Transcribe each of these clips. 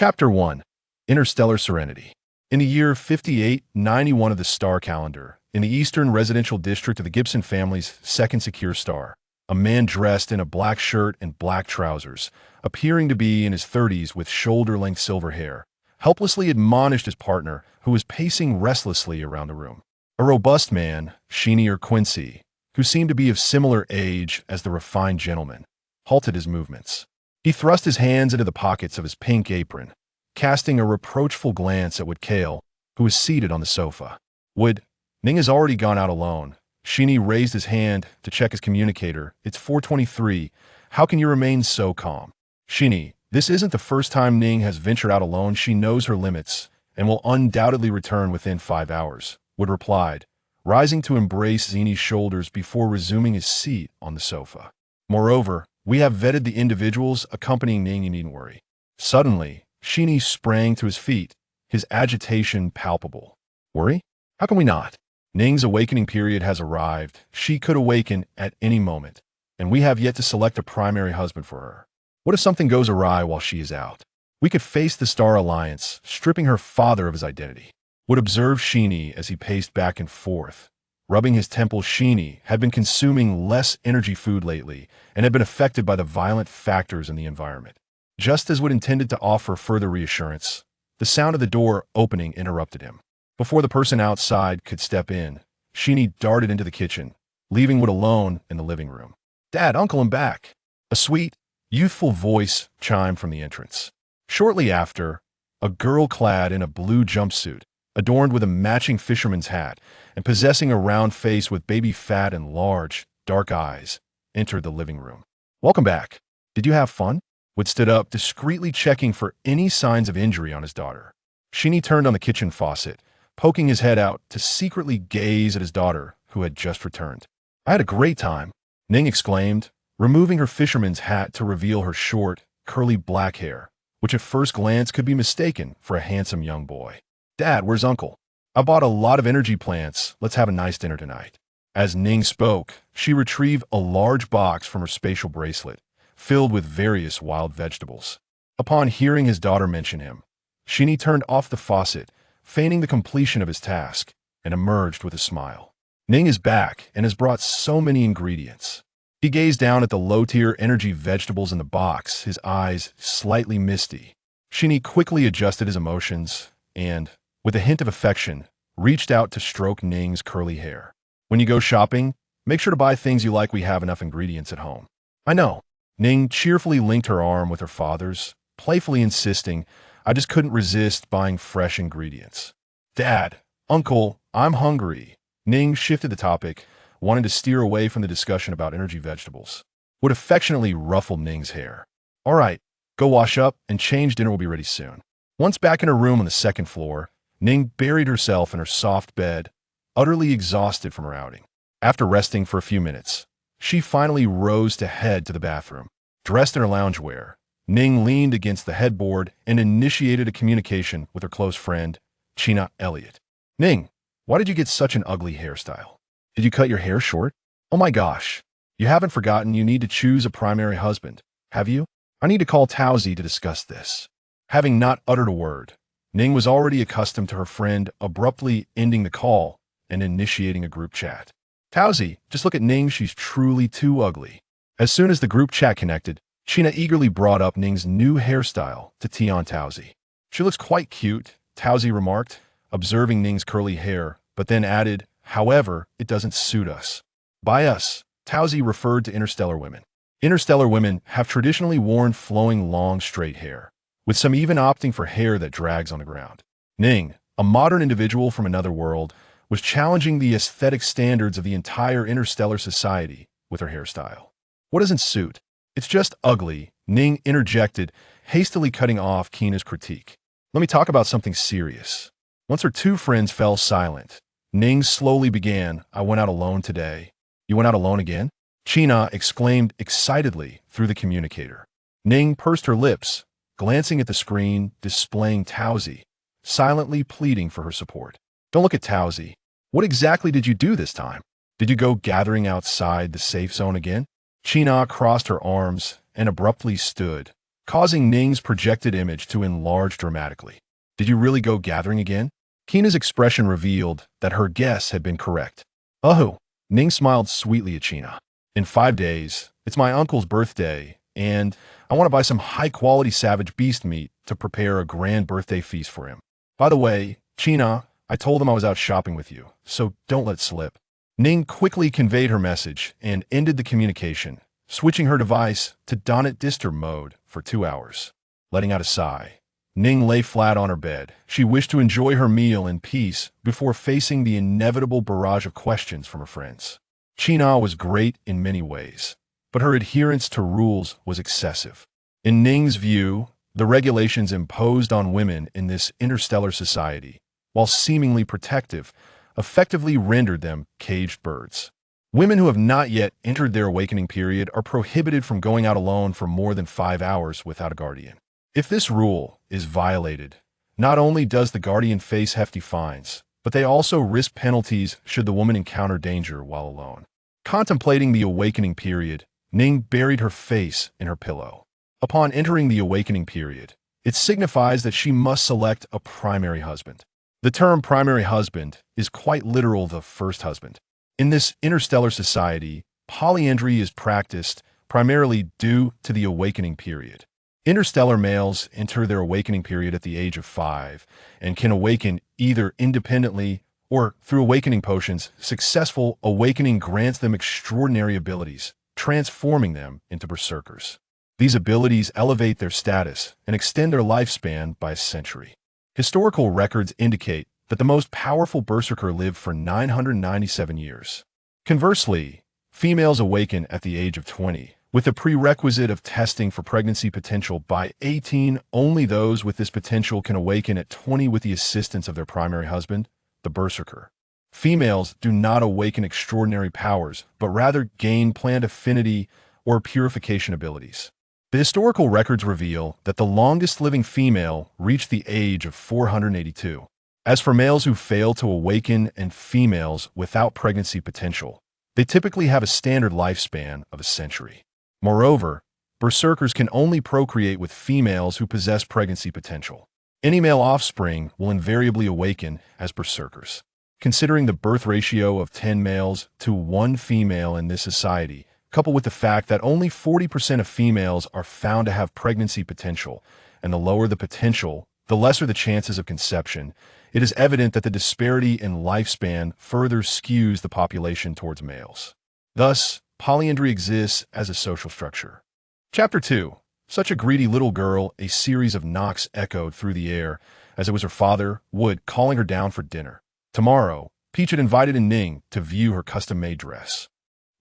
Chapter 1. Interstellar Serenity. In the year 5891 of the star calendar, in the eastern residential district of the Gibson family's second secure star, a man dressed in a black shirt and black trousers, appearing to be in his 30s with shoulder-length silver hair, helplessly admonished his partner, who was pacing restlessly around the room. A robust man, Sheeny or Quincy, who seemed to be of similar age as the refined gentleman, halted his movements. He thrust his hands into the pockets of his pink apron, casting a reproachful glance at Wood Kale, who was seated on the sofa. Wood, Ning has already gone out alone. Sheeny raised his hand to check his communicator. It's 4:23. How can you remain so calm? Sheeny, this isn't the first time Ning has ventured out alone. She knows her limits and will undoubtedly return within 5 hours, Wood replied, rising to embrace Zeeny's shoulders before resuming his seat on the sofa. Moreover, we have vetted the individuals accompanying Ning, you needn't worry. Suddenly, Sheeny sprang to his feet, his agitation palpable. Worry? How can we not? Ning's awakening period has arrived. She could awaken at any moment, and we have yet to select a primary husband for her. What if something goes awry while she is out? We could face the Star Alliance, stripping her father of his identity. Would observe Sheeny as he paced back and forth, rubbing his temples. Sheeny had been consuming less energy food lately and had been affected by the violent factors in the environment. Just as Wood intended to offer further reassurance, the sound of the door opening interrupted him. Before the person outside could step in, Sheeny darted into the kitchen, leaving Wood alone in the living room. Dad, Uncle, I'm back. A sweet, youthful voice chimed from the entrance. Shortly after, a girl clad in a blue jumpsuit, adorned with a matching fisherman's hat and possessing a round face with baby fat and large, dark eyes, entered the living room. Welcome back. Did you have fun? Wood stood up, discreetly checking for any signs of injury on his daughter. Sheeny turned on the kitchen faucet, poking his head out to secretly gaze at his daughter, who had just returned. I had a great time, Ning exclaimed, removing her fisherman's hat to reveal her short, curly black hair, which at first glance could be mistaken for a handsome young boy. Dad, where's Uncle? I bought a lot of energy plants. Let's have a nice dinner tonight. As Ning spoke, she retrieved a large box from her spatial bracelet, filled with various wild vegetables. Upon hearing his daughter mention him, Sheeny turned off the faucet, feigning the completion of his task, and emerged with a smile. Ning is back and has brought so many ingredients. He gazed down at the low-tier energy vegetables in the box, his eyes slightly misty. Sheeny quickly adjusted his emotions and, with a hint of affection, reached out to stroke Ning's curly hair. When you go shopping, make sure to buy things you like. We have enough ingredients at home. I know. Ning cheerfully linked her arm with her father's, playfully insisting, I just couldn't resist buying fresh ingredients. Dad, Uncle, I'm hungry. Ning shifted the topic, wanting to steer away from the discussion about energy vegetables. Would affectionately ruffle Ning's hair. All right, go wash up and change. Dinner will be ready soon. Once back in her room on the second floor, Ning buried herself in her soft bed, utterly exhausted from her outing. After resting for a few minutes, she finally rose to head to the bathroom. Dressed in her loungewear, Ning leaned against the headboard and initiated a communication with her close friend, Chena Elliott. Ning, why did you get such an ugly hairstyle? Did you cut your hair short? Oh my gosh. You haven't forgotten you need to choose a primary husband, have you? I need to call Towsy to discuss this. Having not uttered a word, Ning was already accustomed to her friend abruptly ending the call and initiating a group chat. Towsy, just look at Ning, she's truly too ugly. As soon as the group chat connected, Chena eagerly brought up Ning's new hairstyle to tee on Towsy. She looks quite cute, Towsy remarked, observing Ning's curly hair, but then added, however, it doesn't suit us. By us, Towsy referred to interstellar women. Interstellar women have traditionally worn flowing long straight hair, with some even opting for hair that drags on the ground. Ning, a modern individual from another world, was challenging the aesthetic standards of the entire interstellar society with her hairstyle. What doesn't suit? It's just ugly, Ning interjected, hastily cutting off Keena's critique. Let me talk about something serious. Once her two friends fell silent, Ning slowly began, I went out alone today. You went out alone again? Chena exclaimed excitedly through the communicator. Ning pursed her lips, glancing at the screen, displaying Towsy, silently pleading for her support. Don't look at Towsy. What exactly did you do this time? Did you go gathering outside the safe zone again? Chena crossed her arms and abruptly stood, causing Ning's projected image to enlarge dramatically. Did you really go gathering again? Kina's expression revealed that her guess had been correct. Oh, Ning smiled sweetly at China. In 5 days, it's my uncle's birthday, and I want to buy some high-quality savage beast meat to prepare a grand birthday feast for him. By the way, China, I told him I was out shopping with you, so don't let it slip. Ning quickly conveyed her message and ended the communication, switching her device to Donut Disturb mode for 2 hours. Letting out a sigh, Ning lay flat on her bed. She wished to enjoy her meal in peace before facing the inevitable barrage of questions from her friends. China was great in many ways, but her adherence to rules was excessive. In Ning's view, the regulations imposed on women in this interstellar society, while seemingly protective, effectively rendered them caged birds. Women who have not yet entered their awakening period are prohibited from going out alone for more than 5 hours without a guardian. If this rule is violated, not only does the guardian face hefty fines, but they also risk penalties should the woman encounter danger while alone. Contemplating the awakening period, Ning buried her face in her pillow. Upon entering the awakening period, it signifies that she must select a primary husband. The term primary husband is quite literal, the first husband. In this interstellar society, polyandry is practiced primarily due to the awakening period. Interstellar males enter their awakening period at the age of 5 and can awaken either independently or through awakening potions. Successful awakening grants them extraordinary abilities, transforming them into berserkers. These abilities elevate their status and extend their lifespan by a century. Historical records indicate that the most powerful berserker lived for 997 years. Conversely, females awaken at the age of 20, with the prerequisite of testing for pregnancy potential by 18. Only those with this potential can awaken at 20 with the assistance of their primary husband, the berserker. Females do not awaken extraordinary powers, but rather gain plant affinity or purification abilities. The historical records reveal that the longest living female reached the age of 482. As for males who fail to awaken and females without pregnancy potential, they typically have a standard lifespan of a century. Moreover, berserkers can only procreate with females who possess pregnancy potential. Any male offspring will invariably awaken as berserkers. Considering the birth ratio of 10 males to 1 female in this society, coupled with the fact that only 40% of females are found to have pregnancy potential, and the lower the potential, the lesser the chances of conception, it is evident that the disparity in lifespan further skews the population towards males. Thus, polyandry exists as a social structure. Chapter 2. Such a greedy little girl. A series of knocks echoed through the air, as it was her father, Wood, calling her down for dinner. Tomorrow, Peach had invited An Ning to view her custom-made dress.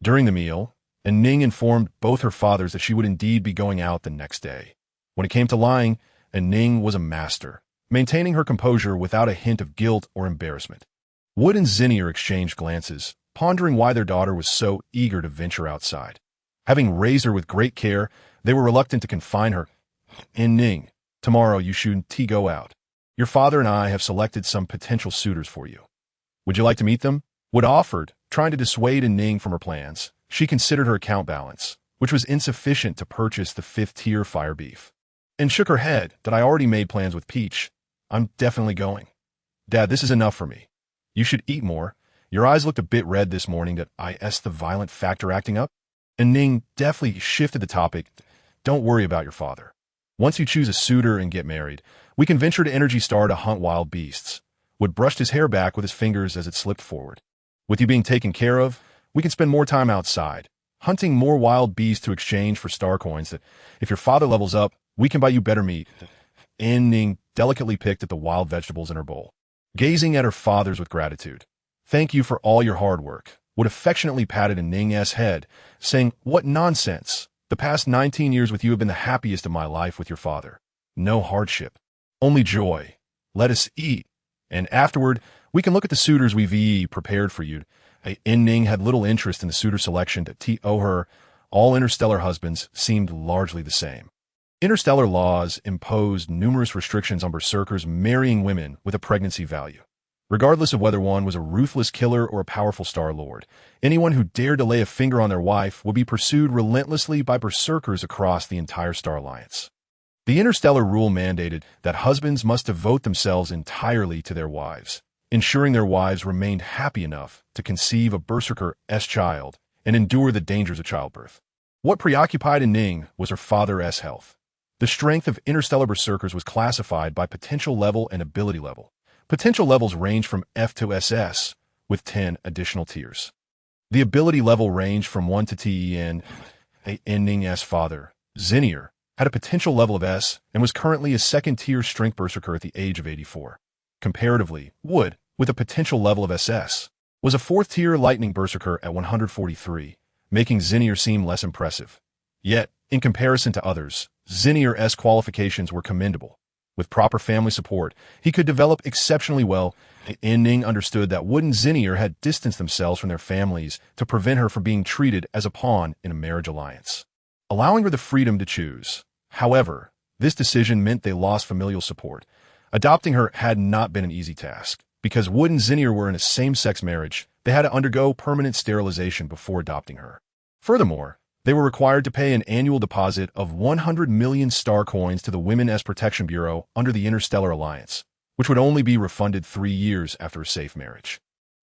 During the meal, An Ning informed both her fathers that she would indeed be going out the next day. When it came to lying, An Ning was a master, maintaining her composure without a hint of guilt or embarrassment. Wood and Zinnier exchanged glances, pondering why their daughter was so eager to venture outside. Having raised her with great care, they were reluctant to confine her. An Ning, tomorrow you should go out. Your father and I have selected some potential suitors for you. Would you like to meet them? Wood offered, trying to dissuade An Ning from her plans. She considered her account balance, which was insufficient to purchase the 5th-tier fire beef, and shook her head that I already made plans with Peach. I'm definitely going. Dad, this is enough for me. You should eat more. Your eyes looked a bit red this morning. That is the violent factor acting up? And Ning deftly shifted the topic. Don't worry about your father. Once you choose a suitor and get married, we can venture to Energy Star to hunt wild beasts. Wood brushed his hair back with his fingers as it slipped forward. With you being taken care of, we can spend more time outside, hunting more wild beasts to exchange for star coins that, if your father levels up, we can buy you better meat. An Ning delicately picked at the wild vegetables in her bowl, gazing at her fathers with gratitude. Thank you for all your hard work. Wood affectionately patted An Ning's head, saying, what nonsense. The past 19 years with you have been the happiest of my life with your father. No hardship, only joy. Let us eat, and afterward, we can look at the suitors we've prepared for you. An Ning had little interest in the suitor selection to her. All interstellar husbands seemed largely the same. Interstellar laws imposed numerous restrictions on berserkers marrying women with a pregnancy value. Regardless of whether one was a ruthless killer or a powerful Star Lord, anyone who dared to lay a finger on their wife would be pursued relentlessly by berserkers across the entire Star Alliance. The interstellar rule mandated that husbands must devote themselves entirely to their wives, ensuring their wives remained happy enough to conceive a berserker's child and endure the dangers of childbirth. What preoccupied An Ning was her father's health. The strength of interstellar berserkers was classified by potential level and ability level. Potential levels range from F to SS, with 10 additional tiers. The ability level ranged from 1 to TEN. An Ning's father, Zinir, had a potential level of S and was currently a second-tier strength berserker at the age of 84. Comparatively, Wood, with a potential level of SS, was a fourth-tier lightning berserker at 143, making Zinir seem less impressive. Yet, in comparison to others, Zinir's qualifications were commendable. With proper family support, he could develop exceptionally well. An Ning understood that Wood and Zinir had distanced themselves from their families to prevent her from being treated as a pawn in a marriage alliance, allowing her the freedom to choose. However, this decision meant they lost familial support. Adopting her had not been an easy task. Because Wood and Zinir were in a same-sex marriage, they had to undergo permanent sterilization before adopting her. Furthermore, they were required to pay an annual deposit of 100 million star coins to the Women's Protection Bureau under the Interstellar Alliance, which would only be refunded 3 years after a safe marriage.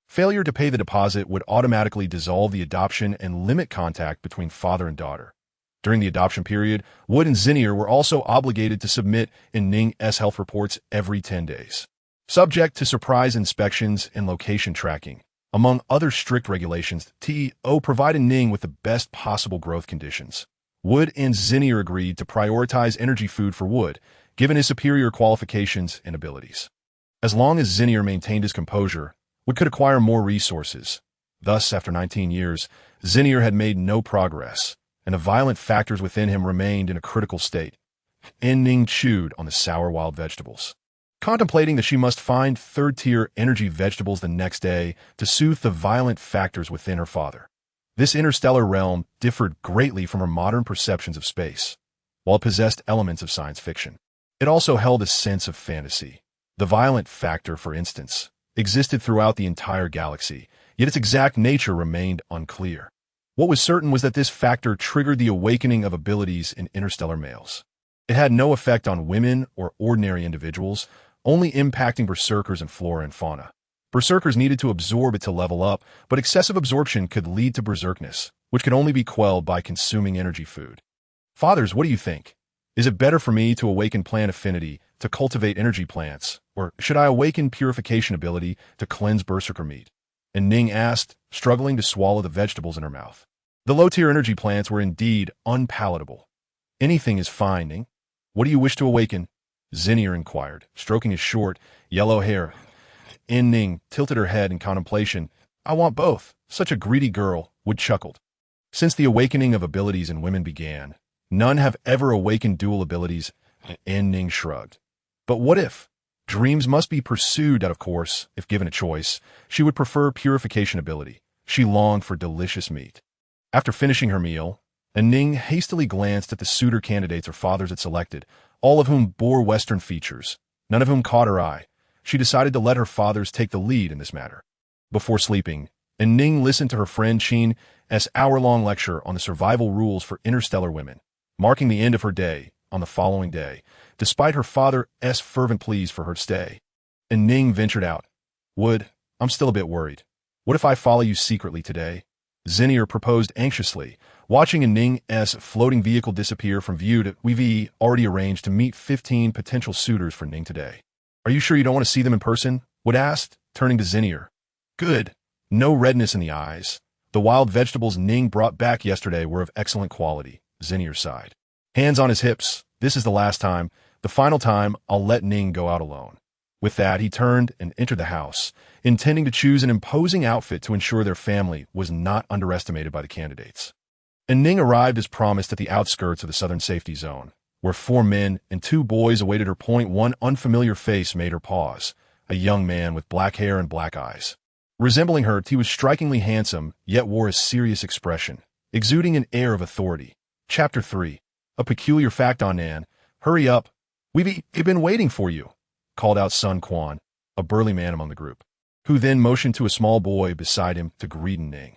Failure to pay the deposit would automatically dissolve the adoption and limit contact between father and daughter. During the adoption period, Wood and Zinir were also obligated to submit An Ning's health reports every 10 days, subject to surprise inspections and location tracking. Among other strict regulations, TO provided An Ning with the best possible growth conditions. Wood and Zinir agreed to prioritize energy food for Wood, given his superior qualifications and abilities. As long as Zinir maintained his composure, Wood could acquire more resources. Thus, after 19 years, Zinir had made no progress, and the violent factors within him remained in a critical state. An Ning chewed on the sour wild vegetables, contemplating that she must find third-tier energy vegetables the next day to soothe the violent factors within her father. This interstellar realm differed greatly from her modern perceptions of space. While it possessed elements of science fiction, it also held a sense of fantasy. The violent factor, for instance, existed throughout the entire galaxy, yet its exact nature remained unclear. What was certain was that this factor triggered the awakening of abilities in interstellar males. It had no effect on women or ordinary individuals, only impacting berserkers and flora and fauna. Berserkers needed to absorb it to level up, but excessive absorption could lead to berserkness, which could only be quelled by consuming energy food. Fathers, what do you think? Is it better for me to awaken plant affinity to cultivate energy plants, or should I awaken purification ability to cleanse berserker meat? An Ning asked, struggling to swallow the vegetables in her mouth. The low-tier energy plants were indeed unpalatable. Anything is fine, Ning. What do you wish to awaken? Zinir inquired, stroking his short, yellow hair. An Ning tilted her head in contemplation. I want both. Such a greedy girl, Wood chuckled. Since the awakening of abilities in women began, none have ever awakened dual abilities. An Ning shrugged. But what if? Dreams must be pursued, of course, if given a choice. She would prefer purification ability. She longed for delicious meat. After finishing her meal, An Ning hastily glanced at the suitor candidates her fathers had selected, all of whom bore Western features, none of whom caught her eye. She decided to let her fathers take the lead in this matter. Before sleeping, An Ning listened to her friend Qin's hour-long lecture on the survival rules for interstellar women, marking the end of her day on the following day, despite her father's fervent pleas for her to stay. An Ning ventured out. Wood, I'm still a bit worried. What if I follow you secretly today? Zinir proposed anxiously, watching An Ning's floating vehicle disappear from view. We've already arranged to meet 15 potential suitors for Ning today. Are you sure you don't want to see them in person? Wood asked, turning to Zinir. Good. No redness in the eyes. The wild vegetables Ning brought back yesterday were of excellent quality, Zinir sighed. Hands on his hips. This is the last time, the final time I'll let Ning go out alone. With that, he turned and entered the house, intending to choose an imposing outfit to ensure their family was not underestimated by the candidates. An Ning arrived as promised at the outskirts of the southern safety zone, where 4 men and 2 boys awaited her. One unfamiliar face made her pause, a young man with black hair and black eyes. Resembling her, he was strikingly handsome, yet wore a serious expression, exuding an air of authority. Chapter 3. A peculiar fact on Nan. Hurry up. We've been waiting for you, called out Sun Quan, a burly man among the group, who then motioned to a small boy beside him to greet An Ning.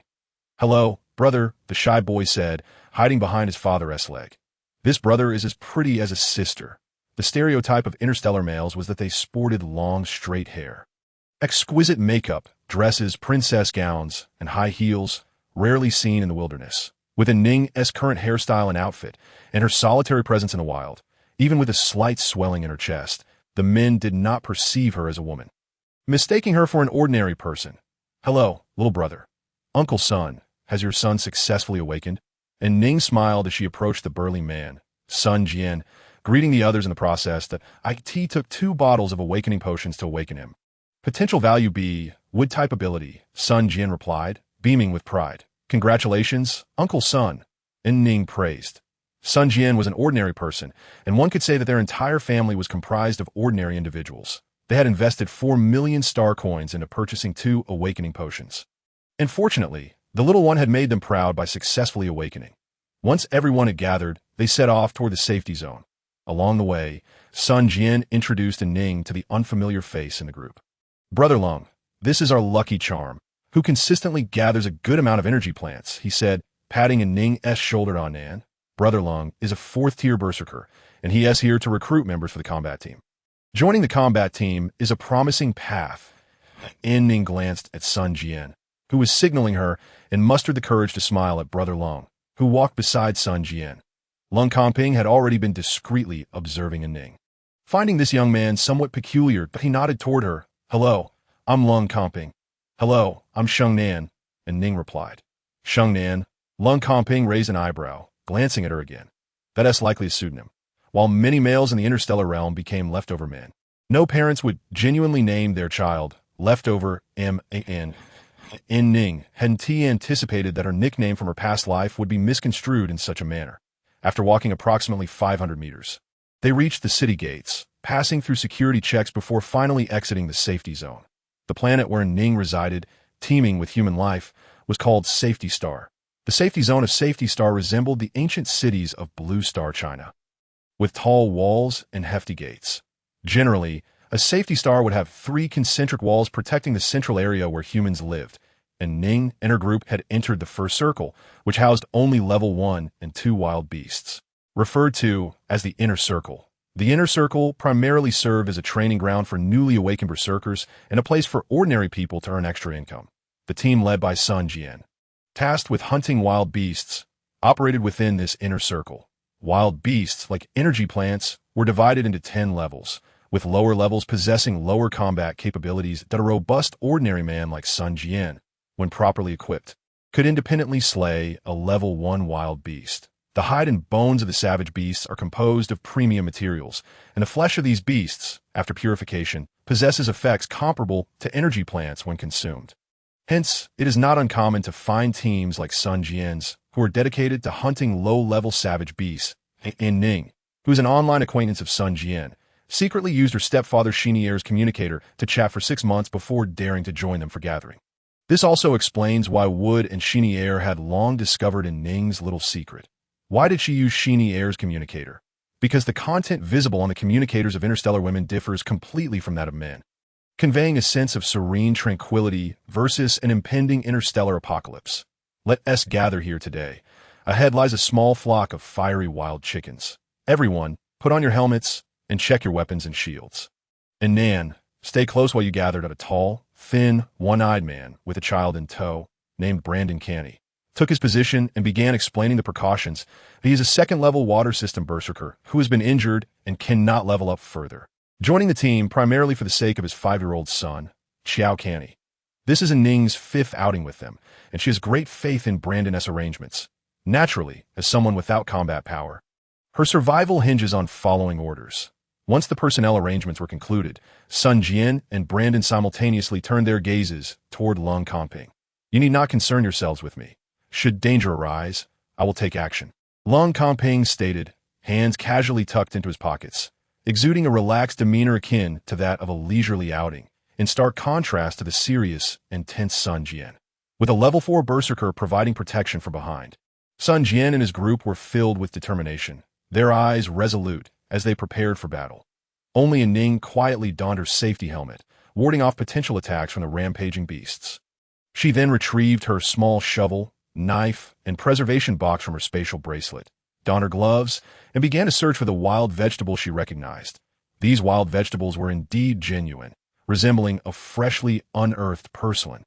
Hello, brother, the shy boy said, hiding behind his father's leg. This brother is as pretty as a sister. The stereotype of interstellar males was that they sported long, straight hair. Exquisite makeup, dresses, princess gowns, and high heels, rarely seen in the wilderness. With An Ning's current hairstyle and outfit, and her solitary presence in the wild, even with a slight swelling in her chest, the men did not perceive her as a woman, mistaking her for an ordinary person. "Hello, little brother. Uncle Sun, has your son successfully awakened?" And Ning smiled as she approached the burly man, Sun Jian, greeting the others in the process that IT took 2 bottles of awakening potions to awaken him. "Potential value B, wood type ability," Sun Jian replied, beaming with pride. "Congratulations, Uncle Sun," An Ning praised. Sun Jian was an ordinary person, and one could say that their entire family was comprised of ordinary individuals. They had invested 4 million star coins into purchasing 2 awakening potions. And fortunately, the little one had made them proud by successfully awakening. Once everyone had gathered, they set off toward the safety zone. Along the way, Sun Jian introduced An Ning to the unfamiliar face in the group. "Brother Lung, this is our lucky charm, who consistently gathers a good amount of energy plants," he said, patting An Ning's shoulder. On Nan. Brother Lung is a 4th-tier berserker, and he is here to recruit members for the combat team. Joining the combat team is a promising path. An Ning glanced at Sun Jian, who was signaling her, and mustered the courage to smile at Brother Lung, who walked beside Sun Jian. Lung Kongping had already been discreetly observing An Ning. Finding this young man somewhat peculiar, he nodded toward her. "Hello, I'm Lung Kongping." "Hello, I'm Sheng Nan," An Ning replied. "Sheng Nan." Lung Kongping raised an eyebrow, glancing at her again. "That's likely a pseudonym." While many males in the interstellar realm became leftover men, no parents would genuinely name their child leftover man. An Ning hadn't anticipated that her nickname from her past life would be misconstrued in such a manner. After walking approximately 500 meters, they reached the city gates, passing through security checks before finally exiting the safety zone. The planet where An Ning resided, teeming with human life, was called Safety Star. The safety zone of Safety Star resembled the ancient cities of Blue Star, China, with tall walls and hefty gates. Generally, a safety star would have 3 concentric walls protecting the central area where humans lived, and Ning and her group had entered the first circle, which housed only level 1 and 2 wild beasts, referred to as the Inner Circle. The Inner Circle primarily served as a training ground for newly awakened berserkers and a place for ordinary people to earn extra income. The team led by Sun Jian, tasked with hunting wild beasts, operated within this Inner Circle. Wild beasts, like energy plants, were divided into 10 levels, with lower levels possessing lower combat capabilities that a robust ordinary man like Sun Jian, when properly equipped, could independently slay a level 1 wild beast. The hide and bones of the savage beasts are composed of premium materials, and the flesh of these beasts, after purification, possesses effects comparable to energy plants when consumed. Hence, it is not uncommon to find teams like Sun Jian's who are dedicated to hunting low-level savage beasts. An Ning, who is an online acquaintance of Sun Jian, secretly used her stepfather Xinier's communicator to chat for 6 months before daring to join them for gathering. This also explains why Wood and Xinier had long discovered An Ning's little secret. Why did she use Xinier's communicator? Because the content visible on the communicators of interstellar women differs completely from that of men, conveying a sense of serene tranquility versus an impending interstellar apocalypse. Let us gather here today. Ahead lies a small flock of fiery wild chickens. Everyone, put on your helmets and check your weapons and shields. And Nan, stay close while you gathered at a tall, thin, one-eyed man with a child in tow, named Brandon Canny, took his position and began explaining the precautions. He is a 2nd-level water system berserker who has been injured and cannot level up further, joining the team primarily for the sake of his 5-year-old son, Xiao Canny. This is An Ning's 5th outing with them, and she has great faith in Brandon's arrangements. Naturally, as someone without combat power, her survival hinges on following orders. Once the personnel arrangements were concluded, Sun Jian and Brandon simultaneously turned their gazes toward Lung Kongping. "You need not concern yourselves with me. Should danger arise, I will take action," Lung Kongping stated, hands casually tucked into his pockets, exuding a relaxed demeanor akin to that of a leisurely outing, in stark contrast to the serious and tense Sun Jian, with a level 4 berserker providing protection from behind. Sun Jian and his group were filled with determination, their eyes resolute as they prepared for battle. Only An Ning quietly donned her safety helmet, warding off potential attacks from the rampaging beasts. She then retrieved her small shovel, knife, and preservation box from her spatial bracelet, donned her gloves, and began to search for the wild vegetables she recognized. These wild vegetables were indeed genuine, resembling a freshly unearthed purslane,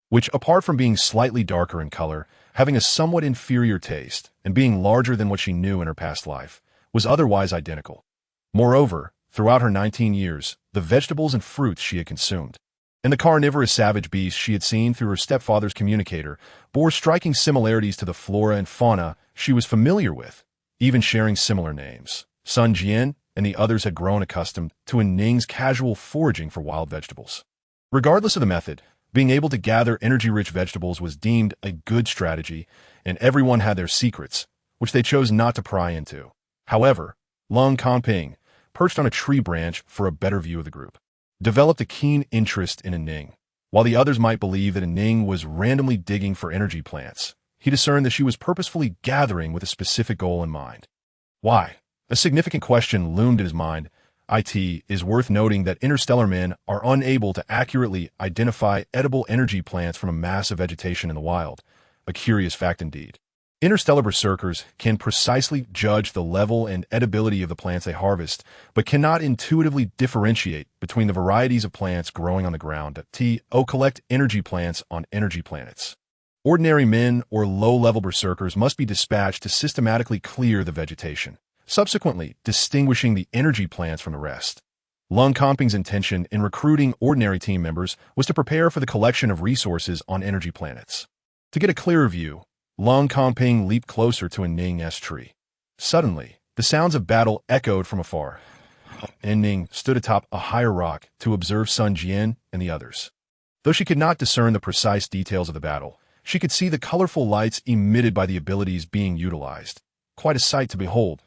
which, apart from being slightly darker in color, having a somewhat inferior taste, and being larger than what she knew in her past life, was otherwise identical. Moreover, throughout her 19 years, the vegetables and fruits she had consumed, and the carnivorous savage beasts she had seen through her stepfather's communicator, bore striking similarities to the flora and fauna she was familiar with, even sharing similar names. Sun Jian and the others had grown accustomed to An Ning's casual foraging for wild vegetables. Regardless of the method, being able to gather energy-rich vegetables was deemed a good strategy, and everyone had their secrets, which they chose not to pry into. However, Lung Kanping, perched on a tree branch for a better view of the group, developed a keen interest in An Ning. While the others might believe that An Ning was randomly digging for energy plants, he discerned that she was purposefully gathering with a specific goal in mind. Why? A significant question loomed in his mind. It is worth noting that interstellar men are unable to accurately identify edible energy plants from a mass of vegetation in the wild, a curious fact indeed. Interstellar berserkers can precisely judge the level and edibility of the plants they harvest, but cannot intuitively differentiate between the varieties of plants growing on the ground that collect energy plants on energy planets. Ordinary men or low-level berserkers must be dispatched to systematically clear the vegetation, subsequently distinguishing the energy plants from the rest. Lung Kanping's intention in recruiting ordinary team members was to prepare for the collection of resources on energy planets. To get a clearer view, Lung Kanping leaped closer to An Ning's tree. Suddenly, the sounds of battle echoed from afar. An Ning stood atop a higher rock to observe Sun Jian and the others. Though she could not discern the precise details of the battle, she could see the colorful lights emitted by the abilities being utilized. Quite a sight to behold.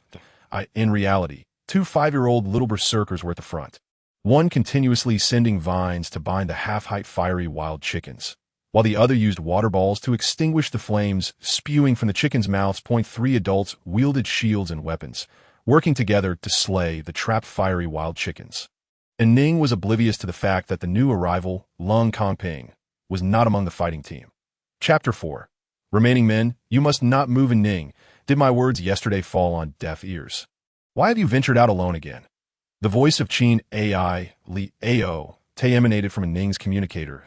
In reality, two 5-year-old little berserkers were at the front, one continuously sending vines to bind the half-height fiery wild chickens, while the other used water balls to extinguish the flames spewing from the chickens' mouths. 3 adults wielded shields and weapons, working together to slay the trapped fiery wild chickens. An Ning was oblivious to the fact that the new arrival, Lung Kanping, was not among the fighting team. Chapter 4. Remaining men, you must not move. An Ning, did my words yesterday fall on deaf ears? Why have you ventured out alone again? The voice of Chin Ai Li Ao Te emanated from An Ning's communicator.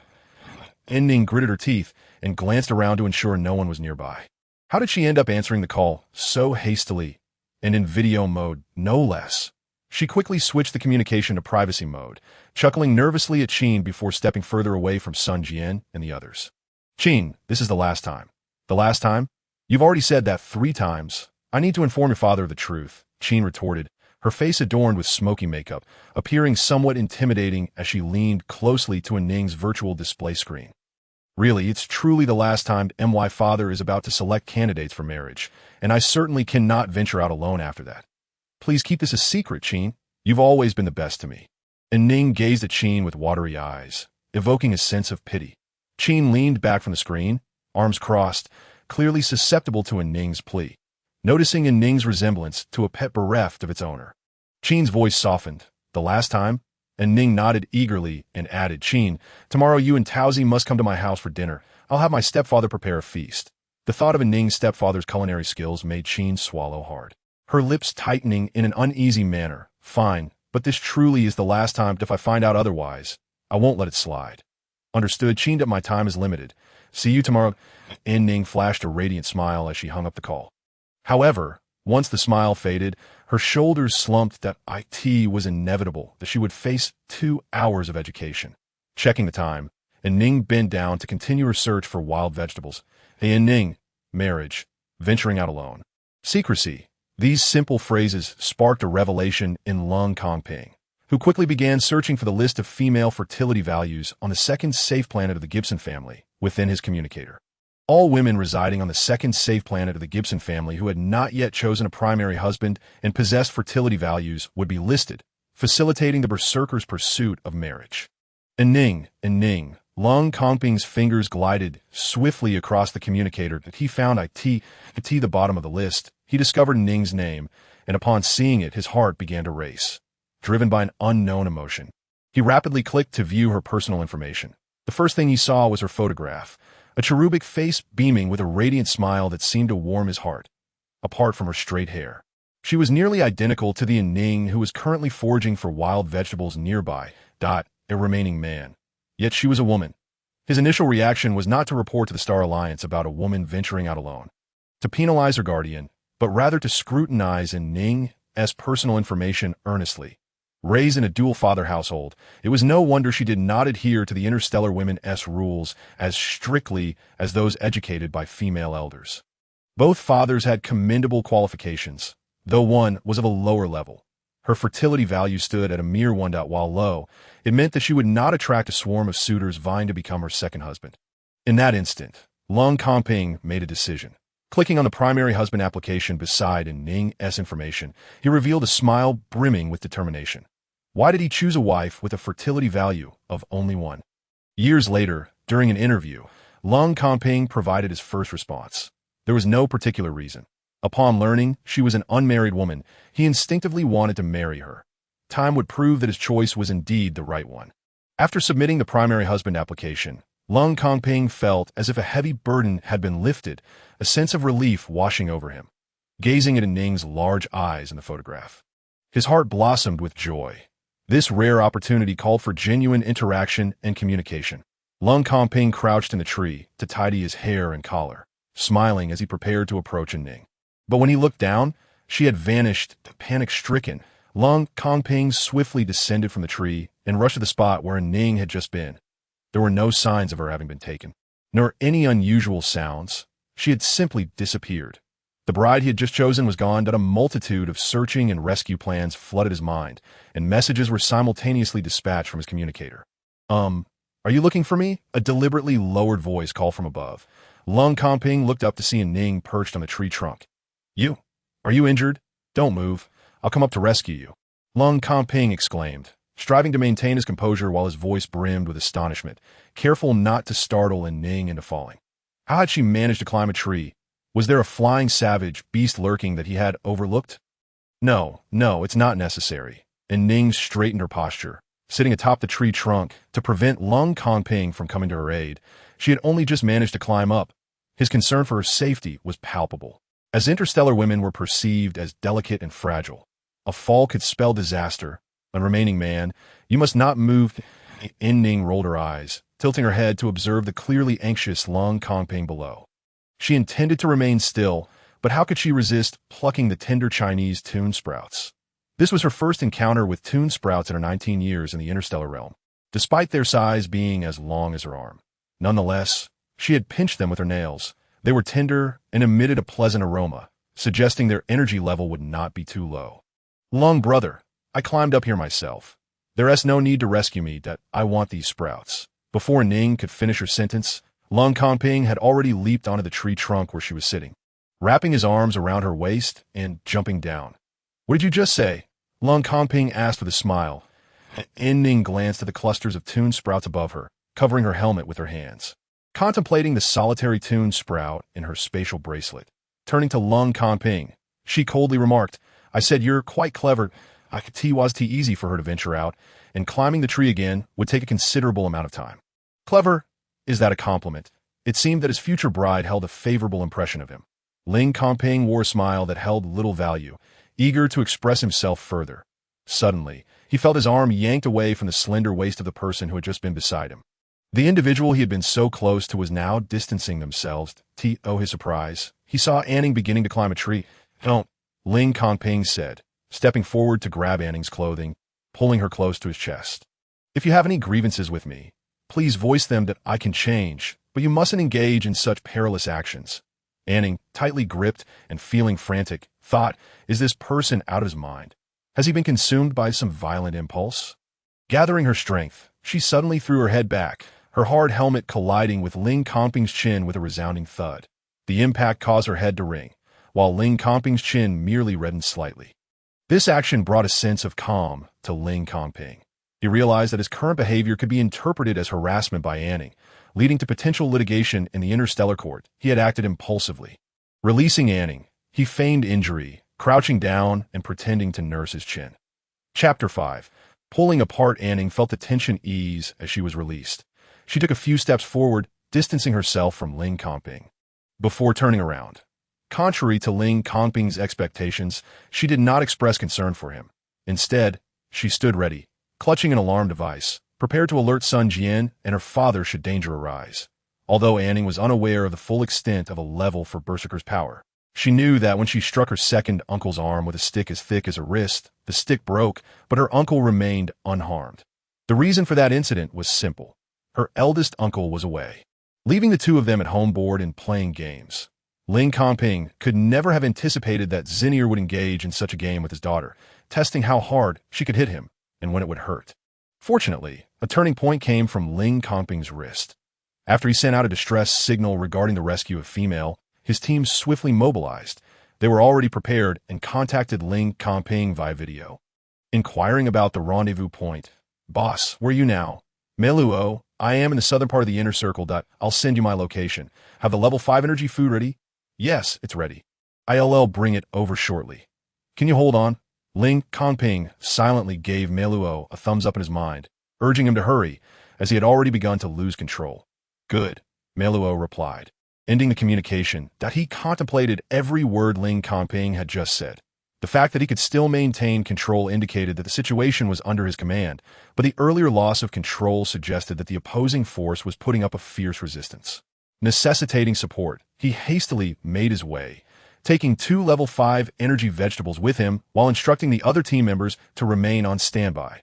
An Ning gritted her teeth and glanced around to ensure no one was nearby. How did she end up answering the call so hastily and in video mode, no less? She quickly switched the communication to privacy mode, chuckling nervously at Chin before stepping further away from Sun Jian and the others. Chin, this is the last time. The last time? You've already said that 3 times. I need to inform your father of the truth, Chin retorted, her face adorned with smoky makeup, appearing somewhat intimidating as she leaned closely to An Ning's virtual display screen. Really, it's truly the last time my father is about to select candidates for marriage, and I certainly cannot venture out alone after that. Please keep this a secret, Chin. You've always been the best to me. An Ning gazed at Chin with watery eyes, evoking a sense of pity. Chin leaned back from the screen, arms crossed, clearly susceptible to An Ning's plea, noticing An Ning's resemblance to a pet bereft of its owner. Chin's voice softened. The last time? An Ning nodded eagerly and added, Chin, tomorrow you and Taozi must come to my house for dinner. I'll have my stepfather prepare a feast. The thought of An Ning's stepfather's culinary skills made Chin swallow hard, her lips tightening in an uneasy manner. Fine, but this truly is the last time. If I find out otherwise, I won't let it slide. Understood, Chin, that my time is limited. See you tomorrow. An Ning flashed a radiant smile as she hung up the call. However, once the smile faded, her shoulders slumped. That it was inevitable that she would face 2 hours of education. Checking the time, An Ning bent down to continue her search for wild vegetables. An Ning, marriage, venturing out alone, secrecy. These simple phrases sparked a revelation in Lung Kanping, who quickly began searching for the list of female fertility values on the second safe planet of the Gibson family within his communicator. All women residing on the second safe planet of the Gibson family who had not yet chosen a primary husband and possessed fertility values would be listed, facilitating the berserker's pursuit of marriage. An Ning, Lung Kanping's fingers glided swiftly across the communicator that he found the bottom of the list. He discovered Ning's name, and upon seeing it, his heart began to race. Driven by an unknown emotion, he rapidly clicked to view her personal information. The first thing he saw was her photograph, a cherubic face beaming with a radiant smile that seemed to warm his heart. apart from her straight hair. She was nearly identical to the An Ning who was currently foraging for wild vegetables nearby, a remaining man. Yet she was a woman. His initial reaction was not to report to the Star Alliance about a woman venturing out alone, to penalize her guardian, but rather to scrutinize An Ning's personal information earnestly. Raised in a dual-father household, it was no wonder she did not adhere to the interstellar women's rules as strictly as those educated by female elders. Both fathers had commendable qualifications, though one was of a lower level. Her fertility value stood at a mere 1. While low, it meant that she would not attract a swarm of suitors vying to become her second husband. In that instant, Long Kongping made a decision. Clicking on the primary husband application beside An Ning's information, he revealed a smile brimming with determination. Why did he choose a wife with a fertility value of only 1? Years later, during an interview, Long Kongping provided his first response. There was no particular reason. Upon learning she was an unmarried woman, he instinctively wanted to marry her. Time would prove that his choice was indeed the right one. After submitting the primary husband application, Long Kongping felt as if a heavy burden had been lifted, a sense of relief washing over him. Gazing at An Ning's large eyes in the photograph, his heart blossomed with joy. This rare opportunity called for genuine interaction and communication. Long Kongping crouched in the tree to tidy his hair and collar, smiling as he prepared to approach An Ning. But when he looked down, she had vanished. Panic-stricken, Long Kongping swiftly descended from the tree and rushed to the spot where An Ning had just been. There were no signs of her having been taken, nor any unusual sounds. She had simply disappeared. The bride he had just chosen was gone. A multitude of searching and rescue plans flooded his mind, and messages were simultaneously dispatched from his communicator. Are you looking for me?" A deliberately lowered voice called from above. Long Kongping looked up to see An Ning perched on the tree trunk. Are you injured? Don't move. I'll come up to rescue you," Long Kongping exclaimed, striving to maintain his composure while his voice brimmed with astonishment, careful not to startle An Ning into falling. How had she managed to climb a tree? Was there a flying savage beast lurking that he had overlooked? No, it's not necessary." An Ning straightened her posture, sitting atop the tree trunk to prevent Long Kongping from coming to her aid. She had only just managed to climb up. His concern for her safety was palpable, as interstellar women were perceived as delicate and fragile. A fall could spell disaster. "Unremaining man, you must not move." An Ning rolled her eyes, tilting her head to observe the clearly anxious Long Kongping below. She intended to remain still, but how could she resist plucking the tender Chinese tune sprouts? This was her first encounter with tune sprouts in her 19 years in the interstellar realm, despite their size being as long as her arm. Nonetheless, she had pinched them with her nails. They were tender and emitted a pleasant aroma, suggesting their energy level would not be too low. "Long brother, I climbed up here myself. There's no need to rescue me. I want these sprouts." Before Ning could finish her sentence, Long Kongping had already leaped onto the tree trunk where she was sitting, wrapping his arms around her waist and jumping down. "What did you just say?" Long Kongping asked with a smile. An Ning glanced at the clusters of tune sprouts above her, covering her helmet with her hands, contemplating the solitary tune sprout in her spatial bracelet. Turning to Long Kongping, she coldly remarked, "I said you're quite clever." It was too easy for her to venture out, and climbing the tree again would take a considerable amount of time. Clever? Is that a compliment? It seemed that his future bride held a favorable impression of him. Long Kongping wore a smile that held little value, eager to express himself further. Suddenly, he felt his arm yanked away from the slender waist of the person who had just been beside him. The individual he had been so close to was now distancing themselves. To his surprise, he saw An Ning beginning to climb a tree. "Don't," Long Kongping said, stepping forward to grab An Ning's clothing, pulling her close to his chest. "If you have any grievances with me, please voice them. That I can change, but you mustn't engage in such perilous actions." An Ning, tightly gripped and feeling frantic, thought, "Is this person out of his mind? Has he been consumed by some violent impulse?" Gathering her strength, she suddenly threw her head back, her hard helmet colliding with Long Kongping's chin with a resounding thud. The impact caused her head to ring, while Long Kongping's chin merely reddened slightly. This action brought a sense of calm to Long Kongping. He realized that his current behavior could be interpreted as harassment by An Ning, leading to potential litigation in the interstellar court. He had acted impulsively. Releasing An Ning, he feigned injury, crouching down and pretending to nurse his chin. Chapter 5. Pulling apart, An Ning felt the tension ease as she was released. She took a few steps forward, distancing herself from Long Kongping. Before turning around, Contrary to Ling Kongping's expectations, she did not express concern for him. Instead, she stood ready, clutching an alarm device, prepared to alert Sun Jian and her father should danger arise. Although An Ning was unaware of the full extent of a level for Berserker's power, she knew that when she struck her second uncle's arm with a stick as thick as her wrist, the stick broke, but her uncle remained unharmed. The reason for that incident was simple. Her eldest uncle was away, leaving the two of them at home bored and playing games. Ling Kongping could never have anticipated that Zinnier would engage in such a game with his daughter, testing how hard she could hit him and when it would hurt. Fortunately, a turning point came from Ling Kongping's wrist. After he sent out a distress signal regarding the rescue of female, his team swiftly mobilized. They were already prepared and contacted Ling Kongping via video, inquiring about the rendezvous point. "Boss, where are you now?" "Meluo, I am in the southern part of the inner circle. I'll send you my location. Have the level 5 energy food ready?" "Yes, it's ready. I'll bring it over shortly." "Can you hold on?" Ling Kongping silently gave Meluo a thumbs up in his mind, urging him to hurry, as he had already begun to lose control. "Good," Meluo replied, ending the communication. He contemplated every word Ling Kongping had just said. The fact that he could still maintain control indicated that the situation was under his command, but the earlier loss of control suggested that the opposing force was putting up a fierce resistance. Necessitating support, he hastily made his way, taking 2 level 5 energy vegetables with him while instructing the other team members to remain on standby.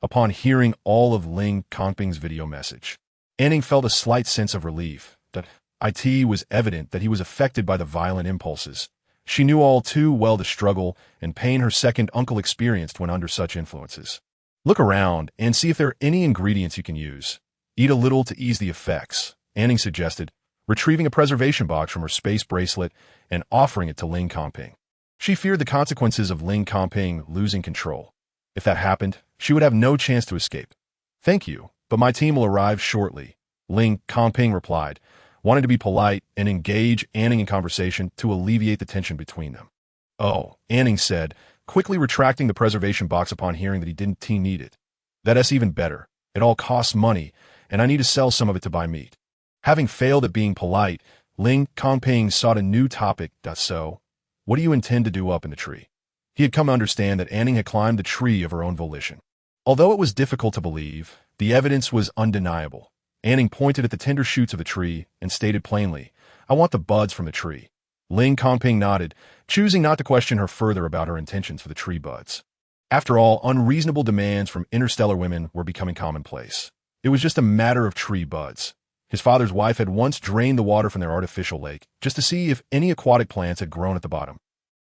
Upon hearing all of Ling Kongping's video message, An Ning felt a slight sense of relief. It was evident that he was affected by the violent impulses. She knew all too well the struggle and pain her second uncle experienced when under such influences. "Look around and see if there are any ingredients you can use. Eat a little to ease the effects," An Ning suggested, retrieving a preservation box from her space bracelet and offering it to Ling Kongping. She feared the consequences of Ling Kongping losing control. If that happened, she would have no chance to escape. "Thank you, but my team will arrive shortly," Ling Kongping replied, wanting to be polite and engage An Ning in conversation to alleviate the tension between them. "Oh," An Ning said, quickly retracting the preservation box upon hearing that he didn't need it. "That's even better. It all costs money, and I need to sell some of it to buy meat." Having failed at being polite, Ling Kongping sought a new topic. "So, what do you intend to do up in the tree?" He had come to understand that An Ning had climbed the tree of her own volition. Although it was difficult to believe, the evidence was undeniable. An Ning pointed at the tender shoots of the tree and stated plainly, "I want the buds from the tree." Ling Kongping nodded, choosing not to question her further about her intentions for the tree buds. After all, unreasonable demands from interstellar women were becoming commonplace. It was just a matter of tree buds. His father's wife had once drained the water from their artificial lake, just to see if any aquatic plants had grown at the bottom.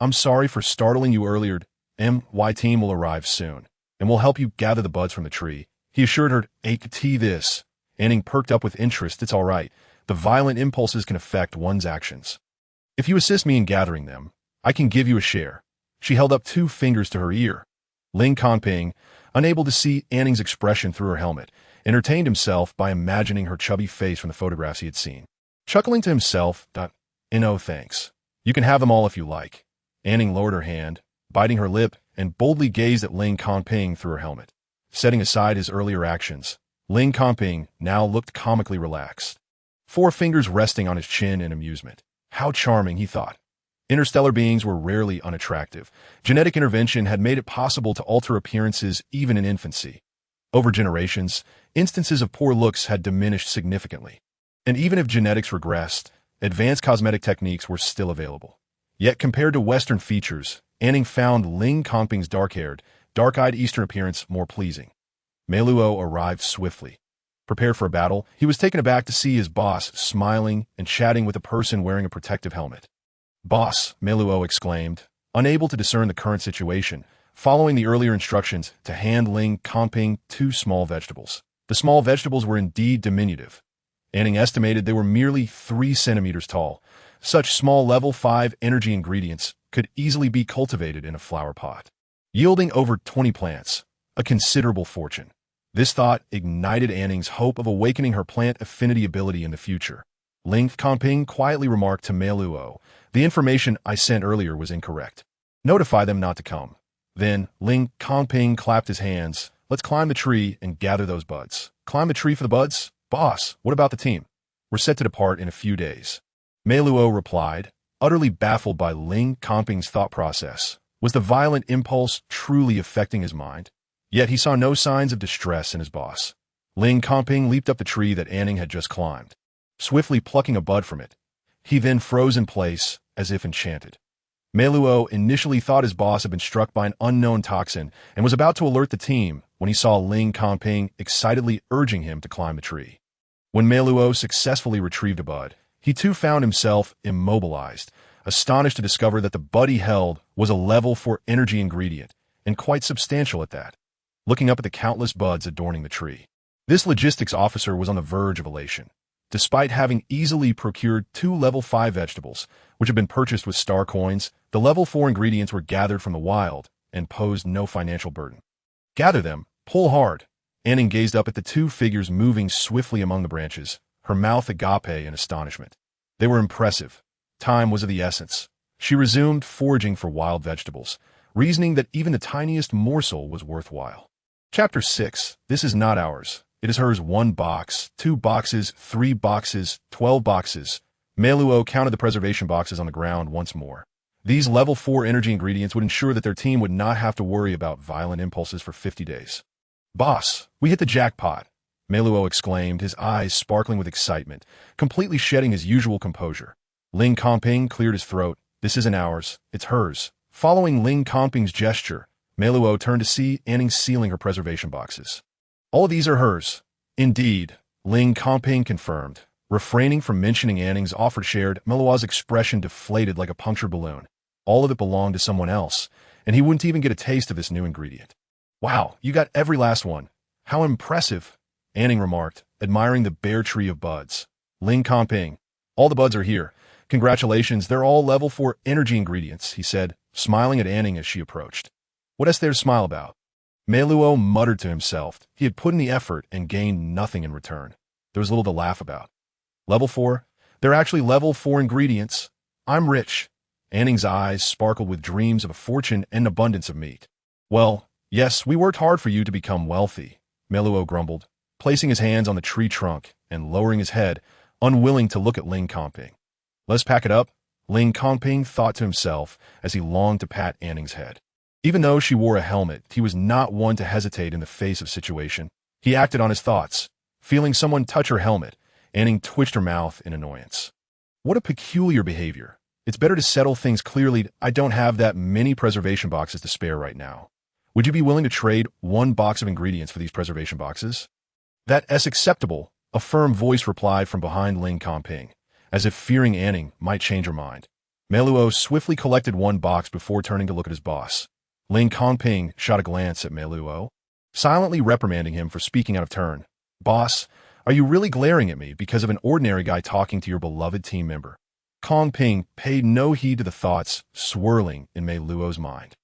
"I'm sorry for startling you earlier. My team will arrive soon, and will help you gather the buds from the tree," he assured her. This. An Ning perked up with interest. "It's all right. The violent impulses can affect one's actions. If you assist me in gathering them, I can give you a share." She held up 2 fingers to her ear. Ling Kongping, unable to see An Ning's expression through her helmet, entertained himself by imagining her chubby face from the photographs he had seen. Chuckling to himself, "No thanks. You can have them all if you like." An Ning lowered her hand, biting her lip, and boldly gazed at Ling Kongping through her helmet. Setting aside his earlier actions, Ling Kongping now looked comically relaxed, 4 fingers resting on his chin in amusement. How charming, he thought. Interstellar beings were rarely unattractive. Genetic intervention had made it possible to alter appearances even in infancy. Over generations, instances of poor looks had diminished significantly. And even if genetics regressed, advanced cosmetic techniques were still available. Yet compared to Western features, An Ning found Ling Kongping's dark-haired, dark-eyed Eastern appearance more pleasing. Meluo arrived swiftly. Prepared for a battle, he was taken aback to see his boss smiling and chatting with a person wearing a protective helmet. "Boss," Meluo exclaimed, unable to discern the current situation, following the earlier instructions to hand Ling Kongping 2 small vegetables. The small vegetables were indeed diminutive. An Ning estimated they were merely 3 centimeters tall. Such small level 5 energy ingredients could easily be cultivated in a flower pot, yielding over 20 plants, a considerable fortune. This thought ignited An Ning's hope of awakening her plant affinity ability in the future. Ling Kongping quietly remarked to Meluo, "The information I sent earlier was incorrect. Notify them not to come." Then Ling Kongping clapped his hands. "Let's climb the tree and gather those buds." "Climb the tree for the buds? Boss, what about the team? We're set to depart in a few days." Meluo replied, Utterly baffled by Ling Comping's thought process, was the violent impulse truly affecting his mind? Yet he saw no signs of distress in his boss. Ling Comping leaped up the tree that An Ning had just climbed, swiftly plucking a bud from it. He then froze in place, as if enchanted. Mei Luo initially thought his boss had been struck by an unknown toxin and was about to alert the team when he saw Ling Comping excitedly urging him to climb the tree. When Mei Luo successfully retrieved a bud, he too found himself immobilized, astonished to discover that the bud he held was a level 4 energy ingredient, and quite substantial at that. Looking up at the countless buds adorning the tree, this logistics officer was on the verge of elation. Despite having easily procured 2 level 5 vegetables, which had been purchased with star coins, the level 4 ingredients were gathered from the wild and posed no financial burden. Gather them, pull hard. An Ning gazed up at the 2 figures moving swiftly among the branches, her mouth agape in astonishment. They were impressive. Time was of the essence. She resumed foraging for wild vegetables, reasoning that even the tiniest morsel was worthwhile. Chapter 6. This is not ours. It is hers. 1 box, 2 boxes, 3 boxes, 12 boxes. Mei Luo counted the preservation boxes on the ground once more. These level 4 energy ingredients would ensure that their team would not have to worry about violent impulses for 50 days. Boss, we hit the jackpot, Mei Luo exclaimed, his eyes sparkling with excitement, completely shedding his usual composure. Ling Comping cleared his throat. This isn't ours, it's hers. Following Ling Comping's gesture, Mei Luo turned to see An Ning sealing her preservation boxes. All of these are hers. Indeed, Ling Comping confirmed. Refraining from mentioning An Ning's offer shared, Mei Luo's expression deflated like a punctured balloon. All of it belonged to someone else, and he wouldn't even get a taste of this new ingredient. Wow, you got every last one. How impressive, An Ning remarked, admiring the bare tree of buds. Ling Comping, all the buds are here. Congratulations, they're all level 4 energy ingredients, he said, smiling at An Ning as she approached. What is there to smile about? Mei Luo muttered to himself. He had put in the effort and gained nothing in return. There was little to laugh about. Level 4? They're actually level 4 ingredients. I'm rich. An Ning's eyes sparkled with dreams of a fortune and abundance of meat. Well, yes, we worked hard for you to become wealthy, Mei Luo grumbled, placing his hands on the tree trunk and lowering his head, unwilling to look at Ling Comping. Let's pack it up, Ling Comping thought to himself as he longed to pat An Ning's head. Even though she wore a helmet, he was not one to hesitate in the face of situation. He acted on his thoughts. Feeling someone touch her helmet, An Ning twitched her mouth in annoyance. What a peculiar behavior. It's better to settle things clearly. I don't have that many preservation boxes to spare right now. Would you be willing to trade 1 box of ingredients for these preservation boxes? That's acceptable, a firm voice replied from behind Ling Comping, as if fearing An Ning might change her mind. Mei Luo swiftly collected 1 box before turning to look at his boss. Ling Comping shot a glance at Mei Luo, silently reprimanding him for speaking out of turn. Boss, are you really glaring at me because of an ordinary guy talking to your beloved team member? Comping paid no heed to the thoughts swirling in Mei Luo's mind.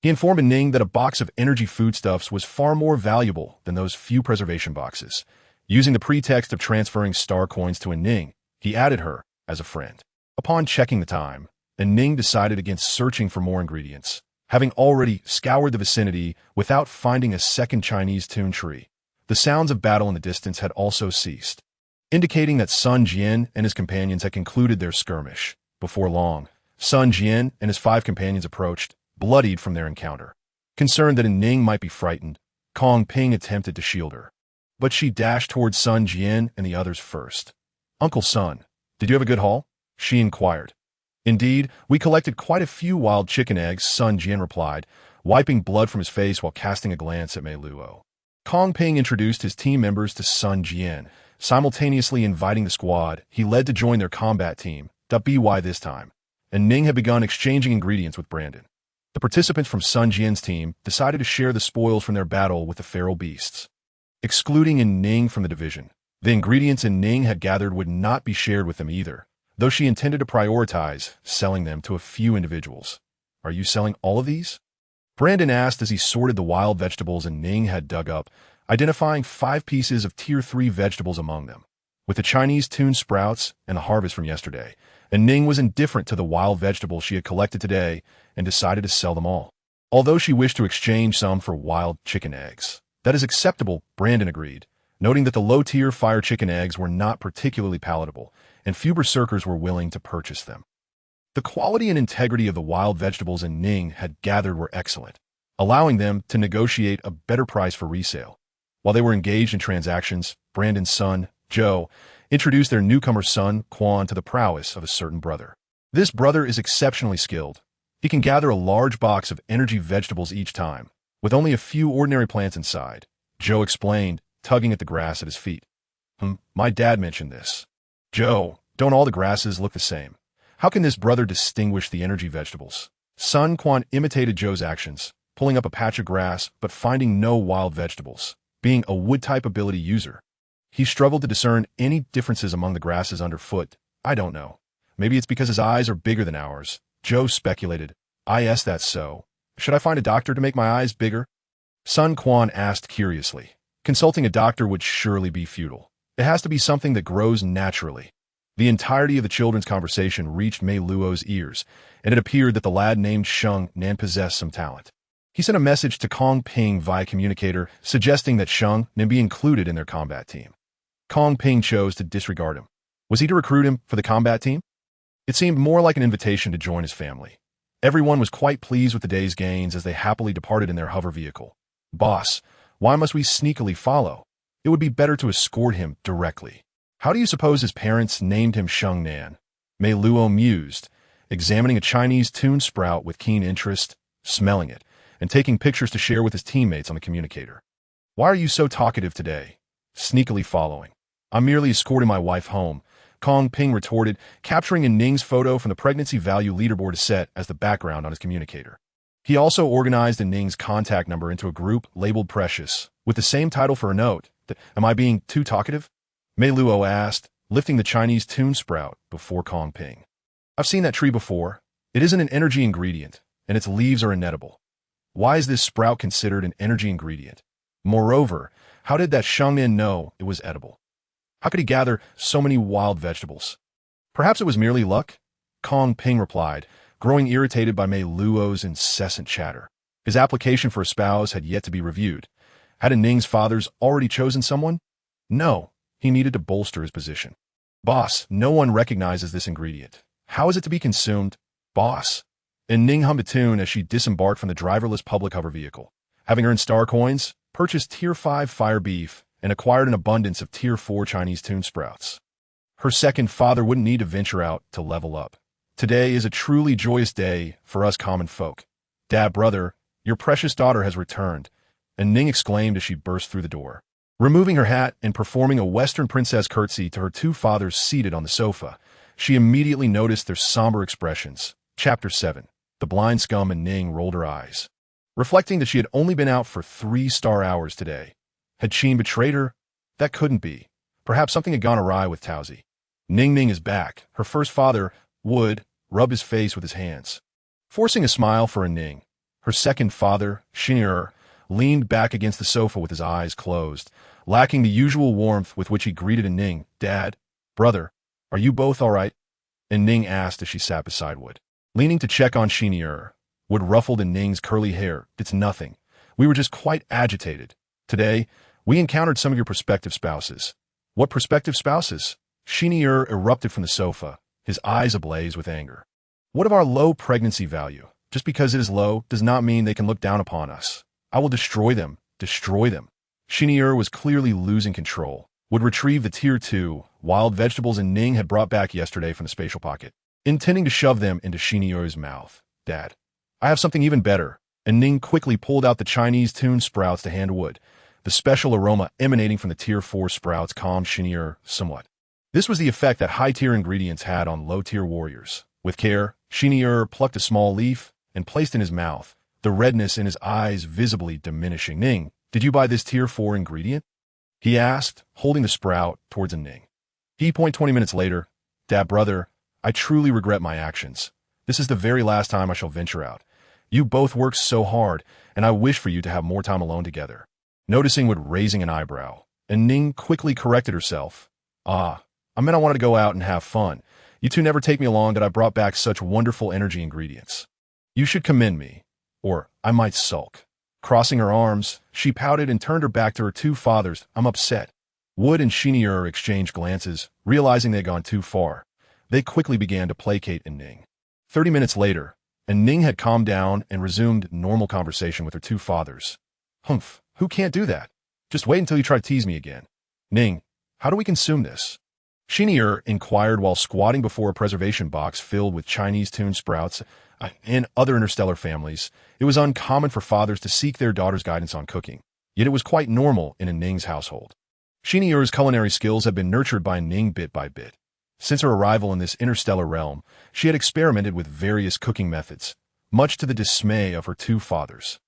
He informed An Ning that a box of energy foodstuffs was far more valuable than those few preservation boxes. Using the pretext of transferring star coins to An Ning, he added her as a friend. Upon checking the time, An Ning decided against searching for more ingredients, having already scoured the vicinity without finding a second Chinese tune tree. The sounds of battle in the distance had also ceased, indicating that Sun Jian and his companions had concluded their skirmish. Before long, Sun Jian and his 5 companions approached, bloodied from their encounter. Concerned that An Ning might be frightened, Comping attempted to shield her. But she dashed towards Sun Jian and the others first. Uncle Sun, did you have a good haul? She inquired. Indeed, we collected quite a few wild chicken eggs, Sun Jian replied, wiping blood from his face while casting a glance at Mei Luo. Comping introduced his team members to Sun Jian, simultaneously inviting the squad he led to join their combat team. By this time, An Ning had begun exchanging ingredients with Brandon. The participants from Sun Jian's team decided to share the spoils from their battle with the feral beasts. Excluding An Ning from the division, the ingredients An Ning had gathered would not be shared with them either, though she intended to prioritize selling them to a few individuals. Are you selling all of these? Brandon asked as he sorted the wild vegetables An Ning had dug up, identifying 5 pieces of Tier 3 vegetables among them. With the Chinese tune sprouts and the harvest from yesterday, An Ning was indifferent to the wild vegetables she had collected today and decided to sell them all. Although she wished to exchange some for wild chicken eggs. That is acceptable, Brandon agreed, noting that the low-tier fire chicken eggs were not particularly palatable, and few berserkers were willing to purchase them. The quality and integrity of the wild vegetables An Ning had gathered were excellent, allowing them to negotiate a better price for resale. While they were engaged in transactions, Brandon's son, Joe, introduced their newcomer son, Quan, to the prowess of a certain brother. This brother is exceptionally skilled. He can gather a large box of energy vegetables each time, with only a few ordinary plants inside, Joe explained, tugging at the grass at his feet. My dad mentioned this. Joe, don't all the grasses look the same? How can this brother distinguish the energy vegetables? Son Quan imitated Joe's actions, pulling up a patch of grass but finding no wild vegetables. Being a wood-type ability user, he struggled to discern any differences among the grasses underfoot. I don't know. Maybe it's because his eyes are bigger than ours, Joe speculated. Yes, that's so. Should I find a doctor to make my eyes bigger? Son Quan asked curiously. Consulting a doctor would surely be futile. It has to be something that grows naturally. The entirety of the children's conversation reached Mei Luo's ears, and it appeared that the lad named Sheng Nan possessed some talent. He sent a message to Kong Ping via communicator, suggesting that Sheng Nan be included in their combat team. Kong Ping chose to disregard him. Was he to recruit him for the combat team? It seemed more like an invitation to join his family. Everyone was quite pleased with the day's gains as they happily departed in their hover vehicle. Boss, why must we sneakily follow? It would be better to escort him directly. How do you suppose his parents named him Sheng Nan? Mei Luo mused, examining a Chinese tune sprout with keen interest, smelling it, and taking pictures to share with his teammates on the communicator. Why are you so talkative today? Sneakily following. I'm merely escorting my wife home, Kong Ping retorted, capturing An Ning's photo from the pregnancy value leaderboard set as the background on his communicator. He also organized An Ning's contact number into a group labeled Precious, with the same title for a note. Am I being too talkative? Mei Luo asked, lifting the Chinese tune sprout before Kong Ping. I've seen that tree before. It isn't an energy ingredient, and its leaves are inedible. Why is this sprout considered an energy ingredient? Moreover, how did that Sheng Nan know it was edible? How could he gather so many wild vegetables? Perhaps it was merely luck, Kong Ping replied, growing irritated by Mei Luo's incessant chatter. His application for a spouse had yet to be reviewed. Had An Ning's fathers already chosen someone? No, he needed to bolster his position. Boss, no one recognizes this ingredient. How is it to be consumed? Boss. An Ning hummed a tune as she disembarked from the driverless public hover vehicle. Having earned star coins, purchased Tier 5 fire beef, and acquired an abundance of Tier 4 Chinese tune sprouts. Her second father wouldn't need to venture out to level up. Today is a truly joyous day for us common folk. Dad, brother, your precious daughter has returned, An Ning exclaimed as she burst through the door. Removing her hat and performing a Western princess curtsy to her two fathers seated on the sofa, she immediately noticed their somber expressions. Chapter 7. The blind scum. An Ning rolled her eyes, reflecting that she had only been out for 3 star hours today. Had Qin betrayed her? That couldn't be. Perhaps something had gone awry with Tauzi. Ning is back. Her first father, Wood, rubbed his face with his hands, forcing a smile for An Ning. Her second father, Xin'er, leaned back against the sofa with his eyes closed, lacking the usual warmth with which he greeted An Ning. Dad, brother, are you both all right? An Ning asked as she sat beside Wood. Leaning to check on Xin'er, Wood ruffled An Ning's curly hair. It's nothing. We were just quite agitated. Today, we encountered some of your prospective spouses. What prospective spouses? Xin'er erupted from the sofa, his eyes ablaze with anger. What of our low pregnancy value? Just because it is low does not mean they can look down upon us. I will destroy them. Destroy them. Xin'er was clearly losing control. Would retrieve the Tier 2 wild vegetables An Ning had brought back yesterday from the spatial pocket, intending to shove them into Xin'er's mouth. Dad, I have something even better. An Ning quickly pulled out the Chinese tune sprouts to hand Wood. The special aroma emanating from the Tier 4 sprouts calmed Xin'er somewhat. This was the effect that high-tier ingredients had on low-tier warriors. With care, Xin'er plucked a small leaf and placed in his mouth, the redness in his eyes visibly diminishing. Ning, did you buy this Tier 4 ingredient? He asked, holding the sprout towards An Ning. 20 minutes later, Dad, brother, I truly regret my actions. This is the very last time I shall venture out. You both worked so hard, and I wish for you to have more time alone together. Noticing Wood raising an eyebrow, An Ning quickly corrected herself. I meant I wanted to go out and have fun. You two never take me along that I brought back such wonderful energy ingredients. You should commend me, or I might sulk. Crossing her arms, she pouted and turned her back to her two fathers. I'm upset. Wood and Xin'er exchanged glances, realizing they had gone too far. They quickly began to placate An Ning. 30 minutes later, An Ning had calmed down and resumed normal conversation with her two fathers. Humph, who can't do that? Just wait until you try to tease me again. Ning, how do we consume this? Xinier inquired while squatting before a preservation box filled with Chinese tune sprouts. In other interstellar families, it was uncommon for fathers to seek their daughter's guidance on cooking, yet it was quite normal in An Ning's household. Xinier's culinary skills had been nurtured by An Ning bit by bit. Since her arrival in this interstellar realm, she had experimented with various cooking methods, much to the dismay of her two fathers.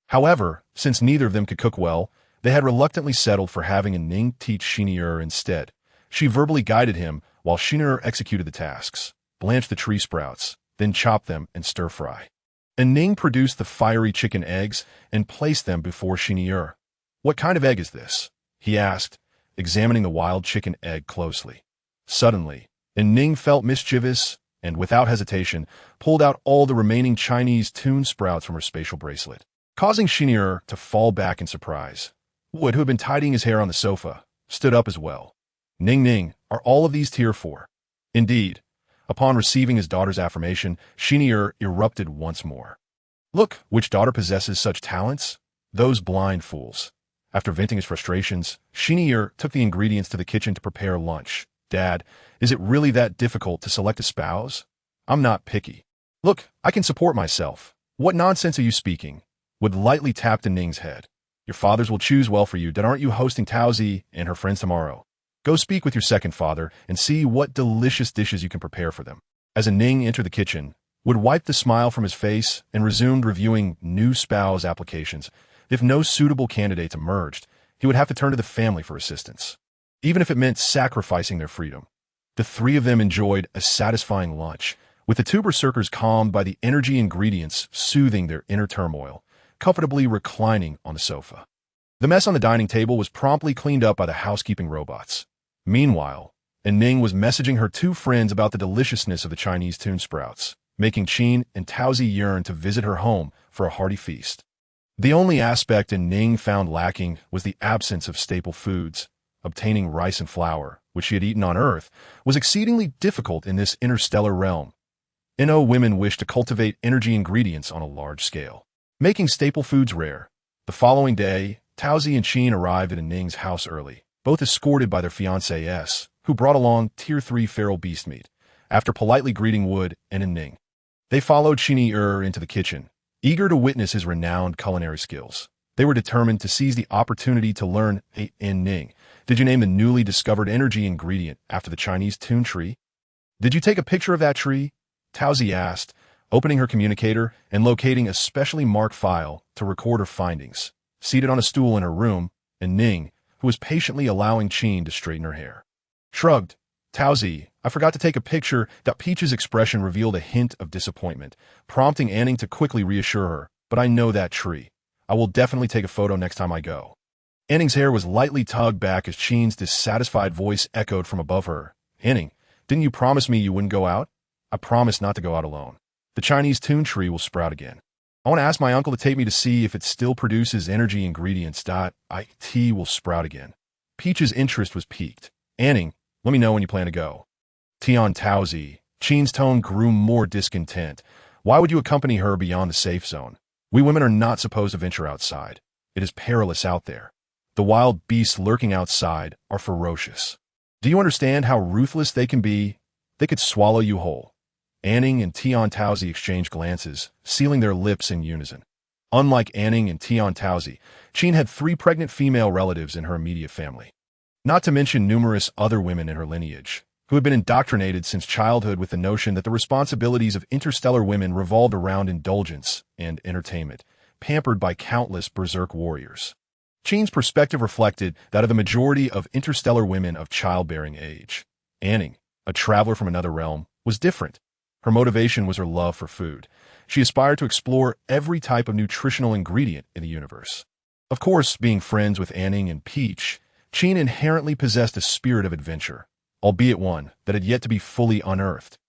However, since neither of them could cook well, they had reluctantly settled for having An Ning teach Xinier instead. She verbally guided him while Xinier executed the tasks, blanched the tree sprouts, then chopped them and stir-fry. An Ning produced the fiery chicken eggs and placed them before Xinier. "What kind of egg is this?" he asked, examining the wild chicken egg closely. Suddenly, An Ning felt mischievous and, without hesitation, pulled out all the remaining Chinese tune sprouts from her spatial bracelet, causing Xinier to fall back in surprise. Wood, who had been tidying his hair on the sofa, stood up as well. Ning, are all of these tier 4? Indeed. Upon receiving his daughter's affirmation, Xinier erupted once more. Look, which daughter possesses such talents? Those blind fools. After venting his frustrations, Xinier took the ingredients to the kitchen to prepare lunch. Dad, is it really that difficult to select a spouse? I'm not picky. Look, I can support myself. What nonsense are you speaking? Wood lightly tapped An Ning's head. Your fathers will choose well for you. Then aren't you hosting Taozi and her friends tomorrow? Go speak with your second father and see what delicious dishes you can prepare for them. As An Ning entered the kitchen, Wood wiped the smile from his face and resumed reviewing new spouse applications. If no suitable candidates emerged, he would have to turn to the family for assistance, even if it meant sacrificing their freedom. The three of them enjoyed a satisfying lunch, with the two berserkers calmed by the energy ingredients soothing their inner turmoil, comfortably reclining on the sofa. The mess on the dining table was promptly cleaned up by the housekeeping robots. Meanwhile, An Ning was messaging her two friends about the deliciousness of the Chinese tune sprouts, making Qin and Taozi yearn to visit her home for a hearty feast. The only aspect An Ning found lacking was the absence of staple foods. Obtaining rice and flour, which she had eaten on Earth, was exceedingly difficult in this interstellar realm. No women wished to cultivate energy ingredients on a large scale, making staple foods rare. The following day, Taozi and Qin arrived at An Ning's house early, both escorted by their fiancées, who brought along Tier 3 feral beast meat. After politely greeting Wood and An Ning, they followed Xinier into the kitchen, eager to witness his renowned culinary skills. They were determined to seize the opportunity to learn. "Hey, An Ning, did you name the newly discovered energy ingredient after the Chinese tune tree? Did you take a picture of that tree?" Taozi asked, opening her communicator and locating a specially marked file to record her findings. Seated on a stool in her room, An Ning, who was patiently allowing Qin to straighten her hair, shrugged. "Taozi, I forgot to take a picture." That Peach's expression revealed a hint of disappointment, prompting An Ning to quickly reassure her. "But I know that tree. I will definitely take a photo next time I go." An Ning's hair was lightly tugged back as Qin's dissatisfied voice echoed from above her. "An Ning, didn't you promise me you wouldn't go out?" "I promised not to go out alone. The Chinese tune tree will sprout again. I want to ask my uncle to take me to see if it still produces energy ingredients. It will sprout again." Peach's interest was piqued. "An Ning, let me know when you plan to go." Tian Taozi, Qin's tone grew more discontent. "Why would you accompany her beyond the safe zone? We women are not supposed to venture outside. It is perilous out there. The wild beasts lurking outside are ferocious. Do you understand how ruthless they can be? They could swallow you whole." An Ning and Tian Taozi exchanged glances, sealing their lips in unison. Unlike An Ning and Tian Taozi, Qin had 3 pregnant female relatives in her immediate family, not to mention numerous other women in her lineage, who had been indoctrinated since childhood with the notion that the responsibilities of interstellar women revolved around indulgence and entertainment, pampered by countless berserk warriors. Qin's perspective reflected that of the majority of interstellar women of childbearing age. An Ning, a traveler from another realm, was different. Her motivation was her love for food. She aspired to explore every type of nutritional ingredient in the universe. Of course, being friends with An Ning and Peach, Qin inherently possessed a spirit of adventure, albeit one that had yet to be fully unearthed.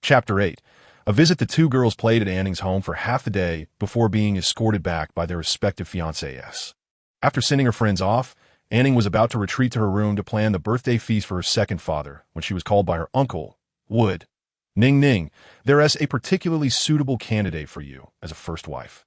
Chapter 8. A visit the two girls played at An Ning's home for half the day before being escorted back by their respective fiancés. After sending her friends off, An Ning was about to retreat to her room to plan the birthday feast for her second father when she was called by her uncle, Wood. Ning Ning, there is a particularly suitable candidate for you as a first wife.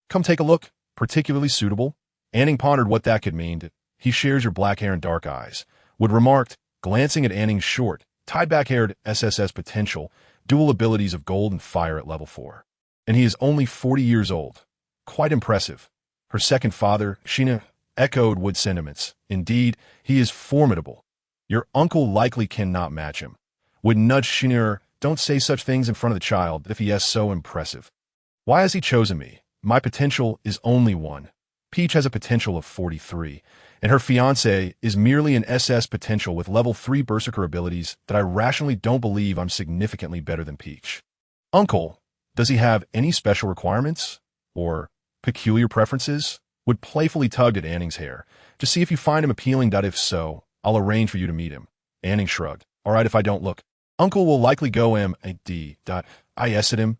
Come take a look. Particularly suitable? An Ning pondered what that could mean. He shares your black hair and dark eyes. Wood remarked, glancing at An Ning's short, tied-back-haired SSS potential, dual abilities of gold and fire at level 4. And he is only 40 years old. Quite impressive. Her second father, Sheena, echoed Wood's sentiments. Indeed, he is formidable. Your uncle likely cannot match him. Wood nudged Sheena. Don't say such things in front of the child if he is so impressive. Why has he chosen me? My potential is only 1. Peach has a potential of 43, and her fiancé is merely an SS potential with level 3 berserker abilities that I rationally don't believe I'm significantly better than Peach. Uncle, does he have any special requirements? Or peculiar preferences? Wood playfully tugged at An Ning's hair. To see if you find him appealing. If so, I'll arrange for you to meet him. An Ning shrugged. All right if I don't look. Uncle will likely go M.A.D. I at him.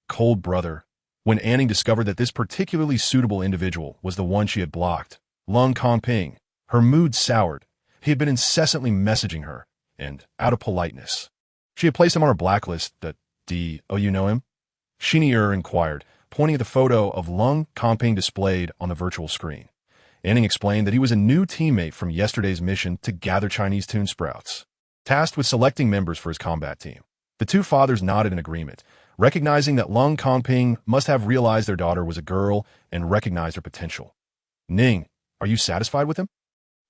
Cold brother. When An Ning discovered that this particularly suitable individual was the one she had blocked, Lung Kongping, her mood soured. He had been incessantly messaging her, and, out of politeness, she had placed him on her blacklist. Oh, you know him? Xinier inquired, pointing at the photo of Lung Kongping displayed on the virtual screen. An Ning explained that he was a new teammate from yesterday's mission to gather Chinese tune sprouts, tasked with selecting members for his combat team. The two fathers nodded in agreement, recognizing that Lung Kongping must have realized their daughter was a girl and recognized her potential. Ning, are you satisfied with him?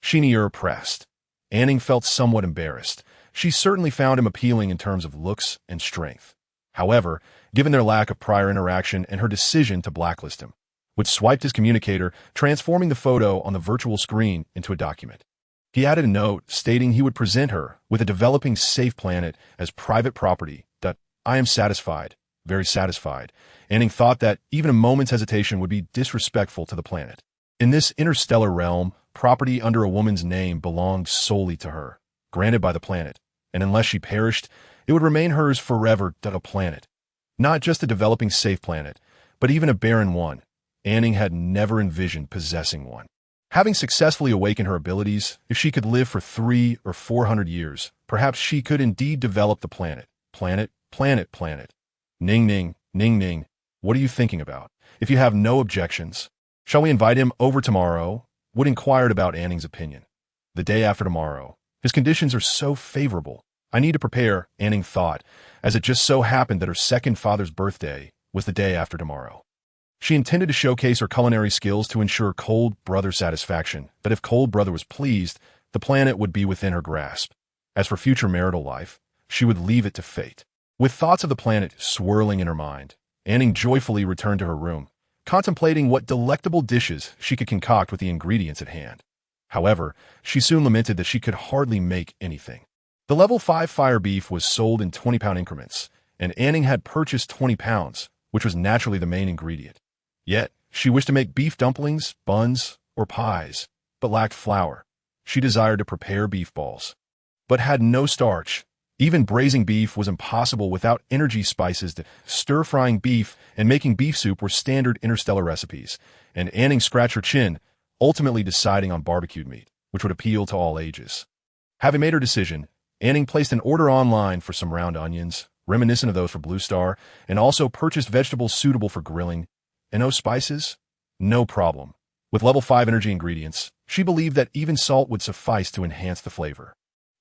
Xinier pressed. An Ning felt somewhat embarrassed. She certainly found him appealing in terms of looks and strength. However, given their lack of prior interaction and her decision to blacklist him, Wood swiped his communicator, transforming the photo on the virtual screen into a document. He added a note stating he would present her with a developing safe planet as private property. I am satisfied, very satisfied. An Ning thought that even a moment's hesitation would be disrespectful to the planet. In this interstellar realm, property under a woman's name belonged solely to her, granted by the planet, and unless she perished, it would remain hers forever. A planet. Not just a developing safe planet, but even a barren one. An Ning had never envisioned possessing one. Having successfully awakened her abilities, if she could live for 300 or 400 years, perhaps she could indeed develop the planet. Planet. Ning Ning, what are you thinking about? If you have no objections, shall we invite him over tomorrow? Wood inquired about An Ning's opinion. The day after tomorrow. His conditions are so favorable. I need to prepare, An Ning thought, as it just so happened that her second father's birthday was the day after tomorrow. She intended to showcase her culinary skills to ensure Cold Brother satisfaction, but if Cold Brother was pleased, the planet would be within her grasp. As for future marital life, she would leave it to fate. With thoughts of the planet swirling in her mind, An Ning joyfully returned to her room, contemplating what delectable dishes she could concoct with the ingredients at hand. However, she soon lamented that she could hardly make anything. The level 5 fire beef was sold in 20-pound increments, and An Ning had purchased 20 pounds, which was naturally the main ingredient. Yet, she wished to make beef dumplings, buns, or pies, but lacked flour. She desired to prepare beef balls, but had no starch. Even braising beef was impossible without energy spices. Stir-frying beef and making beef soup were standard interstellar recipes, and An Ning scratched her chin, ultimately deciding on barbecued meat, which would appeal to all ages. Having made her decision, An Ning placed an order online for some round onions, reminiscent of those for Blue Star, and also purchased vegetables suitable for grilling. And no spices? No problem. With level 5 energy ingredients, she believed that even salt would suffice to enhance the flavor.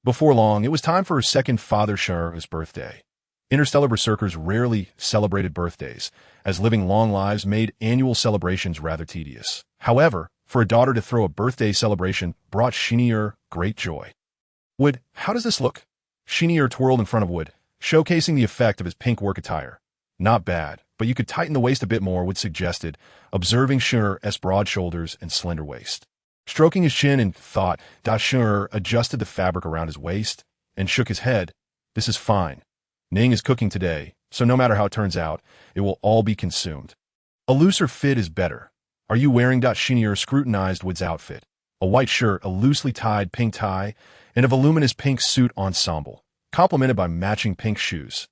Before long, it was time for her second father Shar's birthday. Interstellar berserkers rarely celebrated birthdays, as living long lives made annual celebrations rather tedious. However, for a daughter to throw a birthday celebration brought Xinier great joy. Wood, how does this look? Xinier twirled in front of Wood, showcasing the effect of his pink work attire. Not bad, but you could tighten the waist a bit more, Wood suggested, observing Xinier's broad shoulders and slender waist. Stroking his chin in thought, Xinier adjusted the fabric around his waist and shook his head. This is fine. Ning is cooking today, so no matter how it turns out, it will all be consumed. A looser fit is better. Are you wearing? Xinier scrutinized Wood's outfit. A white shirt, a loosely tied pink tie, and a voluminous pink suit ensemble, complemented by matching pink shoes.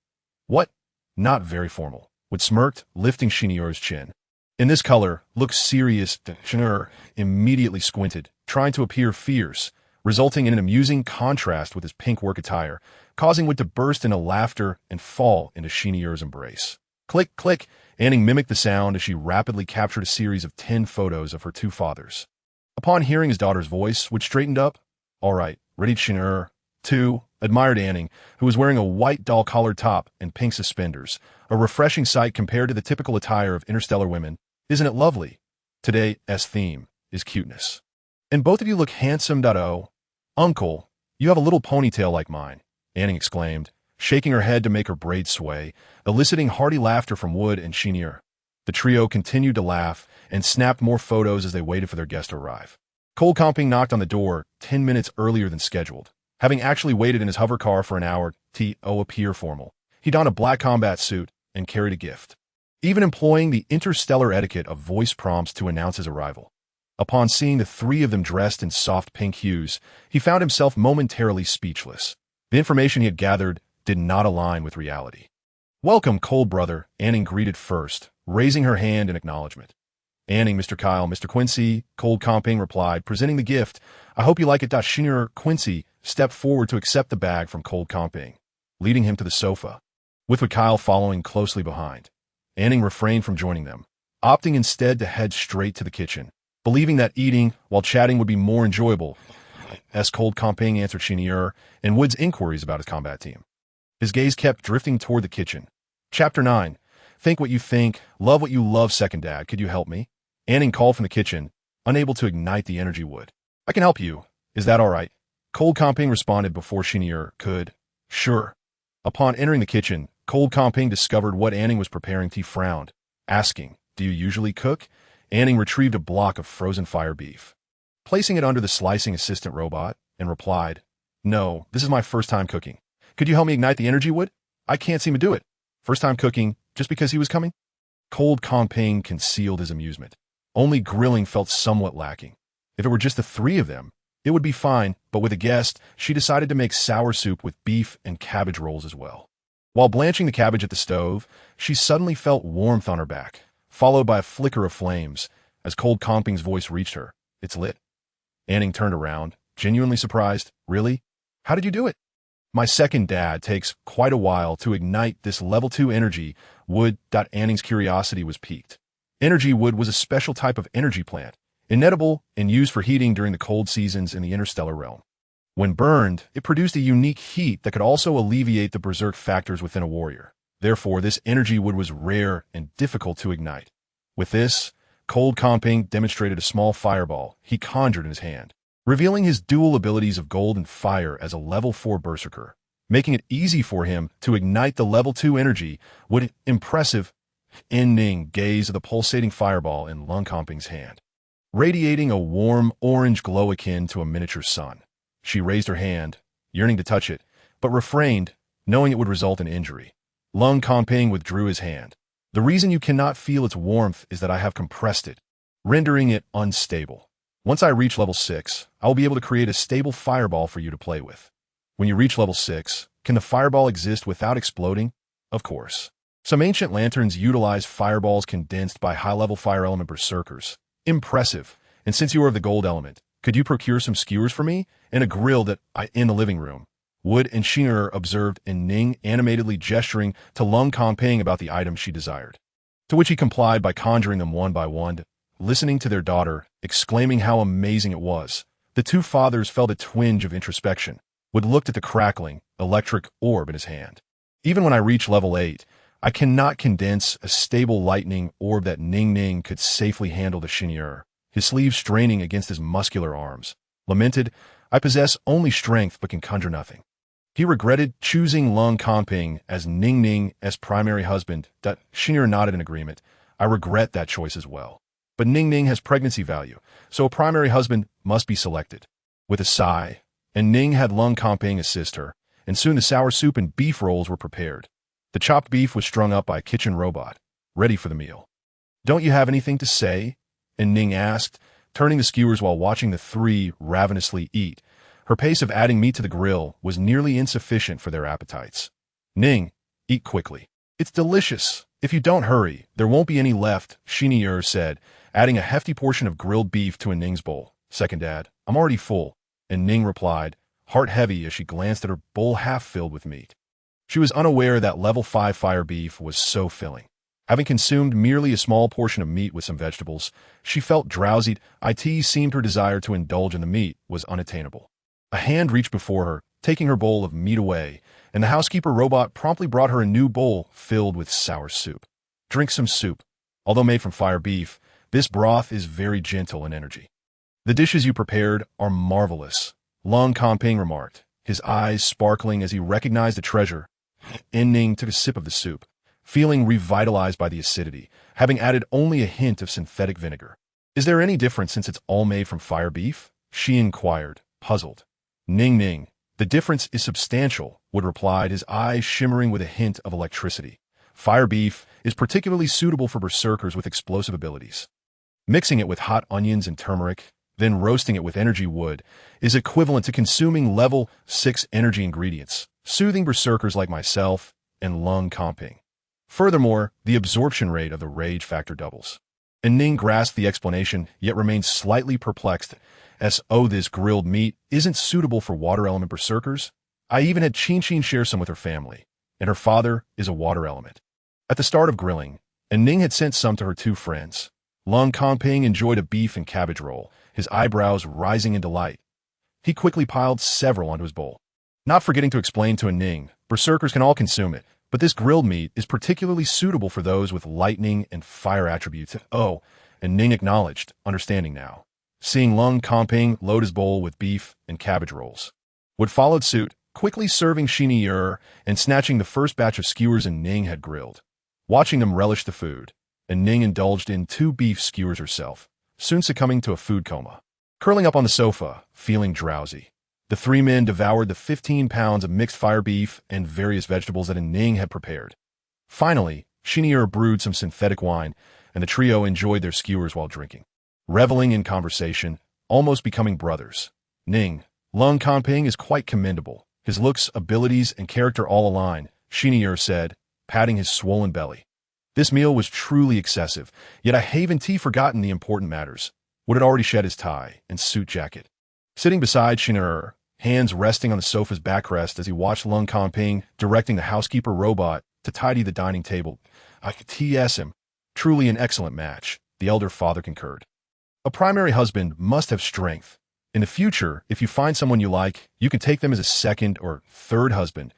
What? Not very formal. Wood smirked, lifting Xinier's chin. In this color, looks serious. Xinier immediately squinted, trying to appear fierce, resulting in an amusing contrast with his pink work attire, causing Wood to burst into laughter and fall into Shinier's embrace. Click, click, An Ning mimicked the sound as she rapidly captured a series of 10 photos of her two fathers. Upon hearing his daughter's voice, Wood straightened up. All right, ready, Shinier. 2, admired An Ning, who was wearing a white doll-collared top and pink suspenders, a refreshing sight compared to the typical attire of interstellar women. Isn't it lovely? Today's theme is cuteness. And both of you look handsome. Oh, Uncle, you have a little ponytail like mine, An Ning exclaimed, shaking her head to make her braids sway, eliciting hearty laughter from Wood and Shinier. The trio continued to laugh and snapped more photos as they waited for their guest to arrive. Cold Comping knocked on the door 10 minutes earlier than scheduled. Having actually waited in his hover car for an hour to appear formal, he donned a black combat suit and carried a gift, even employing the interstellar etiquette of voice prompts to announce his arrival. Upon seeing the three of them dressed in soft pink hues, he found himself momentarily speechless. The information he had gathered did not align with reality. Welcome, Cold Brother, An Ning greeted first, raising her hand in acknowledgement. An Ning, Mr. Kyle, Mr. Quincy, Cold Comping replied, presenting the gift. I hope you like it. Shinier Quincy stepped forward to accept the bag from Cold Comping, leading him to the sofa, with Kyle following closely behind. An Ning refrained from joining them, opting instead to head straight to the kitchen, believing that eating while chatting would be more enjoyable, as Cold Comping answered Shinier and Wood's inquiries about his combat team. His gaze kept drifting toward the kitchen. Chapter 9. Think what you think, love what you love. Second Dad, could you help me? An Ning called from the kitchen, unable to ignite the energy. Wood, I can help you. Is that all right? Cold Comping responded before Shinier could. Sure. Upon entering the kitchen, Cold Comping discovered what An Ning was preparing. He frowned, asking, do you usually cook? An Ning retrieved a block of frozen fire beef, placing it under the slicing assistant robot, and replied, no, this is my first time cooking. Could you help me ignite the energy, Wood? I can't seem to do it. First time cooking, just because he was coming? Cold Comping concealed his amusement. Only grilling felt somewhat lacking. If it were just the three of them, it would be fine, but with a guest, she decided to make sour soup with beef and cabbage rolls as well. While blanching the cabbage at the stove, she suddenly felt warmth on her back, followed by a flicker of flames as Cold Comping's voice reached her. It's lit. An Ning turned around, genuinely surprised. Really? How did you do it? My second dad takes quite a while to ignite this level 2 energy. Wood. An Ning's curiosity was piqued. Energy wood was a special type of energy plant, inedible and used for heating during the cold seasons in the interstellar realm. When burned, it produced a unique heat that could also alleviate the berserk factors within a warrior. Therefore, this energy wood was rare and difficult to ignite. With this, Cold Comping demonstrated a small fireball he conjured in his hand, revealing his dual abilities of gold and fire as a level 4 berserker, making it easy for him to ignite the level 2 energy. Would impressive. An Ning gazed at the pulsating fireball in Lung Comping's hand, radiating a warm orange glow akin to a miniature sun. She raised her hand, yearning to touch it, but refrained, knowing it would result in injury. Lung Comping withdrew his hand. The reason you cannot feel its warmth is that I have compressed it, rendering it unstable. Once I reach level 6, I will be able to create a stable fireball for you to play with. When you reach level 6, can the fireball exist without exploding? Of course. Some ancient lanterns utilize fireballs condensed by high-level fire element berserkers. Impressive. And since you are of the gold element, could you procure some skewers for me and a grill in the living room? Wood and Shinier observed An Ning animatedly gesturing to Lung Comping about the items she desired, to which he complied by conjuring them one by one. Listening to their daughter, exclaiming how amazing it was, the two fathers felt a twinge of introspection. Wood looked at the crackling, electric orb in his hand. Even when I reach level 8, I cannot condense a stable lightning orb that Ning could safely handle. The Shinier, his sleeves straining against his muscular arms, lamented, I possess only strength but can conjure nothing. He regretted choosing Lung Comping as Ning's primary husband. Shinier nodded in agreement. I regret that choice as well. But Ning has pregnancy value, so a primary husband must be selected. With a sigh, An Ning had Lung Comping assist her, and soon the sour soup and beef rolls were prepared. The chopped beef was strung up by a kitchen robot, ready for the meal. Don't you have anything to say? An Ning asked, turning the skewers while watching the three ravenously eat. Her pace of adding meat to the grill was nearly insufficient for their appetites. Ning, eat quickly. It's delicious. If you don't hurry, there won't be any left, Shinier said, adding a hefty portion of grilled beef to An Ning's bowl. Second Dad, I'm already full. And Ning replied, heart heavy as she glanced at her bowl half filled with meat. She was unaware that level 5 fire beef was so filling. Having consumed merely a small portion of meat with some vegetables, she felt drowsy. It seemed her desire to indulge in the meat was unattainable. A hand reached before her, taking her bowl of meat away, and the housekeeper robot promptly brought her a new bowl filled with sour soup. Drink some soup. Although made from fire beef, this broth is very gentle in energy. The dishes you prepared are marvelous, Long Kongping remarked, his eyes sparkling as he recognized the treasure. An Ning took a sip of the soup, feeling revitalized by the acidity, having added only a hint of synthetic vinegar. Is there any difference since it's all made from fire beef? She inquired, puzzled. Ning, the difference is substantial, Wood replied, his eyes shimmering with a hint of electricity. Fire beef is particularly suitable for berserkers with explosive abilities. Mixing it with hot onions and turmeric, then roasting it with energy wood, is equivalent to consuming level 6 energy ingredients, soothing berserkers like myself and Long Kongping. Furthermore, the absorption rate of the rage factor doubles. An Ning grasped the explanation, yet remained slightly perplexed, as this grilled meat isn't suitable for water element berserkers. I even had Chin share some with her family, and her father is a water element. At the start of grilling, An Ning had sent some to her 2 friends. Long Kongping enjoyed a beef and cabbage roll, his eyebrows rising in delight. He quickly piled several onto his bowl. Not forgetting to explain to An Ning, berserkers can all consume it, but this grilled meat is particularly suitable for those with lightning and fire attributes. An Ning acknowledged, understanding now. Seeing Long Kongping load his bowl with beef and cabbage rolls. Wood followed suit, quickly serving Xinyi and snatching the first batch of skewers An Ning had grilled. Watching them relish the food, An Ning indulged in 2 beef skewers herself, soon succumbing to a food coma. Curling up on the sofa, feeling drowsy, the 3 men devoured the 15 pounds of mixed fire beef and various vegetables that An Ning had prepared. Finally, Xinyi brewed some synthetic wine, and the trio enjoyed their skewers while drinking. Reveling in conversation, almost becoming brothers. Ning, Long Kongping is quite commendable. His looks, abilities, and character all align, Xinyi said, patting his swollen belly. This meal was truly excessive, yet I haven't forgotten the important matters. Wood had already shed his tie and suit jacket. Sitting beside Xinyi, hands resting on the sofa's backrest as he watched Long Kongping directing the housekeeper robot to tidy the dining table. I could TS him. Truly an excellent match, the elder father concurred. A primary husband must have strength. In the future, if you find someone you like, you can take them as a second or third husband.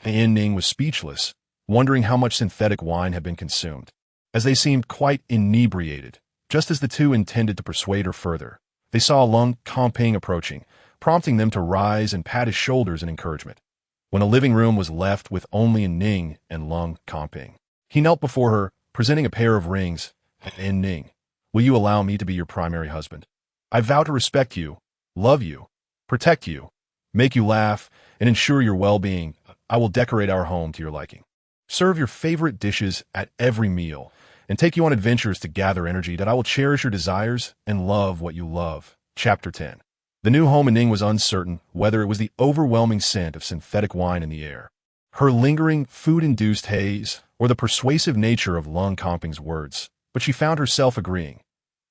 An Ning was speechless, wondering how much synthetic wine had been consumed, as they seemed quite inebriated. Just as the 2 intended to persuade her further, they saw Long Kongping approaching, prompting them to rise and pat his shoulders in encouragement. When the living room was left with only An Ning and Long Kongping, he knelt before her, presenting a pair of rings. An Ning, will you allow me to be your primary husband? I vow to respect you, love you, protect you, make you laugh, and ensure your well-being. I will decorate our home to your liking. Serve your favorite dishes at every meal, and take you on adventures to gather energy that I will cherish your desires and love what you love. Chapter 10. The new home An Ning was uncertain whether it was the overwhelming scent of synthetic wine in the air, her lingering food-induced haze, or the persuasive nature of Long Kongping's words, but she found herself agreeing.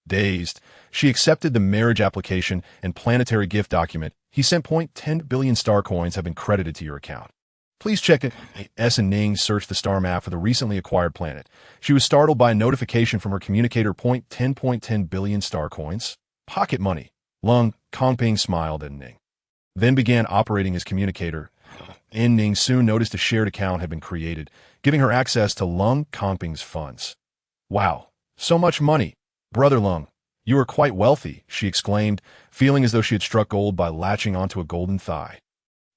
Dazed, she accepted the marriage application and planetary gift document. He sent 0.10 billion star coins have been credited to your account. Please check it. An Ning searched the star map for the recently acquired planet. She was startled by a notification from her communicator. 0.10 billion star coins. Pocket money. Long Kongping smiled at An Ning, then began operating his communicator. An Ning soon noticed a shared account had been created, giving her access to Long Kongping's funds. Wow, so much money. Brother Long, you are quite wealthy, she exclaimed, feeling as though she had struck gold by latching onto a golden thigh.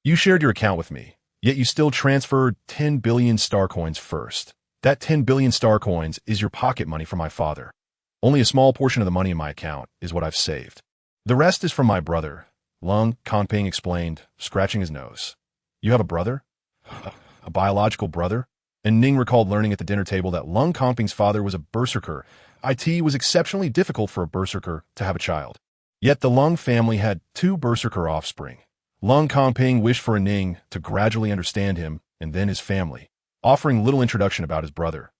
You shared your account with me, yet you still transferred 10 billion star coins first. That 10 billion star coins is your pocket money from my father. Only a small portion of the money in my account is what I've saved. The rest is from my brother, Long Kongping explained, scratching his nose. You have a brother? A biological brother? And Ning recalled learning at the dinner table that Long Kongping's father was a berserker. It was exceptionally difficult for a berserker to have a child. Yet the Long family had 2 berserker offspring. Long Kongping wished for An Ning to gradually understand him and then his family, offering little introduction about his brother.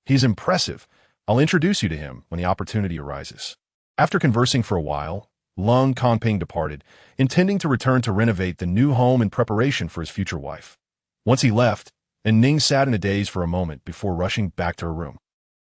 He's impressive. I'll introduce you to him when the opportunity arises. After conversing for a while, Lung Kongping departed, intending to return to renovate the new home in preparation for his future wife. Once he left, An Ning sat in a daze for a moment before rushing back to her room,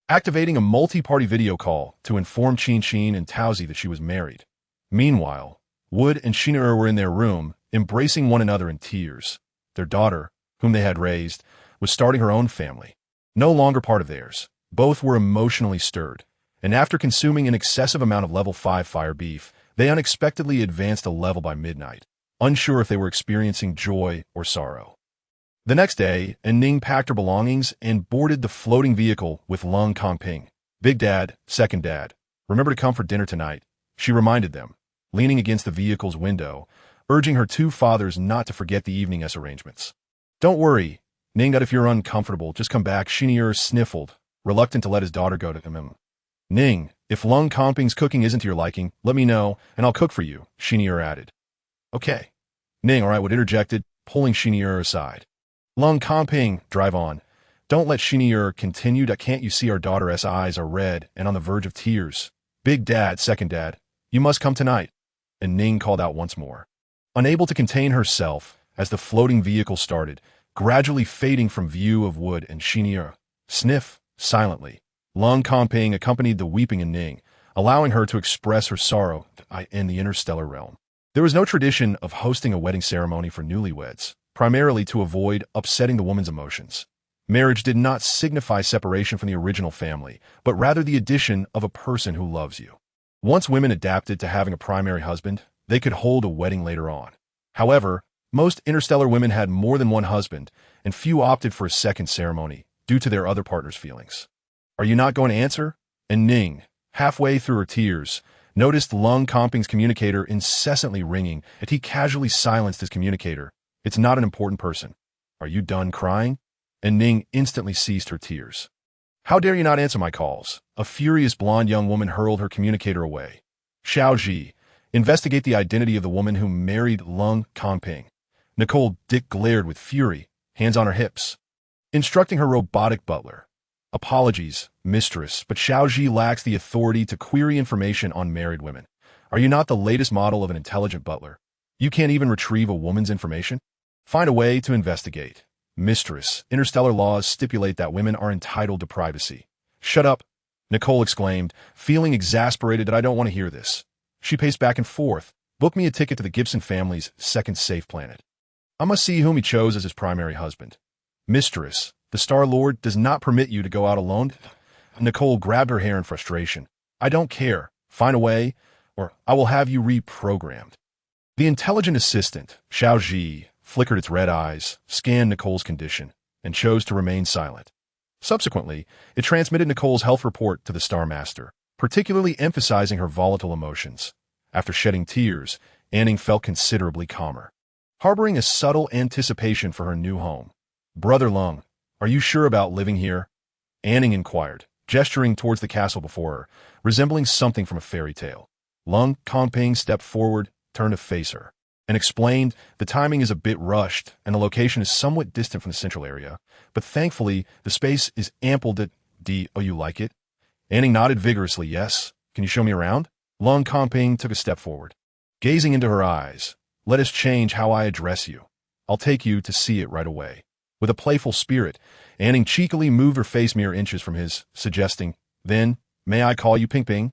activating a multi-party video call to inform Qin and Taozi that she was married. Meanwhile, Wood and Xin'er were in their room, embracing one another in tears. Their daughter, whom they had raised, was starting her own family, no longer part of theirs. Both were emotionally stirred, and after consuming an excessive amount of level 5 fire beef, they unexpectedly advanced a level by midnight, unsure if they were experiencing joy or sorrow. The next day, An Ning packed her belongings and boarded the floating vehicle with Lung Kongping. "Big Dad, Second Dad, remember to come for dinner tonight," she reminded them, leaning against the vehicle's window, urging her two fathers not to forget the evening's arrangements. "Don't worry, Ning, that if you're uncomfortable, just come back," Xin'er sniffled, reluctant to let his daughter go to him. "Ning, if Lung Kongping's cooking isn't to your liking, let me know, and I'll cook for you," Xin'er added. "Okay." Ning, all right, Wood interjected, pulling Xin'er aside. "Lung Kongping, drive on. Don't let Xin'er," continued. "Can't you see our daughter's eyes are red and on the verge of tears? Big Dad, Second Dad, you must come tonight," and Ning called out once more. Unable to contain herself as the floating vehicle started, gradually fading from view of Wood and Xin'er. Sniff, silently. Lung Kongping accompanied the weeping An Ning, allowing her to express her sorrow in the interstellar realm. There was no tradition of hosting a wedding ceremony for newlyweds, primarily to avoid upsetting the woman's emotions. Marriage did not signify separation from the original family, but rather the addition of a person who loves you. Once women adapted to having a primary husband, they could hold a wedding later on. However, most interstellar women had more than one husband, and few opted for a second ceremony due to their other partner's feelings. "Are you not going to answer?" And Ning, halfway through her tears, noticed Lung Kongping's communicator incessantly ringing, and he casually silenced his communicator. "It's not an important person." "Are you done crying?" And Ning instantly ceased her tears. "How dare you not answer my calls?" A furious blonde young woman hurled her communicator away. "Xiaoji, investigate the identity of the woman who married Lung Kongping." Nicole Dick glared with fury, hands on her hips, instructing her robotic butler. "Apologies, mistress, but Xiaoji lacks the authority to query information on married women. Are you not the latest model of an intelligent butler? You can't even retrieve a woman's information? Find a way to investigate." "Mistress, interstellar laws stipulate that women are entitled to privacy." "Shut up," Nicole exclaimed, feeling exasperated. "That I don't want to hear this." She paced back and forth. "Book me a ticket to the Gibson family's second safe planet. I must see whom he chose as his primary husband." "Mistress, the Star Lord does not permit you to go out alone." Nicole grabbed her hair in frustration. "I don't care. Find a way, or I will have you reprogrammed." The intelligent assistant, Xiaoji, flickered its red eyes, scanned Nicole's condition, and chose to remain silent. Subsequently, it transmitted Nicole's health report to the Star Master, particularly emphasizing her volatile emotions. After shedding tears, An Ning felt considerably calmer, harboring a subtle anticipation for her new home. "Brother Lung, are you sure about living here?" An Ning inquired, gesturing towards the castle before her, resembling something from a fairy tale. Lung Kongping stepped forward, turned to face her, and explained, "The timing is a bit rushed, and the location is somewhat distant from the central area, but thankfully, the space is ample to oh, you like it?" An Ning nodded vigorously, "Yes. Can you show me around?" Lung Kongping took a step forward, gazing into her eyes. "Let us change how I address you. I'll take you to see it right away." With a playful spirit, An Ning cheekily moved her face mere inches from his, suggesting, "Then, may I call you Ping Ping?"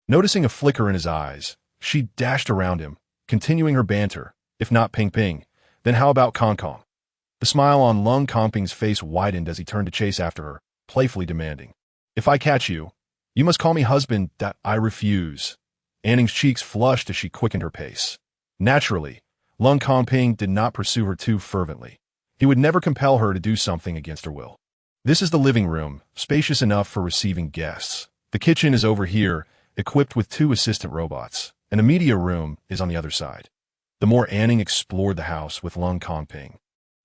Noticing a flicker in his eyes, she dashed around him, continuing her banter. "If not Ping Ping, then how about Kong Kong?" The smile on Lung Kongping's face widened as he turned to chase after her, playfully demanding, "If I catch you, you must call me husband." "That I refuse." An Ning's cheeks flushed as she quickened her pace. Naturally, Lung Kongping did not pursue her too fervently. He would never compel her to do something against her will. "This is the living room, spacious enough for receiving guests. The kitchen is over here, equipped with 2 assistant robots, and the media room is on the other side." The more An Ning explored the house with Lung Kongping,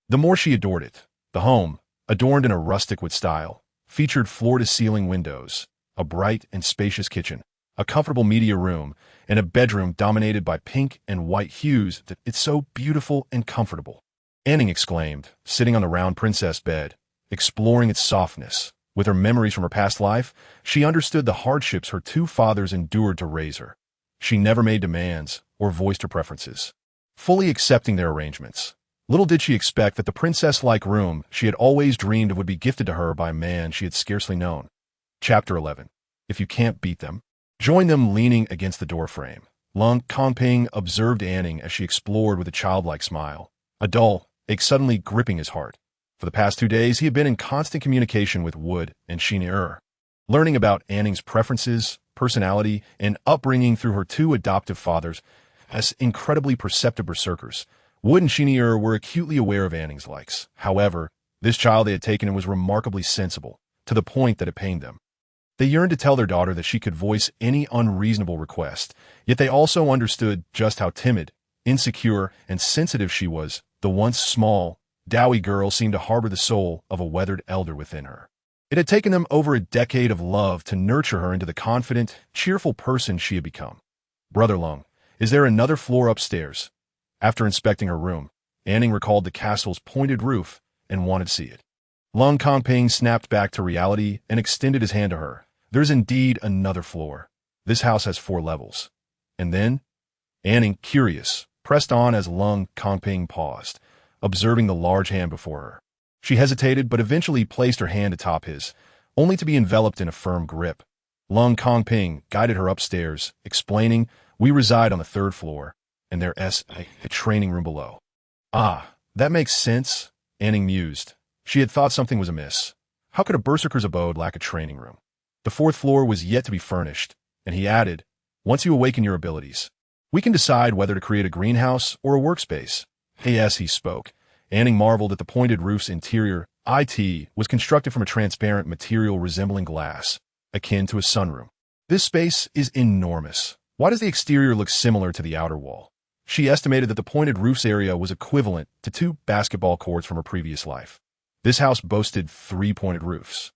the more she adored it. The home, adorned in a rustic wood style, featured floor-to-ceiling windows, a bright and spacious kitchen, a comfortable media room, and a bedroom dominated by pink and white hues that it's so beautiful and comfortable. An Ning exclaimed, sitting on the round princess bed, exploring its softness. With her memories from her past life, she understood the hardships her 2 fathers endured to raise her. She never made demands or voiced her preferences, fully accepting their arrangements. Little did she expect that the princess-like room she had always dreamed of would be gifted to her by a man she had scarcely known. Chapter 11. If you can't beat them, join them. Leaning against the doorframe, Lung Kongping observed An Ning as she explored with a childlike smile, a dull ache suddenly gripping his heart. For the past 2 days, he had been in constant communication with Wood and Xinyi, learning about An Ning's preferences, personality, and upbringing through her 2 adoptive fathers as incredibly perceptive berserkers. Wood and Xinyi were acutely aware of An Ning's likes. However, this child they had taken in was remarkably sensible, to the point that it pained them. They yearned to tell their daughter that she could voice any unreasonable request, yet they also understood just how timid, insecure, and sensitive she was. The once small, dowy girl seemed to harbor the soul of a weathered elder within her. It had taken them over a decade of love to nurture her into the confident, cheerful person she had become. Brother Lung, is there another floor upstairs? After inspecting her room, An Ning recalled the castle's pointed roof and wanted to see it. Lung Kongping snapped back to reality and extended his hand to her. There's indeed another floor. This house has 4 levels. And then? An Ning, curious, pressed on as Lung Kongping paused, observing the large hand before her. She hesitated but eventually placed her hand atop his, only to be enveloped in a firm grip. Lung Kongping guided her upstairs, explaining, "We reside on the 3rd floor, and there's a training room below." "Ah, that makes sense," An Ning mused. She had thought something was amiss. How could a berserker's abode lack a training room? The 4th floor was yet to be furnished, and he added, "Once you awaken your abilities, we can decide whether to create a greenhouse or a workspace." Yes, he spoke. An Ning marveled at the pointed roof's interior. It was constructed from a transparent material resembling glass, akin to a sunroom. This space is enormous. Why does the exterior look similar to the outer wall? She estimated that the pointed roof's area was equivalent to 2 basketball courts from her previous life. This house boasted 3 pointed roofs,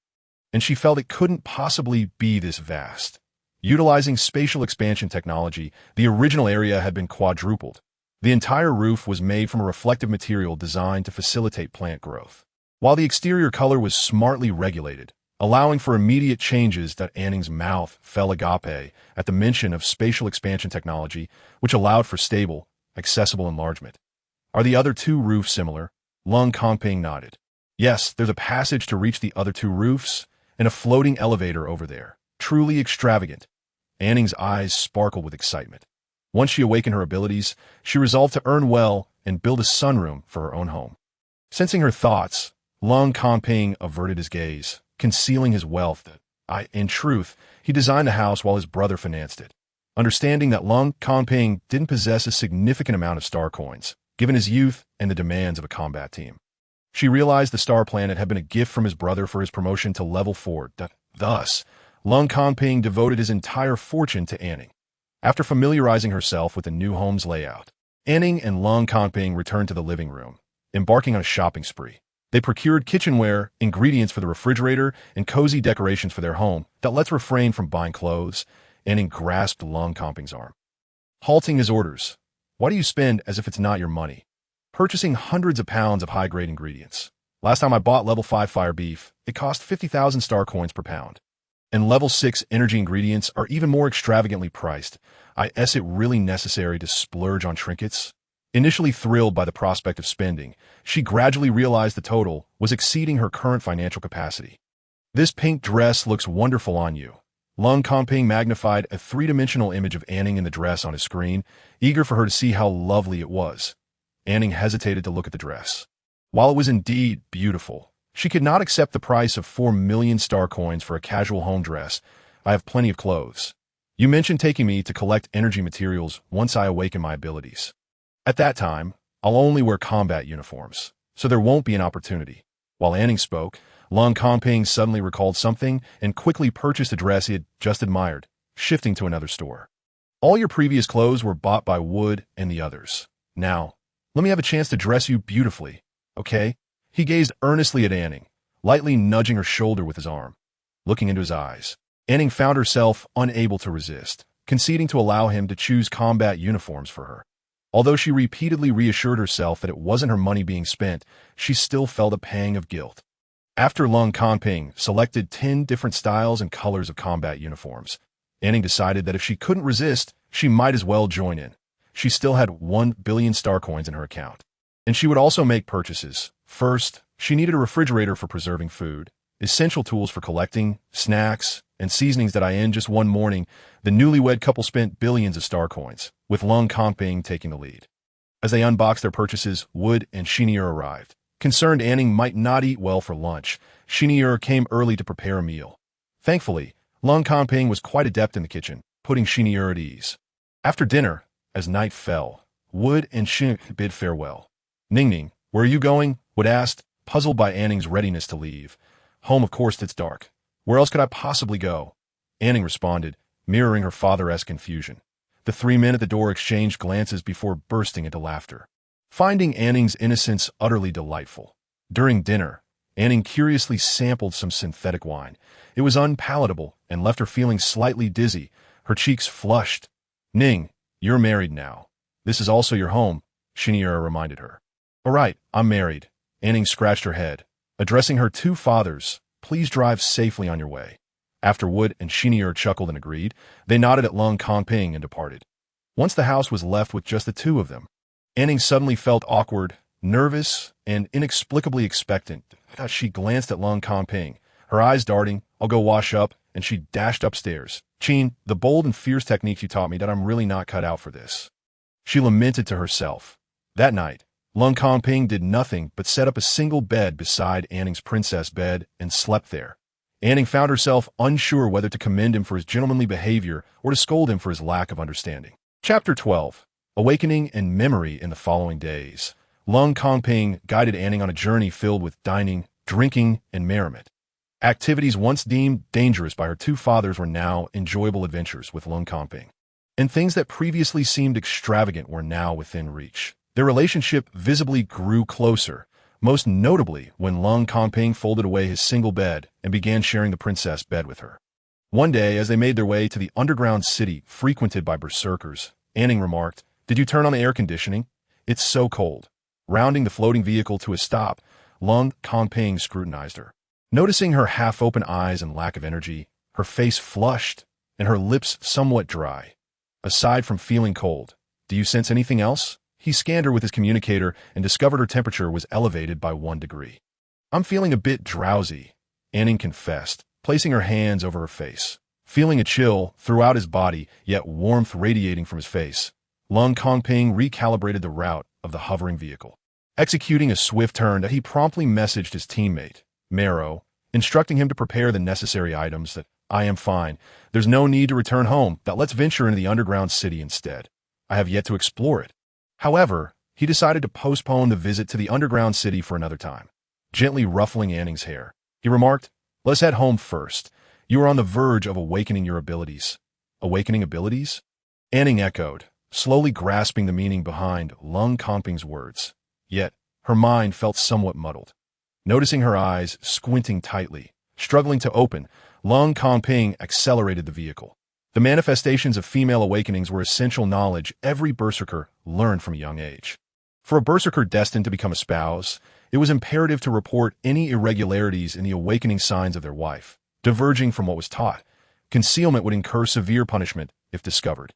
and she felt it couldn't possibly be this vast. Utilizing spatial expansion technology, the original area had been quadrupled. The entire roof was made from a reflective material designed to facilitate plant growth, while the exterior color was smartly regulated, allowing for immediate changes. That An Ning's mouth fell agape at the mention of spatial expansion technology, which allowed for stable, accessible enlargement. "Are the other 2 roofs similar?" Lung Kongping nodded. "Yes, there's a passage to reach the other 2 roofs, and a floating elevator over there. Truly extravagant." An Ning's eyes sparkled with excitement. Once she awakened her abilities, she resolved to earn well and build a sunroom for her own home. Sensing her thoughts, Lung Kongping averted his gaze, concealing his wealth. In truth, he designed the house while his brother financed it. Understanding that Lung Kongping didn't possess a significant amount of star coins, given his youth and the demands of a combat team, she realized the star planet had been a gift from his brother for his promotion to level 4. Thus, Lung Kongping devoted his entire fortune to An Ning. After familiarizing herself with the new home's layout, An Ning and Lung Kongping returned to the living room, embarking on a shopping spree. They procured kitchenware, ingredients for the refrigerator, and cozy decorations for their home. Let's refrain from buying clothes. An Ning grasped Lung Kongping's arm, halting his orders. "Why do you spend as if it's not your money? Purchasing hundreds of pounds of high-grade ingredients. Last time I bought level 5 fire beef, it cost 50,000 star coins per pound. And level 6 energy ingredients are even more extravagantly priced. Is it really necessary to splurge on trinkets?" Initially thrilled by the prospect of spending, she gradually realized the total was exceeding her current financial capacity. "This pink dress looks wonderful on you." Lung Kongping magnified a 3-dimensional image of An Ning in the dress on his screen, eager for her to see how lovely it was. An Ning hesitated to look at the dress. While it was indeed beautiful, she could not accept the price of 4 million star coins for a casual home dress. "I have plenty of clothes. You mentioned taking me to collect energy materials once I awaken my abilities. At that time, I'll only wear combat uniforms, so there won't be an opportunity." While An Ning spoke, Lung Kongping suddenly recalled something and quickly purchased a dress he had just admired, shifting to another store. "All your previous clothes were bought by Wood and the others. Now, let me have a chance to dress you beautifully, okay?" He gazed earnestly at An Ning, lightly nudging her shoulder with his arm. Looking into his eyes, An Ning found herself unable to resist, conceding to allow him to choose combat uniforms for her. Although she repeatedly reassured herself that it wasn't her money being spent, she still felt a pang of guilt. After Lung Kongping selected 10 different styles and colors of combat uniforms, An Ning decided that if she couldn't resist, She might as well join in. She still had 1 billion star coins in her account. And she would also make purchases. First, she needed a refrigerator for preserving food, essential tools for collecting, snacks, and seasonings that in just one morning, the newlywed couple spent billions of star coins, with Lung Kongping taking the lead. As they unboxed their purchases, Wood and Xinier arrived. Concerned An Ning might not eat well for lunch, Xinier came early to prepare a meal. Thankfully, Lung Kongping was quite adept in the kitchen, putting Xinier at ease. After dinner, as night fell, Wood and Xinier bid farewell. Ning, where are you going? Wood asked, puzzled by An Ning's readiness to leave. Home, of course. It's dark. Where else could I possibly go? An Ning responded, mirroring her father-esque confusion. The three men at the door exchanged glances before bursting into laughter, finding An Ning's innocence utterly delightful. During dinner, An Ning curiously sampled some synthetic wine. It was unpalatable and left her feeling slightly dizzy, her cheeks flushed. Ning, you're married now. This is also your home, Xinier reminded her. All right, I'm married. An Ning scratched her head. Addressing her two fathers, please drive safely on your way. After Wood and Xinier chuckled and agreed, they nodded at Lung Kongping and departed. Once the house was left with just the two of them, An Ning suddenly felt awkward, nervous, and inexplicably expectant. She glanced at Lung Kongping, her eyes darting. I'll go wash up, and she dashed upstairs. Chin, the bold and fierce technique you taught me, that I'm really not cut out for this. She lamented to herself. That night, Lung Kongping did nothing but set up a single bed beside An Ning's princess bed and slept there. An Ning found herself unsure whether to commend him for his gentlemanly behavior or to scold him for his lack of understanding. Chapter 12. Awakening and Memory. In the following days, Lung Kongping guided An Ning on a journey filled with dining, drinking, and merriment. Activities once deemed dangerous by her two fathers were now enjoyable adventures with Lung Kongping. And things that previously seemed extravagant were now within reach. Their relationship visibly grew closer, most notably when Lung Kongping folded away his single bed and began sharing the princess bed with her. One day, as they made their way to the underground city frequented by berserkers, An Ning remarked, "Did you turn on the air conditioning? It's so cold." Rounding the floating vehicle to a stop, Lung Kongping scrutinized her. Noticing her half-open eyes and lack of energy, her face flushed and her lips somewhat dry. Aside from feeling cold, do you sense anything else? He scanned her with his communicator and discovered her temperature was elevated by 1 degree. I'm feeling a bit drowsy, An Ning confessed, placing her hands over her face. Feeling a chill throughout his body, yet warmth radiating from his face, Lung Kongping recalibrated the route of the hovering vehicle. Executing a swift turn, he promptly messaged his teammate, Marrow, instructing him to prepare the necessary items. That I am fine. There's no need to return home. That let's venture into the underground city instead. I have yet to explore it. However, he decided to postpone the visit to the underground city for another time. Gently ruffling An Ning's hair, he remarked, let's head home first. You are on the verge of awakening your abilities. Awakening abilities? An Ning echoed, slowly grasping the meaning behind Lung Kongping's words. Yet, her mind felt somewhat muddled. Noticing her eyes squinting tightly, struggling to open, Lung Kongping accelerated the vehicle. The manifestations of female awakenings were essential knowledge every berserker learned from a young age. For a berserker destined to become a spouse, it was imperative to report any irregularities in the awakening signs of their wife. Diverging from what was taught, concealment would incur severe punishment if discovered.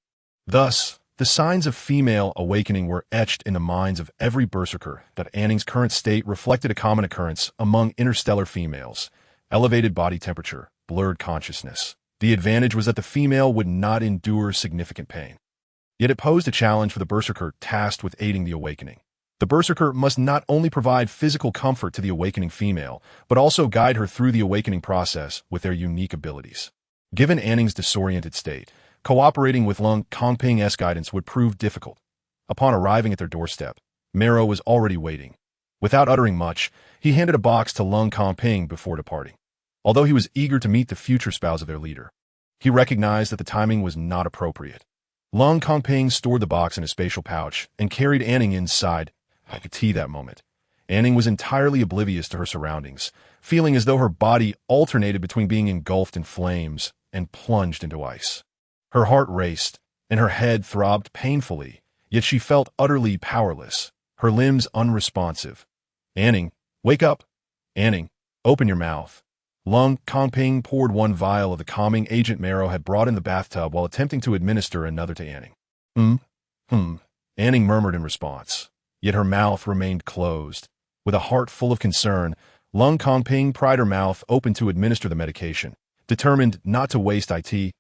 Thus, the signs of female awakening were etched in the minds of every berserker. That An Ning's current state reflected a common occurrence among interstellar females: elevated body temperature, blurred consciousness. The advantage was that the female would not endure significant pain. Yet it posed a challenge for the berserker tasked with aiding the awakening. The berserker must not only provide physical comfort to the awakening female, but also guide her through the awakening process with their unique abilities. Given An Ning's disoriented state, cooperating with Lung Kongping's guidance would prove difficult. Upon arriving at their doorstep, Marrow was already waiting. Without uttering much, he handed a box to Lung Kongping before departing. Although he was eager to meet the future spouse of their leader, he recognized that the timing was not appropriate. Lung Kongping stored the box in a spatial pouch and carried An Ning inside. I could see that moment. An Ning was entirely oblivious to her surroundings, feeling as though her body alternated between being engulfed in flames and plunged into ice. Her heart raced, and her head throbbed painfully, yet she felt utterly powerless, her limbs unresponsive. An Ning, wake up! An Ning, open your mouth! Lung Kongping poured one vial of the calming agent Marrow had brought in the bathtub while attempting to administer another to Anning. Hmm. Anning murmured in response, yet her mouth remained closed. With a heart full of concern, Lung Kongping pried her mouth open to administer the medication. Determined not to waste it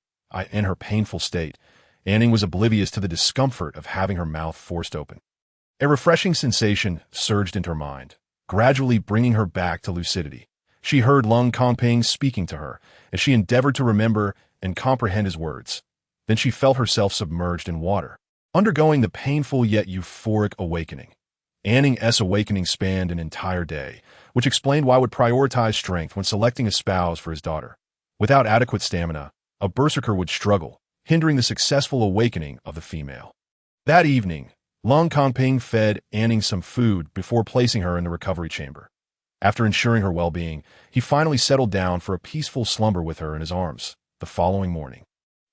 in her painful state, Anning was oblivious to the discomfort of having her mouth forced open. A refreshing sensation surged into her mind, gradually bringing her back to lucidity. She heard Lung Kongping speaking to her, as she endeavored to remember and comprehend his words. Then she felt herself submerged in water, undergoing the painful yet euphoric awakening. Anning's awakening spanned an entire day, which explained why he would prioritize strength when selecting a spouse for his daughter. Without adequate stamina, a berserker would struggle, hindering the successful awakening of the female. That evening, Lung Kongping fed Anning some food before placing her in the recovery chamber. After ensuring her well-being, he finally settled down for a peaceful slumber with her in his arms. The following morning,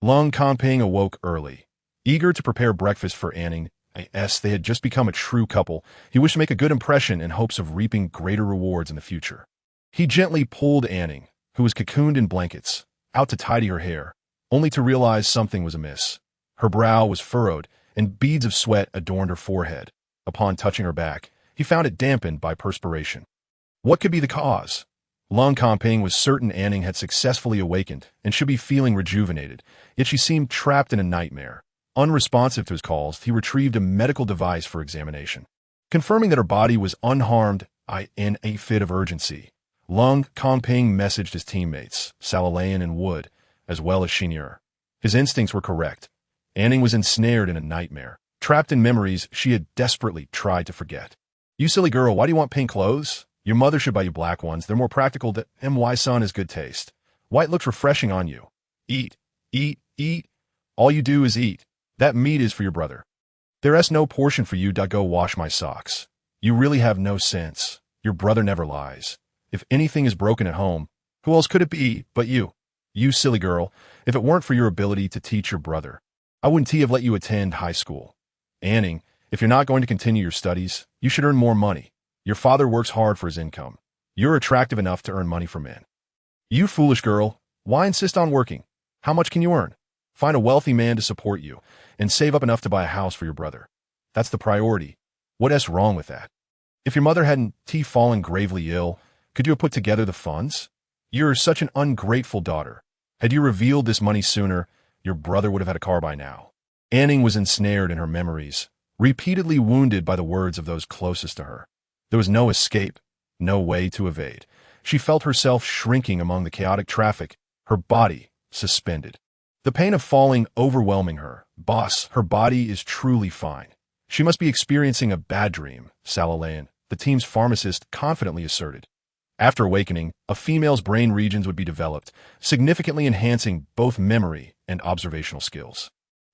Lung Kongping awoke early, eager to prepare breakfast for Anning. As they had just become a true couple, he wished to make a good impression in hopes of reaping greater rewards in the future. He gently pulled Anning, who was cocooned in blankets, out to tidy her hair, only to realize something was amiss. Her brow was furrowed, and beads of sweat adorned her forehead. Upon touching her back, he found it dampened by perspiration. What could be the cause? Lung Kongping was certain Anning had successfully awakened and should be feeling rejuvenated, yet she seemed trapped in a nightmare. Unresponsive to his calls, he retrieved a medical device for examination. Confirming that her body was unharmed in a fit of urgency, Lung Kongping messaged his teammates, Salalayan and Wood, as well as Shinir. His instincts were correct. Anning was ensnared in a nightmare, trapped in memories she had desperately tried to forget. You silly girl, why do you want pink clothes? Your mother should buy you black ones. They're more practical. My son has good taste. White looks refreshing on you. Eat, eat, eat. All you do is eat. That meat is for your brother. There's no portion for you. Go wash my socks. You really have no sense. Your brother never lies. If anything is broken at home, who else could it be but you? You silly girl, if it weren't for your ability to teach your brother, I wouldn't have let you attend high school. Anning, if you're not going to continue your studies, you should earn more money. Your father works hard for his income. You're attractive enough to earn money for men. You foolish girl, why insist on working? How much can you earn? Find a wealthy man to support you, and save up enough to buy a house for your brother. That's the priority. What's wrong with that? If your mother hadn't fallen gravely ill, could you have put together the funds? You're such an ungrateful daughter. Had you revealed this money sooner, your brother would have had a car by now. Anning was ensnared in her memories, repeatedly wounded by the words of those closest to her. There was no escape, no way to evade. She felt herself shrinking among the chaotic traffic, her body suspended. The pain of falling overwhelming her. Boss, her body is truly fine. She must be experiencing a bad dream, Salalayan, the team's pharmacist, confidently asserted. After awakening, a female's brain regions would be developed, significantly enhancing both memory and observational skills.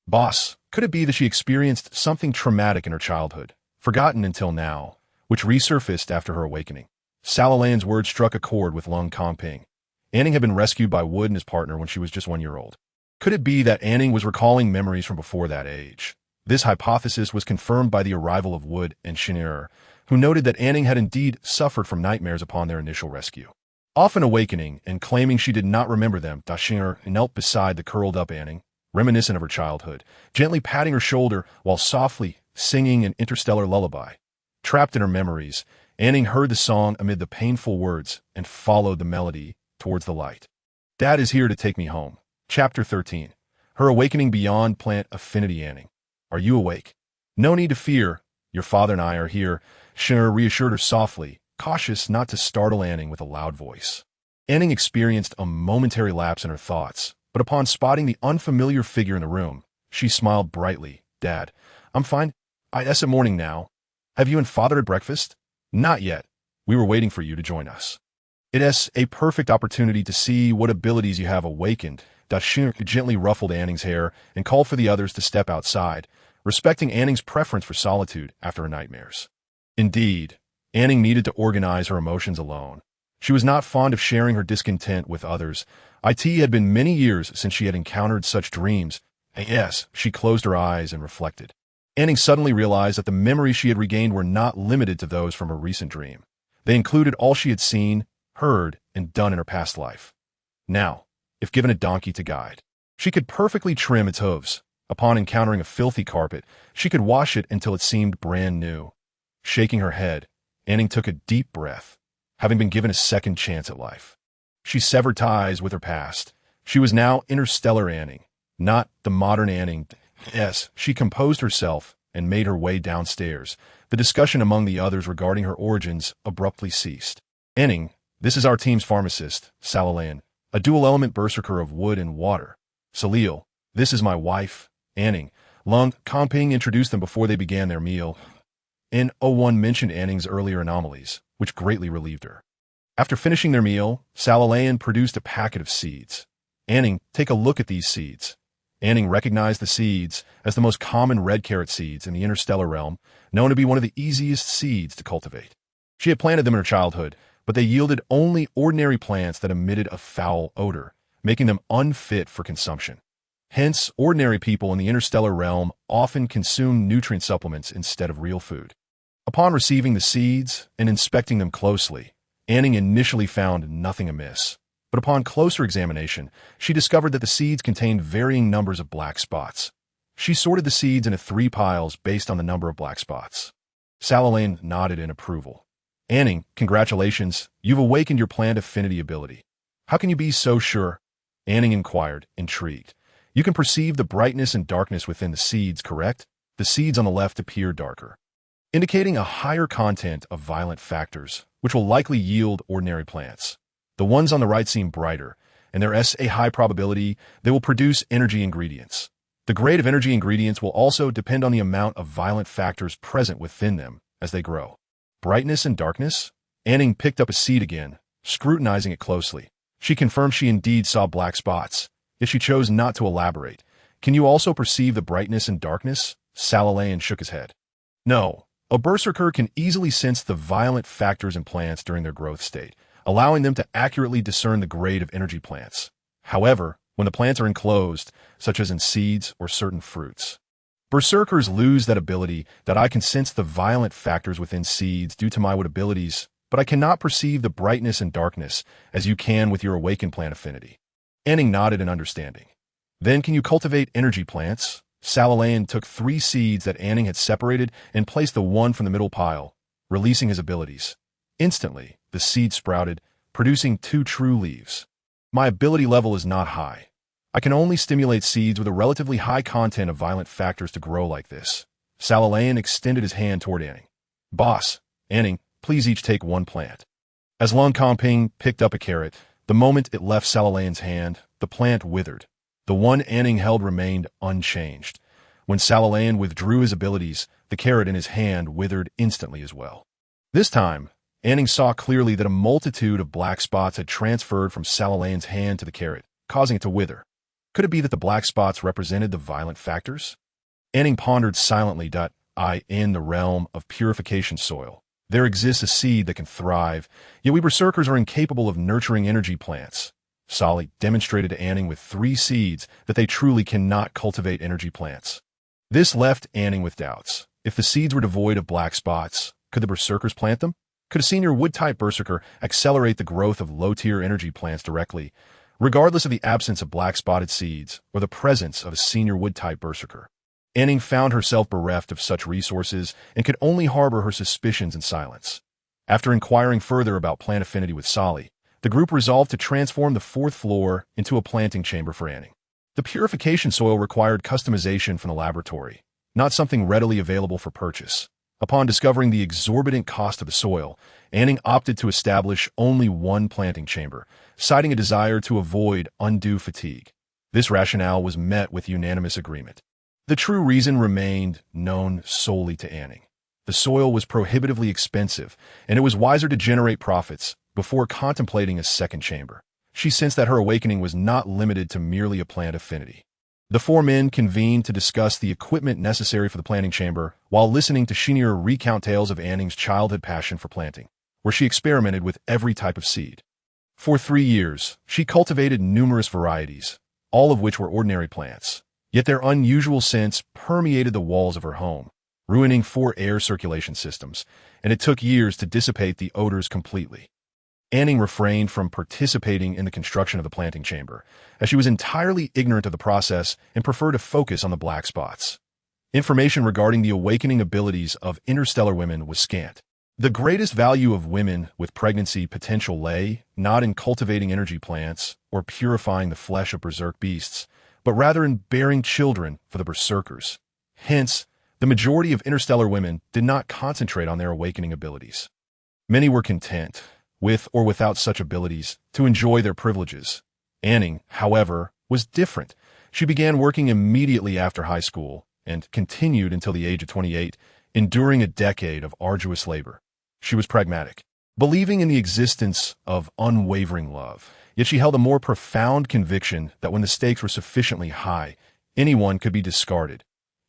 Boss, could it be that she experienced something traumatic in her childhood, forgotten until now, which resurfaced after her awakening? Salalayan's words struck a chord with Lung Kongping. Anning had been rescued by Wood and his partner when she was just 1 year old. Could it be that Anning was recalling memories from before that age? This hypothesis was confirmed by the arrival of Wood and Shinir, who noted that Anning had indeed suffered from nightmares upon their initial rescue. Often awakening and claiming she did not remember them, Shinir knelt beside the curled-up Anning, reminiscent of her childhood, gently patting her shoulder while softly singing an interstellar lullaby. Trapped in her memories, Anning heard the song amid the painful words and followed the melody towards the light. Dad is here to take me home. Chapter 13. Her awakening beyond plant affinity. Anning, are you awake? No need to fear. Your father and I are here, Shinir reassured her softly, cautious not to startle Anning with a loud voice. Anning experienced a momentary lapse in her thoughts, but upon spotting the unfamiliar figure in the room, she smiled brightly. Dad, I'm fine. It's a morning now. Have you and father had breakfast? Not yet. We were waiting for you to join us. It is a perfect opportunity to see what abilities you have awakened. Shinir gently ruffled Anning's hair and called for the others to step outside, respecting Anning's preference for solitude after her nightmares. Indeed, Anning needed to organize her emotions alone. She was not fond of sharing her discontent with others. It had been many years since she had encountered such dreams. Yes, she closed her eyes and reflected. Anning suddenly realized that the memories she had regained were not limited to those from her recent dream. They included all she had seen, heard, and done in her past life. Now, if given a donkey to guide, she could perfectly trim its hooves. Upon encountering a filthy carpet, she could wash it until it seemed brand new. Shaking her head, An Ning took a deep breath, having been given a second chance at life. She severed ties with her past. She was now interstellar An Ning, not the modern An Ning. Yes, she composed herself and made her way downstairs. The discussion among the others regarding her origins abruptly ceased. An Ning, this is our team's pharmacist, Salalayan, a dual-element berserker of wood and water. Salil, this is my wife, An Ning. Lung Komping introduced them before they began their meal. N01 mentioned An Ning's earlier anomalies, which greatly relieved her. After finishing their meal, Salalayan produced a packet of seeds. An Ning, take a look at these seeds. An Ning recognized the seeds as the most common red carrot seeds in the interstellar realm, known to be one of the easiest seeds to cultivate. She had planted them in her childhood, but they yielded only ordinary plants that emitted a foul odor, making them unfit for consumption. Hence, ordinary people in the interstellar realm often consume nutrient supplements instead of real food. Upon receiving the seeds and inspecting them closely, An Ning initially found nothing amiss. But upon closer examination, she discovered that the seeds contained varying numbers of black spots. She sorted the seeds into 3 piles based on the number of black spots. Salalayan nodded in approval. An Ning, congratulations, you've awakened your plant affinity ability. How can you be so sure? An Ning inquired, intrigued. You can perceive the brightness and darkness within the seeds, correct? The seeds on the left appear darker, indicating a higher content of violent factors, which will likely yield ordinary plants. The ones on the right seem brighter, and there is a high probability they will produce energy ingredients. The grade of energy ingredients will also depend on the amount of violent factors present within them as they grow. Brightness and darkness? An Ning picked up a seed again, scrutinizing it closely. She confirmed she indeed saw black spots, yet she chose not to elaborate. Can you also perceive the brightness and darkness? Salalayan shook his head. No. A berserker can easily sense the violent factors in plants during their growth state, allowing them to accurately discern the grade of energy plants. However, when the plants are enclosed, such as in seeds or certain fruits, berserkers lose that ability. That I can sense the violent factors within seeds due to my wood abilities, but I cannot perceive the brightness and darkness as you can with your awakened plant affinity. An Ning nodded in understanding. Then can you cultivate energy plants? Salalayan took 3 seeds that An Ning had separated and placed the one from the middle pile, releasing his abilities. Instantly, the seed sprouted, producing 2 true leaves. My ability level is not high. I can only stimulate seeds with a relatively high content of violent factors to grow like this. Salalayan extended his hand toward An Ning. Boss, An Ning, please each take 1 plant. As Lung Komping picked up a carrot, the moment it left Salalayan's hand, the plant withered. The one An Ning held remained unchanged. When Salalayan withdrew his abilities, the carrot in his hand withered instantly as well. This time, An Ning saw clearly that a multitude of black spots had transferred from Salalayan's hand to the carrot, causing it to wither. Could it be that the black spots represented the violent factors? An Ning pondered silently. In the realm of purification soil, there exists a seed that can thrive, yet we berserkers are incapable of nurturing energy plants. Sali demonstrated to An Ning with 3 seeds that they truly cannot cultivate energy plants. This left An Ning with doubts. If the seeds were devoid of black spots, could the berserkers plant them? Could a senior wood-type berserker accelerate the growth of low-tier energy plants directly, regardless of the absence of black-spotted seeds or the presence of a senior wood-type berserker? An Ning found herself bereft of such resources and could only harbor her suspicions in silence. After inquiring further about plant affinity with Sali, the group resolved to transform the 4th floor into a planting chamber for An Ning. The purification soil required customization from the laboratory, not something readily available for purchase. Upon discovering the exorbitant cost of the soil, An Ning opted to establish only 1 planting chamber, citing a desire to avoid undue fatigue. This rationale was met with unanimous agreement. The true reason remained known solely to An Ning. The soil was prohibitively expensive, and it was wiser to generate profits before contemplating a second chamber. She sensed that her awakening was not limited to merely a plant affinity. The 4 men convened to discuss the equipment necessary for the planting chamber while listening to Shinir recount tales of An Ning's childhood passion for planting, where she experimented with every type of seed. For 3 years, she cultivated numerous varieties, all of which were ordinary plants, yet their unusual scents permeated the walls of her home, ruining 4 air circulation systems, and it took years to dissipate the odors completely. An Ning refrained from participating in the construction of the planting chamber, as she was entirely ignorant of the process and preferred to focus on the black spots. Information regarding the awakening abilities of interstellar women was scant. The greatest value of women with pregnancy potential lay not in cultivating energy plants or purifying the flesh of berserk beasts, but rather in bearing children for the berserkers. Hence, the majority of interstellar women did not concentrate on their awakening abilities. Many were content, with or without such abilities, to enjoy their privileges. An Ning, however, was different. She began working immediately after high school and continued until the age of 28, enduring a decade of arduous labor. She was pragmatic, believing in the existence of unwavering love, yet she held a more profound conviction that when the stakes were sufficiently high, anyone could be discarded.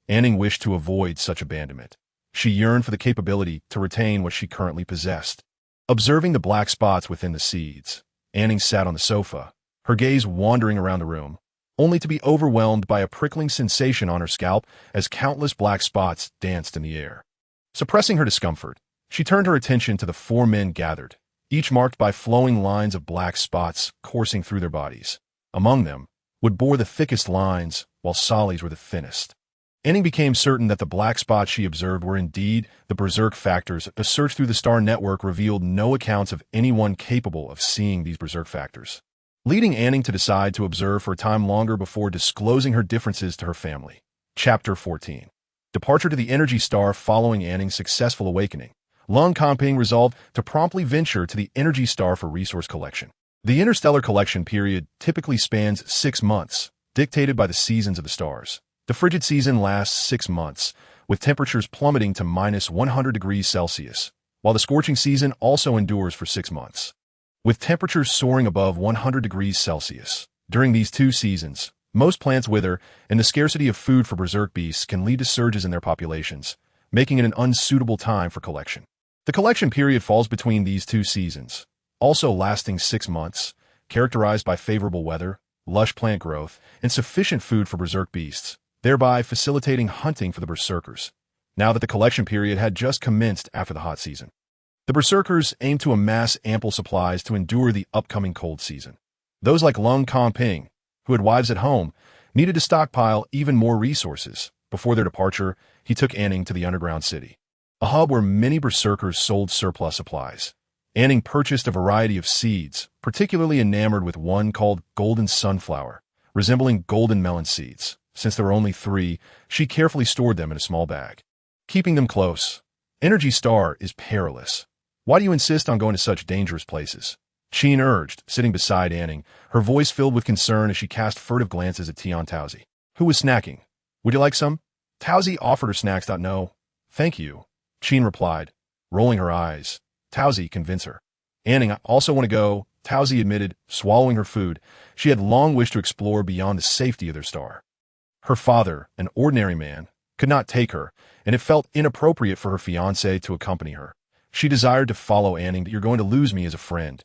An Ning wished to avoid such abandonment. She yearned for the capability to retain what she currently possessed. Observing the black spots within the seeds, An Ning sat on the sofa, her gaze wandering around the room, only to be overwhelmed by a prickling sensation on her scalp as countless black spots danced in the air. Suppressing her discomfort, she turned her attention to the 4 men gathered, each marked by flowing lines of black spots coursing through their bodies. Among them would bore the thickest lines, while Solly's were the thinnest. An Ning became certain that the black spots she observed were indeed the berserk factors. A search through the star network revealed no accounts of anyone capable of seeing these berserk factors, leading An Ning to decide to observe for a time longer before disclosing her differences to her family. Chapter 14. Departure to the energy star. Following An Ning's successful awakening, Lung Comping resolved to promptly venture to the energy star for resource collection. The interstellar collection period typically spans 6 months, dictated by the seasons of the stars. The frigid season lasts 6 months, with temperatures plummeting to -100°C, while the scorching season also endures for 6 months, with temperatures soaring above 100°C. During these 2 seasons, most plants wither, and the scarcity of food for berserk beasts can lead to surges in their populations, making it an unsuitable time for collection. The collection period falls between these 2 seasons, also lasting 6 months, characterized by favorable weather, lush plant growth, and sufficient food for berserk beasts, thereby facilitating hunting for the berserkers, now that the collection period had just commenced after the hot season. The berserkers aimed to amass ample supplies to endure the upcoming cold season. Those like Lung Comping, who had wives at home, needed to stockpile even more resources. Before their departure, he took An Ning to the underground city, a hub where many berserkers sold surplus supplies. An Ning purchased a variety of seeds, particularly enamored with one called golden sunflower, resembling golden melon seeds. Since there were only 3, she carefully stored them in a small bag, keeping them close. Energy Star is perilous. Why do you insist on going to such dangerous places? Qin urged, sitting beside An Ning, her voice filled with concern as she cast furtive glances at Tian Taozi, who was snacking. Would you like some? Taozi offered her snacks. No, thank you, Qin replied, rolling her eyes. Taozi, convince her. An Ning, I also want to go, Taozi admitted, swallowing her food. She had long wished to explore beyond the safety of their star. Her father, an ordinary man, could not take her, and it felt inappropriate for her fiancé to accompany her. She desired to follow An Ning. You're going to lose me as a friend,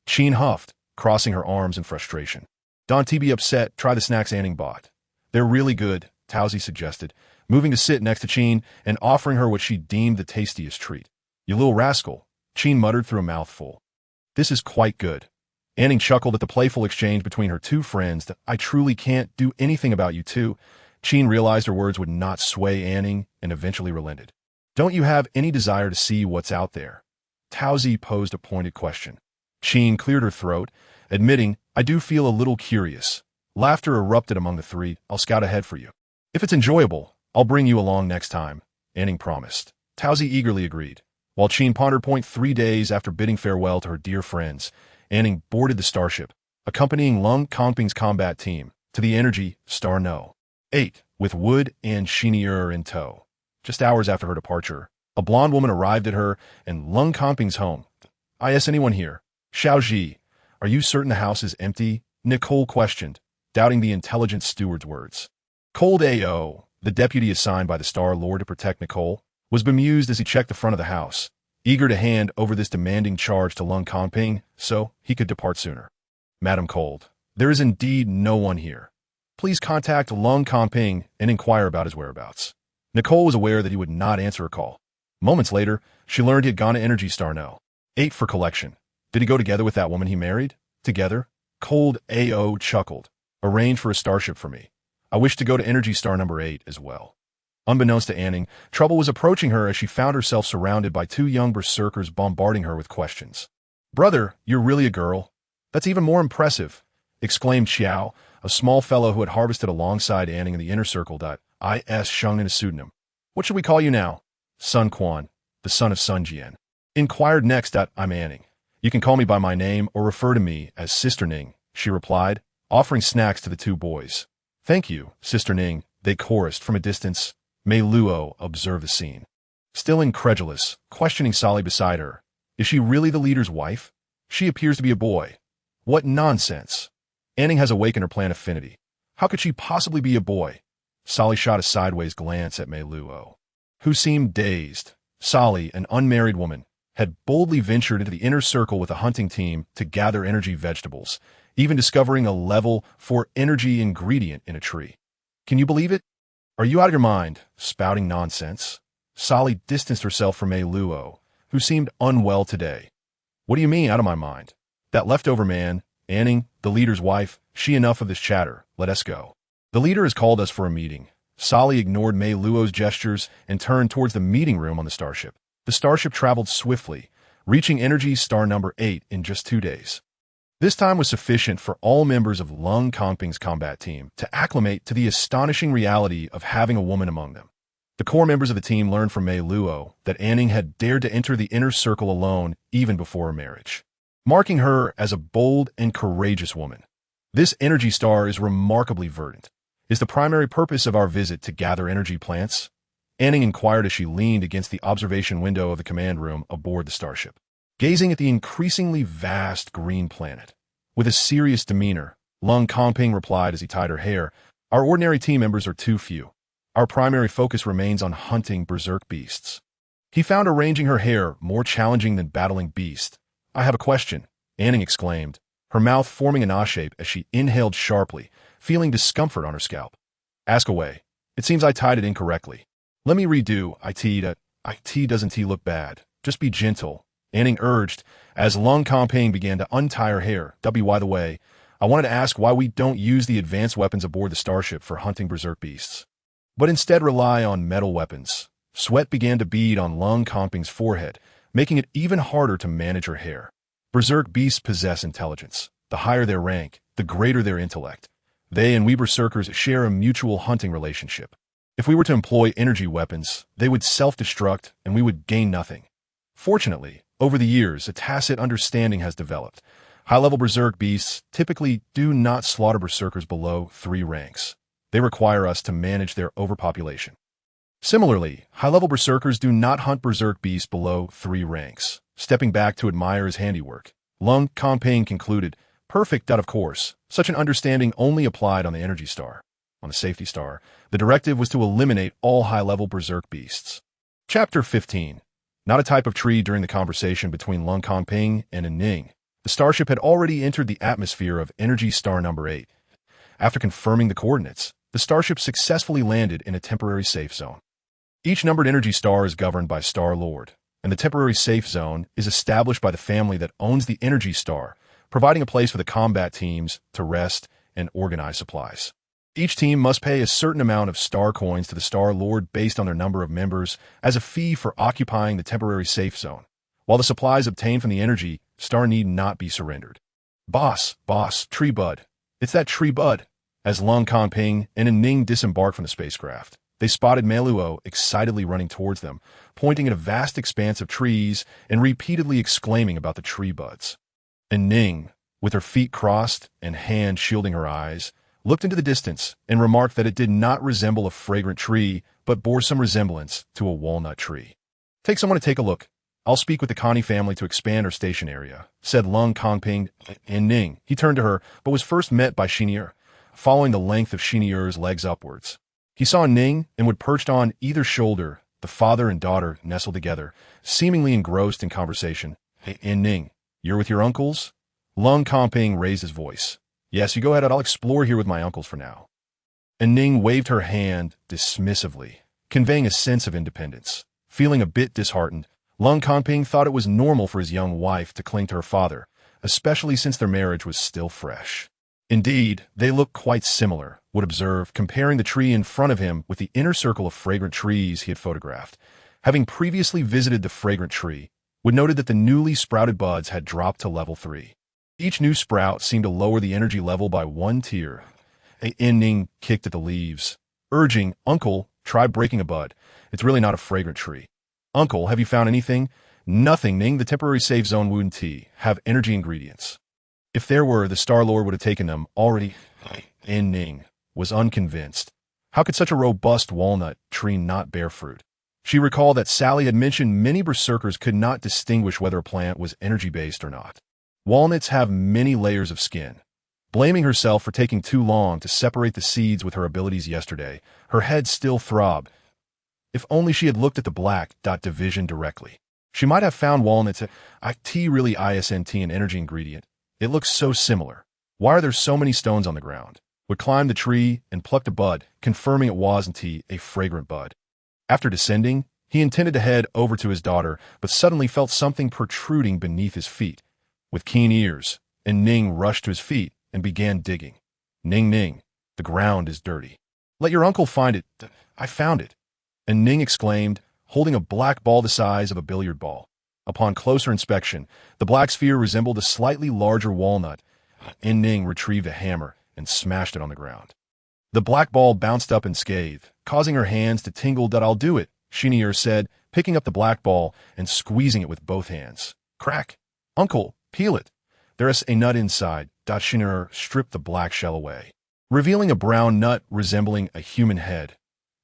Qin huffed, crossing her arms in frustration. Don't be upset. Try the snacks An Ning bought. They're really good, Taozi suggested, moving to sit next to Qin and offering her what she deemed the tastiest treat. You little rascal, Qin muttered through a mouthful. This is quite good. An Ning chuckled at the playful exchange between her 2 friends. I truly can't do anything about you two. Qin realized her words would not sway An Ning and eventually relented. Don't you have any desire to see what's out there? Taozi posed a pointed question. Qin cleared her throat, admitting, I do feel a little curious. Laughter erupted among the 3. I'll scout ahead for you. If it's enjoyable, I'll bring you along next time, An Ning promised. Taozi eagerly agreed. While Qin pondered. 3 days after bidding farewell to her dear friends, An Ning boarded the starship, accompanying Lung Comping's combat team to the energy star No. 8, with Wood and Shinier in tow. Just hours after her departure, a blonde woman arrived at her and Lung Comping's home. Is anyone here? Xiaoji, are you certain the house is empty? Nicole questioned, doubting the intelligent steward's words. Cold A.O., the deputy assigned by the Star Lord to protect Nicole, was bemused as he checked the front of the house, eager to hand over this demanding charge to Lung Comping so he could depart sooner. Madam Cold, there is indeed no one here. Please contact Lung Comping and inquire about his whereabouts. Nicole was aware that he would not answer her call. Moments later, she learned he had gone to Energy Star No. 8 for collection. Did he go together with that woman he married? Together? Cold A.O. chuckled. Arrange for a starship for me. I wish to go to Energy Star number 8 as well. Unbeknownst to An Ning, trouble was approaching her as she found herself surrounded by two young berserkers bombarding her with questions. Brother, you're really a girl? That's even more impressive, exclaimed Xiao, a small fellow who had harvested alongside An Ning in the inner circle. Is Shung in a pseudonym. What should we call you now? Sun Quan, the son of Sun Jian. Inquired next. I'm An Ning. You can call me by my name or refer to me as Sister Ning, she replied, offering snacks to the two boys. Thank you, Sister Ning, they chorused from a distance. Mei Luo observed the scene. Still incredulous, questioning Sally beside her. Is she really the leader's wife? She appears to be a boy. What nonsense. An Ning has awakened her plant affinity. How could she possibly be a boy? Sally shot a sideways glance at Mei Luo, who seemed dazed. Sally, an unmarried woman, had boldly ventured into the inner circle with a hunting team to gather energy vegetables, even discovering a level 4 energy ingredient in a tree. Can you believe it? Are you out of your mind, spouting nonsense? Sally distanced herself from Mei Luo, who seemed unwell today. What do you mean, out of my mind? That leftover man, An Ning, the leader's wife, she enough of this chatter, let us go. The leader has called us for a meeting. Sally ignored Mei Luo's gestures and turned towards the meeting room on the starship. The starship traveled swiftly, reaching Energy Star number 8 in just 2 days. This time was sufficient for all members of Lung Kongping's combat team to acclimate to the astonishing reality of having a woman among them. The core members of the team learned from Mei Luo that An Ning had dared to enter the inner circle alone even before her marriage, marking her as a bold and courageous woman. This energy star is remarkably verdant. Is the primary purpose of our visit to gather energy plants? An Ning inquired as she leaned against the observation window of the command room aboard the starship, gazing at the increasingly vast green planet. With a serious demeanor, Lung Kongping replied as he tied her hair, Our ordinary team members are too few. Our primary focus remains on hunting berserk beasts. He found arranging her hair more challenging than battling beasts. I have a question, An Ning exclaimed, her mouth forming an A shape as she inhaled sharply, feeling discomfort on her scalp. Ask away. It seems I tied it incorrectly. Let me redo. It doesn't look bad. Just be gentle, An Ning urged, as Lung Kongping began to untie her hair. By the way, I wanted to ask why we don't use the advanced weapons aboard the starship for hunting berserk beasts, but instead rely on metal weapons. Sweat began to bead on Lung Kongping's forehead, making it even harder to manage her hair. Berserk beasts possess intelligence. The higher their rank, the greater their intellect. They and we berserkers share a mutual hunting relationship. If we were to employ energy weapons, they would self-destruct and we would gain nothing. Fortunately, over the years, a tacit understanding has developed. High-level berserk beasts typically do not slaughter berserkers below 3 ranks. They require us to manage their overpopulation. Similarly, high-level berserkers do not hunt berserk beasts below 3 ranks. Stepping back to admire his handiwork, Lung Kongping concluded, Perfect, of course. Such an understanding only applied on the Energy Star. On the Safety Star, the directive was to eliminate all high-level berserk beasts. Chapter 15. Not a type of tree. During the conversation between Lung Kongping and An Ning, the starship had already entered the atmosphere of Energy Star number 8. After confirming the coordinates, the starship successfully landed in a temporary safe zone. Each numbered energy star is governed by Star Lord, and the temporary safe zone is established by the family that owns the energy star, providing a place for the combat teams to rest and organize supplies. Each team must pay a certain amount of star coins to the Star Lord based on their number of members as a fee for occupying the temporary safe zone, while the supplies obtained from the energy star need not be surrendered. Boss, tree bud. It's that tree bud. As Lung Kongping and An Ning disembarked from the spacecraft, they spotted Mei Luo excitedly running towards them, pointing at a vast expanse of trees and repeatedly exclaiming about the tree buds. An Ning, with her feet crossed and hand shielding her eyes, looked into the distance and remarked that it did not resemble a fragrant tree, but bore some resemblance to a walnut tree. Take someone to take a look. I'll speak with the Connie family to expand our station area, said Lung Kongping. An Ning, he turned to her, but was first met by Xinier, following the length of Xinier's legs upwards. He saw An Ning and would perched on either shoulder, the father and daughter nestled together, seemingly engrossed in conversation. An Ning, you're with your uncles? Lung Kongping raised his voice. Yes, you go ahead. I'll explore here with my uncles for now. An Ning waved her hand dismissively, conveying a sense of independence. Feeling a bit disheartened, Lung Kanping thought it was normal for his young wife to cling to her father, especially since their marriage was still fresh. Indeed, they looked quite similar, Wood observed, comparing the tree in front of him with the inner circle of fragrant trees he had photographed. Having previously visited the fragrant tree, Wood noted that the newly sprouted buds had dropped to level 3. Each new sprout seemed to lower the energy level by 1 tier. An Ning kicked at the leaves, urging, "Uncle, try breaking a bud. It's really not a fragrant tree." "Uncle, have you found anything?" "Nothing, Ning. The temporary safe zone wouldn't have energy ingredients. If there were, the Star Lord would have taken them already." An Ning was unconvinced. How could such a robust walnut tree not bear fruit? She recalled that Sally had mentioned many berserkers could not distinguish whether a plant was energy-based or not. Walnuts have many layers of skin. Blaming herself for taking too long to separate the seeds with her abilities yesterday, her head still throbbed. If only she had looked at the black dot division directly. She might have found walnuts at really isn't an energy ingredient. It looks so similar. Why are there so many stones on the ground? Would climb the tree and plucked a bud, confirming it wasn't a fragrant bud. After descending, he intended to head over to his daughter, but suddenly felt something protruding beneath his feet. With keen ears, An Ning rushed to his feet and began digging. "Ning Ning, the ground is dirty. Let your uncle find it." "I found it," An Ning exclaimed, holding a black ball the size of a billiard ball. Upon closer inspection, the black sphere resembled a slightly larger walnut. An Ning retrieved a hammer and smashed it on the ground. The black ball bounced up unscathed, causing her hands to tingle. "I'll do it," Shinier said, picking up the black ball and squeezing it with both hands. Crack! "Uncle, peel it. There's a nut inside." Shinier stripped the black shell away, revealing a brown nut resembling a human head.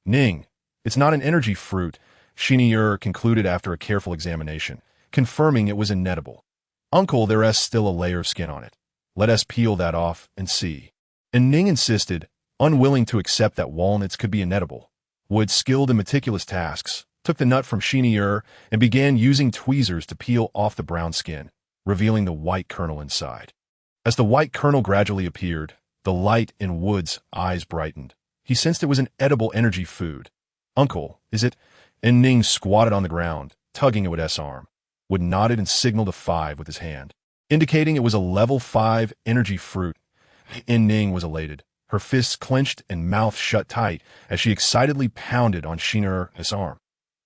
"Ning, it's not an energy fruit," Shinier concluded after a careful examination, confirming it was inedible. "Uncle, there's still a layer of skin on it. Let us peel that off and see." And Ning insisted, unwilling to accept that walnuts could be inedible. Wood, skilled in meticulous tasks, took the nut from Shinier and began using tweezers to peel off the brown skin, revealing the white kernel inside. As the white kernel gradually appeared, the light in Wood's eyes brightened. He sensed it was an edible energy food. "Uncle, is it?" And Ning squatted on the ground, tugging at Wood's arm. Wood nodded and signaled a 5 with his hand, indicating it was a level 5 energy fruit. An Ning was elated, her fists clenched and mouth shut tight as she excitedly pounded on Shinier's arm.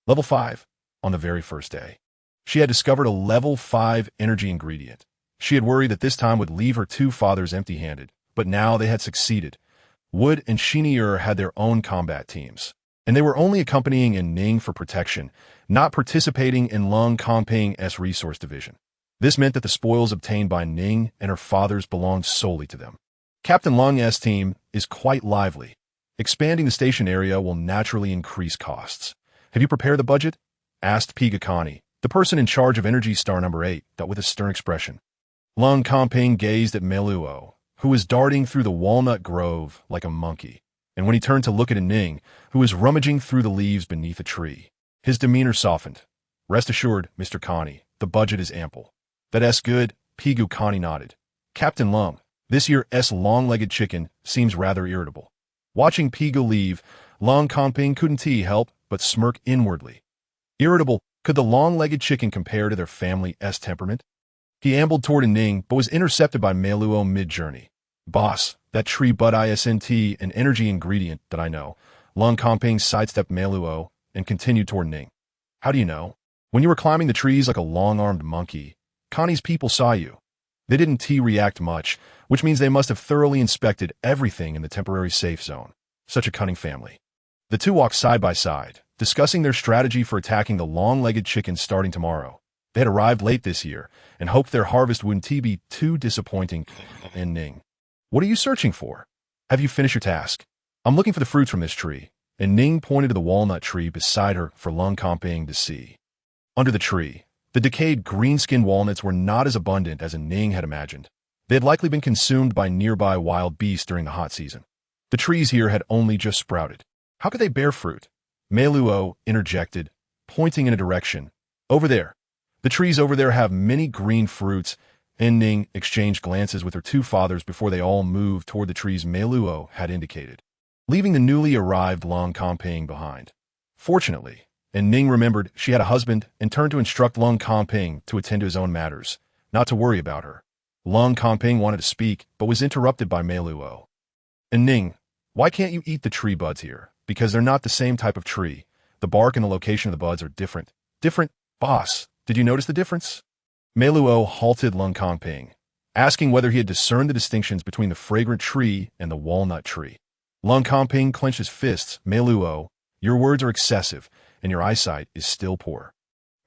Level 5, on the very first day. She had discovered a level 5 energy ingredient. She had worried that this time would leave her two fathers empty-handed, but now they had succeeded. Wood and Shinier had their own combat teams, and they were only accompanying An Ning for protection, not participating in Lung Kanping's resource division. This meant that the spoils obtained by Ning and her fathers belonged solely to them. Captain Lung's team is quite lively. Expanding the station area will naturally increase costs. "Have you prepared the budget?" asked Pigakani, the person in charge of Energy Star Number 8, with a stern expression. Lung Kanping gazed at Meluo, who was darting through the walnut grove like a monkey, and when he turned to look at An Ning, who was rummaging through the leaves beneath a tree, his demeanor softened. "Rest assured, Mr. Kani, the budget is ample." "That's good," Pigu Kani nodded. "Captain Lung, this year's long-legged chicken seems rather irritable." Watching Pigu leave, Lung Kanping couldn't help but smirk inwardly. Irritable, could the long-legged chicken compare to their family's temperament? He ambled toward An Ning, but was intercepted by Meluo mid-journey. "Boss, that tree bud isn't an energy ingredient that I know." Lung Kanping sidestepped Meluo and continued toward Ning. "How do you know?" "When you were climbing the trees like a long-armed monkey, Connie's people saw you. They didn't react much, which means they must have thoroughly inspected everything in the temporary safe zone. Such a cunning family." The two walked side by side, discussing their strategy for attacking the long-legged chicken starting tomorrow. They had arrived late this year and hoped their harvest wouldn't be too disappointing. An Ning, "What are you searching for? Have you finished your task?" "I'm looking for the fruits from this tree." An Ning pointed to the walnut tree beside her for Lung Kanping to see. Under the tree, the decayed green-skinned walnuts were not as abundant as An Ning had imagined. They had likely been consumed by nearby wild beasts during the hot season. The trees here had only just sprouted. How could they bear fruit? Meluo interjected, pointing in a direction. "Over there. The trees over there have many green fruits." An Ning exchanged glances with her two fathers before they all moved toward the trees Meluo had indicated, leaving the newly arrived Lung Kanping behind. Fortunately, And Ning remembered she had a husband and turned to instruct Lung Kongping to attend to his own matters, not to worry about her. Lung Kongping wanted to speak, but was interrupted by Mei Luo. "And Ning, why can't you eat the tree buds here? Because they're not the same type of tree. The bark and the location of the buds are different." "Different? Boss, did you notice the difference?" Mei Luo halted Lung Kongping, asking whether he had discerned the distinctions between the fragrant tree and the walnut tree. Lung Kongping clenched his fists. "Mei Luo, your words are excessive, and your eyesight is still poor."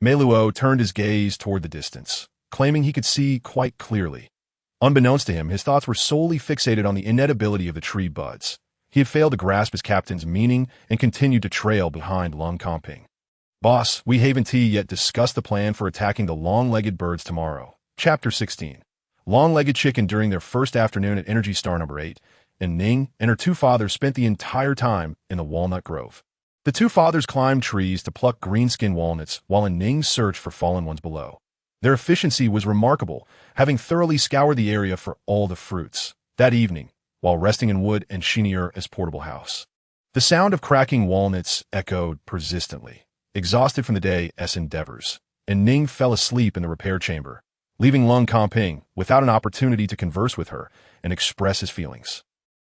Mei Luo turned his gaze toward the distance, claiming he could see quite clearly. Unbeknownst to him, his thoughts were solely fixated on the inedibility of the tree buds. He had failed to grasp his captain's meaning and continued to trail behind Lung Kongping. "Boss, we haven't yet discussed the plan for attacking the long-legged birds tomorrow." Chapter 16. Long-legged chicken. During their first afternoon at Energy Star number 8, An Ning and her two fathers spent the entire time in the walnut grove. The two fathers climbed trees to pluck greenskin walnuts while An Ning searched for fallen ones below. Their efficiency was remarkable, having thoroughly scoured the area for all the fruits. That evening, while resting in wood and chenier as portable house, the sound of cracking walnuts echoed persistently. Exhausted from the day's endeavors, An Ning fell asleep in the repair chamber, leaving Lung Kongping without an opportunity to converse with her and express his feelings.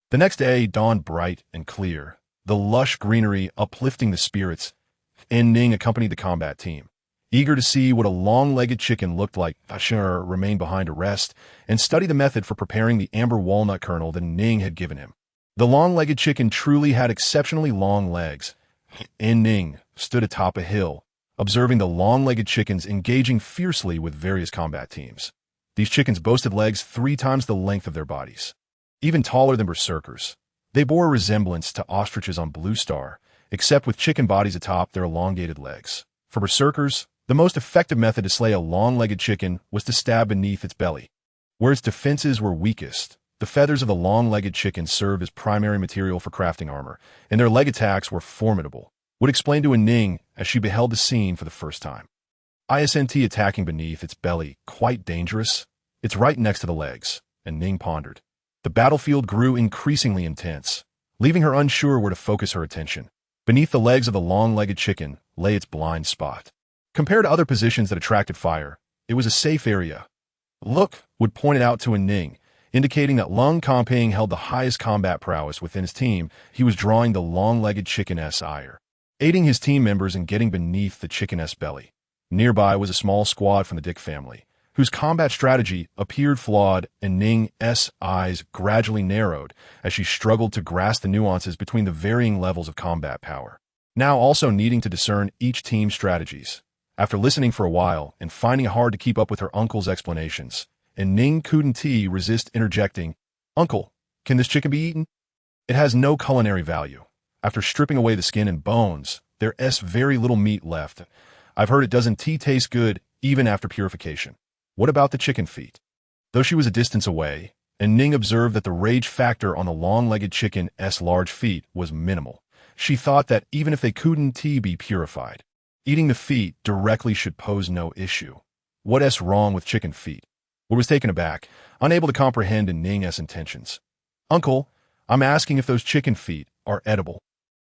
The next day dawned bright and clear, the lush greenery uplifting the spirits. An Ning accompanied the combat team, eager to see what a long-legged chicken looked like. Ashur remained behind to rest and study the method for preparing the amber walnut kernel that Ning had given him. The long-legged chicken truly had exceptionally long legs. An Ning stood atop a hill, observing the long-legged chickens engaging fiercely with various combat teams. These chickens boasted legs 3 times the length of their bodies. Even taller than berserkers, they bore a resemblance to ostriches on Blue Star, except with chicken bodies atop their elongated legs. For berserkers, the most effective method to slay a long-legged chicken was to stab beneath its belly. Where its defenses were weakest, the feathers of the long-legged chicken served as primary material for crafting armor, and their leg attacks were formidable, would explain to An Ning as she beheld the scene for the first time. Isn't attacking beneath its belly quite dangerous? It's right next to the legs, An Ning pondered. The battlefield grew increasingly intense, leaving her unsure where to focus her attention. Beneath the legs of the long-legged chicken lay its blind spot. Compared to other positions that attracted fire, it was a safe area. "Look," Wood pointed out to An Ning, indicating that Lung Kongping held the highest combat prowess within his team. He was drawing the long-legged chicken's ire, aiding his team members in getting beneath the chicken's belly. Nearby was a small squad from the Dick family, whose combat strategy appeared flawed, and Ning's eyes gradually narrowed as she struggled to grasp the nuances between the varying levels of combat power, now also needing to discern each team's strategies. After listening for a while and finding it hard to keep up with her uncle's explanations, An Ning couldn't resist interjecting, "Uncle, can this chicken be eaten?" "It has no culinary value. After stripping away the skin and bones, there's very little meat left. I've heard it doesn't taste good even after purification." "What about the chicken feet?" Though she was a distance away, An Ning observed that the rage factor on the long-legged chicken's large feet was minimal. She thought that even if they couldn't be purified, eating the feet directly should pose no issue. What's wrong with chicken feet? Wood was taken aback, unable to comprehend An Ning's intentions. "Uncle, I'm asking if those chicken feet are edible."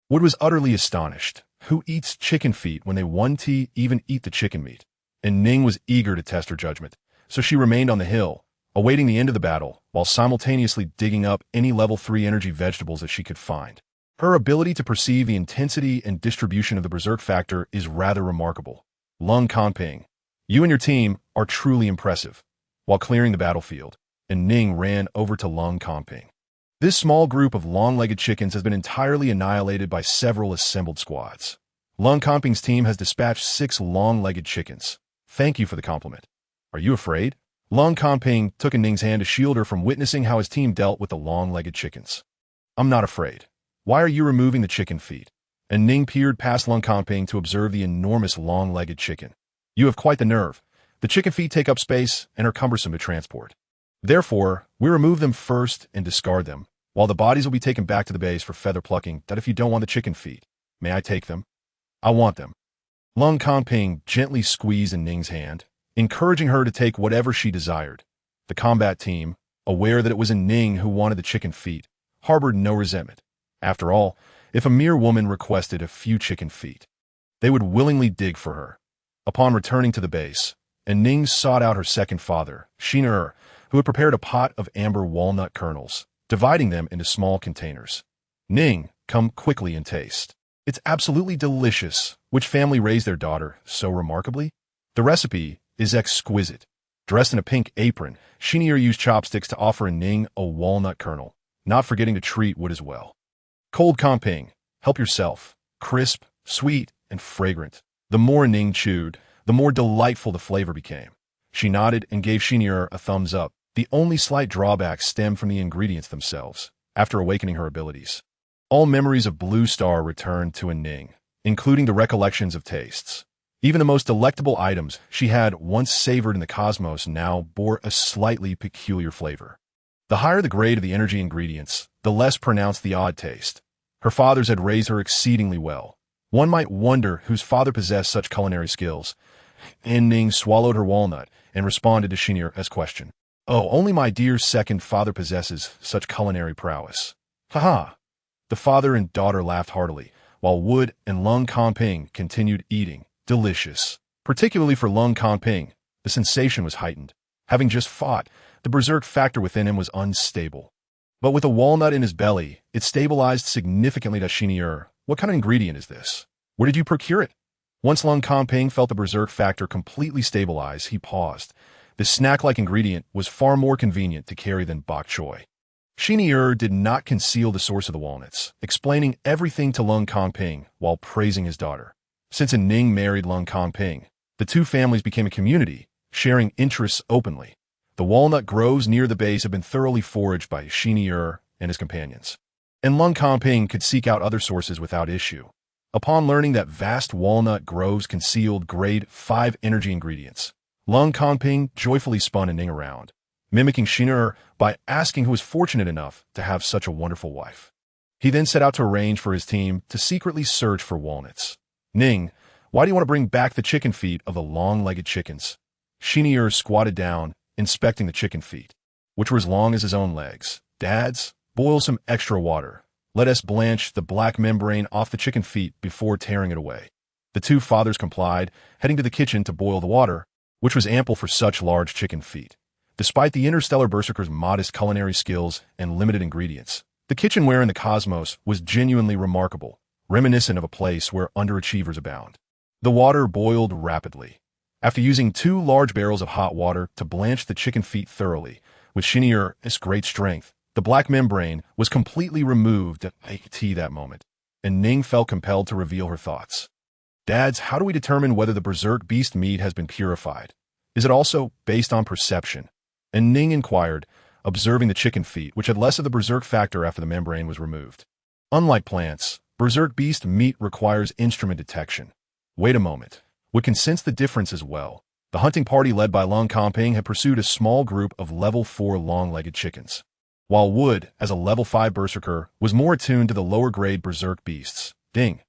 Wood was utterly astonished. Who eats chicken feet when they won't even eat the chicken meat? And Ning was eager to test her judgment, so she remained on the hill, awaiting the end of the battle, while simultaneously digging up any level 3 energy vegetables that she could find. Her ability to perceive the intensity and distribution of the berserk factor is rather remarkable. "Lung Kongping, you and your team are truly impressive." While clearing the battlefield, An Ning ran over to Lung Kongping. "This small group of long-legged chickens has been entirely annihilated by several assembled squads. Lung Kongping's team has dispatched 6 long-legged chickens. Thank you for the compliment." "Are you afraid?" Lung Kongping took An Ning's hand to shield her from witnessing how his team dealt with the long-legged chickens. "I'm not afraid. Why are you removing the chicken feet?" An Ning peered past Lung Kongping to observe the enormous long-legged chicken. "You have quite the nerve. The chicken feet take up space and are cumbersome to transport. Therefore, we remove them first and discard them, while the bodies will be taken back to the base for feather plucking. That if you don't want the chicken feet, may I take them?" "I want them." Lung Kongping gently squeezed An Ning's hand, encouraging her to take whatever she desired. The combat team, aware that it was An Ning who wanted the chicken feet, harbored no resentment. After all, if a mere woman requested a few chicken feet, They would willingly dig for her. Upon returning to the base, An Ning sought out her second father, Shin, who had prepared a pot of amber walnut kernels, dividing them into small containers. Ning, come quickly and taste. It's absolutely delicious. Which family raised their daughter so remarkably? The recipe is exquisite. Dressed in a pink apron, Shin used chopsticks to offer An Ning a walnut kernel, not forgetting to treat Wood as well. Cold comping. Help yourself. Crisp, sweet, and fragrant. The more An Ning chewed, the more delightful the flavor became. She nodded and gave Shin a thumbs up. The only slight drawback stemmed from the ingredients themselves, after awakening her abilities. All memories of Blue Star returned to An Ning, including the recollections of tastes. Even the most delectable items she had once savored in the cosmos now bore a slightly peculiar flavor. The higher the grade of the energy ingredients, the less pronounced the odd taste. Her fathers had raised her exceedingly well. One might wonder whose father possessed such culinary skills. An Ning swallowed her walnut and responded to Shin's question. Oh, only my dear second father possesses such culinary prowess. Ha! The father and daughter laughed heartily, while Wood and Lung Kanping continued eating. Delicious. Particularly for Lung Kanping, the sensation was heightened. Having just fought, the berserk factor within him was unstable. But with a walnut in his belly, it stabilized significantly to Shin. What kind of ingredient is this? Where did you procure it? Once Lung Kanping felt the berserk factor completely stabilize, he paused. The snack-like ingredient was far more convenient to carry than bok choy. Shin did not conceal the source of the walnuts, explaining everything to Lung Kanping while praising his daughter. Since An Ning married Lung Kanping, the two families became a community, sharing interests openly. The walnut groves near the base have been thoroughly foraged by Shin and his companions, and Lung Kanping could seek out other sources without issue. Upon learning that vast walnut groves concealed grade 5 energy ingredients, Lung Kanping joyfully spun An Ning around, mimicking Shin by asking who was fortunate enough to have such a wonderful wife. He then set out to arrange for his team to secretly search for walnuts. Ning, why do you want to bring back the chicken feet of the long-legged chickens? Shin squatted down, inspecting the chicken feet, which were as long as his own legs. Dads, boil some extra water. Let us blanch the black membrane off the chicken feet before tearing it away. The two fathers complied, heading to the kitchen to boil the water, which was ample for such large chicken feet. Despite the interstellar berserker's modest culinary skills and limited ingredients, the kitchenware in the cosmos was genuinely remarkable, reminiscent of a place where underachievers abound. The water boiled rapidly. After using 2 large barrels of hot water to blanch the chicken feet thoroughly, with Shin's great strength, the black membrane was completely removed at that moment, and Ning felt compelled to reveal her thoughts. Dads, how do we determine whether the berserk beast meat has been purified? Is it also based on perception? And Ning inquired, observing the chicken feet, which had less of the berserk factor after the membrane was removed. Unlike plants, berserk beast meat requires instrument detection. Wait a moment. Wood can sense the difference as well. The hunting party led by Lung Kanping had pursued a small group of level 4 long-legged chickens, while Wood, as a level 5 berserker, was more attuned to the lower-grade berserk beasts. Ding.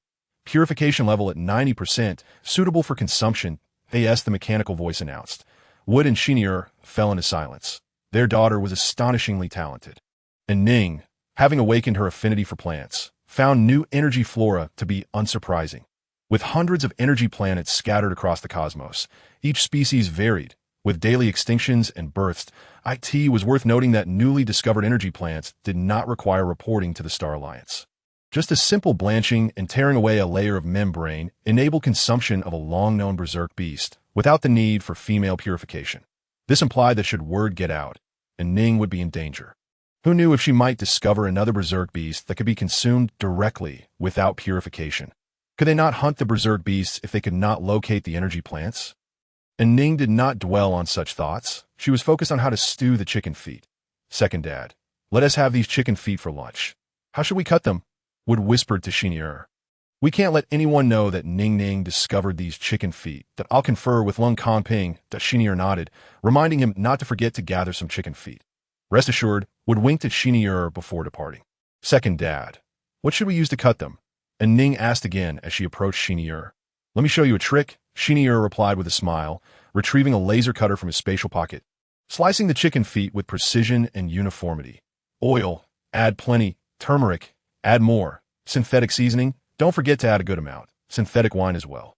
Purification level at 90%, suitable for consumption, the mechanical voice announced. Wood and Shin fell into silence. Their daughter was astonishingly talented. And Ning, having awakened her affinity for plants, found new energy flora to be unsurprising. With hundreds of energy planets scattered across the cosmos, each species varied, with daily extinctions and births. It was worth noting that newly discovered energy plants did not require reporting to the Star Alliance. Just a simple blanching and tearing away a layer of membrane enabled consumption of a long-known berserk beast, without the need for female purification. This implied that should word get out, An Ning would be in danger. Who knew if she might discover another berserk beast that could be consumed directly without purification? Could they not hunt the berserk beasts if they could not locate the energy plants? And Ning did not dwell on such thoughts. She was focused on how to stew the chicken feet. Second Dad, let us have these chicken feet for lunch. How should we cut them? Wood whispered to Shin. We can't let anyone know that Ning discovered these chicken feet, that I'll confer with Lung Kanping. Shin nodded, reminding him not to forget to gather some chicken feet. Rest assured, Wood winked at Shin before departing. Second Dad, what should we use to cut them? And Ning asked again as she approached Shin. Let me show you a trick, Shin replied with a smile, retrieving a laser cutter from his spatial pocket. Slicing the chicken feet with precision and uniformity. Oil, add plenty. Turmeric, add more. Synthetic seasoning, don't forget to add a good amount. synthetic wine as well.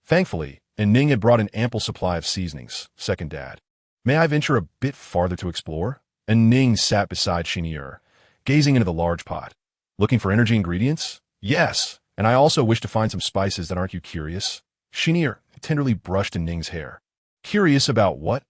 Thankfully, An Ning had brought an ample supply of seasonings, second dad. May I venture a bit farther to explore? An Ning sat beside Xin'er, gazing into the large pot. Looking for energy ingredients? Yes, and I also wish to find some spices that aren't you curious? Xin'er tenderly brushed An Ning's hair. Curious about what?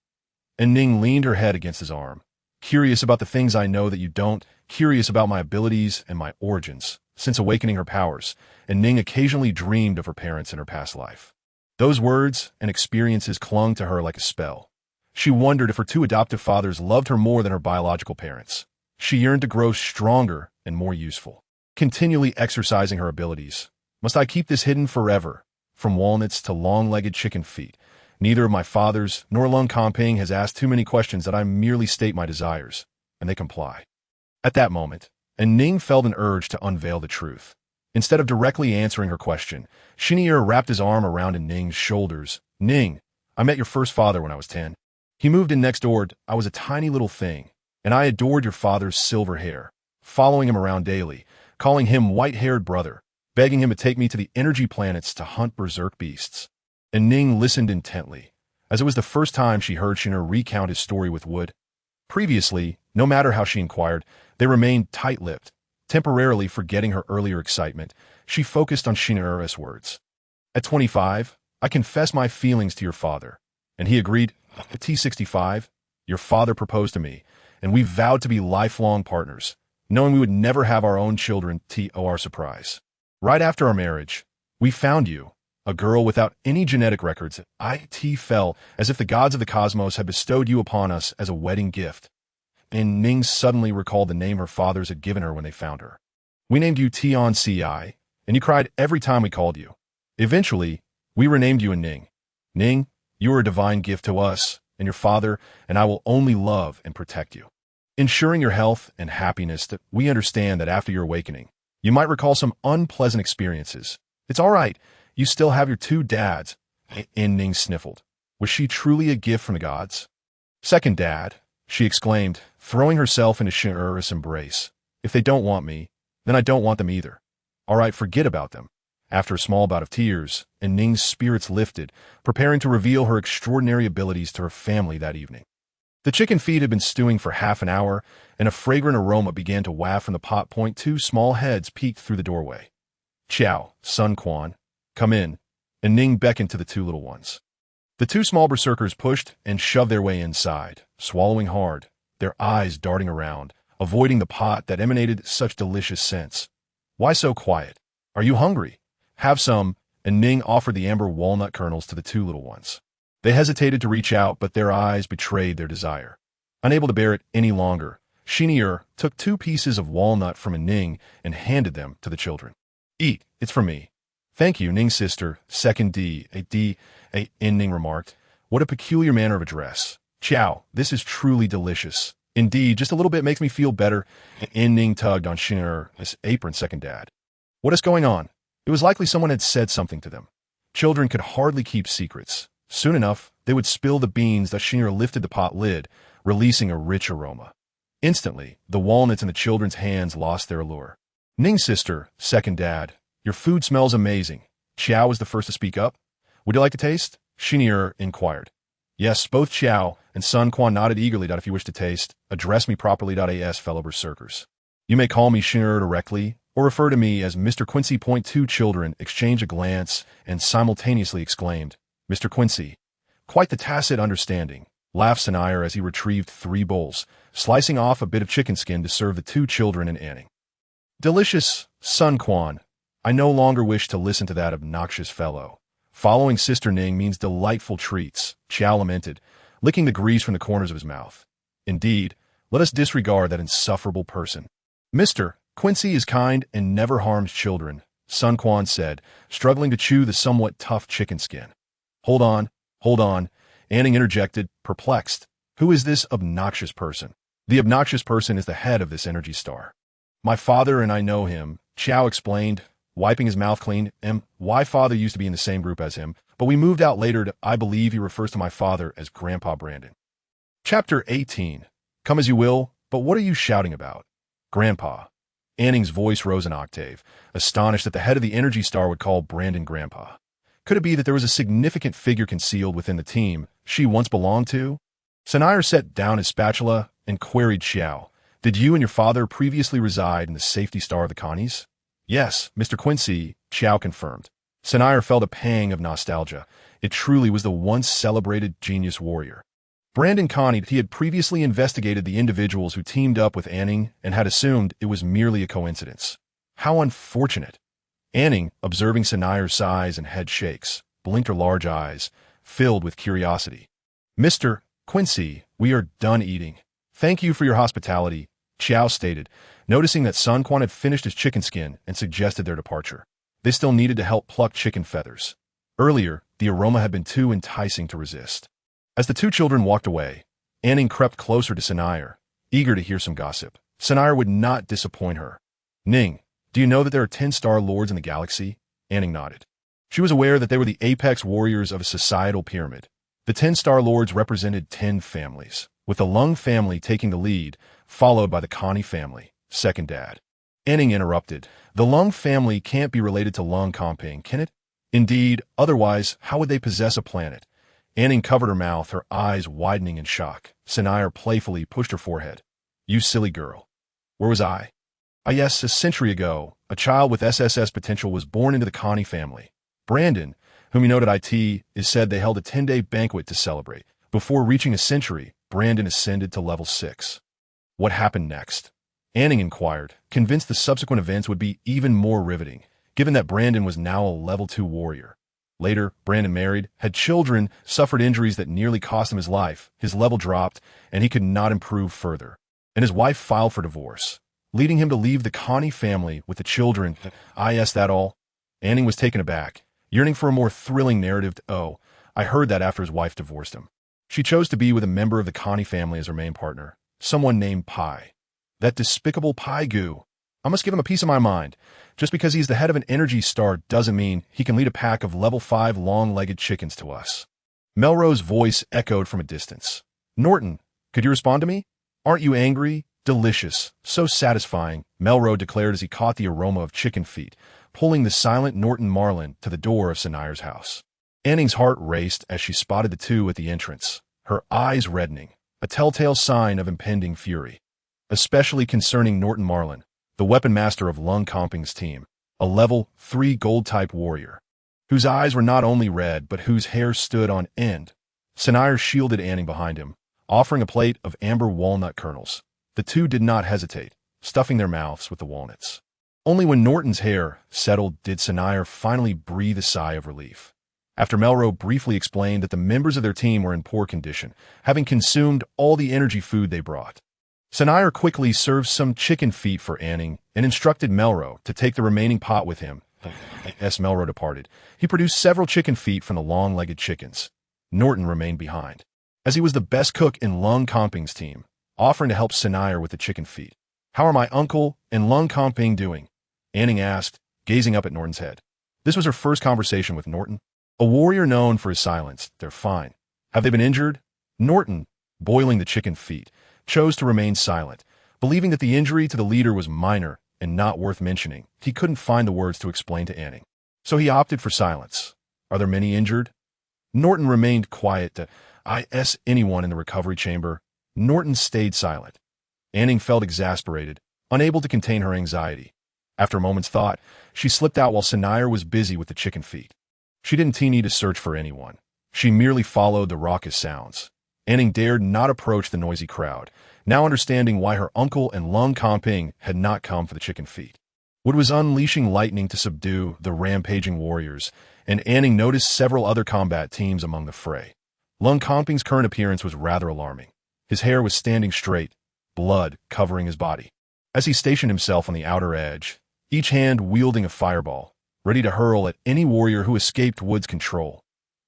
An Ning leaned her head against his arm. Curious about the things I know that you don't, curious about my abilities and my origins. Since awakening her powers, An Ning occasionally dreamed of her parents in her past life. Those words and experiences clung to her like a spell. She wondered if her two adoptive fathers loved her more than her biological parents. She yearned to grow stronger and more useful, continually exercising her abilities. Must I keep this hidden forever? From walnuts to long-legged chicken feet, neither of my fathers nor Lung Comping has asked too many questions that I merely state my desires, and they comply. At that moment, An Ning felt an urge to unveil the truth. Instead of directly answering her question, Xin'er wrapped his arm around An Ning's shoulders. Ning, I met your first father when I was 10. He moved in next door. I was a tiny little thing, and I adored your father's silver hair, following him around daily, calling him white-haired brother, begging him to take me to the energy planets to hunt berserk beasts. And Ning listened intently, as it was the first time she heard Xin'er recount his story with Wood. Previously, no matter how she inquired, they remained tight-lipped. Temporarily forgetting her earlier excitement, she focused on Xin'er's words. At 25, I confessed my feelings to your father, and he agreed. At T65, your father proposed to me, and we vowed to be lifelong partners, knowing we would never have our own children. To our surprise, right after our marriage, we found you, a girl without any genetic records. It felt as if the gods of the cosmos had bestowed you upon us as a wedding gift. And Ning suddenly recalled the name her fathers had given her when they found her. We named you Tion Ci, and you cried every time we called you. Eventually, we renamed you An Ning. Ning, you are a divine gift to us, and your father and I will only love and protect you, ensuring your health and happiness. That we understand that after your awakening, you might recall some unpleasant experiences. It's all right. You still have your two dads. An Ning sniffled. Was she truly a gift from the gods? Second dad, she exclaimed, throwing herself into Xin'er's embrace. If they don't want me, then I don't want them either. All right, forget about them. After a small bout of tears, An Ning's spirits lifted, preparing to reveal her extraordinary abilities to her family that evening. The chicken feet had been stewing for half an hour, and a fragrant aroma began to waft from the pot. Two small heads peeked through the doorway. Chow, Sun Quan, come in. An Ning beckoned to the two little ones. The two small berserkers pushed and shoved their way inside, swallowing hard, their eyes darting around, avoiding the pot that emanated such delicious scents. Why so quiet? Are you hungry? Have some. An Ning offered the amber walnut kernels to the two little ones. They hesitated to reach out, but their eyes betrayed their desire. Unable to bear it any longer, Xin'er took 2 pieces of walnut from An Ning and handed them to the children. Eat, it's for me. Thank you, Ning's sister, second An Ning remarked. What a peculiar manner of address. Chow, this is truly delicious. Indeed, just a little bit makes me feel better. An Ning tugged on Xin'er's apron, second dad. What is going on? It was likely someone had said something to them. Children could hardly keep secrets. Soon enough, they would spill the beans that Xin'er lifted the pot lid, releasing a rich aroma. Instantly, the walnuts in the children's hands lost their allure. Ning's sister, second dad, your food smells amazing. Chow was the first to speak up. Would you like to taste? Xin'er inquired. Yes, both Chow and Sun Quan nodded eagerly. If you wish to taste, address me properly. As fellow berserkers. You may call me Xin'er directly, or refer to me as Mr. Quincy. 2 children exchanged a glance and simultaneously exclaimed, Mr. Quincy. Quite the tacit understanding, laughed Xin'er as he retrieved 3 bowls, slicing off a bit of chicken skin to serve the 2 children and An Ning. Delicious, Sun Quan. I no longer wish to listen to that obnoxious fellow. Following Sister Ning means delightful treats, Chow lamented, licking the grease from the corners of his mouth. Indeed, let us disregard that insufferable person. Mr. Quincy is kind and never harms children, Sun Quan said, struggling to chew the somewhat tough chicken skin. Hold on. An Ning interjected, perplexed. Who is this obnoxious person? The obnoxious person is the head of this energy star. My father and I know him, Chow explained, wiping his mouth clean. My father used to be in the same group as him, but we moved out later. I believe he refers to my father as Grandpa Brandon. Chapter 18. Come as you will, but what are you shouting about? Grandpa. An Ning's voice rose an octave, astonished that the head of the Energy Star would call Brandon Grandpa. Could it be that there was a significant figure concealed within the team she once belonged to? Sanire set down his spatula and queried Xiao, "Did you and your father previously reside in the safety star of the Connies?" "Yes, Mr. Quincy," Xiao confirmed. Sanire felt a pang of nostalgia. It truly was the once celebrated genius warrior. Brandon conned he had previously investigated the individuals who teamed up with An Ning and had assumed it was merely a coincidence. How unfortunate. An Ning, observing Sanire's sighs and head shakes, blinked her large eyes, filled with curiosity. "Mr. Quincy, we are done eating. Thank you for your hospitality," Xiao stated, noticing that Sun Quan had finished his chicken skin and suggested their departure. They still needed to help pluck chicken feathers. Earlier, the aroma had been too enticing to resist. As the two children walked away, An Ning crept closer to Sanire, eager to hear some gossip. Sanire would not disappoint her. "Ning, do you know that there are 10 Star Lords in the galaxy?" An Ning nodded. She was aware that they were the apex warriors of a societal pyramid. The 10 Star Lords represented 10 families, with the Lung family taking the lead, followed by the Connie family, second dad. An Ning interrupted. "The Lung family can't be related to Lung Comping, can it? Indeed, otherwise, how would they possess a planet?" An Ning covered her mouth, her eyes widening in shock. Sanire playfully pushed her forehead. "You silly girl. Where was I?" Yes, a century ago, a child with SSS potential was born into the Connie family. Brandon, whom you know at IT, is said they held a 10-day banquet to celebrate. Before reaching a century, Brandon ascended to level 6. What happened next? An Ning inquired, convinced the subsequent events would be even more riveting, given that Brandon was now a level 2 warrior. Later, Brandon married, had children, suffered injuries that nearly cost him his life, his level dropped, and he could not improve further. And his wife filed for divorce, leading him to leave the Connie family with the children. Yes, that all? An Ning was taken aback, yearning for a more thrilling narrative. "Oh, I heard that after his wife divorced him. She chose to be with a member of the Connie family as her main partner, someone named Pai. That despicable Pai Goo. I must give him a piece of my mind. Just because he's the head of an energy star doesn't mean he can lead a pack of level 5 long-legged chickens to us." Melrose' voice echoed from a distance. "Norton, could you respond to me? Aren't you angry? Delicious. So satisfying," Melrose declared as he caught the aroma of chicken feet, pulling the silent Norton Marlin to the door of Sanire's house. An Ning's heart raced as she spotted the two at the entrance, her eyes reddening, a telltale sign of impending fury. Especially concerning Norton Marlin, the weapon master of Lung Comping's team, a level 3 gold-type warrior, whose eyes were not only red but whose hair stood on end. Sanire shielded An Ning behind him, offering a plate of amber walnut kernels. The two did not hesitate, stuffing their mouths with the walnuts. Only when Norton's hair settled did Sanire finally breathe a sigh of relief. After Melrose briefly explained that the members of their team were in poor condition, having consumed all the energy food they brought. Sanire quickly served some chicken feet for An Ning and instructed Melrose to take the remaining pot with him. As Melrose departed, he produced several chicken feet from the long-legged chickens. Norton remained behind, as he was the best cook in Lung Comping's team, offering to help Sanire with the chicken feet. "How are my uncle and Lung Comping doing?" An Ning asked, gazing up at Norton's head. This was her first conversation with Norton. A warrior known for his silence. "They're fine." "Have they been injured?" Norton, boiling the chicken feet, chose to remain silent, believing that the injury to the leader was minor and not worth mentioning. He couldn't find the words to explain to An Ning, so he opted for silence. "Are there many injured?" Norton remained quiet. Anyone in the recovery chamber? Norton stayed silent. An Ning felt exasperated, unable to contain her anxiety. After a moment's thought, she slipped out while Sanire was busy with the chicken feet. She didn't need to search for anyone. She merely followed the raucous sounds. An Ning dared not approach the noisy crowd, now understanding why her uncle and Lung Comping had not come for the chicken feet. Wood was unleashing lightning to subdue the rampaging warriors, and An Ning noticed several other combat teams among the fray. Lung Comping's current appearance was rather alarming. His hair was standing straight, blood covering his body. As he stationed himself on the outer edge, each hand wielding a fireball, ready to hurl at any warrior who escaped Wood's control.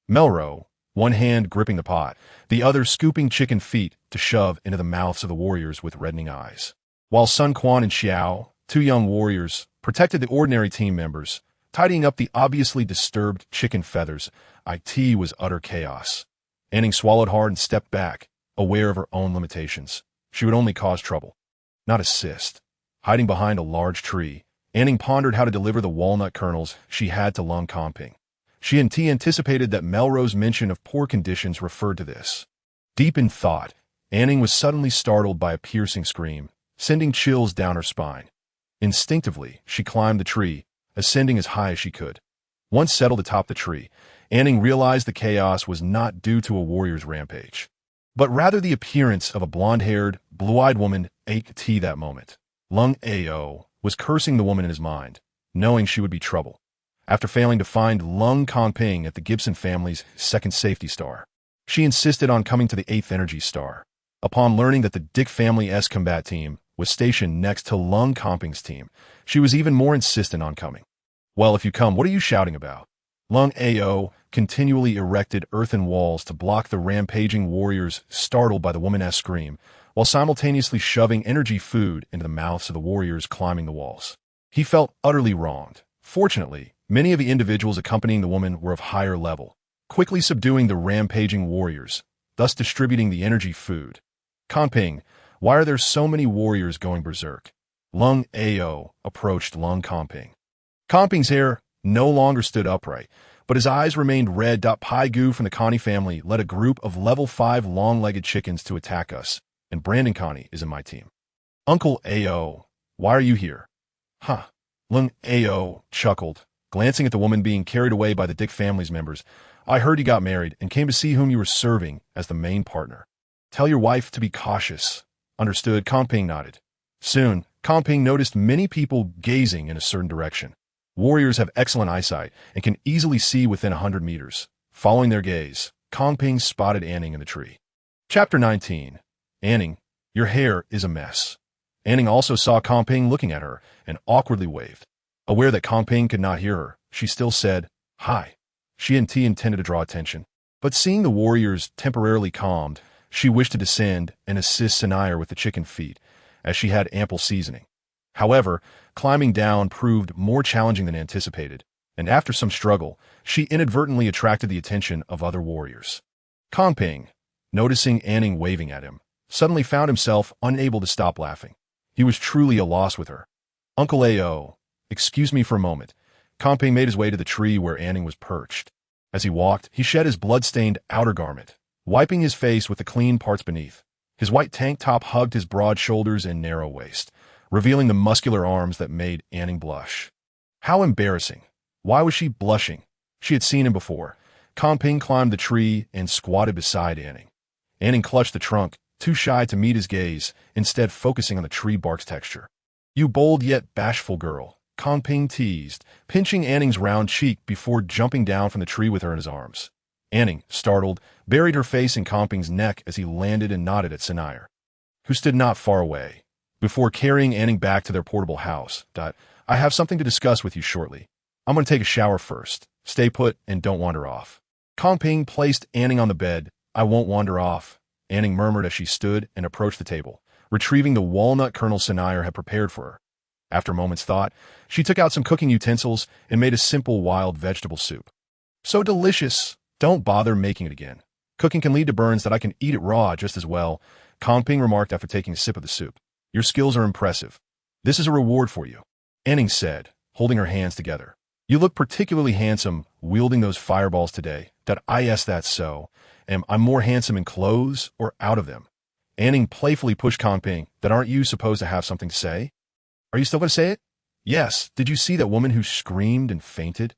Melrose, one hand gripping the pot, the other scooping chicken feet to shove into the mouths of the warriors with reddening eyes. While Sun Quan and Xiao, two young warriors, protected the ordinary team members, tidying up the obviously disturbed chicken feathers. It was utter chaos. An Ning swallowed hard and stepped back, aware of her own limitations. She would only cause trouble, not assist. Hiding behind a large tree, An Ning pondered how to deliver the walnut kernels she had to Lung Comping. She anticipated that Melrose mention of poor conditions referred to this. Deep in thought, An Ning was suddenly startled by a piercing scream, sending chills down her spine. Instinctively, she climbed the tree, ascending as high as she could. Once settled atop the tree, An Ning realized the chaos was not due to a warrior's rampage, but rather the appearance of a blonde-haired, blue-eyed woman at that moment. Lung Ao was cursing the woman in his mind, knowing she would be trouble. After failing to find Lung Comping at the Gibson family's second safety star, she insisted on coming to the 8th energy star. Upon learning that the Dick family's combat team was stationed next to Lung Comping's team, she was even more insistent on coming. Well, if you come, what are you shouting about? Lung Ao continually erected earthen walls to block the rampaging warriors startled by the woman's scream, while simultaneously shoving energy food into the mouths of the warriors climbing the walls. He felt utterly wronged. Fortunately, many of the individuals accompanying the woman were of higher level, quickly subduing the rampaging warriors, thus distributing the energy food. Comping, why are there so many warriors going berserk? Lung Ao approached Lung Comping. Comping's hair no longer stood upright, but his eyes remained red. Pai Gu from the Connie family led a group of level 5 long-legged chickens to attack us, and Brandon Connie is in my team. Uncle Ao, why are you here? Huh. Lung Ao chuckled, glancing at the woman being carried away by the Dick family's members. I heard you got married and came to see whom you were serving as the main partner. Tell your wife to be cautious. Understood. Comping nodded. Soon, Comping noticed many people gazing in a certain direction. Warriors have excellent eyesight and can easily see within 100 meters. Following their gaze, Comping spotted An Ning in the tree. Chapter 19. An Ning, your hair is a mess. An Ning also saw Comping looking at her and awkwardly waved. Aware that Comping could not hear her, she still said, Hi. She intended to draw attention, but seeing the warriors temporarily calmed, she wished to descend and assist Sanaire with the chicken feet, as she had ample seasoning. However, climbing down proved more challenging than anticipated, and after some struggle, she inadvertently attracted the attention of other warriors. Comping, noticing An Ning waving at him, suddenly found himself unable to stop laughing. He was truly a loss with her. Uncle Ao, excuse me for a moment. Comping made his way to the tree where An Ning was perched. As he walked, he shed his blood-stained outer garment, wiping his face with the clean parts beneath. His white tank top hugged his broad shoulders and narrow waist, revealing the muscular arms that made An Ning blush. How embarrassing. Why was she blushing? She had seen him before. Comping climbed the tree and squatted beside An Ning. An Ning clutched the trunk, too shy to meet his gaze, instead focusing on the tree bark's texture. You bold yet bashful girl, Comping teased, pinching An Ning's round cheek before jumping down from the tree with her in his arms. An Ning, startled, buried her face in Comping's neck as he landed and nodded at Sanaire, who stood not far away. Before carrying An Ning back to their portable house, I have something to discuss with you shortly. I'm going to take a shower first. Stay put and don't wander off. Comping placed An Ning on the bed. I won't wander off, An Ning murmured as she stood and approached the table, retrieving the walnut kernel Sanaire had prepared for her. After a moment's thought, she took out some cooking utensils and made a simple wild vegetable soup. So delicious. Don't bother making it again. Cooking can lead to burns that I can eat it raw just as well, Comping remarked after taking a sip of the soup. Your skills are impressive. This is a reward for you, An Ning said, holding her hands together. You look particularly handsome wielding those fireballs today. That's so. Am I more handsome in clothes or out of them? An Ning playfully pushed Comping. Aren't you supposed to have something to say? Are you still going to say it? Yes. Did you see that woman who screamed and fainted?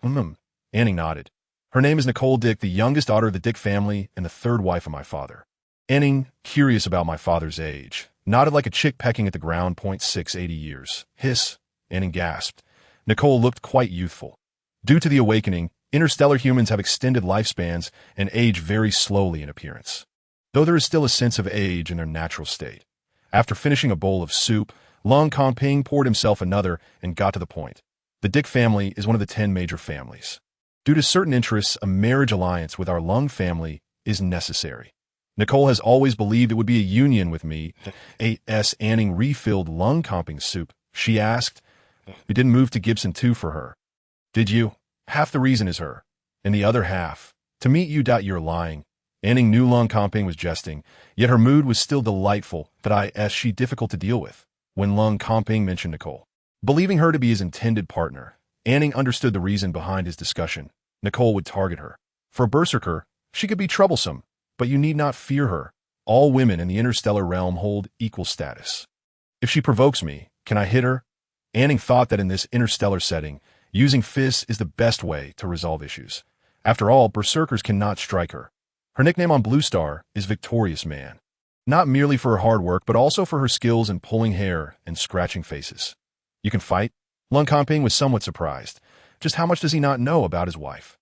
An Ning nodded. Her name is Nicole Dick, the youngest daughter of the Dick family and the third wife of my father. An Ning, curious about my father's age, nodded like a chick pecking at the ground. 680 years. Hiss, An Ning gasped. Nicole looked quite youthful. Due to the awakening, interstellar humans have extended lifespans and age very slowly in appearance, though there is still a sense of age in their natural state. After finishing a bowl of soup, Lung Comping poured himself another and got to the point. The Dick family is one of the 10 major families. Due to certain interests, a marriage alliance with our Lung family is necessary. Nicole has always believed it would be a union with me. A.S. An Ning refilled Lung Comping's soup. She asked, We didn't move to Gibson 2 for her. Did you? Half the reason is her. And the other half, to meet you. You're lying. An Ning knew Lung Comping was jesting, yet her mood was still delightful. She difficult to deal with. when Lung Comping mentioned Nicole. Believing her to be his intended partner, An Ning understood the reason behind his discussion. Nicole would target her. For a berserker, she could be troublesome, but you need not fear her. All women in the interstellar realm hold equal status. If she provokes me, can I hit her? An Ning thought that in this interstellar setting, using fists is the best way to resolve issues. After all, berserkers cannot strike her. Her nickname on Blue Star is Victorious Man. Not merely for her hard work, but also for her skills in pulling hair and scratching faces. You can fight? Lung Comping was somewhat surprised. Just how much does he not know about his wife?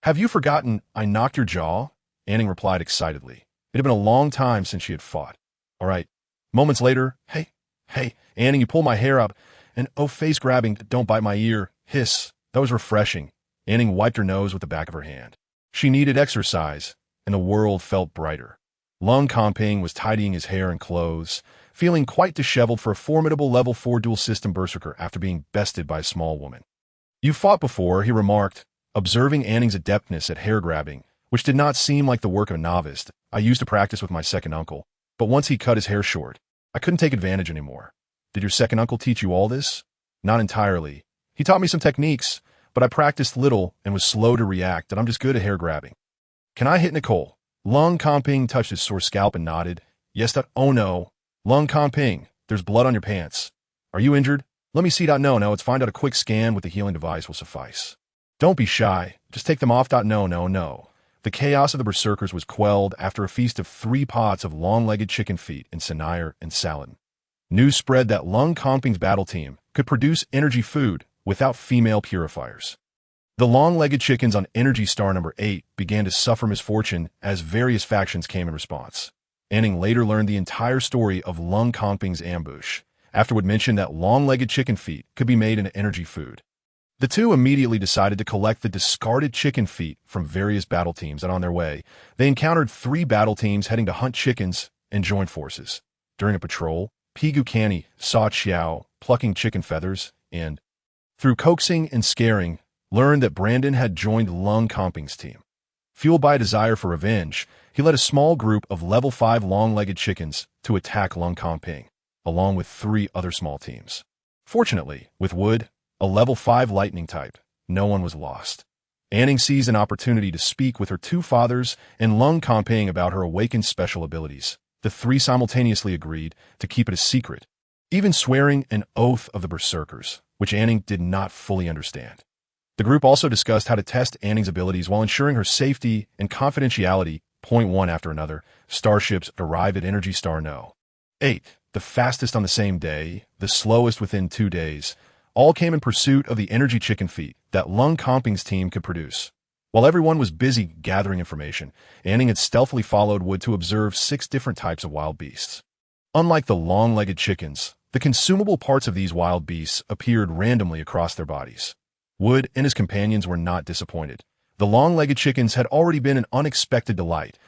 Have you forgotten I knocked your jaw? An Ning replied excitedly. It had been a long time since she had fought. All right. Moments later, hey, An Ning, you pull my hair up, and oh, face grabbing, don't bite my ear. Hiss. That was refreshing. An Ning wiped her nose with the back of her hand. She needed exercise, and the world felt brighter. Lung Comping was tidying his hair and clothes, feeling quite disheveled for a formidable level 4 dual system berserker after being bested by a small woman. You fought before, he remarked, observing An Ning's adeptness at hair grabbing, which did not seem like the work of a novice. I used to practice with my second uncle, but once he cut his hair short, I couldn't take advantage anymore. Did your second uncle teach you all this? Not entirely. He taught me some techniques, but I practiced little and was slow to react, and I'm just good at hair grabbing. Can I hit Nicole? Lung Comping touched his sore scalp and nodded. Yes, oh no. Lung Comping, there's blood on your pants. Are you injured? Let me see. No, it's fine. A quick scan with the healing device will suffice. Don't be shy. Just take them off. No. The chaos of the berserkers was quelled after a feast of 3 pots of long-legged chicken feet in Sinair and Salad. News spread that Lung Comping's battle team could produce energy food without female purifiers. The long-legged chickens on Energy Star number 8 began to suffer misfortune as various factions came in response. An Ning later learned the entire story of Lung Comping's ambush, afterward mentioned that long-legged chicken feet could be made into energy food. The two immediately decided to collect the discarded chicken feet from various battle teams, and on their way, they encountered 3 battle teams heading to hunt chickens and join forces. During a patrol, Pigu Canny saw Xiao plucking chicken feathers and, through coaxing and scaring, learned that Brandon had joined Lung Comping's team. Fueled by a desire for revenge, he led a small group of level 5 long-legged chickens to attack Lung Comping, along with 3 other small teams. Fortunately, with Wood, a level 5 lightning type, no one was lost. An Ning seized an opportunity to speak with her 2 fathers and Lung Comping about her awakened special abilities. The 3 simultaneously agreed to keep it a secret, even swearing an oath of the berserkers, which An Ning did not fully understand. The group also discussed how to test An Ning's abilities while ensuring her safety and confidentiality. Point one after another, starships arrive at Energy Star No. 8, the fastest on the same day, the slowest within 2 days, all came in pursuit of the energy chicken feet that Lung Comping's team could produce. While everyone was busy gathering information, An Ning had stealthily followed Wood to observe 6 different types of wild beasts. Unlike the long-legged chickens, the consumable parts of these wild beasts appeared randomly across their bodies. Wood and his companions were not disappointed. The long-legged chickens had already been an unexpected delight.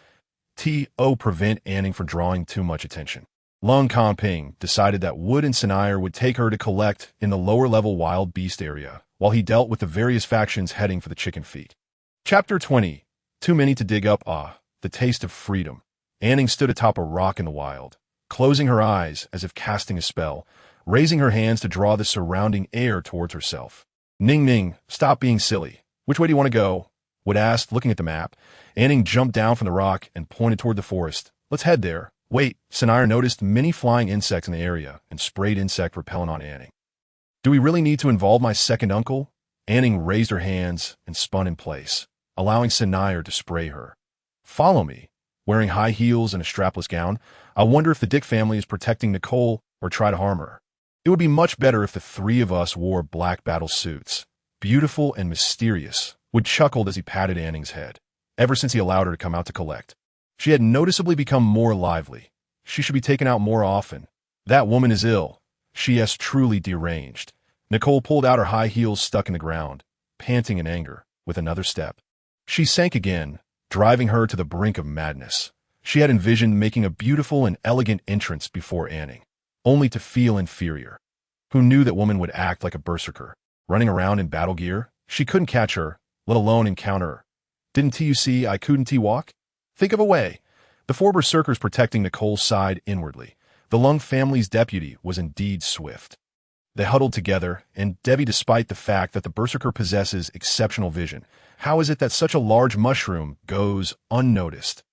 To prevent An Ning from drawing too much attention, Lung Comping decided that Wood and Sinair would take her to collect in the lower-level wild beast area, while he dealt with the various factions heading for the chicken feet. Chapter 20. Too many to dig up. The taste of freedom. An Ning stood atop a rock in the wild, closing her eyes as if casting a spell, raising her hands to draw the surrounding air towards herself. Ning, stop being silly. Which way do you want to go? Wood asked, looking at the map. An Ning jumped down from the rock and pointed toward the forest. Let's head there. Wait, Sinair noticed many flying insects in the area and sprayed insect repellent on An Ning. Do we really need to involve my second uncle? An Ning raised her hands and spun in place, allowing Sinair to spray her. Follow me. Wearing high heels and a strapless gown, I wonder if the Dick family is protecting Nicole or try to harm her. It would be much better if the 3 of us wore black battle suits. Beautiful and mysterious. Wood chuckled as he patted An Ning's head. Ever since he allowed her to come out to collect, she had noticeably become more lively. She should be taken out more often. That woman is ill. She is truly deranged. Nicole pulled out her high heels stuck in the ground, panting in anger, with another step. She sank again, driving her to the brink of madness. She had envisioned making a beautiful and elegant entrance before An Ning, only to feel inferior. Who knew that woman would act like a berserker, running around in battle gear? She couldn't catch her, let alone encounter her. Didn't you see I couldn't walk? Think of a way. The 4 berserkers protecting Nicole's side inwardly, The Lung family's deputy was indeed swift. They huddled together, and Debbie, despite the fact that the berserker possesses exceptional vision, how is it that such a large mushroom goes unnoticed?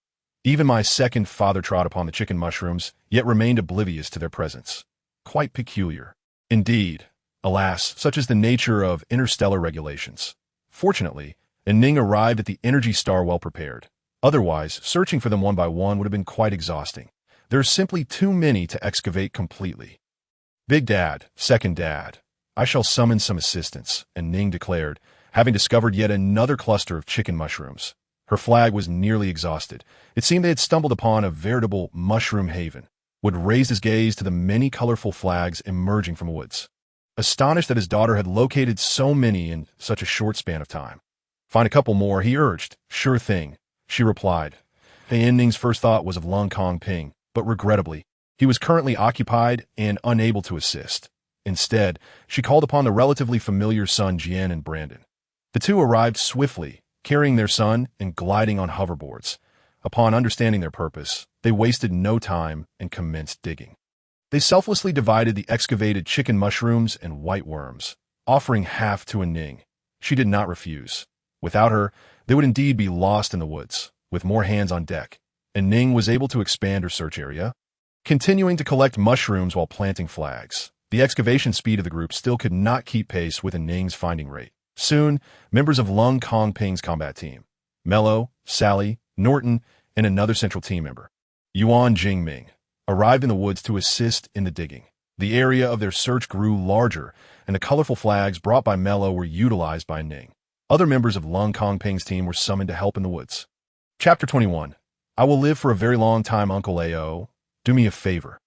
Even my second father trod upon the chicken mushrooms, yet remained oblivious to their presence. Quite peculiar. Indeed. Alas, such is the nature of interstellar regulations. Fortunately, An Ning arrived at the energy star well prepared. Otherwise, searching for them one by one would have been quite exhausting. There are simply too many to excavate completely. Big Dad, Second Dad, I shall summon some assistance, An Ning declared, having discovered yet another cluster of chicken mushrooms. Her flag was nearly exhausted. It seemed they had stumbled upon a veritable mushroom haven. Wood raised his gaze to the many colorful flags emerging from the woods. Astonished that his daughter had located so many in such a short span of time. Find a couple more, he urged. Sure thing, she replied. An Ning's first thought was of Lung Kong Ping, but regrettably, he was currently occupied and unable to assist. Instead, she called upon the relatively familiar son Jian and Brandon. The two arrived swiftly, carrying their son and gliding on hoverboards. Upon understanding their purpose, they wasted no time and commenced digging. They selflessly divided the excavated chicken mushrooms and white worms, offering half to An Ning. She did not refuse. Without her, they would indeed be lost in the woods. With more hands on deck, An Ning was able to expand her search area, continuing to collect mushrooms while planting flags. The excavation speed of the group still could not keep pace with An Ning's finding rate. Soon, members of Lung Kong Ping's combat team, Mello, Sally, Norton, and another central team member, Yuan Jingming, arrived in the woods to assist in the digging. The area of their search grew larger, and the colorful flags brought by Mello were utilized by An Ning. Other members of Lung Kong Ping's team were summoned to help in the woods. Chapter 21. I will live for a very long time, Uncle Ao. Do me a favor.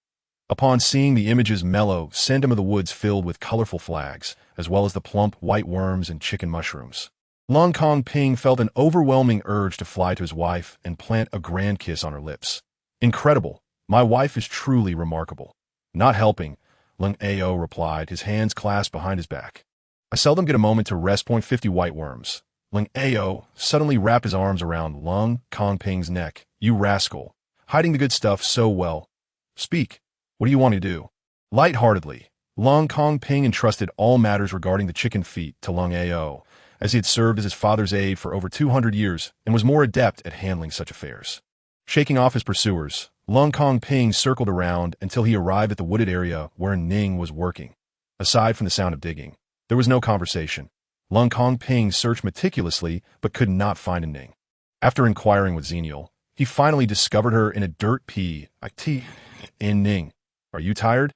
Upon seeing the images Mello sent him of the woods filled with colorful flags, as well as the plump white worms and chicken mushrooms, Lung Kong Ping felt an overwhelming urge to fly to his wife and plant a grand kiss on her lips. Incredible. My wife is truly remarkable. Not helping, Lung Ao replied, his hands clasped behind his back. I seldom get a moment to rest. 50 white worms. Lung Ao suddenly wrapped his arms around Lung Kong Ping's neck. You rascal. Hiding the good stuff so well. Speak. What do you want to do? Light-heartedly, Lung Kong Ping entrusted all matters regarding the chicken feet to Lung Ao, as he had served as his father's aide for over 200 years and was more adept at handling such affairs. Shaking off his pursuers, Lung Kong Ping circled around until he arrived at the wooded area where An Ning was working. Aside from the sound of digging, there was no conversation. Lung Kong Ping searched meticulously but could not find An Ning. After inquiring with Xenial, he finally discovered her in a dirt pea. An Ning, are you tired?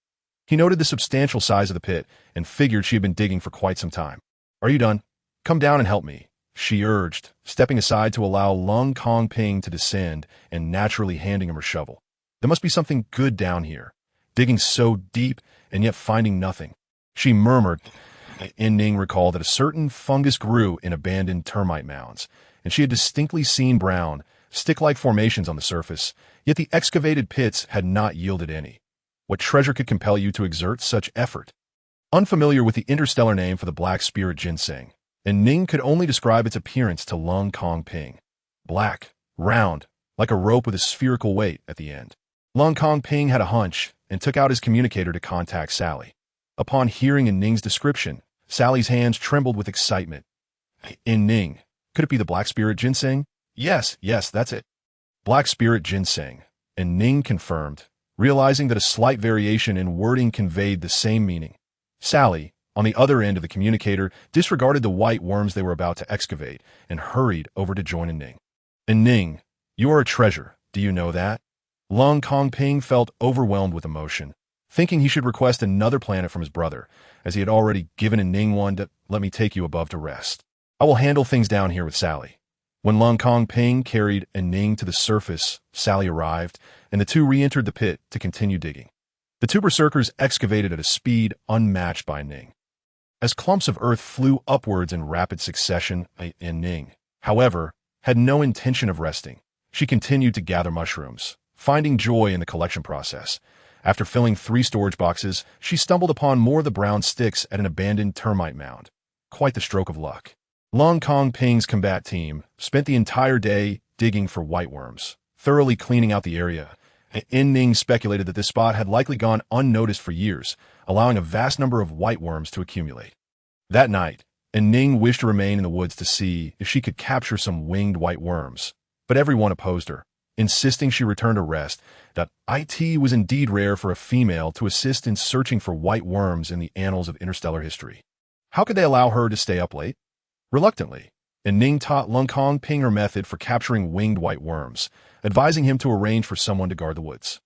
He noted the substantial size of the pit and figured she had been digging for quite some time. Are you done? Come down and help me, she urged, stepping aside to allow Lung Kong Ping to descend and naturally handing him her shovel. There must be something good down here, digging so deep and yet finding nothing. She murmured. An Ning recalled that a certain fungus grew in abandoned termite mounds, and she had distinctly seen brown, stick-like formations on the surface, yet the excavated pits had not yielded any. What treasure could compel you to exert such effort? Unfamiliar with the interstellar name for the black spirit ginseng, An Ning could only describe its appearance to Lung Kong Ping. Black, round, like a rope with a spherical weight at the end. Lung Kong Ping had a hunch and took out his communicator to contact Sally. Upon hearing An Ning's description, Sally's hands trembled with excitement. An Ning, could it be the black spirit ginseng? Yes, that's it. Black spirit ginseng, An Ning confirmed, realizing that a slight variation in wording conveyed the same meaning. Sally, on the other end of the communicator, disregarded the white worms they were about to excavate and hurried over to join An Ning. An Ning, you are a treasure, do you know that? Lung Kong Ping felt overwhelmed with emotion, thinking he should request another planet from his brother, as he had already given An Ning one to let me take you above to rest. I will handle things down here with Sally. When Lung Kong Ping carried An Ning to the surface, Sally arrived, and the two re-entered the pit to continue digging. The two berserkers excavated at a speed unmatched by An Ning. As clumps of earth flew upwards in rapid succession, An Ning, however, had no intention of resting. She continued to gather mushrooms, finding joy in the collection process. After filling 3 storage boxes, she stumbled upon more of the brown sticks at an abandoned termite mound. Quite the stroke of luck. Lung Kong Ping's combat team spent the entire day digging for white worms, thoroughly cleaning out the area, An Ning speculated that this spot had likely gone unnoticed for years, allowing a vast number of white worms to accumulate. That night, An Ning wished to remain in the woods to see if she could capture some winged white worms, but everyone opposed her, insisting she return to rest. That it was indeed rare for a female to assist in searching for white worms in the annals of interstellar history. How could they allow her to stay up late? Reluctantly, An Ning taught Lung Kong Ping her method for capturing winged white worms, advising him to arrange for someone to guard the woods.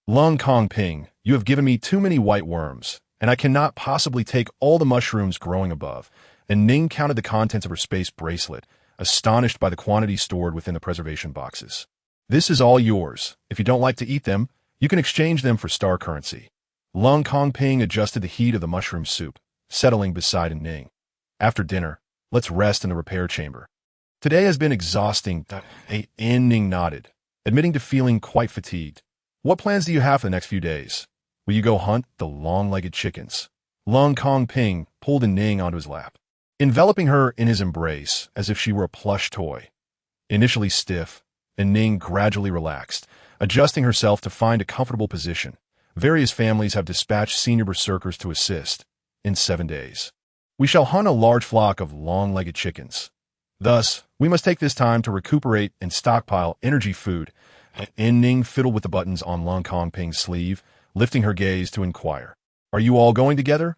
Lung Kong Ping, you have given me too many white worms, and I cannot possibly take all the mushrooms growing above. An Ning counted the contents of her space bracelet, astonished by the quantity stored within the preservation boxes. This is all yours. If you don't like to eat them, you can exchange them for star currency. Lung Kong Ping adjusted the heat of the mushroom soup, settling beside An Ning. After dinner, let's rest in the repair chamber. Today has been exhausting. An Ning nodded, admitting to feeling quite fatigued. What plans do you have for the next few days? Will you go hunt the long-legged chickens? Lung Kong Ping pulled An Ning onto his lap, enveloping her in his embrace as if she were a plush toy. Initially stiff, An Ning gradually relaxed, adjusting herself to find a comfortable position. Various families have dispatched senior berserkers to assist. In 7 days, we shall hunt a large flock of long-legged chickens. Thus, we must take this time to recuperate and stockpile energy food. An Ning fiddled with the buttons on Lung Kong Ping's sleeve, lifting her gaze to inquire. Are you all going together?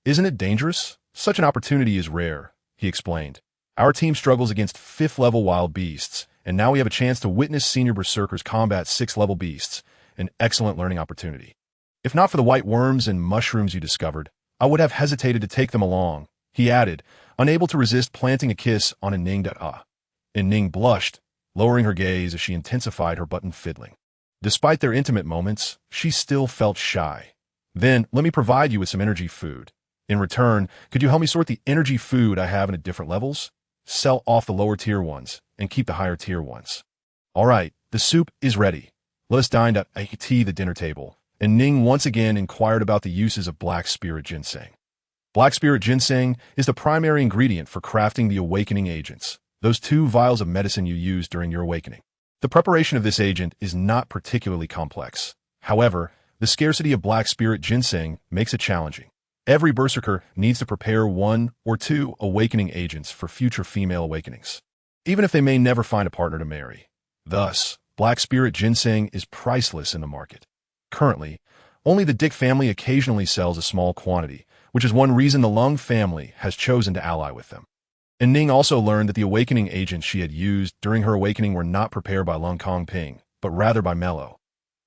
Isn't it dangerous? Such an opportunity is rare, he explained. Our team struggles against 5th-level wild beasts, and now we have a chance to witness senior berserkers combat 6th-level beasts, an excellent learning opportunity. If not for the white worms and mushrooms you discovered, I would have hesitated to take them along, he added, unable to resist planting a kiss on An Ning. An Ning blushed, lowering her gaze as she intensified her button fiddling. Despite their intimate moments, she still felt shy. Then, let me provide you with some energy food. In return, could you help me sort the energy food I have in different levels? Sell off the lower-tier ones, and keep the higher-tier ones. All right, the soup is ready. Let us dine at the dinner table. And Ning once again inquired about the uses of black spirit ginseng. Black spirit ginseng is the primary ingredient for crafting the awakening agents, those 2 vials of medicine you use during your awakening. The preparation of this agent is not particularly complex. However, the scarcity of black spirit ginseng makes it challenging. Every berserker needs to prepare 1 or 2 awakening agents for future female awakenings, even if they may never find a partner to marry. Thus, black spirit ginseng is priceless in the market. Currently, only the Dick family occasionally sells a small quantity, which is one reason the Lung family has chosen to ally with them. And Ning also learned that the awakening agents she had used during her awakening were not prepared by Lung Kong Ping, but rather by Mello.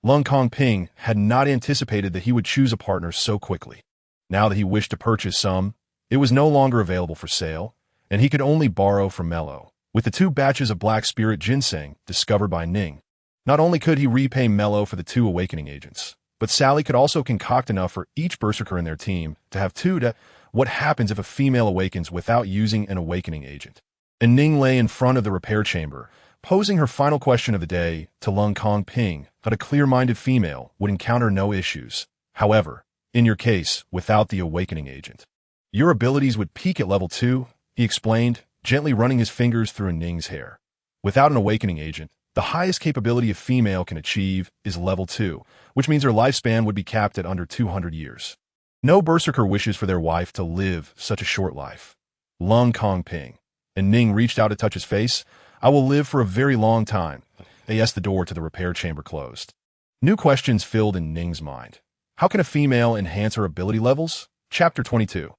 Lung Kong Ping had not anticipated that he would choose a partner so quickly. Now that he wished to purchase some, it was no longer available for sale, and he could only borrow from Mello. With the 2 batches of black spirit ginseng discovered by Ning, not only could he repay Mello for the 2 awakening agents, but Sally could also concoct enough for each berserker in their team to have 2 What happens if a female awakens without using an awakening agent? And Ning lay in front of the repair chamber, posing her final question of the day to Lung Kong Ping, that a clear-minded female would encounter no issues. However, in your case, without the awakening agent, your abilities would peak at level 2, he explained, gently running his fingers through Ning's hair. Without an awakening agent, the highest capability a female can achieve is level 2, which means her lifespan would be capped at under 200 years. No berserker wishes for their wife to live such a short life. Lung Kong Ping. And Ning reached out to touch his face. I will live for a very long time. As the door to the repair chamber closed, new questions filled in Ning's mind. How can a female enhance her ability levels? Chapter 22.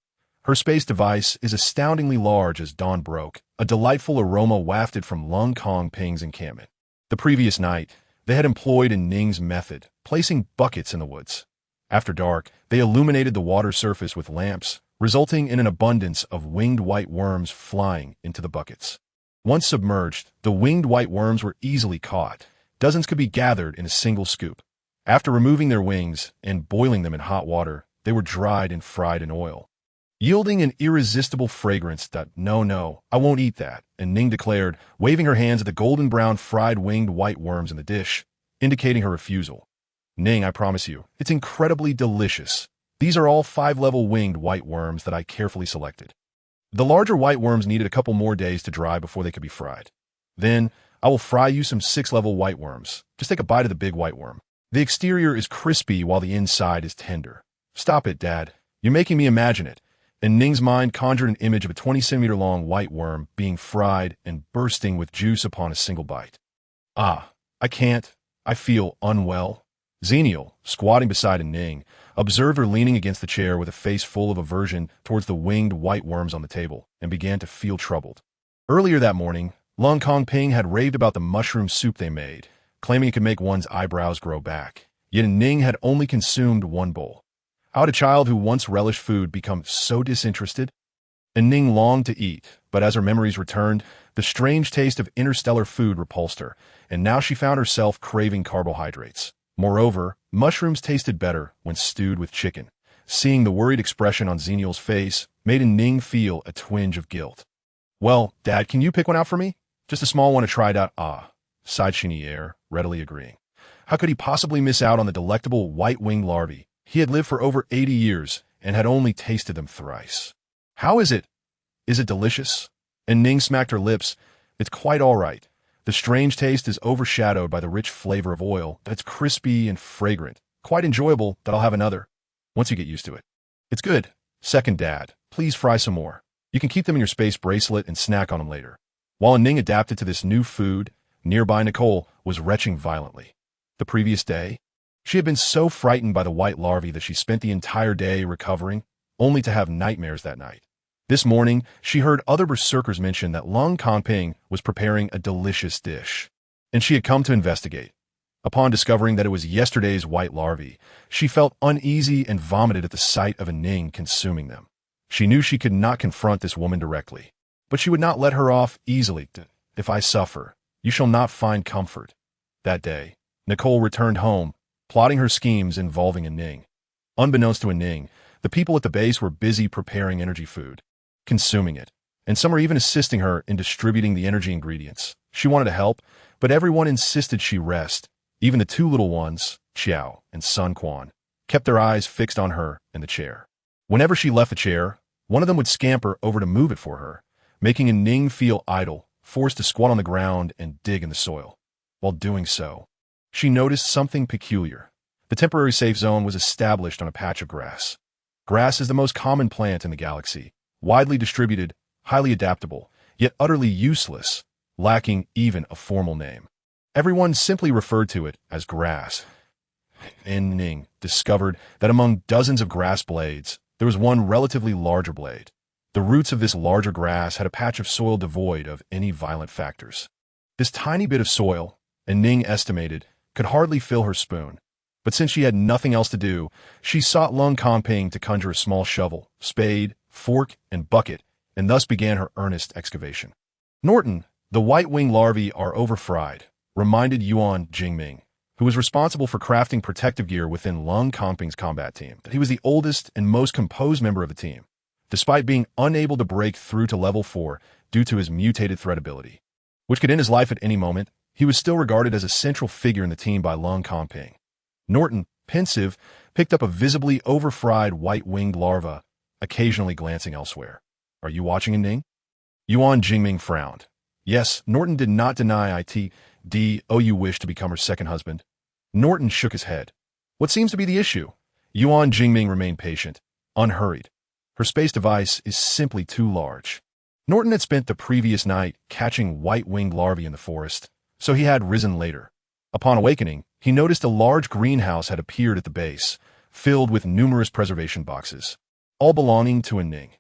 Her space device is astoundingly large as dawn broke. A delightful aroma wafted from Lung Kong Ping's encampment. The previous night, they had employed An Ning's method, placing buckets in the woods. After dark, they illuminated the water surface with lamps, resulting in an abundance of winged white worms flying into the buckets. Once submerged, the winged white worms were easily caught. Dozens could be gathered in a single scoop. After removing their wings and boiling them in hot water, they were dried and fried in oil, yielding an irresistible fragrance that, no, I won't eat that, and Ning declared, waving her hands at the golden-brown fried winged white worms in the dish, indicating her refusal. Ning, I promise you, it's incredibly delicious. These are all 5-level winged white worms that I carefully selected. The larger white worms needed a couple more days to dry before they could be fried. Then, I will fry you some 6-level white worms. Just take a bite of the big white worm. The exterior is crispy while the inside is tender. Stop it, Dad. You're making me imagine it. And Ning's mind conjured an image of a 20-centimeter-long white worm being fried and bursting with juice upon a single bite. Ah, I can't. I feel unwell. Xenial, squatting beside An Ning, observed her leaning against the chair with a face full of aversion towards the winged white worms on the table and began to feel troubled. Earlier that morning, Lung Kongping had raved about the mushroom soup they made, claiming it could make one's eyebrows grow back. Yet An Ning had only consumed one bowl. How had a child who once relished food become so disinterested? An Ning longed to eat, but as her memories returned, the strange taste of interstellar food repulsed her, and now she found herself craving carbohydrates. Moreover, mushrooms tasted better when stewed with chicken. Seeing the worried expression on Xenial's face made An Ning feel a twinge of guilt. Well, Dad, can you pick one out for me? Just a small one to try it out. Ah, sighed Chenier, readily agreeing. How could he possibly miss out on the delectable white-winged larvae? He had lived for over 80 years and had only tasted them thrice. How is it? Is it delicious? And Ning smacked her lips. It's quite all right. The strange taste is overshadowed by the rich flavor of oil, but it's crispy and fragrant. Quite enjoyable that I'll have another, once you get used to it. It's good. Second, Dad. Please fry some more. You can keep them in your space bracelet and snack on them later. While An Ning adapted to this new food, nearby Nicole was retching violently. The previous day, she had been so frightened by the white larvae that she spent the entire day recovering, only to have nightmares that night. This morning, she heard other berserkers mention that Lung Kongping was preparing a delicious dish, and she had come to investigate. Upon discovering that it was yesterday's white larvae, she felt uneasy and vomited at the sight of An Ning consuming them. She knew she could not confront this woman directly, but she would not let her off easily. If I suffer, you shall not find comfort. That day, Nicole returned home, plotting her schemes involving An Ning. Unbeknownst to An Ning, the people at the base were busy preparing energy food, consuming it, and some were even assisting her in distributing the energy ingredients. She wanted to help, but everyone insisted she rest. Even the two little ones, Xiao and Sun Quan, kept their eyes fixed on her and the chair. Whenever she left the chair, one of them would scamper over to move it for her, making An Ning feel idle, forced to squat on the ground and dig in the soil. While doing so, she noticed something peculiar. The temporary safe zone was established on a patch of grass. Grass is the most common plant in the galaxy, widely distributed, highly adaptable, yet utterly useless, lacking even a formal name. Everyone simply referred to it as grass. An Ning discovered that among dozens of grass blades, there was one relatively larger blade. The roots of this larger grass had a patch of soil devoid of any violent factors. This tiny bit of soil, An Ning estimated, could hardly fill her spoon. But since she had nothing else to do, she sought Lung Kongping to conjure a small shovel, spade, fork, and bucket, and thus began her earnest excavation. Norton, the white-winged larvae are overfried, reminded Yuan Jingming, who was responsible for crafting protective gear within Lung Kongping's combat team, that he was the oldest and most composed member of the team, despite being unable to break through to level 4 due to his mutated threat ability, which could end his life at any moment. He was still regarded as a central figure in the team by Lung Kongping. Norton, pensive, picked up a visibly overfried white-winged larva, occasionally glancing elsewhere. Are you watching, An Ning? Yuan Jingming frowned. Yes, Norton did not deny you wish to become her second husband. Norton shook his head. What seems to be the issue? Yuan Jingming remained patient, unhurried. Her space device is simply too large. Norton had spent the previous night catching white-winged larvae in the forest, so he had risen later. Upon awakening, he noticed a large greenhouse had appeared at the base, filled with numerous preservation boxes, all belonging to An Ning.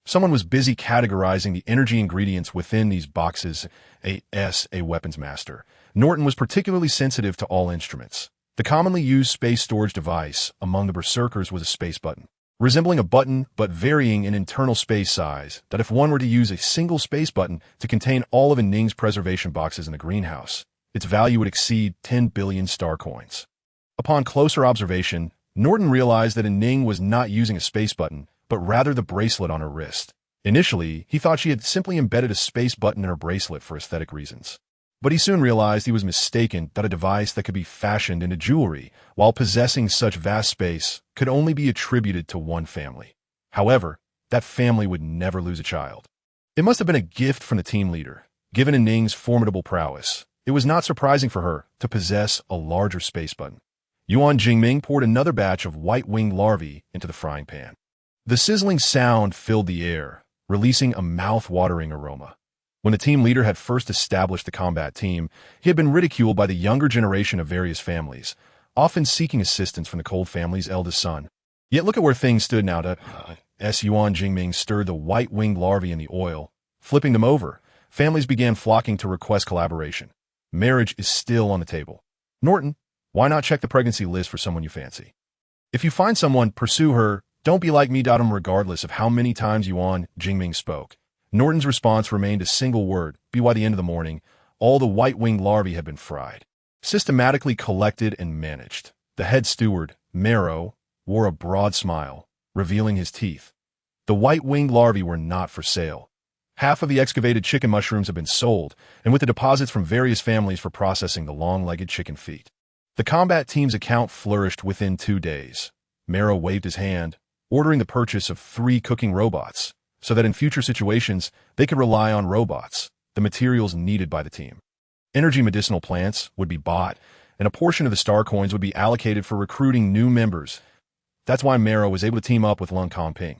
Someone was busy categorizing the energy ingredients within these boxes. A weapons master, Norton was particularly sensitive to all instruments. The commonly used space storage device among the berserkers was a space button, resembling a button but varying in internal space size, that if one were to use a single space button to contain all of An Ning's preservation boxes in the greenhouse, its value would exceed 10 billion star coins. Upon closer observation, Norton realized that An Ning was not using a space button, but rather the bracelet on her wrist. Initially, he thought she had simply embedded a space button in her bracelet for aesthetic reasons. But he soon realized he was mistaken, that a device that could be fashioned into jewelry while possessing such vast space could only be attributed to one family. However, that family would never lose a child. It must have been a gift from the team leader. Given An Ning's formidable prowess, it was not surprising for her to possess a larger space button. Yuan Jingming poured another batch of white-winged larvae into the frying pan. The sizzling sound filled the air, releasing a mouth-watering aroma. When the team leader had first established the combat team, he had been ridiculed by the younger generation of various families, often seeking assistance from the Cold family's eldest son. Yet look at where things stood now. Yuan Jingming stirred the white-winged larvae in the oil, flipping them over. Families began flocking to request collaboration. Marriage is still on the table. Norton, why not check the pregnancy list for someone you fancy? If you find someone, pursue her. Don't be like me. Regardless of how many times Yuan Jingming spoke, Norton's response remained a single word. By the end of the morning, all the white-winged larvae had been fried, systematically collected and managed. The head steward, Marrow, wore a broad smile, revealing his teeth. The white-winged larvae were not for sale. Half of the excavated chicken mushrooms had been sold, and with the deposits from various families for processing the long-legged chicken feet. The combat team's account flourished within 2 days. Marrow waved his hand, ordering the purchase of 3 cooking robots, so that in future situations, they could rely on robots, the materials needed by the team. Energy medicinal plants would be bought, and a portion of the star coins would be allocated for recruiting new members. That's why Marrow was able to team up with Lung Kongping.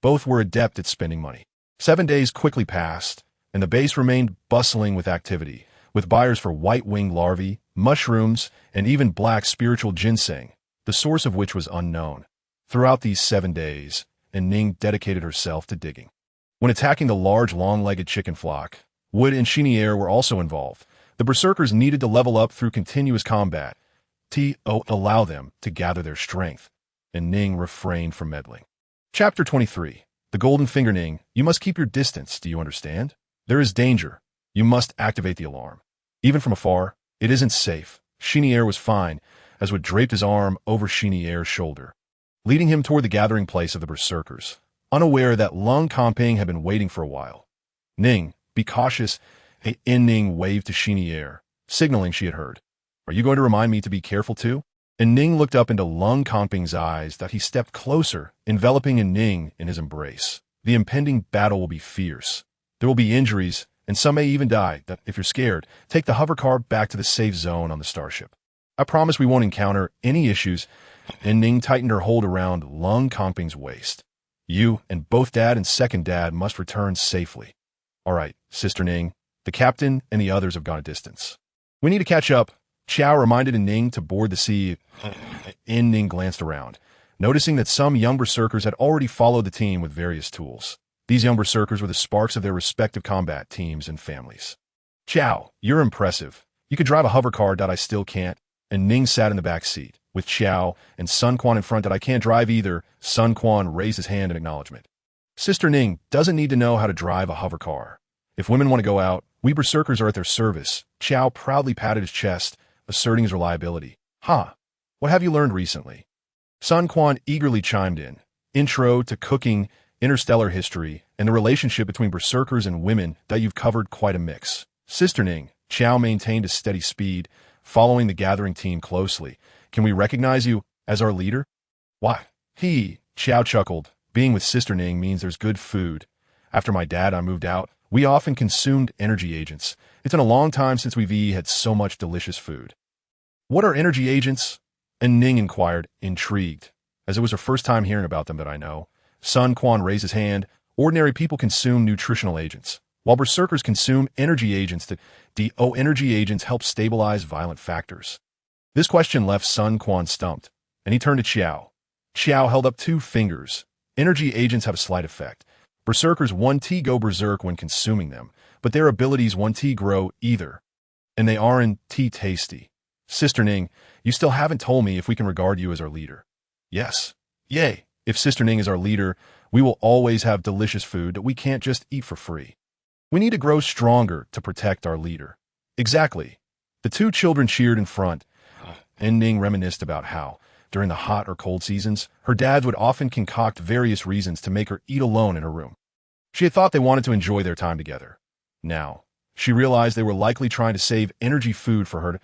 Both were adept at spending money. 7 days quickly passed, and the base remained bustling with activity, with buyers for white-winged larvae, mushrooms, and even black spiritual ginseng, the source of which was unknown. Throughout these 7 days, An Ning dedicated herself to digging. When attacking the large long-legged chicken flock, Wood and Chenier were also involved. The berserkers needed to level up through continuous combat to allow them to gather their strength. An Ning refrained from meddling. Chapter 23. The Golden Finger. Ning, you must keep your distance, do you understand? There is danger. You must activate the alarm. Even from afar, it isn't safe. Chenier was fine, as Wood draped his arm over Chenier's shoulder, leading him toward the gathering place of the berserkers, unaware that Lung Kongping had been waiting for a while. Ning, be cautious. An Ning waved to Chenier, signaling she had heard. Are you going to remind me to be careful too? An Ning looked up into Lung Kongping's eyes. He stepped closer, enveloping An Ning in his embrace. The impending battle will be fierce. There will be injuries, and some may even die. If you're scared, take the hovercar back to the safe zone on the starship. I promise we won't encounter any issues. An Ning tightened her hold around Lung Kongping's waist. You and both Dad and Second Dad must return safely. All right, Sister Ning. The captain and the others have gone a distance. We need to catch up. Chow reminded An Ning to board the sea. An Ning glanced around, noticing that some young berserkers had already followed the team with various tools. These young berserkers were the sparks of their respective combat teams and families. Chow, you're impressive. You could drive a hovercar. I still can't. An Ning sat in the back seat, with Chow and Sun Quan in front. I can't drive either. Sun Quan raised his hand in acknowledgement. Sister Ning doesn't need to know how to drive a hovercar. If women want to go out, we berserkers are at their service. Chow proudly patted his chest, asserting his reliability. What have you learned recently? Sun Quan eagerly chimed in. Intro to cooking, interstellar history, and the relationship between berserkers and women. You've covered quite a mix. Sister Ning, Chow maintained a steady speed, following the gathering team closely. Can we recognize you as our leader? Why? Chow chuckled. Being with Sister Ning means there's good food. After my dad and I moved out, we often consumed energy agents. It's been a long time since we've had so much delicious food. What are energy agents? An Ning inquired, intrigued, as it was her first time hearing about them that I know. Sun Quan raised his hand. Ordinary people consume nutritional agents, while berserkers consume energy agents. Energy agents help stabilize violent factors. This question left Sun Quan stumped, and he turned to Chow. Chow held up 2 fingers. Energy agents have a slight effect. Berserkers 1T go berserk when consuming them, but their abilities 1T grow either. And they aren't tasty. Sister Ning, you still haven't told me if we can regard you as our leader. Yes. Yay. If Sister Ning is our leader, we will always have delicious food that we can't just eat for free. We need to grow stronger to protect our leader. Exactly. The 2 children cheered in front. An Ning reminisced about how, during the hot or cold seasons, her dad would often concoct various reasons to make her eat alone in her room. She had thought they wanted to enjoy their time together. Now, she realized they were likely trying to save energy food for her.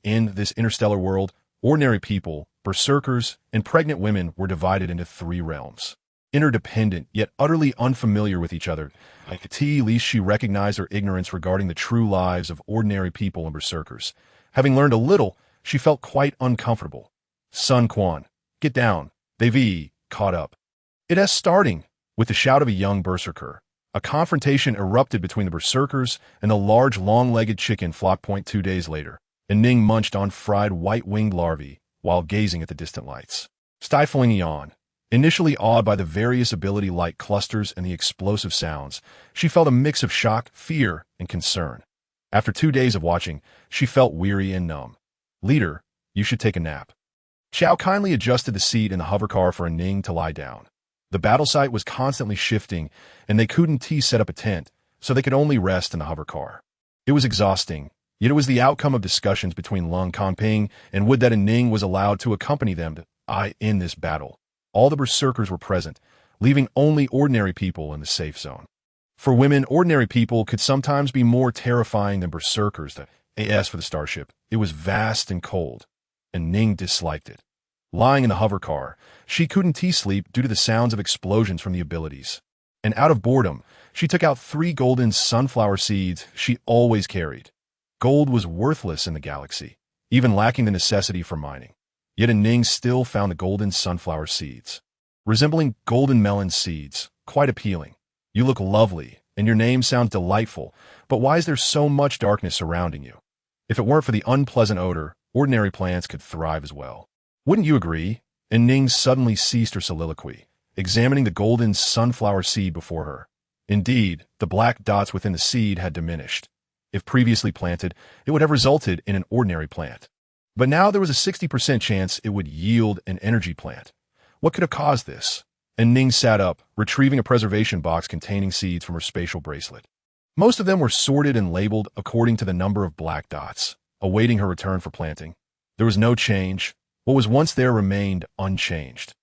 In this interstellar world, ordinary people, berserkers, and pregnant women were divided into 3 realms. Interdependent, yet utterly unfamiliar with each other. At least she recognized her ignorance regarding the true lives of ordinary people and berserkers. Having learned a little, she felt quite uncomfortable. Sun Quan, get down. They've caught up. It's starting. With the shout of a young berserker, a confrontation erupted between the berserkers and the large long-legged chicken flock. 2 days later, An Ning munched on fried white-winged larvae while gazing at the distant lights. Stifling a yawn, initially awed by the various ability light clusters and the explosive sounds, she felt a mix of shock, fear, and concern. After 2 days of watching, she felt weary and numb. Leader, you should take a nap. Xiao kindly adjusted the seat in the hovercar for An Ning to lie down. The battle site was constantly shifting, and they couldn't set up a tent, so they could only rest in the hovercar. It was exhausting, yet it was the outcome of discussions between Lung Kongping and would that An Ning was allowed to accompany them in this battle. All the berserkers were present, leaving only ordinary people in the safe zone. For women, ordinary people could sometimes be more terrifying than berserkers. As for the starship, it was vast and cold, and Ning disliked it. Lying in the hovercar, she couldn't sleep due to the sounds of explosions from the abilities. And out of boredom, she took out 3 golden sunflower seeds she always carried. Gold was worthless in the galaxy, even lacking the necessity for mining. Yet An Ning still found the golden sunflower seeds. Resembling golden melon seeds, quite appealing. You look lovely, and your name sounds delightful, but why is there so much darkness surrounding you? If it weren't for the unpleasant odor, ordinary plants could thrive as well. Wouldn't you agree? And Ning suddenly ceased her soliloquy, examining the golden sunflower seed before her. Indeed, the black dots within the seed had diminished. If previously planted, it would have resulted in an ordinary plant. But now there was a 60% chance it would yield an energy plant. What could have caused this? And Ning sat up, retrieving a preservation box containing seeds from her spatial bracelet. Most of them were sorted and labeled according to the number of black dots, awaiting her return for planting. There was no change. What was once there remained unchanged.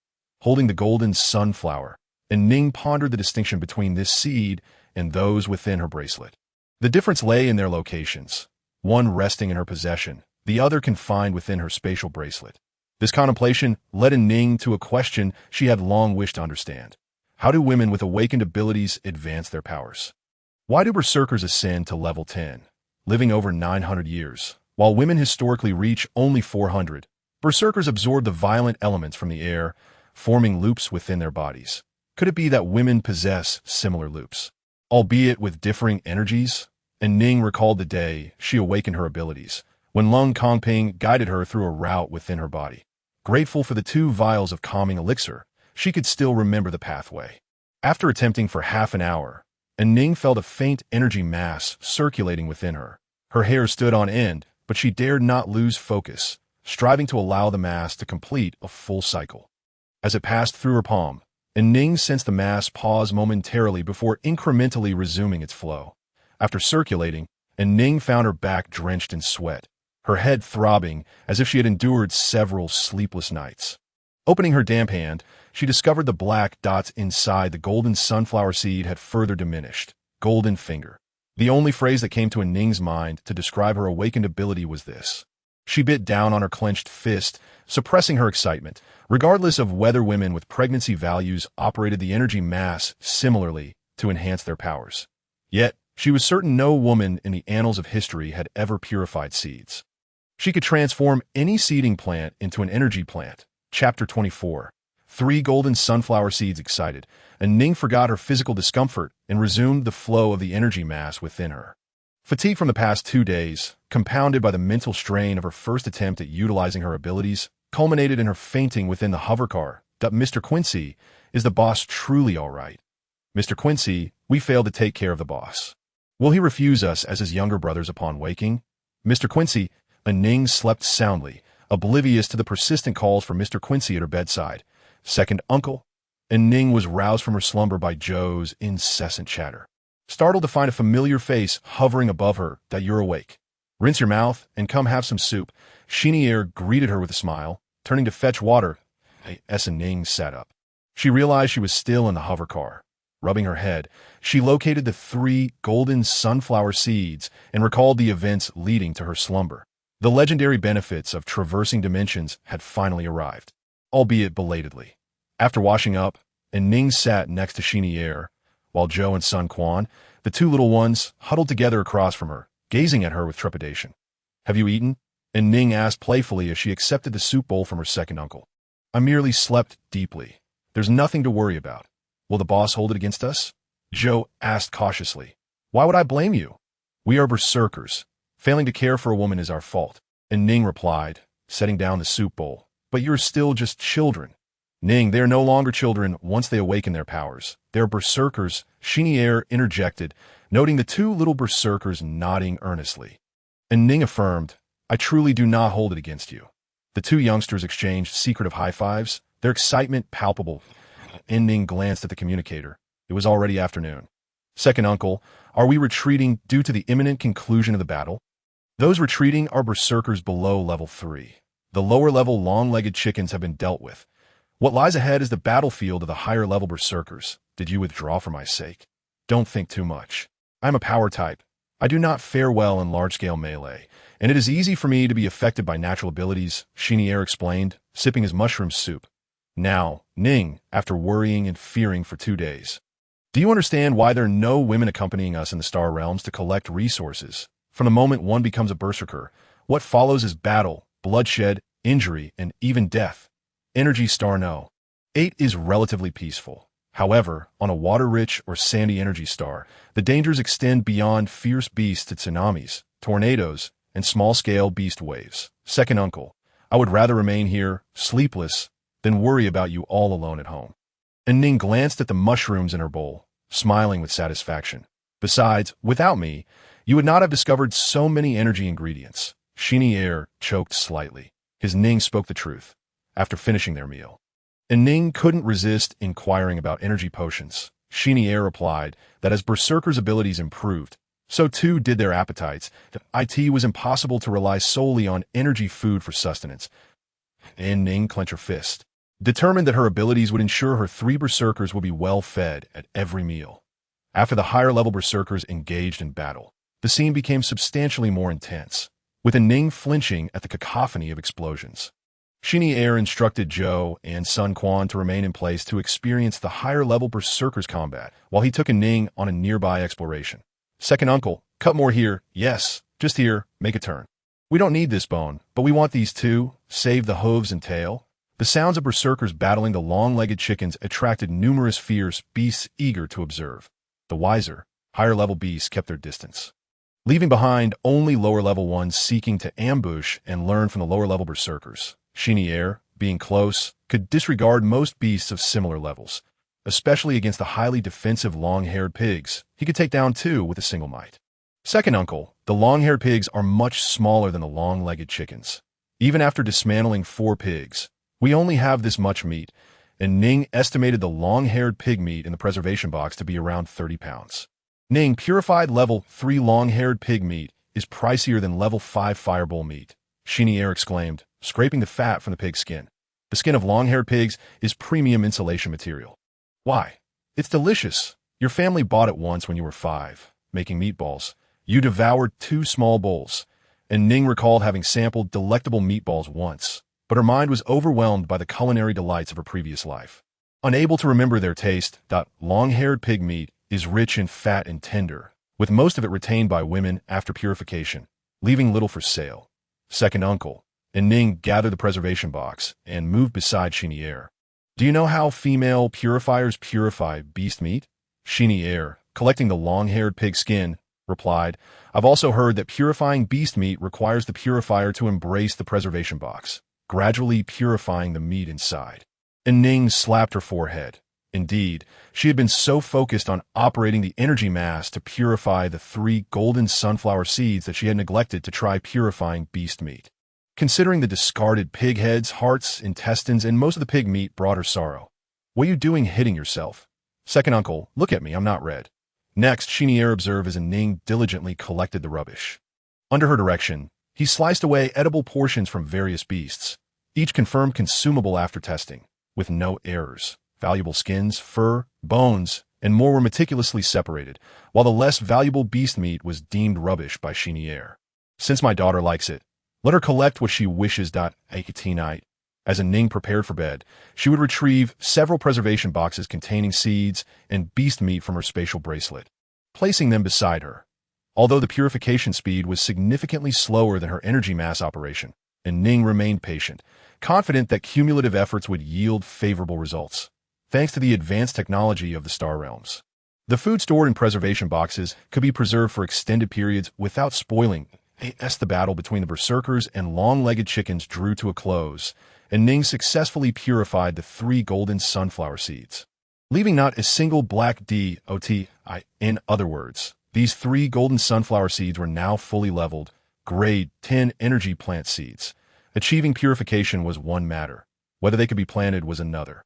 Holding the golden sunflower, and Ning pondered the distinction between this seed and those within her bracelet. The difference lay in their locations, one resting in her possession, the other confined within her spatial bracelet. This contemplation led An Ning to a question she had long wished to understand. How do women with awakened abilities advance their powers? Why do berserkers ascend to level 10, living over 900 years, while women historically reach only 400? Berserkers absorb the violent elements from the air, forming loops within their bodies. Could it be that women possess similar loops, albeit with differing energies? And Ning recalled the day she awakened her abilities, when Lung Kongping guided her through a route within her body. Grateful for the 2 vials of calming elixir, she could still remember the pathway. After attempting for half an hour, An Ning felt a faint energy mass circulating within her. Her hair stood on end, but she dared not lose focus, striving to allow the mass to complete a full cycle. As it passed through her palm, An Ning sensed the mass pause momentarily before incrementally resuming its flow. After circulating, An Ning found her back drenched in sweat, her head throbbing as if she had endured several sleepless nights. Opening her damp hand, she discovered the black dots inside the golden sunflower seed had further diminished. Golden finger. The only phrase that came to An Ning's mind to describe her awakened ability was this. She bit down on her clenched fist, suppressing her excitement, regardless of whether women with pregnancy values operated the energy mass similarly to enhance their powers. Yet, she was certain no woman in the annals of history had ever purified seeds. She could transform any seeding plant into an energy plant. Chapter 24. 3 golden sunflower seeds excited, and Ning forgot her physical discomfort and resumed the flow of the energy mass within her. Fatigue from the past 2 days, compounded by the mental strain of her first attempt at utilizing her abilities, culminated in her fainting within the hovercar. Mr. Quincy, is the boss truly all right? Mr. Quincy, we failed to take care of the boss. Will he refuse us as his younger brothers upon waking? Mr. Quincy, An Ning slept soundly, oblivious to the persistent calls for Mr. Quincy at her bedside. Second uncle? An Ning was roused from her slumber by Joe's incessant chatter. Startled to find a familiar face hovering above her, that you're awake. Rinse your mouth and come have some soup. Chenier greeted her with a smile, turning to fetch water. An Ning sat up. She realized she was still in the hovercar. Rubbing her head, she located the 3 golden sunflower seeds and recalled the events leading to her slumber. The legendary benefits of traversing dimensions had finally arrived, albeit belatedly. After washing up, An Ning sat next to Chenier, while Joe and Sun Quan, the 2 little ones, huddled together across from her, gazing at her with trepidation. Have you eaten? An Ning asked playfully as she accepted the soup bowl from her second uncle. I merely slept deeply. There's nothing to worry about. Will the boss hold it against us? Joe asked cautiously. Why would I blame you? We are berserkers. Failing to care for a woman is our fault. And Ning replied, setting down the soup bowl. But you're still just children. Ning, they are no longer children once they awaken their powers. They are berserkers, Chenier interjected, noting the two little berserkers nodding earnestly. And Ning affirmed, I truly do not hold it against you. The two youngsters exchanged secretive high-fives, their excitement palpable. An Ning glanced at the communicator. It was already afternoon. Second uncle, are we retreating due to the imminent conclusion of the battle? Those retreating are berserkers below level 3. The lower-level long-legged chickens have been dealt with. What lies ahead is the battlefield of the higher-level berserkers. Did you withdraw for my sake? Don't think too much. I'm a power type. I do not fare well in large-scale melee, and it is easy for me to be affected by natural abilities, Chenier explained, sipping his mushroom soup. Now, Ning, after worrying and fearing for 2 days. Do you understand why there are no women accompanying us in the Star Realms to collect resources? From the moment one becomes a berserker, what follows is battle, bloodshed, injury, and even death. Energy star no. 8 is relatively peaceful. However, on a water-rich or sandy energy star, the dangers extend beyond fierce beasts to tsunamis, tornadoes, and small-scale beast waves. Second uncle, I would rather remain here, sleepless, than worry about you all alone at home. And Ning glanced at the mushrooms in her bowl, smiling with satisfaction. Besides, without me, you would not have discovered so many energy ingredients. Chenier choked slightly. His Ning spoke the truth. After finishing their meal, and Ning couldn't resist inquiring about energy potions. Chenier replied that as berserkers' abilities improved, so too did their appetites. It was impossible to rely solely on energy food for sustenance. And Ning clenched her fist, determined that her abilities would ensure her 3 berserkers would be well fed at every meal. After the higher-level berserkers engaged in battle, the scene became substantially more intense, with An Ning flinching at the cacophony of explosions. Chenier instructed Joe and Sun Quan to remain in place to experience the higher-level berserkers combat, while he took An Ning on a nearby exploration. Second uncle, cut more here. Yes, just here, make a turn. We don't need this bone, but we want these two, save the hooves and tail. The sounds of berserkers battling the long-legged chickens attracted numerous fierce beasts eager to observe. The wiser, higher-level beasts kept their distance, leaving behind only lower-level ones seeking to ambush and learn from the lower-level berserkers. Chenier, being close, could disregard most beasts of similar levels, especially against the highly defensive long-haired pigs. He could take down 2 with a single might. Second uncle, the long-haired pigs are much smaller than the long-legged chickens. Even after dismantling 4 pigs, we only have this much meat, and Ning estimated the long-haired pig meat in the preservation box to be around 30 pounds. Ning, purified level 3 long-haired pig meat is pricier than level 5 fireball meat, Chenier exclaimed, scraping the fat from the pig's skin. The skin of long-haired pigs is premium insulation material. Why? It's delicious. Your family bought it once when you were 5, making meatballs. You devoured 2 small bowls, and Ning recalled having sampled delectable meatballs once, but her mind was overwhelmed by the culinary delights of her previous life. Unable to remember their taste, long-haired pig meat is rich in fat and tender, with most of it retained by women after purification, leaving little for sale. Second uncle, and Ning gathered the preservation box and moved beside Chenier. Do you know how female purifiers purify beast meat? Chenier, collecting the long-haired pig skin, replied, I've also heard that purifying beast meat requires the purifier to embrace the preservation box, gradually purifying the meat inside. And Ning slapped her forehead. Indeed, she had been so focused on operating the energy mass to purify the 3 golden sunflower seeds that she had neglected to try purifying beast meat. Considering the discarded pig heads, hearts, intestines, and most of the pig meat brought her sorrow. What are you doing hitting yourself? Second uncle, look at me, I'm not red. Next, Chenier observed as An Ning diligently collected the rubbish. Under her direction, he sliced away edible portions from various beasts, each confirmed consumable after testing, with no errors. Valuable skins, fur, bones, and more were meticulously separated, while the less valuable beast meat was deemed rubbish by Chenier. Since my daughter likes it, let her collect what she wishes. 18 As An Ning prepared for bed, she would retrieve several preservation boxes containing seeds and beast meat from her spatial bracelet, placing them beside her. although the purification speed was significantly slower than her energy mass operation. An Ning remained patient, confident that cumulative efforts would yield favorable results, thanks to the advanced technology of the star realms. The food stored in preservation boxes could be preserved for extended periods without spoiling. As the battle between the berserkers and long-legged chickens drew to a close, An Ning successfully purified the 3 golden sunflower seeds, leaving not a single black dot. In other words, these 3 golden sunflower seeds were now fully leveled, grade 10 energy plant seeds. Achieving purification was one matter. Whether they could be planted was another.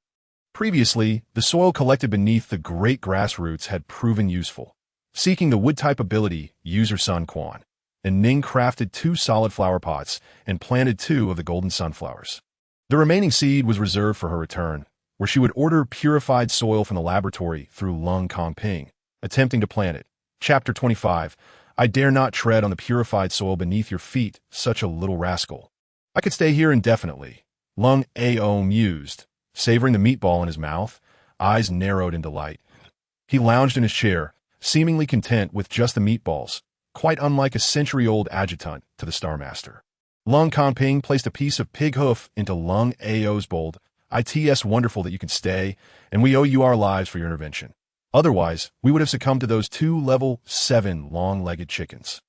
Previously, the soil collected beneath the great grass roots had proven useful. Seeking the wood-type ability, User Sun Quan, An Ning crafted 2 solid flower pots and planted 2 of the golden sunflowers. The remaining seed was reserved for her return, where she would order purified soil from the laboratory through Lung Kongping, attempting to plant it. Chapter 25. I dare not tread on the purified soil beneath your feet, such a little rascal. I could stay here indefinitely, Lung Ao mused, savoring the meatball in his mouth, eyes narrowed in delight. He lounged in his chair, seemingly content with just the meatballs, quite unlike a century-old adjutant to the Star Master. Lung Kongping placed a piece of pig hoof into Lung Ao's bowl. It's wonderful that you can stay, and we owe you our lives for your intervention. Otherwise, we would have succumbed to those 2 level 7 long-legged chickens.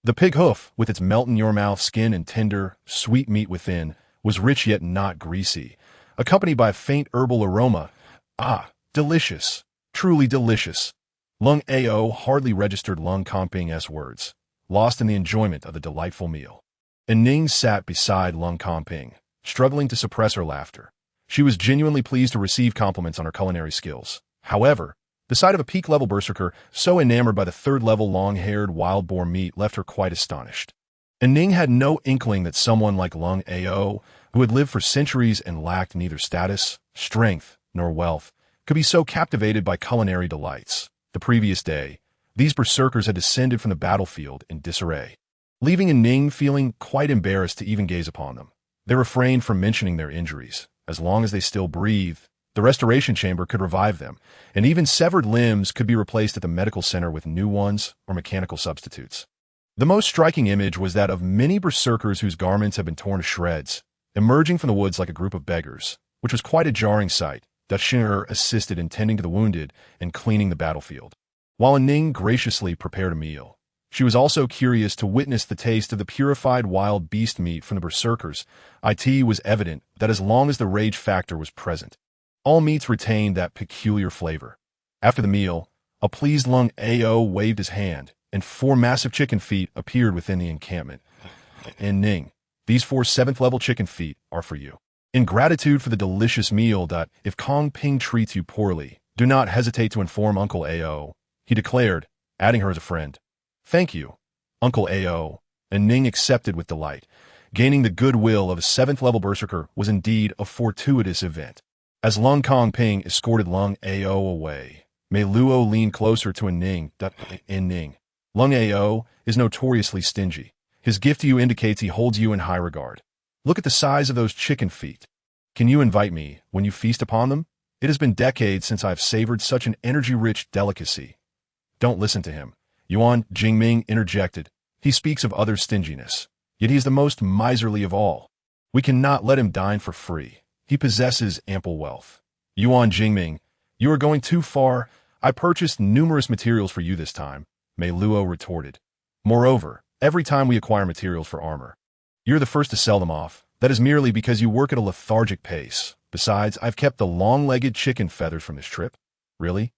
The pig hoof, with its melt-in-your-mouth skin and tender, sweet meat within, was rich yet not greasy, accompanied by a faint herbal aroma. Ah, delicious, truly delicious. Lung Ao hardly registered Lung Kongping's words, lost in the enjoyment of the delightful meal. An Ning sat beside Lung Kongping, struggling to suppress her laughter. She was genuinely pleased to receive compliments on her culinary skills. However, the sight of a peak-level berserker so enamored by the 3rd-level long-haired wild boar meat left her quite astonished. An Ning had no inkling that someone like Lung Ao, who had lived for centuries and lacked neither status, strength, nor wealth, could be so captivated by culinary delights. The previous day, these berserkers had descended from the battlefield in disarray, leaving An Ning feeling quite embarrassed to even gaze upon them. They refrained from mentioning their injuries. As long as they still breathed, the restoration chamber could revive them, and even severed limbs could be replaced at the medical center with new ones or mechanical substitutes. The most striking image was that of many berserkers whose garments had been torn to shreds, emerging from the woods like a group of beggars, which was quite a jarring sight. Dutcher assisted in tending to the wounded and cleaning the battlefield, while An Ning graciously prepared a meal. She was also curious to witness the taste of the purified wild beast meat from the berserkers. It was evident that as long as the rage factor was present, all meats retained that peculiar flavor. After the meal, a pleased Lung Ao waved his hand, and 4 massive chicken feet appeared within the encampment. An Ning, these 4 7th-level chicken feet are for you. In gratitude for the delicious meal. If Kongping treats you poorly, do not hesitate to inform Uncle Ao, he declared, adding her as a friend. Thank you, Uncle Ao. An Ning accepted with delight. Gaining the goodwill of a 7th-level berserker was indeed a fortuitous event. As Lung Kongping escorted Lung Ao away, Mei Luo leaned closer to An Ning. An Ning, Lung Ao is notoriously stingy. His gift to you indicates he holds you in high regard. Look at the size of those chicken feet. Can you invite me when you feast upon them? It has been decades since I have savored such an energy-rich delicacy. Don't listen to him, Yuan Jingming interjected. He speaks of others' stinginess, yet he is the most miserly of all. We cannot let him dine for free. He possesses ample wealth. Yuan Jingming, you are going too far. I purchased numerous materials for you this time, Mei Luo retorted. Moreover, every time we acquire materials for armor, you're the first to sell them off. That is merely because you work at a lethargic pace. Besides, I've kept the long-legged chicken feathers from this trip. Really?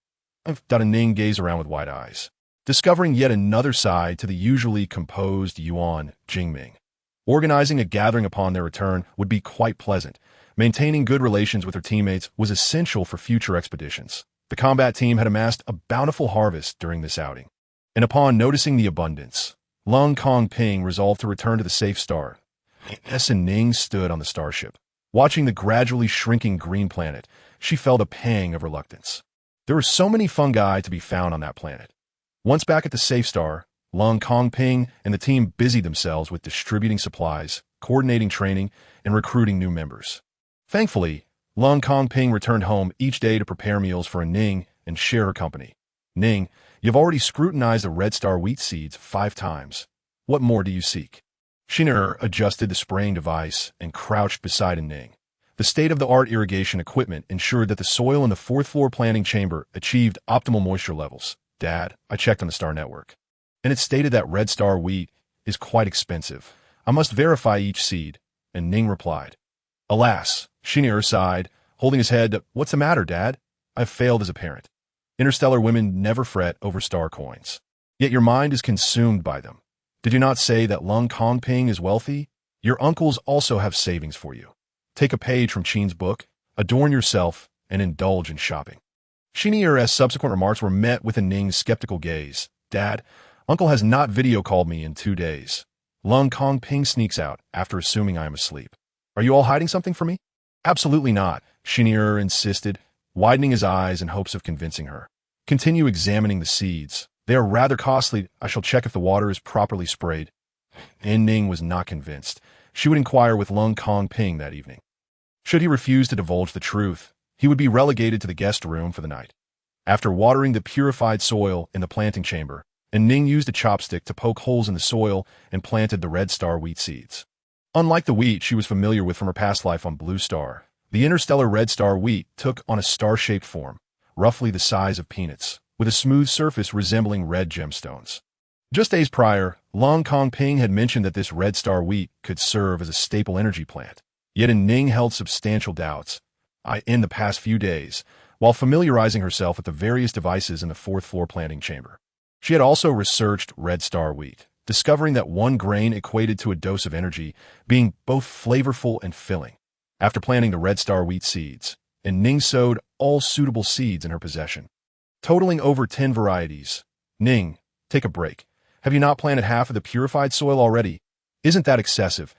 An Ning gazed around with wide eyes, discovering yet another side to the usually composed Yuan Jingming. Organizing a gathering upon their return would be quite pleasant. Maintaining good relations with her teammates was essential for future expeditions. The combat team had amassed a bountiful harvest during this outing, and upon noticing the abundance, Lung Kongping resolved to return to the safe star. An Ning stood on the starship. Watching the gradually shrinking green planet, she felt a pang of reluctance. There were so many fungi to be found on that planet. Once back at the safe star, Lung Kongping and the team busied themselves with distributing supplies, coordinating training, and recruiting new members. Thankfully, Lung Kongping returned home each day to prepare meals for An Ning and share her company. Ning, You've already scrutinized the red star wheat seeds 5 times. What more do you seek? An adjusted the spraying device and crouched beside An Ning. The state-of-the-art irrigation equipment ensured that the soil in the fourth-floor planting chamber achieved optimal moisture levels. Dad, I checked on the Star Network, and it stated that red star wheat is quite expensive. I must verify each seed. And Ning replied. Alas, An sighed, holding his head. What's the matter, Dad? I've failed as a parent. Interstellar women never fret over star coins. Yet your mind is consumed by them. Did you not say that Lung Kongping is wealthy? Your uncles also have savings for you. Take a page from Qin's book, adorn yourself, and indulge in shopping. An subsequent remarks were met with An Ning's skeptical gaze. Dad, Uncle has not video called me in 2 days. Lung Kongping sneaks out after assuming I am asleep. Are you all hiding something from me? Absolutely not, An insisted, widening his eyes in hopes of convincing her. Continue examining the seeds. They are rather costly. I shall check if the water is properly sprayed. An Ning was not convinced. She would inquire with Lung Kongping that evening. Should he refuse to divulge the truth, he would be relegated to the guest room for the night. After watering the purified soil in the planting chamber, An Ning used a chopstick to poke holes in the soil and planted the red star wheat seeds. Unlike the wheat she was familiar with from her past life on Blue Star, the interstellar red star wheat took on a star-shaped form, roughly the size of peanuts, with a smooth surface resembling red gemstones. Just days prior, Lung Kongping had mentioned that this red star wheat could serve as a staple energy plant. Yet An Ning held substantial doubts. In the past few days, while familiarizing herself with the various devices in the fourth-floor planting chamber, she had also researched red star wheat, discovering that 1 grain equated to a dose of energy, being both flavorful and filling. After planting the red star wheat seeds, An Ning sowed all suitable seeds in her possession, totaling over 10 varieties. Ning, take a break. Have you not planted half of the purified soil already? Isn't that excessive?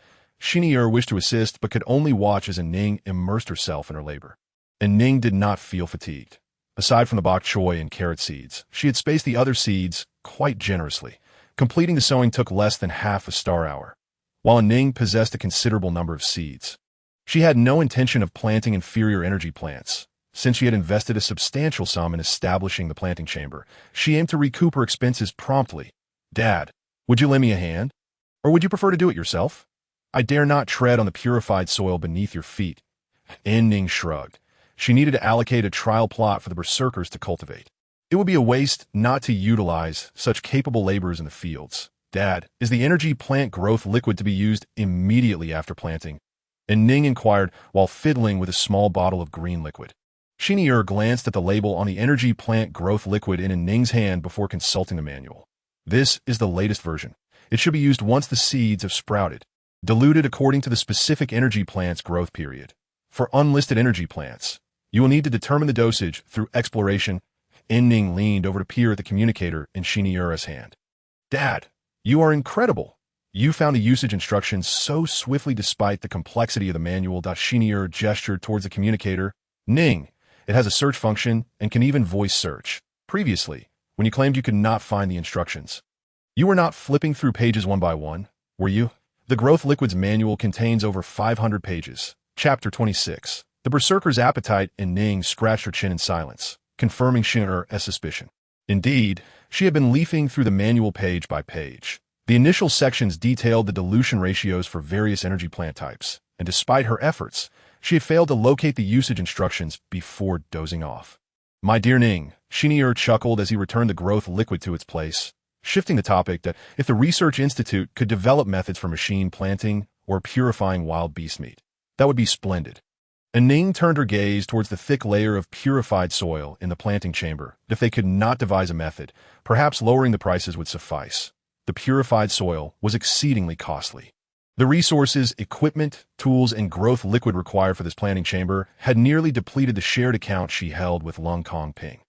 An wished to assist but could only watch as An Ning immersed herself in her labor. An Ning did not feel fatigued. Aside from the bok choy and carrot seeds, she had spaced the other seeds quite generously. Completing the sowing took less than half a star hour. While An Ning possessed a considerable number of seeds, she had no intention of planting inferior energy plants. Since she had invested a substantial sum in establishing the planting chamber, she aimed to recoup her expenses promptly. Dad, would you lend me a hand? Or would you prefer to do it yourself? I dare not tread on the purified soil beneath your feet. An Ning shrugged. She needed to allocate a trial plot for the berserkers to cultivate. It would be a waste not to utilize such capable laborers in the fields. Dad, is the energy plant growth liquid to be used immediately after planting? An Ning inquired while fiddling with a small bottle of green liquid. An glanced at the label on the energy plant growth liquid in An Ning's hand before consulting the manual. This is the latest version. It should be used once the seeds have sprouted, diluted according to the specific energy plant's growth period. For unlisted energy plants, you will need to determine the dosage through exploration. An Ning leaned over to peer at the communicator in An hand. Dad, you are incredible. You found the usage instructions so swiftly despite the complexity of the manual. An gestured towards the communicator. Ning, it has a search function and can even voice search. Previously, when you claimed you could not find the instructions, you were not flipping through pages one by one, were you? The Growth Liquids manual contains over 500 pages. Chapter 26. The Berserker's Appetite. An Ning scratched her chin in silence, confirming An suspicion. Indeed, she had been leafing through the manual page by page. The initial sections detailed the dilution ratios for various energy plant types, and despite her efforts, she had failed to locate the usage instructions before dozing off. My dear Ning, An chuckled as he returned the growth liquid to its place, shifting the topic that if the Research Institute could develop methods for machine planting or purifying wild beast meat, that would be splendid. An Ning turned her gaze towards the thick layer of purified soil in the planting chamber. If they could not devise a method, perhaps lowering the prices would suffice. The purified soil was exceedingly costly. The resources, equipment, tools, and growth liquid required for this planting chamber had nearly depleted the shared account she held with Lung Kongping.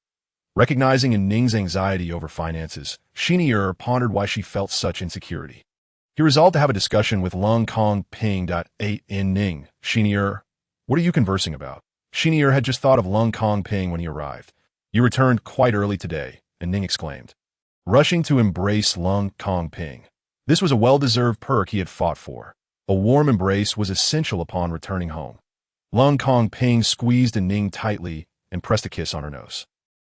Recognizing An Ning's anxiety over finances, An pondered why she felt such insecurity. He resolved to have a discussion with Lung Kongping. An Ning, An, what are you conversing about? An had just thought of Lung Kongping when he arrived. You returned quite early today, An Ning exclaimed, rushing to embrace Lung Kongping. This was a well-deserved perk he had fought for. A warm embrace was essential upon returning home. Lung Kongping squeezed An Ning tightly and pressed a kiss on her nose.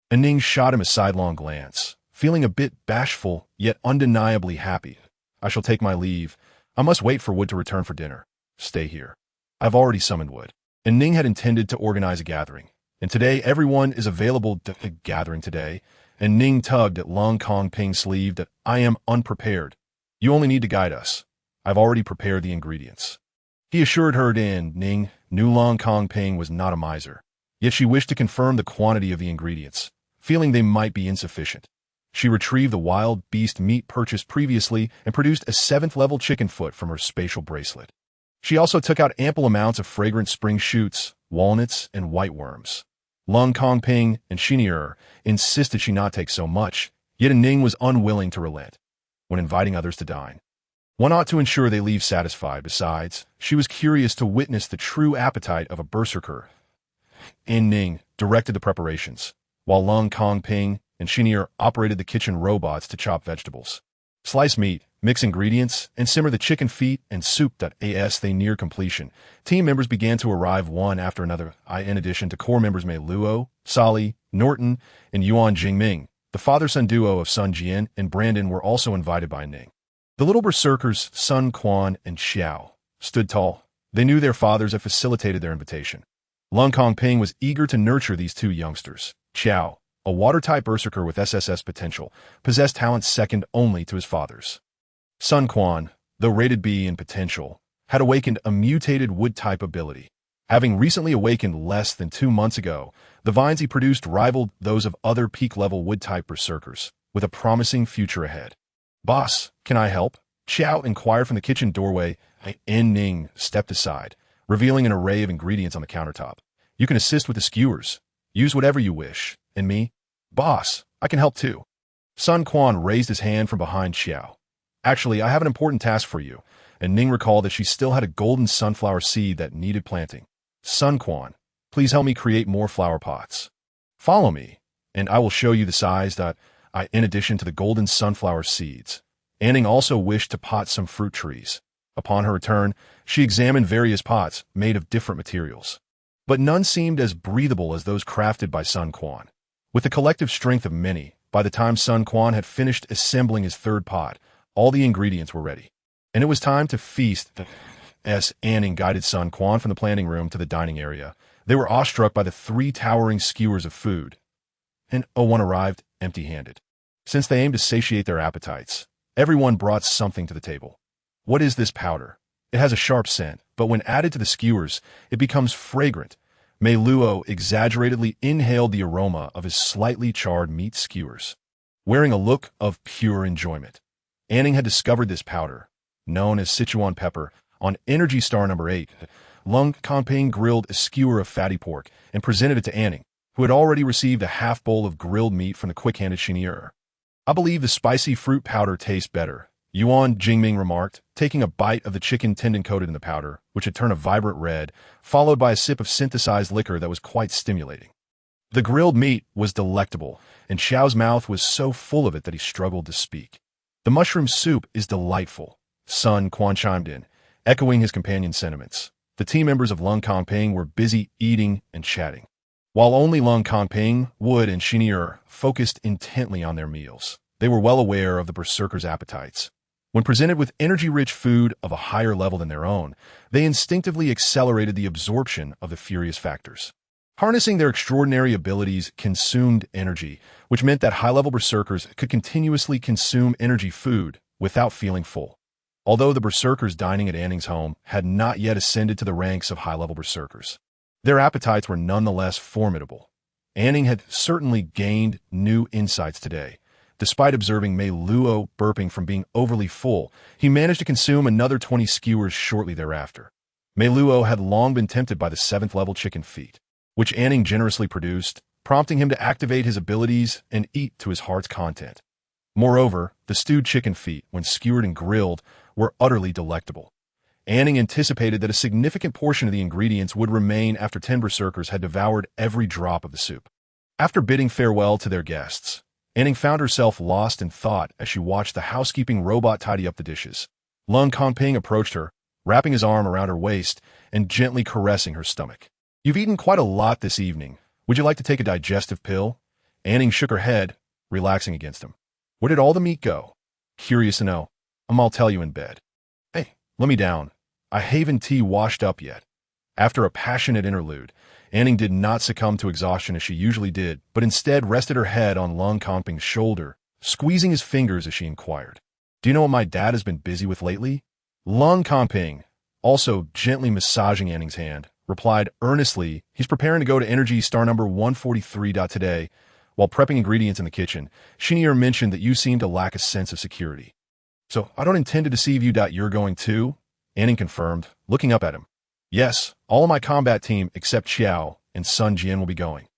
An Ning shot him a sidelong glance, feeling a bit bashful, yet undeniably happy. I shall take my leave. I must wait for Wood to return for dinner. Stay here. I've already summoned Wood. And Ning had intended to organize a gathering. And today everyone is available to a gathering today. And Ning tugged at Long Kong Ping's sleeve that I am unprepared. You only need to guide us. I've already prepared the ingredients. He assured her and Ning knew Long Kong Ping was not a miser. Yet she wished to confirm the quantity of the ingredients, feeling they might be insufficient. She retrieved the wild beast meat purchased previously and produced a 7th-level chicken foot from her spatial bracelet. She also took out ample amounts of fragrant spring shoots, walnuts, and white worms. Lung Kong Ping and Xinier insisted she not take so much, yet Ning was unwilling to relent. When inviting others to dine, one ought to ensure they leave satisfied. Besides, she was curious to witness the true appetite of a berserker. An Ning directed the preparations, while Lung Kong Ping and Xinier operated the kitchen robots to chop vegetables, slice meat, mix ingredients, and simmer the chicken feet and soup. As they neared completion, team members began to arrive one after another. In addition to core members Mei Luo, Sali, Norton, and Yuan Jingming, the father-son duo of Sun Jian and Brandon were also invited by Ning. The little berserkers Sun Quan and Xiao stood tall. They knew their fathers had facilitated their invitation. Lung Kong Ping was eager to nurture these two youngsters. Xiao, a water-type berserker with SSS potential, possessed talents second only to his father's. Sun Quan, though rated B in potential, had awakened a mutated wood-type ability. Having recently awakened less than 2 months ago, the vines he produced rivaled those of other peak-level wood-type berserkers, with a promising future ahead. "Boss, can I help?" Xiao inquired from the kitchen doorway. An Ning stepped aside, revealing an array of ingredients on the countertop. "You can assist with the skewers. Use whatever you wish. And me?" "Boss, I can help too." Sun Quan raised his hand from behind Xiao. "Actually, I have an important task for you," and Ning recalled that she still had a golden sunflower seed that needed planting. "Sun Quan, please help me create more flower pots. Follow me, and I will show you the size that in addition to the golden sunflower seeds." An Ning also wished to pot some fruit trees. Upon her return, she examined various pots made of different materials. But none seemed as breathable as those crafted by Sun Quan. With the collective strength of many, by the time Sun Quan had finished assembling his third pot, all the ingredients were ready. And it was time to feast. As An Ning guided Sun Quan from the planting room to the dining area, they were awestruck by the 3 towering skewers of food. And one arrived empty-handed. Since they aimed to satiate their appetites, everyone brought something to the table. "What is this powder? It has a sharp scent, but when added to the skewers, it becomes fragrant." Mei Luo exaggeratedly inhaled the aroma of his slightly charred meat skewers, wearing a look of pure enjoyment. An Ning had discovered this powder, known as Sichuan pepper, on Energy Star number 8. Lung Kong Ping grilled a skewer of fatty pork and presented it to An Ning, who had already received a half bowl of grilled meat from the quick-handed Xinier. "I believe the spicy fruit powder tastes better," Yuan Jingming remarked, taking a bite of the chicken tendon coated in the powder, which had turned a vibrant red, followed by a sip of synthesized liquor that was quite stimulating. The grilled meat was delectable, and Xiao's mouth was so full of it that he struggled to speak. "The mushroom soup is delightful," Sun Quan chimed in, echoing his companion's sentiments. The team members of Lung Kong Ping were busy eating and chatting, while only Lung Kong Ping, Wood, and Xinier focused intently on their meals. They were well aware of the berserkers' appetites. When presented with energy-rich food of a higher level than their own, they instinctively accelerated the absorption of the furious factors. Harnessing their extraordinary abilities consumed energy, which meant that high-level berserkers could continuously consume energy food without feeling full. Although the berserkers dining at An Ning's home had not yet ascended to the ranks of high-level berserkers, their appetites were nonetheless formidable. An Ning had certainly gained new insights today. Despite observing Mei Luo burping from being overly full, he managed to consume another 20 skewers shortly thereafter. Mei Luo had long been tempted by the 7th-level chicken feet, which An Ning generously produced, prompting him to activate his abilities and eat to his heart's content. Moreover, the stewed chicken feet, when skewered and grilled, were utterly delectable. An Ning anticipated that a significant portion of the ingredients would remain after 10 berserkers had devoured every drop of the soup. After bidding farewell to their guests, An Ning found herself lost in thought as she watched the housekeeping robot tidy up the dishes. Lung Kong Ping approached her, wrapping his arm around her waist and gently caressing her stomach. "You've eaten quite a lot this evening. Would you like to take a digestive pill?" An Ning shook her head, relaxing against him. Where did all the meat go? Curious to know. I'll tell you in bed. Hey, let me down. I haven't tea washed up yet. After a passionate interlude, An Ning did not succumb to exhaustion as she usually did, but instead rested her head on Lung Comping's shoulder, squeezing his fingers as she inquired. Do you know what my dad has been busy with lately? Lung Comping, also gently massaging An Ning's hand, replied earnestly he's preparing to go to Energy Star number 143. Today, while prepping ingredients in the kitchen, Shinier mentioned that you seem to lack a sense of security. So I don't intend to deceive you. You're going too? An Ning confirmed, looking up at him. Yes, all of my combat team except Xiao and Sun Jian will be going.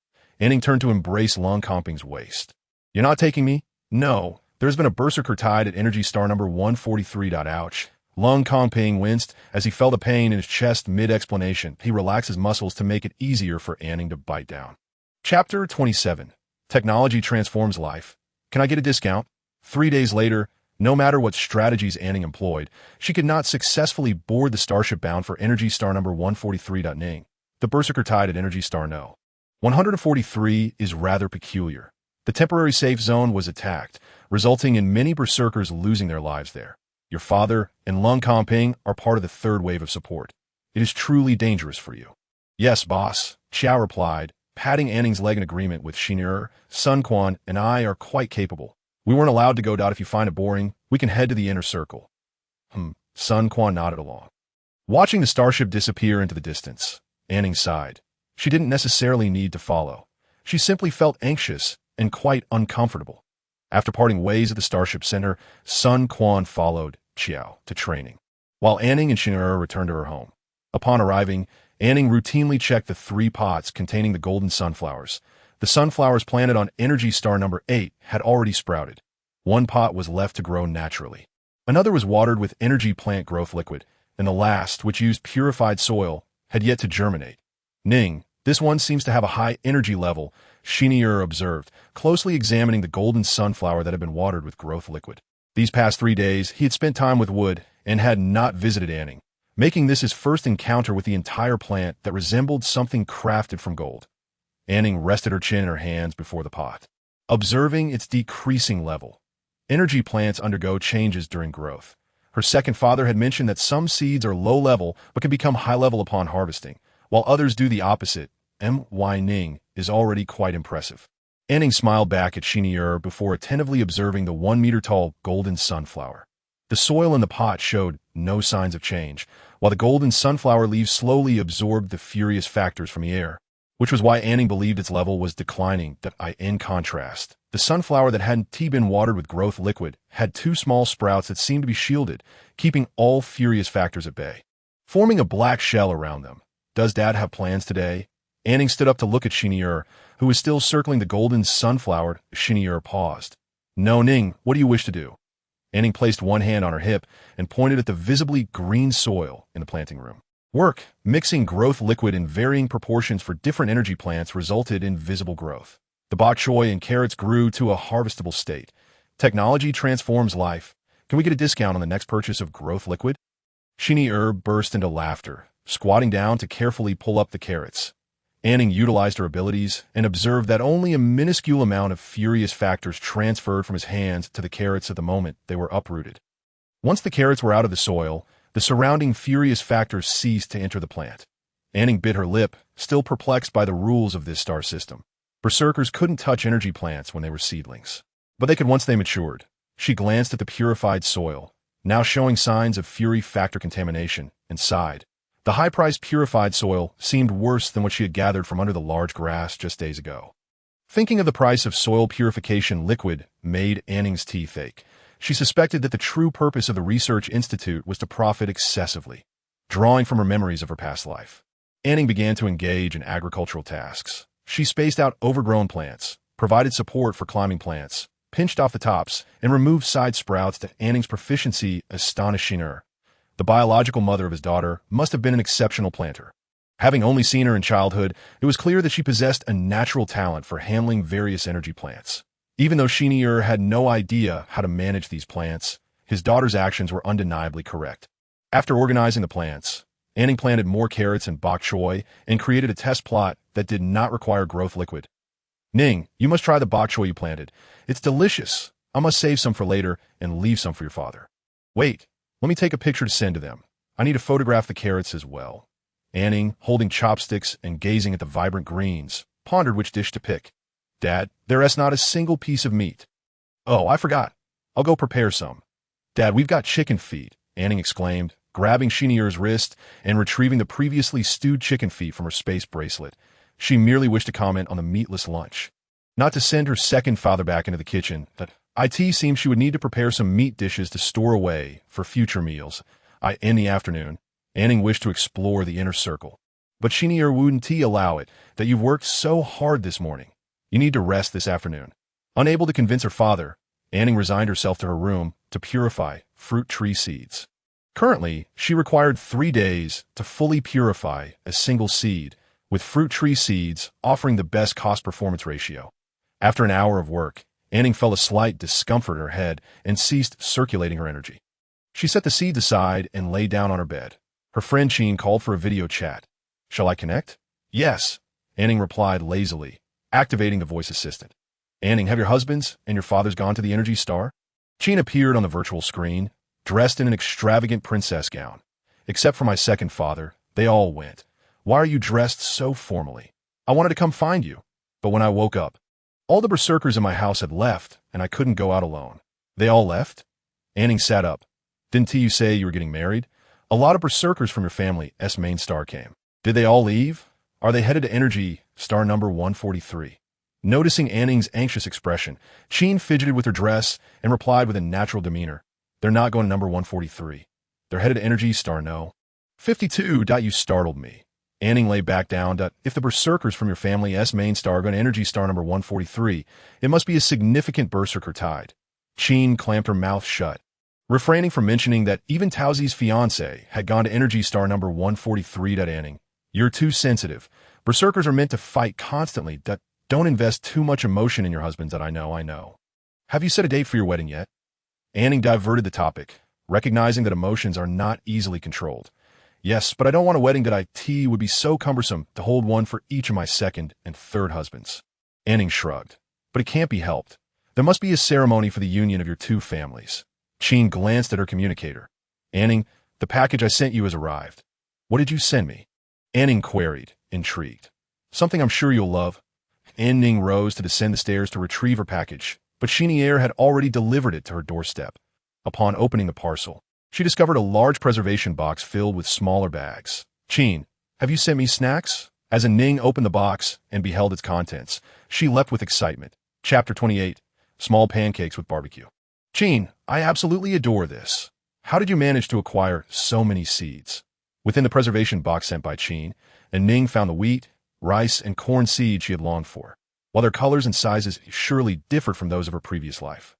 An Ning turned to embrace Lung Comping's waist. You're not taking me? No, there's been a berserker tied at Energy Star number 143. Ouch. Lung Comping winced as he felt a pain in his chest mid-explanation. He relaxed his muscles to make it easier for An Ning to bite down. Chapter 27. Technology transforms life. Can I get a discount? 3 days later, no matter what strategies An Ning employed, she could not successfully board the starship bound for Energy Star number 143. Ning. The berserker tied at Energy Star No. 143 is rather peculiar. The temporary safe zone was attacked, resulting in many berserkers losing their lives there. Your father and Lung Comping are part of the third wave of support. It is truly dangerous for you. Yes, boss, Xiao replied, patting An Ning's leg in agreement with Shinier. Sun Quan and I are quite capable. We weren't allowed to go. If you find it boring, we can head to the inner circle. Sun Quan nodded along. Watching the starship disappear into the distance, An Ning sighed. She didn't necessarily need to follow. She simply felt anxious and quite uncomfortable. After parting ways at the starship center, Sun Quan followed Xiao to training, while An Ning and Shinier returned to her home. Upon arriving, An Ning routinely checked the 3 pots containing the golden sunflowers. The sunflowers planted on Energy Star number 8 had already sprouted. 1 pot was left to grow naturally. Another was watered with energy plant growth liquid, and the last, which used purified soil, had yet to germinate. Ning, this one seems to have a high energy level, Shinier observed, closely examining the golden sunflower that had been watered with growth liquid. These past 3 days, he had spent time with wood and had not visited An Ning, making this his first encounter with the entire plant that resembled something crafted from gold. An Ning rested her chin in her hands before the pot, observing its decreasing level. Energy plants undergo changes during growth. Her second father had mentioned that some seeds are low level but can become high level upon harvesting, while others do the opposite. Ning is already quite impressive. An Ning smiled back at Shinier before attentively observing the 1-meter-tall golden sunflower. The soil in the pot showed no signs of change, while the golden sunflower leaves slowly absorbed the furious factors from the air, which was why An Ning believed its level was declining. In contrast, the sunflower that hadn't been watered with growth liquid had 2 small sprouts that seemed to be shielded, keeping all furious factors at bay, forming a black shell around them. Does Dad have plans today? An Ning stood up to look at Shinier, who was still circling the golden sunflower. Shinier paused. No, Ning, what do you wish to do? An Ning placed one hand on her hip and pointed at the visibly green soil in the planting room. Work, mixing growth liquid in varying proportions for different energy plants resulted in visible growth. The bok choy and carrots grew to a harvestable state. Technology transforms life. Can we get a discount on the next purchase of growth liquid? Shinier burst into laughter, squatting down to carefully pull up the carrots. An Ning utilized her abilities and observed that only a minuscule amount of furious factors transferred from his hands to the carrots at the moment they were uprooted. Once the carrots were out of the soil, the surrounding furious factors ceased to enter the plant. An Ning bit her lip, still perplexed by the rules of this star system. Berserkers couldn't touch energy plants when they were seedlings, but they could once they matured. She glanced at the purified soil, now showing signs of fury factor contamination, and sighed. The high-priced purified soil seemed worse than what she had gathered from under the large grass just days ago. Thinking of the price of soil purification liquid made An Ning's teeth ache. She suspected that the true purpose of the research institute was to profit excessively. Drawing from her memories of her past life, An Ning began to engage in agricultural tasks. She spaced out overgrown plants, provided support for climbing plants, pinched off the tops, and removed side sprouts that An Ning's proficiency astonished Shinier. The biological mother of his daughter must have been an exceptional planter. Having only seen her in childhood, it was clear that she possessed a natural talent for handling various energy plants. Even though Shinier had no idea how to manage these plants, his daughter's actions were undeniably correct. After organizing the plants, An Ning planted more carrots and bok choy and created a test plot that did not require growth liquid. Ning, you must try the bok choy you planted. It's delicious. I must save some for later and leave some for your father. Wait, let me take a picture to send to them. I need to photograph the carrots as well. An Ning, holding chopsticks and gazing at the vibrant greens, pondered which dish to pick. Dad, there's not a single piece of meat. Oh, I forgot. I'll go prepare some. Dad, we've got chicken feet, An Ning exclaimed, grabbing Shinier's wrist and retrieving the previously stewed chicken feet from her space bracelet. She merely wished to comment on the meatless lunch. Not to send her second father back into the kitchen, but it seemed she would need to prepare some meat dishes to store away for future meals. In the afternoon, An Ning wished to explore the inner circle. But Shinier wouldn't allow it, that you've worked so hard this morning. You need to rest this afternoon. Unable to convince her father, An Ning resigned herself to her room to purify fruit tree seeds. Currently, she required 3 days to fully purify a single seed, with fruit tree seeds offering the best cost-performance ratio. After an hour of work, An Ning felt a slight discomfort in her head and ceased circulating her energy. She set the seeds aside and lay down on her bed. Her friend Qin called for a video chat. Shall I connect? Yes, An Ning replied lazily, activating the voice assistant. An Ning, have your husbands and your fathers gone to the Energy Star? Qin appeared on the virtual screen, dressed in an extravagant princess gown. Except for my second father, they all went. Why are you dressed so formally? I wanted to come find you, but when I woke up, all the berserkers in my house had left, and I couldn't go out alone. They all left? An Ning sat up. Didn't you say you were getting married? A lot of berserkers from your family's main star came. Did they all leave? Are they headed to Energy Star number 143? Noticing An Ning's anxious expression, Qin fidgeted with her dress and replied with a natural demeanor. They're not going to number 143. They're headed to Energy Star no. 52. You startled me. An Ning lay back down. If the berserkers from your family's main star are going to Energy Star number 143, it must be a significant berserker tide. Qin clamped her mouth shut, refraining from mentioning that even Taozi's fiancé had gone to Energy Star number 143. An Ning, you're too sensitive. Berserkers are meant to fight constantly. Don't invest too much emotion in your husbands. I know. Have you set a date for your wedding yet? An Ning diverted the topic, recognizing that emotions are not easily controlled. Yes, but I don't want a wedding that would be so cumbersome to hold one for each of my second and third husbands. An Ning shrugged. But it can't be helped. There must be a ceremony for the union of your two families. Qin glanced at her communicator. An Ning, the package I sent you has arrived. What did you send me? An Ning queried, intrigued. Something I'm sure you'll love. An Ning rose to descend the stairs to retrieve her package, but Chenier had already delivered it to her doorstep. Upon opening the parcel, she discovered a large preservation box filled with smaller bags. Qin, have you sent me snacks? As An Ning opened the box and beheld its contents, she leapt with excitement. Chapter 28, Small Pancakes with Barbecue. Qin, I absolutely adore this. How did you manage to acquire so many seeds? Within the preservation box sent by Qin, An Ning found the wheat, rice, and corn seeds she had longed for, while their colors and sizes surely differed from those of her previous life.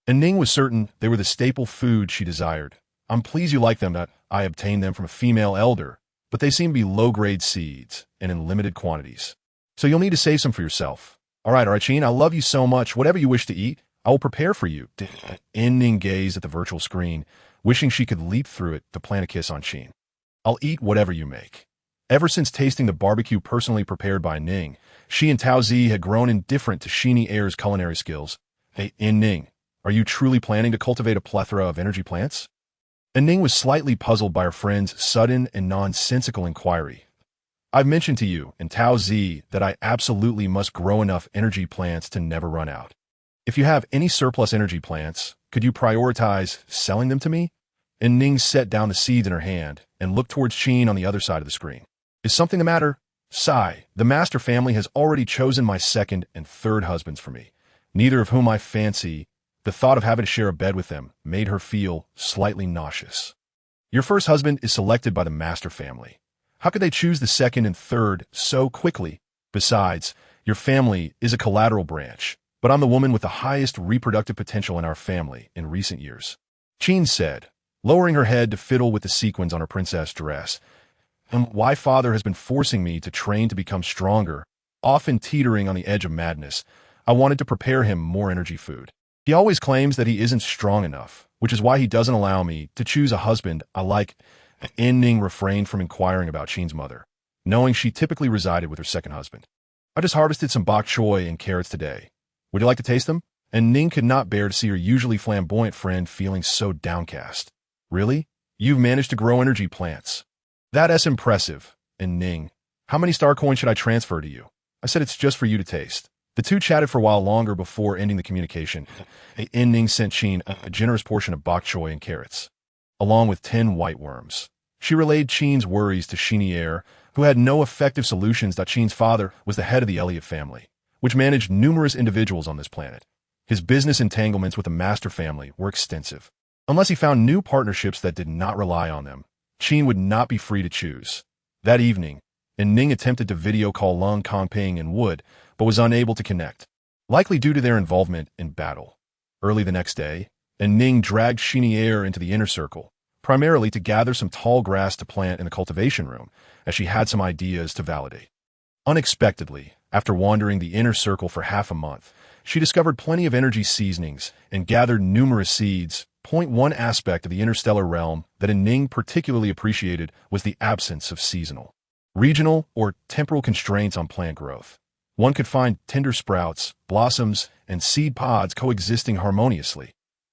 An Ning was certain they were the staple food she desired. I'm pleased you like them. I obtained them from a female elder, but they seem to be low-grade seeds and in limited quantities. So you'll need to save some for yourself. All right, Qin, I love you so much. Whatever you wish to eat, I will prepare for you. An Ning gazed at the virtual screen, wishing she could leap through it to plant a kiss on Qin. I'll eat whatever you make. Ever since tasting the barbecue personally prepared by An Ning, she and Taozi had grown indifferent to Sheeny Air's culinary skills. Hey, An Ning, are you truly planning to cultivate a plethora of energy plants? An Ning was slightly puzzled by her friend's sudden and nonsensical inquiry. I've mentioned to you and Taozi that I absolutely must grow enough energy plants to never run out. If you have any surplus energy plants, could you prioritize selling them to me? An Ning set down the seeds in her hand and looked towards Qin on the other side of the screen. Is something the matter? Sigh, the master family has already chosen my second and third husbands for me, neither of whom I fancy. The thought of having to share a bed with them made her feel slightly nauseous. Your first husband is selected by the master family. How could they choose the second and third so quickly? Besides, your family is a collateral branch, but I'm the woman with the highest reproductive potential in our family in recent years. Qin said, lowering her head to fiddle with the sequins on her princess dress. And why father has been forcing me to train to become stronger, often teetering on the edge of madness. I wanted to prepare him more energy food. He always claims that he isn't strong enough, which is why he doesn't allow me to choose a husband I like. An Ning refrained from inquiring about Qin's mother, knowing she typically resided with her second husband. I just harvested some bok choy and carrots today. Would you like to taste them? and Ning could not bear to see her usually flamboyant friend feeling so downcast. Really? You've managed to grow energy plants. That's impressive. And Ning, how many star coins should I transfer to you? I said it's just for you to taste. The two chatted for a while longer before ending the communication. An Ning sent Qin a generous portion of bok choy and carrots, along with 10 white worms. She relayed Qin's worries to Chenier, who had no effective solutions. Qin's father was the head of the Elliott family, which managed numerous individuals on this planet. His business entanglements with the master family were extensive. Unless he found new partnerships that did not rely on them, Qin would not be free to choose. That evening, An Ning attempted to video call Lung Kongping and Wood, but was unable to connect, likely due to their involvement in battle. Early the next day, An Ning dragged Chenier into the inner circle, primarily to gather some tall grass to plant in the cultivation room, as she had some ideas to validate. Unexpectedly, after wandering the inner circle for half a month, she discovered plenty of energy seasonings and gathered numerous seeds. One aspect of the interstellar realm that An Ning particularly appreciated was the absence of seasonal, regional, or temporal constraints on plant growth. One could find tender sprouts, blossoms, and seed pods coexisting harmoniously.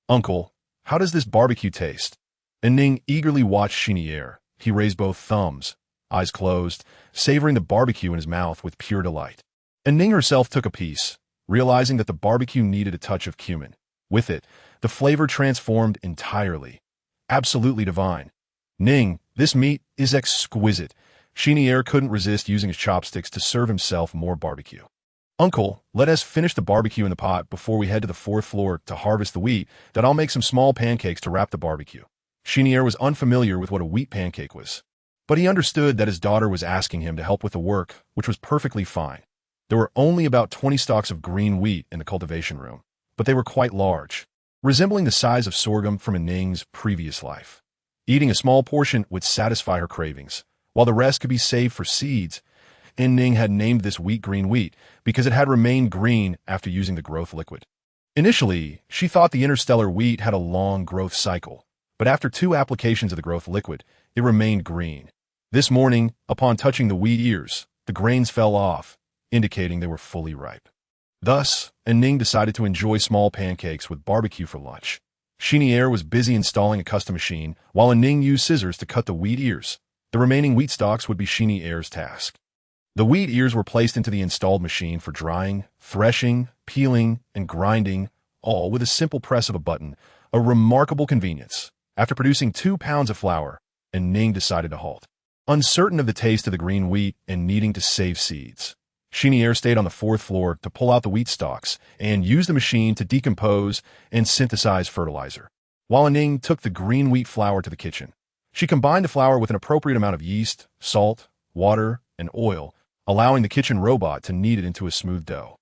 Uncle, how does this barbecue taste? An Ning eagerly watched Chenier. He raised both thumbs, eyes closed, savoring the barbecue in his mouth with pure delight. An Ning herself took a piece, realizing that the barbecue needed a touch of cumin. With it, the flavor transformed entirely. Absolutely divine. Ning, this meat is exquisite. Chenier couldn't resist using his chopsticks to serve himself more barbecue. Uncle, let us finish the barbecue in the pot before we head to the 4th floor to harvest the wheat. That I'll make some small pancakes to wrap the barbecue. Chenier was unfamiliar with what a wheat pancake was, but he understood that his daughter was asking him to help with the work, which was perfectly fine. There were only about 20 stalks of green wheat in the cultivation room, but they were quite large, resembling the size of sorghum from An Ning's previous life. Eating a small portion would satisfy her cravings, while the rest could be saved for seeds. An Ning had named this wheat green wheat because it had remained green after using the growth liquid. Initially, she thought the interstellar wheat had a long growth cycle, but after 2 applications of the growth liquid, it remained green. This morning, upon touching the wheat ears, the grains fell off, indicating they were fully ripe. Thus, An Ning decided to enjoy small pancakes with barbecue for lunch. Chenier was busy installing a custom machine, while An Ning used scissors to cut the wheat ears. The remaining wheat stalks would be Chenier's task. The wheat ears were placed into the installed machine for drying, threshing, peeling, and grinding, all with a simple press of a button, a remarkable convenience. After producing 2 pounds of flour, An Ning decided to halt. Uncertain of the taste of the green wheat and needing to save seeds, Chenier stayed on the 4th floor to pull out the wheat stalks and use the machine to decompose and synthesize fertilizer, while An Ning took the green wheat flour to the kitchen. She combined the flour with an appropriate amount of yeast, salt, water, and oil, allowing the kitchen robot to knead it into a smooth dough.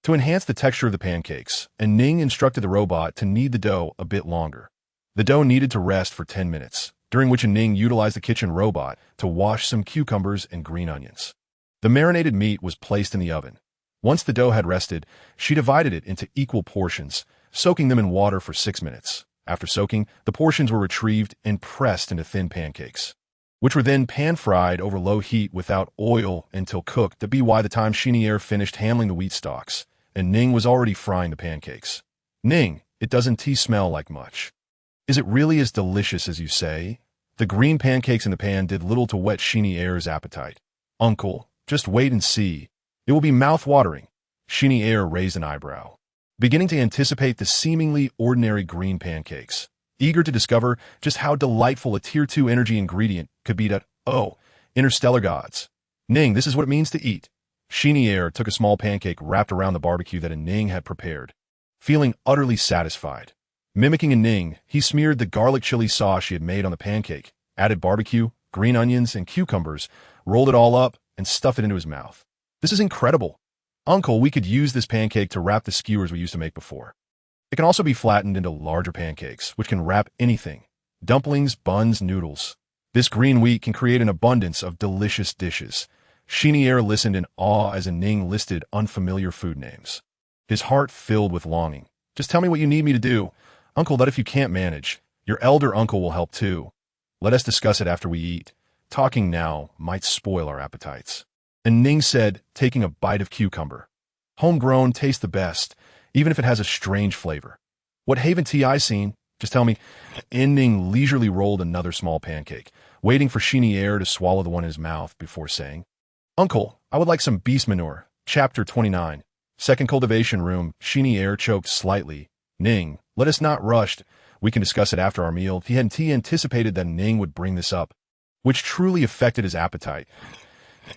To enhance the texture of the pancakes, An Ning instructed the robot to knead the dough a bit longer. The dough needed to rest for 10 minutes, during which An Ning utilized the kitchen robot to wash some cucumbers and green onions. The marinated meat was placed in the oven. Once the dough had rested, she divided it into equal portions, soaking them in water for 6 minutes. After soaking, the portions were retrieved and pressed into thin pancakes, which were then pan-fried over low heat without oil until cooked. By the time Chenier finished handling the wheat stalks, and Ning was already frying the pancakes. Ning, it doesn't smell like much. Is it really as delicious as you say? The green pancakes in the pan did little to whet Chenier's appetite. Uncle, just wait and see. It will be mouth-watering. Chenier raised an eyebrow, beginning to anticipate the seemingly ordinary green pancakes, eager to discover just how delightful a Tier 2 energy ingredient could be. Interstellar gods. Ning, this is what it means to eat. Chenier took a small pancake wrapped around the barbecue that An Ning had prepared, feeling utterly satisfied. Mimicking An Ning, he smeared the garlic chili sauce she had made on the pancake, added barbecue, green onions, and cucumbers, rolled it all up, and stuffed it into his mouth. This is incredible. Uncle, we could use this pancake to wrap the skewers we used to make before. It can also be flattened into larger pancakes, which can wrap anything. Dumplings, buns, noodles. This green wheat can create an abundance of delicious dishes. Chenier listened in awe as An Ning listed unfamiliar food names. His heart filled with longing. Just tell me what you need me to do. Uncle, that if you can't manage, your elder uncle will help too. Let us discuss it after we eat. Talking now might spoil our appetites. And Ning said, taking a bite of cucumber. Homegrown tastes the best. even if it has a strange flavor. What haven't I seen? Just tell me. An Ning leisurely rolled another small pancake, waiting for Chenier to swallow the one in his mouth before saying, Uncle, I would like some beast manure. Chapter 29. Second cultivation room. Chenier choked slightly. Ning, let us not rush. We can discuss it after our meal. He hadn't anticipated that Ning would bring this up, which truly affected his appetite.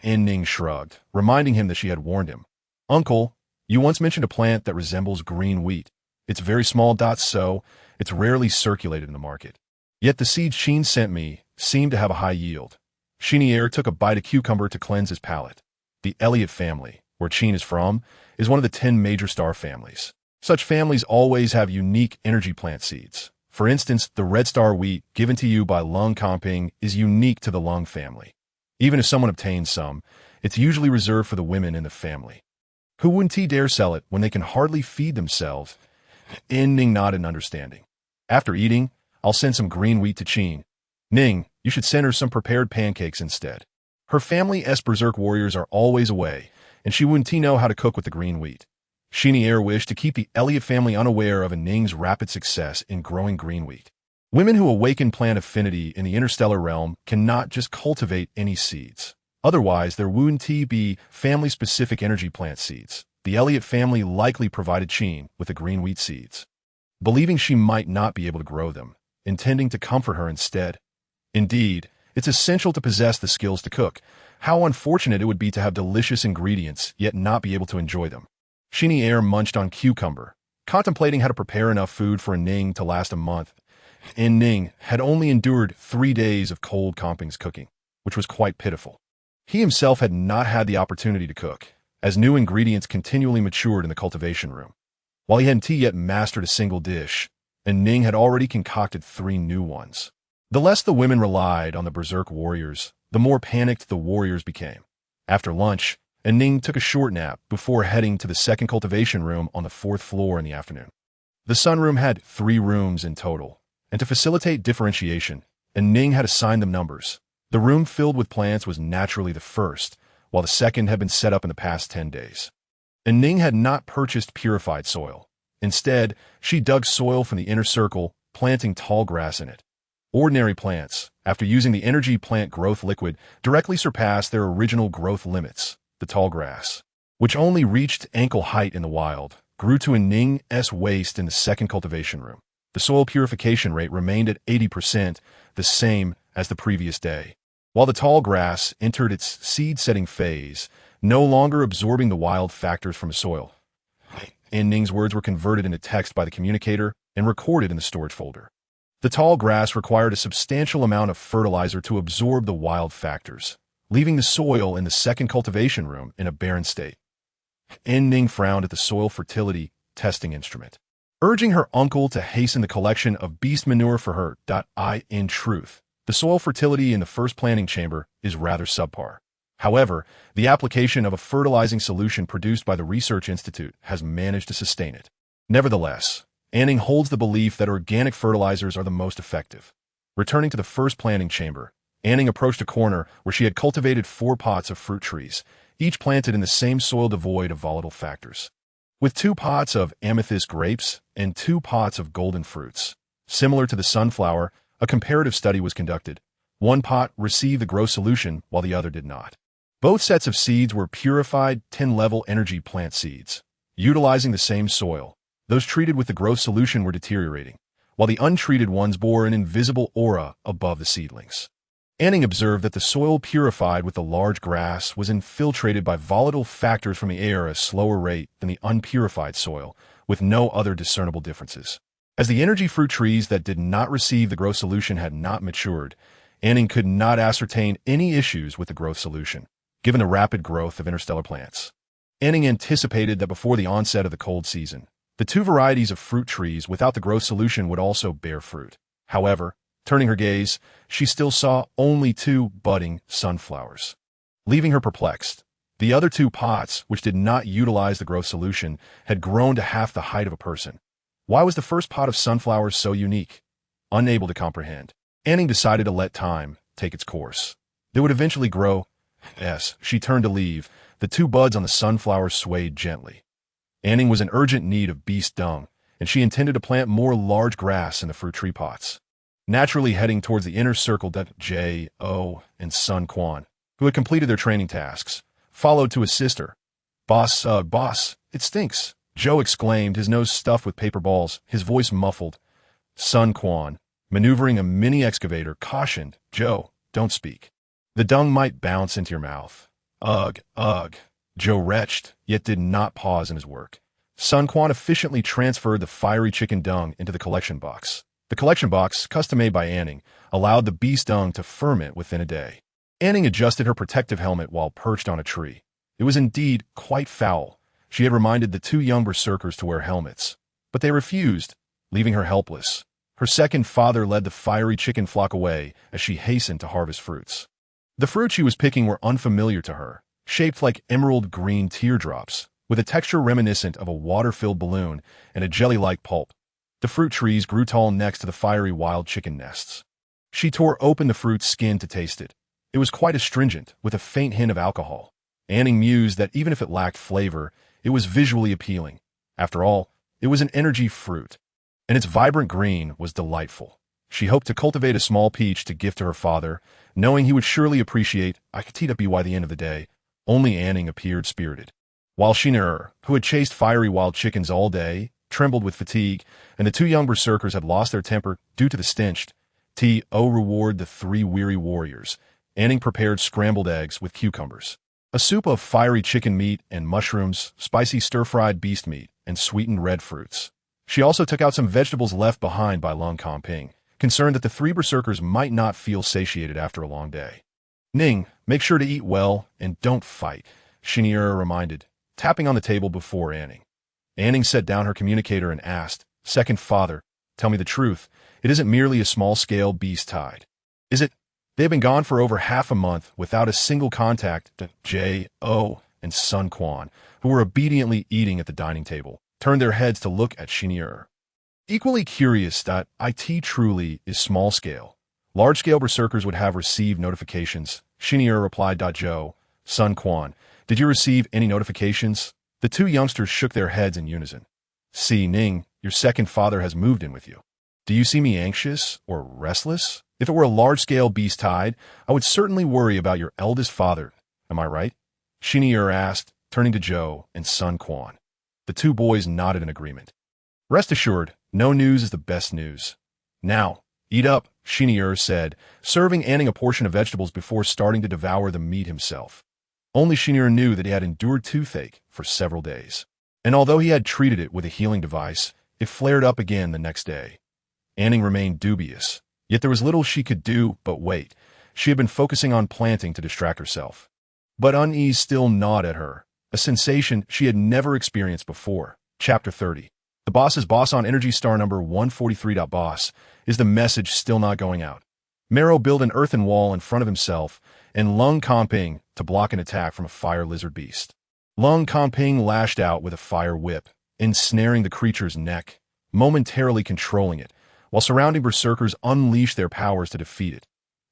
An Ning shrugged, reminding him that she had warned him. Uncle, you once mentioned a plant that resembles green wheat. It's very small. So it's rarely circulated in the market. Yet the seeds Sheen sent me seem to have a high yield. Chenier took a bite of cucumber to cleanse his palate. The Elliott family, where Sheen is from, is one of the 10 major star families. Such families always have unique energy plant seeds. For instance, the red star wheat given to you by Lung Comping is unique to the Lung family. Even if someone obtains some, it's usually reserved for the women in the family. Who wouldn't dare sell it when they can hardly feed themselves? An Ning nodded in understanding. After eating, I'll send some green wheat to Sheen. Ning, you should send her some prepared pancakes instead. Her family's berserk warriors are always away, and she wouldn't know how to cook with the green wheat. Chenier wished to keep the Elliott family unaware of An Ning's rapid success in growing green wheat. Women who awaken plant affinity in the interstellar realm cannot just cultivate any seeds. Otherwise, there wouldn't be family-specific energy plant seeds. The Elliott family likely provided Sheen with the green wheat seeds, believing she might not be able to grow them, intending to comfort her instead. Indeed, it's essential to possess the skills to cook. How unfortunate it would be to have delicious ingredients, yet not be able to enjoy them. Chenier munched on cucumber, contemplating how to prepare enough food for An Ning to last a month. An Ning had only endured 3 days of cold Comping's cooking, which was quite pitiful. He himself had not had the opportunity to cook, as new ingredients continually matured in the cultivation room. While he hadn't yet mastered a single dish, An Ning had already concocted 3 new ones. The less the women relied on the berserk warriors, the more panicked the warriors became. After lunch, An Ning took a short nap before heading to the second cultivation room on the 4th floor in the afternoon. The sunroom had 3 rooms in total, and to facilitate differentiation, An Ning had assigned them numbers. The room filled with plants was naturally the first, while the second had been set up in the past 10 days. An Ning had not purchased purified soil. Instead, she dug soil from the inner circle, planting tall grass in it. Ordinary plants, after using the energy plant growth liquid, directly surpassed their original growth limits. The tall grass, which only reached ankle height in the wild, grew to An Ning's waist in the second cultivation room. The soil purification rate remained at 80%, the same as the previous day. While the tall grass entered its seed-setting phase, no longer absorbing the wild factors from the soil. An Ning's words were converted into text by the communicator and recorded in the storage folder. The tall grass required a substantial amount of fertilizer to absorb the wild factors, leaving the soil in the second cultivation room in a barren state. An Ning frowned at the soil fertility testing instrument, urging her uncle to hasten the collection of beast manure for her. In truth, the soil fertility in the first planting chamber is rather subpar. However, the application of a fertilizing solution produced by the Research Institute has managed to sustain it. Nevertheless, An Ning holds the belief that organic fertilizers are the most effective. Returning to the first planting chamber, An Ning approached a corner where she had cultivated 4 pots of fruit trees, each planted in the same soil devoid of volatile factors. With 2 pots of amethyst grapes and 2 pots of golden fruits. Similar to the sunflower, a comparative study was conducted. 1 pot received the growth solution while the other did not. Both sets of seeds were purified 10-level energy plant seeds. Utilizing the same soil, those treated with the growth solution were deteriorating, while the untreated ones bore an invisible aura above the seedlings. An Ning observed that the soil purified with the large grass was infiltrated by volatile factors from the air at a slower rate than the unpurified soil, with no other discernible differences. As the energy fruit trees that did not receive the growth solution had not matured, An Ning could not ascertain any issues with the growth solution, given the rapid growth of interstellar plants. An Ning anticipated that before the onset of the cold season, the 2 varieties of fruit trees without the growth solution would also bear fruit. However, turning her gaze, she still saw only 2 budding sunflowers. Leaving her perplexed, the other 2 pots, which did not utilize the growth solution, had grown to half the height of a person. Why was the first pot of sunflowers so unique? Unable to comprehend, An Ning decided to let time take its course. They would eventually grow. As she turned to leave, the 2 buds on the sunflower swayed gently. An Ning was in urgent need of beast dung, and she intended to plant more large grass in the fruit tree pots. Naturally heading towards the inner circle, J.O. and Sun Quan, who had completed their training tasks, followed to assist her. Boss, it stinks, Joe exclaimed, his nose stuffed with paper balls, his voice muffled. Sun Quan, maneuvering a mini excavator, cautioned, Joe, don't speak. The dung might bounce into your mouth. Ugh. Joe retched, yet did not pause in his work. Sun Quan efficiently transferred the fiery chicken dung into the collection box. The collection box, custom-made by An Ning, allowed the beast dung to ferment within a day. An Ning adjusted her protective helmet while perched on a tree. It was indeed quite foul. She had reminded the two young berserkers to wear helmets, but they refused, leaving her helpless. Her second father led the fiery chicken flock away as she hastened to harvest fruits. The fruits she was picking were unfamiliar to her, shaped like emerald green teardrops, with a texture reminiscent of a water-filled balloon and a jelly-like pulp. The fruit trees grew tall next to the fiery wild chicken nests. She tore open the fruit's skin to taste it. It was quite astringent, with a faint hint of alcohol. An Ning mused that even if it lacked flavor, it was visually appealing. After all, it was an energy fruit, and its vibrant green was delightful. She hoped to cultivate a small peach to gift to her father, knowing he would surely appreciate it by the end of the day. Only An Ning appeared spirited. While Shinir, who had chased fiery wild chickens all day, trembled with fatigue, and the two young berserkers had lost their temper due to the stench, T.O. reward the three weary warriors. An Ning prepared scrambled eggs with cucumbers, a soup of fiery chicken meat and mushrooms, spicy stir-fried beast meat, and sweetened red fruits. She also took out some vegetables left behind by Lung Comping, concerned that the three berserkers might not feel satiated after a long day. Ning, make sure to eat well and don't fight, Shinir reminded, tapping on the table before An Ning. An Ning set down her communicator and asked, Second father, tell me the truth. It isn't merely a small-scale beast tide. Is it? They have been gone for over half a month without a single contact. J.O. and Sun Quan, who were obediently eating at the dining table, turned their heads to look at Shinir. Equally curious that it truly is small-scale. Large-scale berserkers would have received notifications. Shinir replied. Joe, Sun Quan, did you receive any notifications? The two youngsters shook their heads in unison. See, Ning, your second father has moved in with you. Do you see me anxious or restless? If it were a large-scale beast tide, I would certainly worry about your eldest father. Am I right? Shinir asked, turning to Joe and Sun Quan. The two boys nodded in agreement. Rest assured, no news is the best news. Now, eat up, Shinir said, serving An Ning a portion of vegetables before starting to devour the meat himself. Only Shinir knew that he had endured toothache for several days. And although he had treated it with a healing device, it flared up again the next day. An Ning remained dubious, yet there was little she could do but wait. She had been focusing on planting to distract herself. But unease still gnawed at her, a sensation she had never experienced before. Chapter 30. The boss's boss on Energy Star number 143. Boss, is the message still not going out? Marrow built an earthen wall in front of himself and Lung Comping to block an attack from a fire lizard beast. Lung Comping lashed out with a fire whip, ensnaring the creature's neck, momentarily controlling it, while surrounding berserkers unleashed their powers to defeat it.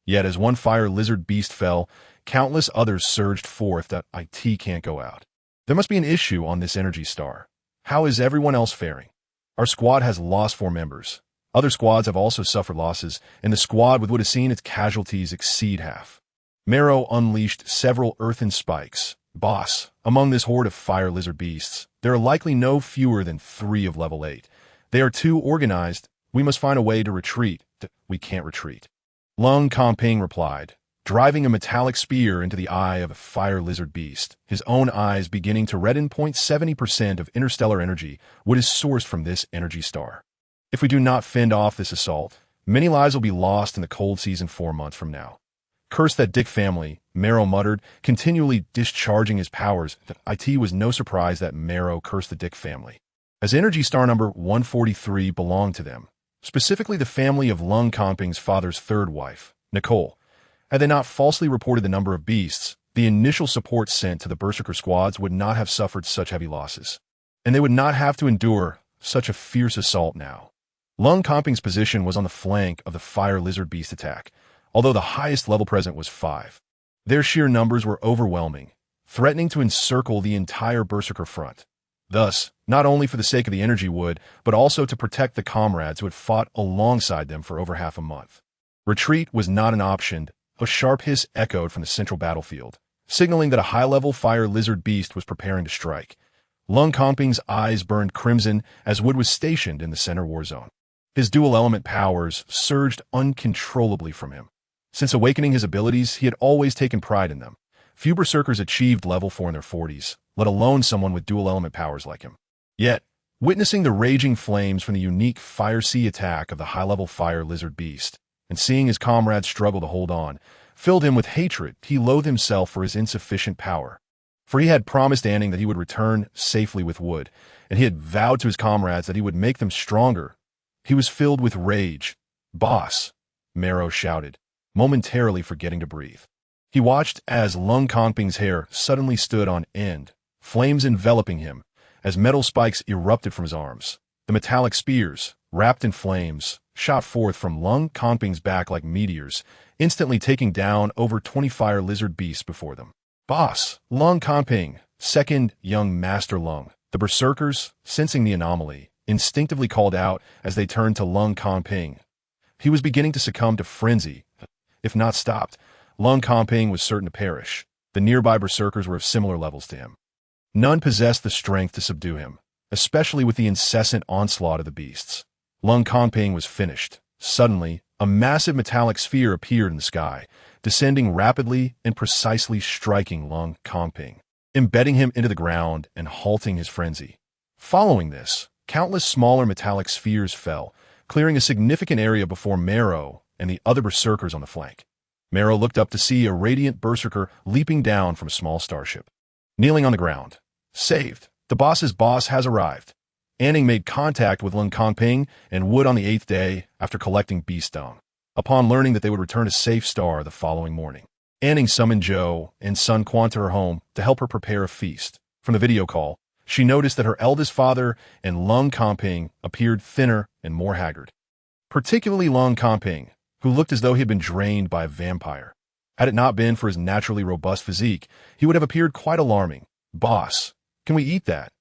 Yet as one fire lizard beast fell, countless others surged forth. It can't go out. There must be an issue on this Energy Star. How is everyone else faring? Our squad has lost 4 members. Other squads have also suffered losses, and the squad would have seen its casualties exceed half. Marrow unleashed several earthen spikes. Boss, among this horde of fire lizard beasts, there are likely no fewer than 3 of level 8. They are too organized. We must find a way to retreat. We can't retreat. Lung Comping replied, driving a metallic spear into the eye of a fire lizard beast, his own eyes beginning to redden. 70% of interstellar energy would is sourced from this Energy Star. If we do not fend off this assault, many lives will be lost in the cold season 4 months from now. Curse that dick family, Marrow muttered, continually discharging his powers. It was no surprise that Marrow cursed the dick family, as Energy Star number 143 belonged to them, specifically the family of Lung Comping's father's 3rd wife, Nicole. Had they not falsely reported the number of beasts, the initial support sent to the berserker squads would not have suffered such heavy losses, and they would not have to endure such a fierce assault now. Lung Comping's position was on the flank of the fire lizard beast attack, although the highest level present was 5. Their sheer numbers were overwhelming, threatening to encircle the entire berserker front. Thus, not only for the sake of the energy wood, but also to protect the comrades who had fought alongside them for over half a month. Retreat was not an option. A sharp hiss echoed from the central battlefield, signaling that a high-level fire lizard beast was preparing to strike. Lung Comping's eyes burned crimson as Wood was stationed in the center war zone. His dual-element powers surged uncontrollably from him. Since awakening his abilities, he had always taken pride in them. Few berserkers achieved level 4 in their 40s, let alone someone with dual-element powers like him. Yet, witnessing the raging flames from the unique Fire Sea attack of the high-level fire lizard beast, and seeing his comrades struggle to hold on, filled him with hatred. He loathed himself for his insufficient power. For he had promised An Ning that he would return safely with Wood, and he had vowed to his comrades that he would make them stronger. He was filled with rage. "Boss!" Marrow shouted, momentarily forgetting to breathe. He watched as Lung Comping's hair suddenly stood on end, flames enveloping him, as metal spikes erupted from his arms. The metallic spears, wrapped in flames, shot forth from Lung Comping's back like meteors, instantly taking down over 20 fire lizard beasts before them. "Boss!" Lung Comping, second young Master Lung. The berserkers, sensing the anomaly, instinctively called out as they turned to Lung Comping. He was beginning to succumb to frenzy. If not stopped, Lung Comping was certain to perish. The nearby berserkers were of similar levels to him. None possessed the strength to subdue him, especially with the incessant onslaught of the beasts. Lung Comping was finished. Suddenly, a massive metallic sphere appeared in the sky, descending rapidly and precisely striking Lung Comping, embedding him into the ground and halting his frenzy. Following this, countless smaller metallic spheres fell, clearing a significant area before Marrow and the other berserkers on the flank. Marrow looked up to see a radiant berserker leaping down from a small starship. Kneeling on the ground. "Saved. The boss's boss has arrived." An Ning made contact with Lung Comping and Wood on the 8th day after collecting beast dung. Upon learning that they would return to Safe Star the following morning, An Ning summoned Zhou and Sun Quan to her home to help her prepare a feast. From the video call, she noticed that her eldest father and Lung Comping appeared thinner and more haggard. Particularly Lung Comping, who looked as though he had been drained by a vampire. Had it not been for his naturally robust physique, he would have appeared quite alarming. "Boss, can we eat that?"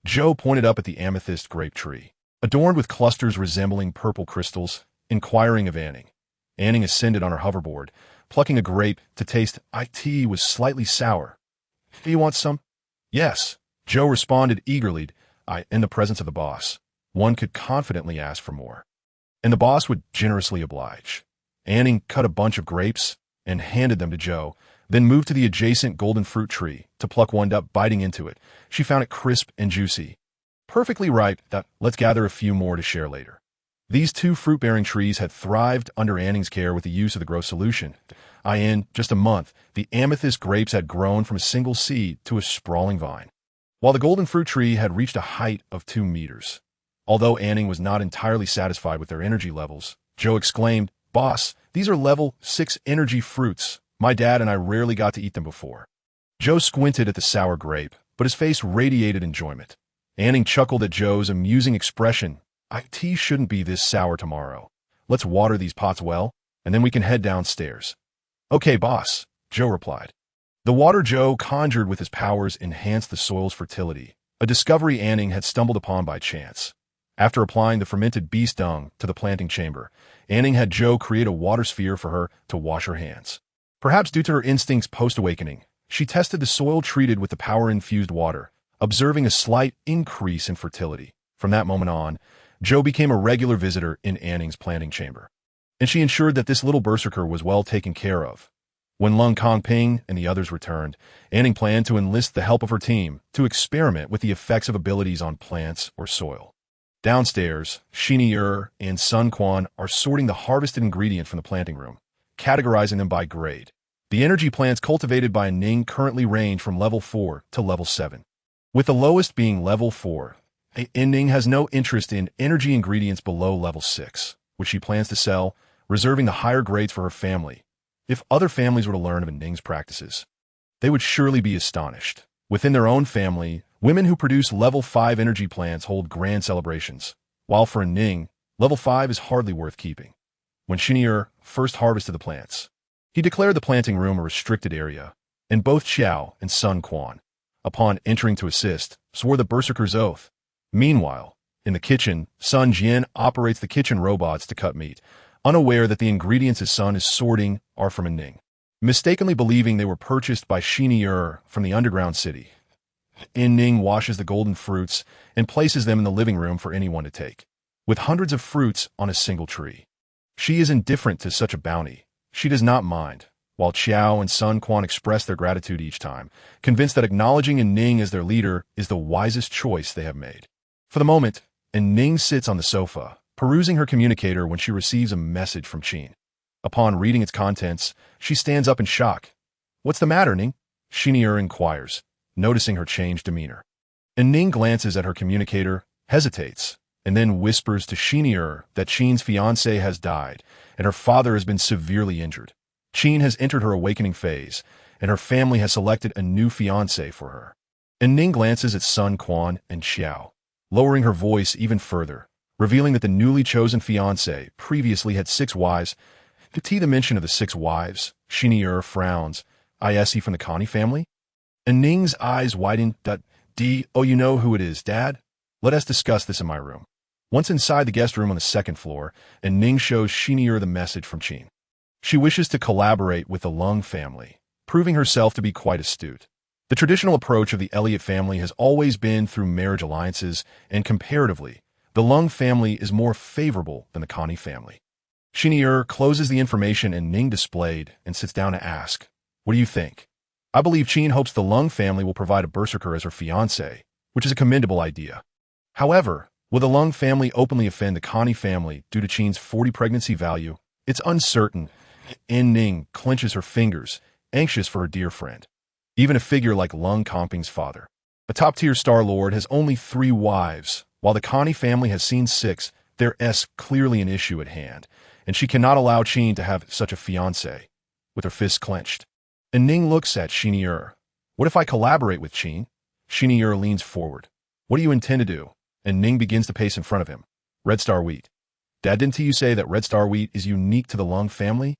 Zhou pointed up at the amethyst grape tree, adorned with clusters resembling purple crystals, inquiring of An Ning. An Ning ascended on her hoverboard, plucking a grape to taste. It was slightly sour. "Do you want some?" "Yes," Zhou responded eagerly. In the presence of the boss, one could confidently ask for more. And the boss would generously oblige. An Ning cut a bunch of grapes and handed them to Zhou, then moved to the adjacent golden fruit tree to pluck one up. Biting into it, she found it crisp and juicy. Perfectly ripe. Let's gather a few more to share later. These two fruit-bearing trees had thrived under An Ning's care with the use of the growth solution. In just a month, the amethyst grapes had grown from a single seed to a sprawling vine, while the golden fruit tree had reached a height of 2 meters. Although An Ning was not entirely satisfied with their energy levels, Zhou exclaimed, "Boss, these are level 6 energy fruits. My dad and I rarely got to eat them before." Zhou squinted at the sour grape, but his face radiated enjoyment. An Ning chuckled at Zhou's amusing expression. "Tea shouldn't be this sour tomorrow. Let's water these pots well, and then we can head downstairs." "Okay, boss," Zhou replied. The water Zhou conjured with his powers enhanced the soil's fertility, a discovery An Ning had stumbled upon by chance. After applying the fermented beast dung to the planting chamber, An Ning had Zhou create a water sphere for her to wash her hands. Perhaps due to her instincts post-awakening, she tested the soil treated with the power-infused water, observing a slight increase in fertility. From that moment on, Zhou became a regular visitor in An Ning's planting chamber, and she ensured that this little berserker was well taken care of. When Lung Comping and the others returned, An Ning planned to enlist the help of her team to experiment with the effects of abilities on plants or soil. Downstairs, Xinyi and Sun Quan are sorting the harvested ingredient from the planting room, categorizing them by grade. The energy plants cultivated by An Ning currently range from level 4 to level 7, with the lowest being level 4. An Ning has no interest in energy ingredients below level 6, which she plans to sell, reserving the higher grades for her family. If other families were to learn of An Ning's practices, they would surely be astonished. Within their own family, women who produce level 5 energy plants hold grand celebrations, while for An Ning, level 5 is hardly worth keeping. When Xinyi first harvested the plants, he declared the planting room a restricted area, and both Xiao and Sun Quan upon entering to assist, swore the berserker's oath. Meanwhile, in the kitchen, Sun Jian operates the kitchen robots to cut meat, unaware that the ingredients his son is sorting are from An Ning. Mistakenly believing they were purchased by Xinyi from the underground city, An Ning washes the golden fruits and places them in the living room for anyone to take. With hundreds of fruits on a single tree, she is indifferent to such a bounty. She does not mind, while Qiao and Sun Quan express their gratitude each time, convinced that acknowledging An Ning as their leader is the wisest choice they have made. For the moment, An Ning sits on the sofa, perusing her communicator when she receives a message from Qin. Upon reading its contents, she stands up in shock. "What's the matter, Ning?" Xinyi inquires, noticing her changed demeanor. An Ning glances at her communicator, hesitates, and then whispers to Xinyi that Qin's fiancé has died, and her father has been severely injured. Qin has entered her awakening phase, and her family has selected a new fiancé for her. An Ning glances at Sun Quan and Xiao, lowering her voice even further, revealing that the newly chosen fiancé previously had 6 wives. To the mention of the 6 wives, Xinyi frowns. "Is he from the Connie family?" An Ning's eyes widen. "Oh, you know who it is, Dad? Let us discuss this in my room." Once inside the guest room on the 2nd floor, An Ning shows Xinyi the message from Qin. She wishes to collaborate with the Lung family, proving herself to be quite astute. The traditional approach of the Elliott family has always been through marriage alliances, and comparatively, the Lung family is more favorable than the Connie family. Xinyi closes the information An Ning displayed and sits down to ask, "What do you think?" "I believe Qin hopes the Lung family will provide a berserker as her fiancé, which is a commendable idea. However, will the Lung family openly offend the Connie family due to Qin's 40 pregnancy value? It's uncertain." An Ning clenches her fingers, anxious for her dear friend. Even a figure like Lung Comping's father, a top-tier Star Lord, has only 3 wives, while the Connie family has seen 6. There's clearly an issue at hand, and she cannot allow Qin to have such a fiancé. With her fists clenched, An Ning looks at Xinyi. "What if I collaborate with Qin?" Xinyi leans forward. "What do you intend to do?" An Ning begins to pace in front of him. "Red Star wheat. Dad, didn't you say that Red Star wheat is unique to the Lung family?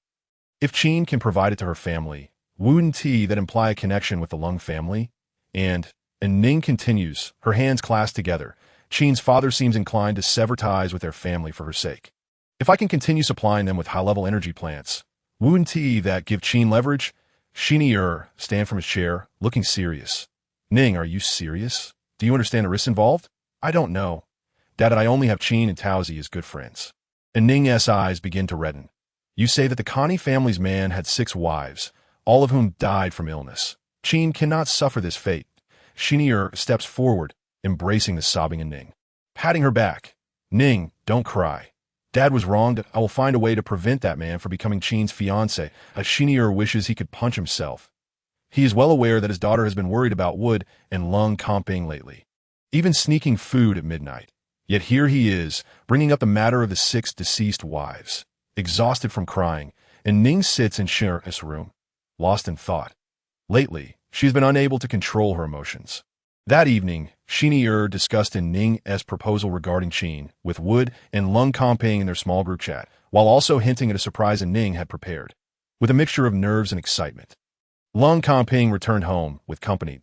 If Qin can provide it to her family, wouldn't that imply a connection with the Lung family?" And Ning continues, her hands clasped together. "Qin's father seems inclined to sever ties with their family for her sake. If I can continue supplying them with high-level energy plants, wouldn't that give Qin leverage?" Xinyi stands from his chair, looking serious. "Ning, are you serious? Do you understand the risks involved?" "I don't know. Dad, I only have Qin and Taozi as good friends." And Ning's eyes begin to redden. "You say that the Connie family's man had 6 wives, all of whom died from illness. Qin cannot suffer this fate." Xinyi steps forward, embracing the sobbing An Ning, patting her back. "Ning, don't cry. Dad was wrong. I will find a way to prevent that man from becoming Qin's fiancé." Xinyi wishes he could punch himself. He is well aware that his daughter has been worried about Wood and Lung Comping lately, even sneaking food at midnight. Yet here he is, bringing up the matter of the 6 deceased wives. Exhausted from crying, An Ning sits in Xinyi's room, lost in thought. Lately, she has been unable to control her emotions. That evening, Xinyi discussed An Ning's proposal regarding Qin with Wood and Lung Comping in their small group chat, while also hinting at a surprise An Ning had prepared. With a mixture of nerves and excitement, Lung Comping returned home with company.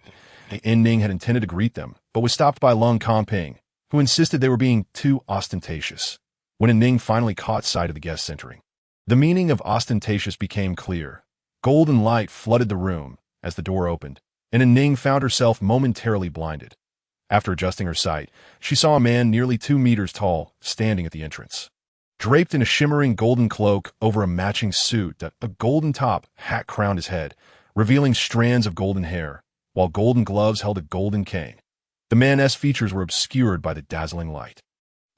An Ning had intended to greet them, but was stopped by Lung Comping, who insisted they were being too ostentatious. When An Ning finally caught sight of the guests entering, the meaning of ostentatious became clear. Golden light flooded the room as the door opened, and An Ning found herself momentarily blinded. After adjusting her sight, she saw a man nearly 2 meters tall standing at the entrance. Draped in a shimmering golden cloak over a matching suit, a golden top hat crowned his head, revealing strands of golden hair, while golden gloves held a golden cane. The man's features were obscured by the dazzling light.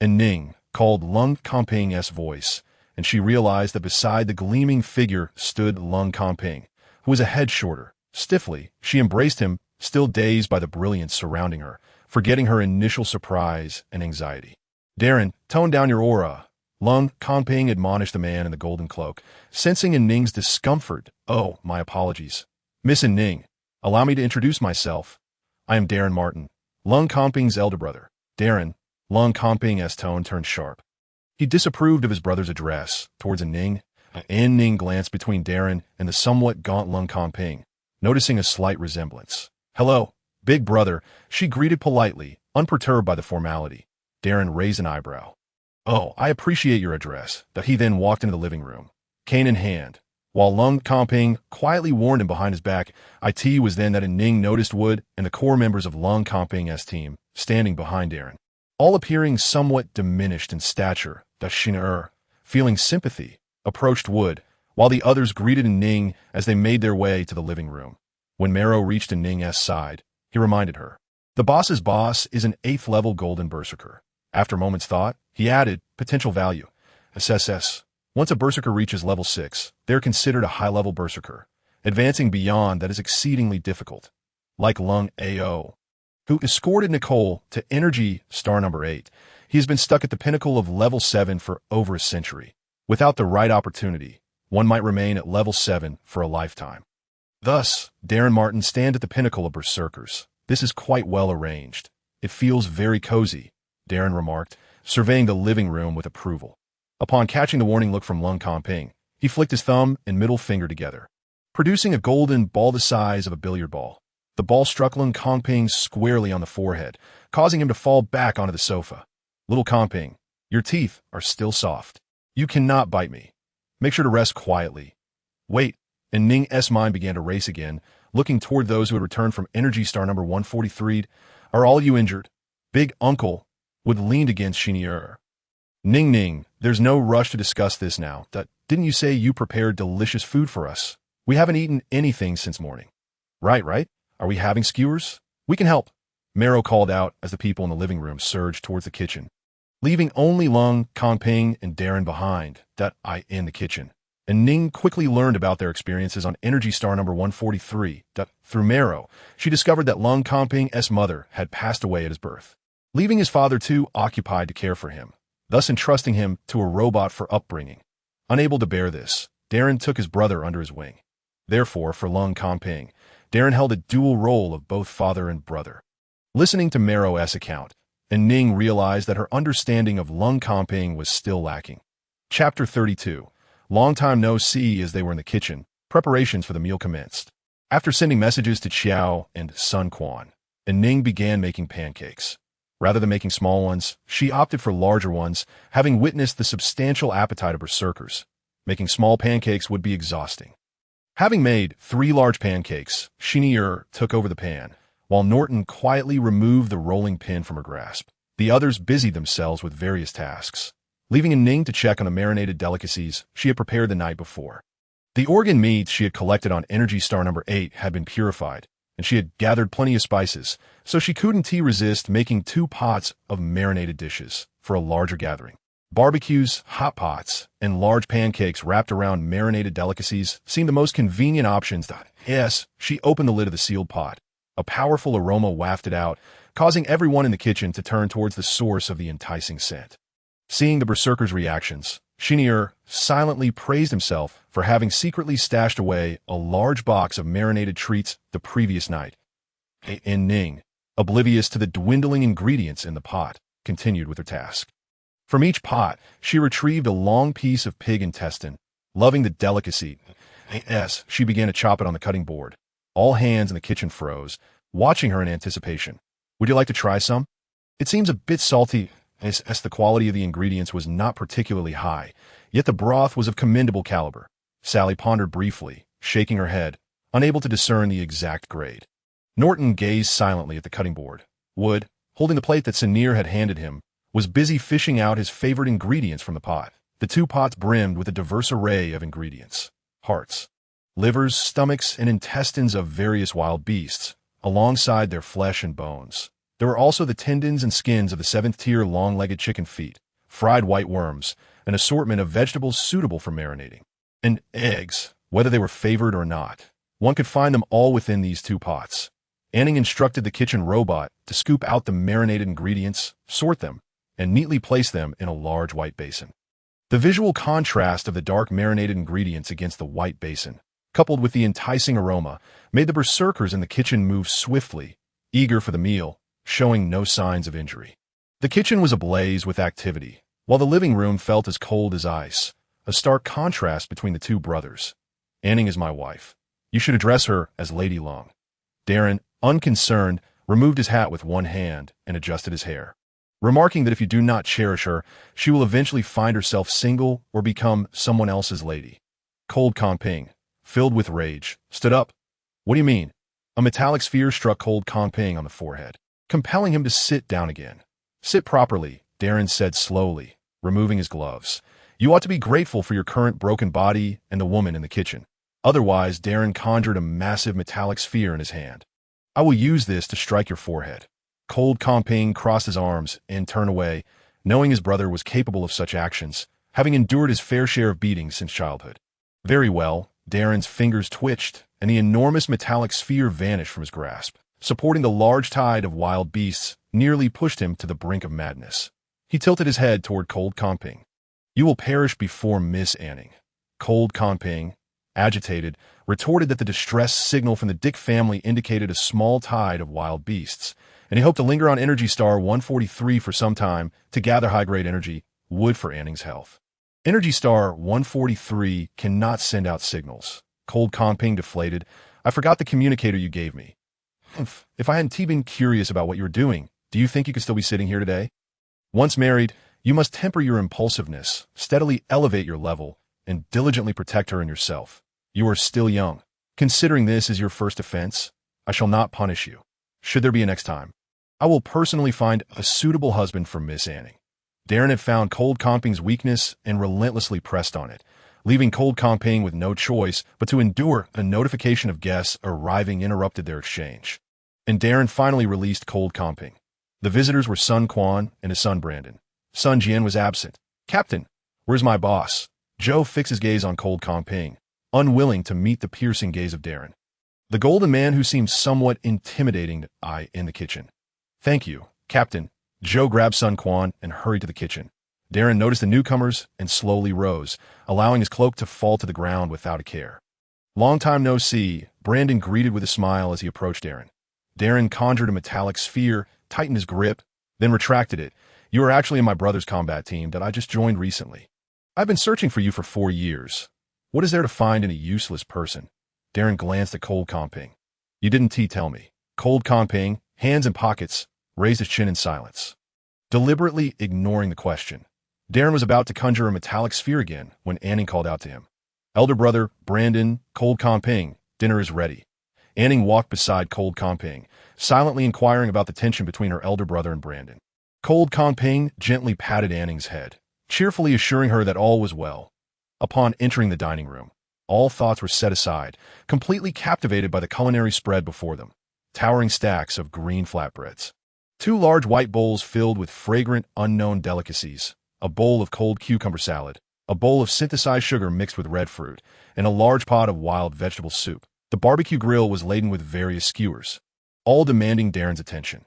An Ning called Lung Comping's voice, and she realized that beside the gleaming figure stood Lung Comping, who was a head shorter. Stiffly, she embraced him, still dazed by the brilliance surrounding her, forgetting her initial surprise and anxiety. "Darren, tone down your aura," Lung Comping admonished the man in the golden cloak, sensing An Ning's discomfort. "Oh, my apologies. Miss An Ning, allow me to introduce myself. I am Darren Martin, Lung Comping's elder brother." Darren, Lung Comping's tone turned sharp. He disapproved of his brother's address towards An Ning. An Ning glanced between Darren and the somewhat gaunt Lung Comping, noticing a slight resemblance. "Hello, Big brother, she greeted politely, unperturbed by the formality. Darren raised an eyebrow. Oh, I appreciate your address, that he then walked into the living room, cane in hand. While Lung Comping quietly warned him behind his back, it was then that An Ning noticed Wood and the core members of Lung Comping's team standing behind Darren, all appearing somewhat diminished in stature. Da Xin feeling sympathy, approached Wood, while the others greeted An Ning as they made their way to the living room. When Marrow reached An Ning's side, he reminded her, the boss's boss is an 8th-level golden berserker. After a moment's thought, he added, potential value. SSS. Once a berserker reaches level 6, they are considered a high-level berserker. Advancing beyond that is exceedingly difficult. Like Lung Ao, who escorted Nicole to energy star number 8, he has been stuck at the pinnacle of level 7 for over a century. Without the right opportunity, one might remain at level 7 for a lifetime. Thus, Darren Martin stand at the pinnacle of berserkers. This is quite well arranged. It feels very cozy, Darren remarked, surveying the living room with approval. Upon catching the warning look from Lung Comping, he flicked his thumb and middle finger together, producing a golden ball the size of a billiard ball. The ball struck Lung Comping squarely on the forehead, causing him to fall back onto the sofa. Little Comping, your teeth are still soft. You cannot bite me. Make sure to rest quietly. Wait, and Ning's mind began to race again, looking toward those who had returned from energy star number 143. Are all you injured? Big Uncle Wood leaned against Xinier. Ning, there's no rush to discuss this now. Didn't you say you prepared delicious food for us? We haven't eaten anything since morning. Right? Are we having skewers? We can help, Marrow called out as the people in the living room surged towards the kitchen, leaving only Lung Comping and Darren behind, in the kitchen. And Ning quickly learned about their experiences on energy star number 143. Through Marrow, she discovered that Lung Comping's mother had passed away at his birth, leaving his father too occupied to care for him, thus entrusting him to a robot for upbringing. Unable to bear this, Darren took his brother under his wing. Therefore, for Lung Comping, Darren held a dual role of both father and brother. Listening to Marrow's account, An Ning realized that her understanding of Lung Comping was still lacking. Chapter 32. Long time no see. As they were in the kitchen, preparations for the meal commenced. After sending messages to Xiao and Sun Quan, An Ning began making pancakes. Rather than making small ones, she opted for larger ones, having witnessed the substantial appetite of berserkers. Making small pancakes would be exhausting. Having made 3 large pancakes, Xinier took over the pan, while Norton quietly removed the rolling pin from her grasp. The others busied themselves with various tasks, leaving An Ning to check on the marinated delicacies she had prepared the night before. The organ meats she had collected on energy star number 8 had been purified, and she had gathered plenty of spices, so she couldn't resist making 2 pots of marinated dishes for a larger gathering. Barbecues, hot pots, and large pancakes wrapped around marinated delicacies seemed the most convenient options. Yes, she opened the lid of the sealed pot. A powerful aroma wafted out, causing everyone in the kitchen to turn towards the source of the enticing scent. Seeing the berserkers' reactions, Xinier silently praised himself for having secretly stashed away a large box of marinated treats the previous night. An Ning, oblivious to the dwindling ingredients in the pot, continued with her task. From each pot, she retrieved a long piece of pig intestine. Loving the delicacy, she began to chop it on the cutting board. All hands in the kitchen froze, watching her in anticipation. Would you like to try some? It seems a bit salty, as the quality of the ingredients was not particularly high, yet the broth was of commendable caliber. Sally pondered briefly, shaking her head, unable to discern the exact grade. Norton gazed silently at the cutting board. Wood, holding the plate that Xinier had handed him, was busy fishing out his favorite ingredients from the pot. The 2 pots brimmed with a diverse array of ingredients: hearts, livers, stomachs, and intestines of various wild beasts, alongside their flesh and bones. There were also the tendons and skins of the 7th-tier long-legged chicken feet, fried white worms, an assortment of vegetables suitable for marinating, and eggs, whether they were favored or not. One could find them all within these 2 pots. An Ning instructed the kitchen robot to scoop out the marinated ingredients, sort them, and neatly place them in a large white basin. The visual contrast of the dark marinated ingredients against the white basin, coupled with the enticing aroma, made the berserkers in the kitchen move swiftly, eager for the meal, showing no signs of injury. The kitchen was ablaze with activity, while the living room felt as cold as ice, a stark contrast between the 2 brothers. An Ning is my wife. You should address her as Lady Lung. Darren, unconcerned, removed his hat with one hand, and adjusted his hair, remarking that if you do not cherish her, she will eventually find herself single or become someone else's lady. Cold Kong-ping, filled with rage, stood up. What do you mean? A metallic sphere struck Cold Kong-ping on the forehead, compelling him to sit down again. Sit properly, Darren said slowly, removing his gloves. You ought to be grateful for your current broken body and the woman in the kitchen. Otherwise, Darren conjured a massive metallic sphere in his hand. I will use this to strike your forehead. Cold Kong-ping crossed his arms and turned away, knowing his brother was capable of such actions, having endured his fair share of beatings since childhood. Very well, Darren's fingers twitched, and the enormous metallic sphere vanished from his grasp, supporting the large tide of wild beasts, nearly pushed him to the brink of madness. He tilted his head toward Cold Kong-ping. You will perish before Miss An Ning. Cold Kong-ping, agitated, retorted that the distress signal from the Dick family indicated a small tide of wild beasts, and he hoped to linger on Energy Star 143 for some time to gather high-grade energy, wood for An Ning's health. Energy Star 143 cannot send out signals. Cold Kong-ping deflated. I forgot the communicator you gave me. If I hadn't been curious about what you were doing, do you think you could still be sitting here today? Once married, you must temper your impulsiveness, steadily elevate your level, and diligently protect her and yourself. You are still young. Considering this is your first offense, I shall not punish you. Should there be a next time, I will personally find a suitable husband for Miss An Ning. Darren had found Cold Kong-ping's weakness and relentlessly pressed on it, leaving Cold Kong-ping with no choice but to endure a notification of guests arriving interrupted their exchange. And Darren finally released Cold Kong-ping. The visitors were Sun Quan and his son Brandon. Sun Jian was absent. Captain, where's my boss? Joe fixed his gaze on Cold Kong-ping, unwilling to meet the piercing gaze of Darren. The golden man who seemed somewhat intimidating in the kitchen. Thank you, Captain. Joe grabbed Sun Quan and hurried to the kitchen. Darren noticed the newcomers and slowly rose, allowing his cloak to fall to the ground without a care. Long time no see, Brandon greeted with a smile as he approached Darren. Darren conjured a metallic sphere, tightened his grip, then retracted it. You are actually in my brother's combat team that I just joined recently. I've been searching for you for 4 years. What is there to find in a useless person? Darren glanced at Cold Kong-ping. You didn't tell me. Cold Kong-ping, hands in pockets, raised his chin in silence, deliberately ignoring the question. Darren was about to conjure a metallic sphere again when An Ning called out to him. Elder brother, Brandon, Cold Kong-ping, dinner is ready. An Ning walked beside Cold Kong-ping, silently inquiring about the tension between her elder brother and Brandon. Cold Kong-ping gently patted An Ning's head, cheerfully assuring her that all was well. Upon entering the dining room, all thoughts were set aside, completely captivated by the culinary spread before them. Towering stacks of green flatbreads. 2 large white bowls filled with fragrant, unknown delicacies, a bowl of cold cucumber salad, a bowl of synthesized sugar mixed with red fruit, and a large pot of wild vegetable soup. The barbecue grill was laden with various skewers, all demanding Darren's attention.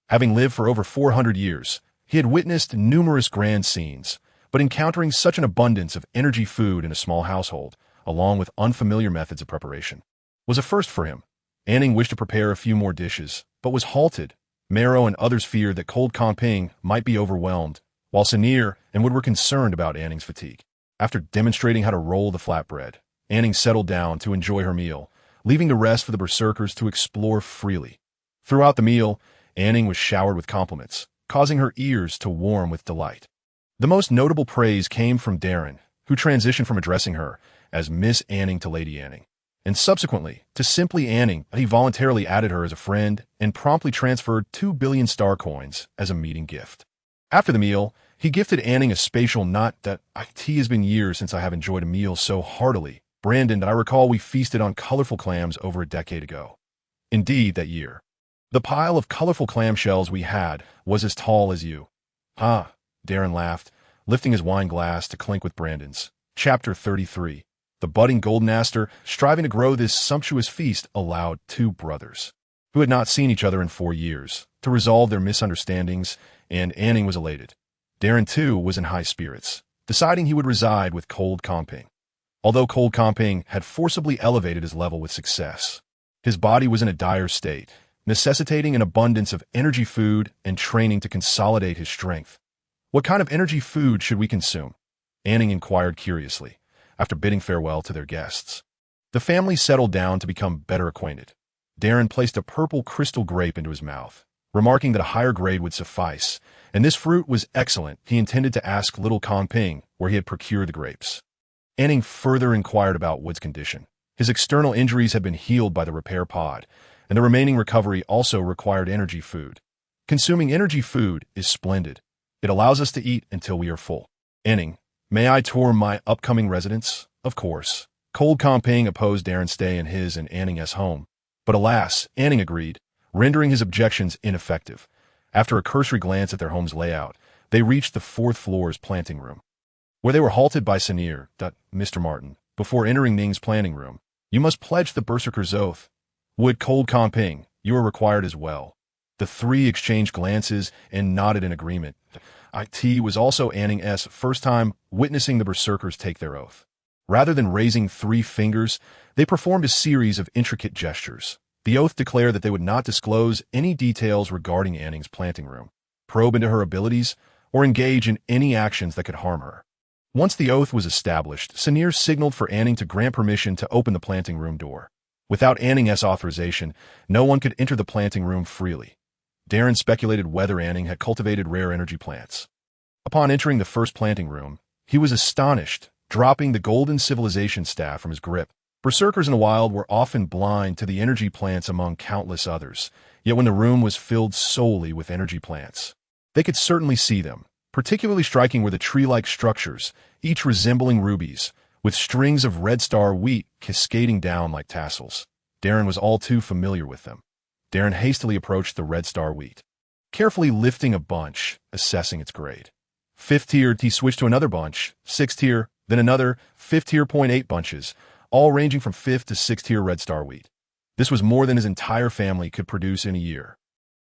Having lived for over 400 years, he had witnessed numerous grand scenes, but encountering such an abundance of energy food in a small household, along with unfamiliar methods of preparation, was a first for him. An Ning wished to prepare a few more dishes, but was halted. Marrow and others feared that Cold Kong-ping might be overwhelmed, while Sinir and Wood were concerned about An Ning's fatigue. After demonstrating how to roll the flatbread, An Ning settled down to enjoy her meal, leaving the rest for the berserkers to explore freely. Throughout the meal, An Ning was showered with compliments, causing her ears to warm with delight. The most notable praise came from Darren, who transitioned from addressing her as Miss An Ning to Lady An Ning, and subsequently to simply An Ning. He voluntarily added her as a friend and promptly transferred 2 billion star coins as a meeting gift. After the meal, he gifted An Ning a spatial knot that it has been years since I have enjoyed a meal so heartily, Brandon, that I recall we feasted on colorful clams over a decade ago. Indeed, that year. The pile of colorful clamshells we had was as tall as you. Ah, Darren laughed, lifting his wine glass to clink with Brandon's. Chapter 33. The budding golden aster, striving to grow this sumptuous feast, allowed 2 brothers, who had not seen each other in 4 years, to resolve their misunderstandings, and An Ning was elated. Darren, too, was in high spirits, deciding he would reside with Cold Kong-ping. Although Cold Kong-ping had forcibly elevated his level with success, his body was in a dire state, necessitating an abundance of energy food and training to consolidate his strength. What kind of energy food should we consume? An Ning inquired curiously, after bidding farewell to their guests. The family settled down to become better acquainted. Darren placed a purple crystal grape into his mouth, remarking that a higher grade would suffice, and this fruit was excellent. He intended to ask little Kong Ping where he had procured the grapes. An Ning further inquired about Wood's condition. His external injuries had been healed by the repair pod, and the remaining recovery also required energy food. Consuming energy food is splendid. It allows us to eat until we are full. An Ning, may I tour my upcoming residence? Of course. Cold Kong Ping opposed Darren's stay in his and An Ning's home. But alas, An Ning agreed, rendering his objections ineffective. After a cursory glance at their home's layout, they reached the fourth floor's planting room, where they were halted by Senior, Mr. Martin. Before entering Ning's planting room, you must pledge the Berserker's Oath. Would Cold Kong Ping, you are required as well. The three exchanged glances and nodded in agreement. It was also An Ning's first time witnessing the Berserkers take their oath. Rather than raising 3 fingers, they performed a series of intricate gestures. The oath declared that they would not disclose any details regarding An Ning's planting room, probe into her abilities, or engage in any actions that could harm her. Once the oath was established, Senior signaled for An Ning to grant permission to open the planting room door. Without An Ning's authorization, no one could enter the planting room freely. Darren speculated whether An Ning had cultivated rare energy plants. Upon entering the first planting room, he was astonished, dropping the golden civilization staff from his grip. Berserkers in the wild were often blind to the energy plants among countless others, yet when the room was filled solely with energy plants, they could certainly see them. Particularly striking were the tree-like structures, each resembling rubies, with strings of red star wheat cascading down like tassels. Darren was all too familiar with them. Darren hastily approached the red star wheat, carefully lifting a bunch, assessing its grade. 5th tier, he switched to another bunch, 6th tier, then another, 5th tier, 0.8 bunches, all ranging from 5th to 6th tier red star wheat. This was more than his entire family could produce in a year.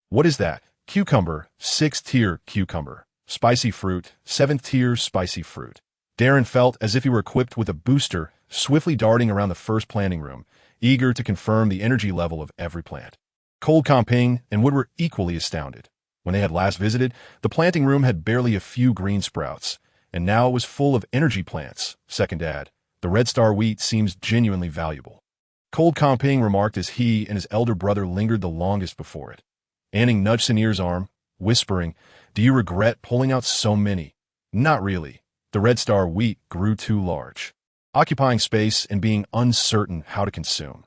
What is that? Cucumber, 6th tier cucumber. Spicy fruit, 7th tier spicy fruit. Darren felt as if he were equipped with a booster, swiftly darting around the first planting room, eager to confirm the energy level of every plant. Cold Kong Ping and Wood were equally astounded. When they had last visited, the planting room had barely a few green sprouts, and now it was full of energy plants. Second Dad, the red star wheat seems genuinely valuable. Cold Kong Ping remarked as he and his elder brother lingered the longest before it. An Ning nudged Senior's arm, whispering, "Do you regret pulling out so many?" "Not really. The red star wheat grew too large, occupying space and being uncertain how to consume."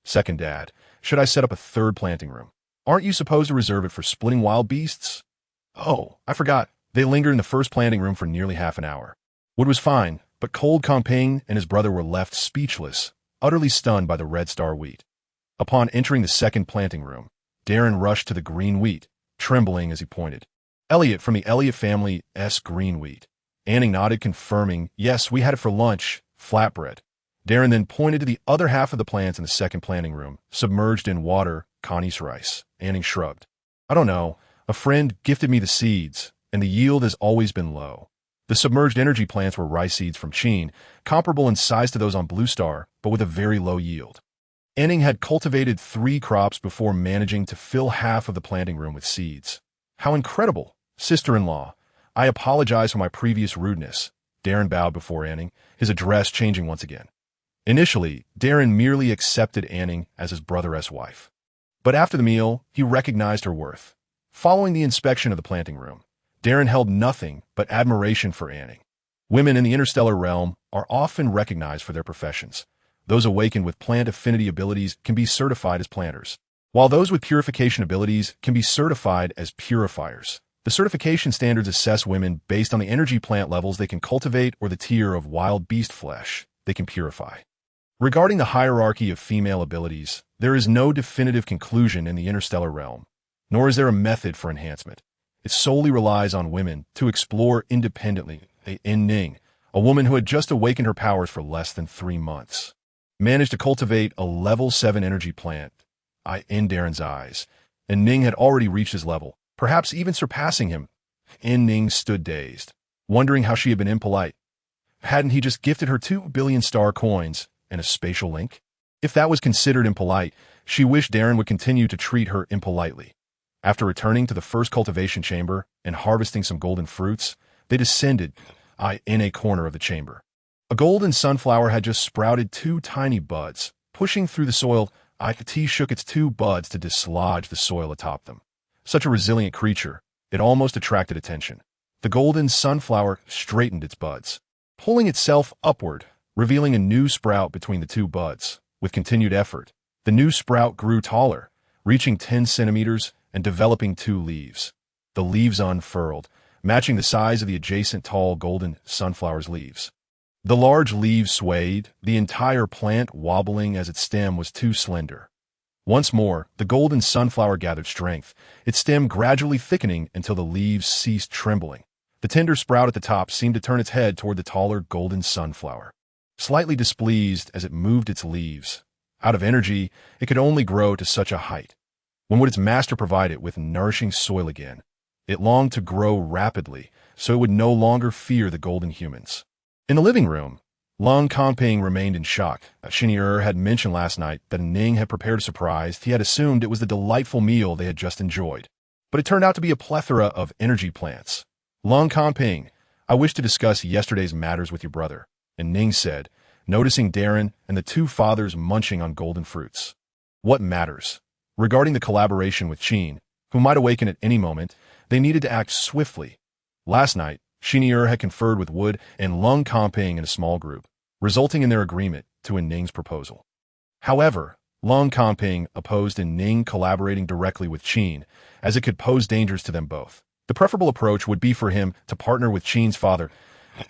Second Dad, should I set up a third planting room? Aren't you supposed to reserve it for splitting wild beasts? Oh, I forgot. They lingered in the first planting room for nearly half an hour. Wood was fine, but Cold Kong Ping and his brother were left speechless, utterly stunned by the red star wheat. Upon entering the second planting room, Darren rushed to the green wheat, trembling as he pointed. "Elliot from the Elliot family's green wheat." An Ning nodded, confirming, "Yes, we had it for lunch, flatbread." Darren then pointed to the other half of the plants in the second planting room, submerged in water, Connie's rice. An Ning shrugged. "I don't know. A friend gifted me the seeds, and the yield has always been low." The submerged energy plants were rice seeds from Chine, comparable in size to those on Blue Star, but with a very low yield. An Ning had cultivated 3 crops before managing to fill half of the planting room with seeds. How incredible! Sister-in-law, I apologize for my previous rudeness. Darren bowed before An Ning, his address changing once again. Initially, Darren merely accepted An Ning as his brother's wife. But after the meal, he recognized her worth. Following the inspection of the planting room, Darren held nothing but admiration for An Ning. Women in the interstellar realm are often recognized for their professions. Those awakened with plant affinity abilities can be certified as planters, while those with purification abilities can be certified as purifiers. The certification standards assess women based on the energy plant levels they can cultivate or the tier of wild beast flesh they can purify. Regarding the hierarchy of female abilities, there is no definitive conclusion in the interstellar realm, nor is there a method for enhancement. It solely relies on women to explore independently. An Ning, a woman who had just awakened her powers for less than 3 months, managed to cultivate a level 7 energy plant. In Darren's eyes, An Ning had already reached his level, perhaps even surpassing him. An Ning stood dazed, wondering how she had been impolite. Hadn't he just gifted her 2 billion star coins and a spatial link? If that was considered impolite, she wished Darren would continue to treat her impolitely. After returning to the first cultivation chamber and harvesting some golden fruits, they descended in a corner of the chamber. A golden sunflower had just sprouted 2 tiny buds, pushing through the soil. It shook its two buds to dislodge the soil atop them. Such a resilient creature, it almost attracted attention. The golden sunflower straightened its buds, pulling itself upward, revealing a new sprout between the two buds. With continued effort, the new sprout grew taller, reaching 10 centimeters and developing 2 leaves. The leaves unfurled, matching the size of the adjacent tall golden sunflower's leaves. The large leaves swayed, the entire plant wobbling as its stem was too slender. Once more, the golden sunflower gathered strength, its stem gradually thickening until the leaves ceased trembling. The tender sprout at the top seemed to turn its head toward the taller golden sunflower. Slightly displeased as it moved its leaves, out of energy, it could only grow to such a height. When would its master provide it with nourishing soil again? It longed to grow rapidly, so it would no longer fear the golden humans. In the living room, Long Kongping remained in shock. Xinyi had mentioned last night that An Ning had prepared a surprise. He had assumed it was the delightful meal they had just enjoyed. But it turned out to be a plethora of energy plants. Long Kongping, I wish to discuss yesterday's matters with your brother, An Ning said, noticing Darren and the two fathers munching on golden fruits. What matters? Regarding the collaboration with Qin, who might awaken at any moment, they needed to act swiftly. Last night, Xinyi had conferred with Wood and Long Kongping in a small group, resulting in their agreement to An Ning's proposal. However, Long Kongping opposed An Ning collaborating directly with Qin, as it could pose dangers to them both. The preferable approach would be for him to partner with Qin's father.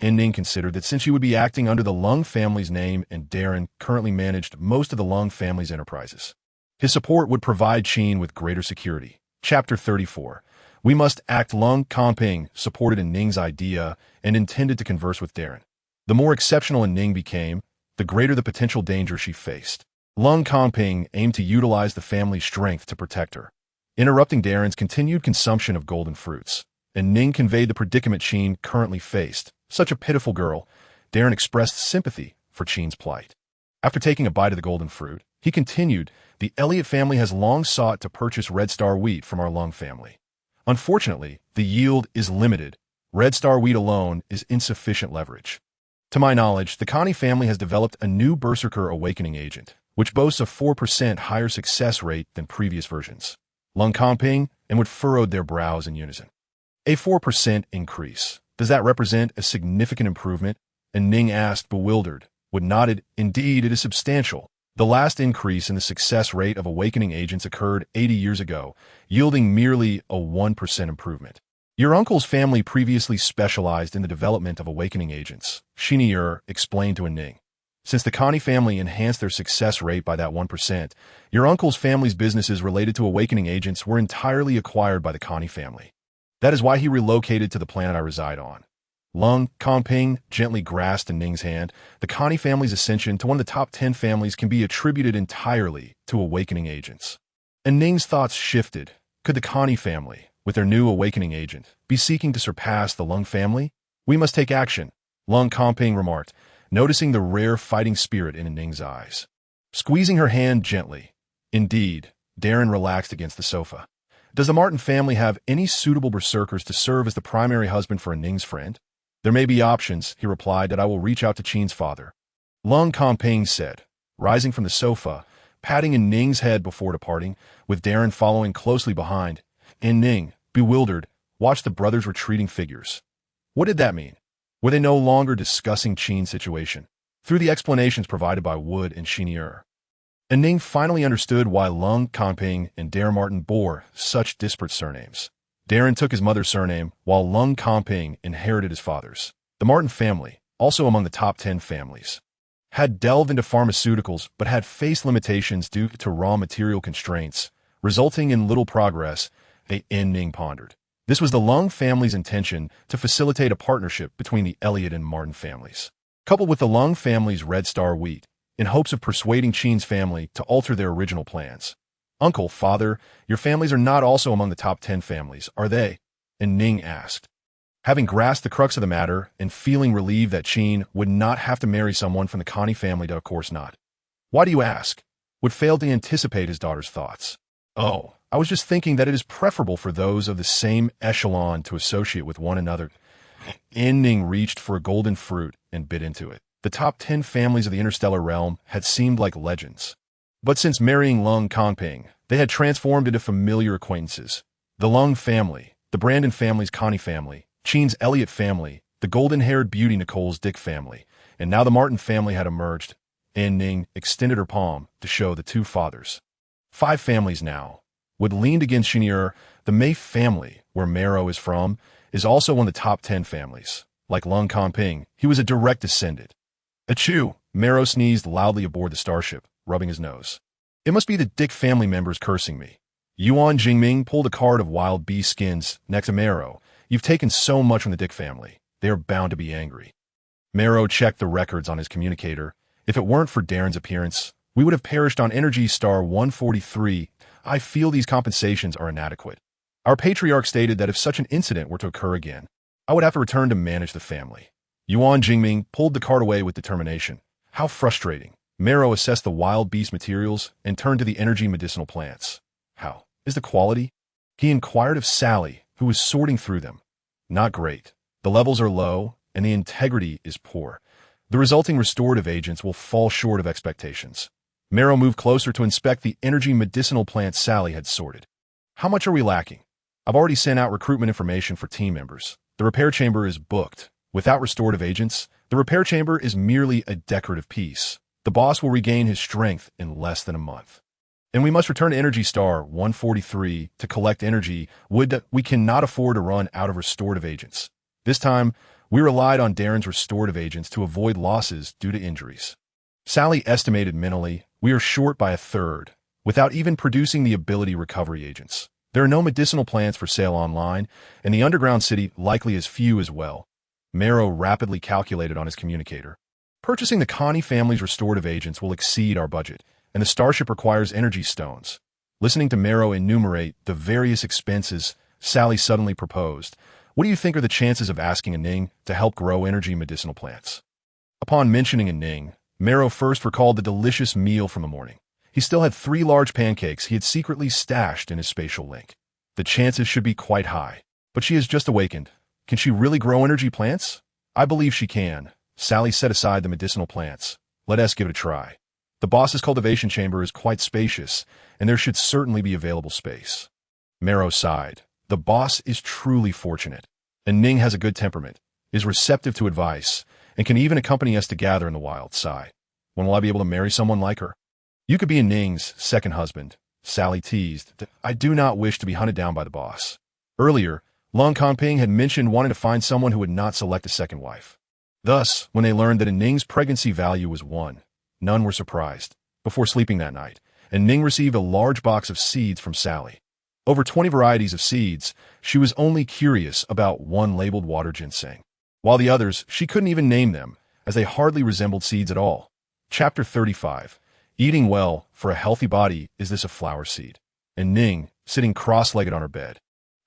An Ning considered that since he would be acting under the Lung family's name and Darren currently managed most of the Lung family's enterprises, his support would provide Qin with greater security. Chapter 34. We must act. Long Kongping supported An Ning's idea and intended to converse with Darren. The more exceptional An Ning became, the greater the potential danger she faced. Long Kongping aimed to utilize the family's strength to protect her, interrupting Darren's continued consumption of golden fruits. An Ning conveyed the predicament Qin currently faced. Such a pitiful girl. Darren expressed sympathy for Qin's plight. After taking a bite of the golden fruit, he continued, the Elliott family has long sought to purchase Red Star wheat from our Lung family. Unfortunately, the yield is limited. Red Star wheat alone is insufficient leverage. To my knowledge, the Connie family has developed a new Berserker awakening agent, which boasts a 4% higher success rate than previous versions. Lung Kongping and Wood furrowed their brows in unison. A 4% increase. Does that represent a significant improvement? And Ning asked, bewildered. Wood nodded, indeed, it is substantial. The last increase in the success rate of awakening agents occurred 80 years ago, yielding merely a 1% improvement. Your uncle's family previously specialized in the development of awakening agents, Xinyi explained to An Ning. Since the Connie family enhanced their success rate by that 1%, your uncle's family's businesses related to awakening agents were entirely acquired by the Connie family. That is why he relocated to the planet I reside on. Lung Kongping gently grasped An Ning's hand. The Connie family's ascension to one of the top 10 families can be attributed entirely to awakening agents. An Ning's thoughts shifted. Could the Connie family, with their new awakening agent, be seeking to surpass the Lung family? We must take action, Lung Kongping remarked, noticing the rare fighting spirit in An Ning's eyes. Squeezing her hand gently. Indeed, Darren relaxed against the sofa. Does the Martin family have any suitable berserkers to serve as the primary husband for An Ning's friend? There may be options, he replied, that I will reach out to Qin's father. Lung Kongping said, rising from the sofa, patting An Ning's head before departing, with Darren following closely behind. An Ning, bewildered, watched the brothers' retreating figures. What did that mean? Were they no longer discussing Qin's situation? Through the explanations provided by Wood and Xinyi, An Ning finally understood why Lung Kongping and Darren Martin bore such disparate surnames. Darren took his mother's surname, while Lung Kongping inherited his father's. The Martin family, also among the top 10 families, had delved into pharmaceuticals but had faced limitations due to raw material constraints, resulting in little progress. An Ning pondered. This was the Lung family's intention to facilitate a partnership between the Elliott and Martin families, coupled with the Lung family's Red Star wheat, in hopes of persuading Qin's family to alter their original plans. Uncle, father, your families are not also among the top 10 families, are they? An Ning asked. Having grasped the crux of the matter and feeling relieved that Qin would not have to marry someone from the Connie family, of course not. Why do you ask? Wood failed to anticipate his daughter's thoughts. Oh, I was just thinking that it is preferable for those of the same echelon to associate with one another. An Ning reached for a golden fruit and bit into it. The top 10 families of the interstellar realm had seemed like legends. But since marrying Lung Kongping, they had transformed into familiar acquaintances. The Lung family, the Brandon family's Connie family, Cheen's Elliott family, the golden-haired beauty Nicole's Dick family, and now the Martin family had emerged. An Ning extended her palm to show the two fathers. 5 families now. Would leaned against Chenier, the May family, where Mero is from, is also one of the top 10 families. Like Lung Kongping, he was a direct descendant. Achoo! Mero sneezed loudly aboard the starship, rubbing his nose. It must be the Dick family members cursing me. Yuan Jingming pulled a card of wild bee skins next to Mero. You've taken so much from the Dick family. They are bound to be angry. Mero checked the records on his communicator. If it weren't for Darren's appearance, we would have perished on Energy Star 143. I feel these compensations are inadequate. Our patriarch stated that if such an incident were to occur again, I would have to return to manage the family. Yuan Jingming pulled the card away with determination. How frustrating. Mero assessed the wild beast materials and turned to the energy medicinal plants. How is the quality? He inquired of Sally, who was sorting through them. Not great. The levels are low, and the integrity is poor. The resulting restorative agents will fall short of expectations. Mero moved closer to inspect the energy medicinal plants Sally had sorted. How much are we lacking? I've already sent out recruitment information for team members. The repair chamber is booked. Without restorative agents, the repair chamber is merely a decorative piece. The boss will regain his strength in less than a month. And we must return to Energy Star 143 to collect energy. We cannot afford to run out of restorative agents. This time, we relied on Darren's restorative agents to avoid losses due to injuries. Sally estimated mentally, we are short by a third, without even producing the ability recovery agents. There are no medicinal plants for sale online, and the underground city likely has few as well. Mero rapidly calculated on his communicator. Purchasing the Connie family's restorative agents will exceed our budget, and the starship requires energy stones. Listening to Mero enumerate the various expenses, Sally suddenly proposed, what do you think are the chances of asking An Ning to help grow energy medicinal plants? Upon mentioning An Ning, Mero first recalled the delicious meal from the morning. He still had 3 large pancakes he had secretly stashed in his spatial link. The chances should be quite high. But she has just awakened. Can she really grow energy plants? I believe she can. Sally set aside the medicinal plants. Let us give it a try. The boss's cultivation chamber is quite spacious, and there should certainly be available space. Mero sighed. The boss is truly fortunate. An Ning has a good temperament, is receptive to advice, and can even accompany us to gather in the wild. Sigh. When will I be able to marry someone like her? You could be An Ning's second husband, Sally teased. I do not wish to be hunted down by the boss. Earlier, Lung Kongping had mentioned wanting to find someone who would not select a second wife. Thus, when they learned that An Ning's pregnancy value was 1, none were surprised. Before sleeping that night, An Ning received a large box of seeds from Sally. Over 20 varieties of seeds, she was only curious about one labeled water ginseng. While the others, she couldn't even name them, as they hardly resembled seeds at all. Chapter 35. Eating well, for a healthy body, is this a flower seed? An Ning, sitting cross-legged on her bed,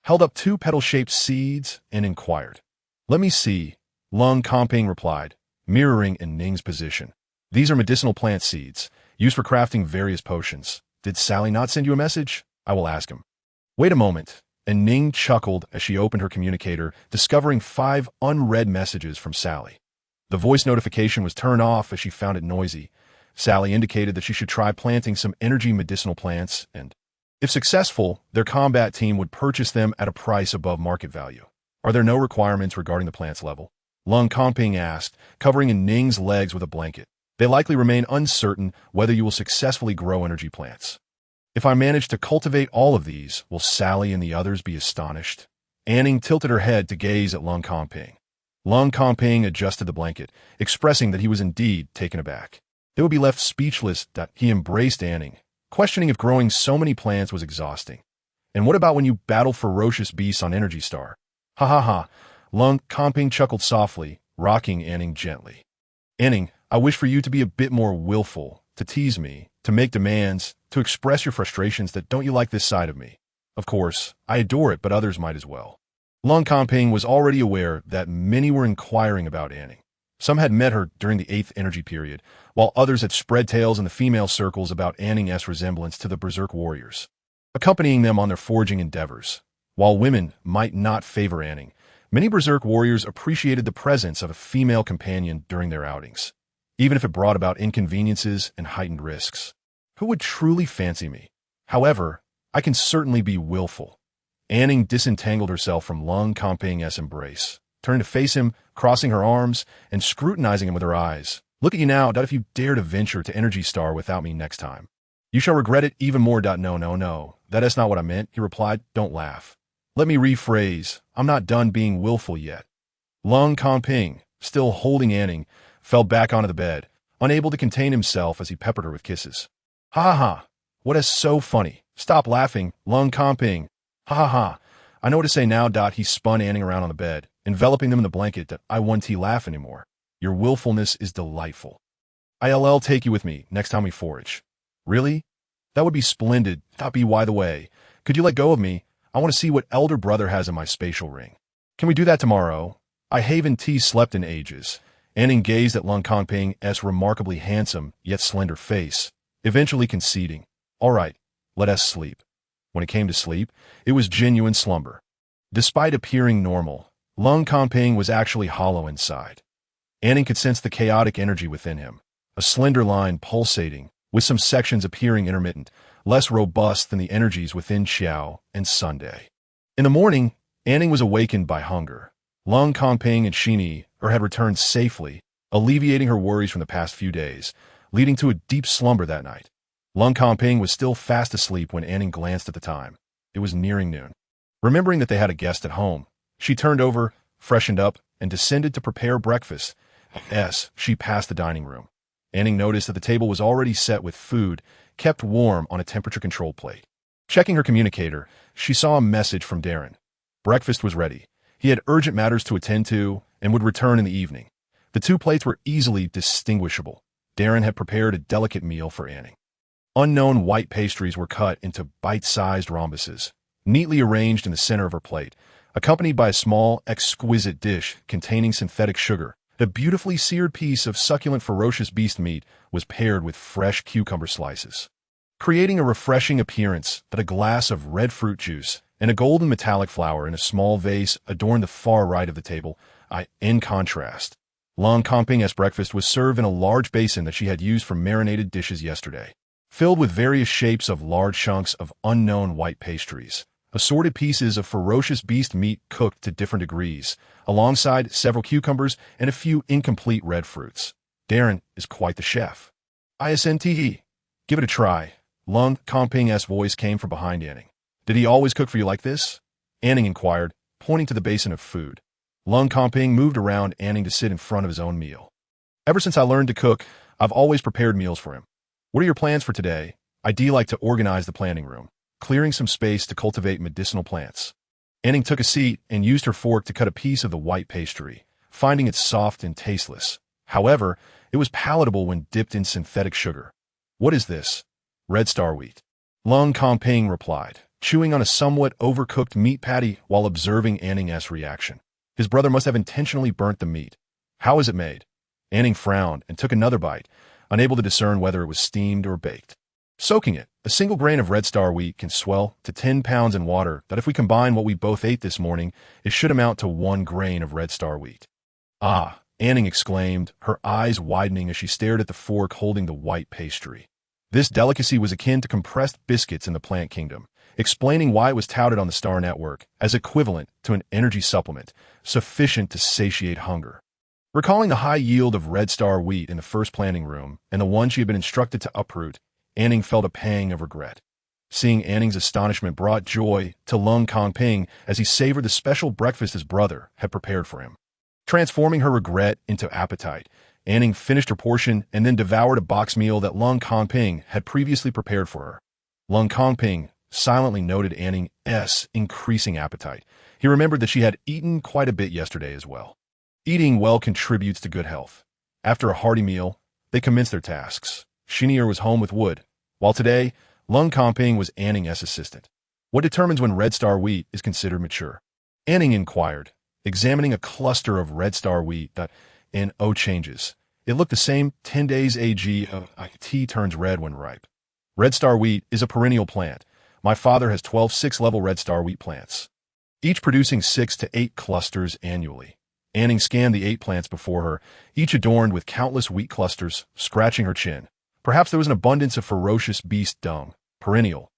held up 2 petal-shaped seeds and inquired. Let me see. Lung Kongping replied, mirroring An Ning's position. These are medicinal plant seeds, used for crafting various potions. Did Sally not send you a message? I will ask him. Wait a moment. An Ning chuckled as she opened her communicator, discovering 5 unread messages from Sally. The voice notification was turned off as she found it noisy. Sally indicated that she should try planting some energy medicinal plants and, if successful, their combat team would purchase them at a price above market value. Are there no requirements regarding the plant's level? Lung Kongping asked, covering An Ning's legs with a blanket. They likely remain uncertain whether you will successfully grow energy plants. If I manage to cultivate all of these, will Sally and the others be astonished? An Ning tilted her head to gaze at Lung Kongping. Lung Kongping adjusted the blanket, expressing that he was indeed taken aback. They would be left speechless. He embraced An Ning, questioning if growing so many plants was exhausting. And what about when you battle ferocious beasts on Energy Star? Ha ha ha. Lung Kongping chuckled softly, rocking An Ning gently. An Ning, I wish for you to be a bit more willful, to tease me, to make demands, to express your frustrations that don't you like this side of me. Of course, I adore it, but others might as well. Lung Kongping was already aware that many were inquiring about An Ning. Some had met her during the 8th energy period, while others had spread tales in the female circles about An Ning's resemblance to the Berserk warriors, accompanying them on their forging endeavors. While women might not favor An Ning, many Berserk warriors appreciated the presence of a female companion during their outings, even if it brought about inconveniences and heightened risks. Who would truly fancy me? However, I can certainly be willful. An Ning disentangled herself from Lung Comping's embrace, turning to face him, crossing her arms, and scrutinizing him with her eyes. Look at you now, if you dare to venture to Energy Star without me next time. You shall regret it even more. No, no, no. That is not what I meant, he replied. Don't laugh. Let me rephrase. I'm not done being willful yet. Lung Comping, still holding An Ning, fell back onto the bed, unable to contain himself as he peppered her with kisses. Ha ha ha. What is so funny? Stop laughing, Lung Comping. Ha ha ha. I know what to say now. He spun An Ning around on the bed, enveloping them in the blanket. I won't laugh anymore. Your willfulness is delightful. I'll take you with me next time we forage. Really? That would be splendid. By the way, could you let go of me? I want to see what elder brother has in my spatial ring. Can we do that tomorrow? I haven't slept in ages. An Ning gazed at Lung Comping's remarkably handsome yet slender face, eventually conceding, all right, let us sleep. When it came to sleep, it was genuine slumber. Despite appearing normal, Lung Comping was actually hollow inside. An Ning could sense the chaotic energy within him, a slender line pulsating, with some sections appearing intermittent, less robust than the energies within Xiao and Sunday. In the morning, An Ning was awakened by hunger. Lung Comping and Shini had returned safely, alleviating her worries from the past few days, leading to a deep slumber that night. Lung Comping was still fast asleep when An Ning glanced at the time. It was nearing noon. Remembering that they had a guest at home, she turned over, freshened up, and descended to prepare breakfast. She passed the dining room. An Ning noticed that the table was already set with food, kept warm on a temperature-controlled plate. Checking her communicator, she saw a message from Darren. Breakfast was ready. He had urgent matters to attend to and would return in the evening. The two plates were easily distinguishable. Darren had prepared a delicate meal for An Ning. Unknown white pastries were cut into bite-sized rhombuses, neatly arranged in the center of her plate, accompanied by a small, exquisite dish containing synthetic sugar. A beautifully seared piece of succulent ferocious beast meat was paired with fresh cucumber slices, creating a refreshing appearance that a glass of red fruit juice and a golden metallic flower in a small vase adorned the far right of the table. In contrast, Lung Comping's breakfast was served in a large basin that she had used for marinated dishes yesterday, filled with various shapes of large chunks of unknown white pastries, assorted pieces of ferocious beast meat cooked to different degrees, alongside several cucumbers and a few incomplete red fruits. Darren is quite the chef. ISNTE. Give it a try. Lung Comping's voice came from behind An Ning. Did he always cook for you like this? An Ning inquired, pointing to the basin of food. Lung Comping moved around An Ning to sit in front of his own meal. Ever since I learned to cook, I've always prepared meals for him. What are your plans for today? I'd like to organize the planting room, clearing some space to cultivate medicinal plants. An Ning took a seat and used her fork to cut a piece of the white pastry, finding it soft and tasteless. However, it was palatable when dipped in synthetic sugar. What is this? Red Star wheat. Lung Comping replied, chewing on a somewhat overcooked meat patty while observing An Ning's reaction. His brother must have intentionally burnt the meat. How is it made? An Ning frowned and took another bite, unable to discern whether it was steamed or baked. Soaking it, a single grain of Red Star wheat can swell to 10 pounds in water that if we combine what we both ate this morning, it should amount to 1 grain of Red Star wheat. Ah, An Ning exclaimed, her eyes widening as she stared at the fork holding the white pastry. This delicacy was akin to compressed biscuits in the plant kingdom, explaining why it was touted on the Star Network as equivalent to an energy supplement, sufficient to satiate hunger. Recalling the high yield of Red Star wheat in the first planting room and the one she had been instructed to uproot, An Ning felt a pang of regret. Seeing An Ning's astonishment brought joy to Lung Comping as he savored the special breakfast his brother had prepared for him. Transforming her regret into appetite, An Ning finished her portion and then devoured a box meal that Lung Comping had previously prepared for her. Lung Comping silently noted An Ning's increasing appetite. He remembered that she had eaten quite a bit yesterday as well. Eating well contributes to good health. After a hearty meal, they commenced their tasks. Shinier was home with wood, while today, Lung Comping was An Ning's assistant. What determines when Red Star wheat is considered mature? An Ning inquired, examining a cluster of Red Star wheat that, in changes. It looked the same 10 days AG of tea turns red when ripe. Red Star wheat is a perennial plant. My father has 12 6-level Red Star wheat plants, each producing 6 to 8 clusters annually. An Ning scanned the 8 plants before her, each adorned with countless wheat clusters, scratching her chin. Perhaps there was an abundance of ferocious beast dung, perennial.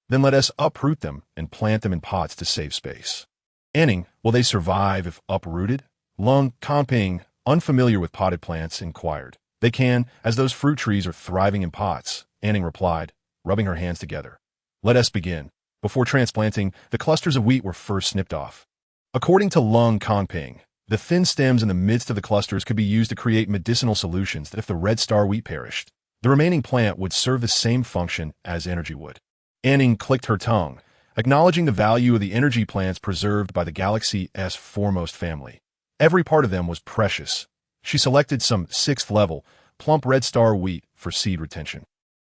Then let us uproot them and plant them in pots to save space. An Ning, will they survive if uprooted? Lung Kangping, unfamiliar with potted plants, inquired. They can, as those fruit trees are thriving in pots, An Ning replied, rubbing her hands together. Let us begin. Before transplanting, the clusters of wheat were first snipped off. According to Lung Kangping, the thin stems in the midst of the clusters could be used to create medicinal solutions that if the red star wheat perished, the remaining plant would serve the same function as energy would. An Ning clicked her tongue, acknowledging the value of the energy plants preserved by the galaxy's foremost family. Every part of them was precious. She selected some 6th-level, plump red star wheat for seed retention,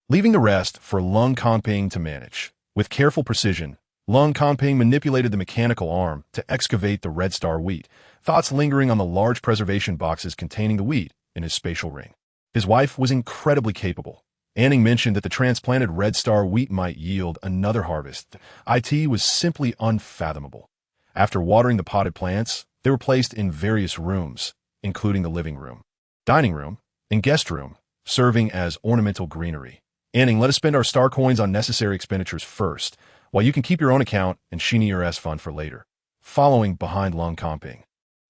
leaving the rest for Lung Kangping to manage. With careful precision, Lung Kangping manipulated the mechanical arm to excavate the red star wheat, thoughts lingering on the large preservation boxes containing the wheat in his spatial ring. His wife was incredibly capable. An Ning mentioned that the transplanted red star wheat might yield another harvest. It was simply unfathomable. After watering the potted plants, they were placed in various rooms, including the living room, dining room, and guest room, serving as ornamental greenery. An Ning, let us spend our star coins on necessary expenditures first, while you can keep your own account and Shini's fund for later. Following behind Lung Kangping,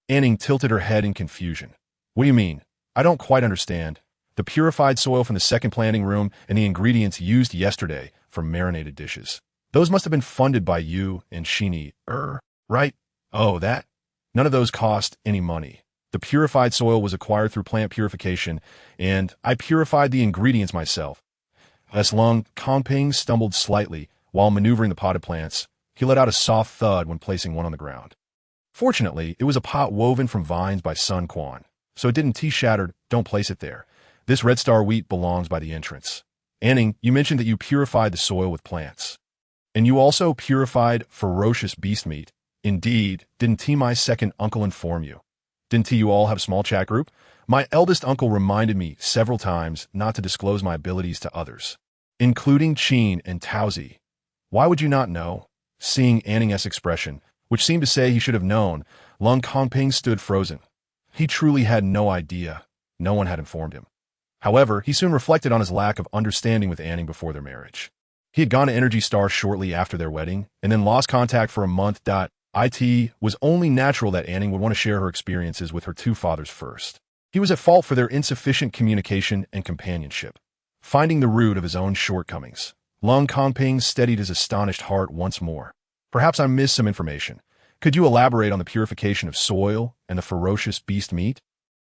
An Ning tilted her head in confusion. What do you mean? I don't quite understand. The purified soil from the second planting room and the ingredients used yesterday for marinated dishes. Those must have been funded by you and Shini, right? Oh, that? None of those cost any money. The purified soil was acquired through plant purification, and I purified the ingredients myself. As Lung Kangping stumbled slightly while maneuvering the potted plants, he let out a soft thud when placing one on the ground. Fortunately, it was a pot woven from vines by Sun Quan, so it didn't shattered. Don't place it there. This red star wheat belongs by the entrance. An Ning, you mentioned that you purified the soil with plants. And you also purified ferocious beast meat. Indeed, didn't my second uncle inform you? Didn't you all have a small chat group? My eldest uncle reminded me several times not to disclose my abilities to others, including Qin and Taozi. Why would you not know? Seeing An Ning's expression, which seemed to say he should have known, Lung Kangping stood frozen. He truly had no idea. No one had informed him. However, he soon reflected on his lack of understanding with An Ning before their marriage. He had gone to Energy Star shortly after their wedding, and then lost contact for a month. It was only natural that An Ning would want to share her experiences with her two fathers first. He was at fault for their insufficient communication and companionship. Finding the root of his own shortcomings, Lung Kangping steadied his astonished heart once more. Perhaps I missed some information. Could you elaborate on the purification of soil and the ferocious beast meat?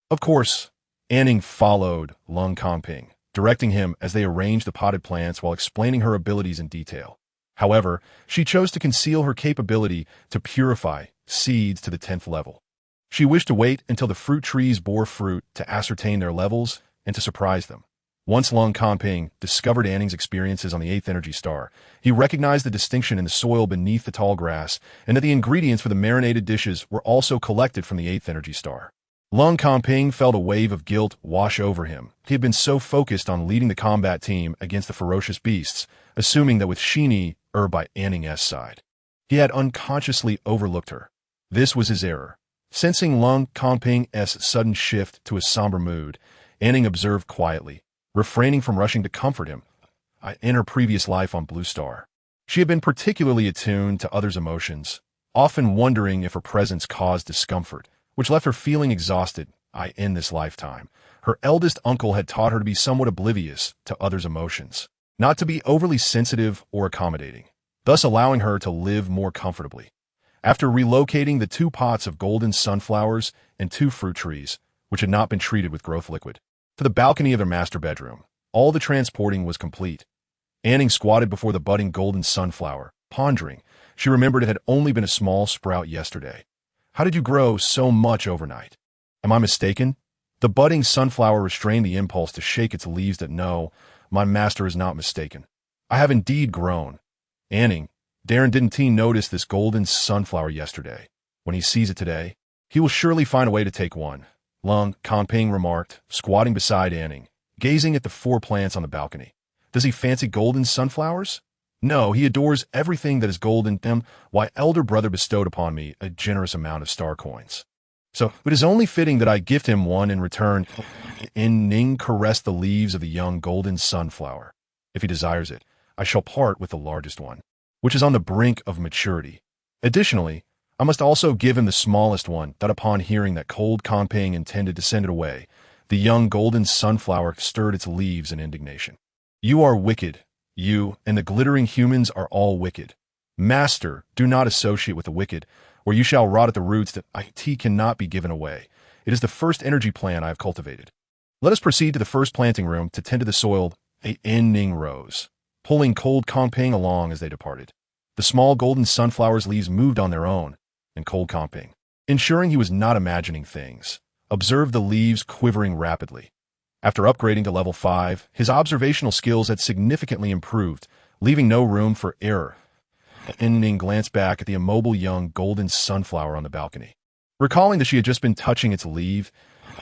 Of course. An Ning followed Lung Kangping, directing him as they arranged the potted plants while explaining her abilities in detail. However, she chose to conceal her capability to purify seeds to the 10th level. She wished to wait until the fruit trees bore fruit to ascertain their levels and to surprise them. Once Lung Kangping discovered An Ning's experiences on the 8th energy star, he recognized the distinction in the soil beneath the tall grass and that the ingredients for the marinated dishes were also collected from the 8th energy star. Lung Kangping felt a wave of guilt wash over him. He had been so focused on leading the combat team against the ferocious beasts, assuming that with Shini by An Ning's side, he had unconsciously overlooked her. This was his error. Sensing Lung Kangping's sudden shift to a somber mood, An Ning observed quietly, refraining from rushing to comfort him. In her previous life on Blue Star, she had been particularly attuned to others' emotions, often wondering if her presence caused discomfort, which left her feeling exhausted. In this lifetime, her eldest uncle had taught her to be somewhat oblivious to others' emotions, not to be overly sensitive or accommodating, thus allowing her to live more comfortably. After relocating the 2 pots of golden sunflowers and 2 fruit trees, which had not been treated with growth liquid, to the balcony of their master bedroom, all the transporting was complete. An Ning squatted before the budding golden sunflower, pondering. She remembered it had only been a small sprout yesterday. How did you grow so much overnight? Am I mistaken? The budding sunflower restrained the impulse to shake its leaves that no, my master is not mistaken. I have indeed grown. An Ning, Darren didn't notice this golden sunflower yesterday. When he sees it today, he will surely find a way to take one. Lung Kangping remarked, squatting beside An Ning, gazing at the 4 plants on the balcony. Does he fancy golden sunflowers? No, he adores everything that is golden. Why elder brother bestowed upon me a generous amount of star coins. So it is only fitting that I gift him one in return. An Ning caressed the leaves of the young golden sunflower. If he desires it, I shall part with the largest one, which is on the brink of maturity. Additionally, I must also give him the smallest one, that upon hearing that cold Compang intended to send it away, the young golden sunflower stirred its leaves in indignation. You are wicked. You and the glittering humans are all wicked. Master, do not associate with the wicked, or you shall rot at the roots. That IT cannot be given away. It is the first energy plant I have cultivated. Let us proceed to the first planting room to tend to the soil. An Ning rose, pulling cold Compang along as they departed. The small golden sunflower's leaves moved on their own, and cold Compang, ensuring he was not imagining things, observed the leaves quivering rapidly. After upgrading to level 5, his observational skills had significantly improved, leaving no room for error. An Ning glanced back at the immobile young golden sunflower on the balcony. Recalling that she had just been touching its leaf,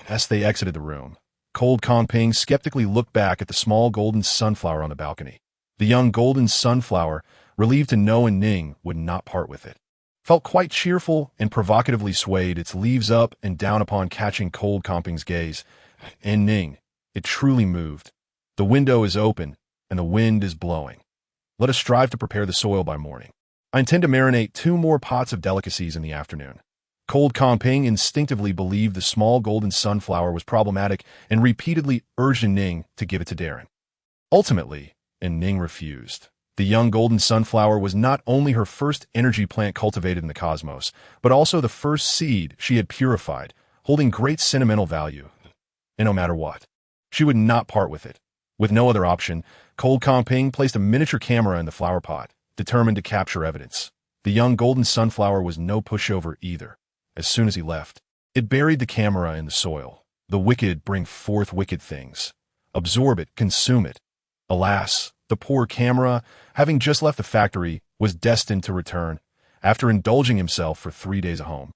as they exited the room, cold Compang skeptically looked back at the small golden sunflower on the balcony. The young golden sunflower, relieved to know An Ning would not part with it, felt quite cheerful and provocatively swayed its leaves up and down upon catching cold Compang's gaze. An Ning, it truly moved. The window is open, and the wind is blowing. Let us strive to prepare the soil by morning. I intend to marinate 2 more pots of delicacies in the afternoon. Cold Compang instinctively believed the small golden sunflower was problematic and repeatedly urged An Ning to give it to Darren. Ultimately, An Ning refused. The young golden sunflower was not only her first energy plant cultivated in the cosmos, but also the first seed she had purified, holding great sentimental value. And no matter what, she would not part with it. With no other option, cold Compang placed a miniature camera in the flower pot, determined to capture evidence. The young golden sunflower was no pushover either. As soon as he left, it buried the camera in the soil. The wicked bring forth wicked things. Absorb it, consume it. Alas, the poor camera, having just left the factory, was destined to return, after indulging himself for 3 days at home.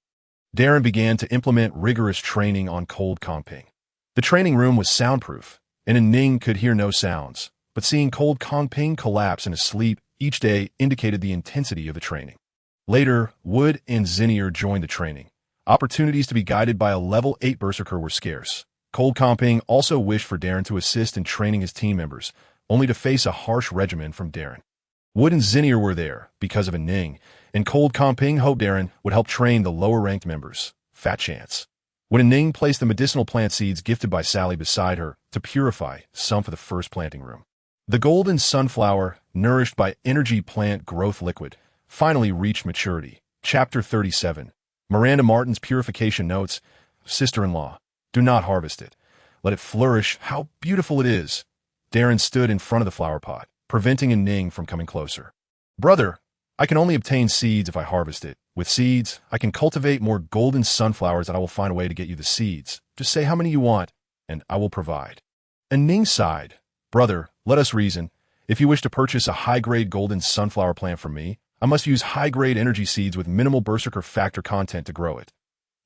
Darren began to implement rigorous training on cold Compang. The training room was soundproof, and An Ning could hear no sounds, but seeing cold Compang collapse in his sleep each day indicated the intensity of the training. Later, Wood and Zinnier joined the training. Opportunities to be guided by a level 8 berserker were scarce. Cold Compang also wished for Darren to assist in training his team members, only to face a harsh regimen from Darren. Wood and Zinnier were there because of An Ning, and cold Compang hoped Darren would help train the lower-ranked members. Fat chance. When An Ning placed the medicinal plant seeds gifted by Sally beside her to purify some for the first planting room, the golden sunflower, nourished by energy plant growth liquid, finally reached maturity. Chapter 37. Miranda Martin's purification notes. Sister-in-law, do not harvest it. Let it flourish. How beautiful it is. Darren stood in front of the flower pot, preventing An Ning from coming closer. Brother, I can only obtain seeds if I harvest it. With seeds, I can cultivate more golden sunflowers, and I will find a way to get you the seeds. Just say how many you want, and I will provide. An Ning sighed. Brother, let us reason. If you wish to purchase a high-grade golden sunflower plant from me, I must use high-grade energy seeds with minimal berserker factor content to grow it.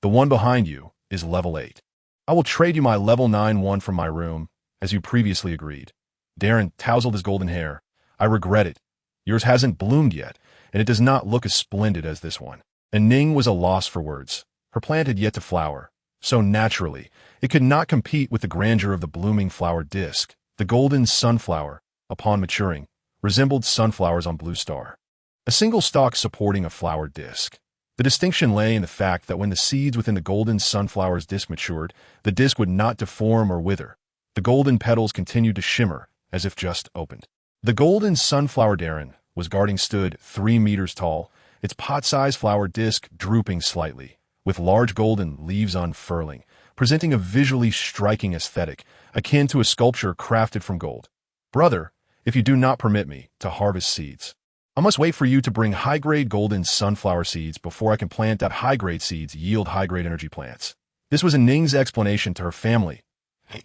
The one behind you is level 8. I will trade you my level 9 one from my room, as you previously agreed. Darren tousled his golden hair. I regret it. Yours hasn't bloomed yet, and it does not look as splendid as this one. An Ning was a loss for words. Her plant had yet to flower, so naturally, it could not compete with the grandeur of the blooming flower disc. The golden sunflower, upon maturing, resembled sunflowers on Blue Star. A single stalk supporting a flower disc. The distinction lay in the fact that when the seeds within the golden sunflower's disc matured, the disc would not deform or wither. The golden petals continued to shimmer, as if just opened. The golden sunflower Darren was guarding stood 3 meters tall, its pot-sized flower disc drooping slightly, with large golden leaves unfurling, presenting a visually striking aesthetic, akin to a sculpture crafted from gold. Brother, if you do not permit me to harvest seeds, I must wait for you to bring high-grade golden sunflower seeds before I can plant that high-grade seeds yield high-grade energy plants. This was An Ning's explanation to her family.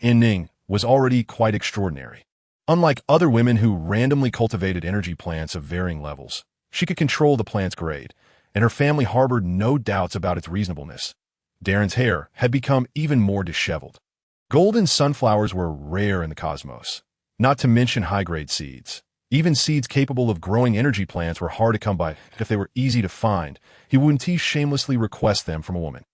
An Ning was already quite extraordinary. Unlike other women who randomly cultivated energy plants of varying levels, she could control the plant's grade, and her family harbored no doubts about its reasonableness. Darren's hair had become even more disheveled. Golden sunflowers were rare in the cosmos, not to mention high-grade seeds. Even seeds capable of growing energy plants were hard to come by. If they were easy to find, he wouldn't shamelessly request them from a woman.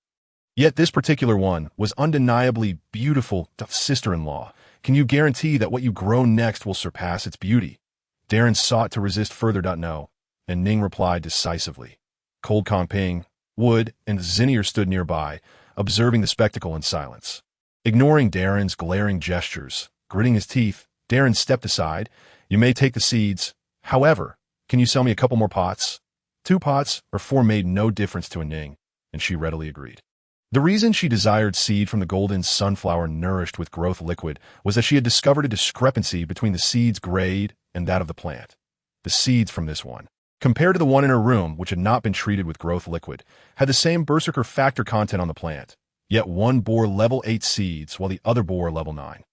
Yet this particular one was undeniably beautiful. Sister-in-law, can you guarantee that what you grow next will surpass its beauty? Darren sought to resist further. No, and Ning replied decisively. Cold Comping, Wood, and Zinnier stood nearby, observing the spectacle in silence. Ignoring Darren's glaring gestures, gritting his teeth, Darren stepped aside. You may take the seeds. However, can you sell me a couple more pots? 2 pots or 4 made no difference to An Ning, and she readily agreed. The reason she desired seed from the golden sunflower nourished with growth liquid was that she had discovered a discrepancy between the seed's grade and that of the plant. The seeds from this one, compared to the one in her room, which had not been treated with growth liquid, had the same Berserker factor content on the plant, yet one bore level 8 seeds while the other bore level 9.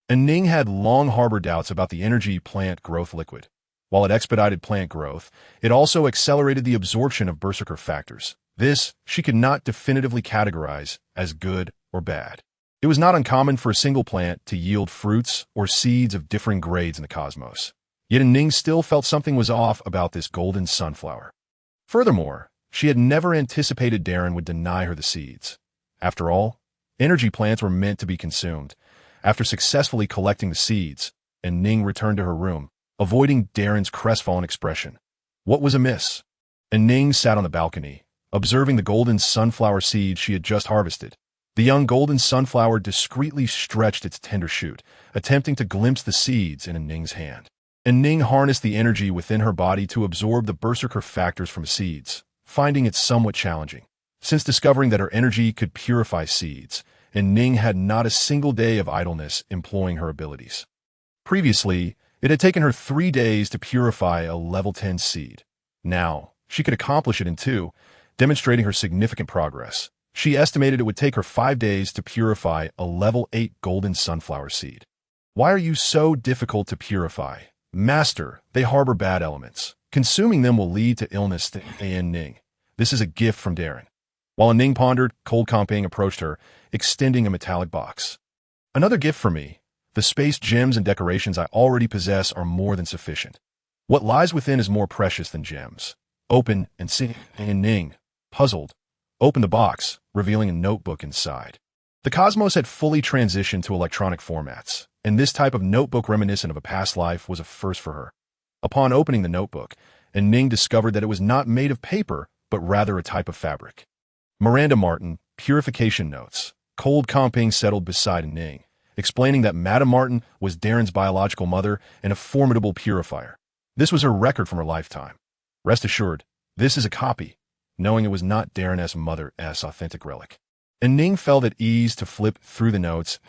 An Ning had long harbored doubts about the energy plant growth liquid. While it expedited plant growth, it also accelerated the absorption of Berserker factors. This she could not definitively categorize as good or bad. It was not uncommon for a single plant to yield fruits or seeds of differing grades in the cosmos. Yet An Ning still felt something was off about this golden sunflower. Furthermore, she had never anticipated Darren would deny her the seeds. After all, energy plants were meant to be consumed. After successfully collecting the seeds, An Ning returned to her room, avoiding Darren's crestfallen expression. What was amiss? An Ning sat on the balcony, observing the golden sunflower seed she had just harvested. The young golden sunflower discreetly stretched its tender shoot, attempting to glimpse the seeds in An Ning's hand. An Ning harnessed the energy within her body to absorb the Berserker factors from seeds, finding it somewhat challenging. Since discovering that her energy could purify seeds, An Ning had not a single day of idleness employing her abilities. Previously, it had taken her 3 days to purify a level 10 seed. Now, she could accomplish it in 2, demonstrating her significant progress. She estimated it would take her 5 days to purify a level 8 golden sunflower seed. Why are you so difficult to purify? Master, they harbor bad elements. Consuming them will lead to illness to An Ning. This is a gift from Darren. While An Ning pondered, Cold Comping approached her, extending a metallic box. Another gift for me. The space gems and decorations I already possess are more than sufficient. What lies within is more precious than gems. Open and see. An Ning, puzzled, opened the box, revealing a notebook inside. The cosmos had fully transitioned to electronic formats, and this type of notebook reminiscent of a past life was a first for her. Upon opening the notebook, An Ning discovered that it was not made of paper, but rather a type of fabric. Miranda Martin, Purification Notes. Cold Comping settled beside An Ning, explaining that Madame Martin was Darren's biological mother and a formidable purifier. This was her record from her lifetime. Rest assured, this is a copy, knowing it was not Darren's mother's authentic relic. An Ning felt at ease to flip through the notes.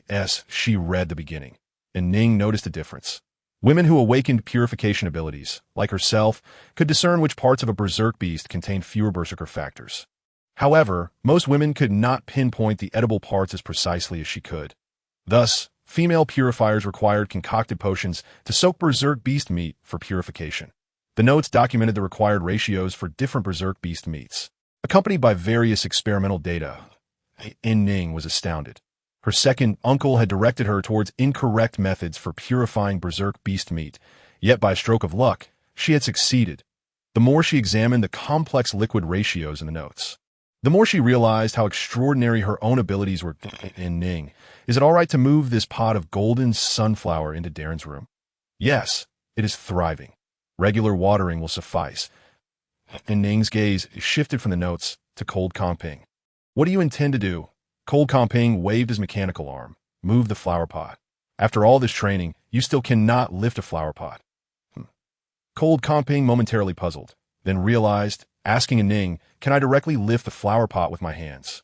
As she read the beginning, An Ning noticed a difference. Women who awakened purification abilities, like herself, could discern which parts of a berserk beast contained fewer Berserker factors. However, most women could not pinpoint the edible parts as precisely as she could. Thus, female purifiers required concocted potions to soak berserk beast meat for purification. The notes documented the required ratios for different berserk beast meats. Accompanied by various experimental data, An Ning was astounded. Her second uncle had directed her towards incorrect methods for purifying berserk beast meat, yet by a stroke of luck, she had succeeded. The more she examined the complex liquid ratios in the notes, the more she realized how extraordinary her own abilities were. An Ning, is it all right to move this pot of golden sunflower into Darren's room? Yes, it is thriving. Regular watering will suffice. An Ning's gaze shifted from the notes to Cold Comping. What do you intend to do? Cold Comping waved his mechanical arm. Move the flower pot. After all this training, you still cannot lift a flower pot. Cold Comping momentarily puzzled, then realized, asking An Ning, can I directly lift the flower pot with my hands?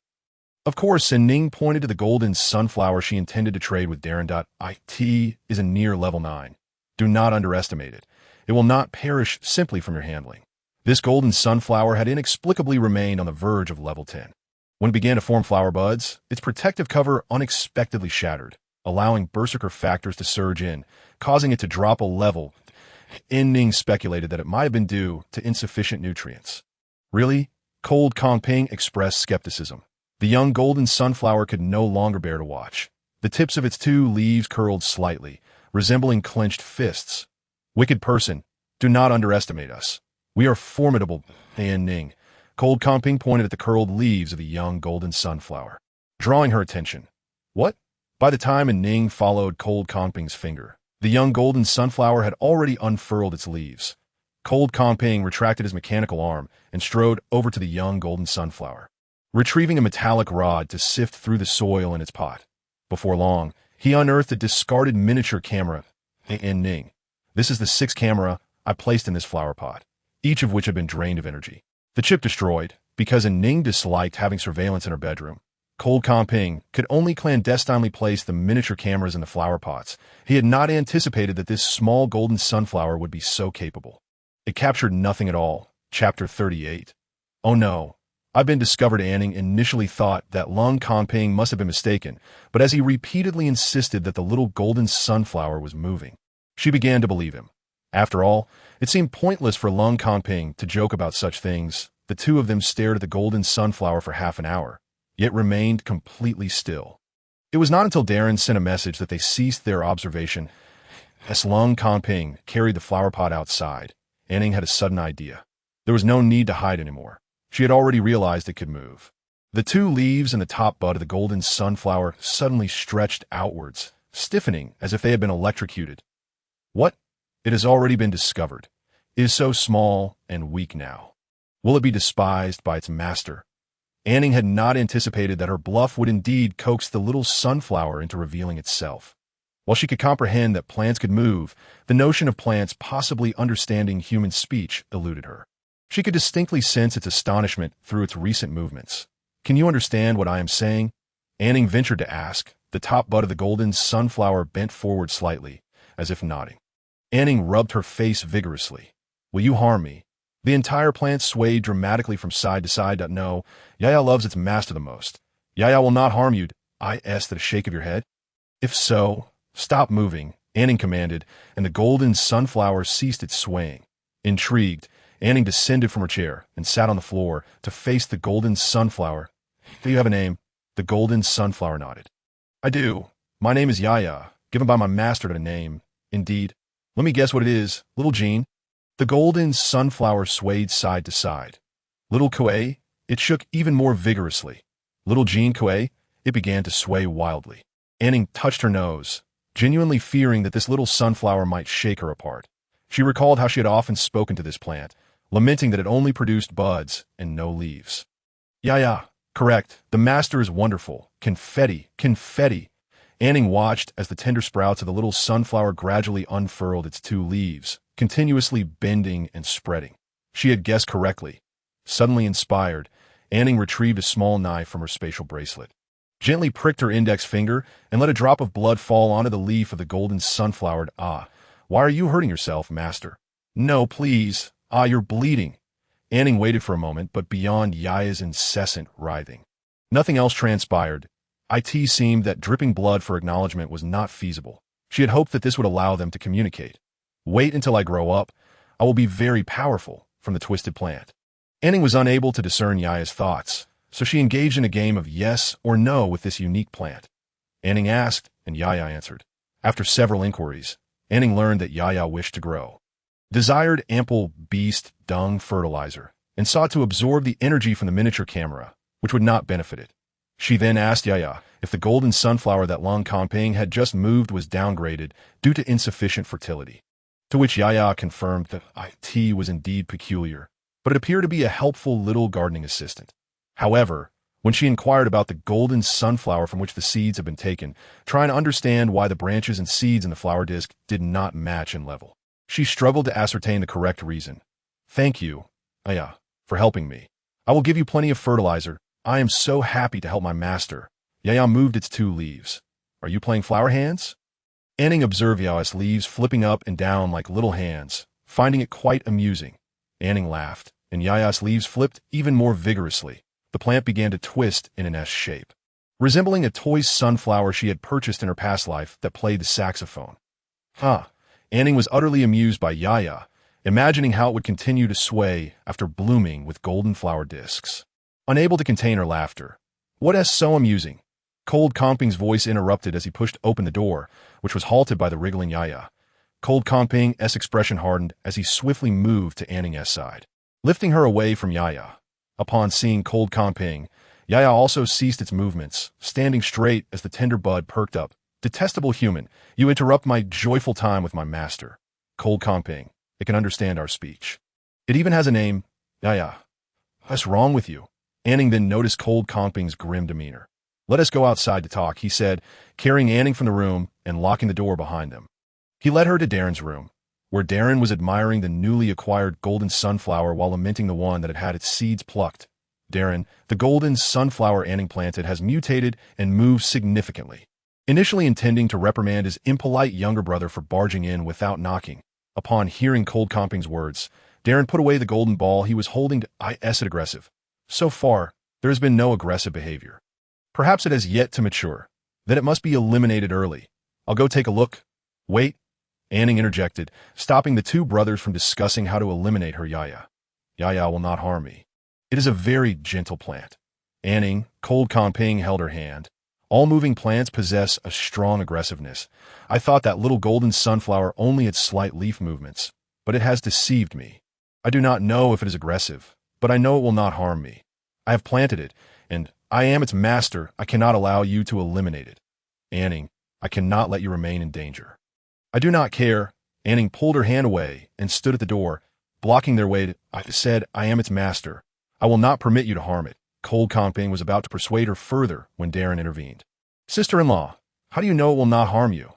Of course, An Ning pointed to the golden sunflower she intended to trade with Darren. It is a near level 9. Do not underestimate it. It will not perish simply from your handling. This golden sunflower had inexplicably remained on the verge of level 10. When it began to form flower buds, its protective cover unexpectedly shattered, allowing Berserker factors to surge in, causing it to drop a level. An Ning speculated that it might have been due to insufficient nutrients. Really? Cold Comping expressed skepticism. The young golden sunflower could no longer bear to watch. The tips of its 2 leaves curled slightly, resembling clenched fists. Wicked person, do not underestimate us. We are formidable. An Ning, Cold Comping pointed at the curled leaves of a young golden sunflower, drawing her attention. What? By the time An Ning followed Cold Comping's finger, the young golden sunflower had already unfurled its leaves. Cold Comping retracted his mechanical arm and strode over to the young golden sunflower, retrieving a metallic rod to sift through the soil in its pot. Before long, he unearthed a discarded miniature camera. An Ning, this is the sixth camera I placed in this flower pot, each of which had been drained of energy. The chip destroyed, because An Ning disliked having surveillance in her bedroom. Cold Comping could only clandestinely place the miniature cameras in the flower pots. He had not anticipated that this small golden sunflower would be so capable. It captured nothing at all. Chapter 38. Oh no. I've been discovered. An Ning initially thought that Lung Comping must have been mistaken, but as he repeatedly insisted that the little golden sunflower was moving, she began to believe him. After all, it seemed pointless for Lung Comping to joke about such things. The two of them stared at the golden sunflower for half an hour, yet remained completely still. It was not until Darren sent a message that they ceased their observation. As Lung Comping carried the flower pot outside, An Ning had a sudden idea. There was no need to hide anymore. She had already realized it could move. The two leaves and the top bud of the golden sunflower suddenly stretched outwards, stiffening as if they had been electrocuted. What? It has already been discovered. It is so small and weak now. Will it be despised by its master? An Ning had not anticipated that her bluff would indeed coax the little sunflower into revealing itself. While she could comprehend that plants could move, the notion of plants possibly understanding human speech eluded her. She could distinctly sense its astonishment through its recent movements. Can you understand what I am saying? An Ning ventured to ask. The top bud of the golden sunflower bent forward slightly, as if nodding. An Ning rubbed her face vigorously. Will you harm me? The entire plant swayed dramatically from side to side. No, Yaya loves its master the most. Yaya will not harm you. I asked at a shake of your head. If so, stop moving, An Ning commanded, and the golden sunflower ceased its swaying. Intrigued, An Ning descended from her chair and sat on the floor to face the golden sunflower. Do you have a name? The golden sunflower nodded. I do. My name is Yaya, given by my master to name. Indeed. Let me guess what it is, little Jean. The golden sunflower swayed side to side. Little Kuei, it shook even more vigorously. Little Jean Kuei, it began to sway wildly. An Ning touched her nose, genuinely fearing that this little sunflower might shake her apart. She recalled how she had often spoken to this plant, lamenting that it only produced buds and no leaves. Yeah, correct. The master is wonderful. Confetti, confetti. An Ning watched as the tender sprouts of the little sunflower gradually unfurled its two leaves, continuously bending and spreading. She had guessed correctly. Suddenly inspired, An Ning retrieved a small knife from her spatial bracelet, gently pricked her index finger, and let a drop of blood fall onto the leaf of the golden sunflower. Ah, why are you hurting yourself, master? No, please. Ah, you're bleeding. An Ning waited for a moment, but beyond Yaya's incessant writhing, nothing else transpired. It seemed that dripping blood for acknowledgement was not feasible. She had hoped that this would allow them to communicate. Wait until I grow up. I will be very powerful, from the twisted plant. An Ning was unable to discern Yaya's thoughts, so she engaged in a game of yes or no with this unique plant. An Ning asked, and Yaya answered. After several inquiries, An Ning learned that Yaya wished to grow, desired ample beast dung fertilizer, and sought to absorb the energy from the miniature camera, which would not benefit it. She then asked Yaya if the golden sunflower that Lung Comping had just moved was downgraded due to insufficient fertility, to which Yaya confirmed that it was indeed peculiar, but it appeared to be a helpful little gardening assistant. However, when she inquired about the golden sunflower from which the seeds had been taken, trying to understand why the branches and seeds in the flower disc did not match in level, she struggled to ascertain the correct reason. Thank you, Yaya, for helping me. I will give you plenty of fertilizer. I am so happy to help my master. Yaya moved its two leaves. Are you playing flower hands? An Ning observed Yaya's leaves flipping up and down like little hands, finding it quite amusing. An Ning laughed, and Yaya's leaves flipped even more vigorously. The plant began to twist in an S shape, resembling a toy sunflower she had purchased in her past life that played the saxophone. An Ning was utterly amused by Yaya, imagining how it would continue to sway after blooming with golden flower discs. Unable to contain her laughter. What is so amusing? Cold Comping's voice interrupted as he pushed open the door, which was halted by the wriggling Yaya. Cold Comping's expression hardened as he swiftly moved to An Ning's side, lifting her away from Yaya. Upon seeing cold Kongping, Yaya also ceased its movements, standing straight as the tender bud perked up. Detestable human, you interrupt my joyful time with my master. Cold Kongping, it can understand our speech. It even has a name, Yaya. What's wrong with you? An Ning then noticed cold Kongping's grim demeanor. Let us go outside to talk, he said, carrying An Ning from the room and locking the door behind them. He led her to Darren's room, where Darren was admiring the newly acquired golden sunflower while lamenting the one that had had its seeds plucked. Darren, the golden sunflower An Ning planted has mutated and moved significantly. Initially intending to reprimand his impolite younger brother for barging in without knocking, upon hearing cold Kongping's words, Darren put away the golden ball he was holding to it aggressive. So far, there has been no aggressive behavior. Perhaps it has yet to mature. Then it must be eliminated early. I'll go take a look. Wait, An Ning interjected, stopping the two brothers from discussing how to eliminate her Yaya. Yaya will not harm me. It is a very gentle plant. An Ning, cold Kongping held her hand. All moving plants possess a strong aggressiveness. I thought that little golden sunflower only had slight leaf movements, but it has deceived me. I do not know if it is aggressive, but I know it will not harm me. I have planted it, and I am its master. I cannot allow you to eliminate it. An Ning, I cannot let you remain in danger. I do not care. An Ning pulled her hand away and stood at the door, blocking their way. I said, I am its master. I will not permit you to harm it. Cold Kongping was about to persuade her further when Darren intervened. Sister-in-law, how do you know it will not harm you?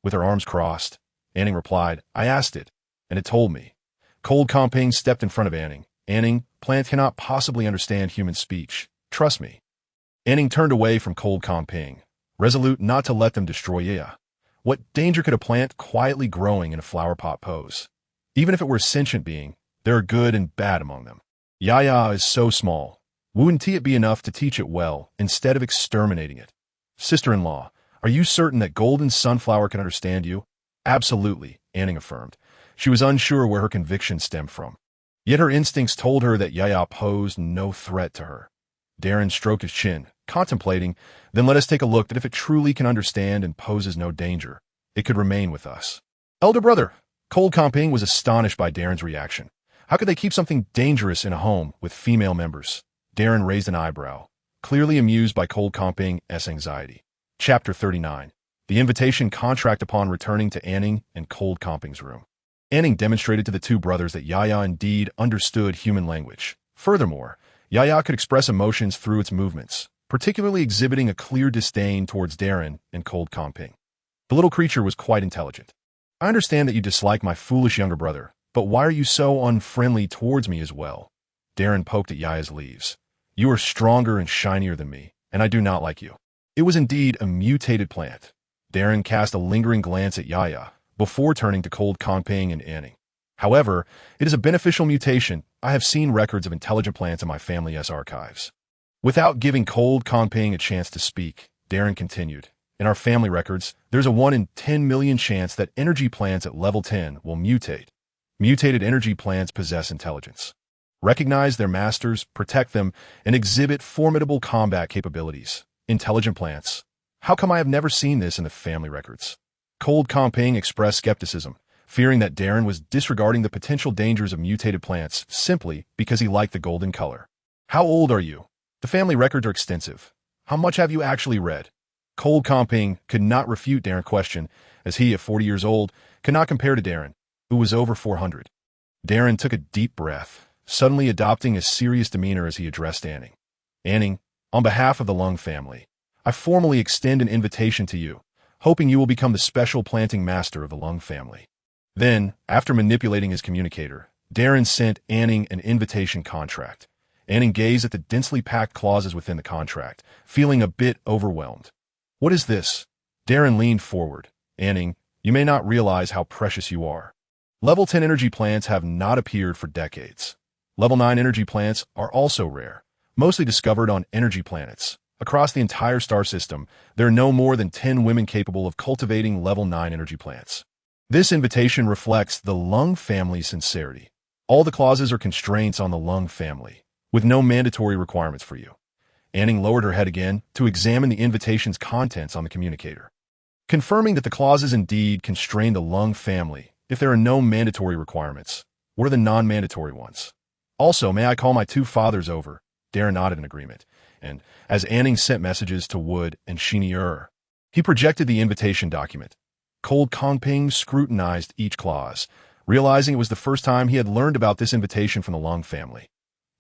With her arms crossed, An Ning replied, I asked it, and it told me. Cold Kongping stepped in front of An Ning. An Ning, plants cannot possibly understand human speech. Trust me. An Ning turned away from cold Kongping, resolute not to let them destroy Yaya. What danger could a plant quietly growing in a flower pot pose? Even if it were a sentient being, there are good and bad among them. Yaya is so small. Wouldn't it be enough to teach it well instead of exterminating it? Sister-in-law, are you certain that golden sunflower can understand you? Absolutely, An Ning affirmed. She was unsure where her conviction stemmed from. Yet her instincts told her that Yaya posed no threat to her. Darren stroked his chin, contemplating, then let us take a look that if it truly can understand and poses no danger, it could remain with us. Elder brother, cold Kongping was astonished by Darren's reaction. How could they keep something dangerous in a home with female members? Darren raised an eyebrow, clearly amused by cold Kongping's anxiety. Chapter 39. The invitation contract upon returning to An Ning and cold Kongping's room. An Ning demonstrated to the two brothers that Yaya indeed understood human language. Furthermore, Yaya could express emotions through its movements, particularly exhibiting a clear disdain towards Darren and cold Kongping. The little creature was quite intelligent. I understand that you dislike my foolish younger brother, but why are you so unfriendly towards me as well? Darren poked at Yaya's leaves. You are stronger and shinier than me, and I do not like you. It was indeed a mutated plant. Darren cast a lingering glance at Yaya, before turning to cold Kongping and An Ning. However, it is a beneficial mutation. I have seen records of intelligent plants in my family's archives. Without giving cold Kongping a chance to speak, Darren continued. In our family records, there's a 1 in 10 million chance that energy plants at level 10 will mutate. Mutated energy plants possess intelligence. Recognize their masters, protect them, and exhibit formidable combat capabilities. Intelligent plants. How come I have never seen this in the family records? Cold Kongping expressed skepticism, fearing that Darren was disregarding the potential dangers of mutated plants simply because he liked the golden color. How old are you? The family records are extensive. How much have you actually read? Cold Kongping could not refute Darren's question, as he, at 40 years old, could not compare to Darren, who was over 400. Darren took a deep breath, suddenly adopting a serious demeanor as he addressed An Ning. An Ning, on behalf of the Lung family, I formally extend an invitation to you, hoping you will become the special planting master of the Lung family. Then, after manipulating his communicator, Darren sent An Ning an invitation contract. An Ning gazed at the densely packed clauses within the contract, feeling a bit overwhelmed. What is this? Darren leaned forward. An Ning, you may not realize how precious you are. Level 10 energy plants have not appeared for decades. Level 9 energy plants are also rare, mostly discovered on energy planets. Across the entire star system, there are no more than 10 women capable of cultivating level 9 energy plants. This invitation reflects the Lung family's sincerity. All the clauses are constraints on the Lung family, with no mandatory requirements for you. An Ning lowered her head again to examine the invitation's contents on the communicator. Confirming that the clauses indeed constrain the Lung family, if there are no mandatory requirements, what are the non-mandatory ones? Also, may I call my two fathers over? Darren nodded in agreement, and as An Ning sent messages to Wood and Xinyi, he projected the invitation document. Cold Kongping scrutinized each clause, realizing it was the first time he had learned about this invitation from the Lung family.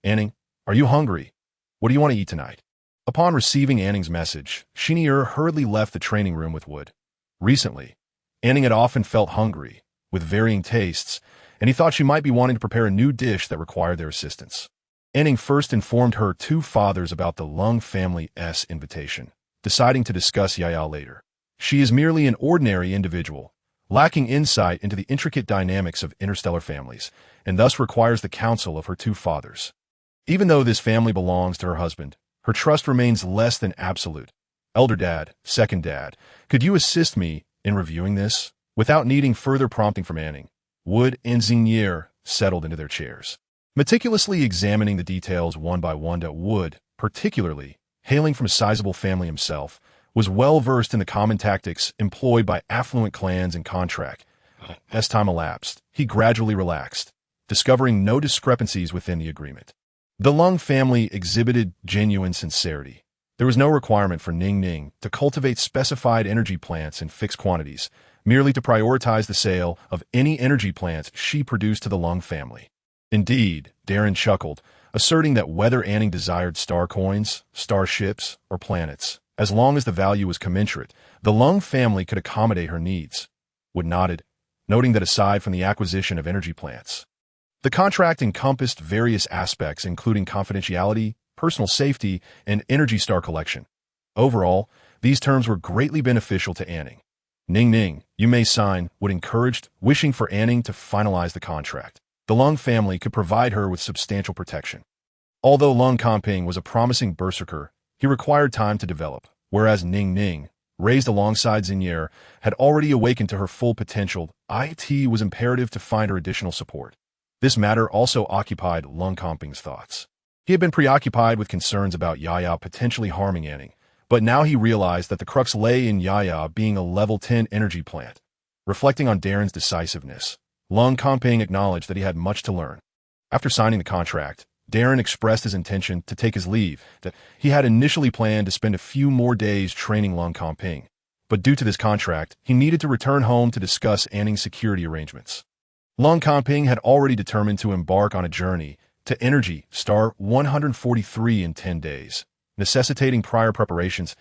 An Ning, are you hungry? What do you want to eat tonight? Upon receiving An Ning's message, Xinyi hurriedly left the training room with Wood. Recently, An Ning had often felt hungry, with varying tastes, and he thought she might be wanting to prepare a new dish that required their assistance. An Ning first informed her two fathers about the Lung family's invitation, deciding to discuss Yaya later. She is merely an ordinary individual, lacking insight into the intricate dynamics of interstellar families, and thus requires the counsel of her two fathers. Even though this family belongs to her husband, her trust remains less than absolute. Elder Dad, Second Dad, could you assist me in reviewing this? Without needing further prompting from An Ning, Wood and Xinyi settled into their chairs, meticulously examining the details one by one. Wood, particularly, hailing from a sizable family himself, was well versed in the common tactics employed by affluent clans and contract. As time elapsed, he gradually relaxed, discovering no discrepancies within the agreement. The Lung family exhibited genuine sincerity. There was no requirement for Ning to cultivate specified energy plants in fixed quantities, merely to prioritize the sale of any energy plants she produced to the Lung family. Indeed, Darren chuckled, asserting that whether An Ning desired star coins, starships, or planets, as long as the value was commensurate, the Lung family could accommodate her needs. Wood nodded, noting that aside from the acquisition of energy plants, the contract encompassed various aspects including confidentiality, personal safety, and energy star collection. Overall, these terms were greatly beneficial to An Ning. Ning, you may sign, Wood encouraged, wishing for An Ning to finalize the contract. The Lung family could provide her with substantial protection. Although Lung Kongping was a promising berserker, he required time to develop, whereas Ning, raised alongside Xinyi, had already awakened to her full potential. It was imperative to find her additional support. This matter also occupied Lung Kongping's thoughts. He had been preoccupied with concerns about Yaya potentially harming An Ning, but now he realized that the crux lay in Yaya being a level 10 energy plant. Reflecting on Darren's decisiveness, Lung Kongping acknowledged that he had much to learn. After signing the contract, Darren expressed his intention to take his leave, that he had initially planned to spend a few more days training Lung Kongping, but due to this contract, he needed to return home to discuss An Ning's security arrangements. Lung Kongping had already determined to embark on a journey to Energy Star 143 in 10 days, necessitating prior preparations.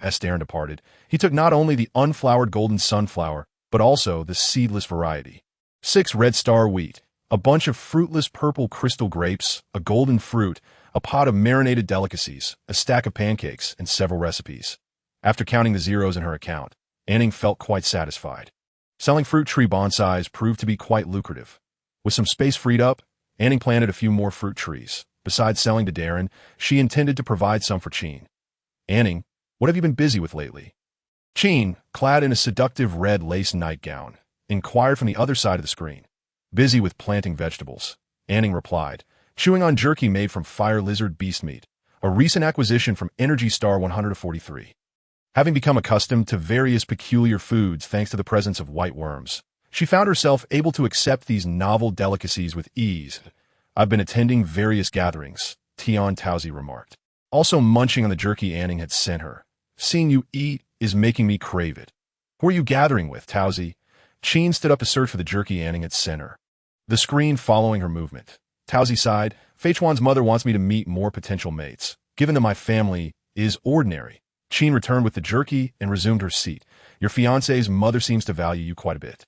As Darren departed, he took not only the unflowered golden sunflower, but also the seedless variety, 6 red star wheat, a bunch of fruitless purple crystal grapes, a golden fruit, a pot of marinated delicacies, a stack of pancakes, and several recipes. After counting the zeros in her account, An Ning felt quite satisfied. Selling fruit tree bonsais proved to be quite lucrative. With some space freed up, An Ning planted a few more fruit trees. Besides selling to Darren, she intended to provide some for Qin. An Ning, what have you been busy with lately? Qin, clad in a seductive red lace nightgown, inquired from the other side of the screen. Busy with planting vegetables, An Ning replied, chewing on jerky made from fire lizard beast meat, a recent acquisition from Energy Star 143. Having become accustomed to various peculiar foods thanks to the presence of white worms, she found herself able to accept these novel delicacies with ease. I've been attending various gatherings, Tauzi remarked, also munching on the jerky An Ning had sent her. Seeing you eat is making me crave it. Who are you gathering with, Tauzi? Qin stood up to search for the jerky An Ning had sent her, the screen following her movement. Tauzi sighed, Feichuan's mother wants me to meet more potential mates, given that my family is ordinary. Qin returned with the jerky and resumed her seat. Your fiancé's mother seems to value you quite a bit.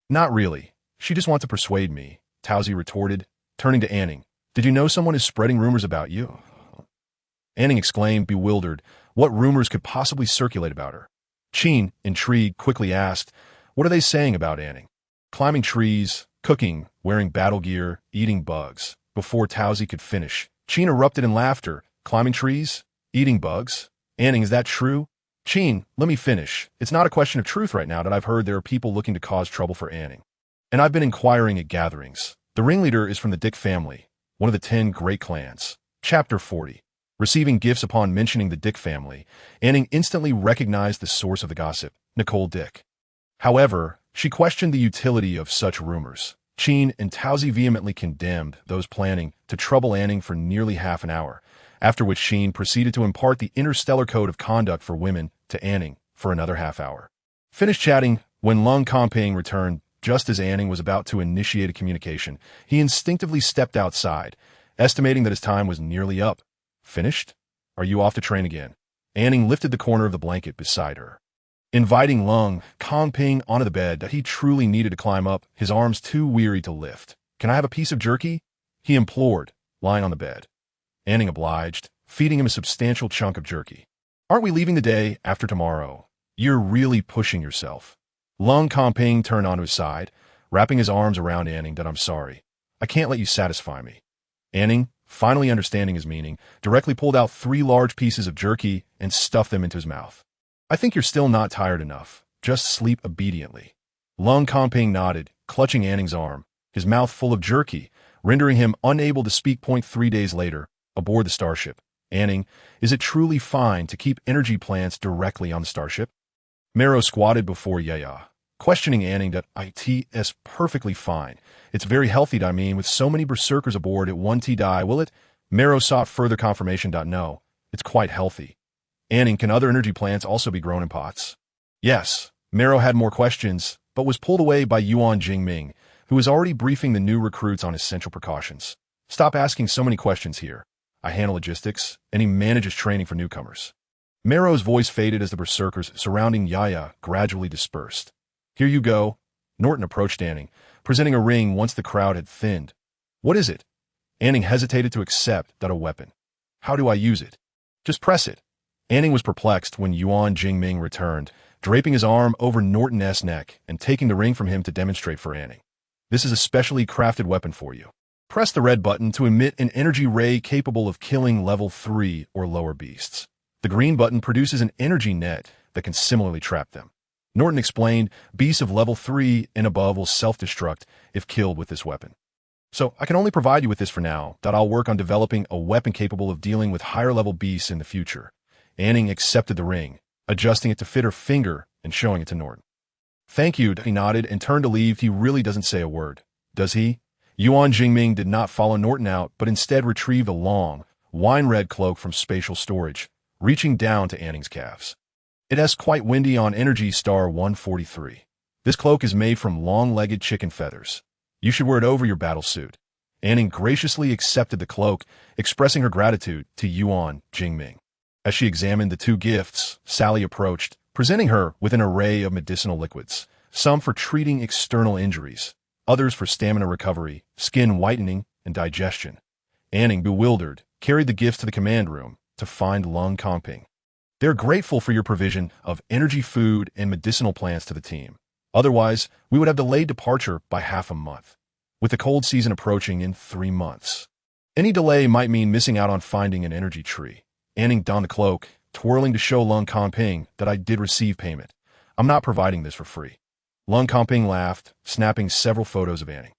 Not really. She just wants to persuade me, Tauzi retorted, turning to An Ning. Did you know someone is spreading rumors about you? An Ning exclaimed, bewildered. What rumors could possibly circulate about her? Qin, intrigued, quickly asked, what are they saying about An Ning? Climbing trees, cooking, wearing battle gear, eating bugs. Before Tauzi could finish, Qin erupted in laughter. Climbing trees? Eating bugs? An Ning, is that true? Qin, let me finish. It's not a question of truth right now that I've heard there are people looking to cause trouble for An Ning. And I've been inquiring at gatherings. The ringleader is from the Dick family, one of the 10 great clans. Chapter 40. Receiving gifts upon mentioning the Dick family, An Ning instantly recognized the source of the gossip, Nicole Dick. However, she questioned the utility of such rumors. Qin and Tauzi vehemently condemned those planning to trouble An Ning for nearly half an hour. after which Sheen proceeded to impart the interstellar code of conduct for women to An Ning for another half hour. Finished chatting, when Lung Comping returned just as An Ning was about to initiate a communication, he instinctively stepped outside, estimating that his time was nearly up. Finished? Are you off to train again? An Ning lifted the corner of the blanket beside her, inviting Lung Comping onto the bed that he truly needed to climb up, his arms too weary to lift. Can I have a piece of jerky? He implored, lying on the bed. An Ning obliged, feeding him a substantial chunk of jerky. Aren't we leaving the day after tomorrow? You're really pushing yourself. Lung Comping turned onto his side, wrapping his arms around An Ning. That I'm sorry. I can't let you satisfy me. An Ning, finally understanding his meaning, directly pulled out 3 large pieces of jerky and stuffed them into his mouth. I think you're still not tired enough. Just sleep obediently. Lung Comping nodded, clutching An Ning's arm, his mouth full of jerky, rendering him unable to speak. 3 days later, aboard the starship. An Ning, is it truly fine to keep energy plants directly on the starship? Marrow squatted before Yaya, questioning An Ning. That it's perfectly fine. It's very healthy, I mean, with so many berserkers aboard, it won't die, will it? Marrow sought further confirmation. No, it's quite healthy. An Ning, can other energy plants also be grown in pots? Yes. Marrow had more questions, but was pulled away by Yuan Jingming, who was already briefing the new recruits on essential precautions. Stop asking so many questions here. I handle logistics, and he manages training for newcomers. Marrow's voice faded as the berserkers surrounding Yaya gradually dispersed. Here you go. Norton approached An Ning, presenting a ring once the crowd had thinned. What is it? An Ning hesitated to accept that a weapon. How do I use it? Just press it. An Ning was perplexed when Yuan Jingming returned, draping his arm over Norton's neck and taking the ring from him to demonstrate for An Ning. This is a specially crafted weapon for you. Press the red button to emit an energy ray capable of killing level 3 or lower beasts. The green button produces an energy net that can similarly trap them. Norton explained, beasts of level 3 and above will self-destruct if killed with this weapon. So I can only provide you with this for now, that I'll work on developing a weapon capable of dealing with higher level beasts in the future. An Ning accepted the ring, adjusting it to fit her finger and showing it to Norton. Thank you, he nodded and turned to leave. He really doesn't say a word, does he? Yuan Jingming did not follow Norton out, but instead retrieved a long, wine-red cloak from spatial storage, reaching down to An Ning's calves. It's quite windy on Energy Star 143. This cloak is made from long-legged chicken feathers. You should wear it over your battle suit. An Ning graciously accepted the cloak, expressing her gratitude to Yuan Jingming. As she examined the 2 gifts, Sally approached, presenting her with an array of medicinal liquids, some for treating external injuries, others for stamina recovery, skin whitening, and digestion. An Ning, bewildered, carried the gifts to the command room to find Lung Comping. They're grateful for your provision of energy food and medicinal plants to the team. Otherwise, we would have delayed departure by half a month, with the cold season approaching in 3 months. Any delay might mean missing out on finding an energy tree. An Ning donned the cloak, twirling to show Lung Comping that I did receive payment. I'm not providing this for free. Lung Comping laughed, snapping several photos of An Ning.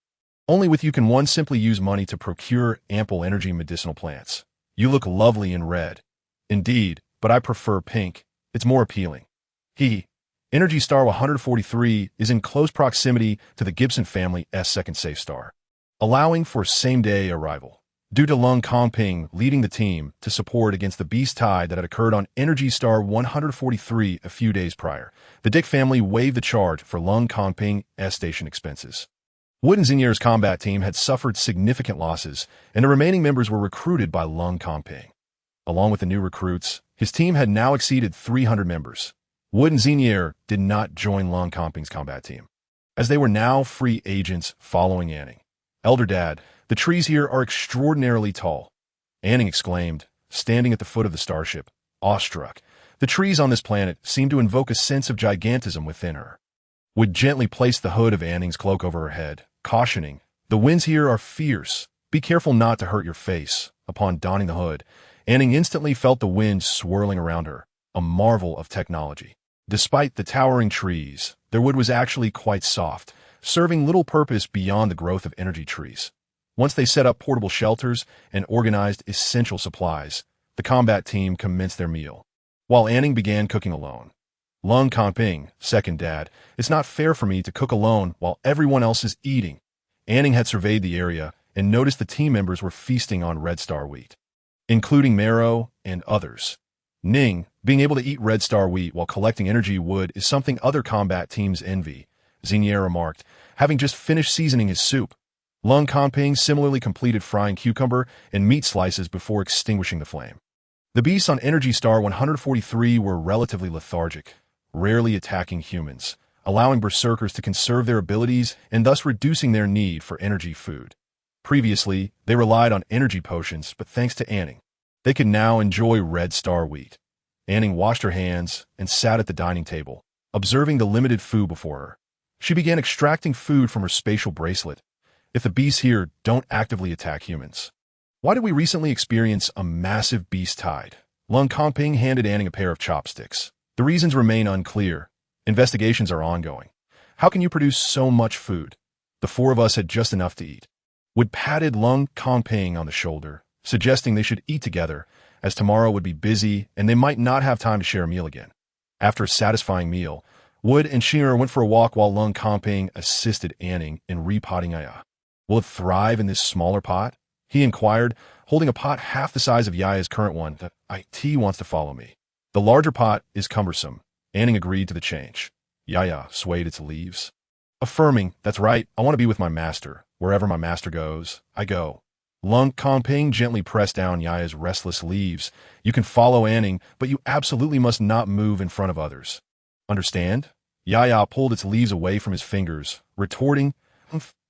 Only with you can one simply use money to procure ample energy medicinal plants. You look lovely in red. Indeed, but I prefer pink. It's more appealing. Energy Star 143 is in close proximity to the Gibson family's second safe star, allowing for same-day arrival. Due to Lung Comping leading the team to support against the beast tide that had occurred on Energy Star 143 a few days prior, the Dick family waived the charge for Lung Comping's station expenses. Wood and Zinier's combat team had suffered significant losses, and the remaining members were recruited by Lung Comping. Along with the new recruits, his team had now exceeded 300 members. Wood and Zinier did not join Lung Comping's combat team, as they were now free agents following An Ning. Elder Dad, the trees here are extraordinarily tall, An Ning exclaimed, standing at the foot of the starship, awestruck. The trees on this planet seemed to invoke a sense of gigantism within her. Wood gently placed the hood of An Ning's cloak over her head, cautioning, the winds here are fierce. Be careful not to hurt your face. Upon donning the hood, An Ning instantly felt the wind swirling around her, a marvel of technology. Despite the towering trees, their wood was actually quite soft, serving little purpose beyond the growth of energy trees. Once they set up portable shelters and organized essential supplies, the combat team commenced their meal, while An Ning began cooking alone. Lung Comping, second dad, it's not fair for me to cook alone while everyone else is eating. An Ning had surveyed the area and noticed the team members were feasting on Red Star wheat. including marrow and others. Ning, being able to eat Red Star wheat while collecting energy wood is something other combat teams envy, Xinier remarked, having just finished seasoning his soup. Lung Kanping similarly completed frying cucumber and meat slices before extinguishing the flame. The beasts on Energy Star 143 were relatively lethargic, rarely attacking humans, allowing berserkers to conserve their abilities and thus reducing their need for energy food. Previously, they relied on energy potions, but thanks to An Ning, they could now enjoy Red Star wheat. An Ning washed her hands and sat at the dining table, observing the limited food before her. She began extracting food from her spatial bracelet. If the beasts here don't actively attack humans, why did we recently experience a massive beast tide? Lung Kanping handed An Ning a pair of chopsticks. The reasons remain unclear. Investigations are ongoing. How can you produce so much food? The four of us had just enough to eat. Wood patted Lung Kanping on the shoulder, suggesting they should eat together, as tomorrow would be busy and they might not have time to share a meal again. After a satisfying meal, Wood and Xing'er went for a walk while Lung Kanping assisted An Ning in repotting Yaya. Will it thrive in this smaller pot? He inquired, holding a pot half the size of Yaya's current one. The IT wants to follow me. The larger pot is cumbersome. An Ning agreed to the change. Yaya swayed its leaves, affirming, that's right, I want to be with my master. Wherever my master goes, I go. Lung Kanping gently pressed down Yaya's restless leaves. You can follow An Ning, but you absolutely must not move in front of others. Understand? Yaya pulled its leaves away from his fingers, retorting,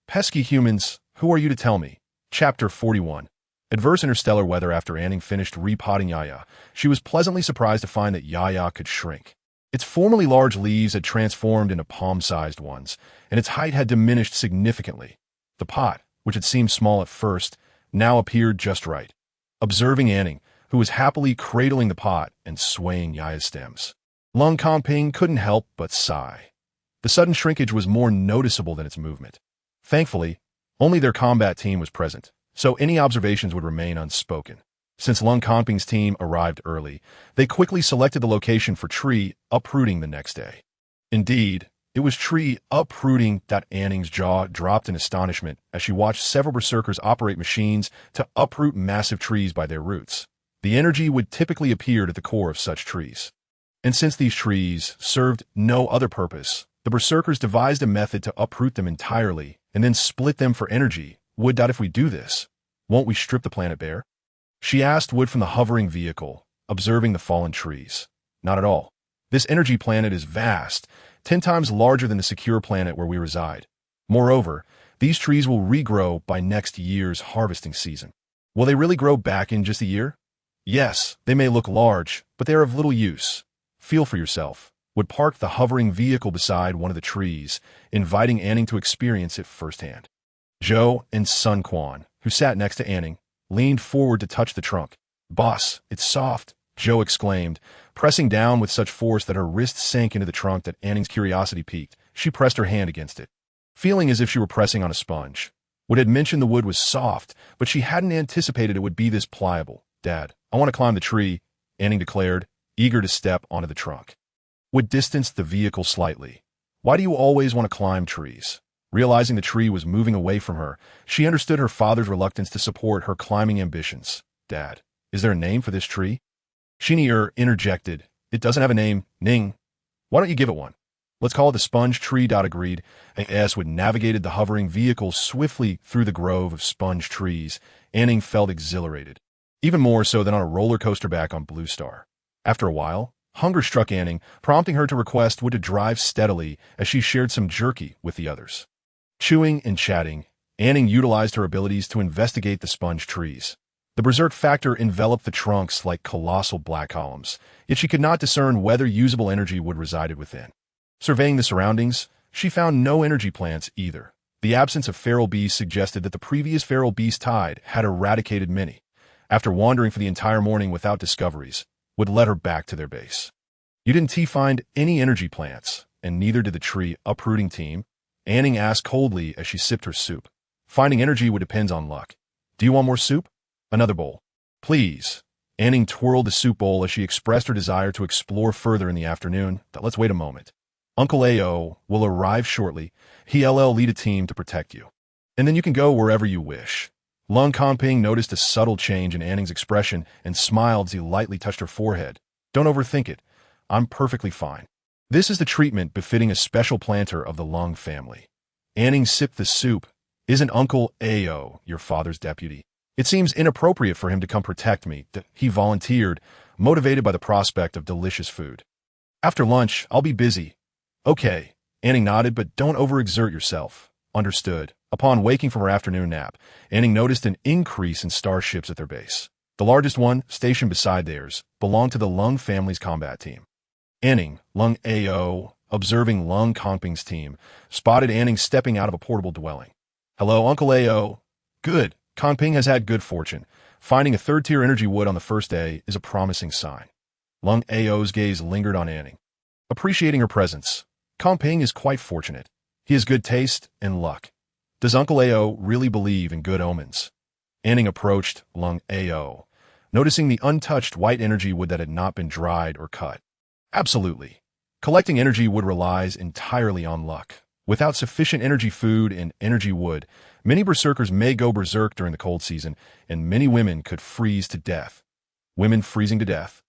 pesky humans, who are you to tell me? Chapter 41. Adverse interstellar weather. After An Ning finished repotting Yaya, she was pleasantly surprised to find that Yaya could shrink. Its formerly large leaves had transformed into palm-sized ones, and its height had diminished significantly. The pot, which had seemed small at first, now appeared just right. Observing An Ning, who was happily cradling the pot and swaying Yaya's stems, Lung Kanping couldn't help but sigh. The sudden shrinkage was more noticeable than its movement. Thankfully, only their combat team was present, so any observations would remain unspoken. Since Lung Kanping's team arrived early, they quickly selected the location for tree uprooting the next day. Indeed, it was tree uprooting that An Ning's jaw dropped in astonishment as she watched several berserkers operate machines to uproot massive trees by their roots. The energy would typically appear at the core of such trees. And since these trees served no other purpose, the berserkers devised a method to uproot them entirely and then split them for energy. Would that if we do this, won't we strip the planet bare? She asked Wood from the hovering vehicle, observing the fallen trees. Not at all. This energy planet is vast, 10 times larger than the secure planet where we reside. Moreover, these trees will regrow by next year's harvesting season. Will they really grow back in just a year? Yes, they may look large, but they are of little use. Feel for yourself. Wood parked the hovering vehicle beside one of the trees, inviting An Ning to experience it firsthand. Zhou and Sun Quan, who sat next to An Ning, leaned forward to touch the trunk. Boss, it's soft, Zhou exclaimed, pressing down with such force that her wrist sank into the trunk that An Ning's curiosity piqued. She pressed her hand against it, feeling as if she were pressing on a sponge. Wood had mentioned the wood was soft, but she hadn't anticipated it would be this pliable. Dad, I want to climb the tree, An Ning declared, eager to step onto the trunk. Wood distanced the vehicle slightly. Why do you always want to climb trees? Realizing the tree was moving away from her, she understood her father's reluctance to support her climbing ambitions. Dad, is there a name for this tree? Xinier interjected. It doesn't have a name, Ning. Why don't you give it one? Let's call it the sponge tree. Agreed. As Wood navigated the hovering vehicle swiftly through the grove of sponge trees, An Ning felt exhilarated, even more so than on a roller coaster back on Blue Star. After a while, hunger struck An Ning, prompting her to request Wood to drive steadily as she shared some jerky with the others. Chewing and chatting, An Ning utilized her abilities to investigate the sponge trees. The berserk factor enveloped the trunks like colossal black columns, yet she could not discern whether usable energy would resided within. Surveying the surroundings, she found no energy plants either. The absence of feral beasts suggested that the previous feral beast tide had eradicated many. After wandering for the entire morning without discoveries, Wood led her back to their base. You didn't find any energy plants, and neither did the tree uprooting team, An Ning asked coldly as she sipped her soup. Finding energy would depend on luck. Do you want more soup? Another bowl. Please. An Ning twirled the soup bowl as she expressed her desire to explore further in the afternoon. Let's wait a moment. Uncle Ao will arrive shortly. He'll lead a team to protect you. And then you can go wherever you wish. Lung Kongping noticed a subtle change in An Ning's expression and smiled as he lightly touched her forehead. Don't overthink it. I'm perfectly fine. This is the treatment befitting a special planter of the Lung family. An Ning sipped the soup. Isn't Uncle Ao your father's deputy? It seems inappropriate for him to come protect me, he volunteered, motivated by the prospect of delicious food. After lunch, I'll be busy. Okay, An Ning nodded, but don't overexert yourself. Understood. Upon waking from her afternoon nap, An Ning noticed an increase in starships at their base. The largest one, stationed beside theirs, belonged to the Lung family's combat team. An Ning, Lung Ao, observing Lung Kongping's team, spotted An Ning stepping out of a portable dwelling. Hello, Uncle Ao. Good. Kongping has had good fortune. Finding a third-tier energy wood on the first day is a promising sign. Lung Ao's gaze lingered on An Ning. Appreciating her presence, Kongping is quite fortunate. He has good taste and luck. Does Uncle Ao really believe in good omens? An Ning approached Lung Ao, noticing the untouched white energy wood that had not been dried or cut. Absolutely. Collecting energy wood relies entirely on luck. Without sufficient energy food and energy wood, many berserkers may go berserk during the cold season, and many women could freeze to death. Women freezing to death?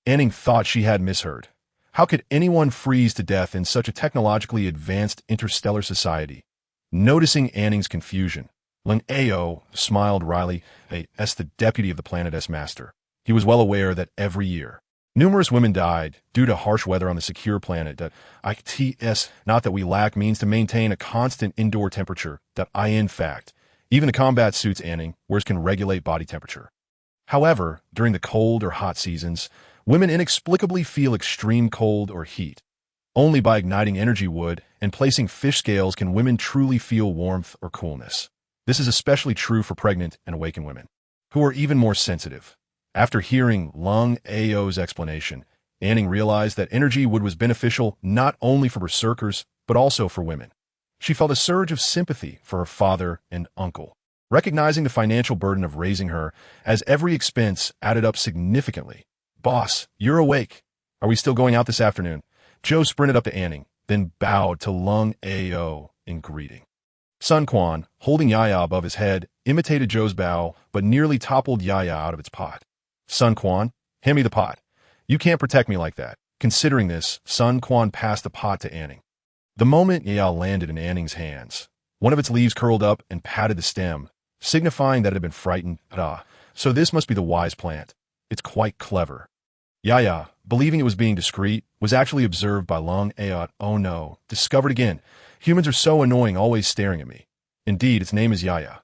An Ning thought she had misheard. How could anyone freeze to death in such a technologically advanced interstellar society? Noticing An Ning's confusion, Lung Ao smiled wryly as the deputy of the Planet S Master. He was well aware that every year, numerous women died due to harsh weather on the secure planet. Not that we lack means to maintain a constant indoor temperature. In fact, even the combat suits An Ning wears can regulate body temperature. However, during the cold or hot seasons, women inexplicably feel extreme cold or heat. Only by igniting energy wood and placing fish scales can women truly feel warmth or coolness. This is especially true for pregnant and awakened women, who are even more sensitive. After hearing Lung Ao's explanation, An Ning realized that energy wood was beneficial not only for berserkers, but also for women. She felt a surge of sympathy for her father and uncle, recognizing the financial burden of raising her as every expense added up significantly. Boss, you're awake. Are we still going out this afternoon? Joe sprinted up to An Ning, then bowed to Lung Ao in greeting. Sun Quan, holding Yaya above his head, imitated Joe's bow, but nearly toppled Yaya out of its pot. Sun Quan, hand me the pot. You can't protect me like that. Considering this, Sun Quan passed the pot to An Ning. The moment Yaya landed in An Ning's hands, one of its leaves curled up and patted the stem, signifying that it had been frightened. So this must be the wise plant. It's quite clever. Yaya, believing it was being discreet, was actually observed by Lung Ao. Oh no, discovered again. Humans are so annoying, always staring at me. Indeed, its name is Yaya.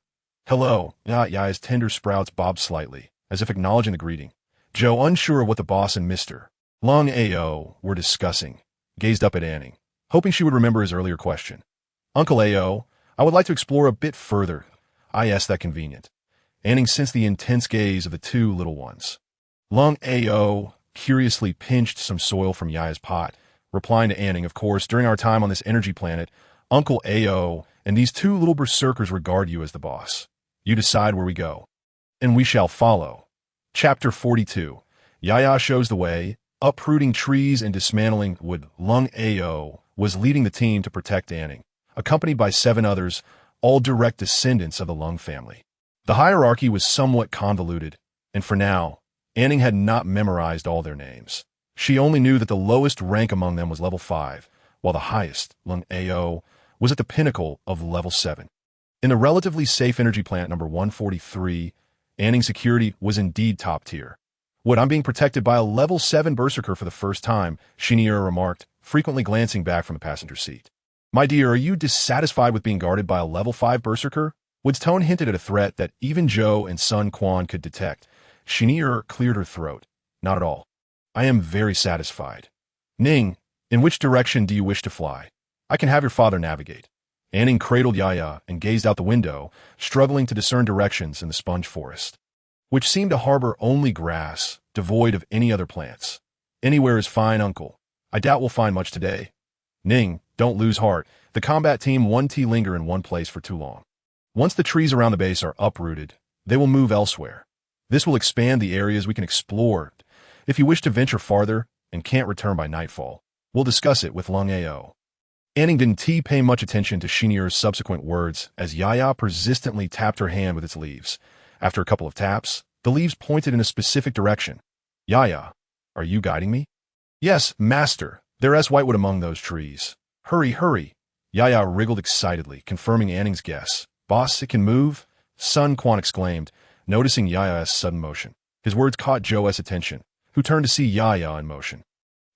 Hello. Yaya's tender sprouts bobbed slightly, as if acknowledging the greeting. Joe, unsure of what the boss and Mr. Lung Ao were discussing, gazed up at An Ning, hoping she would remember his earlier question. Uncle Ao, I would like to explore a bit further. Yes, that convenient. An Ning sensed the intense gaze of the two little ones. Lung Ao curiously pinched some soil from Yaya's pot, replying to An Ning, of course, during our time on this energy planet, Uncle Ao and these two little berserkers regard you as the boss. You decide where we go, and we shall follow. Chapter 42. Yaya shows the way. Uprooting trees and dismantling wood. Lung Ao was leading the team to protect An Ning, accompanied by 7 others, all direct descendants of the Lung family. The hierarchy was somewhat convoluted, and for now, An Ning had not memorized all their names. She only knew that the lowest rank among them was level 5, while the highest, Lung Ao, was at the pinnacle of level 7. In the relatively safe energy plant number 143, An Ning's security was indeed top tier. What, I'm being protected by a level 7 berserker for the first time, Shinier remarked, frequently glancing back from the passenger seat. My dear, are you dissatisfied with being guarded by a level 5 berserker? Wood's tone hinted at a threat that even Joe and Sun Quan could detect. Shinier cleared her throat. Not at all. I am very satisfied. Ning, in which direction do you wish to fly? I can have your father navigate. An Ning cradled Yaya and gazed out the window, struggling to discern directions in the sponge forest, which seemed to harbor only grass, devoid of any other plants. Anywhere is fine, uncle. I doubt we'll find much today. Ning, don't lose heart. The combat team won't linger in one place for too long. Once the trees around the base are uprooted, they will move elsewhere. This will expand the areas we can explore. If you wish to venture farther and can't return by nightfall, we'll discuss it with Lung Ao. An Ning didn't pay much attention to Shinier's subsequent words as Yaya persistently tapped her hand with its leaves. After a couple of taps, the leaves pointed in a specific direction. Yaya, are you guiding me? Yes, master. There's whitewood among those trees. Hurry, hurry. Yaya wriggled excitedly, confirming An Ning's guess. Boss, it can move? Sun Quan exclaimed, noticing Yaya's sudden motion. His words caught Joe's attention, who turned to see Yaya in motion.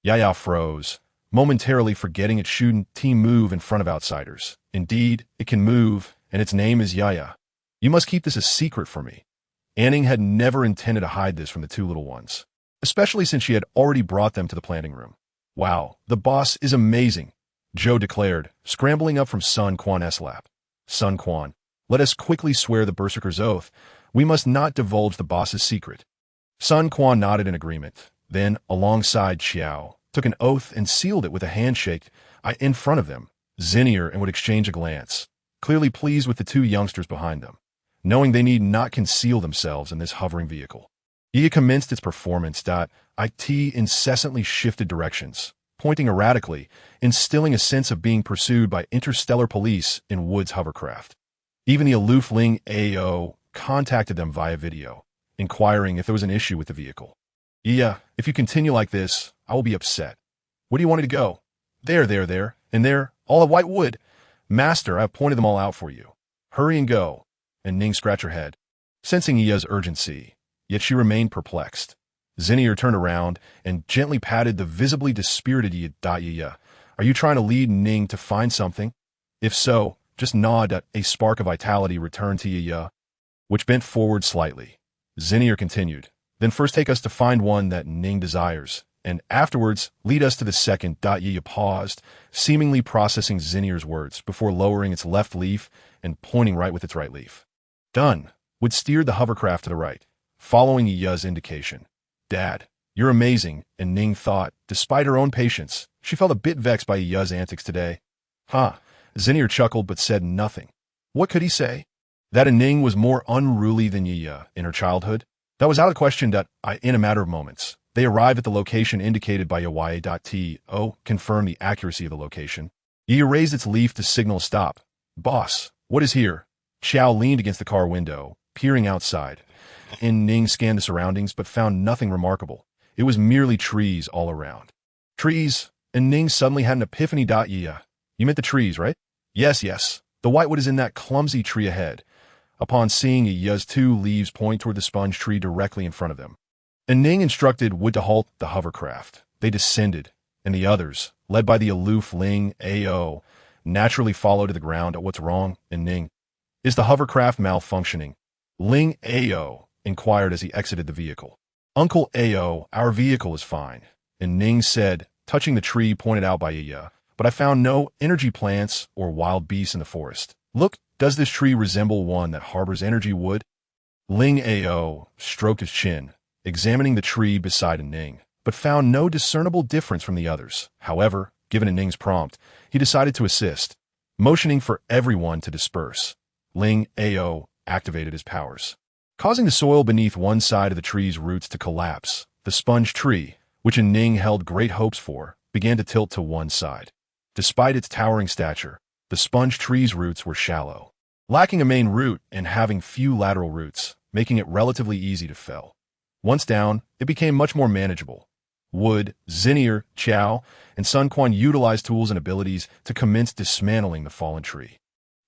Yaya froze, momentarily forgetting it shouldn't move in front of outsiders. Indeed, it can move, and its name is Yaya. You must keep this a secret for me. An Ning had never intended to hide this from the two little ones, especially since she had already brought them to the planting room. Wow, the boss is amazing, Joe declared, scrambling up from Sun Quan's lap. Sun Quan, let us quickly swear the Berserker's oath. We must not divulge the boss's secret. Sun Quan nodded in agreement, then, alongside Xiao, took an oath and sealed it with a handshake in front of them. Xinier and would exchange a glance, clearly pleased with the two youngsters behind them, knowing they need not conceal themselves in this hovering vehicle. It commenced its performance. It incessantly shifted directions, pointing erratically, instilling a sense of being pursued by interstellar police in Wood's hovercraft. Even the aloof Ling Ao contacted them via video, inquiring if there was an issue with the vehicle. Yeah, if you continue like this, I will be upset. Where do you want me to go? There, and there, all of white wood. Master, I have pointed them all out for you. Hurry and go. And Ning scratched her head, sensing Ya's urgency, yet she remained perplexed. Xinier turned around and gently patted the visibly dispirited Ya. Are you trying to lead Ning to find something? If so, just nod. A spark of vitality returned to Ya, which bent forward slightly. Xinier continued, then first take us to find one that Ning desires, and afterwards lead us to the second. Ya paused, seemingly processing Xinier's words before lowering its left leaf and pointing right with its right leaf. Done. Wood steered the hovercraft to the right, following Ya's indication. Dad, you're amazing, and Ning thought, despite her own patience, she felt a bit vexed by Ya's antics today. Huh. Xinier chuckled but said nothing. What could he say? That An Ning was more unruly than Ya in her childhood? That was out of the question. In a matter of moments, they arrived at the location indicated by Yawaye.to confirm the accuracy of the location. Ya raised its leaf to signal stop. Boss, what is here? Xiao leaned against the car window, peering outside. An Ning scanned the surroundings but found nothing remarkable. It was merely trees all around. Trees? An Ning suddenly had an epiphany. Ya, you meant the trees, right? Yes. The whitewood is in that clumsy tree ahead. Upon seeing Ya's two leaves point toward the sponge tree directly in front of them, An Ning instructed Wood to halt the hovercraft. They descended, and the others, led by the aloof Ling Ao, naturally followed to the ground. What's wrong, An Ning? Is the hovercraft malfunctioning? Ling Ao inquired as he exited the vehicle. Uncle Ao, our vehicle is fine, An Ning said, touching the tree pointed out by Ya, but I found no energy plants or wild beasts in the forest. Look, does this tree resemble one that harbors energy wood? Ling Ao stroked his chin, examining the tree beside An Ning, but found no discernible difference from the others. However, given An Ning's prompt, he decided to assist, motioning for everyone to disperse. Ling Ao activated his powers, causing the soil beneath one side of the tree's roots to collapse. The sponge tree, which An Ning held great hopes for, began to tilt to one side. Despite its towering stature, the sponge tree's roots were shallow, lacking a main root and having few lateral roots, making it relatively easy to fell. Once down, it became much more manageable. Wood, Xinier, Qiao, and Sun Quan utilized tools and abilities to commence dismantling the fallen tree.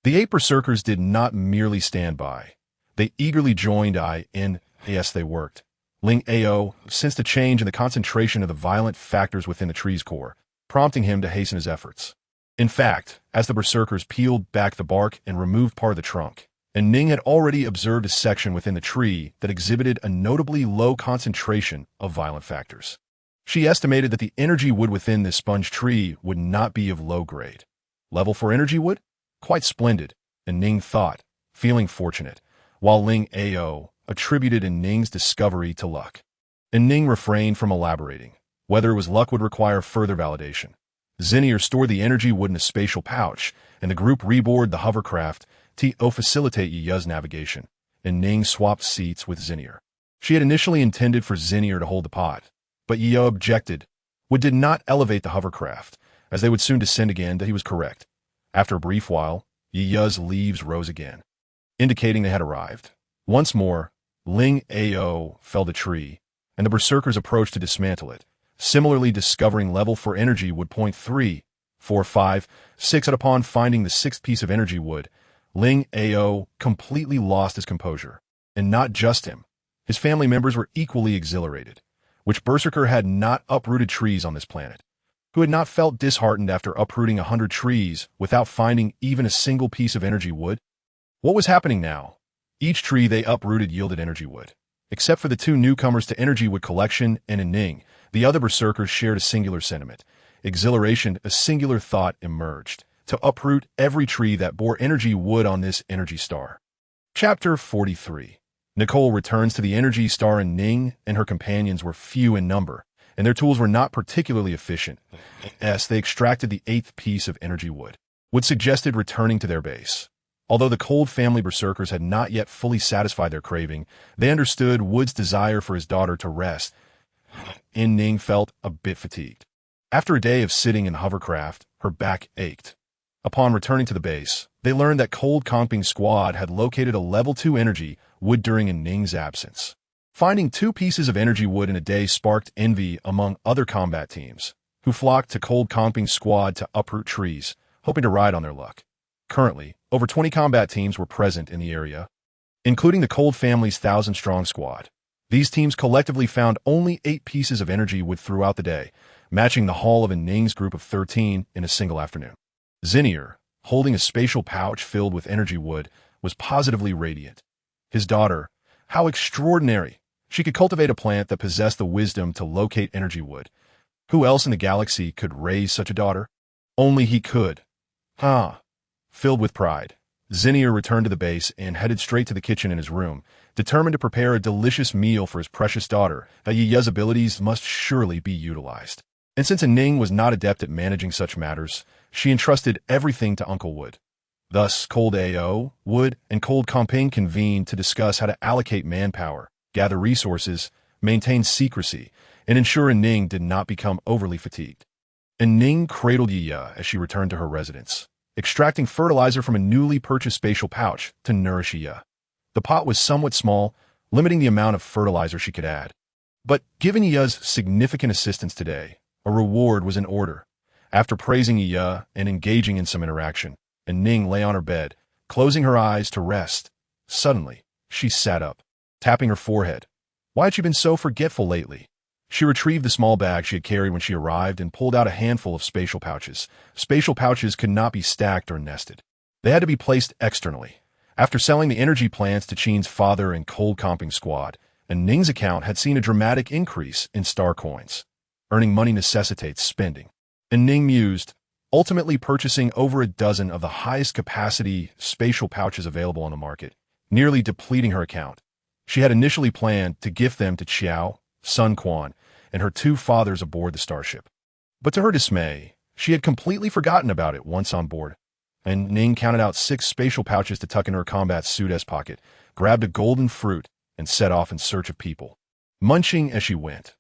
The 8 berserkers did not merely stand by. They eagerly joined in. Yes, they worked. Ling Ao sensed a change in the concentration of the violent factors within the tree's core, prompting him to hasten his efforts. In fact, as the berserkers peeled back the bark and removed part of the trunk, An Ning had already observed a section within the tree that exhibited a notably low concentration of violent factors. She estimated that the energy wood within this sponge tree would not be of low grade. Level 4 energy wood? Quite splendid, An Ning thought, feeling fortunate, while Ling Ao attributed An Ning's discovery to luck. An Ning refrained from elaborating. Whether it was luck would require further validation. Xinier stored the energy wood in a spatial pouch, and the group reboarded the hovercraft to facilitate Ya's navigation. An Ning swapped seats with Xinier. She had initially intended for Xinier to hold the pot, but Ya objected. Wood did not elevate the hovercraft, as they would soon descend again, that he was correct. After a brief while, Yiya's leaves rose again, indicating they had arrived. Once more, Ling Ao felled a tree, and the berserkers approached to dismantle it. Similarly, discovering level 4 energy wood point 3, 4, 5, 6, and upon finding the 6th piece of energy wood, Ling Ao completely lost his composure. And not just him. His family members were equally exhilarated. Which berserker had not uprooted trees on this planet? Who had not felt disheartened after uprooting 100 trees without finding even a single piece of energy wood? What was happening now? Each tree they uprooted yielded energy wood. Except for the 2 newcomers to energy wood collection and An Ning, the other berserkers shared a singular sentiment. Exhilaration, a singular thought emerged. To uproot every tree that bore energy wood on this energy star. Chapter 43. Nicole returns to the energy star. An Ning and her companions were few in number, and their tools were not particularly efficient. As they extracted the 8th piece of energy wood, Wood suggested returning to their base. Although the Cold family berserkers had not yet fully satisfied their craving, they understood Wood's desire for his daughter to rest. An Ning felt a bit fatigued. After a day of sitting in hovercraft, her back ached. Upon returning to the base, they learned that Cold Comping Squad had located a level 2 energy wood during An Ning's absence. Finding 2 pieces of energy wood in a day sparked envy among other combat teams, who flocked to Cold Comping Squad to uproot trees, hoping to ride on their luck. Currently, over 20 combat teams were present in the area, including the Cold family's 1,000-strong squad. These teams collectively found only 8 pieces of energy wood throughout the day, matching the haul of An Ning's group of 13 in a single afternoon. Zinnier, holding a spatial pouch filled with energy wood, was positively radiant. His daughter, how extraordinary! She could cultivate a plant that possessed the wisdom to locate energy wood. Who else in the galaxy could raise such a daughter? Only he could. Filled with pride, Zinnier returned to the base and headed straight to the kitchen in his room, determined to prepare a delicious meal for his precious daughter. That Yiya's abilities must surely be utilized. And since An Ning was not adept at managing such matters, she entrusted everything to Uncle Wood. Thus, Cold Ao, Wood, and Cold Comping convened to discuss how to allocate manpower, gather resources, maintain secrecy, and ensure An Ning did not become overly fatigued. An Ning cradled Yiya as she returned to her residence, extracting fertilizer from a newly purchased spatial pouch to nourish Yiya. The pot was somewhat small, limiting the amount of fertilizer she could add. But given Yiya's significant assistance today, a reward was in order. After praising Yiya and engaging in some interaction, An Ning lay on her bed, closing her eyes to rest. Suddenly, she sat up, tapping her forehead. Why had she been so forgetful lately? She retrieved the small bag she had carried when she arrived and pulled out a handful of spatial pouches. Spatial pouches could not be stacked or nested. They had to be placed externally. After selling the energy plants to Chin's father and Cold Comping Squad, An Ning's account had seen a dramatic increase in star coins. Earning money necessitates spending. An Ning mused, ultimately purchasing over a dozen of the highest capacity spatial pouches available on the market, nearly depleting her account. She had initially planned to gift them to Xiao, Sun Quan, and her 2 fathers aboard the starship. But to her dismay, she had completely forgotten about it once on board. An Ning counted out 6 spatial pouches to tuck in her combat suit's pocket, grabbed a golden fruit, and set off in search of people, munching as she went.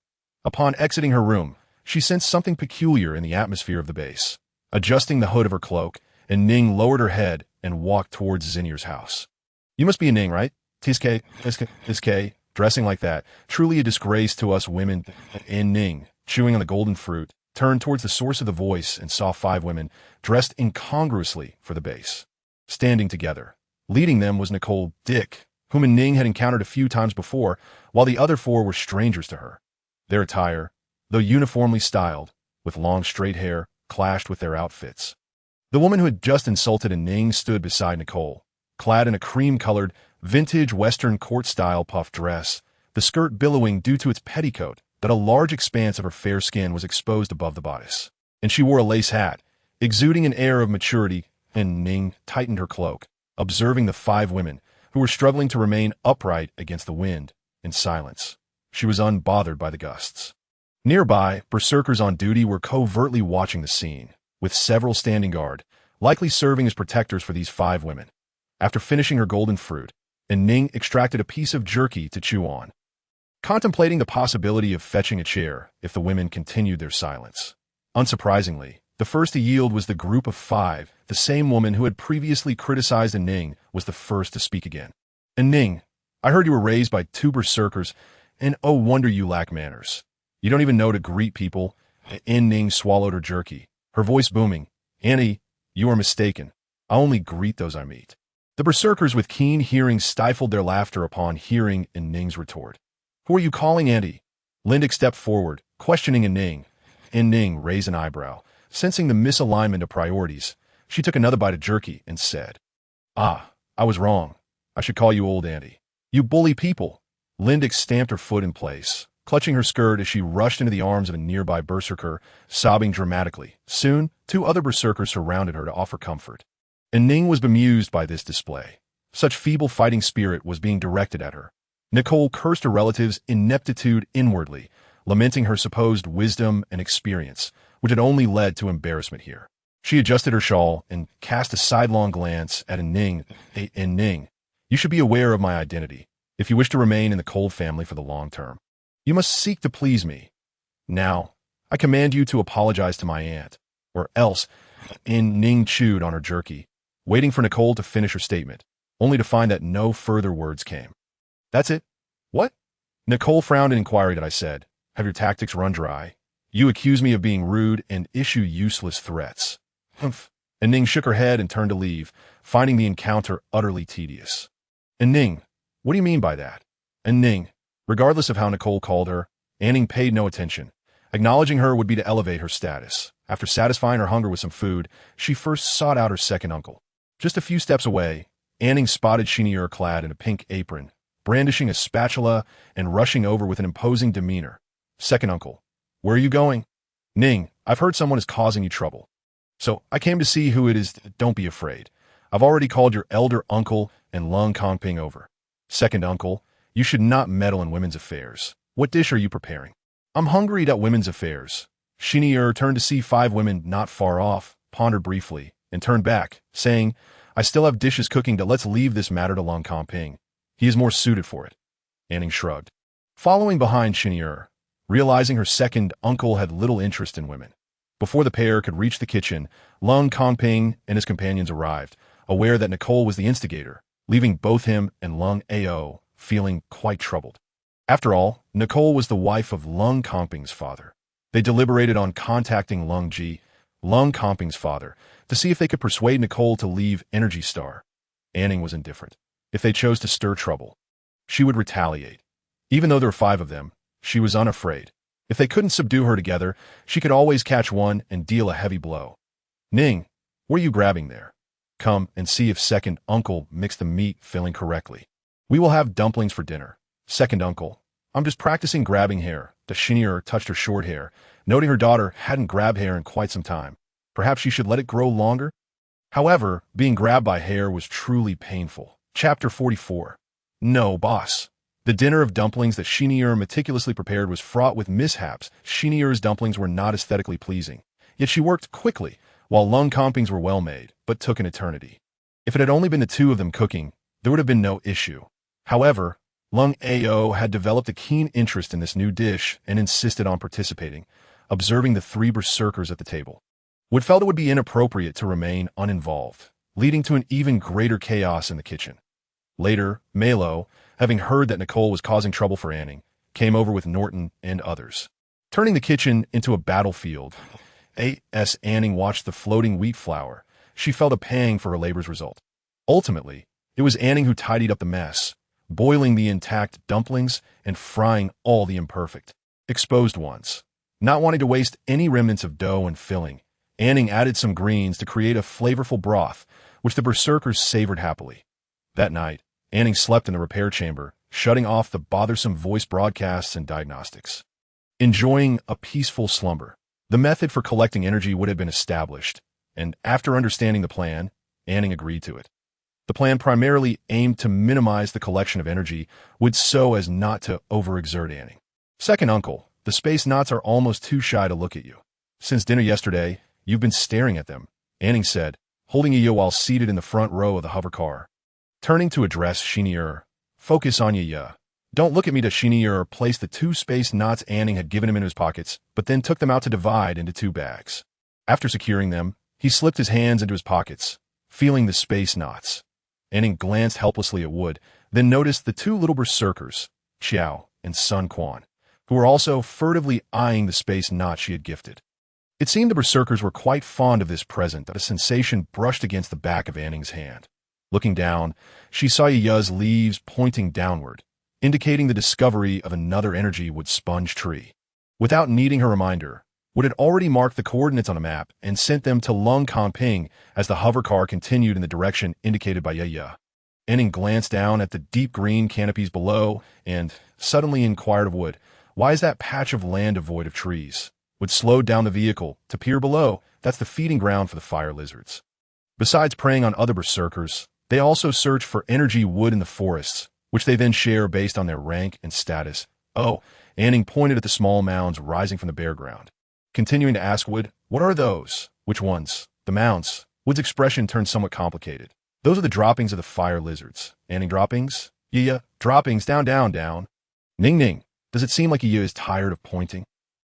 Upon exiting her room, she sensed something peculiar in the atmosphere of the base. Adjusting the hood of her cloak, An Ning lowered her head and walked towards Zinnier's house. You must be An Ning, right? Tiske, dressing like that, truly a disgrace to us women. An Ning, chewing on the golden fruit, turned towards the source of the voice and saw 5 women, dressed incongruously for the base, standing together. Leading them was Nicole Dick, whom An Ning had encountered a few times before, while the other 4 were strangers to her. Their attire, though uniformly styled, with long straight hair, clashed with their outfits. The woman who had just insulted An Ning stood beside Nicole, clad in a cream-colored, vintage Western court-style puff dress, the skirt billowing due to its petticoat that a large expanse of her fair skin was exposed above the bodice. And she wore a lace hat, exuding an air of maturity. An Ning tightened her cloak, observing the 5 women, who were struggling to remain upright against the wind, in silence. She was unbothered by the gusts. Nearby, berserkers on duty were covertly watching the scene, with several standing guard, likely serving as protectors for these 5 women. After finishing her golden fruit, An Ning extracted a piece of jerky to chew on, contemplating the possibility of fetching a chair if the women continued their silence. Unsurprisingly, The first to yield was the group of five. The same woman who had previously criticized An Ning was the first to speak again. An Ning, I heard you were raised by two berserkers, and oh wonder you lack manners. You don't even know to greet people. An Ning swallowed her jerky, her voice booming. Annie, you are mistaken. I only greet those I meet. The berserkers with keen hearing stifled their laughter upon hearing An Ning's retort. Who are you calling Andy? Lindick stepped forward, questioning An Ning. An Ning raised an eyebrow, sensing the misalignment of priorities. She took another bite of jerky and said, Ah, I was wrong. I should call you Old Andy. You bully people. Lindick stamped her foot in place, clutching her skirt as she rushed into the arms of a nearby berserker, sobbing dramatically. Soon, two other berserkers surrounded her to offer comfort. An Ning was bemused by this display. Such feeble fighting spirit was being directed at her. Nicole cursed her relative's ineptitude inwardly, lamenting her supposed wisdom and experience, which had only led to embarrassment here. She adjusted her shawl and cast a sidelong glance at An Ning. An Ning, you should be aware of my identity, if you wish to remain in the Cold family for the long term. You must seek to please me. Now, I command you to apologize to my aunt, or else. An Ning chewed on her jerky, waiting for Nicole to finish her statement, only to find that no further words came. That's it? What? Nicole frowned in inquiry that I said. Have your tactics run dry? You accuse me of being rude and issue useless threats. Humph. An Ning shook her head and turned to leave, finding the encounter utterly tedious. An Ning, what do you mean by that? An Ning, regardless of how Nicole called her, An Ning paid no attention. Acknowledging her would be to elevate her status. After satisfying her hunger with some food, she first sought out her second uncle. Just a few steps away, An Ning spotted Chenier clad in a pink apron, brandishing a spatula and rushing over with an imposing demeanor. Second uncle, where are you going? Ning, I've heard someone is causing you trouble. So I came to see who it is. Don't be afraid. I've already called your elder uncle and Lung Kongping over. Second uncle, you should not meddle in women's affairs. What dish are you preparing? I'm hungry at women's affairs. Chenier turned to see five women not far off, pondered briefly, and turned back, saying, I still have dishes cooking. Let's leave this matter to Lung Kongping. He is more suited for it. An Ning shrugged. Following behind Chenier, realizing her second uncle had little interest in women. Before the pair could reach the kitchen, Lung Kongping and his companions arrived, aware that Nicole was the instigator, leaving both him and Lung Ao feeling quite troubled. After all, Nicole was the wife of Lung Kongping's father. They deliberated on contacting Lung Ji, Lung Kongping's father, to see if they could persuade Nicole to leave Energy Star. An Ning was indifferent. If they chose to stir trouble, she would retaliate. Even though there were five of them, she was unafraid. If they couldn't subdue her together, she could always catch one and deal a heavy blow. Ning, what are you grabbing there? Come and see if second uncle mixed the meat filling correctly. We will have dumplings for dinner. Second uncle, I'm just practicing grabbing hair. The Chenier touched her short hair, noting her daughter hadn't grabbed hair in quite some time. Perhaps she should let it grow longer? However, being grabbed by hair was truly painful. Chapter 44. No, boss. The dinner of dumplings that Chenier meticulously prepared was fraught with mishaps. Chenier's dumplings were not aesthetically pleasing, yet she worked quickly, while Lung Kongping's were well made, but took an eternity. If it had only been the two of them cooking, there would have been no issue. However, Lung Ao had developed a keen interest in this new dish and insisted on participating, observing the three berserkers at the table. Wood felt it would be inappropriate to remain uninvolved, leading to an even greater chaos in the kitchen. Later, Malo, having heard that Nicole was causing trouble for An Ning, came over with Norton and others, turning the kitchen into a battlefield. As An Ning watched the floating wheat flour, she felt a pang for her labor's result. Ultimately, it was An Ning who tidied up the mess, boiling the intact dumplings and frying all the imperfect, exposed ones. Not wanting to waste any remnants of dough and filling, An Ning added some greens to create a flavorful broth, which the berserkers savored happily. That night, An Ning slept in the repair chamber, shutting off the bothersome voice broadcasts and diagnostics. Enjoying a peaceful slumber, the method for collecting energy would have been established, and after understanding the plan, An Ning agreed to it. The plan primarily aimed to minimize the collection of energy, so as not to overexert An Ning. Second uncle, the space knots are almost too shy to look at you. Since dinner yesterday, you've been staring at them, An Ning said, holding Yi while seated in the front row of the hover car. Turning to address Chenier, focus on Yi. Don't look at me. To Chenier placed the two space knots An Ning had given him in his pockets, but then took them out to divide into two bags. After securing them, he slipped his hands into his pockets, feeling the space knots. An Ning glanced helplessly at Wood, then noticed the two little berserkers, Xiao and Sun Quan, who were also furtively eyeing the space knot she had gifted. It seemed the berserkers were quite fond of this present that a sensation brushed against the back of An Ning's hand. Looking down, she saw Ya's leaves pointing downward, indicating the discovery of another energy wood sponge tree. Without needing her reminder, Wood had already marked the coordinates on a map and sent them to Lung Ping as the hover car continued in the direction indicated by Ya. An Ning glanced down at the deep green canopies below and suddenly inquired of Wood, "Why is that patch of land devoid of trees?" Wood slowed down the vehicle to peer below. That's the feeding ground for the fire lizards. Besides preying on other berserkers, they also search for energy wood in the forests, which they then share based on their rank and status. Oh, An Ning pointed at the small mounds rising from the bare ground. Continuing to ask Wood, "What are those?" "Which ones?" "The mounds." Wood's expression turned somewhat complicated. "Those are the droppings of the fire lizards." "An Ning, droppings?" "Yeah, droppings, down. Ning, does it seem like Ya is tired of pointing?"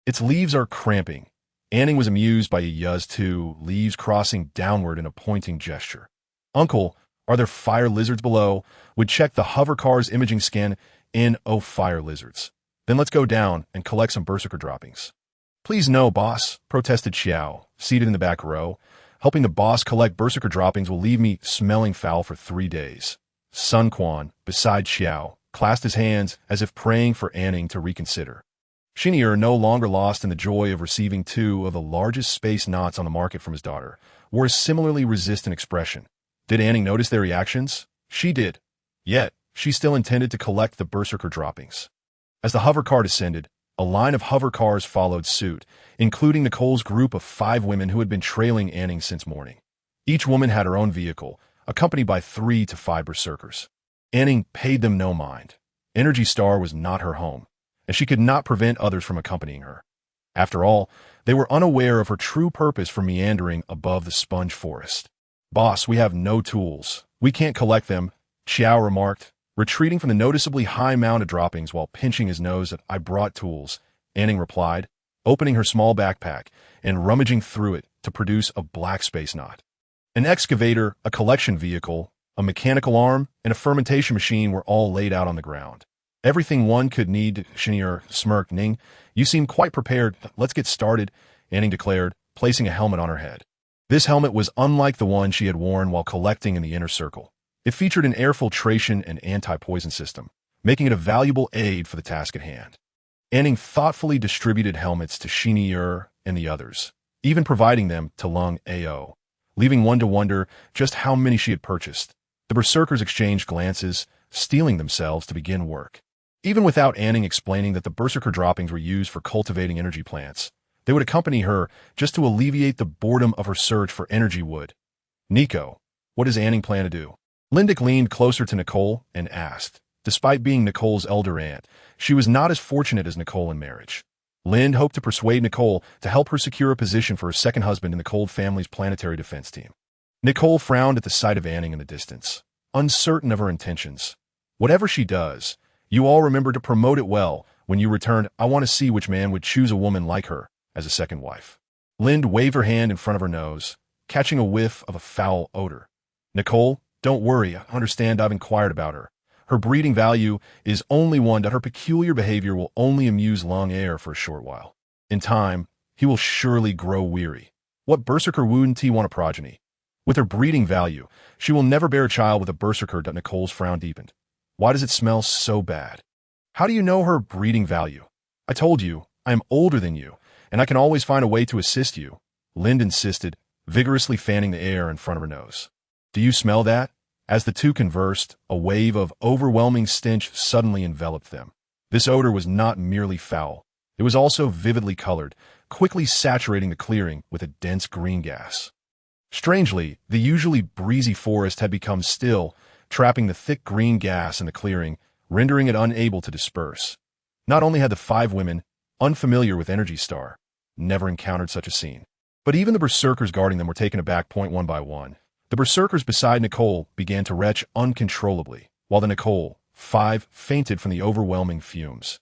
"Its leaves are cramping." An Ning was amused by Ya's two leaves crossing downward in a pointing gesture. "Uncle, are there fire lizards below?" Would check the hover car's imaging scan. "Oh, fire lizards. Then let's go down and collect some berserker droppings." "Please no, boss," protested Xiao, seated in the back row. "Helping the boss collect berserker droppings will leave me smelling foul for 3 days. Sun Quan, beside Xiao, clasped his hands as if praying for An Ning to reconsider. Xinier, no longer lost in the joy of receiving 2 of the largest space knots on the market from his daughter, wore a similarly resistant expression. Did An Ning notice their reactions? She did. Yet, she still intended to collect the berserker droppings. As the hover car descended, a line of hover cars followed suit, including Nicole's group of 5 women who had been trailing An Ning since morning. Each woman had her own vehicle, accompanied by 3 to 5 berserkers. An Ning paid them no mind. Energy Star was not her home, and she could not prevent others from accompanying her. After all, they were unaware of her true purpose for meandering above the sponge forest. "Boss, we have no tools. We can't collect them," Xiao remarked, retreating from the noticeably high mound of droppings while pinching his nose. "I brought tools," An Ning replied, opening her small backpack and rummaging through it to produce a black space knot. An excavator, a collection vehicle, a mechanical arm, and a fermentation machine were all laid out on the ground. "Everything one could need," Xinier smirked. "Ning, you seem quite prepared. Let's get started," An Ning declared, placing a helmet on her head. This helmet was unlike the one she had worn while collecting in the inner circle. It featured an air filtration and anti-poison system, making it a valuable aid for the task at hand. An Ning thoughtfully distributed helmets to Xinier and the others, even providing them to Lung Ao, leaving one to wonder just how many she had purchased. The berserkers exchanged glances, steeling themselves to begin work. Even without An Ning explaining that the berserker droppings were used for cultivating energy plants, they would accompany her just to alleviate the boredom of her search for energy wood. "Nico, what does An Ning plan to do?" Lindick leaned closer to Nicole and asked. Despite being Nicole's elder aunt, she was not as fortunate as Nicole in marriage. Lind hoped to persuade Nicole to help her secure a position for her second husband in the Cold family's planetary defense team. Nicole frowned at the sight of An Ning in the distance, uncertain of her intentions. "Whatever she does, you all remember to promote it well. When you return, I want to see which man would choose a woman like her as a second wife." Lind waved her hand in front of her nose, catching a whiff of a foul odor. "Nicole, don't worry, I understand. I've inquired about her. Her breeding value is only 1. Her peculiar behavior will only amuse Long Air for a short while. In time, he will surely grow weary. What berserker wouldn't he want a progeny? With her breeding value, she will never bear a child with a berserker." Nicole's frown deepened. "Why does it smell so bad?" "How do you know her breeding value?" "I told you, I am older than you, and I can always find a way to assist you," Lind insisted, vigorously fanning the air in front of her nose. "Do you smell that?" As the two conversed, a wave of overwhelming stench suddenly enveloped them. This odor was not merely foul. It was also vividly colored, quickly saturating the clearing with a dense green gas. Strangely, the usually breezy forest had become still, trapping the thick green gas in the clearing, rendering it unable to disperse. Not only had the 5 women, unfamiliar with Energy Star, never encountered such a scene, but even the berserkers guarding them were taken aback. One by one. The berserkers beside Nicole began to retch uncontrollably, while the Nicole, 5, fainted from the overwhelming fumes.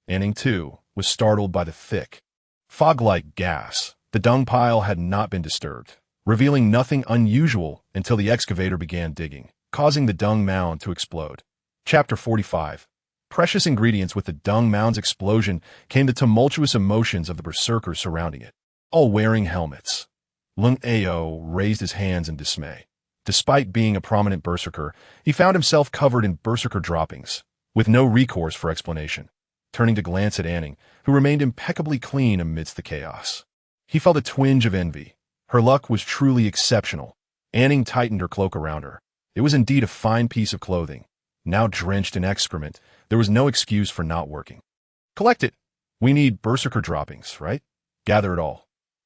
An Ning, too, was startled by the thick, fog-like gas The dung pile had not been disturbed, revealing nothing unusual until the excavator began digging, causing the dung mound to explode. Chapter 45. Precious ingredients. With the dung mound's explosion came the tumultuous emotions of the berserkers surrounding it, all wearing helmets. Lung Ao raised his hands in dismay. Despite being a prominent berserker, he found himself covered in berserker droppings, with no recourse for explanation. Turning to glance at An Ning, who remained impeccably clean amidst the chaos, he felt a twinge of envy. Her luck was truly exceptional. An Ning tightened her cloak around her. It was indeed a fine piece of clothing. Now drenched in excrement, there was no excuse for not working. Collect it. We need berserker droppings, right? Gather it all.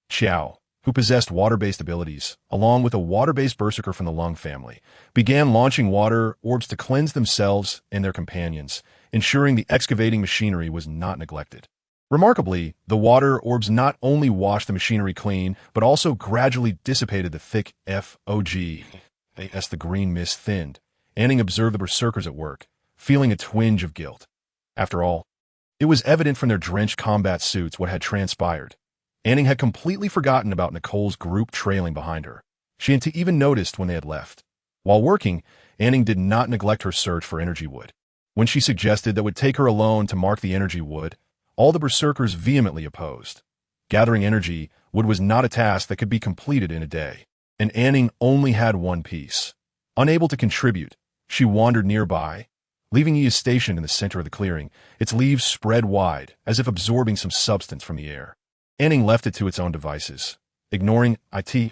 Xiao, who possessed water-based abilities, along with a water-based berserker from the Lung family, began launching water orbs to cleanse themselves and their companions, ensuring the excavating machinery was not neglected. Remarkably, the water orbs not only washed the machinery clean, but also gradually dissipated the thick fog as the green mist thinned. An Ning observed the berserkers at work, feeling a twinge of guilt. After all, it was evident from their drenched combat suits what had transpired. An Ning had completely forgotten about Nicole's group trailing behind her. She hadn't even noticed when they had left. While working, An Ning did not neglect her search for energy wood. When she suggested that would take her alone to mark the energy wood, all the berserkers vehemently opposed. Gathering energy wood was not a task that could be completed in a day, and An Ning only had one piece. Unable to contribute, she wandered nearby, leaving Iya stationed in the center of the clearing, its leaves spread wide, as if absorbing some substance from the air. An Ning left it to its own devices. Ignoring it,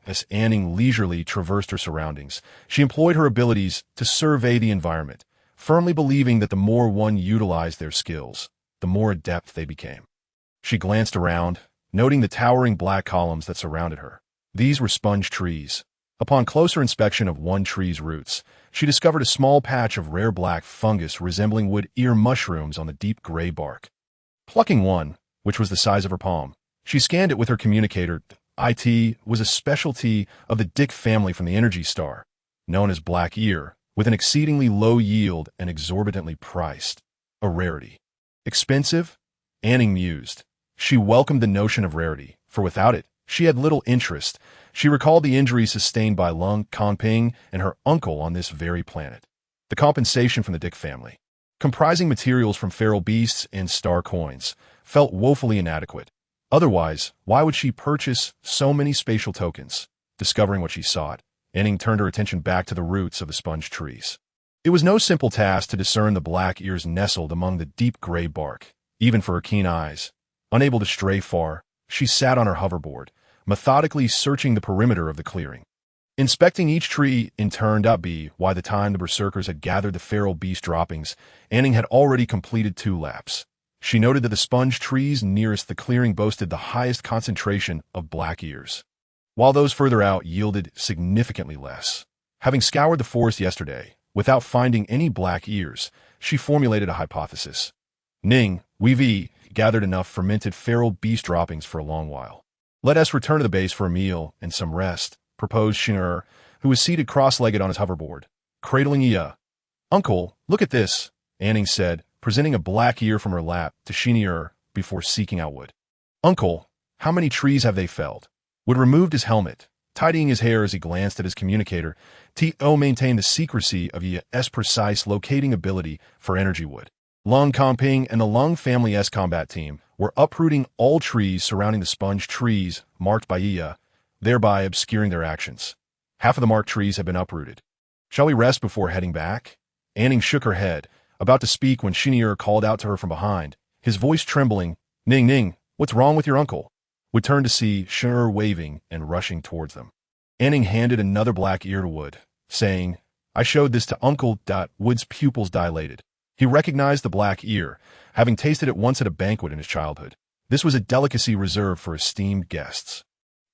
as An Ning leisurely traversed her surroundings, she employed her abilities to survey the environment, firmly believing that the more one utilized their skills, the more adept they became. She glanced around, noting the towering black columns that surrounded her. These were sponge trees. Upon closer inspection of one tree's roots, she discovered a small patch of rare black fungus resembling wood ear mushrooms on the deep gray bark. Plucking one, which was the size of her palm, she scanned it with her communicator. It was a specialty of the Dick family from the Energy Star, known as black ear, with an exceedingly low yield and exorbitantly priced. A rarity. Expensive? An Ning mused. She welcomed the notion of rarity, for without it, she had little interest. She recalled the injuries sustained by Lung, Kanping, and her uncle on this very planet. The compensation from the Dick family, comprising materials from feral beasts and star coins, felt woefully inadequate. Otherwise, why would she purchase so many spatial tokens? Discovering what she sought, An Ning turned her attention back to the roots of the sponge trees. It was no simple task to discern the black ears nestled among the deep gray bark, even for her keen eyes. Unable to stray far, she sat on her hoverboard, methodically searching the perimeter of the clearing. Inspecting each tree in turn. By the time the berserkers had gathered the feral beast droppings, An Ning had already completed 2 laps. She noted that the sponge trees nearest the clearing boasted the highest concentration of black ears, while those further out yielded significantly less. Having scoured the forest yesterday, without finding any black ears, she formulated a hypothesis. Ning, we've gathered enough fermented feral beast droppings for a long while. Let us return to the base for a meal and some rest, proposed Xin'er, who was seated cross-legged on his hoverboard, cradling Iya. Uncle, look at this, An Ning said, presenting a black ear from her lap to Xin'er before seeking out wood. Uncle, how many trees have they felled? Wood removed his helmet, tidying his hair as he glanced at his communicator. To maintained the secrecy of Iya's precise locating ability for energy wood. Lung Kanping and the Lung family's combat team were uprooting all trees surrounding the sponge trees marked by Iya, thereby obscuring their actions. Half of the marked trees had been uprooted. Shall we rest before heading back? An Ning shook her head, about to speak when Xin'er called out to her from behind, his voice trembling. Ning, what's wrong with your uncle? Wood turned to see Xin'er waving and rushing towards them. An Ning handed another black ear to Wood, saying, I showed this to Uncle. Wood's pupils dilated. He recognized the black ear, having tasted it once at a banquet in his childhood. This was a delicacy reserved for esteemed guests.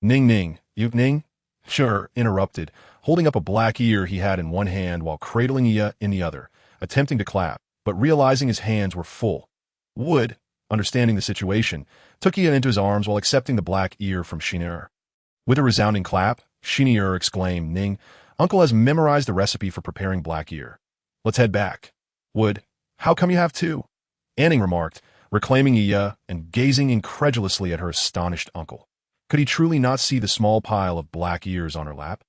Ning, you Ning? Xin'er interrupted, holding up a black ear he had in one hand while cradling Iya in the other, attempting to clap, but realizing his hands were full. Wood, understanding the situation, took Iya into his arms while accepting the black ear from Xin'er. With a resounding clap, Xin'er exclaimed, Ning, Uncle has memorized the recipe for preparing black ear. Let's head back. Wood, how come you have 2? An Ning remarked, reclaiming Iya and gazing incredulously at her astonished uncle. Could he truly not see the small pile of black ears on her lap?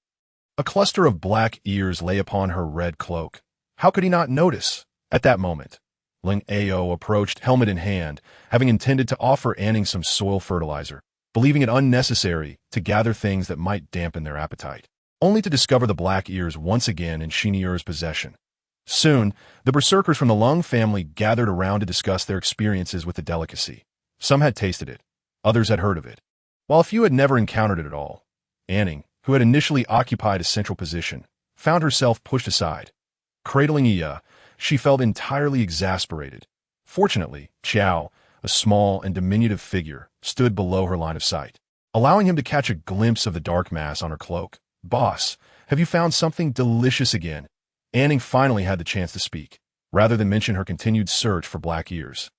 A cluster of black ears lay upon her red cloak. How could he not notice? At that moment, Ling Ao approached, helmet in hand, having intended to offer An Ning some soil fertilizer, believing it unnecessary to gather things that might dampen their appetite, only to discover the black ears once again in Xinier's possession. Soon, the berserkers from the Lung family gathered around to discuss their experiences with the delicacy. Some had tasted it, others had heard of it, while a few had never encountered it at all. An Ning, who had initially occupied a central position, found herself pushed aside. Cradling Iya, she felt entirely exasperated. Fortunately, Qiao, a small and diminutive figure, stood below her line of sight, allowing him to catch a glimpse of the dark mass on her cloak. "Boss, have you found something delicious again?" An Ning finally had the chance to speak, rather than mention her continued search for black ears.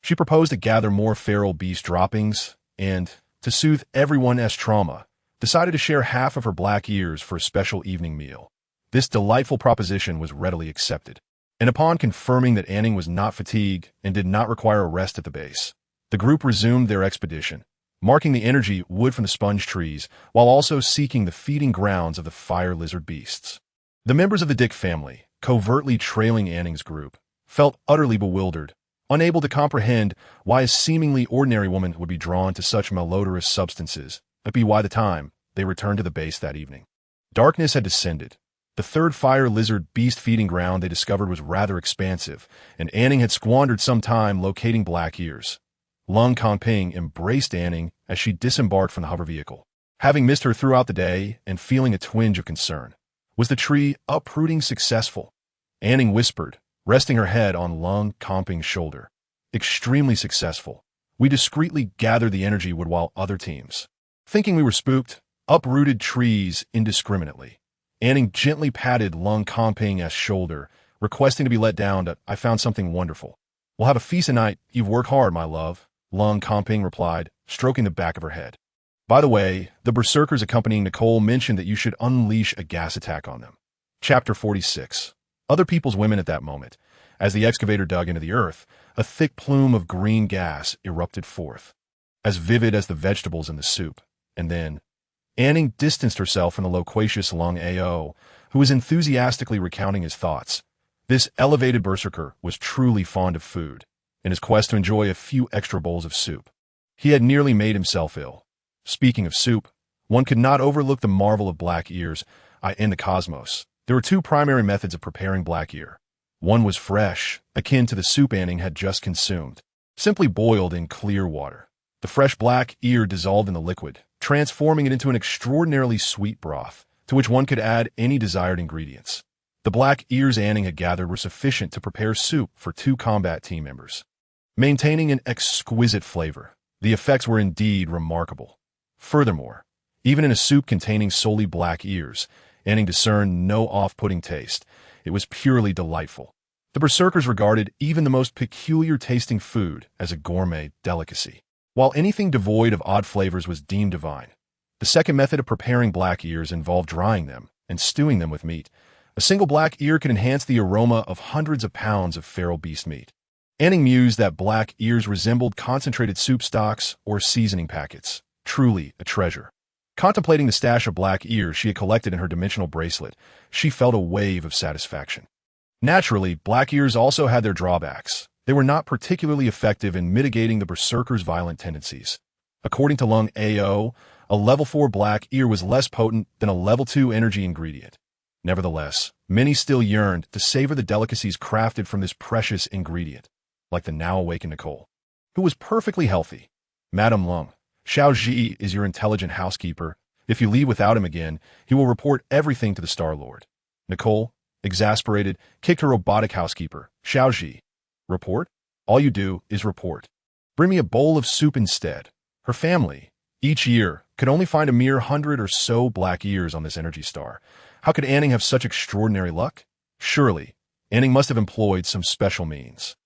She proposed to gather more feral beast droppings and, to soothe everyone's trauma, decided to share half of her black ears for a special evening meal. This delightful proposition was readily accepted, and upon confirming that An Ning was not fatigued and did not require a rest at the base, the group resumed their expedition, marking the energy wood from the sponge trees while also seeking the feeding grounds of the fire lizard beasts. The members of the Dick family, covertly trailing An Ning's group, felt utterly bewildered, unable to comprehend why a seemingly ordinary woman would be drawn to such malodorous substances, by the time they returned to the base that evening. Darkness had descended. The third fire lizard beast feeding ground they discovered was rather expansive, and An Ning had squandered some time locating black ears. Lung Kongping embraced An Ning as she disembarked from the hover vehicle. Having missed her throughout the day and feeling a twinge of concern, was the tree uprooting successful? An Ning whispered, resting her head on Lung Kongping's shoulder. "Extremely successful. We discreetly gathered the energy wood while other teams, thinking we were spooked, uprooted trees indiscriminately." An Ning gently patted Lung Kongping's shoulder, requesting to be let down. "I found something wonderful. We'll have a feast tonight. You've worked hard, my love," Lung Kongping replied, stroking the back of her head. By the way, the berserkers accompanying Nicole mentioned that you should unleash a gas attack on them. Chapter 46. Other people's women at that moment. As the excavator dug into the earth, a thick plume of green gas erupted forth, as vivid as the vegetables in the soup. And then, An Ning distanced herself from the loquacious Lung Ao, who was enthusiastically recounting his thoughts. This elevated berserker was truly fond of food, in his quest to enjoy a few extra bowls of soup. He had nearly made himself ill. Speaking of soup, one could not overlook the marvel of black ears in the cosmos. There were two primary methods of preparing black ear. One was fresh, akin to the soup An Ning had just consumed, simply boiled in clear water. The fresh black ear dissolved in the liquid, transforming it into an extraordinarily sweet broth, to which one could add any desired ingredients. The black ears An Ning had gathered were sufficient to prepare soup for 2 combat team members, maintaining an exquisite flavor. The effects were indeed remarkable. Furthermore, even in a soup containing solely black ears, An Ning discerned no off-putting taste. It was purely delightful. The berserkers regarded even the most peculiar-tasting food as a gourmet delicacy, while anything devoid of odd flavors was deemed divine. The second method of preparing black ears involved drying them and stewing them with meat. A single black ear could enhance the aroma of hundreds of pounds of feral beast meat. An Ning mused that black ears resembled concentrated soup stocks or seasoning packets. Truly a treasure. Contemplating the stash of black ears she had collected in her dimensional bracelet, she felt a wave of satisfaction. Naturally, black ears also had their drawbacks. They were not particularly effective in mitigating the berserker's violent tendencies. According to Lung Ao, a level 4 black ear was less potent than a level 2 energy ingredient. Nevertheless, many still yearned to savor the delicacies crafted from this precious ingredient, like the now-awakened Nicole, who was perfectly healthy. "Madam Lung, Xiao Ji is your intelligent housekeeper. If you leave without him again, he will report everything to the Star-Lord." Nicole, exasperated, kicked her robotic housekeeper. "Xiao Ji, report? All you do is report. Bring me a bowl of soup instead." Her family, each year, could only find a mere 100 or so black ears on this energy star. How could An Ning have such extraordinary luck? Surely, An Ning must have employed some special means.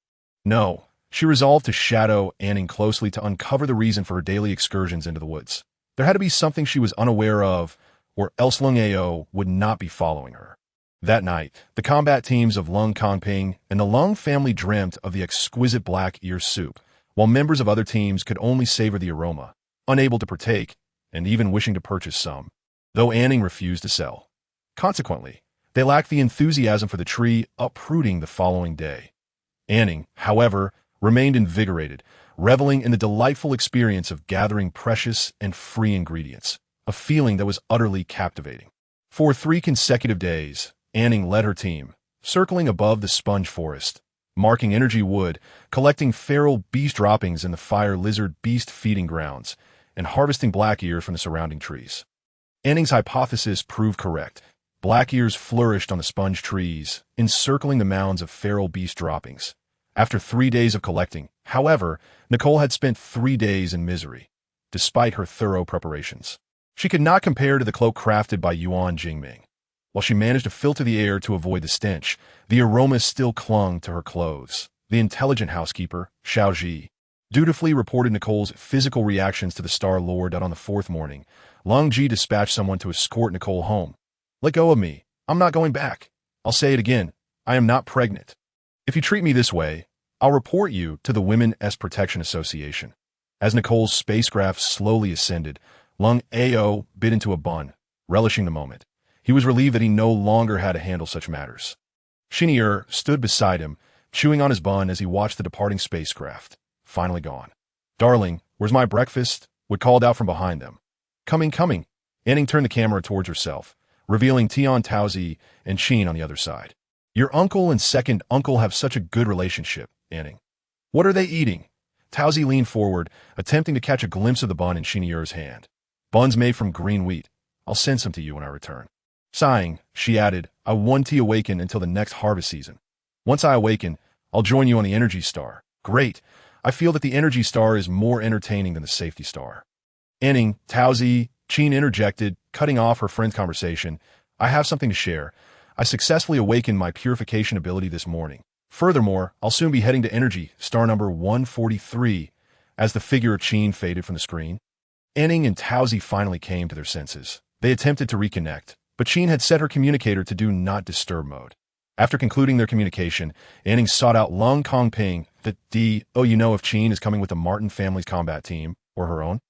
No. She resolved to shadow An Ning closely to uncover the reason for her daily excursions into the woods. There had to be something she was unaware of, or else Lung Ao would not be following her. That night, the combat teams of Lung Kongping and the Lung family dreamt of the exquisite black ear soup, while members of other teams could only savor the aroma, unable to partake. and even wishing to purchase some, though An Ning refused to sell. Consequently, they lacked the enthusiasm for the tree uprooting the following day. An Ning, however, remained invigorated, reveling in the delightful experience of gathering precious and free ingredients, a feeling that was utterly captivating. For 3 consecutive days, An Ning led her team, circling above the sponge forest, marking energy wood, collecting feral beast droppings in the fire lizard beast feeding grounds, and harvesting black ear from the surrounding trees. An Ning's hypothesis proved correct. Black ears flourished on the sponge trees, encircling the mounds of feral beast droppings. After 3 days of collecting, however, Nicole had spent 3 days in misery, despite her thorough preparations. She could not compare to the cloak crafted by Yuan Jingming. While she managed to filter the air to avoid the stench, the aroma still clung to her clothes. The intelligent housekeeper, Xiao Ji, dutifully reported Nicole's physical reactions to the Star Lord that on the 4th morning, Long Ji dispatched someone to escort Nicole home. "Let go of me. I'm not going back. I'll say it again. I am not pregnant. If you treat me this way, I'll report you to the Women's Protection Association." As Nicole's spacecraft slowly ascended, Lung Ao bit into a bun, relishing the moment. He was relieved that he no longer had to handle such matters. Xinyi stood beside him, chewing on his bun as he watched the departing spacecraft, finally gone. "Darling, where's my breakfast?" Wood called out from behind them. "Coming, coming." An Ning turned the camera towards herself, revealing Tian Taozi and Qin on the other side. "Your uncle and second uncle have such a good relationship, An Ning. What are they eating?" Taozi leaned forward, attempting to catch a glimpse of the bun in Xinyi's hand. "Buns made from green wheat. I'll send some to you when I return." Sighing, she added, "I won't awaken until the next harvest season. Once I awaken, I'll join you on the Energy Star." "Great. I feel that the Energy Star is more entertaining than the Safety Star." An Ning, Taozi, Qin interjected, cutting off her friend's conversation. "I have something to share. I successfully awakened my purification ability this morning. Furthermore, I'll soon be heading to Energy Star number 143, as the figure of Qin faded from the screen. An Ning and Taozi finally came to their senses. They attempted to reconnect, but Qin had set her communicator to do not disturb mode. After concluding their communication, An Ning sought out Lung Kongping, you know if Qin is coming with the Martin family's combat team, or her own?"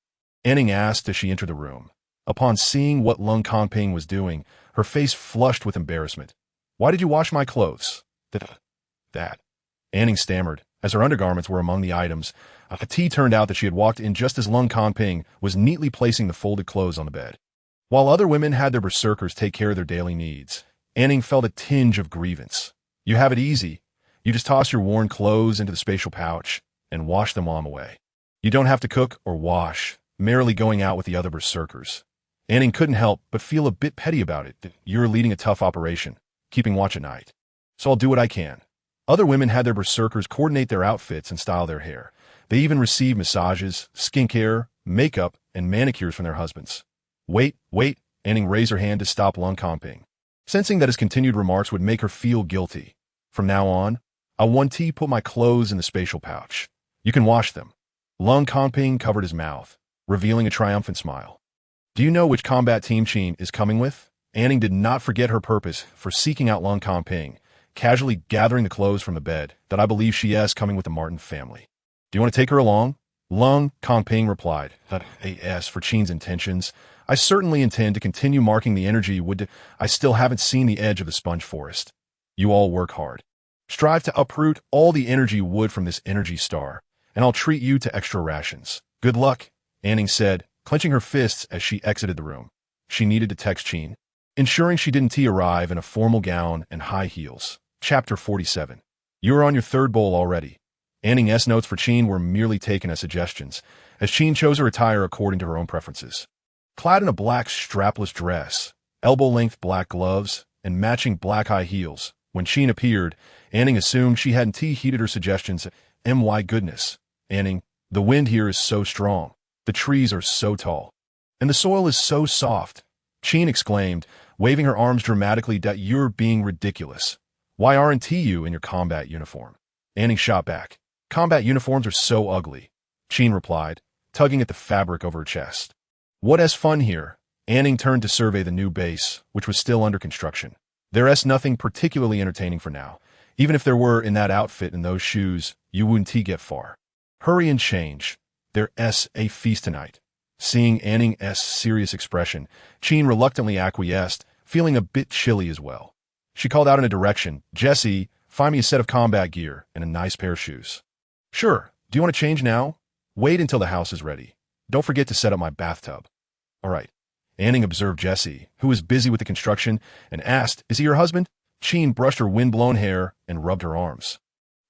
An Ning asked as she entered the room. Upon seeing what Lung Kongping was doing, her face flushed with embarrassment. "Why did you wash my clothes?" That. An Ning stammered, as her undergarments were among the items. It turned out that she had walked in just as Lung Kongping was neatly placing the folded clothes on the bed. While other women had their berserkers take care of their daily needs, An Ning felt a tinge of grievance. "You have it easy. You just toss your worn clothes into the spatial pouch and wash them while I'm away. You don't have to cook or wash, merely going out with the other berserkers." An Ning couldn't help but feel a bit petty about it. "You're leading a tough operation, keeping watch at night. So I'll do what I can." Other women had their berserkers coordinate their outfits and style their hair. They even received massages, skincare, makeup, and manicures from their husbands. Wait, An Ning raised her hand to stop Lung Kongping, sensing that his continued remarks would make her feel guilty. "From now on, I'll put my clothes in the spatial pouch. You can wash them." Lung Kongping covered his mouth, revealing a triumphant smile. "Do you know which combat team Qin is coming with?" An Ning did not forget her purpose for seeking out Lung Kongping, casually gathering the clothes from the bed. "That I believe she is coming with the Martin family. Do you want to take her along?" Lung Kongping replied, "As for Qin's intentions, I certainly intend to continue marking the energy wood. I still haven't seen the edge of the sponge forest. You all work hard. Strive to uproot all the energy wood from this energy star, and I'll treat you to extra rations. Good luck," An Ning said, clenching her fists as she exited the room. She needed to text Qin, ensuring she didn't arrive in a formal gown and high heels. Chapter 47. You are on your 3rd bowl already. An Ning's notes for Qin were merely taken as suggestions, as Qin chose her attire according to her own preferences. Clad in a black strapless dress, elbow-length black gloves, and matching black high heels, when Qin appeared, An Ning assumed she hadn't heeded her suggestions. My goodness, An Ning, the wind here is so strong, the trees are so tall, and the soil is so soft, Qin exclaimed, waving her arms dramatically. "You're being ridiculous. Why aren't you in your combat uniform?" An Ning shot back. "Combat uniforms are so ugly," Qin replied, tugging at the fabric over her chest. "What's fun here?" An Ning turned to survey the new base, which was still under construction. There's nothing particularly entertaining for now. Even if there were, in that outfit and those shoes, you wouldn't get far. Hurry and change. There's a feast tonight. Seeing An Ning's serious expression, Qin reluctantly acquiesced, feeling a bit chilly as well. She called out in a direction, "Jesse, find me a set of combat gear and a nice pair of shoes." "Sure. Do you want to change now?" "Wait until the house is ready. Don't forget to set up my bathtub." "All right." An Ning observed Jesse, who was busy with the construction, and asked, "Is he your husband?" Qin brushed her wind-blown hair and rubbed her arms.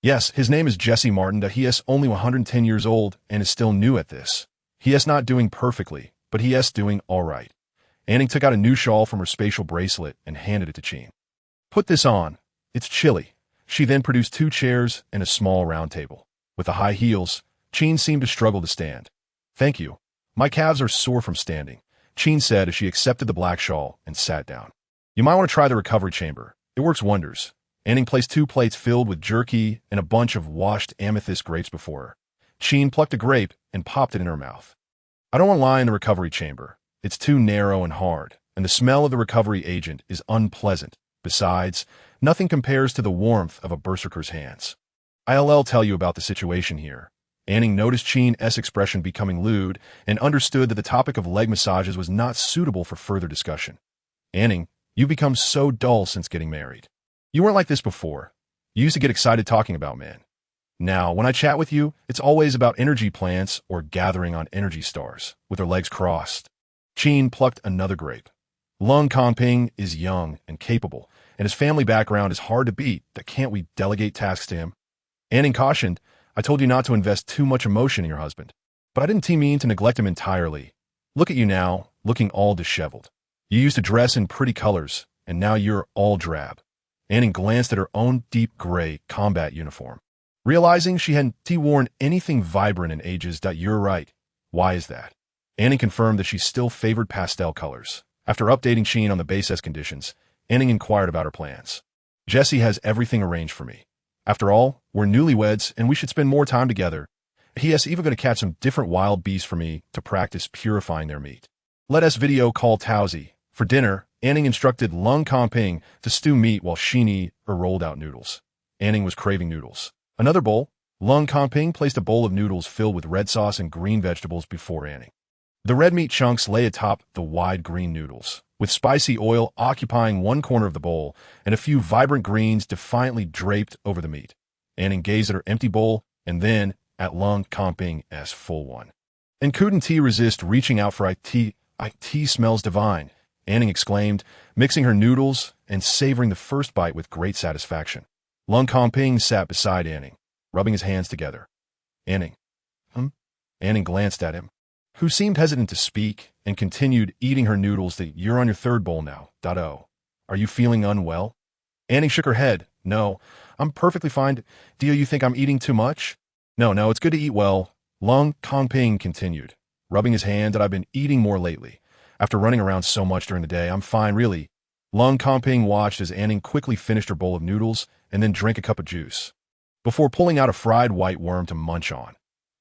"Yes, his name is Jesse Martin. He is only 110 years old and is still new at this. He is not doing perfectly, but he is doing all right." An Ning took out a new shawl from her spatial bracelet and handed it to Qin. "Put this on. It's chilly." She then produced 2 chairs and a small round table. With the high heels, Qin seemed to struggle to stand. "Thank you. My calves are sore from standing," Qin said as she accepted the black shawl and sat down. "You might want to try the recovery chamber. It works wonders." An Ning placed 2 plates filled with jerky and a bunch of washed amethyst grapes before her. Qin plucked a grape and popped it in her mouth. "I don't want to lie in the recovery chamber. It's too narrow and hard, and the smell of the recovery agent is unpleasant. Besides, nothing compares to the warmth of a berserker's hands. I'll tell you about the situation here." An Ning noticed Qin's expression becoming lewd and understood that the topic of leg massages was not suitable for further discussion. "An Ning, you've become so dull since getting married. You weren't like this before. You used to get excited talking about men. Now, when I chat with you, it's always about energy plants or gathering on energy stars, with their legs crossed." Qin plucked another grape. "Lung Kongping is young and capable, and his family background is hard to beat. Can't we delegate tasks to him?" An Ning cautioned, "I told you not to invest too much emotion in your husband. But I didn't mean to neglect him entirely. Look at you now, looking all disheveled. You used to dress in pretty colors, and now you're all drab." An Ning glanced at her own deep gray combat uniform. Realizing she hadn't worn anything vibrant in ages. "You're right. Why is that?" An Ning confirmed that she still favored pastel colors. After updating Qin on the base S conditions, An Ning inquired about her plans. "Jesse has everything arranged for me. After all, we're newlyweds and we should spend more time together. He is even going to catch some different wild beasts for me to practice purifying their meat. Let us video call Tauzi." For dinner, An Ning instructed Lung Kongping to stew meat while Qin ate her rolled out noodles. An Ning was craving noodles. Another bowl. Lung Kongping placed a bowl of noodles filled with red sauce and green vegetables before An Ning. The red meat chunks lay atop the wide green noodles, with spicy oil occupying one corner of the bowl and a few vibrant greens defiantly draped over the meat. An Ning gazed at her empty bowl and then at Lung Kongping's full one. "And couldn't tea resist reaching out for tea? Tea smells divine," An Ning exclaimed, mixing her noodles and savoring the first bite with great satisfaction. Lung Kongping sat beside An Ning, rubbing his hands together. "An Ning." An Ning glanced at him, who seemed hesitant to speak, and continued eating her noodles. "You're on your 3rd bowl now. Oh. Are you feeling unwell?" An Ning shook her head. "No, I'm perfectly fine. Do you think I'm eating too much?" No, it's good to eat well," Lung Kongping continued, rubbing his hand. "I've been eating more lately. After running around so much during the day, I'm fine, really." Lung Kongping watched as An Ning quickly finished her bowl of noodles and then drank a cup of juice, before pulling out a fried white worm to munch on.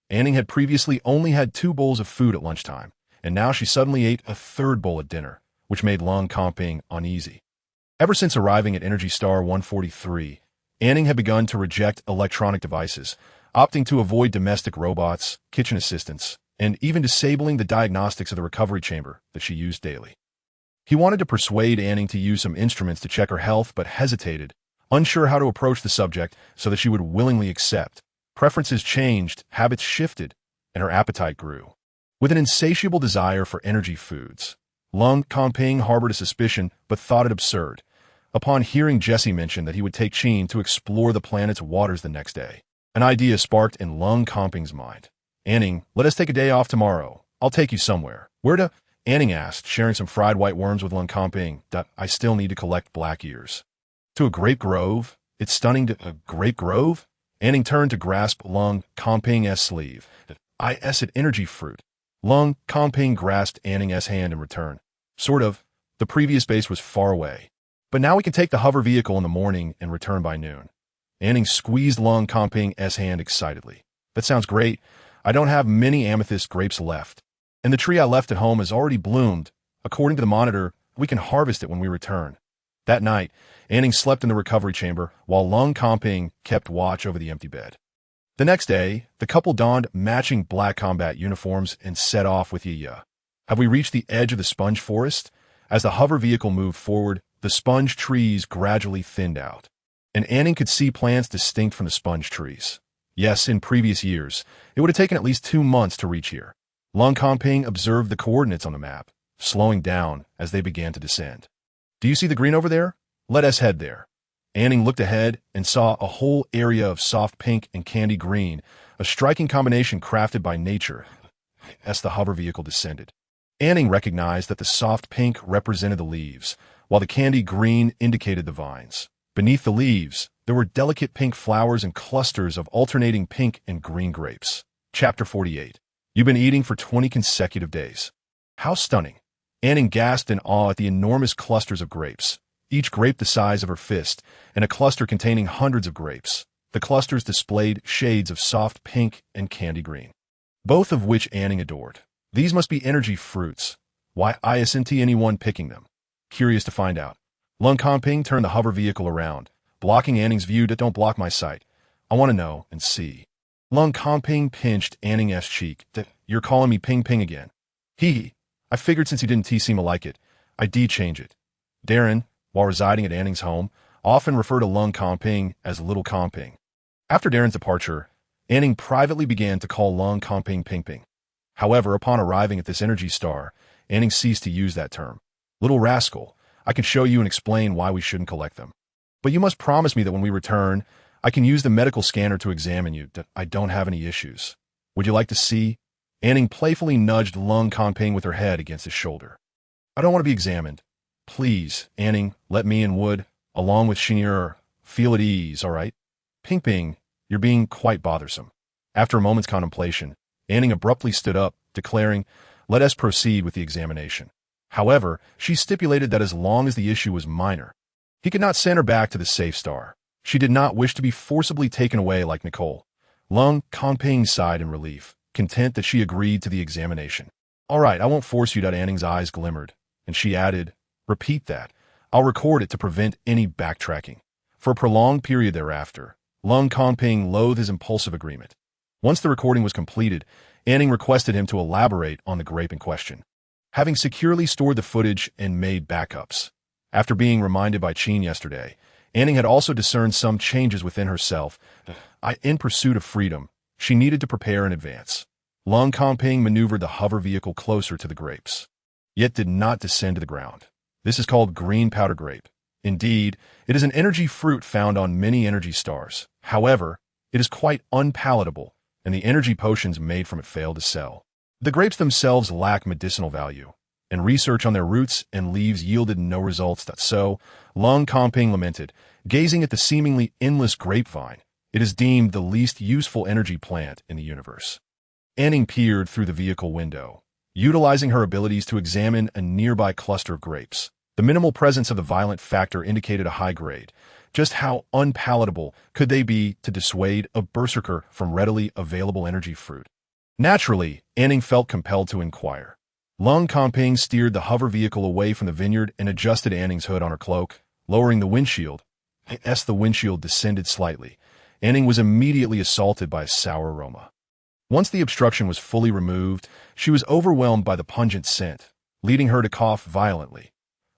An Ning had previously only had 2 bowls of food at lunchtime, and now she suddenly ate a 3rd bowl at dinner, which made Lung Kongping uneasy. Ever since arriving at Energy Star 143, An Ning had begun to reject electronic devices, opting to avoid domestic robots, kitchen assistants, and even disabling the diagnostics of the recovery chamber that she used daily. He wanted to persuade An Ning to use some instruments to check her health, but hesitated, unsure how to approach the subject so that she would willingly accept. Preferences changed, habits shifted, and her appetite grew. With an insatiable desire for energy foods, Lung Kongping harbored a suspicion but thought it absurd, upon hearing Jesse mention that he would take Qin to explore the planet's waters the next day. An idea sparked in Lung Kongping's mind. "An Ning, let us take a day off tomorrow. I'll take you somewhere." "Where to?" An Ning asked, sharing some fried white worms with Lung Kongping. "I still need to collect black ears." "To a grape grove? It's stunning to a grape grove?" An Ning turned to grasp Lung Kongping's sleeve. "I said energy fruit." Lung Kongping grasped An Ning's hand in return. "Sort of. The previous base was far away. But now we can take the hover vehicle in the morning and return by noon." An Ning squeezed Lung Kongping's hand excitedly. "That sounds great. I don't have many amethyst grapes left, and the tree I left at home has already bloomed. According to the monitor, we can harvest it when we return." That night, An Ning slept in the recovery chamber while Lung Kongping kept watch over the empty bed. The next day, the couple donned matching black combat uniforms and set off with Yiya. Have we reached the edge of the sponge forest? As the hover vehicle moved forward, the sponge trees gradually thinned out. And An Ning could see plants distinct from the sponge trees. Yes, in previous years, it would have taken at least 2 months to reach here. Lung Kongping observed the coordinates on the map, slowing down as they began to descend. Do you see the green over there? Let us head there. An Ning looked ahead and saw a whole area of soft pink and candy green, a striking combination crafted by nature. As the hover vehicle descended, An Ning recognized that the soft pink represented the leaves, while the candy green indicated the vines. Beneath the leaves, there were delicate pink flowers and clusters of alternating pink and green grapes. Chapter 48. You've been eating for 20 consecutive days. How stunning! An Ning gasped in awe at the enormous clusters of grapes, each grape the size of her fist, and a cluster containing hundreds of grapes. The clusters displayed shades of soft pink and candy green, both of which An Ning adored. These must be energy fruits. Why isn't anyone picking them? Curious to find out, Lung Kongping turned the hover vehicle around, blocking An Ning's view. Don't block my sight. I want to know and see. Lung Kongping pinched An Ning's cheek. You're calling me Ping Ping again? Hee. I figured since you didn't seem to like it, I'd change it. Darren, while residing at An Ning's home, often referred to Lung Kongping as Little Kongping. After Darren's departure, An Ning privately began to call Lung Kongping Ping Ping. However, upon arriving at this energy star, An Ning ceased to use that term. Little rascal, I can show you and explain why we shouldn't collect them. But you must promise me that when we return, I can use the medical scanner to examine you, that I don't have any issues. Would you like to see? An Ning playfully nudged Lung Kongping with her head against his shoulder. I don't want to be examined. Please, An Ning, let me and Wood, along with Shinir, feel at ease, all right? Ping Ping, you're being quite bothersome. After a moment's contemplation, An Ning abruptly stood up, declaring, let us proceed with the examination. However, she stipulated that as long as the issue was minor, he could not send her back to the safe star. She did not wish to be forcibly taken away like Nicole. Lung Kongping sighed in relief, content that she agreed to the examination. All right, I won't force you. An Ning's eyes glimmered, and she added, repeat that. I'll record it to prevent any backtracking. For a prolonged period thereafter, Lung Kongping loathed his impulsive agreement. Once the recording was completed, An Ning requested him to elaborate on the grape in question. Having securely stored the footage and made backups. After being reminded by Chin yesterday, An Ning had also discerned some changes within herself. In pursuit of freedom, she needed to prepare in advance. Lung Kongping maneuvered the hover vehicle closer to the grapes, yet did not descend to the ground. This is called green powder grape. Indeed, it is an energy fruit found on many energy stars. However, it is quite unpalatable, and the energy potions made from it fail to sell. The grapes themselves lack medicinal value, and research on their roots and leaves yielded no results. So, Lung Kongping lamented, gazing at the seemingly endless grapevine. It is deemed the least useful energy plant in the universe. An Ning peered through the vehicle window, utilizing her abilities to examine a nearby cluster of grapes. The minimal presence of the violent factor indicated a high grade. Just how unpalatable could they be to dissuade a berserker from readily available energy fruit? Naturally, An Ning felt compelled to inquire. Lung Kongping steered the hover vehicle away from the vineyard and adjusted An Ning's hood on her cloak, lowering the windshield. As the windshield descended slightly, An Ning was immediately assaulted by a sour aroma. Once the obstruction was fully removed, she was overwhelmed by the pungent scent, leading her to cough violently.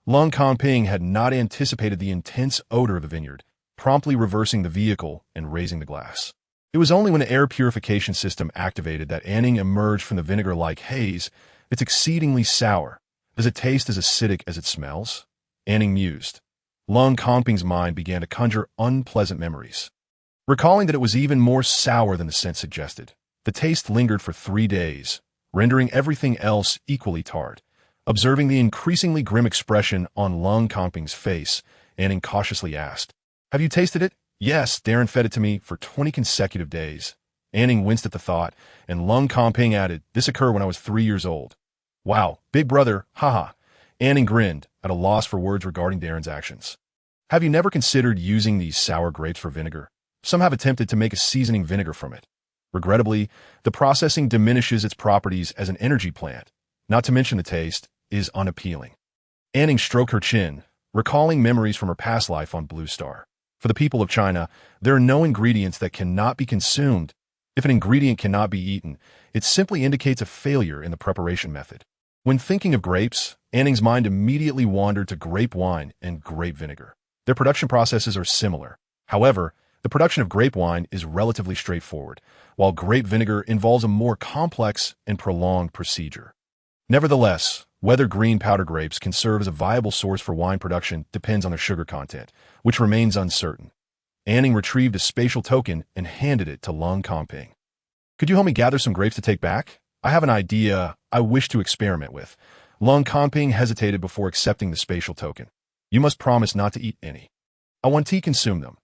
Lung Kongping had not anticipated the intense odor of the vineyard, promptly reversing the vehicle and raising the glass. It was only when the air purification system activated that An Ning emerged from the vinegar-like haze. It's exceedingly sour. Does it taste as acidic as it smells? An Ning mused. Lung Kongping's mind began to conjure unpleasant memories. Recalling that it was even more sour than the scent suggested, the taste lingered for 3 days, rendering everything else equally tart. Observing the increasingly grim expression on Lung Kongping's face, An Ning cautiously asked, have you tasted it? Yes, Darren fed it to me for 20 consecutive days. An Ning winced at the thought, and Lung Kongping added, this occurred when I was 3 years old. Wow, big brother, haha. An Ning grinned, at a loss for words regarding Darren's actions. Have you never considered using these sour grapes for vinegar? Some have attempted to make a seasoning vinegar from it. Regrettably, the processing diminishes its properties as an energy plant, not to mention the taste is unappealing. An Ning stroked her chin, recalling memories from her past life on Blue Star. For the people of China, there are no ingredients that cannot be consumed. If an ingredient cannot be eaten, it simply indicates a failure in the preparation method. When thinking of grapes, An Ning's mind immediately wandered to grape wine and grape vinegar. Their production processes are similar. However, the production of grape wine is relatively straightforward, while grape vinegar involves a more complex and prolonged procedure. Nevertheless, whether green powder grapes can serve as a viable source for wine production depends on their sugar content, which remains uncertain. An Ning retrieved a spatial token and handed it to Lung Comping. Could you help me gather some grapes to take back? I have an idea I wish to experiment with. Lung Comping hesitated before accepting the spatial token. You must promise not to eat any. I want to consume them.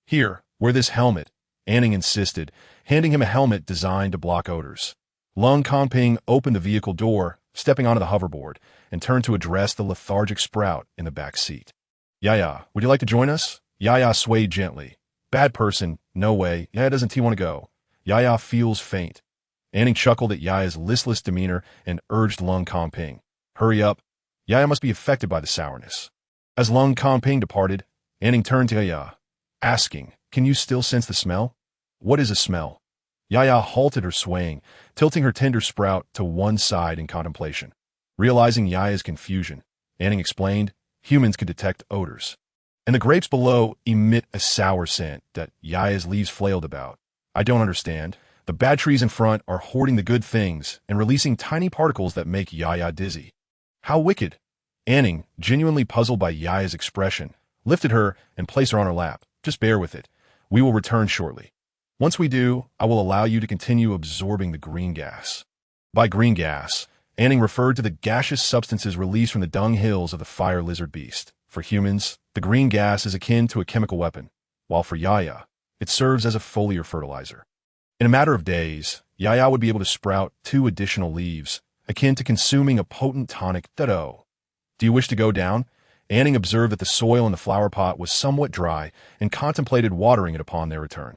Here, wear this helmet, An Ning insisted, handing him a helmet designed to block odors. Lung Comping opened the vehicle door, stepping onto the hoverboard, and turned to address the lethargic Sprout in the back seat. Yaya, would you like to join us? Yaya swayed gently. Bad person, no way. Yaya doesn't want to go. Yaya feels faint. An Ning chuckled at Yaya's listless demeanor and urged Lung Comping. Hurry up. Yaya must be affected by the sourness. As Lung Comping departed, An Ning turned to Yaya, asking, can you still sense the smell? What is a smell? Yaya halted her swaying, tilting her tender Sprout to one side in contemplation. Realizing Yaya's confusion, An Ning explained, humans could detect odors. And the grapes below emit a sour scent that Yaya's leaves flailed about. I don't understand. The bad trees in front are hoarding the good things and releasing tiny particles that make Yaya dizzy. How wicked! An Ning, genuinely puzzled by Yaya's expression, lifted her and placed her on her lap. Just bear with it. We will return shortly. Once we do, I will allow you to continue absorbing the green gas. By green gas, An Ning referred to the gaseous substances released from the dung hills of the fire lizard beast. For humans, the green gas is akin to a chemical weapon, while for Yaya, it serves as a foliar fertilizer. In a matter of days, Yaya would be able to sprout 2 additional leaves, akin to consuming a potent tonic. Do you wish to go down? An Ning observed that the soil in the flower pot was somewhat dry and contemplated watering it upon their return.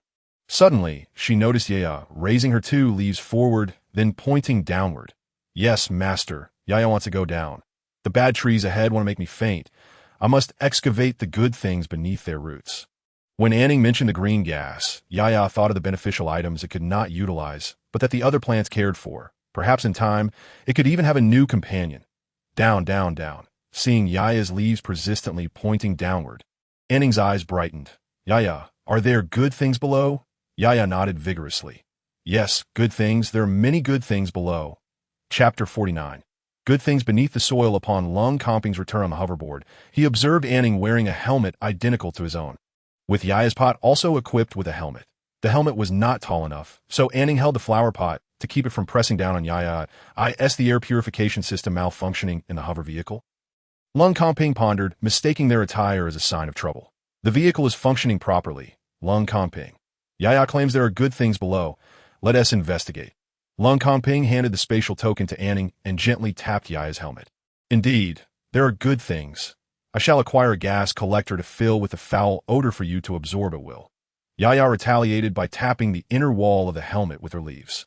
Suddenly, she noticed Yaya raising her 2 leaves forward, then pointing downward. Yes, master, Yaya wants to go down. The bad trees ahead want to make me faint. I must excavate the good things beneath their roots. When An Ning mentioned the green gas, Yaya thought of the beneficial items it could not utilize, but that the other plants cared for. Perhaps in time, it could even have a new companion. Down, down, down. Seeing Yaya's leaves persistently pointing downward, An Ning's eyes brightened. Yaya, are there good things below? Yaya nodded vigorously. Yes, good things. There are many good things below. Chapter 49. Good things beneath the soil. Upon Lung Comping's return on the hoverboard, he observed An Ning wearing a helmet identical to his own, with Yaya's pot also equipped with a helmet. The helmet was not tall enough, so An Ning held the flower pot to keep it from pressing down on Yaya. Is the air purification system malfunctioning in the hover vehicle? Lung Comping pondered, mistaking their attire as a sign of trouble. The vehicle is functioning properly. Lung Comping. Yaya claims there are good things below. Let us investigate. Lung Comping handed the spatial token to An Ning and gently tapped Yaya's helmet. Indeed, there are good things. I shall acquire a gas collector to fill with a foul odor for you to absorb at will. Yaya retaliated by tapping the inner wall of the helmet with her leaves.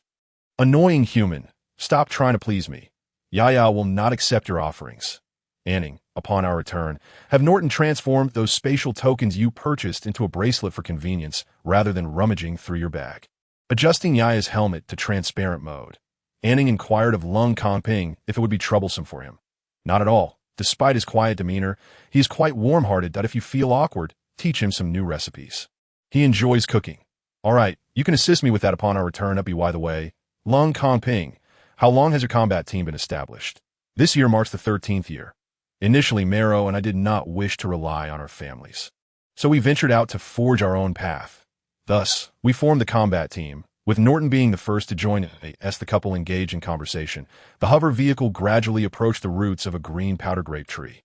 Annoying human, stop trying to please me. Yaya will not accept your offerings. An Ning, upon our return, have Norton transformed those spatial tokens you purchased into a bracelet for convenience rather than rummaging through your bag. Adjusting Yaya's helmet to transparent mode, An Ning inquired of Lung Comping if it would be troublesome for him. Not at all. Despite his quiet demeanor, he is quite warm-hearted that if you feel awkward, teach him some new recipes. He enjoys cooking. All right, you can assist me with that upon our return. By the way, Lung Comping, how long has your combat team been established? This year marks the 13th year. Initially, Marrow and I did not wish to rely on our families, so we ventured out to forge our own path. Thus, we formed the combat team, with Norton being the first to join. As the couple engaged in conversation, the hover vehicle gradually approached the roots of a green powder grape tree.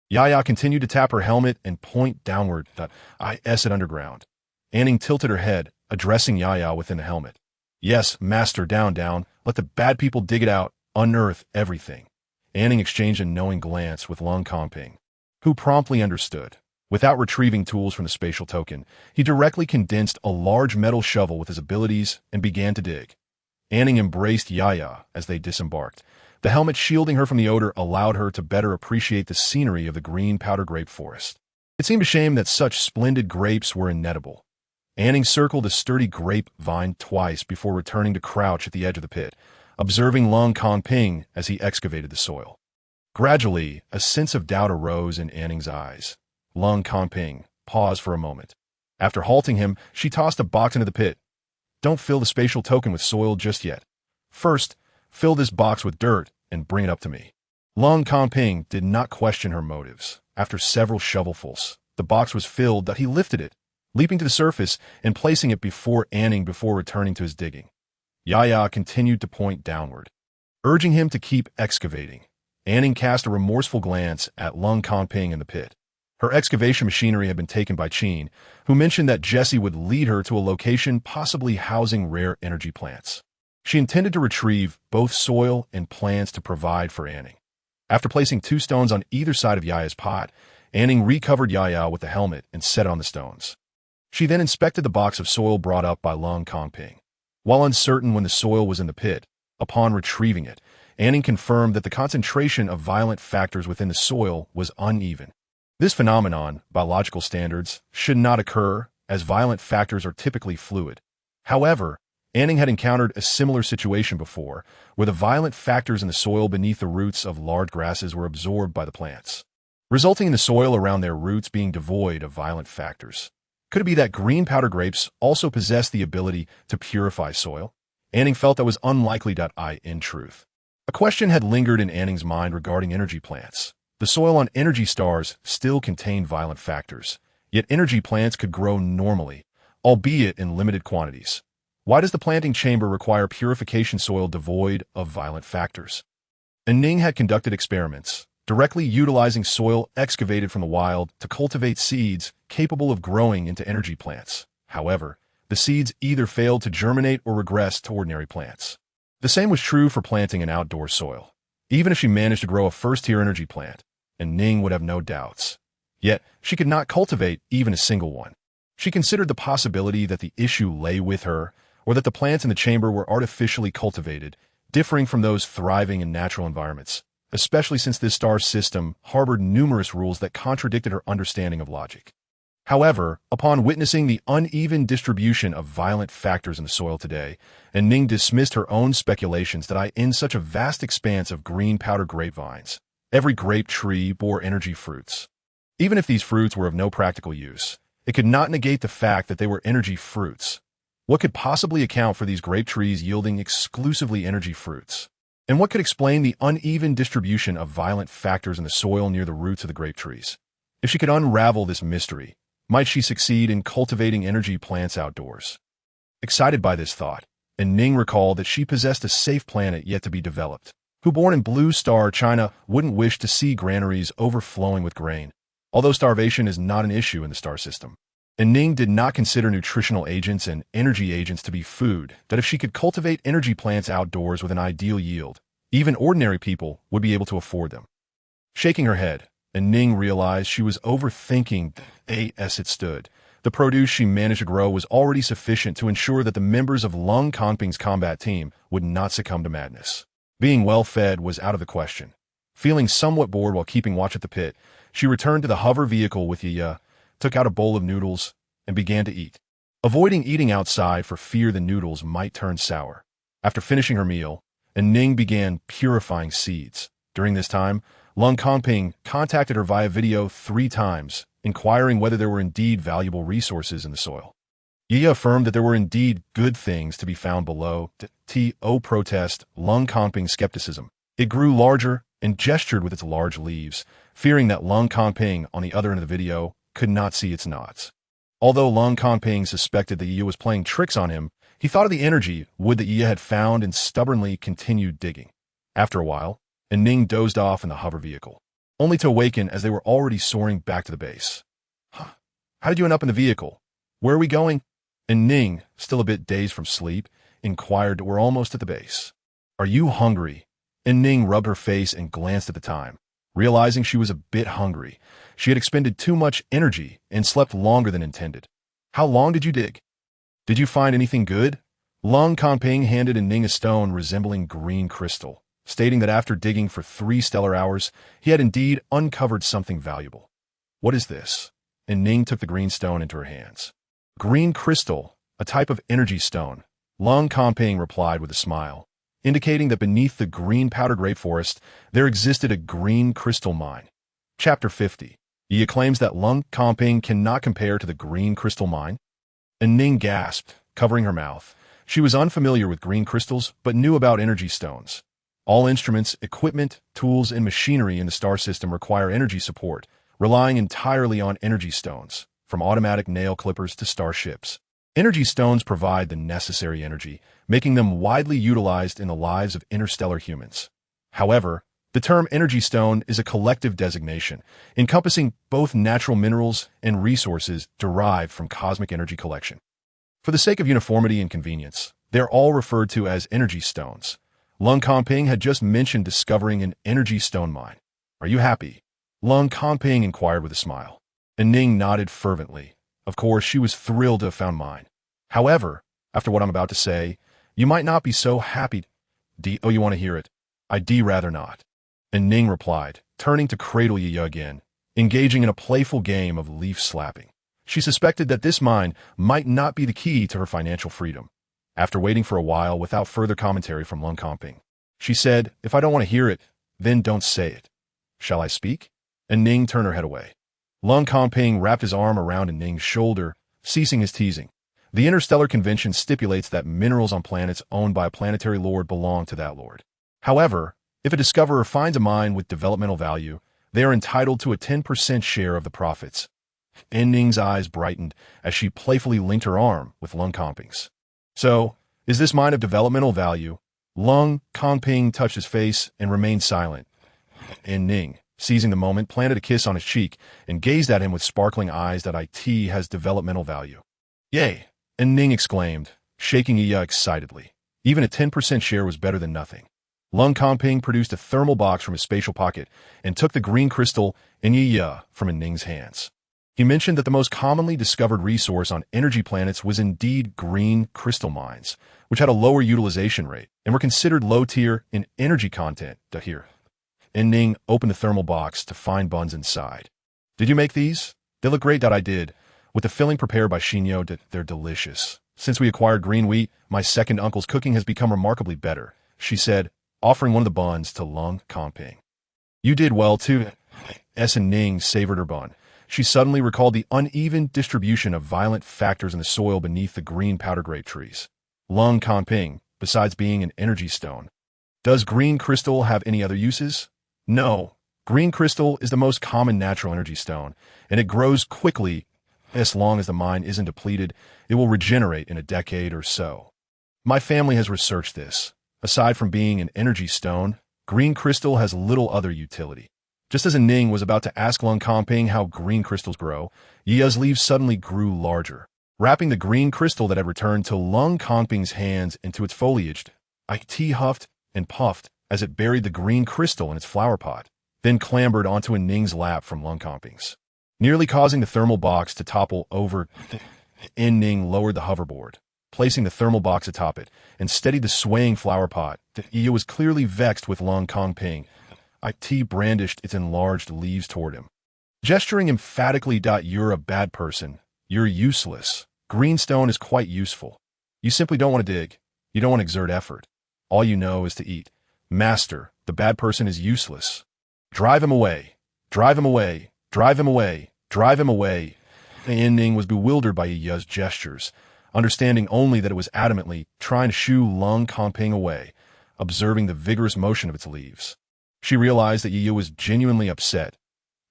Yaya continued to tap her helmet and point downward. It underground. An Ning tilted her head, addressing Yaya within the helmet. Yes, master, down, down. Let the bad people dig it out. Unearth everything. An Ning exchanged a knowing glance with Lung Comping, who promptly understood. Without retrieving tools from the spatial token, he directly condensed a large metal shovel with his abilities and began to dig. An Ning embraced Yaya as they disembarked. The helmet shielding her from the odor allowed her to better appreciate the scenery of the green powder grape forest. It seemed a shame that such splendid grapes were inedible. An Ning circled a sturdy grapevine twice before returning to crouch at the edge of the pit, observing Lung Ping as he excavated the soil. Gradually, a sense of doubt arose in An Ning's eyes. Lung Ping paused for a moment. After halting him, she tossed a box into the pit. "Don't fill the spatial token with soil just yet. First, fill this box with dirt and bring it up to me." Lung Ping did not question her motives. After several shovelfuls, the box was filled that he lifted it, leaping to the surface and placing it before An Ning before returning to his digging. Yaya continued to point downward, urging him to keep excavating. An Ning cast a remorseful glance at Lung Ping in the pit. Her excavation machinery had been taken by Qin, who mentioned that Jesse would lead her to a location possibly housing rare energy plants. She intended to retrieve both soil and plants to provide for An Ning. After placing 2 stones on either side of Yaya's pot, An Ning recovered Yaya with the helmet and set it on the stones. She then inspected the box of soil brought up by Lung Ping. While uncertain when the soil was in the pit, upon retrieving it, An Ning confirmed that the concentration of violent factors within the soil was uneven. This phenomenon, by logical standards, should not occur, as violent factors are typically fluid. However, An Ning had encountered a similar situation before, where the violent factors in the soil beneath the roots of large grasses were absorbed by the plants, resulting in the soil around their roots being devoid of violent factors. Could it be that green powder grapes also possess the ability to purify soil? An Ning felt that was unlikely. In truth, a question had lingered in An Ning's mind regarding energy plants. The soil on energy stars still contained violent factors, yet energy plants could grow normally, albeit in limited quantities. Why does the planting chamber require purification soil devoid of violent factors? An Ning had conducted experiments, directly utilizing soil excavated from the wild to cultivate seeds capable of growing into energy plants. However, the seeds either failed to germinate or regressed to ordinary plants. The same was true for planting in outdoor soil. Even if she managed to grow a first-tier energy plant, An Ning would have no doubts. Yet, she could not cultivate even a single one. She considered the possibility that the issue lay with her, or that the plants in the chamber were artificially cultivated, differing from those thriving in natural environments, especially since this star system harbored numerous rules that contradicted her understanding of logic. However, upon witnessing the uneven distribution of violent factors in the soil today, An Ning dismissed her own speculations that in such a vast expanse of green powder grapevines, every grape tree bore energy fruits. Even if these fruits were of no practical use, it could not negate the fact that they were energy fruits. What could possibly account for these grape trees yielding exclusively energy fruits? And what could explain the uneven distribution of violent factors in the soil near the roots of the grape trees? If she could unravel this mystery, might she succeed in cultivating energy plants outdoors? Excited by this thought, An Ning recalled that she possessed a safe planet yet to be developed, who born in Blue Star, China, wouldn't wish to see granaries overflowing with grain, although starvation is not an issue in the star system. An Ning did not consider nutritional agents and energy agents to be food, that if she could cultivate energy plants outdoors with an ideal yield, even ordinary people would be able to afford them. Shaking her head, An Ning realized she was overthinking as it stood. The produce she managed to grow was already sufficient to ensure that the members of Lung Ping's combat team would not succumb to madness. Being well-fed was out of the question. Feeling somewhat bored while keeping watch at the pit, she returned to the hover vehicle with Yaya, took out a bowl of noodles, and began to eat, avoiding eating outside for fear the noodles might turn sour. After finishing her meal, An Ning began purifying seeds. During this time, Lung Ping contacted her via video 3 times, inquiring whether there were indeed valuable resources in the soil. Yaya affirmed that there were indeed good things to be found below. To protest Lung Ping's skepticism, it grew larger and gestured with its large leaves, fearing that Lung Ping, on the other end of the video, could not see its nods. Although Lung Ping suspected that Yaya was playing tricks on him, he thought of the energy wood that Yaya had found and stubbornly continued digging. After a while, An Ning dozed off in the hover vehicle, only to awaken as they were already soaring back to the base. How did you end up in the vehicle? Where are we going? An Ning, still a bit dazed from sleep, inquired. We're almost at the base. Are you hungry? An Ning rubbed her face and glanced at the time. Realizing she was a bit hungry, she had expended too much energy and slept longer than intended. How long did you dig? Did you find anything good? Lung Ping handed An Ning a stone resembling green crystal, stating that after digging for 3 stellar hours, he had indeed uncovered something valuable. What is this? An Ning took the green stone into her hands. Green crystal, a type of energy stone, Lung Comping replied with a smile, indicating that beneath the green powder grape forest, there existed a green crystal mine. Chapter 50. He claims that Lung Comping cannot compare to the green crystal mine. An Ning gasped, covering her mouth. She was unfamiliar with green crystals, but knew about energy stones. All instruments, equipment, tools, and machinery in the star system require energy support, relying entirely on energy stones, from automatic nail clippers to starships. Energy stones provide the necessary energy, making them widely utilized in the lives of interstellar humans. However, the term energy stone is a collective designation, encompassing both natural minerals and resources derived from cosmic energy collection. For the sake of uniformity and convenience, they are all referred to as energy stones. Lung Comping had just mentioned discovering an energy stone mine. Are you happy? Lung Comping inquired with a smile. An Ning nodded fervently. Of course, she was thrilled to have found mine. However, after what I'm about to say, you might not be so happy. Oh, you want to hear it? I'd rather not. An Ning replied, turning to cradle Yiya again, engaging in a playful game of leaf slapping. She suspected that this mine might not be the key to her financial freedom. After waiting for a while without further commentary from Lung Comping, she said, if I don't want to hear it, then don't say it. Shall I speak? An Ning turned her head away. Lung Comping wrapped his arm around An Ning's shoulder, ceasing his teasing. The Interstellar Convention stipulates that minerals on planets owned by a planetary lord belong to that lord. However, if a discoverer finds a mine with developmental value, they are entitled to a 10% share of the profits. An Ning's eyes brightened as she playfully linked her arm with Lung Comping's. So, is this mine of developmental value? Lung Comping touched his face and remained silent. An Ning, seizing the moment, planted a kiss on his cheek and gazed at him with sparkling eyes that IT has developmental value. Yay! An Ning exclaimed, shaking Yiya excitedly. Even a 10% share was better than nothing. Lung Comping produced a thermal box from his spatial pocket and took the green crystal and Yiya from An Ning's hands. He mentioned that the most commonly discovered resource on energy planets was indeed green crystal mines, which had a lower utilization rate and were considered low-tier in energy content. Here, An Ning opened the thermal box to find buns inside. Did you make these? They look great. I did. With the filling prepared by Shinyo, they're delicious. Since we acquired green wheat, my second uncle's cooking has become remarkably better, she said, offering one of the buns to Lung Comping. You did well, too. An Ning savored her bun. She suddenly recalled the uneven distribution of violent factors in the soil beneath the green powder grape trees. Lung Comping, besides being an energy stone. Does green crystal have any other uses? No. Green crystal is the most common natural energy stone, and it grows quickly. As long as the mine isn't depleted, it will regenerate in a decade or so. My family has researched this. Aside from being an energy stone, green crystal has little other utility. Just as An Ning was about to ask Lung Comping how green crystals grow, Yiya's leaves suddenly grew larger, wrapping the green crystal that had returned to Lung Comping's hands into its foliage. IT huffed and puffed as it buried the green crystal in its flower pot, then clambered onto An Ning's lap from Lung Comping's, nearly causing the thermal box to topple over. An Ning lowered the hoverboard, placing the thermal box atop it, and steadied the swaying flower pot. Yiya was clearly vexed with Lung Comping. IT brandished its enlarged leaves toward him, gesturing emphatically. You're a bad person. You're useless. Greenstone is quite useful. You simply don't want to dig. You don't want to exert effort. All you know is to eat. Master, the bad person is useless. Drive him away. Drive him away. Drive him away. Drive him away. An Ning was bewildered by Yiya's gestures, understanding only that it was adamantly trying to shoo Lung Comping away, observing the vigorous motion of its leaves. She realized that Yiya was genuinely upset.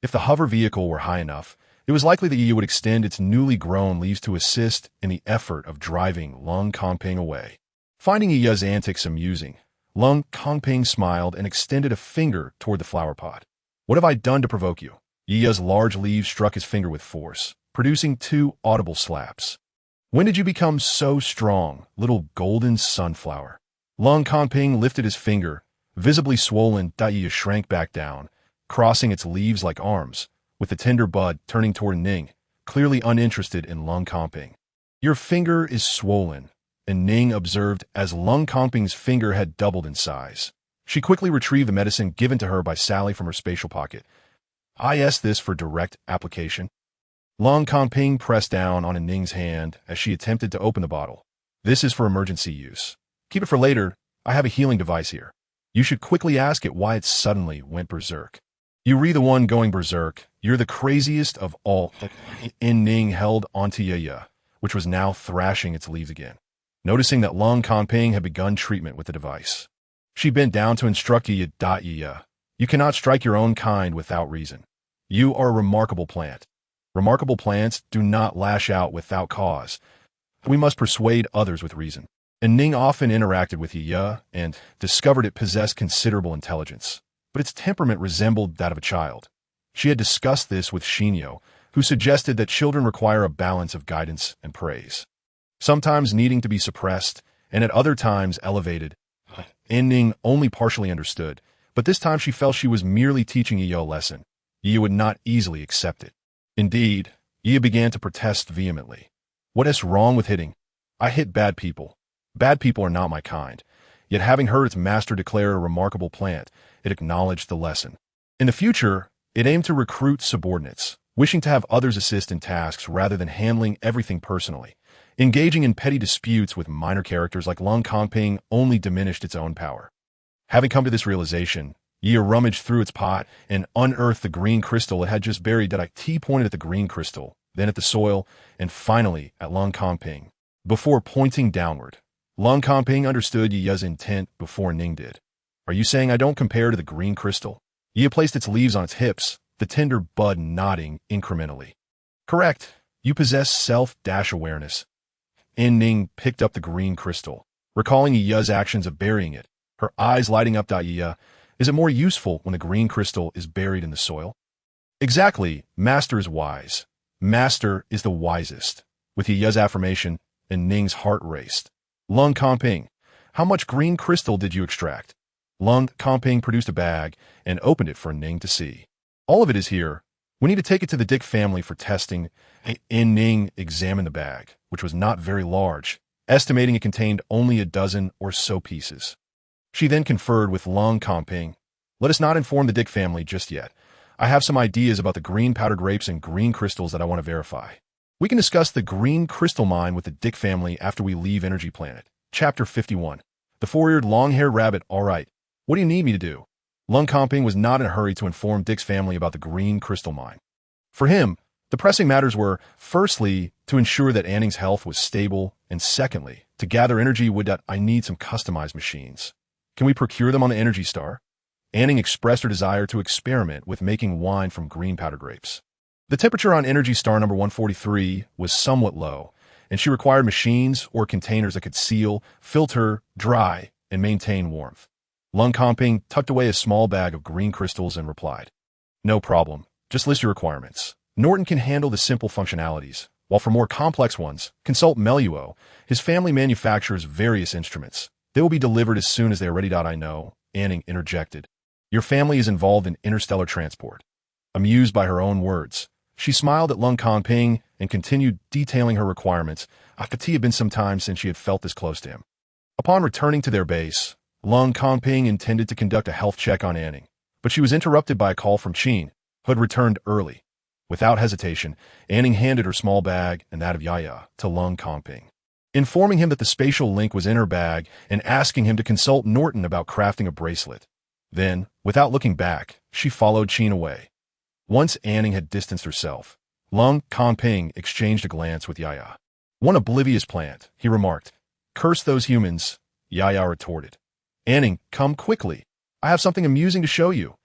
If the hover vehicle were high enough, it was likely that Yiya would extend its newly grown leaves to assist in the effort of driving Lung Comping away. Finding Yiya's antics amusing, Lung Comping smiled and extended a finger toward the flower pot. What have I done to provoke you? Yiya's large leaves struck his finger with force, producing 2 audible slaps. When did you become so strong, little golden sunflower? Lung Comping lifted his finger, visibly swollen. Yiya shrank back down, crossing its leaves like arms, with the tender bud turning toward An Ning, clearly uninterested in Lung Comping. Your finger is swollen, An Ning observed as Lung Comping's finger had doubled in size. She quickly retrieved the medicine given to her by Sally from her spatial pocket. I asked this for direct application. Long Kongping pressed down on An Ning's hand as she attempted to open the bottle. This is for emergency use. Keep it for later. I have a healing device here. You should quickly ask it why it suddenly went berserk. You re the one going berserk. You're the craziest of all. An Ning held onto Yaya, which was now thrashing its leaves again, noticing that Long Kongping had begun treatment with the device. She bent down to instruct Yaya. You cannot strike your own kind without reason. You are a remarkable plant. Remarkable plants do not lash out without cause. We must persuade others with reason. An Ning often interacted with Yaya and discovered it possessed considerable intelligence, but its temperament resembled that of a child. She had discussed this with Xinyo, who suggested that children require a balance of guidance and praise, sometimes needing to be suppressed, and at other times elevated. An Ning only partially understood, but this time she felt she was merely teaching Yaya a lesson. Yaya would not easily accept it. Indeed, Yaya began to protest vehemently. What is wrong with hitting? I hit bad people. Bad people are not my kind. Yet having heard its master declare a remarkable plant, it acknowledged the lesson. In the future, it aimed to recruit subordinates, wishing to have others assist in tasks rather than handling everything personally. Engaging in petty disputes with minor characters like Long Kongping only diminished its own power. Having come to this realization, Yaya rummaged through its pot and unearthed the green crystal it had just buried. T pointed at the green crystal, then at the soil, and finally at Long Kongping. Before pointing downward, Long Kongping understood Yaya's intent before Ning did. Are you saying I don't compare to the green crystal? Yaya placed its leaves on its hips, the tender bud nodding incrementally. Correct. You possess self-awareness. An Ning picked up the green crystal, recalling Yaya's actions of burying it, her eyes lighting up. Yaya, is it more useful when the green crystal is buried in the soil? Exactly. Master is wise. Master is the wisest. With Yaya's affirmation, An Ning's heart raced. Long Kongping, how much green crystal did you extract? Long Kongping produced a bag and opened it for An Ning to see. All of it is here. We need to take it to the Dick family for testing. An Ning examined the bag, which was not very large, estimating it contained only a dozen or so pieces. She then conferred with Long Kongping. Let us not inform the Dick family just yet. I have some ideas about the green powdered grapes and green crystals that I want to verify. We can discuss the green crystal mine with the Dick family after we leave Energy Planet. Chapter 51. The four-eared long-haired rabbit. All right. What do you need me to do? Long Kongping was not in a hurry to inform Dick's family about the green crystal mine. For him, the pressing matters were, firstly, to ensure that An Ning's health was stable, and secondly, to gather energy. I need some customized machines. Can we procure them on the Energy Star? An Ning expressed her desire to experiment with making wine from green powder grapes. The temperature on Energy Star number 143 was somewhat low, and she required machines or containers that could seal, filter, dry, and maintain warmth. Long Kongping tucked away a small bag of green crystals and replied, No problem. Just list your requirements. Norton can handle the simple functionalities, while for more complex ones, consult Meluo. His family manufactures various instruments. They will be delivered as soon as they are ready. I know, An Ning interjected. Your family is involved in interstellar transport. Amused by her own words, she smiled at Long Kongping and continued detailing her requirements. It had been some time since she had felt this close to him. Upon returning to their base, Long Kongping intended to conduct a health check on An Ning, but she was interrupted by a call from Qin, who had returned early. Without hesitation, An Ning handed her small bag and that of Yaya to Long Kongping, informing him that the spatial link was in her bag and asking him to consult Norton about crafting a bracelet. Then, without looking back, she followed Qin away. Once An Ning had distanced herself, Long Kongping exchanged a glance with Yaya. One oblivious plant, he remarked. Curse those humans, Yaya retorted. An Ning, come quickly. I have something amusing to show you.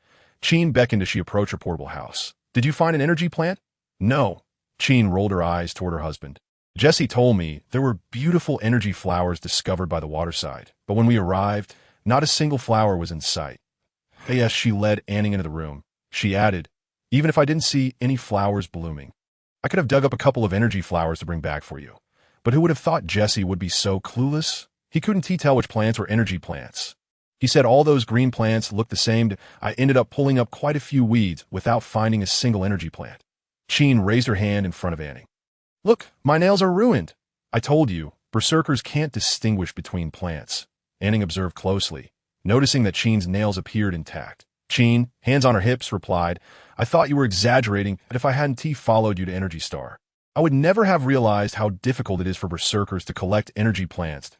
Qin beckoned as she approached her portable house. Did you find an energy plant? No. Qin rolled her eyes toward her husband. Jesse told me there were beautiful energy flowers discovered by the waterside, but when we arrived, not a single flower was in sight. Yes, she led An Ning into the room. She added, even if I didn't see any flowers blooming, I could have dug up a couple of energy flowers to bring back for you. But who would have thought Jesse would be so clueless? He couldn't tell which plants were energy plants. He said all those green plants looked the same. I ended up pulling up quite a few weeds without finding a single energy plant. Qin raised her hand in front of An Ning. Look, my nails are ruined. I told you, berserkers can't distinguish between plants. An Ning observed closely, noticing that Qin's nails appeared intact. Chin, hands on her hips, replied, I thought you were exaggerating, and if I hadn't followed you to Energy Star, I would never have realized how difficult it is for berserkers to collect energy plants.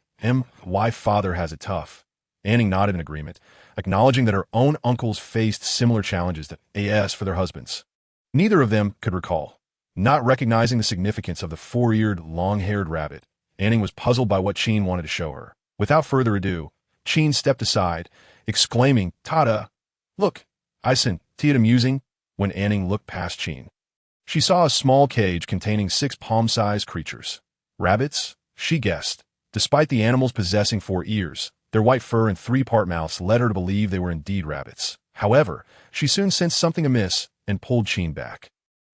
Why father has it tough. An Ning nodded in agreement, acknowledging that her own uncles faced similar challenges for their husbands. Neither of them could recall. Not recognizing the significance of the four-eared, long-haired rabbit, An Ning was puzzled by what Chin wanted to show her. Without further ado, Chin stepped aside, exclaiming, Tada! Look, I sent it amusing. When An Ning looked past Chin, she saw a small cage containing 6 palm-sized creatures. Rabbits, she guessed. Despite the animals possessing 4 ears, their white fur and 3-part mouths led her to believe they were indeed rabbits. However, she soon sensed something amiss and pulled Chin back.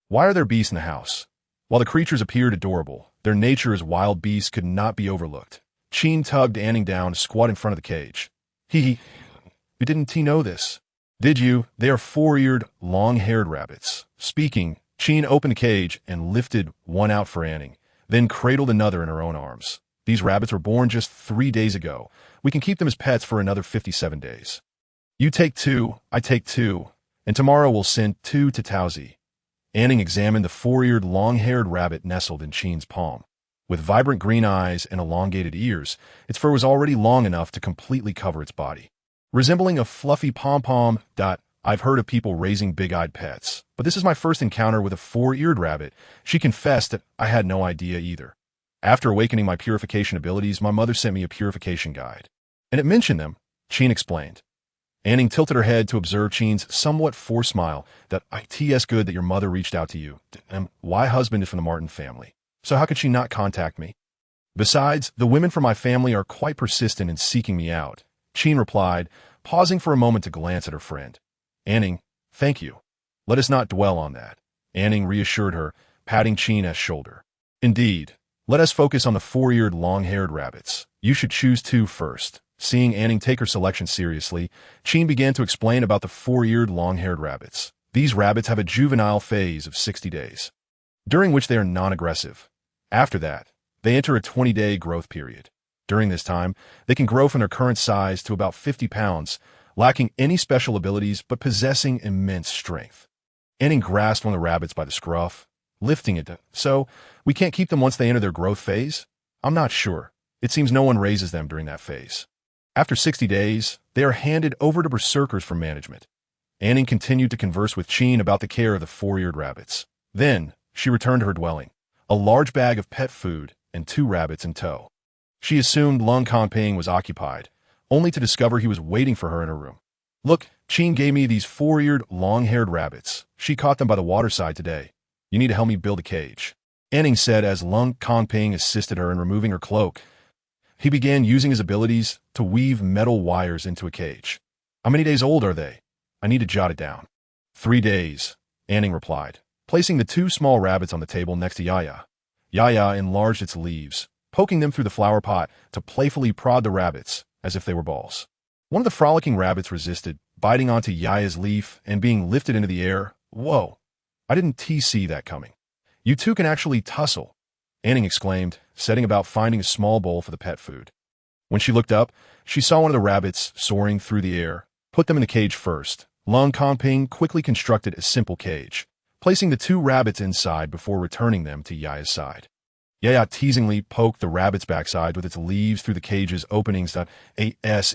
Why are there beasts in the house? While the creatures appeared adorable, their nature as wild beasts could not be overlooked. Chin tugged An Ning down to squat in front of the cage. You didn't know this? Did you? They are 4-eared, long-haired rabbits. Speaking, Chin opened the cage and lifted one out for An Ning, then cradled another in her own arms. These rabbits were born just 3 days ago. We can keep them as pets for another 57 days. You take 2, I take 2, and tomorrow we'll send 2 to Taozi. An Ning examined the 4-eared, long-haired rabbit nestled in Chin's palm. With vibrant green eyes and elongated ears, its fur was already long enough to completely cover its body. Resembling a fluffy pom-pom. I've heard of people raising big-eyed pets, but this is my first encounter with a 4-eared rabbit. She confessed that I had no idea either. After awakening my purification abilities, my mother sent me a purification guide, and it mentioned them, Chin explained. An Ning tilted her head to observe Chin's somewhat forced smile. It's good that your mother reached out to you. My husband is from the Martin family, so how could she not contact me? Besides, the women from my family are quite persistent in seeking me out, Chin replied, pausing for a moment to glance at her friend. An Ning, thank you. Let us not dwell on that. An Ning reassured her, patting Chin's shoulder. Indeed, let us focus on the 4-eared, long-haired rabbits. You should choose 2 first. Seeing An Ning take her selection seriously, Chin began to explain about the 4-eared, long-haired rabbits. These rabbits have a juvenile phase of 60 days, during which they are non-aggressive. After that, they enter a 20-day growth period. During this time, they can grow from their current size to about 50 pounds, lacking any special abilities but possessing immense strength. An Ning grasped one of the rabbits by the scruff, lifting it. So, we can't keep them once they enter their growth phase? I'm not sure. It seems no one raises them during that phase. After 60 days, they are handed over to berserkers for management. An Ning continued to converse with Chin about the care of the 4-eared rabbits. Then, she returned to her dwelling, a large bag of pet food and 2 rabbits in tow. She assumed Lung Kanping was occupied, only to discover he was waiting for her in her room. Look, Chin gave me these 4-eared, long-haired rabbits. She caught them by the waterside today. You need to help me build a cage. An Ning said as Lung Kanping assisted her in removing her cloak. He began using his abilities to weave metal wires into a cage. How many days old are they? I need to jot it down. 3 days, An Ning replied, placing the 2 small rabbits on the table next to Yaya. Yaya enlarged its leaves, poking them through the flower pot to playfully prod the rabbits as if they were balls. One of the frolicking rabbits resisted, biting onto Yaya's leaf and being lifted into the air. Whoa, I didn't see that coming. You 2 can actually tussle, An Ning exclaimed, setting about finding a small bowl for the pet food. When she looked up, she saw one of the rabbits soaring through the air. Put them in the cage first. Lung Kanping quickly constructed a simple cage, placing the 2 rabbits inside before returning them to Yaya's side. Yaya teasingly poked the rabbit's backside with its leaves through the cage's openings. An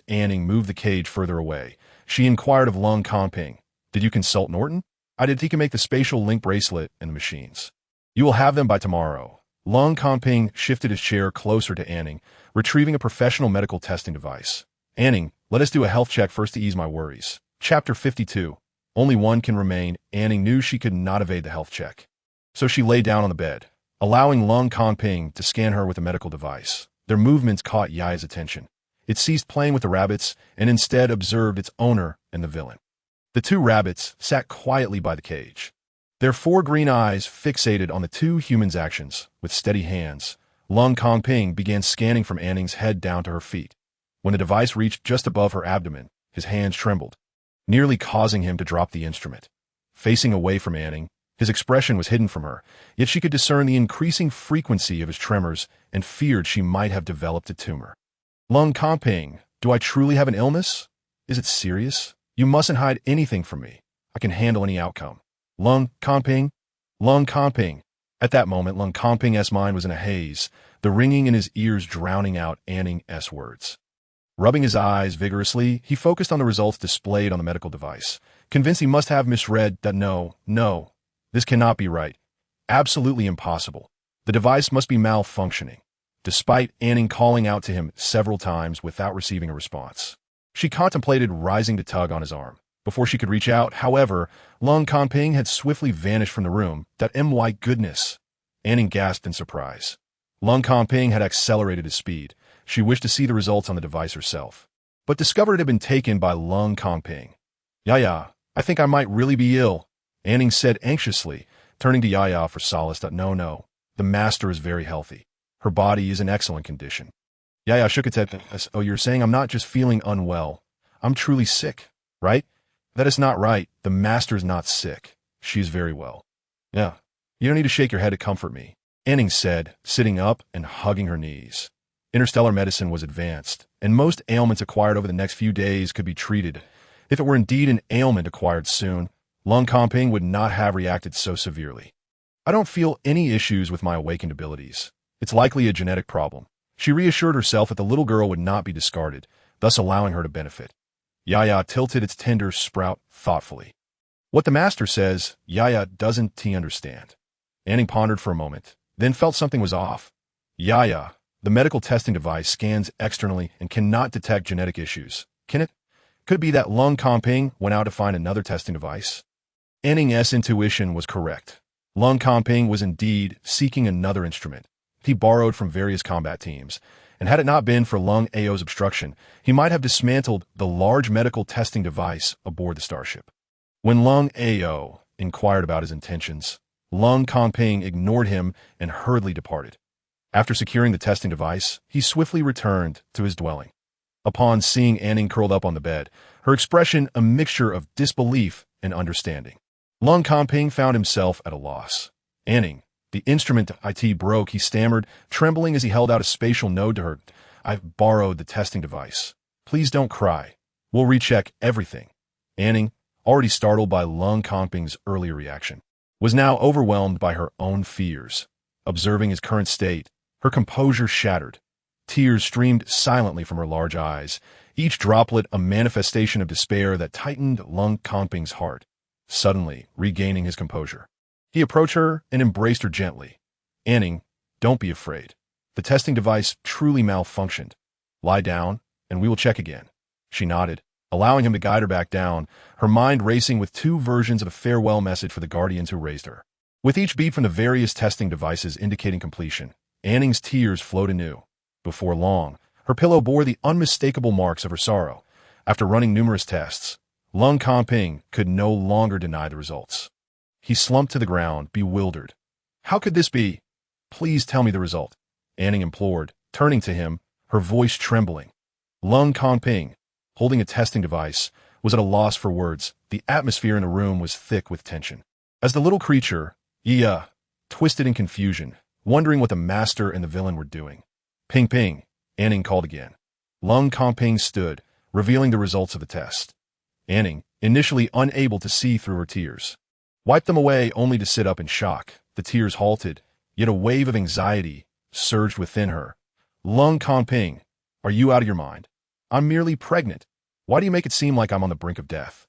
Ning moved the cage further away. She inquired of Lung Kanping, did you consult Norton? I did. He can make the spatial link bracelet and the machines. You will have them by tomorrow. Lung Kanping shifted his chair closer to An Ning, retrieving a professional medical testing device. An Ning, let us do a health check first to ease my worries. Chapter 52. Only one can remain. An Ning knew she could not evade the health check. So she lay down on the bed, allowing Lung Kanping to scan her with a medical device. Their movements caught Yaya's attention. It ceased playing with the rabbits and instead observed its owner and the villain. The 2 rabbits sat quietly by the cage, their 4 green eyes fixated on the 2 humans' actions. With steady hands, Lung Kanping began scanning from An Ning's head down to her feet. When the device reached just above her abdomen, his hands trembled, nearly causing him to drop the instrument. Facing away from An Ning, his expression was hidden from her, yet she could discern the increasing frequency of his tremors and feared she might have developed a tumor. Lung Kanping, do I truly have an illness? Is it serious? You mustn't hide anything from me. I can handle any outcome. Lung Kanping? Lung Kanping. At that moment, Lung Kanping's mind was in a haze, the ringing in his ears drowning out An Ning's words. Rubbing his eyes vigorously, he focused on the results displayed on the medical device, convinced he must have misread that no, this cannot be right. Absolutely impossible. The device must be malfunctioning, despite An Ning calling out to him several times without receiving a response. She contemplated rising to tug on his arm. Before she could reach out, however, Lung Kanping had swiftly vanished from the room. That my goodness! An Ning gasped in surprise. Lung Kanping had accelerated his speed. She wished to see the results on the device herself, but discovered it had been taken by Lung Kanping. Yaya, I think I might really be ill, An Ning said anxiously, turning to Yaya for solace. No, the master is very healthy. Her body is in excellent condition. Yaya shook its head. Oh, you're saying I'm not just feeling unwell. I'm truly sick, right? That is not right. The master is not sick. She is very well. Yeah, you don't need to shake your head to comfort me, An Ning said, sitting up and hugging her knees. Interstellar medicine was advanced, and most ailments acquired over the next few days could be treated. If it were indeed an ailment acquired soon, Lung Kanping would not have reacted so severely. I don't feel any issues with my awakened abilities. It's likely a genetic problem. She reassured herself that the little girl would not be discarded, thus allowing her to benefit. Yaya tilted its tender sprout thoughtfully. What the master says, Yaya doesn't understand. An Ning pondered for a moment, then felt something was off. Yaya, the medical testing device scans externally and cannot detect genetic issues. Can it? Could it be that Lung Kanping went out to find another testing device? An Ning's intuition was correct. Lung Kanping was indeed seeking another instrument. He borrowed from various combat teams, and had it not been for Lung Ao's obstruction, he might have dismantled the large medical testing device aboard the starship. When Lung Ao inquired about his intentions, Lung Kanping ignored him and hurriedly departed. After securing the testing device, he swiftly returned to his dwelling. Upon seeing An Ning curled up on the bed, her expression a mixture of disbelief and understanding. Lung Kanping found himself at a loss. An Ning, the instrument IT broke, he stammered, trembling as he held out a spatial node to her. I've borrowed the testing device. Please don't cry. We'll recheck everything. An Ning, already startled by Lung Kanping's earlier reaction, was now overwhelmed by her own fears. Observing his current state, her composure shattered. Tears streamed silently from her large eyes, each droplet a manifestation of despair that tightened Lung Kanping's heart. Suddenly, regaining his composure, he approached her and embraced her gently. An Ning, don't be afraid. The testing device truly malfunctioned. Lie down, and we will check again. She nodded, allowing him to guide her back down, her mind racing with two versions of a farewell message for the guardians who raised her. With each beep from the various testing devices indicating completion, An Ning's tears flowed anew. Before long, her pillow bore the unmistakable marks of her sorrow. After running numerous tests, Lung Kanping could no longer deny the results. He slumped to the ground, bewildered. How could this be? Please tell me the result, An Ning implored, turning to him, her voice trembling. Lung Kanping, holding a testing device, was at a loss for words. The atmosphere in the room was thick with tension. As the little creature, twisted in confusion, wondering what the master and the villain were doing. Ping ping, An Ning called again. Lung Kanping stood, revealing the results of the test. An Ning, initially unable to see through her tears, wiped them away only to sit up in shock. The tears halted, yet a wave of anxiety surged within her. Lung Kanping, are you out of your mind? I'm merely pregnant. Why do you make it seem like I'm on the brink of death?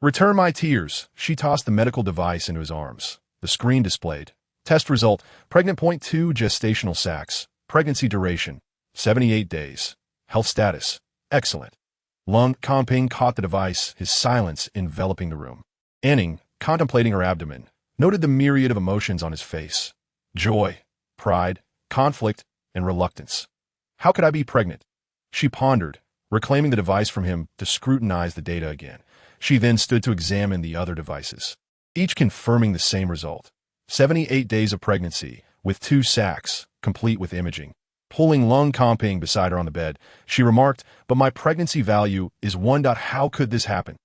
Return my tears. She tossed the medical device into his arms. The screen displayed. Test result, pregnant. 0.2 gestational sacs. Pregnancy duration, 78 days. Health status, excellent. Lung Kanping caught the device, his silence enveloping the room. An Ning, contemplating her abdomen, noted the myriad of emotions on his face. Joy, pride, conflict, and reluctance. How could I be pregnant? She pondered, reclaiming the device from him to scrutinize the data again. She then stood to examine the other devices, each confirming the same result. 78 days of pregnancy, with 2 sacs, complete with imaging. Pulling Lung Kanping beside her on the bed, she remarked, but my pregnancy value is 1. How could this happen?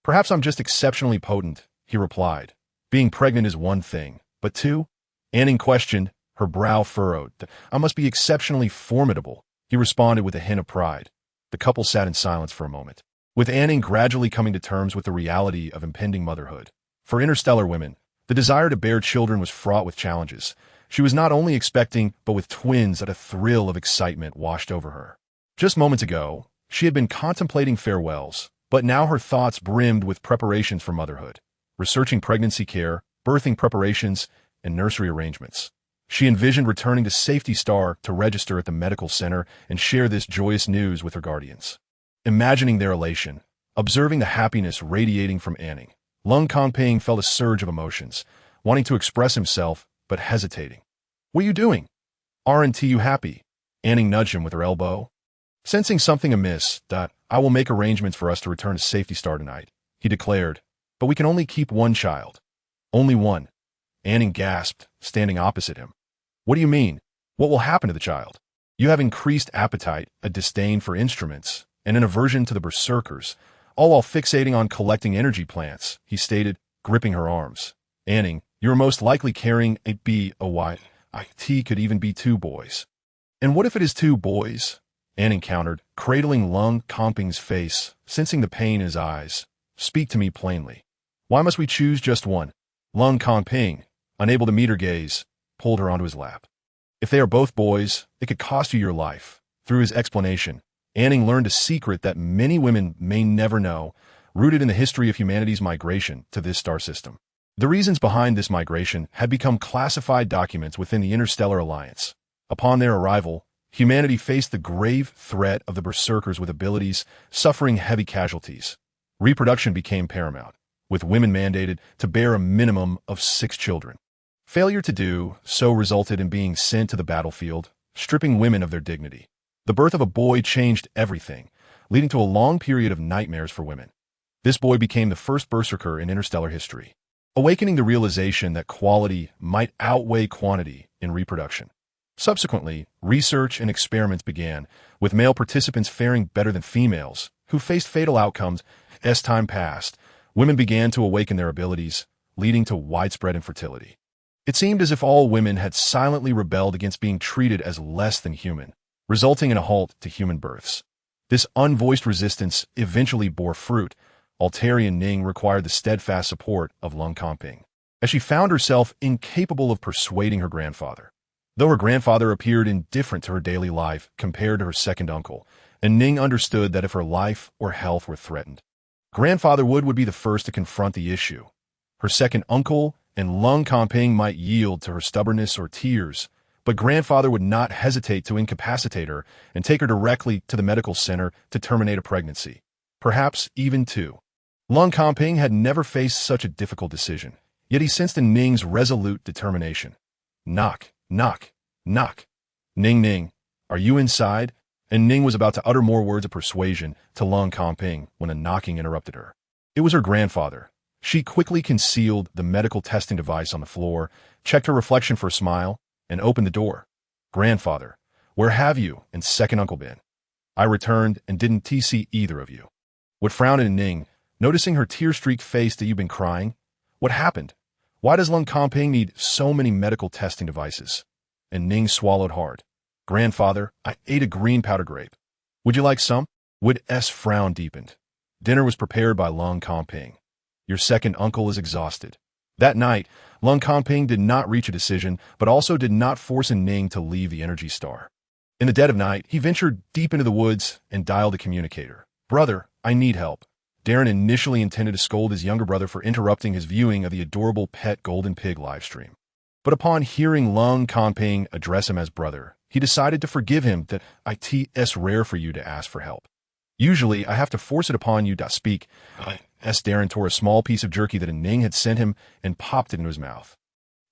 Perhaps I'm just exceptionally potent, he replied. Being pregnant is one thing, but 2? An Ning questioned, her brow furrowed. I must be exceptionally formidable, he responded with a hint of pride. The couple sat in silence for a moment. with An Ning gradually coming to terms with the reality of impending motherhood. For interstellar women, the desire to bear children was fraught with challenges. She was not only expecting, but with twins that a thrill of excitement washed over her. Just moments ago, she had been contemplating farewells, but now her thoughts brimmed with preparations for motherhood, researching pregnancy care, birthing preparations, and nursery arrangements. She envisioned returning to Safety Star to register at the medical center and share this joyous news with her guardians. Imagining their elation, observing the happiness radiating from An Ning, Lung Kanping felt a surge of emotions, wanting to express himself, but hesitating. "What are you doing? Aren't you happy?" An Ning nudged him with her elbow. Sensing something amiss, "I will make arrangements for us to return to Safety Star tonight," he declared, "but we can only keep one child." "Only one?" An Ning gasped, standing opposite him. "What do you mean? What will happen to the child?" "You have increased appetite, a disdain for instruments, and an aversion to the berserkers, all while fixating on collecting energy plants," he stated, gripping her arms. "An Ning, you are most likely carrying a boy. It could even be two boys." "And what if it is two boys?" An Ning countered, cradling Lung Kanping's face, sensing the pain in his eyes. "Speak to me plainly. Why must we choose just one?" Lung Kanping, unable to meet her gaze, pulled her onto his lap. "If they are both boys, it could cost you your life." Through his explanation, An Ning learned a secret that many women may never know, rooted in the history of humanity's migration to this star system. The reasons behind this migration had become classified documents within the Interstellar Alliance. Upon their arrival, humanity faced the grave threat of the berserkers with abilities, suffering heavy casualties. Reproduction became paramount, with women mandated to bear a minimum of 6 children. Failure to do so resulted in being sent to the battlefield, stripping women of their dignity. The birth of a boy changed everything, leading to a long period of nightmares for women. This boy became the first berserker in interstellar history, awakening the realization that quality might outweigh quantity in reproduction. Subsequently, research and experiments began, with male participants faring better than females, who faced fatal outcomes. As time passed, women began to awaken their abilities, leading to widespread infertility. It seemed as if all women had silently rebelled against being treated as less than human, resulting in a halt to human births. This unvoiced resistance eventually bore fruit. An Ning required the steadfast support of Lung Kanping, as she found herself incapable of persuading her grandfather. Though her grandfather appeared indifferent to her daily life compared to her second uncle, An Ning understood that if her life or health were threatened, Grandfather would be the first to confront the issue. Her second uncle and Lung Kanping might yield to her stubbornness or tears, but Grandfather would not hesitate to incapacitate her and take her directly to the medical center to terminate a pregnancy, perhaps even 2. Lung Kanping had never faced such a difficult decision, yet he sensed An Ning's resolute determination. Knock, knock, knock. "Ning Ning, are you inside?" An Ning was about to utter more words of persuasion to Lung Kanping when a knocking interrupted her. It was her grandfather. She quickly concealed the medical testing device on the floor, checked her reflection for a smile, and opened the door. "Grandfather, where have you and second uncle been?" "I returned and didn't see either of you." What frowned at An Ning, noticing her tear-streaked face. "That you've been crying? What happened? Why does Lung Kanping need so many medical testing devices?" An Ning swallowed hard. "Grandfather, I ate a green powder grape. Would you like some?" Wood's frown deepened. Dinner was prepared by Lung Kanping. "Your second uncle is exhausted." That night, Lung Kanping did not reach a decision, but also did not force An Ning to leave the Energy Star. In the dead of night, he ventured deep into the woods and dialed a communicator. "Brother, I need help." Darren initially intended to scold his younger brother for interrupting his viewing of the adorable pet golden pig livestream. But upon hearing Lung Kanping address him as brother, he decided to forgive him. "That it's rare for you to ask for help. Usually, I have to force it upon you to speak." Darren tore a small piece of jerky that An Ning had sent him and popped it into his mouth.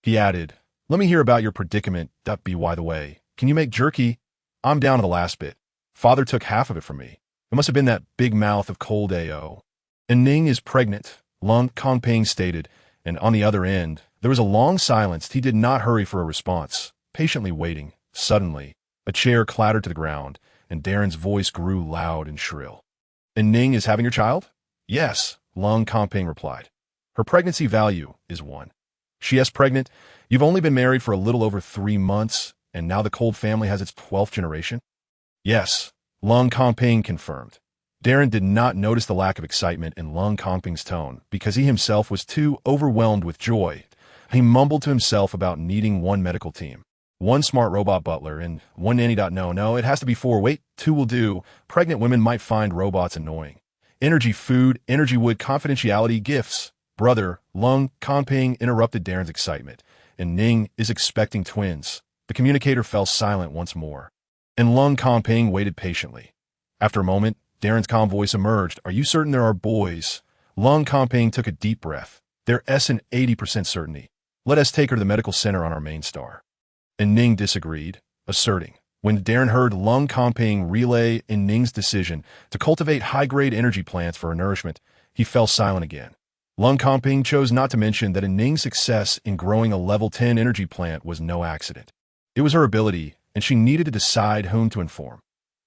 He added, "Let me hear about your predicament. By the way, can you make jerky? I'm down to the last bit. Father took half of it from me. It must have been that big mouth of cold AO." "An Ning is pregnant," Lung Kanping stated, and on the other end, there was a long silence. He did not hurry for a response, patiently waiting. Suddenly, a chair clattered to the ground, and Darren's voice grew loud and shrill. "An Ning is having your child?" "Yes," Lung Kanping replied. "Her pregnancy value is 1. She is pregnant. You've only been married for a little over 3 months, and now the Cold family has its 12th generation?" "Yes," Lung Kanping confirmed. Darren did not notice the lack of excitement in Lung Kongping's tone because he himself was too overwhelmed with joy. He mumbled to himself about needing one medical team, one smart robot butler, and one nanny. No, it has to be four. Wait, two will do. Pregnant women might find robots annoying. Energy food, energy wood, confidentiality, gifts. Brother, Lung Kongping interrupted Darren's excitement. An Ning is expecting twins. The communicator fell silent once more, and Lung Kongping waited patiently. After a moment, Darren's calm voice emerged. Are you certain there are boys? Lung Kongping took a deep breath. There's an 80% certainty. Let us take her to the medical center on our main star. An Ning disagreed, asserting. When Darren heard Lung Kongping relay An Ning's decision to cultivate high-grade energy plants for her nourishment, he fell silent again. Lung Kongping chose not to mention that An Ning's success in growing a level 10 energy plant was no accident. It was her ability, and she needed to decide whom to inform.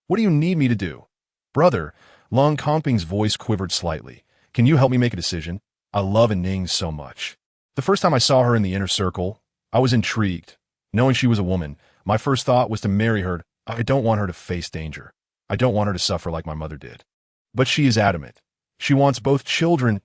What do you need me to do? Brother, Lung Kongping's voice quivered slightly. Can you help me make a decision? I love An Ning so much. The first time I saw her in the inner circle, I was intrigued. Knowing she was a woman, my first thought was to marry her. I don't want her to face danger. I don't want her to suffer like my mother did. But she is adamant. She wants both children.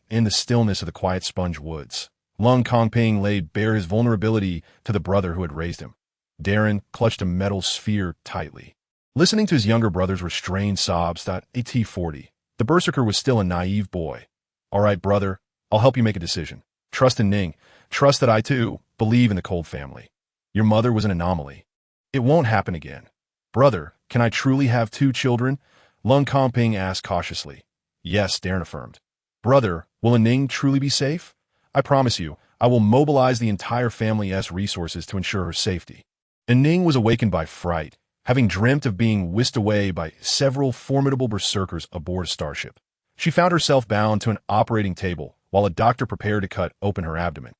In the stillness of the quiet sponge woods, Lung Kongping laid bare his vulnerability to the brother who had raised him. Darren clutched a metal sphere tightly. Listening to his younger brother's restrained sobs, AT-40, the berserker was still a naive boy. All right, brother, I'll help you make a decision. Trust in Ning. Trust that I, too, believe in the Cold family. Your mother was an anomaly. It won't happen again. Brother, can I truly have two children? Lung Kongping asked cautiously. Yes, Darren affirmed. Brother, will An Ning truly be safe? I promise you, I will mobilize the entire family's resources to ensure her safety. An Ning was awakened by fright, having dreamt of being whisked away by several formidable berserkers aboard a starship. She found herself bound to an operating table while a doctor prepared to cut open her abdomen.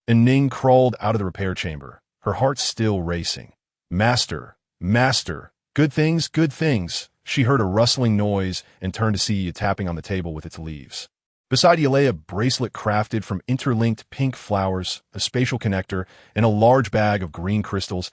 An Ning crawled out of the repair chamber, her heart still racing. Master, master, good things, good things. She heard a rustling noise and turned to see a tapping on the table with its leaves. Beside you lay a bracelet crafted from interlinked pink flowers, a spatial connector, and a large bag of green crystals.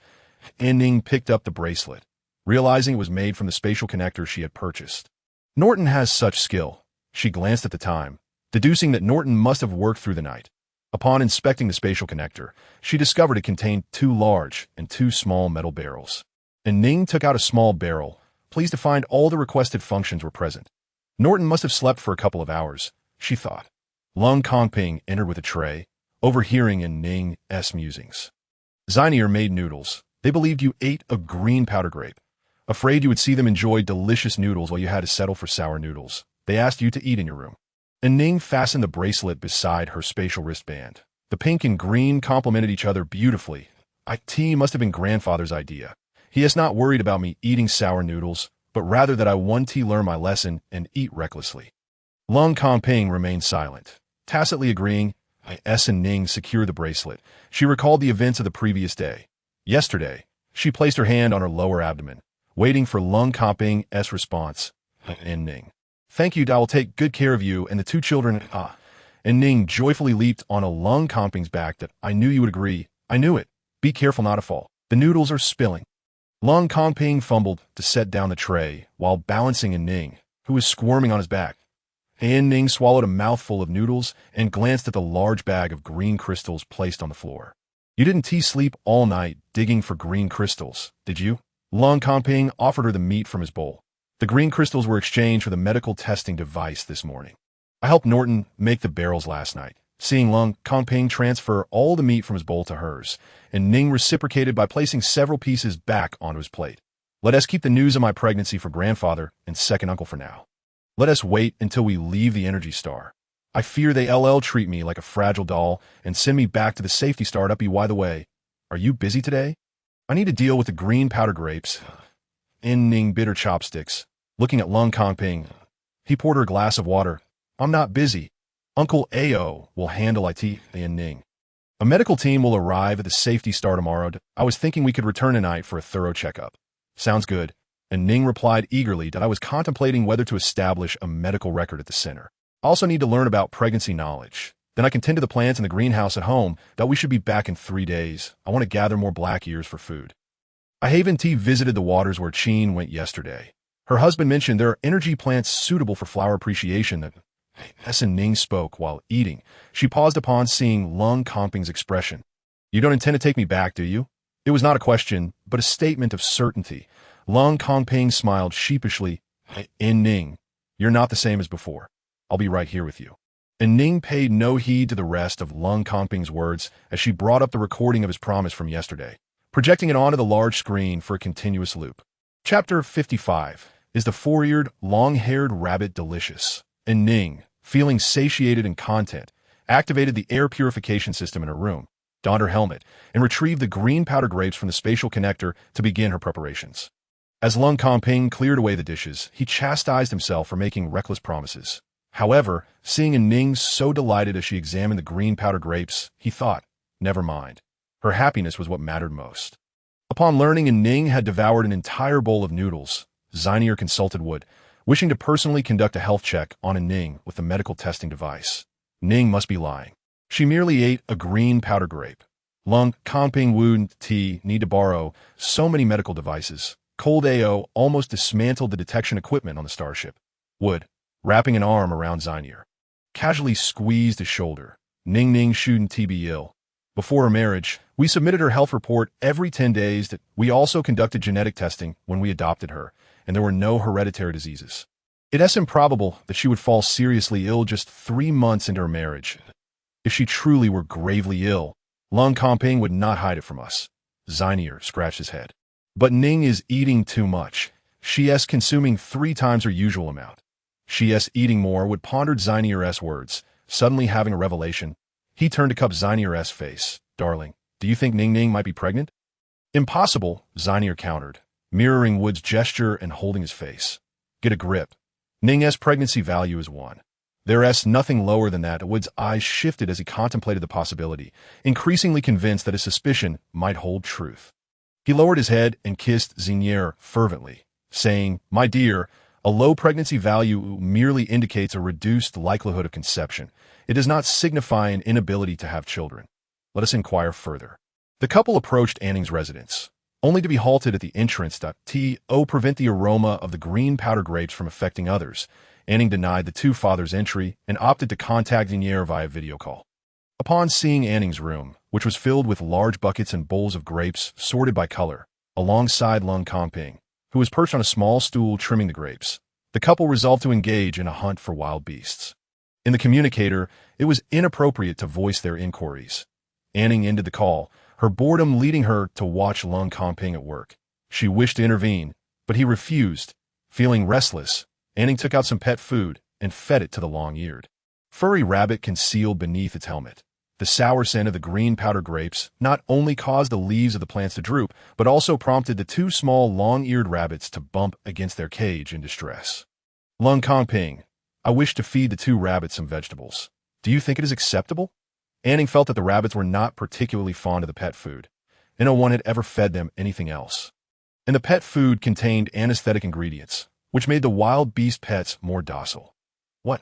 An Ning picked up the bracelet, realizing it was made from the spatial connector she had purchased. Norton has such skill. She glanced at the time, deducing that Norton must have worked through the night. Upon inspecting the spatial connector, she discovered it contained two large and two small metal barrels. An Ning took out a small barrel, pleased to find all the requested functions were present. Norton must have slept for a couple of hours, she thought. Lung Kongping entered with a tray, overhearing An Ning's musings. Zynier made noodles. They believed you ate a green powder grape. Afraid you would see them enjoy delicious noodles while you had to settle for sour noodles, they asked you to eat in your room. An Ning fastened the bracelet beside her spatial wristband. The pink and green complemented each other beautifully. IT must have been grandfather's idea. He is not worried about me eating sour noodles, but rather that I want to learn my lesson and eat recklessly. Lung Kongping remained silent, tacitly agreeing. An Ning secured the bracelet. She recalled the events of the previous day. Yesterday, she placed her hand on her lower abdomen, waiting for Lung Kongping's response. An Ning. Thank you, I will take good care of you and the two children. An Ning joyfully leaped on a Lung Kongping's back. That I knew you would agree. I knew it. Be careful not to fall. The noodles are spilling. Lung Kongping fumbled to set down the tray while balancing An Ning, who was squirming on his back. An Ning swallowed a mouthful of noodles and glanced at the large bag of green crystals placed on the floor. You didn't sleep all night digging for green crystals, did you? Lung Kongping offered her the meat from his bowl. The green crystals were exchanged for the medical testing device this morning. I helped Norton make the barrels last night. Seeing Lung Kongping transfer all the meat from his bowl to hers, and Ning reciprocated by placing several pieces back onto his plate. Let us keep the news of my pregnancy for grandfather and second uncle for now. Let us wait until we leave the energy star. I fear they treat me like a fragile doll and send me back to the safety star. By the way, are you busy today? I need to deal with the green powder grapes. An Ning bit her chopsticks, looking at Lung Kongping. He poured her a glass of water. I'm not busy. Uncle Ao will handle it. An Ning. A medical team will arrive at the safety star tomorrow. I was thinking we could return tonight for a thorough checkup. Sounds good. And Ning replied eagerly that I was contemplating whether to establish a medical record at the center. I also need to learn about pregnancy knowledge. Then I can tend to the plants in the greenhouse at home. That we should be back in 3 days. I want to gather more black ears for food. I Haven T visited the waters where Cheen went yesterday. Her husband mentioned there are energy plants suitable for flower appreciation that An Ning spoke while eating. She paused upon seeing Lung Comping's expression. You don't intend to take me back, do you? It was not a question, but a statement of certainty. Lung Comping smiled sheepishly. An Ning, you're not the same as before. I'll be right here with you. An Ning paid no heed to the rest of Lung Comping's words as she brought up the recording of his promise from yesterday, projecting it onto the large screen for a continuous loop. Chapter 55. Is the four-eared, long-haired rabbit delicious? An Ning, feeling satiated in content, activated the air purification system in her room, donned her helmet, and retrieved the green powder grapes from the spatial connector to begin her preparations. As Lung Comping cleared away the dishes, he chastised himself for making reckless promises. However, seeing An Ning so delighted as she examined the green powder grapes, he thought, never mind. Her happiness was what mattered most. Upon learning An Ning had devoured an entire bowl of noodles, Zynier consulted Wood, wishing to personally conduct a health check on An Ning with the medical testing device. Ning must be lying. She merely ate a green powder grape. Lung Comping would need to borrow so many medical devices. Cold AO almost dismantled the detection equipment on the starship. Wood, wrapping an arm around Zynier, casually squeezed his shoulder. Ning shouldn't be ill. Before her marriage, we submitted her health report every 10 days. That we also conducted genetic testing when we adopted her, and there were no hereditary diseases. It is improbable that she would fall seriously ill just 3 months into her marriage. If she truly were gravely ill, Lung Comping would not hide it from us. Zynier scratched his head. But Ning is eating too much. She is consuming 3 times her usual amount. She is eating more, Would pondered Zynier's words, suddenly having a revelation. He turned to cup Zynier's face. Darling, do you think Ning might be pregnant? Impossible, Zynier countered, mirroring Wood's gesture and holding his face. Get a grip. Ning's pregnancy value is 1. There is nothing lower than that. Wood's eyes shifted as he contemplated the possibility, increasingly convinced that his suspicion might hold truth. He lowered his head and kissed Zynier fervently, saying, My dear, a low pregnancy value merely indicates a reduced likelihood of conception. It does not signify an inability to have children. Let us inquire further. The couple approached An Ning's residence, only to be halted at the entrance to prevent the aroma of the green powder grapes from affecting others. An Ning denied the two fathers entry and opted to contact Zynier via video call. Upon seeing An Ning's room, which was filled with large buckets and bowls of grapes sorted by color, alongside Lung Comping, who was perched on a small stool trimming the grapes, the couple resolved to engage in a hunt for wild beasts. In the communicator, it was inappropriate to voice their inquiries. An Ning ended the call, her boredom leading her to watch Lung Comping at work. She wished to intervene, but he refused. Feeling restless, An Ning took out some pet food and fed it to the long-eared, furry rabbit concealed beneath its helmet. The sour scent of the green powder grapes not only caused the leaves of the plants to droop, but also prompted the 2 small long-eared rabbits to bump against their cage in distress. Lung Comping, I wish to feed the 2 rabbits some vegetables. Do you think it is acceptable? An Ning felt that the rabbits were not particularly fond of the pet food, and no one had ever fed them anything else. And the pet food contained anesthetic ingredients, which made the wild beast pets more docile. What?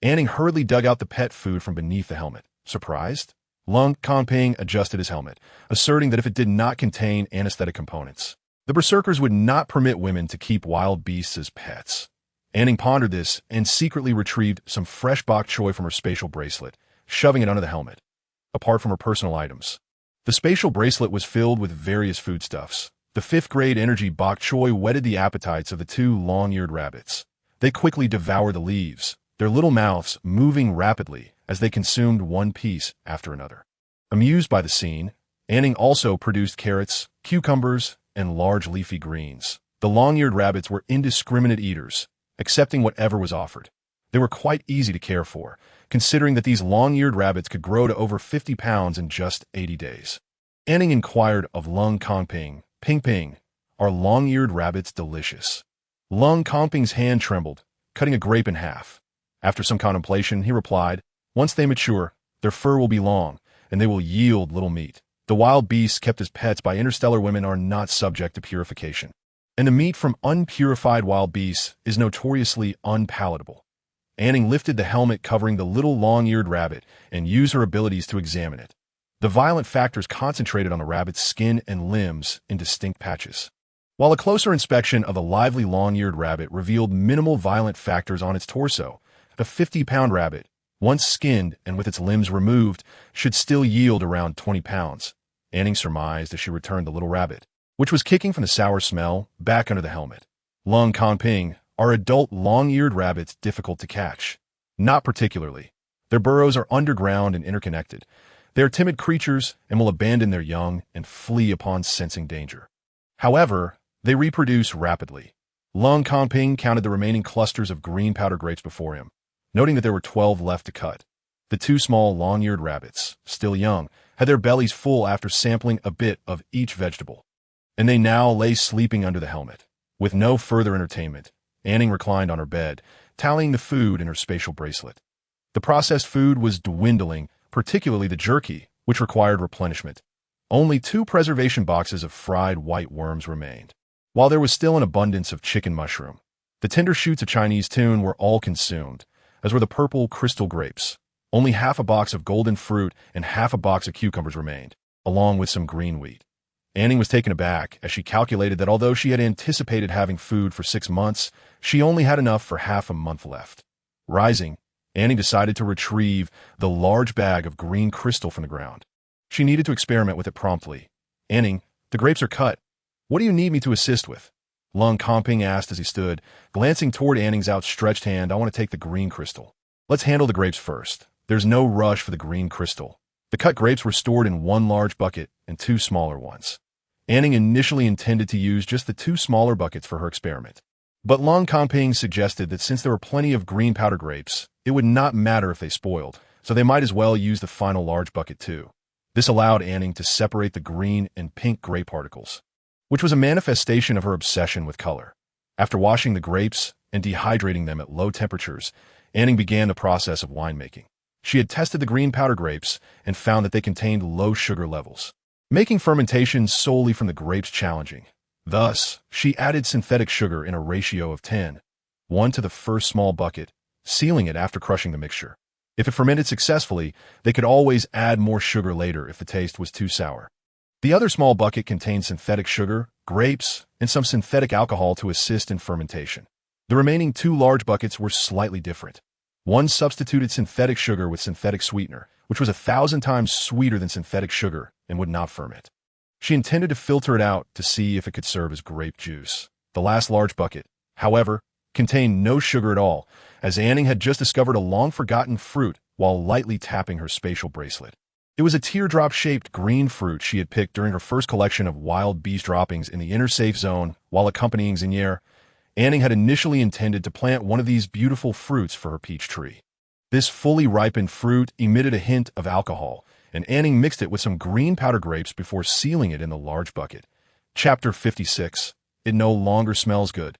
An Ning hurriedly dug out the pet food from beneath the helmet. Surprised? Lung Comping adjusted his helmet, asserting that if it did not contain anesthetic components, the berserkers would not permit women to keep wild beasts as pets. An Ning pondered this and secretly retrieved some fresh bok choy from her spatial bracelet, shoving it under the helmet. Apart from her personal items, the spatial bracelet was filled with various foodstuffs. The 5th-grade energy bok choy whetted the appetites of the 2 long-eared rabbits. They quickly devoured the leaves, their little mouths moving rapidly as they consumed one piece after another. Amused by the scene, An Ning also produced carrots, cucumbers, and large leafy greens. The long-eared rabbits were indiscriminate eaters, accepting whatever was offered. They were quite easy to care for, considering that these long-eared rabbits could grow to over 50 pounds in just 80 days. An Ning inquired of Lung Comping, Ping, are long-eared rabbits delicious? Lung Comping's hand trembled, cutting a grape in half. After some contemplation, he replied, Once they mature, their fur will be long, and they will yield little meat. The wild beasts kept as pets by interstellar women are not subject to purification, and the meat from unpurified wild beasts is notoriously unpalatable. An Ning lifted the helmet covering the little long-eared rabbit and used her abilities to examine it. The violent factors concentrated on the rabbit's skin and limbs in distinct patches. while a closer inspection of the lively long-eared rabbit revealed minimal violent factors on its torso. The 50-pound rabbit, once skinned and with its limbs removed, should still yield around 20 pounds, An Ning surmised as she returned the little rabbit, which was kicking from the sour smell, back under the helmet. Lung Ping, are adult long-eared rabbits difficult to catch? Not particularly. Their burrows are underground and interconnected. They are timid creatures and will abandon their young and flee upon sensing danger. However, they reproduce rapidly. Lung Ping counted the remaining clusters of green powder grapes before him, noting that there were 12 left to cut. The two small long-eared rabbits, still young, had their bellies full after sampling a bit of each vegetable, and they now lay sleeping under the helmet. With no further entertainment, An Ning reclined on her bed, tallying the food in her spatial bracelet. The processed food was dwindling, particularly the jerky, which required replenishment. Only 2 preservation boxes of fried white worms remained, while there was still an abundance of chicken mushroom. The tender shoots of Chinese tune were all consumed, as were the purple crystal grapes. Only half a box of golden fruit and half a box of cucumbers remained, along with some green wheat. An Ning was taken aback as she calculated that although she had anticipated having food for 6 months, she only had enough for half a month left. Rising, An Ning decided to retrieve the large bag of green crystal from the ground. She needed to experiment with it promptly. An Ning, the grapes are cut. What do you need me to assist with? Lung Ping asked as he stood, glancing toward An Ning's outstretched hand. I want to take the green crystal. Let's handle the grapes first. There's no rush for the green crystal. The cut grapes were stored in 1 large bucket and 2 smaller ones. An Ning initially intended to use just the 2 smaller buckets for her experiment. But Lung Ping suggested that since there were plenty of green powder grapes, it would not matter if they spoiled, so they might as well use the final large bucket too. This allowed An Ning to separate the green and pink grape particles, which was a manifestation of her obsession with color. After washing the grapes and dehydrating them at low temperatures, An Ning began the process of winemaking. She had tested the green powder grapes and found that they contained low sugar levels, making fermentation solely from the grapes challenging. Thus, she added synthetic sugar in a ratio of 10:1 to the first small bucket, sealing it after crushing the mixture. If it fermented successfully, they could always add more sugar later if the taste was too sour. The other small bucket contained synthetic sugar, grapes, and some synthetic alcohol to assist in fermentation. The remaining 2 large buckets were slightly different. One substituted synthetic sugar with synthetic sweetener, which was 1,000 times sweeter than synthetic sugar and would not ferment. She intended to filter it out to see if it could serve as grape juice. The last large bucket, however, contained no sugar at all, as An Ning had just discovered a long-forgotten fruit while lightly tapping her spatial bracelet. It was a teardrop-shaped green fruit she had picked during her first collection of wild beast droppings in the inner safe zone while accompanying Xinier. An Ning had initially intended to plant one of these beautiful fruits for her peach tree. This fully ripened fruit emitted a hint of alcohol, and An Ning mixed it with some green powder grapes before sealing it in the large bucket. Chapter 56. It no longer smells good.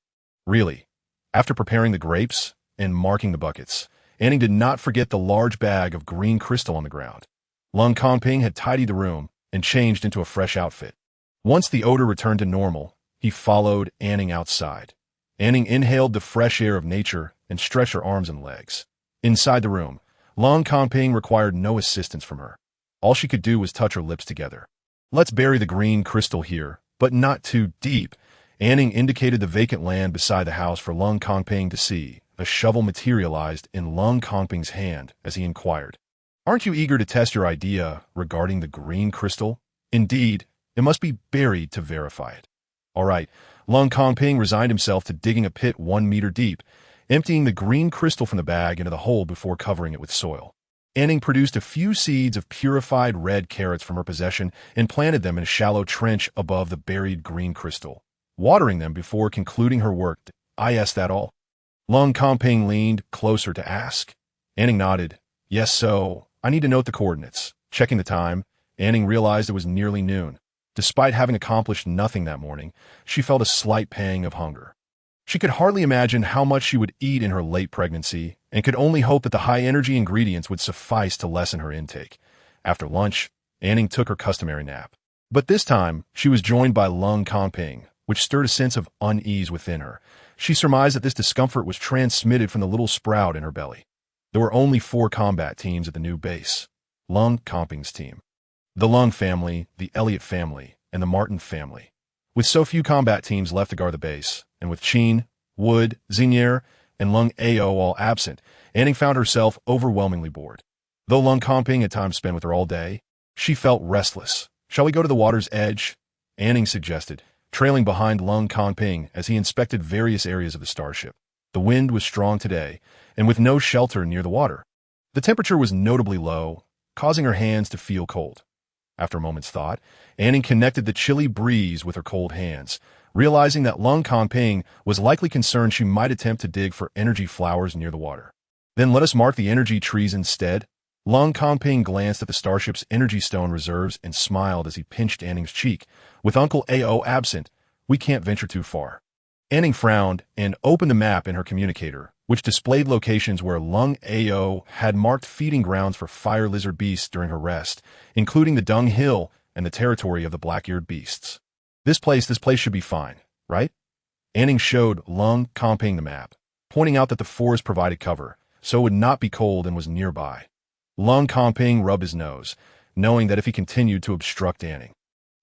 Really. After preparing the grapes and marking the buckets, An Ning did not forget the large bag of green crystal on the ground. Lung Ping had tidied the room and changed into a fresh outfit. Once the odor returned to normal, he followed An Ning outside. An Ning inhaled the fresh air of nature and stretched her arms and legs. Inside the room, Lung Ping required no assistance from her. All she could do was touch her lips together. Let's bury the green crystal here, but not too deep. An Ning indicated the vacant land beside the house for Lung Ping to see. A shovel materialized in Lung Ping's hand as he inquired, "Aren't you eager to test your idea regarding the green crystal? Indeed, it must be buried to verify it." All right, Lung Ping resigned himself to digging a pit 1 meter deep, emptying the green crystal from the bag into the hole before covering it with soil. An Ning produced a few seeds of purified red carrots from her possession and planted them in a shallow trench above the buried green crystal, watering them before concluding her work. "I asked that all?" Lung Ping leaned closer to ask. An Ning nodded. "Yes, so I need to note the coordinates." Checking the time, An Ning realized it was nearly noon. Despite having accomplished nothing that morning, she felt a slight pang of hunger. She could hardly imagine how much she would eat in her late pregnancy and could only hope that the high-energy ingredients would suffice to lessen her intake. After lunch, An Ning took her customary nap. But this time, she was joined by Lung Ping, which stirred a sense of unease within her. She surmised that this discomfort was transmitted from the little sprout in her belly. There were only 4 combat teams at the new base. Lung Ping's team, the Lung family, the Elliott family, and the Martin family. With so few combat teams left to guard the base, and with Qin, Wood, Xingye, and Lung Ao all absent, An Ning found herself overwhelmingly bored. Though Lung Kongping had time spent with her all day, she felt restless. "Shall we go to the water's edge?" An Ning suggested, trailing behind Lung Kongping as he inspected various areas of the starship. The wind was strong today, and with no shelter near the water. The temperature was notably low, causing her hands to feel cold. After a moment's thought, An Ning connected the chilly breeze with her cold hands, realizing that Lung Kongping was likely concerned she might attempt to dig for energy flowers near the water. "Then let us mark the energy trees instead." Lung Kongping glanced at the starship's energy stone reserves and smiled as he pinched An Ning's cheek. "With Uncle Ao absent, we can't venture too far." An Ning frowned and opened the map in her communicator, which displayed locations where Lung Ao had marked feeding grounds for fire lizard beasts during her rest, including the Dung Hill and the territory of the black-eared beasts. This place should be fine, right?" An Ning showed Lung Kongping the map, pointing out that the forest provided cover, so it would not be cold and was nearby. Lung Kongping rubbed his nose, knowing that if he continued to obstruct An Ning,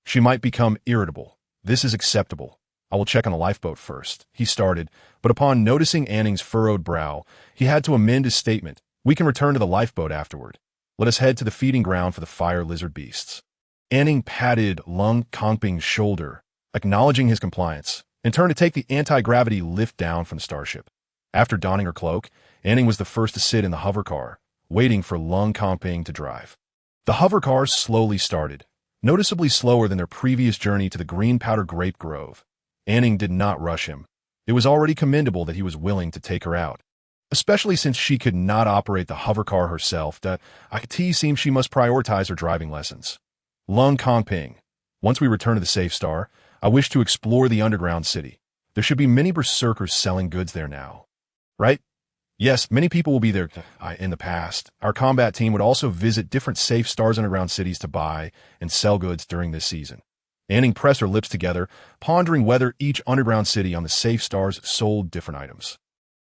she might become irritable. "This is acceptable. I will check on the lifeboat first," he started, but upon noticing An Ning's furrowed brow, he had to amend his statement. "We can return to the lifeboat afterward. Let us head to the feeding ground for the fire lizard beasts." An Ning patted Lung Kongping's shoulder, acknowledging his compliance, and turned to take the anti-gravity lift down from the starship. After donning her cloak, An Ning was the first to sit in the hovercar, waiting for Lung Kongping to drive. The hovercar slowly started, noticeably slower than their previous journey to the green powder grape grove. An Ning did not rush him. It was already commendable that he was willing to take her out, especially since she could not operate the hovercar herself. It seemed she must prioritize her driving lessons. "Lung Kongping, once we return to the Safe Star, I wish to explore the underground city. There should be many berserkers selling goods there now." "Right? Yes, many people will be there." In the past, our combat team would also visit different Safe Stars underground cities to buy and sell goods during this season. An Ning pressed her lips together, pondering whether each underground city on the Safe Stars sold different items.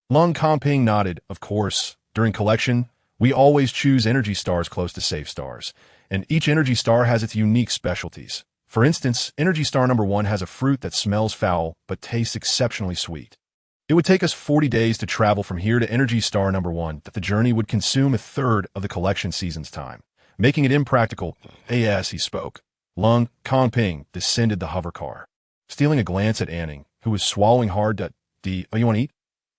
Lung Kongping nodded. "Of course, during collection, we always choose energy stars close to Safe Stars, and each energy star has its unique specialties. For instance, Energy Star number 1 has a fruit that smells foul but tastes exceptionally sweet. It would take us 40 days to travel from here to Energy Star number 1, that the journey would consume a third of the collection season's time, making it impractical." As he spoke, Lung Kongping descended the hovercar, stealing a glance at An Ning, who was swallowing hard. You want to eat?"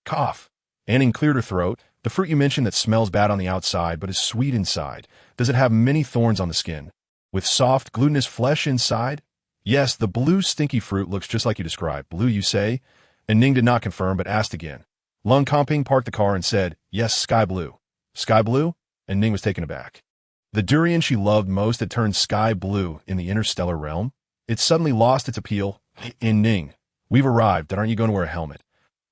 Cough. An Ning cleared her throat. "The fruit you mentioned that smells bad on the outside but is sweet inside, does it have many thorns on the skin, with soft, glutinous flesh inside?" "Yes, the blue stinky fruit looks just like you described." "Blue, you say?" And Ning did not confirm but asked again. Lung Kongping parked the car and said, "Yes, sky blue." "Sky blue?" And Ning was taken aback. The durian she loved most had turned sky blue in the interstellar realm. It suddenly lost its appeal. "An Ning, we've arrived, and aren't you going to wear a helmet?"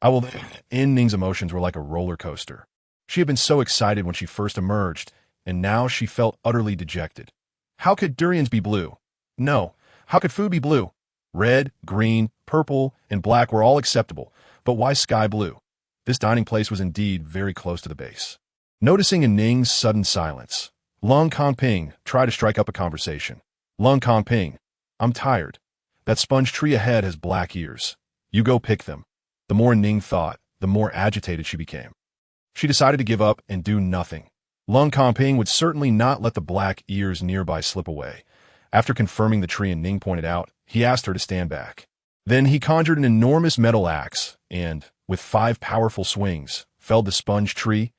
"I will." An Ning's emotions were like a roller coaster. She had been so excited when she first emerged, and now she felt utterly dejected. How could durians be blue? No. How could food be blue? Red, green, purple, and black were all acceptable, but why sky blue? This dining place was indeed very close to the base. Noticing An Ning's sudden silence, Lung Kongping tried to strike up a conversation. "Lung Kongping, I'm tired. That sponge tree ahead has black ears. You go pick them." The more Ning thought, the more agitated she became. She decided to give up and do nothing. Lung Kongping would certainly not let the black ears nearby slip away. After confirming the tree An Ning pointed out, he asked her to stand back. Then he conjured an enormous metal axe and, with 5 powerful swings, felled the sponge tree.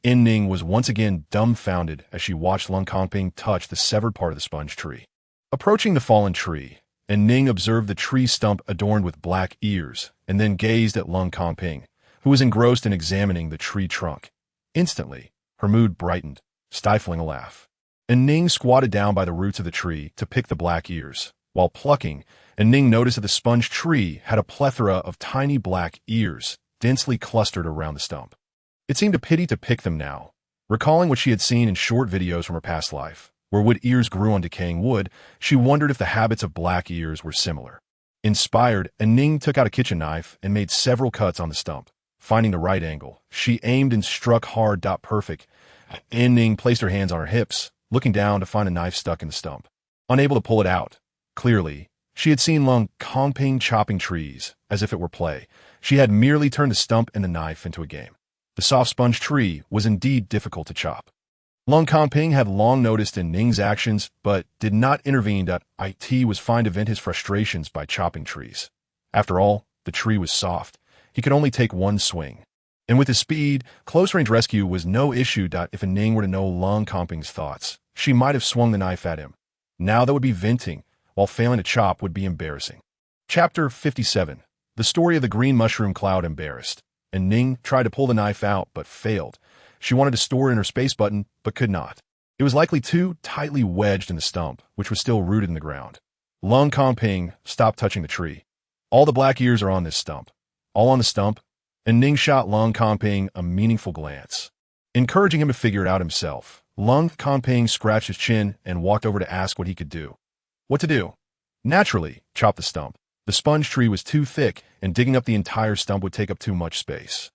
An Ning was once again dumbfounded as she watched Lung Kongping touch the severed part of the sponge tree. Approaching the fallen tree, An Ning observed the tree stump adorned with black ears, and then gazed at Lung Kongping, who was engrossed in examining the tree trunk. Instantly, her mood brightened, stifling a laugh. An Ning squatted down by the roots of the tree to pick the black ears. While plucking, An Ning noticed that the sponge tree had a plethora of tiny black ears, densely clustered around the stump. It seemed a pity to pick them now. Recalling what she had seen in short videos from her past life, where wood ears grew on decaying wood, she wondered if the habits of black ears were similar. Inspired, An Ning took out a kitchen knife and made several cuts on the stump. Finding the right angle, she aimed and struck hard. Perfect. An Ning placed her hands on her hips, looking down to find a knife stuck in the stump. Unable to pull it out, clearly, She had seen Lung Kongping chopping trees, as if it were play. She had merely turned the stump and the knife into a game. The soft sponge tree was indeed difficult to chop. Lung Kongping had long noticed An Ning's actions, but did not intervene. It was fine to vent his frustrations by chopping trees. After all, the tree was soft. He could only take one swing. And with his speed, close-range rescue was no issue. If An Ning were to know Lung Kongping's thoughts, she might have swung the knife at him. Now that would be venting, while failing to chop would be embarrassing. Chapter 57. The story of the green mushroom cloud. Embarrassed, An Ning tried to pull the knife out, but failed. She wanted to store it in her space button, but could not. It was likely too tightly wedged in the stump, which was still rooted in the ground. Lung Kongping stopped touching the tree. All the black ears are on this stump. All on the stump? An Ning shot Lung Kongping a meaningful glance. Encouraging him to figure it out himself, Lung Kongping scratched his chin and walked over to ask what he could do. What to do? Naturally, chop the stump. The sponge tree was too thick, and digging up the entire stump would take up too much space.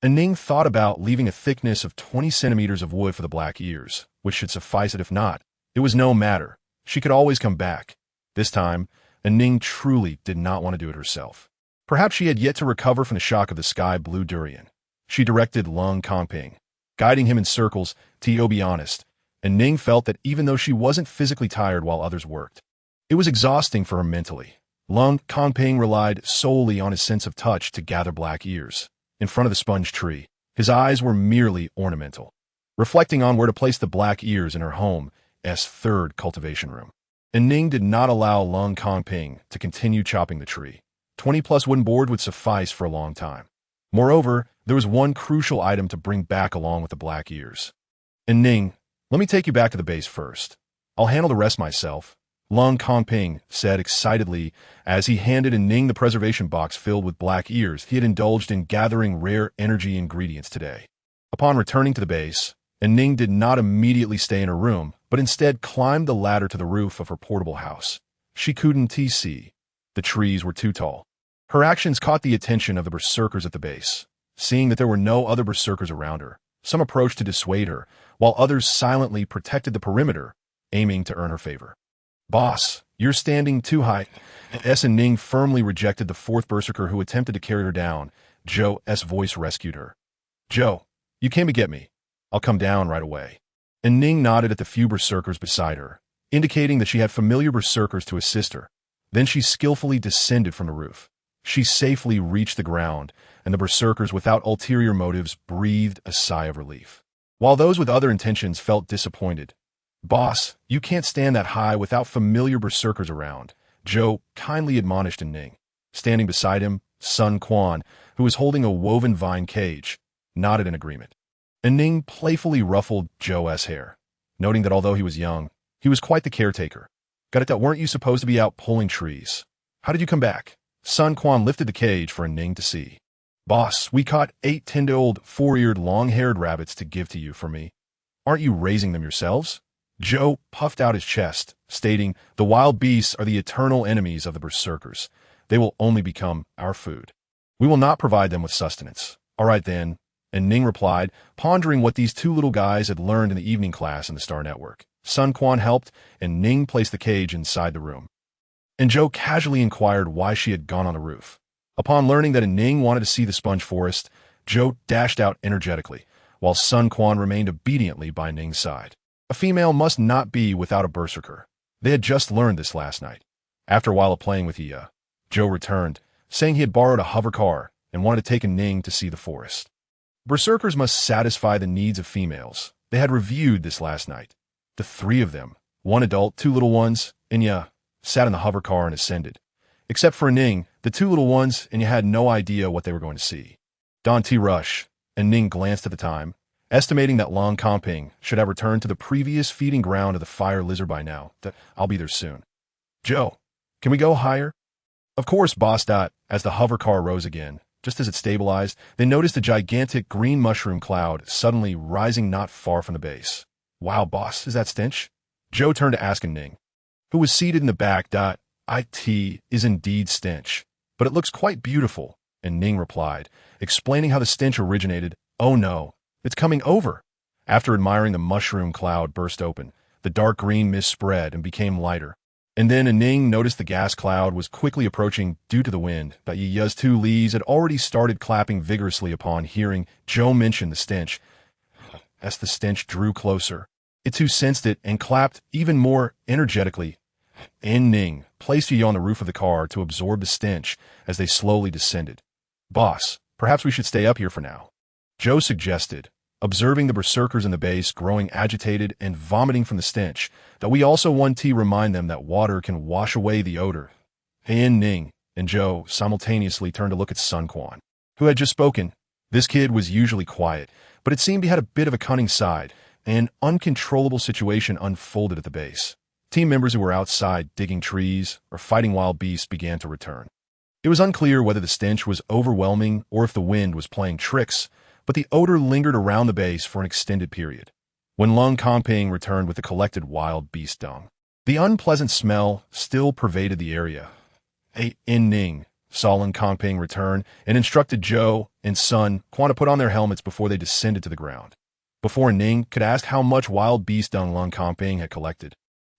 An Ning thought about leaving a thickness of 20 centimeters of wood for the black ears, which should suffice it. If not, it was no matter. She could always come back. This time, An Ning truly did not want to do it herself. Perhaps she had yet to recover from the shock of the sky blue durian. She directed Lung Kongping, guiding him in circles. To be honest, An Ning felt that even though she wasn't physically tired while others worked, it was exhausting for her mentally. Lung Kongping relied solely on his sense of touch to gather black ears. In front of the sponge tree, his eyes were merely ornamental, reflecting on where to place the black ears in her home's third cultivation room. An Ning did not allow Lung Kongping to continue chopping the tree. 20-plus wooden board would suffice for a long time. Moreover, there was one crucial item to bring back along with the black ears. An Ning, let me take you back to the base first. I'll handle the rest myself, Lung Kongping said excitedly as he handed An Ning the preservation box filled with black ears he had indulged in gathering rare energy ingredients today. Upon returning to the base, An Ning did not immediately stay in her room, but instead climbed the ladder to the roof of her portable house. She couldn't see. The trees were too tall. Her actions caught the attention of the berserkers at the base. Seeing that there were no other berserkers around her, some approached to dissuade her, while others silently protected the perimeter, aiming to earn her favor. Boss, you're standing too high. An Ning firmly rejected the fourth berserker who attempted to carry her down. Joe's voice rescued her. Joe, you came to get me. I'll come down right away. An Ning nodded at the few berserkers beside her, indicating that she had familiar berserkers to assist her. Then she skillfully descended from the roof. She safely reached the ground, and the berserkers without ulterior motives breathed a sigh of relief, while those with other intentions felt disappointed. Boss, you can't stand that high without familiar berserkers around, Joe kindly admonished An Ning. Standing beside him, Sun Quan, who was holding a woven vine cage, nodded in agreement. An Ning playfully ruffled Joe's hair, noting that although he was young, he was quite the caretaker. Got it that weren't you supposed to be out pulling trees? How did you come back? Sun Quan lifted the cage for An Ning to see. Boss, we caught 8 10-old, 4-eared, long-haired rabbits to give to you for me. Aren't you raising them yourselves? Joe puffed out his chest, stating, the wild beasts are the eternal enemies of the berserkers. They will only become our food. We will not provide them with sustenance. All right then, An Ning replied, pondering what these two little guys had learned in the evening class in the Star Network. Sun Quan helped, and Ning placed the cage inside the room. And Joe casually inquired why she had gone on the roof. Upon learning that An Ning wanted to see the sponge forest, Joe dashed out energetically, while Sun Quan remained obediently by Ning's side. A female must not be without a berserker. They had just learned this last night. After a while of playing with Ia, Joe returned, saying he had borrowed a hover car and wanted to take An Ning to see the forest. Berserkers must satisfy the needs of females. They had reviewed this last night. The 3 of them, 1 adult, 2 little ones, Inya, sat in the hover car and ascended. Except for An Ning, the 2 little ones, Inya had no idea what they were going to see. Don T. Rush, An Ning glanced at the time, estimating that Lung Kongping should have returned to the previous feeding ground of the fire lizard by now. That I'll be there soon. Joe, can we go higher? Of course, boss. As the hover car rose again, just as it stabilized, they noticed a gigantic green mushroom cloud suddenly rising not far from the base. Wow, boss, is that stench? Joe turned to ask An Ning, who was seated in the back. It is indeed stench, but it looks quite beautiful, An Ning replied, explaining how the stench originated. Oh no, it's coming over. After admiring the mushroom cloud burst open, the dark green mist spread and became lighter. And then An Ning noticed the gas cloud was quickly approaching due to the wind. But Yi's two Lees had already started clapping vigorously upon hearing Joe mention the stench. As the stench drew closer, it too sensed it and clapped even more energetically. An Ning placed Yi on the roof of the car to absorb the stench as they slowly descended. "Boss, perhaps we should stay up here for now," Joe suggested, observing the berserkers in the base growing agitated and vomiting from the stench, that we also want to remind them that water can wash away the odor. An Ning and Joe simultaneously turned to look at Sun Quan, who had just spoken. This kid was usually quiet, but it seemed he had a bit of a cunning side. An uncontrollable situation unfolded at the base. Team members who were outside digging trees or fighting wild beasts began to return. It was unclear whether the stench was overwhelming or if the wind was playing tricks, but the odor lingered around the base for an extended period. When Lung Kongping returned with the collected wild beast dung, the unpleasant smell still pervaded the area. An Ning saw Lung Kongping return and instructed Joe and Sun Quan to put on their helmets before they descended to the ground. Before An Ning could ask how much wild beast dung Lung Kongping had collected,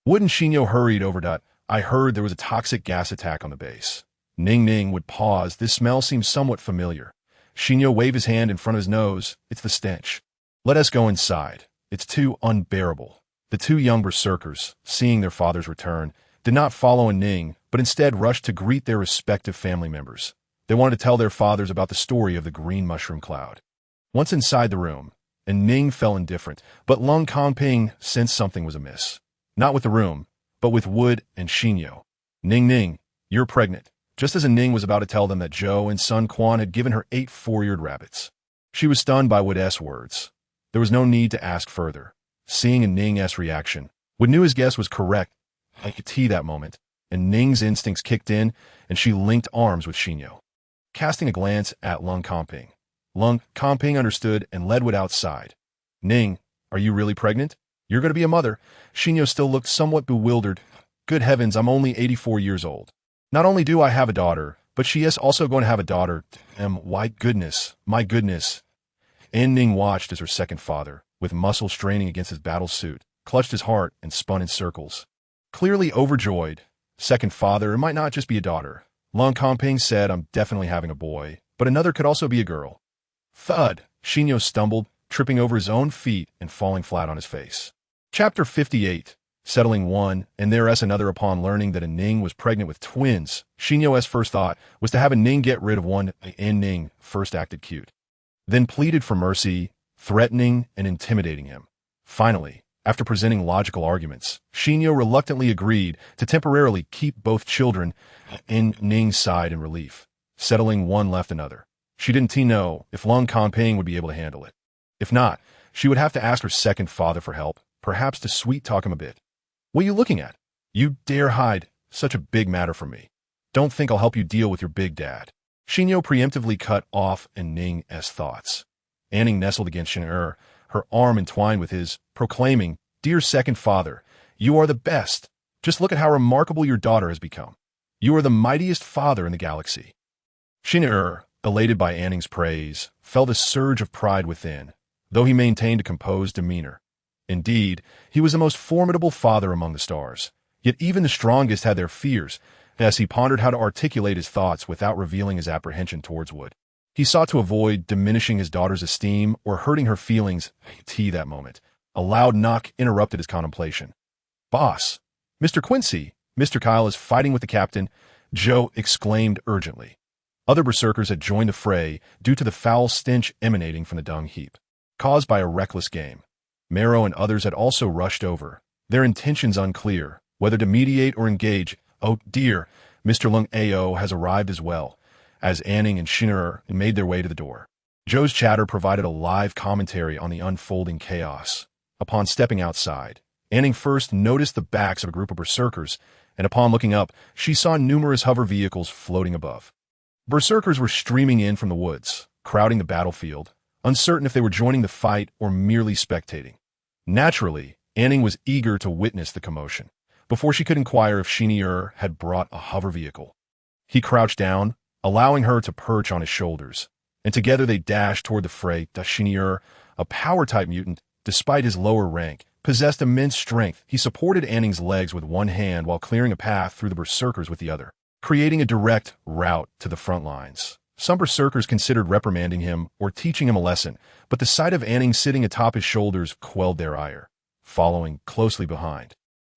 Wood and Xinyo hurried over. "I heard there was a toxic gas attack on the base." Ning would pause. This smell seemed somewhat familiar. Xinyo waved his hand in front of his nose. "It's the stench. Let us go inside. It's too unbearable." The two young berserkers, seeing their father's return, did not follow An Ning, but instead rushed to greet their respective family members. They wanted to tell their fathers about the story of the green mushroom cloud. Once inside the room, An Ning felt indifferent, but Lung Kongping sensed something was amiss. Not with the room, but with Wood and Xinyo. "Ning, you're pregnant," just as An Ning was about to tell them that Joe and Sun Quan had given her 8 four-eared rabbits. She was stunned by Wood's words. There was no need to ask further. Seeing An Ning's reaction, Wood knew his guess was correct. I could see that moment, and Ning's instincts kicked in, and she linked arms with Xinyo. Casting a glance at Lung Kongping, Lung Kongping understood and led Wood outside. "Ning, are you really pregnant? You're going to be a mother." Xinyo still looked somewhat bewildered. "Good heavens, I'm only 84 years old. Not only do I have a daughter, but she is also going to have a daughter. My goodness. An Ning watched as her second father, with muscles straining against his battle suit, clutched his heart and spun in circles. Clearly overjoyed. Second father, it might not just be a daughter. Lung Kongping said, "I'm definitely having a boy, but another could also be a girl." Thud! Xinyo stumbled, tripping over his own feet and falling flat on his face. Chapter 58. Settling one, and there's another. Upon learning that An Ning was pregnant with twins, Xinyo's first thought was to have An Ning get rid of one. An Ning first acted cute, then pleaded for mercy, threatening and intimidating him. Finally, after presenting logical arguments, Xinyo reluctantly agreed to temporarily keep both children. An Ning's sighed in relief. Settling one left another. She didn't know if Lung Kongping would be able to handle it. If not, she would have to ask her second father for help, perhaps to sweet-talk him a bit. "What are you looking at? You dare hide such a big matter from me. Don't think I'll help you deal with your big dad." Xinyo preemptively cut off An Ning's thoughts. An Ning nestled against Xinyo, her arm entwined with his, proclaiming, "Dear second father, you are the best. Just look at how remarkable your daughter has become. You are the mightiest father in the galaxy." Xinyo, elated by An Ning's praise, felt a surge of pride within, though he maintained a composed demeanor. Indeed, he was the most formidable father among the stars, yet even the strongest had their fears, as he pondered how to articulate his thoughts without revealing his apprehension towards Wood. He sought to avoid diminishing his daughter's esteem or hurting her feelings. That moment, a loud knock interrupted his contemplation. "Boss, Mr. Quincy, Mr. Kyle is fighting with the captain," Joe exclaimed urgently. Other berserkers had joined the fray due to the foul stench emanating from the dung heap, caused by a reckless game. Marrow and others had also rushed over, their intentions unclear, whether to mediate or engage. "Oh dear, Mr. Lung Ao has arrived as well," as An Ning and Xinyo made their way to the door. Joe's chatter provided a live commentary on the unfolding chaos. Upon stepping outside, An Ning first noticed the backs of a group of berserkers, and upon looking up, she saw numerous hover vehicles floating above. Berserkers were streaming in from the woods, crowding the battlefield, uncertain if they were joining the fight or merely spectating. Naturally, An Ning was eager to witness the commotion, before she could inquire if Xinyo had brought a hover vehicle. He crouched down, allowing her to perch on his shoulders, and together they dashed toward the fray. Xinyo, a power-type mutant, despite his lower rank, possessed immense strength. He supported An Ning's legs with one hand while clearing a path through the berserkers with the other, creating a direct route to the front lines. Some berserkers considered reprimanding him or teaching him a lesson, but the sight of An Ning sitting atop his shoulders quelled their ire. Following closely behind,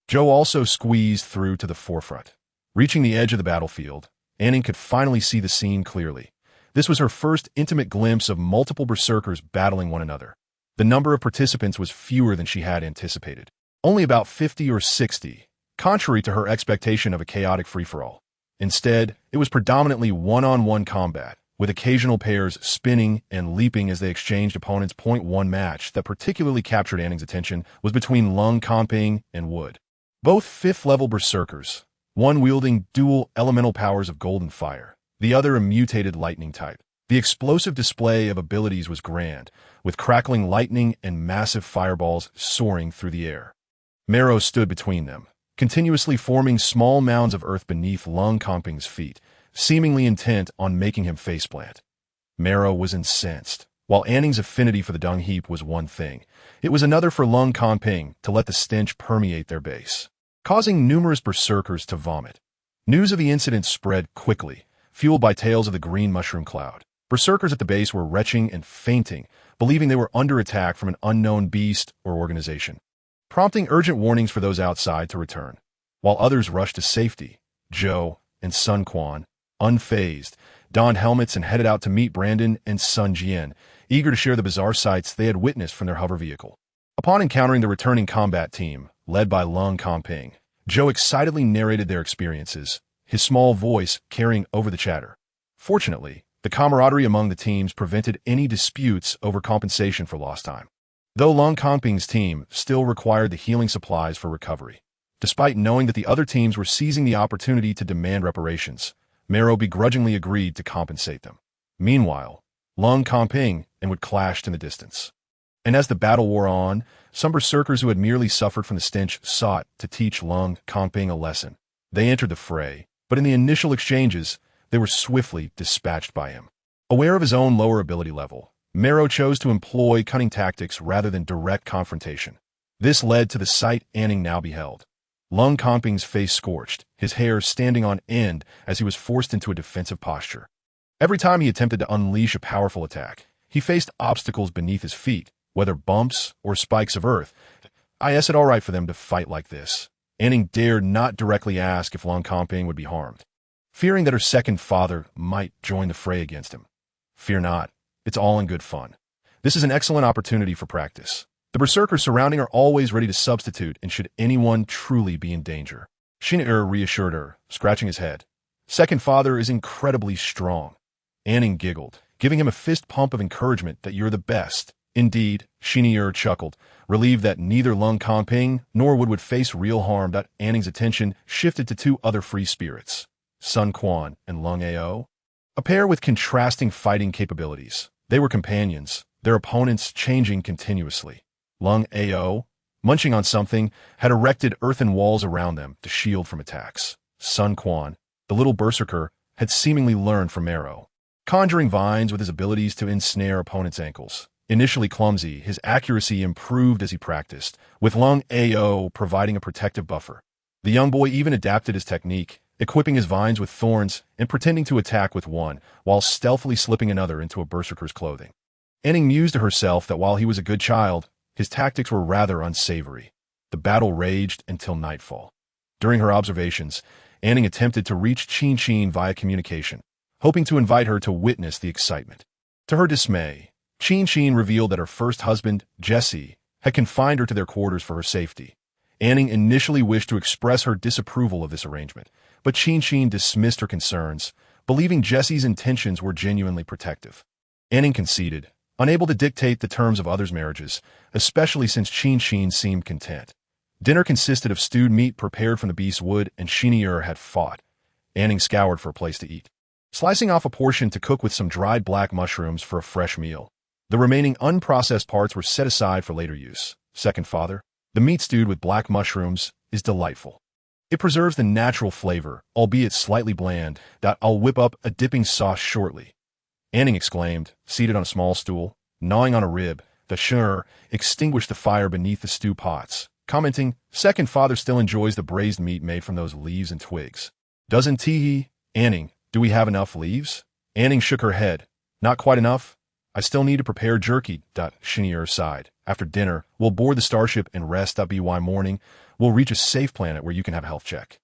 Joe also squeezed through to the forefront. Reaching the edge of the battlefield, An Ning could finally see the scene clearly. This was her first intimate glimpse of multiple berserkers battling one another. The number of participants was fewer than she had anticipated. Only about 50 or 60, contrary to her expectation of a chaotic free-for-all. Instead, it was predominantly one-on-one combat, with occasional pairs spinning and leaping as they exchanged opponents. One match that particularly captured An Ning's attention was between Lung Comping and Wood. Both 5th-level berserkers, one wielding dual elemental powers of golden fire, the other a mutated lightning type. The explosive display of abilities was grand, with crackling lightning and massive fireballs soaring through the air. Marrow stood between them, continuously forming small mounds of earth beneath Lung Comping's feet, seemingly intent on making him faceplant. Marrow was incensed. While An Ning's affinity for the dung heap was one thing, it was another for Lung Comping to let the stench permeate their base, causing numerous berserkers to vomit. News of the incident spread quickly, fueled by tales of the green mushroom cloud. Berserkers at the base were retching and fainting, believing they were under attack from an unknown beast or organization, prompting urgent warnings for those outside to return. While others rushed to safety, Joe and Sun Quan, unfazed, donned helmets and headed out to meet Brandon and Sun Jian, eager to share the bizarre sights they had witnessed from their hover vehicle. Upon encountering the returning combat team, led by Lung Comping, Joe excitedly narrated their experiences, his small voice carrying over the chatter. Fortunately, the camaraderie among the teams prevented any disputes over compensation for lost time, though Lung Comping's team still required the healing supplies for recovery. Despite knowing that the other teams were seizing the opportunity to demand reparations, Marrow begrudgingly agreed to compensate them. Meanwhile, Lung Comping and Wood clashed in the distance. And as the battle wore on, some berserkers who had merely suffered from the stench sought to teach Lung Comping a lesson. They entered the fray, but in the initial exchanges, they were swiftly dispatched by him. Aware of his own lower ability level, Marrow chose to employ cunning tactics rather than direct confrontation. This led to the sight An Ning now beheld. Lung Comping's face scorched, his hair standing on end as he was forced into a defensive posture. Every time he attempted to unleash a powerful attack, he faced obstacles beneath his feet, whether bumps or spikes of earth. Is it all right for them to fight like this? An Ning dared not directly ask if Lung Comping would be harmed, fearing that her second father might join the fray against him. Fear not, it's all in good fun. This is an excellent opportunity for practice. The berserkers surrounding are always ready to substitute and should anyone truly be in danger. Xin reassured her, scratching his head. Second father is incredibly strong. An Ning giggled, giving him a fist pump of encouragement that you're the best. Indeed, Xin chuckled, relieved that neither Lung Comping nor Wood would face real harm. That An Ning's attention shifted to two other free spirits, Sun Quan and Lung Ao, a pair with contrasting fighting capabilities. They were companions, their opponents changing continuously. Lung Ao, munching on something, had erected earthen walls around them to shield from attacks. Sun Quan, the little berserker, had seemingly learned from Marrow, conjuring vines with his abilities to ensnare opponents' ankles. Initially clumsy, his accuracy improved as he practiced, with Lung Ao providing a protective buffer. The young boy even adapted his technique, equipping his vines with thorns and pretending to attack with one, while stealthily slipping another into a berserker's clothing. An Ning mused to herself that while he was a good child, his tactics were rather unsavory. The battle raged until nightfall. During her observations, An Ning attempted to reach Qin via communication, hoping to invite her to witness the excitement. To her dismay, Qin revealed that her first husband, Jesse, had confined her to their quarters for her safety. An Ning initially wished to express her disapproval of this arrangement, but Qin dismissed her concerns, believing Jesse's intentions were genuinely protective. An Ning conceded, unable to dictate the terms of others' marriages, especially since Qin seemed content. Dinner consisted of stewed meat prepared from the beast's wood, and Xin had fought. An Ning scoured for a place to eat, slicing off a portion to cook with some dried black mushrooms for a fresh meal. The remaining unprocessed parts were set aside for later use. Second father, the meat stewed with black mushrooms is delightful. It preserves the natural flavor, albeit slightly bland. I'll whip up a dipping sauce shortly. An Ning exclaimed, seated on a small stool, gnawing on a rib, the sure, extinguished the fire beneath the stew pots, commenting, "Second father still enjoys the braised meat made from those leaves and twigs. Doesn't he? An Ning, do we have enough leaves?" An Ning shook her head. "Not quite enough. I still need to prepare jerky." Chenier sighed. "After dinner, we'll board the starship and rest. By morning, we'll reach a safe planet where you can have a health check.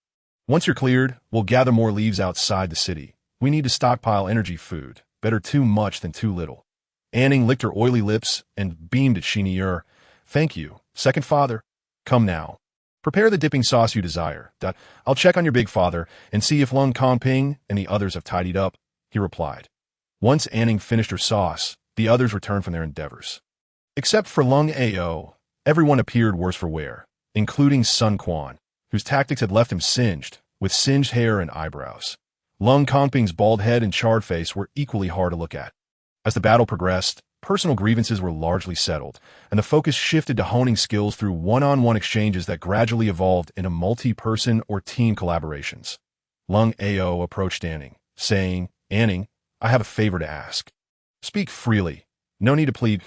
Once you're cleared, we'll gather more leaves outside the city. We need to stockpile energy food. Better too much than too little." An Ning licked her oily lips and beamed at Chenier. "Thank you, second father. Come now. Prepare the dipping sauce you desire. I'll check on your big father and see if Lung Ping and the others have tidied up," he replied. Once An Ning finished her sauce, the others returned from their endeavors. Except for Lung Ao, everyone appeared worse for wear, including Sun Quan, whose tactics had left him singed, with singed hair and eyebrows. Lung Ping's bald head and charred face were equally hard to look at. As the battle progressed, personal grievances were largely settled, and the focus shifted to honing skills through one-on-one exchanges that gradually evolved into multi-person or team collaborations. Lung Ao approached An Ning, saying, "An Ning, I have a favor to ask. Speak freely. No need to plead."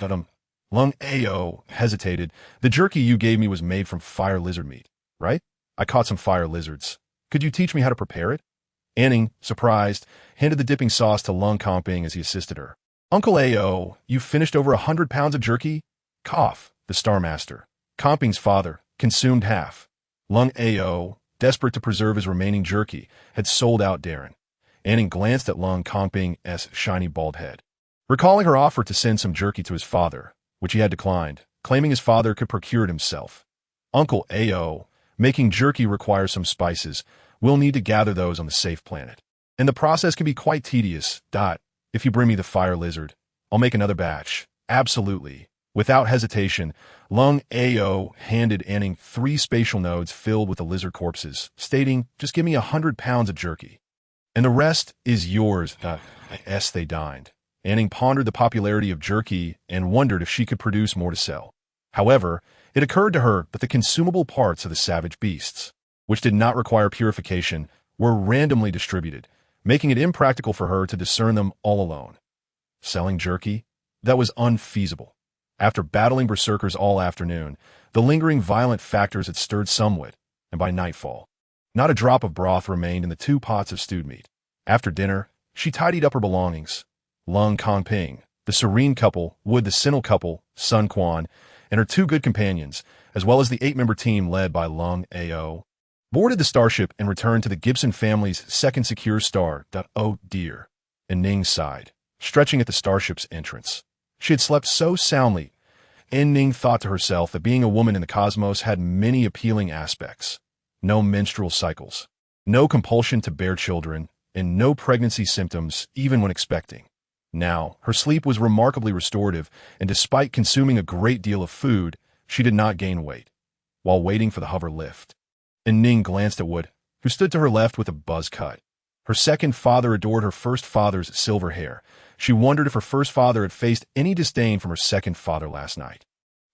Lung Ao hesitated. "The jerky you gave me was made from fire lizard meat, right? I caught some fire lizards. Could you teach me how to prepare it?" An Ning, surprised, handed the dipping sauce to Lung Ping as he assisted her. "Uncle Ao, you finished over 100 pounds of jerky?" Cough, the Star Master, Comping's father, consumed half. Lung Ao, desperate to preserve his remaining jerky, had sold out Darren. An Ning glanced at Lung Ping's shiny bald head. Recalling her offer to send some jerky to his father, which he had declined, claiming his father could procure it himself. "Uncle Ao, making jerky requires some spices. We'll need to gather those on the safe planet. And the process can be quite tedious. If you bring me the fire lizard, I'll make another batch." "Absolutely." Without hesitation, Lung Ao handed An Ning 3 spatial nodes filled with the lizard corpses, stating, "Just give me 100 pounds of jerky. And the rest is yours." They dined. An Ning pondered the popularity of jerky and wondered if she could produce more to sell. However, it occurred to her that the consumable parts of the savage beasts, which did not require purification, were randomly distributed, making it impractical for her to discern them all alone. Selling jerky? That was unfeasible. After battling berserkers all afternoon, the lingering violent factors had stirred somewhat, and by nightfall, not a drop of broth remained in the 2 pots of stewed meat. After dinner, she tidied up her belongings. Lung Ping, the serene couple, Wood the Sinal couple, Sun Quan, and her 2 good companions, as well as the 8-member team led by Lung Ao, boarded the starship and returned to the Gibson family's second secure star. "Oh dear," An Ning sighed, stretching at the starship's entrance. She had slept so soundly. An Ning thought to herself that being a woman in the cosmos had many appealing aspects. No menstrual cycles, no compulsion to bear children, and no pregnancy symptoms even when expecting. Now, her sleep was remarkably restorative, and despite consuming a great deal of food, she did not gain weight. While waiting for the hover lift, An Ning glanced at Wood, who stood to her left with a buzz cut. Her second father adored her first father's silver hair. She wondered if her first father had faced any disdain from her second father last night.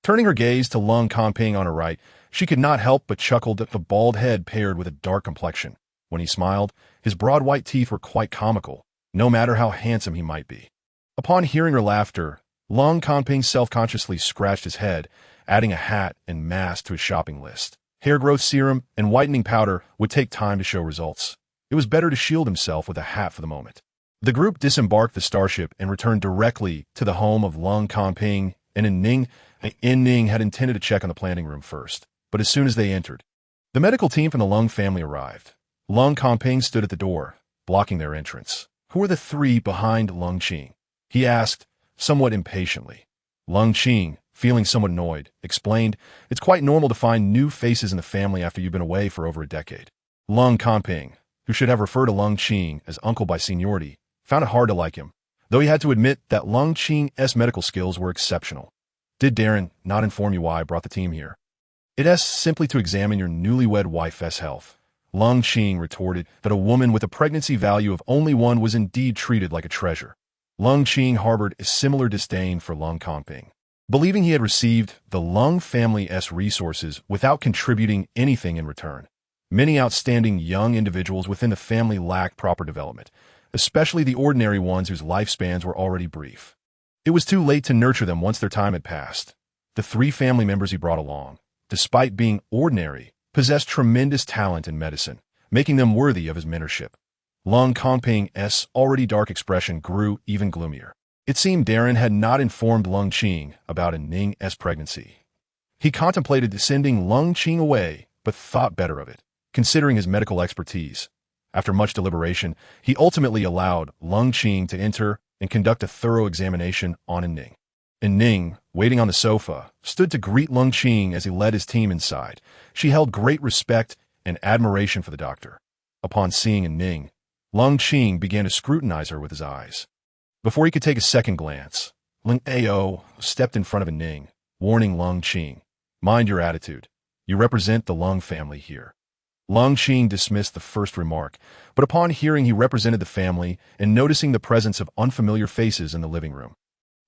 Turning her gaze to Lung Ping on her right, she could not help but chuckle that the bald head paired with a dark complexion. When he smiled, his broad white teeth were quite comical, no matter how handsome he might be. Upon hearing her laughter, Lung Ping self-consciously scratched his head, adding a hat and mask to his shopping list. Hair growth serum and whitening powder would take time to show results. It was better to shield himself with a hat for the moment. The group disembarked the starship and returned directly to the home of Lung Ping and An Ning. An Ning had intended to check on the planning room first, but as soon as they entered, the medical team from the Lung family arrived. Lung Ping stood at the door, blocking their entrance. "Who are the 3 behind Lung Qing?" he asked, somewhat impatiently. Lung Qing, feeling somewhat annoyed, explained, "It's quite normal to find new faces in the family after you've been away for over a decade." Lung Ping, who should have referred to Lung Qing as uncle by seniority, found it hard to like him, though he had to admit that Lung Qing's medical skills were exceptional. "Did Darren not inform you why I brought the team here?" "It is simply to examine your newlywed wife's health." Lung Qing retorted that a woman with a pregnancy value of only 1 was indeed treated like a treasure. Lung Qing harbored a similar disdain for Lung Ping, believing he had received the Lung family's resources without contributing anything in return. Many outstanding young individuals within the family lacked proper development, especially the ordinary ones whose lifespans were already brief. It was too late to nurture them once their time had passed. The three family members he brought along, despite being ordinary, possessed tremendous talent in medicine, making them worthy of his mentorship. Lung Kongping's already dark expression grew even gloomier. It seemed Darren had not informed Lung Qing about An Ning's pregnancy. He contemplated sending Lung Qing away, but thought better of it, considering his medical expertise. After much deliberation, he ultimately allowed Lung Qing to enter and conduct a thorough examination on An Ning. An Ning, waiting on the sofa, stood to greet Lung Qing as he led his team inside. She held great respect and admiration for the doctor. Upon seeing An Ning, Lung Qing began to scrutinize her with his eyes. Before he could take a second glance, Lung Ao stepped in front of An Ning, warning Lung Qing, "Mind your attitude. You represent the Lung family here." Lung Qing dismissed the first remark, but upon hearing he represented the family and noticing the presence of unfamiliar faces in the living room,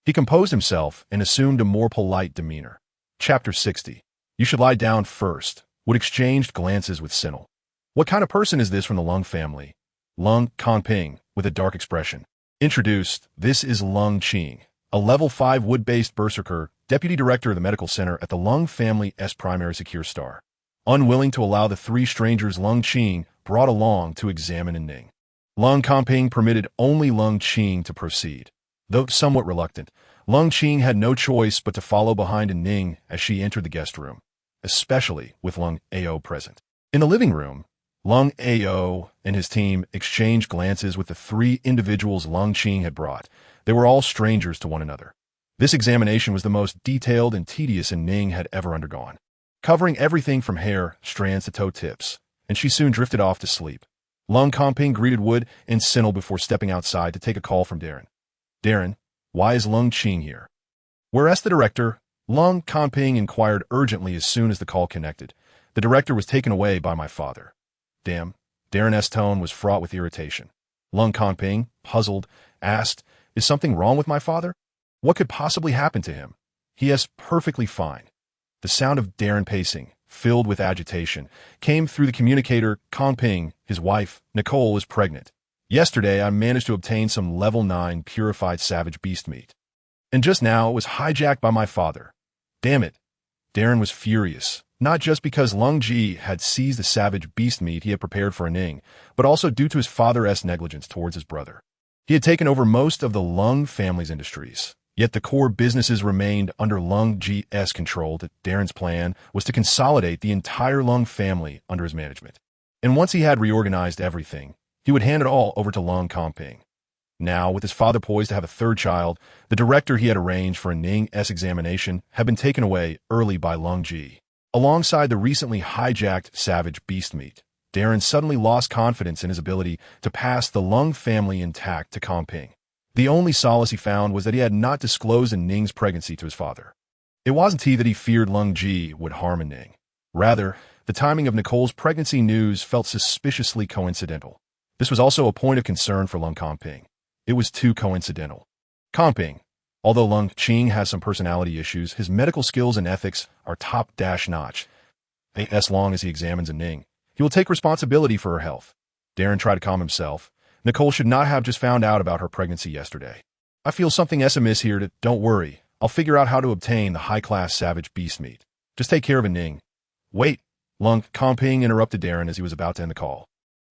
he composed himself and assumed a more polite demeanor. Chapter 60. You should lie down first. Would exchanged glances with Sinel. What kind of person is this from the Lung family? Lung Kongping, with a dark expression, introduced, "This is Lung Qing, a level 5 wood-based berserker, deputy director of the medical center at the Lung family's primary secure star." Unwilling to allow the three strangers Lung Qing brought along to examine An Ning, Lung Kongping permitted only Lung Qing to proceed. Though somewhat reluctant, Lung Qing had no choice but to follow behind An Ning as she entered the guest room, especially with Lung Ao present. In the living room, Lung Ao and his team exchanged glances with the three individuals Lung Qing had brought. They were all strangers to one another. This examination was the most detailed and tedious An Ning had ever undergone, covering everything from hair, strands to toe tips, and she soon drifted off to sleep. Lung Kongping greeted Wood and Sinel before stepping outside to take a call from Darren. "Darren, why is Lung Qing here?" "Where's the director?" Lung Kongping inquired urgently as soon as the call connected. "The director was taken away by my father." "Damn." Darren's tone was fraught with irritation. Lung Kongping, puzzled, asked, "Is something wrong with my father? What could possibly happen to him? He is perfectly fine." The sound of Darren pacing, filled with agitation, came through the communicator. "Kongping, his wife, Nicole, is pregnant. Yesterday I managed to obtain some level 9 purified savage beast meat. And just now it was hijacked by my father. Damn it." Darren was furious, not just because Lung Ji had seized the savage beast meat he had prepared for An Ning, but also due to his father's negligence towards his brother. He had taken over most of the Lung family's industries, yet the core businesses remained under Lung Ji's control. Darren's plan was to consolidate the entire Lung family under his management. And once he had reorganized everything, he would hand it all over to Lung Kongping. Now, with his father poised to have a third child, the director he had arranged for An Ning's examination had been taken away early by Lung Ji. Alongside the recently hijacked savage beast meat, Darren suddenly lost confidence in his ability to pass the Lung family intact to Kongping. The only solace he found was that he had not disclosed An Ning's pregnancy to his father. It wasn't he that he feared Lung Ji would harm An Ning. Rather, the timing of Nicole's pregnancy news felt suspiciously coincidental. This was also a point of concern for Lung Kongping. It was too coincidental. Kongping, although Lung Qing has some personality issues, his medical skills and ethics are top-notch. As long as he examines An Ning, he will take responsibility for her health. Darren tried to calm himself. Nicole should not have just found out about her pregnancy yesterday. "I feel something is amiss here. Don't worry. I'll figure out how to obtain the high-class savage beast meat. Just take care of An Ning." "Wait," Lung Kongping interrupted Darren as he was about to end the call.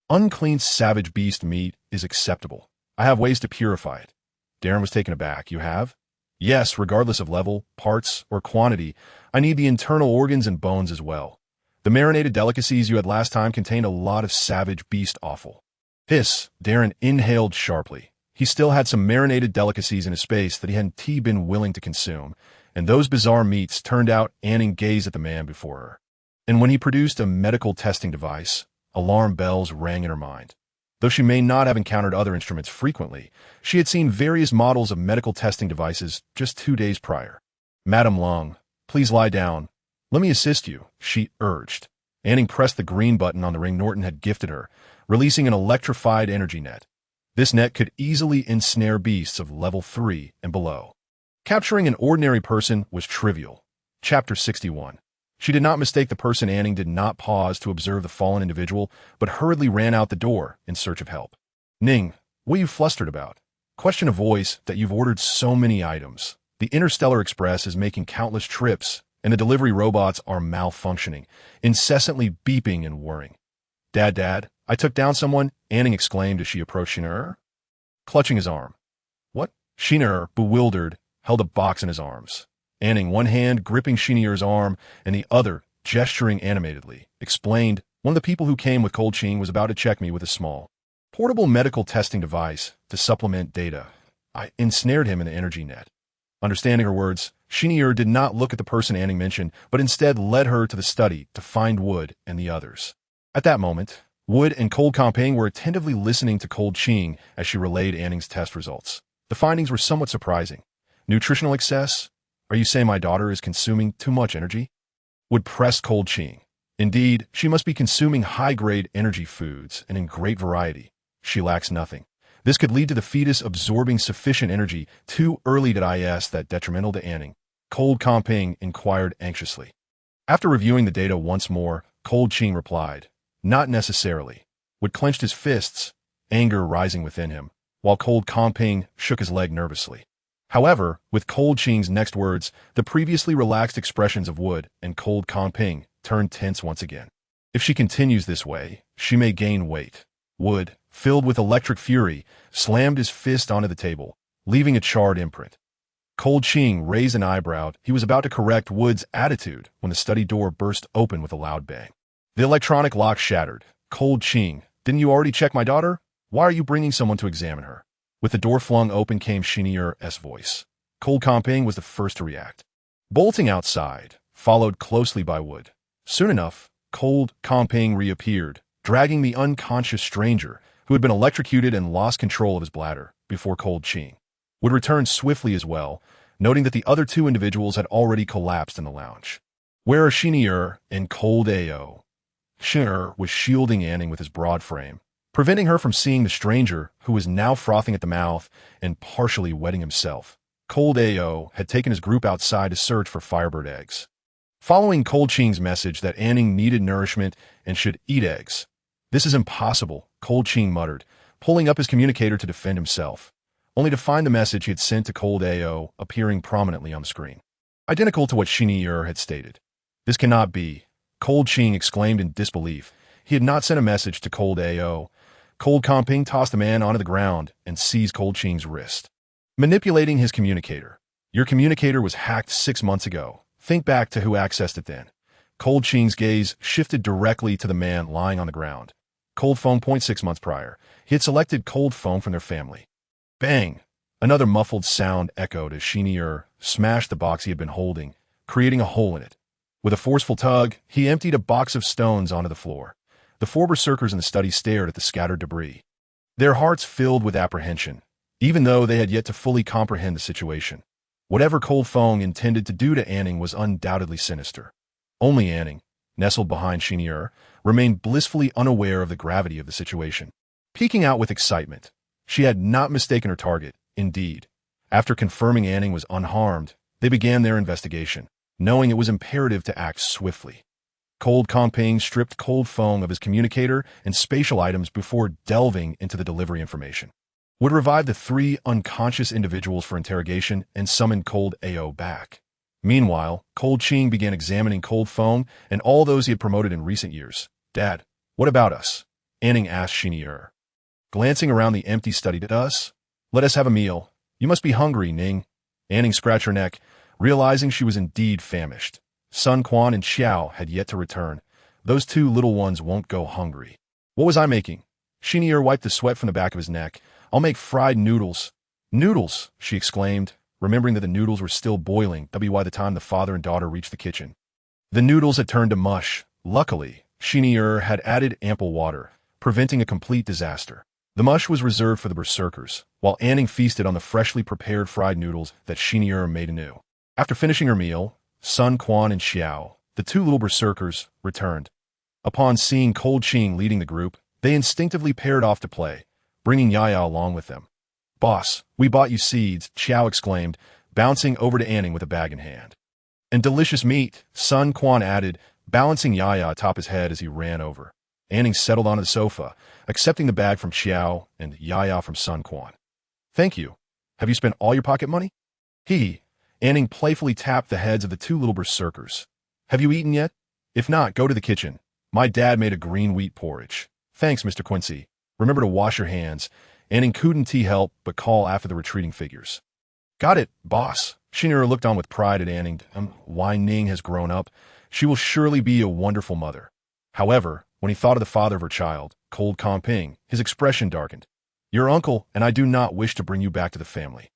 "Unclean savage beast meat is acceptable. I have ways to purify it." Darren was taken aback. "You have?" "Yes, regardless of level, parts, or quantity. I need the internal organs and bones as well. The marinated delicacies you had last time contained a lot of savage beast offal." "Hiss." Darren inhaled sharply. He still had some marinated delicacies in his space that he hadn't been willing to consume, and those bizarre meats turned out. An Ning gazed at the man before her. And when he produced a medical testing device, alarm bells rang in her mind. Though she may not have encountered other instruments frequently, she had seen various models of medical testing devices just 2 days prior. "Madam Lung, please lie down. Let me assist you," she urged. An Ning pressed the green button on the ring Norton had gifted her, releasing an electrified energy net. This net could easily ensnare beasts of level 3 and below. Capturing an ordinary person was trivial. Chapter 61. She did not mistake the person. An Ning did not pause to observe the fallen individual, but hurriedly ran out the door in search of help. "Ning, what are you flustered about?" Question a voice that you've ordered so many items. The Interstellar Express is making countless trips, and the delivery robots are malfunctioning, incessantly beeping and whirring. Dad, I took down someone, An Ning exclaimed as she approached Shinner, clutching his arm. What? Shinner, bewildered, held a box in his arms. An Ning, one hand gripping Shinner's arm and the other gesturing animatedly, explained, one of the people who came with Cold Ching was about to check me with a small, portable medical testing device to supplement data. I ensnared him in the energy net. Understanding her words, Shinner did not look at the person An Ning mentioned, but instead led her to the study to find Wood and the others. At that moment, Wood and Cold Comping were attentively listening to Cold Ching as she relayed An Ning's test results. The findings were somewhat surprising. Nutritional excess? Are you saying my daughter is consuming too much energy? Wood pressed Cold Ching. Indeed, she must be consuming high-grade energy foods and in great variety. She lacks nothing. This could lead to the fetus absorbing sufficient energy too early. Did I ask that detrimental to An Ning? Cold Comping inquired anxiously. After reviewing the data once more, Cold Ching replied, not necessarily. Wood clenched his fists, anger rising within him, while Cold Comping shook his leg nervously. However, with Cold Ching's next words, the previously relaxed expressions of Wood and Cold Comping turned tense once again. If she continues this way, she may gain weight. Wood, filled with electric fury, slammed his fist onto the table, leaving a charred imprint. Cold Ching raised an eyebrow. He was about to correct Wood's attitude when the study door burst open with a loud bang. The electronic lock shattered. Cold Ching, didn't you already check my daughter? Why are you bringing someone to examine her? With the door flung open came Shinner's voice. Cold Comping was the first to react. Bolting outside, followed closely by Wood. Soon enough, Cold Comping reappeared, dragging the unconscious stranger, who had been electrocuted and lost control of his bladder, before Cold Ching. Wood returned swiftly as well, noting that the other two individuals had already collapsed in the lounge. Where are Shinner and Cold Ao? Shinner was shielding An Ning with his broad frame, preventing her from seeing the stranger, who was now frothing at the mouth and partially wetting himself. Cold Ao had taken his group outside to search for firebird eggs. Following Cold Ching's message that An Ning needed nourishment and should eat eggs. This is impossible, Cold Ching muttered, pulling up his communicator to defend himself, only to find the message he had sent to Cold Ao appearing prominently on the screen. Identical to what Shinner had stated. This cannot be, Cold Ching exclaimed in disbelief. He had not sent a message to Cold Ao. Cold Comping tossed the man onto the ground and seized Cold Ching's wrist. Manipulating his communicator. Your communicator was hacked 6 months ago. Think back to who accessed it then. Cold Ching's gaze shifted directly to the man lying on the ground. Cold phone. 6 months prior, he had selected cold phone from their family. Bang! Another muffled sound echoed as Shinner smashed the box he had been holding, creating a hole in it. With a forceful tug, he emptied a box of stones onto the floor. The 4 berserkers in the study stared at the scattered debris, their hearts filled with apprehension, even though they had yet to fully comprehend the situation. Whatever Cold Fong intended to do to An Ning was undoubtedly sinister. Only An Ning, nestled behind Shinner, remained blissfully unaware of the gravity of the situation. Peeking out with excitement, she had not mistaken her target, indeed. After confirming An Ning was unharmed, they began their investigation, knowing it was imperative to act swiftly. Cold Comping stripped Cold Fong of his communicator and spatial items before delving into the delivery information. Would revive the 3 unconscious individuals for interrogation and summon Cold Ao back. Meanwhile, Cold Ching began examining Cold Fong and all those he had promoted in recent years. Dad, what about us? An Ning asked Shinner. Glancing around the empty study at us? Let us have a meal. You must be hungry, Ning. An Ning scratched her neck, realizing she was indeed famished. Sun Quan and Xiao had yet to return. Those 2 little ones won't go hungry. What was I making? Shinner wiped the sweat from the back of his neck. I'll make fried noodles. Noodles, she exclaimed, remembering that the noodles were still boiling by the time the father and daughter reached the kitchen. The noodles had turned to mush. Luckily, Shinner had added ample water, preventing a complete disaster. The mush was reserved for the berserkers, while An Ning feasted on the freshly prepared fried noodles that Shinner made anew. After finishing her meal, Sun Quan and Xiao, the 2 little berserkers, returned. Upon seeing Cold Ching leading the group, they instinctively paired off to play, bringing Yaya along with them. Boss, we bought you seeds, Xiao exclaimed, bouncing over to An Ning with a bag in hand. And delicious meat, Sun Quan added, balancing Yaya atop his head as he ran over. An Ning settled onto the sofa, accepting the bag from Xiao and Yaya from Sun Quan. Thank you. Have you spent all your pocket money? An Ning playfully tapped the heads of the two little berserkers. Have you eaten yet? If not, go to the kitchen. My dad made a green wheat porridge. Thanks, Mr. Quincy. Remember to wash your hands. An Ning couldn't help but call after the retreating figures. Got it, boss. Shinira looked on with pride at An Ning. Why Ning has grown up. She will surely be a wonderful mother. However, when he thought of the father of her child, Cold Comping, his expression darkened. Your uncle and I do not wish to bring you back to the family.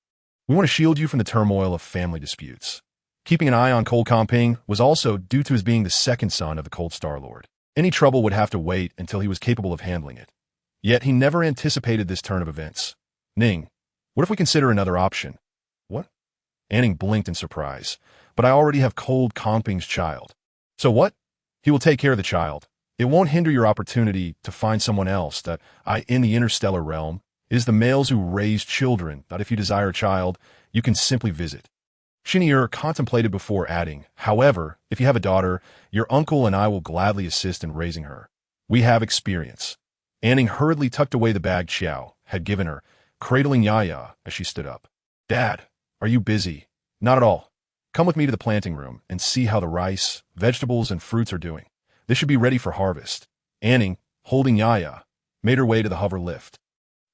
We want to shield you from the turmoil of family disputes. Keeping an eye on Cold Comping was also due to his being the second son of the Cold Star Lord. Any trouble would have to wait until he was capable of handling it. Yet he never anticipated this turn of events. Ning, what if we consider another option? What? An Ning blinked in surprise. But I already have Cold Comping's child. So what? He will take care of the child. It won't hinder your opportunity to find someone else that in the interstellar realm. It is the males who raise children, that if you desire a child, you can simply visit. Shinir contemplated before adding, however, if you have a daughter, your uncle and I will gladly assist in raising her. We have experience. An Ning hurriedly tucked away the bag Xiao had given her, cradling Yaya as she stood up. Dad, are you busy? Not at all. Come with me to the planting room and see how the rice, vegetables, and fruits are doing. This should be ready for harvest. An Ning, holding Yaya, made her way to the hover lift.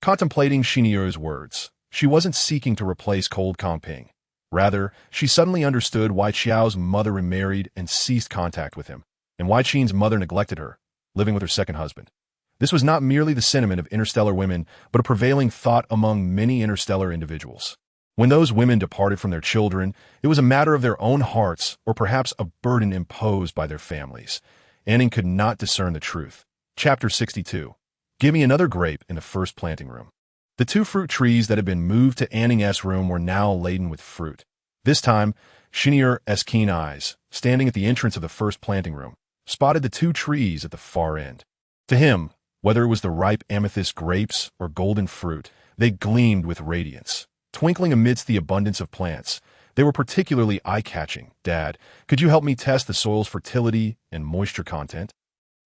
Contemplating Shinir's words, she wasn't seeking to replace Cold Comping. Rather, she suddenly understood why Qiao's mother remarried and ceased contact with him, and why Qin's mother neglected her, living with her second husband. This was not merely the sentiment of interstellar women, but a prevailing thought among many interstellar individuals. When those women departed from their children, it was a matter of their own hearts, or perhaps a burden imposed by their families. An Ning could not discern the truth. Chapter 62. Give me another grape in the first planting room. The two fruit trees that had been moved to An Ning's room were now laden with fruit. This time, Shinir's keen eyes, standing at the entrance of the first planting room, spotted the two trees at the far end. To him, whether it was the ripe amethyst grapes or golden fruit, they gleamed with radiance. Twinkling amidst the abundance of plants, they were particularly eye-catching. Dad, could you help me test the soil's fertility and moisture content?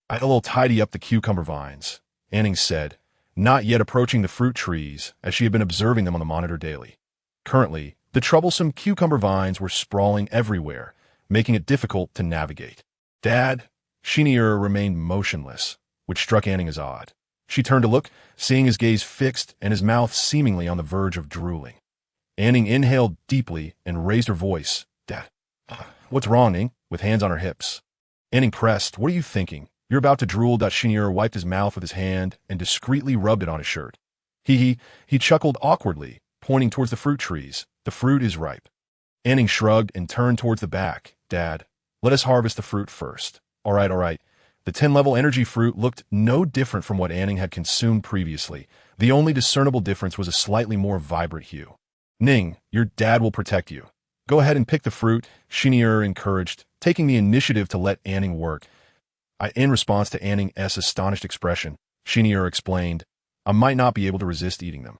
I'll tidy up the cucumber vines, An Ning said, not yet approaching the fruit trees as she had been observing them on the monitor daily. Currently, the troublesome cucumber vines were sprawling everywhere, making it difficult to navigate. Dad, Shinir remained motionless, which struck An Ning as odd. She turned to look, seeing his gaze fixed and his mouth seemingly on the verge of drooling. An Ning inhaled deeply and raised her voice. Dad, what's wrong, Ning? With hands on her hips. An Ning pressed. What are you thinking? You're about to drool. Shinir wiped his mouth with his hand and discreetly rubbed it on his shirt. He chuckled awkwardly, pointing towards the fruit trees. The fruit is ripe. An Ning shrugged and turned towards the back. Dad, let us harvest the fruit first. All right. The 10-level energy fruit looked no different from what An Ning had consumed previously. The only discernible difference was a slightly more vibrant hue. Ning, your dad will protect you. Go ahead and pick the fruit, Shinir encouraged, taking the initiative to let An Ning work. In response to An Ning's astonished expression, Shinir explained, I might not be able to resist eating them.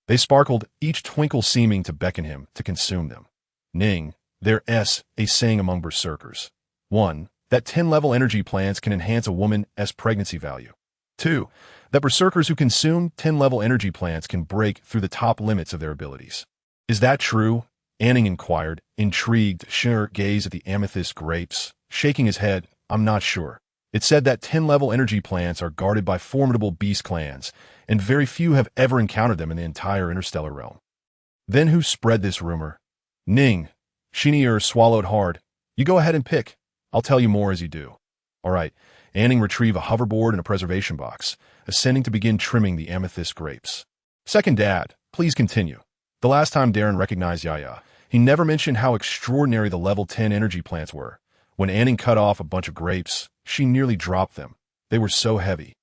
They sparkled, each twinkle seeming to beckon him to consume them. Ning, there's a saying among berserkers. 1. That 10-level energy plants can enhance a woman's pregnancy value. 2. That berserkers who consume 10-level energy plants can break through the top limits of their abilities. Is that true? An Ning inquired, intrigued. Shinir gazed at the amethyst grapes, shaking his head. I'm not sure. It said that 10-level energy plants are guarded by formidable beast clans, and very few have ever encountered them in the entire interstellar realm. Then who spread this rumor? Ning. Shinir swallowed hard. You go ahead and pick. I'll tell you more as you do. All right. An Ning retrieved a hoverboard and a preservation box, ascending to begin trimming the amethyst grapes. Second Dad, please continue. The last time Darren recognized Yaya, he never mentioned how extraordinary the level 10 energy plants were. When An Ning cut off a bunch of grapes, she nearly dropped them. They were so heavy.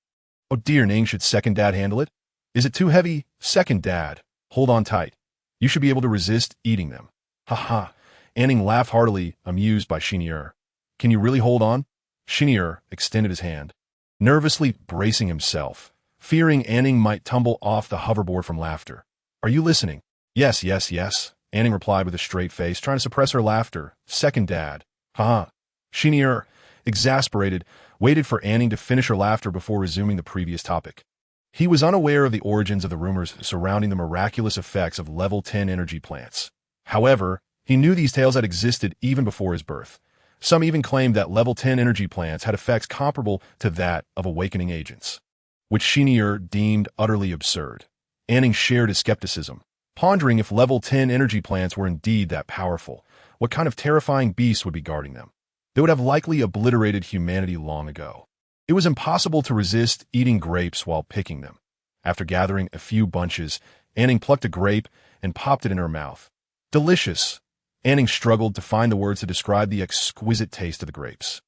Oh dear, Ning, should Second Dad handle it? Is it too heavy? Second Dad, hold on tight. You should be able to resist eating them. Ha ha. An Ning laughed heartily, amused by Shinir. Can you really hold on? Shinir extended his hand, nervously bracing himself, fearing An Ning might tumble off the hoverboard from laughter. Are you listening? Yes. An Ning replied with a straight face, trying to suppress her laughter. Second Dad. Ha. Shinir, exasperated, waited for An Ning to finish her laughter before resuming the previous topic. He was unaware of the origins of the rumors surrounding the miraculous effects of level 10 energy plants. However, he knew these tales had existed even before his birth. Some even claimed that level 10 energy plants had effects comparable to that of awakening agents, which Shinier deemed utterly absurd. An Ning shared his skepticism, pondering if level 10 energy plants were indeed that powerful, what kind of terrifying beasts would be guarding them. They would have likely obliterated humanity long ago. It was impossible to resist eating grapes while picking them. After gathering a few bunches, An Ning plucked a grape and popped it in her mouth. Delicious! An Ning struggled to find the words to describe the exquisite taste of the grapes.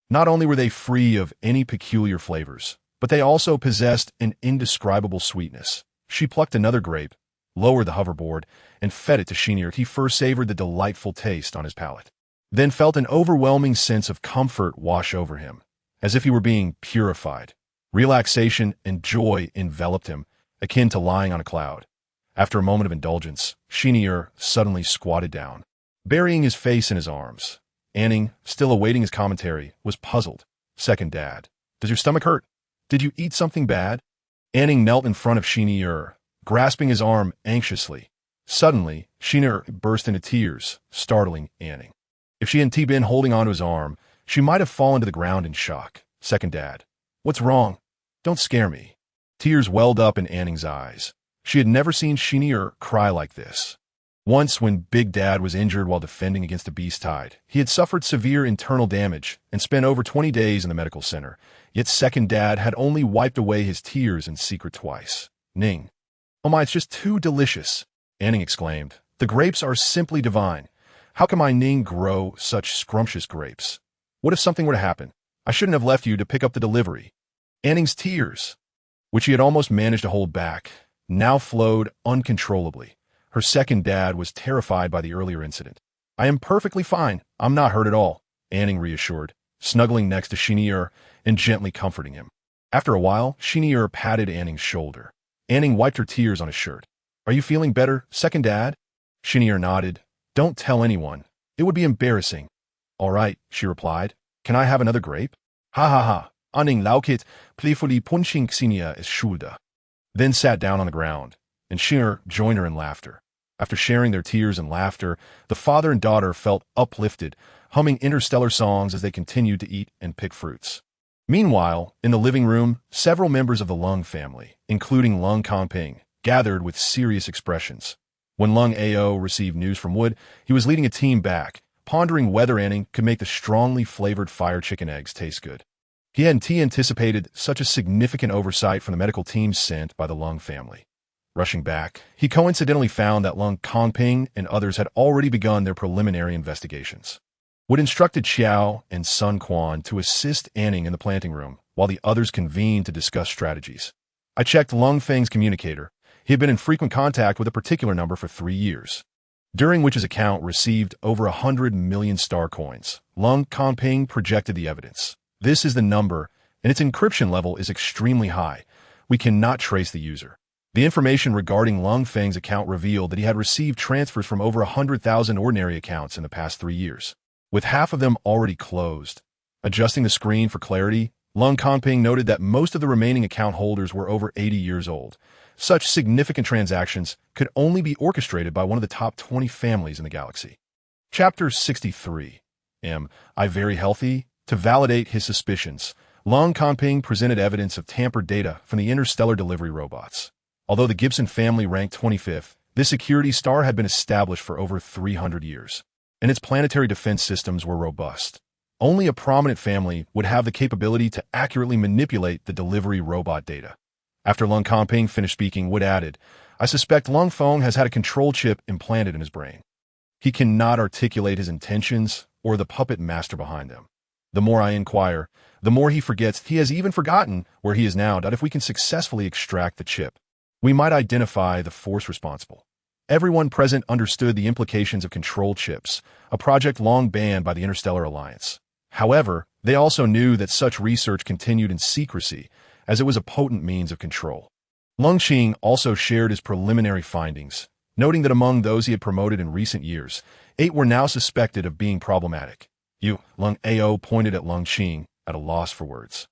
Not only were they free of any peculiar flavors, but they also possessed an indescribable sweetness. She plucked another grape, lowered the hoverboard, and fed it to Shinier. He first savored the delightful taste on his palate, then felt an overwhelming sense of comfort wash over him, as if he were being purified. Relaxation and joy enveloped him, akin to lying on a cloud. After a moment of indulgence, Shinier suddenly squatted down, burying his face in his arms. An Ning, still awaiting his commentary, was puzzled. Second Dad, does your stomach hurt? Did you eat something bad? An Ning knelt in front of Shinier, grasping his arm anxiously. Suddenly, Shinier burst into tears, startling An Ning. If she hadn't been holding onto his arm, she might have fallen to the ground in shock. Second Dad, what's wrong? Don't scare me. Tears welled up in An Ning's eyes. She had never seen Shinier cry like this. Once, when Big Dad was injured while defending against a beast tide, he had suffered severe internal damage and spent over 20 days in the medical center. Yet Second Dad had only wiped away his tears in secret twice. Ning. Oh my, it's just too delicious, An Ning exclaimed. The grapes are simply divine. How can my Ning grow such scrumptious grapes? What if something were to happen? I shouldn't have left you to pick up the delivery. An Ning's tears, which he had almost managed to hold back, now flowed uncontrollably. Her second dad was terrified by the earlier incident. I am perfectly fine. I'm not hurt at all, An Ning reassured, snuggling next to Shinier and gently comforting him. After a while, Shinier patted An Ning's shoulder. An Ning wiped her tears on his shirt. Are you feeling better, second dad? Shinier nodded. Don't tell anyone. It would be embarrassing. All right, she replied. Can I have another grape? Ha ha ha. An Ning laukit playfully punching Xenia is Schulda. Then sat down on the ground, and Shinier joined her in laughter. After sharing their tears and laughter, the father and daughter felt uplifted, humming interstellar songs as they continued to eat and pick fruits. Meanwhile, in the living room, several members of the Lung family, including Lung Kangping, gathered with serious expressions. When Lung Ao received news from Wood, he was leading a team back, pondering whether An Ning could make the strongly flavored fire chicken eggs taste good. He hadn't anticipated such a significant oversight from the medical team sent by the Lung family. Rushing back, he coincidentally found that Lung Kangping and others had already begun their preliminary investigations. Wood instructed Xiao and Sun Quan to assist An Ning in the planting room, while the others convened to discuss strategies. I checked Lung Feng's communicator. He had been in frequent contact with a particular number for 3 years, during which his account received over 100 million star coins. Lung Kangping projected the evidence. This is the number, and its encryption level is extremely high. We cannot trace the user. The information regarding Lung Feng's account revealed that he had received transfers from over 100,000 ordinary accounts in the past 3 years, with half of them already closed. Adjusting the screen for clarity, Lung Kangping noted that most of the remaining account holders were over 80 years old. Such significant transactions could only be orchestrated by one of the top 20 families in the galaxy. Chapter 63. Am I very healthy? To validate his suspicions, Lung Kangping presented evidence of tampered data from the interstellar delivery robots. Although the Gibson family ranked 25th, this security star had been established for over 300 years, and its planetary defense systems were robust. Only a prominent family would have the capability to accurately manipulate the delivery robot data. After Lung Kangping finished speaking, Wood added, I suspect Lung Feng has had a control chip implanted in his brain. He cannot articulate his intentions or the puppet master behind them. The more I inquire, the more he forgets. He has even forgotten where he is now. If we can successfully extract the chip, we might identify the force responsible. Everyone present understood the implications of control chips, a project long banned by the Interstellar Alliance. However, they also knew that such research continued in secrecy, as it was a potent means of control. Lung Qing also shared his preliminary findings, noting that among those he had promoted in recent years, 8 were now suspected of being problematic. Lung Ao pointed at Lung Qing, at a loss for words.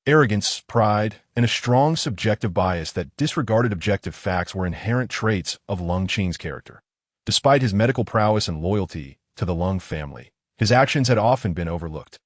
Arrogance, pride, and a strong subjective bias that disregarded objective facts were inherent traits of Lung Qing's character. Despite his medical prowess and loyalty to the Lung family, his actions had often been overlooked.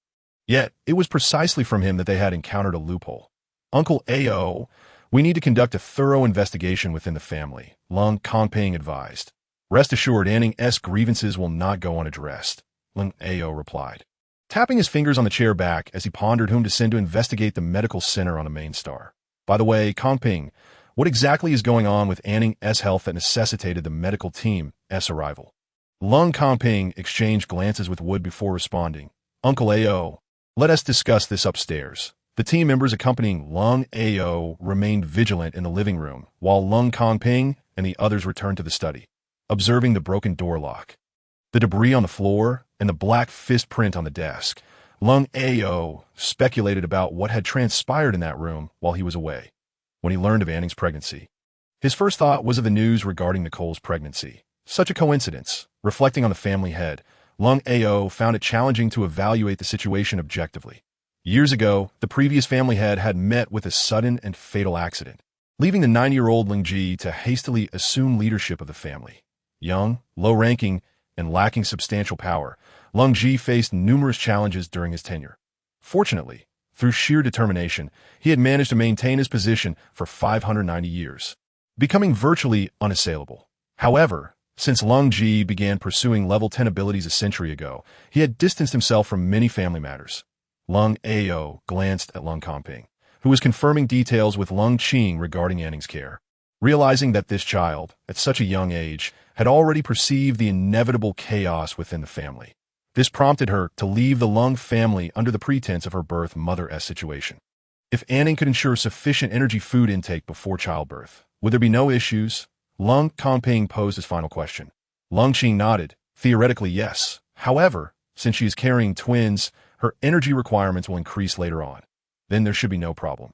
Yet, it was precisely from him that they had encountered a loophole. "Uncle Ao, we need to conduct a thorough investigation within the family," Lung Kongping advised. "Rest assured, An Ning's grievances will not go unaddressed," Lung Ao replied, tapping his fingers on the chair back as he pondered whom to send to investigate the medical center on the main star. "By the way, Kongping, what exactly is going on with An Ning's health that necessitated the medical team's arrival?" Lung Kongping exchanged glances with Wood before responding. "Uncle Ao, let us discuss this upstairs." The team members accompanying Lung Ao remained vigilant in the living room, while Lung Kongping and the others returned to the study, observing the broken door lock, the debris on the floor, and the black fist print on the desk. Lung Ao speculated about what had transpired in that room while he was away. When he learned of An Ning's pregnancy, his first thought was of the news regarding Nicole's pregnancy. Such a coincidence. Reflecting on the family head, Lung Ao found it challenging to evaluate the situation objectively. Years ago, the previous family head had met with a sudden and fatal accident, leaving the 9-year-old Ling Ji to hastily assume leadership of the family. Young, low-ranking, and lacking substantial power, Lung Ji faced numerous challenges during his tenure. Fortunately, through sheer determination, he had managed to maintain his position for 590 years, becoming virtually unassailable. However, since Lung Ji began pursuing level 10 abilities a century ago, he had distanced himself from many family matters. Lung Ao glanced at Lung Kongping, who was confirming details with Lung Qing regarding An Ning's care. Realizing that this child, at such a young age, had already perceived the inevitable chaos within the family. This prompted her to leave the Lung family under the pretense of her birth mother's situation. If An Ning could ensure sufficient energy food intake before childbirth, would there be no issues? Lung Kongping posed his final question. Lung Qing nodded. Theoretically, yes. However, since she is carrying twins, her energy requirements will increase later on. Then there should be no problem.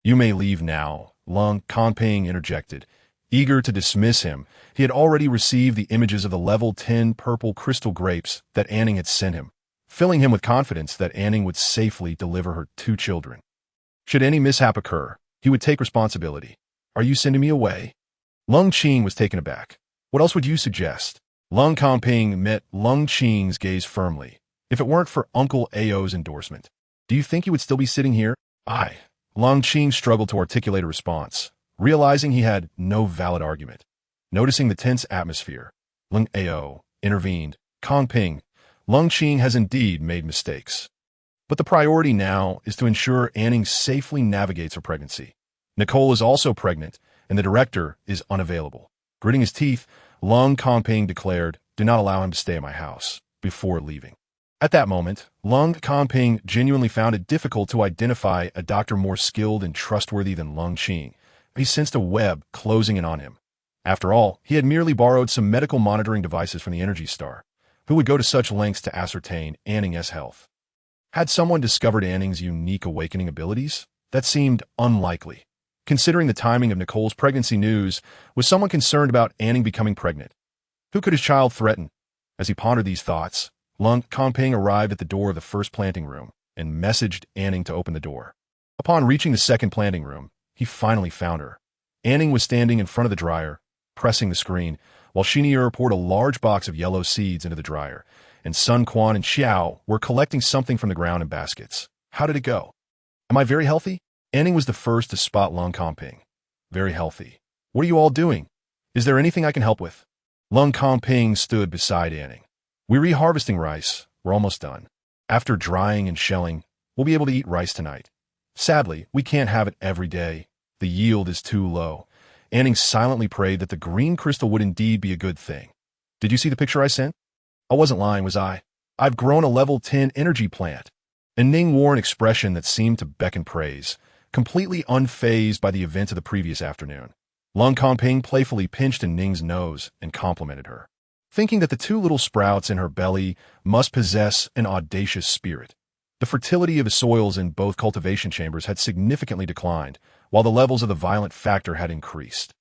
"You may leave now," Lung Kongping interjected. Eager to dismiss him, he had already received the images of the level 10 purple crystal grapes that An Ning had sent him, filling him with confidence that An Ning would safely deliver her 2 children. Should any mishap occur, he would take responsibility. "Are you sending me away?" Lung Qing was taken aback. "What else would you suggest?" Lung Kongping met Lung Qing's gaze firmly. "If it weren't for Uncle Ao's endorsement, do you think you would still be sitting here?" Lung Qing struggled to articulate a response, realizing he had no valid argument. Noticing the tense atmosphere, Lung Ao intervened. "Kongping, Lung Qing has indeed made mistakes. But the priority now is to ensure An Ning safely navigates her pregnancy. Nicole is also pregnant, and the director is unavailable." Gritting his teeth, Lung Kongping declared, "Do not allow him to stay at my house," before leaving. At that moment, Lung Kongping genuinely found it difficult to identify a doctor more skilled and trustworthy than Lung Qing. He sensed a web closing in on him. After all, he had merely borrowed some medical monitoring devices from the Energy Star. Who would go to such lengths to ascertain An Ning's health? Had someone discovered An Ning's unique awakening abilities? That seemed unlikely. Considering the timing of Nicole's pregnancy news, was someone concerned about An Ning becoming pregnant? Who could his child threaten? As he pondered these thoughts, Lung Kongping arrived at the door of the first planting room and messaged An Ning to open the door. Upon reaching the second planting room, he finally found her. An Ning was standing in front of the dryer, pressing the screen, while Xinier poured a large box of yellow seeds into the dryer, and Sun Quan and Xiao were collecting something from the ground in baskets. "How did it go?" "Am I very healthy?" An Ning was the first to spot Lung Kongping. "Very healthy. What are you all doing? Is there anything I can help with?" Lung Kongping stood beside An Ning. "We're reharvesting rice. We're almost done. After drying and shelling, we'll be able to eat rice tonight. Sadly, we can't have it every day. The yield is too low." An Ning silently prayed that the green crystal would indeed be a good thing. "Did you see the picture I sent? I wasn't lying, was I? I've grown a level 10 energy plant." An Ning wore an expression that seemed to beckon praise, completely unfazed by the events of the previous afternoon. Lung Kongping playfully pinched An Ning's nose and complimented her, thinking that the 2 little sprouts in her belly must possess an audacious spirit. The fertility of the soils in both cultivation chambers had significantly declined, while the levels of the violent factor had increased.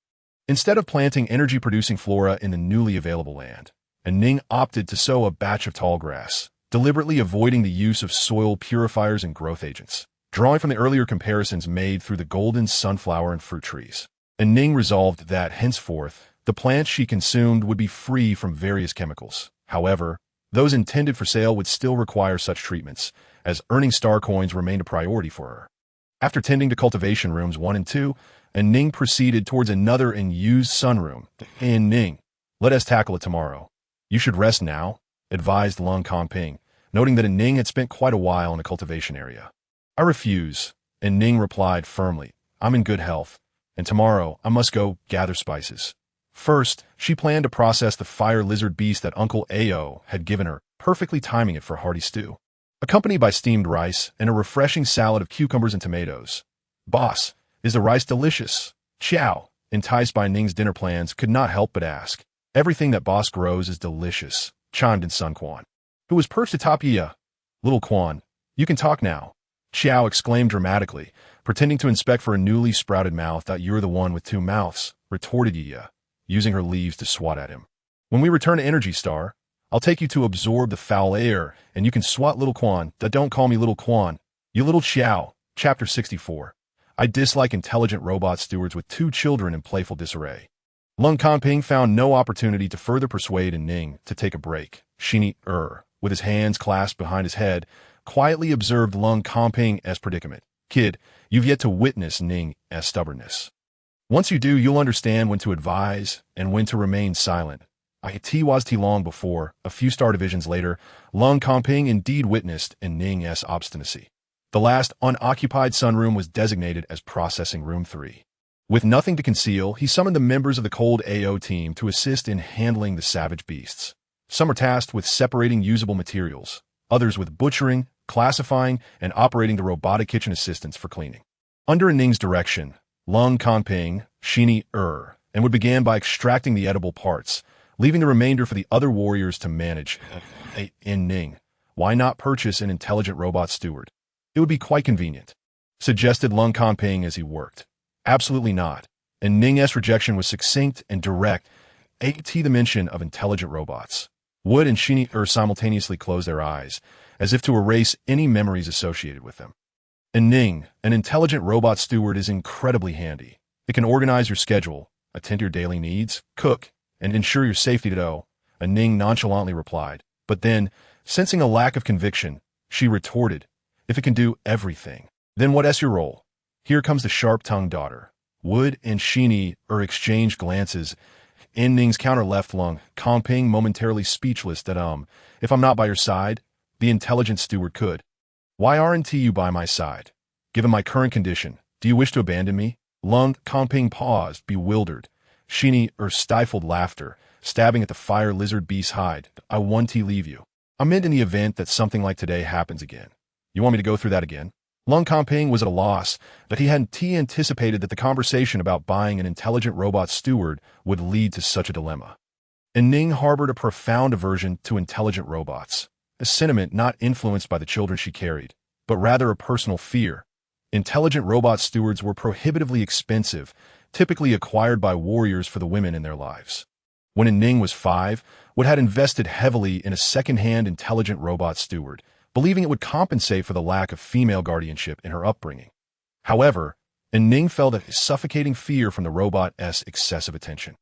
Instead of planting energy-producing flora in the newly available land, An Ning opted to sow a batch of tall grass, deliberately avoiding the use of soil purifiers and growth agents. drawing from the earlier comparisons made through the golden sunflower and fruit trees. An Ning resolved that, henceforth, the plants she consumed would be free from various chemicals. However, those intended for sale would still require such treatments, as earning star coins remained a priority for her. After tending to cultivation rooms 1 and 2, An Ning proceeded towards another and used sunroom. An Ning, let us tackle it tomorrow. You should rest now, advised Lung Kongping, noting that An Ning had spent quite a while in the cultivation area. I refuse, An Ning replied firmly. I'm in good health, and tomorrow I must go gather spices. First, she planned to process the fire lizard beast that Uncle Ao had given her, perfectly timing it for hearty stew, accompanied by steamed rice and a refreshing salad of cucumbers and tomatoes. Boss, is the rice delicious? Chow, enticed by Ning's dinner plans, could not help but ask. Everything that boss grows is delicious, chimed in Sun Quan, who was perched atop Yi. Little Quan, you can talk now, Chow exclaimed dramatically, pretending to inspect for a newly sprouted mouth. You're the one with 2 mouths, retorted Yi, using her leaves to swat at him. When we return to Energy Star, I'll take you to absorb the foul air, and you can swat Little Quan. Don't call me Little Quan, you little Chow. Chapter 64. I dislike intelligent robot stewards with 2 children in playful disarray. Lung Kongping found no opportunity to further persuade An Ning to take a break. Shini, with his hands clasped behind his head, quietly observed Lung Kongping's predicament. Kid, you've yet to witness Ning's stubbornness. Once you do, you'll understand when to advise and when to remain silent. Was long before, a few star divisions later, Lung Kongping indeed witnessed An Ning's obstinacy. The last unoccupied sunroom was designated as Processing Room 3. With nothing to conceal, he summoned the members of the Cold AO team to assist in handling the savage beasts. Some are tasked with separating usable materials, others with butchering, classifying, and operating the robotic kitchen assistants for cleaning. Under An Ning's direction, Lung Kongping, Shini, and would begin by extracting the edible parts, leaving the remainder for the other warriors to manage. An Ning, why not purchase an intelligent robot steward? It would be quite convenient, suggested Lung Kongping as he worked. Absolutely not. An Ning's rejection was succinct and direct. The mention of intelligent robots. Wood and Shini simultaneously closed their eyes, as if to erase any memories associated with them. An Ning, an intelligent robot steward, is incredibly handy. It can organize your schedule, attend to your daily needs, cook, and ensure your safety. An Ning nonchalantly replied. But then, sensing a lack of conviction, she retorted, if it can do everything, then what's your role? Here comes the sharp-tongued daughter. Wood and Shini exchanged glances. An Ning's counter left Lung Kongping momentarily speechless. If I'm not by your side, the intelligent steward could. Why aren't you by my side? Given my current condition, do you wish to abandon me? Lung Kongping paused, bewildered. Shini stifled laughter, stabbing at the fire lizard beast's hide. I want to leave you. I meant in the event that something like today happens again. You want me to go through that again? Lung Kongping was at a loss, but he hadn't anticipated that the conversation about buying an intelligent robot steward would lead to such a dilemma. An Ning harbored a profound aversion to intelligent robots, a sentiment not influenced by the children she carried, but rather a personal fear. Intelligent robot stewards were prohibitively expensive, typically acquired by warriors for the women in their lives. When An Ning was 5, Wood had invested heavily in a second-hand intelligent robot steward, believing it would compensate for the lack of female guardianship in her upbringing. However, An Ning felt a suffocating fear from the robot's excessive attention.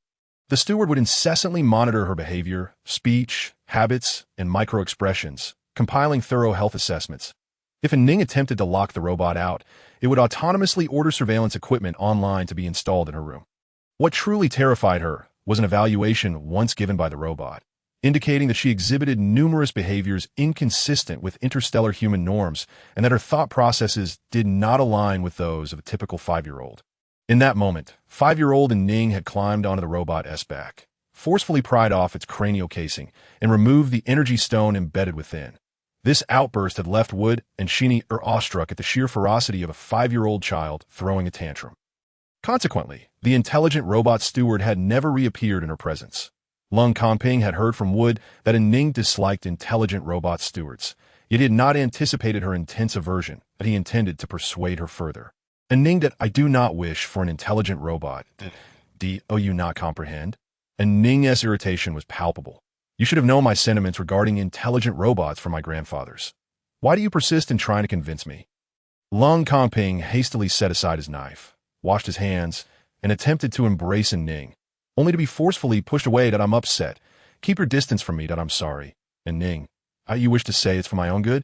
The steward would incessantly monitor her behavior, speech, habits, and micro-expressions, compiling thorough health assessments. If An Ning attempted to lock the robot out, it would autonomously order surveillance equipment online to be installed in her room. What truly terrified her was an evaluation once given by the robot, indicating that she exhibited numerous behaviors inconsistent with interstellar human norms and that her thought processes did not align with those of a typical 5-year-old. In that moment, 5-year-old An Ning had climbed onto the robot's back, forcefully pried off its cranial casing, and removed the energy stone embedded within. This outburst had left Wood and Shini awestruck at the sheer ferocity of a 5-year-old child throwing a tantrum. Consequently, the intelligent robot steward had never reappeared in her presence. Lung Kongping had heard from Wood that An Ning disliked intelligent robot stewards, yet he had not anticipated her intense aversion, that he intended to persuade her further. An Ning, that I do not wish for an intelligent robot. Do you not comprehend? An Ning's irritation was palpable. You should have known my sentiments regarding intelligent robots from my grandfathers. Why do you persist in trying to convince me? Lung Kongping hastily set aside his knife, washed his hands, and attempted to embrace An Ning, only to be forcefully pushed away. That I'm upset. Keep your distance from me. That I'm sorry. An Ning, you wish to say it's for my own good?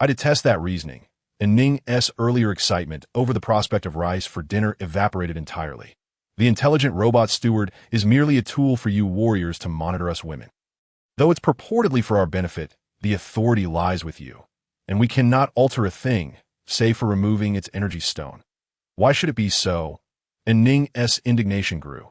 I detest that reasoning. An Ning's earlier excitement over the prospect of rice for dinner evaporated entirely. The intelligent robot steward is merely a tool for you warriors to monitor us women. Though it's purportedly for our benefit, the authority lies with you, and we cannot alter a thing, save for removing its energy stone. Why should it be so? An Ning's indignation grew.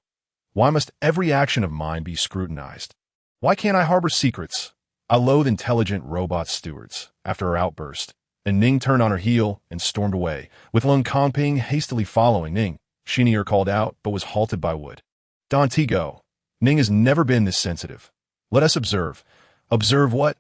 Why must every action of mine be scrutinized? Why can't I harbor secrets? I loathe intelligent robot stewards. After her outburst, An Ning turned on her heel and stormed away, with Lung Kongping hastily following. Ning, Shinier called out, but was halted by Wood. Don Tigo, Ning has never been this sensitive. Let us observe. Observe what?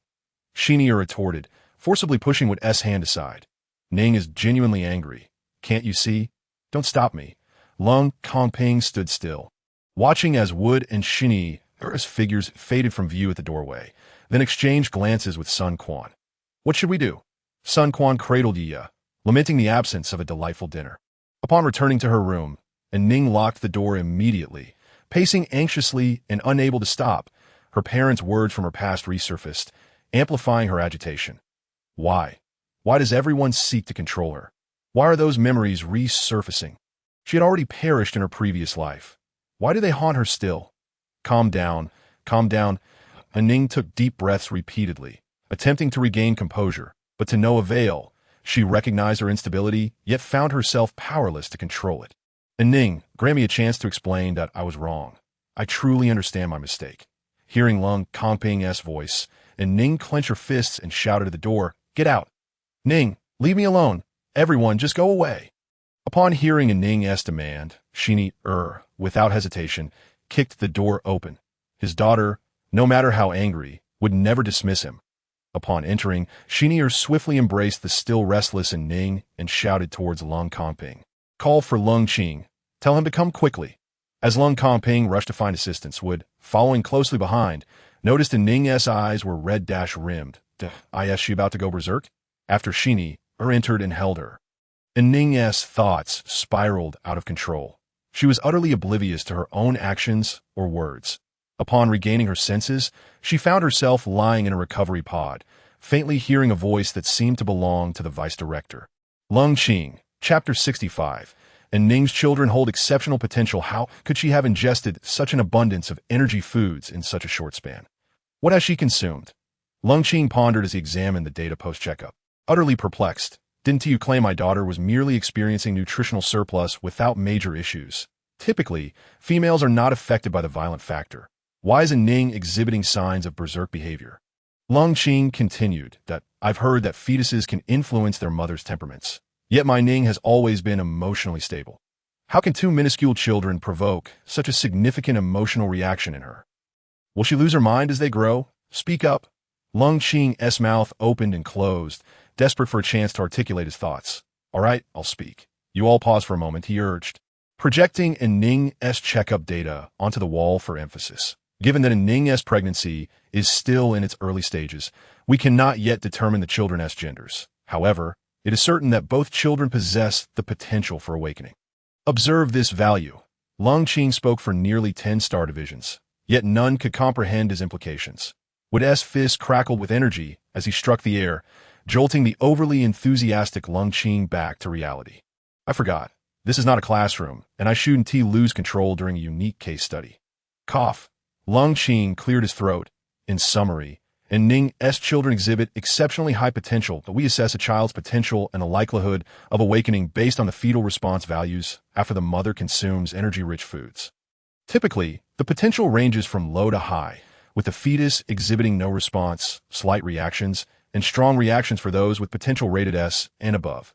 Shinier retorted, forcibly pushing Wood's hand aside. Ning is genuinely angry. Can't you see? Don't stop me. Lung Kongping stood still, watching as Wood and Shinier's figures faded from view at the doorway, then exchanged glances with Sun Quan. What should we do? Sun Quan cradled Yi, lamenting the absence of a delightful dinner. Upon returning to her room, An Ning locked the door immediately, pacing anxiously and unable to stop. Her parents' words from her past resurfaced, amplifying her agitation. Why? Why does everyone seek to control her? Why are those memories resurfacing? She had already perished in her previous life. Why do they haunt her still? Calm down, calm down. An Ning took deep breaths repeatedly, attempting to regain composure, but to no avail. She recognized her instability, yet found herself powerless to control it. An Ning, grant me a chance to explain that I was wrong. I truly understand my mistake. Hearing Lung Kongping's voice, An Ning clenched her fists and shouted at the door, Get out! Ning, leave me alone! Everyone, just go away! Upon hearing An Ning's demand, Shinier, without hesitation, kicked the door open. His daughter, no matter how angry, would never dismiss him. Upon entering, Shinier swiftly embraced the still restless An Ning and shouted towards Lung Kongping. Call for Lung Qing. Tell him to come quickly. As Lung Kongping rushed to find assistance, Wood, following closely behind, noticed An Ning's eyes were red-rimmed. Is she about to go berserk? After Shinier entered and held her, An Ning's thoughts spiraled out of control. She was utterly oblivious to her own actions or words. Upon regaining her senses, she found herself lying in a recovery pod, faintly hearing a voice that seemed to belong to the vice director. Lung Qing, Chapter 65. An Ning's children hold exceptional potential. How could she have ingested such an abundance of energy foods in such a short span? What has she consumed? Lung Qing pondered as he examined the data post-checkup. Utterly perplexed, didn't you claim my daughter was merely experiencing nutritional surplus without major issues? Typically, females are not affected by the violent factor. Why is An Ning exhibiting signs of berserk behavior? Lung Qing continued that, I've heard that fetuses can influence their mother's temperaments. Yet my Ning has always been emotionally stable. How can two minuscule children provoke such a significant emotional reaction in her? Will she lose her mind as they grow? Speak up. Lung Qing's mouth opened and closed, desperate for a chance to articulate his thoughts. All right, I'll speak. You all pause for a moment, he urged, projecting An Ning's checkup data onto the wall for emphasis. Given that An Ning's pregnancy is still in its early stages, we cannot yet determine the children's genders. However, it is certain that both children possess the potential for awakening. Observe this value. Lung Qing spoke for nearly 10 star divisions, yet none could comprehend his implications. Wood's fist crackled with energy as he struck the air, jolting the overly enthusiastic Lung Qing back to reality. I forgot. This is not a classroom, and I shouldn't lose control during a unique case study. Cough. Lung Qing cleared his throat. In summary, An Ning's children exhibit exceptionally high potential, but we assess a child's potential and the likelihood of awakening based on the fetal response values after the mother consumes energy-rich foods. Typically, the potential ranges from low to high, with the fetus exhibiting no response, slight reactions, and strong reactions for those with potential rated S and above.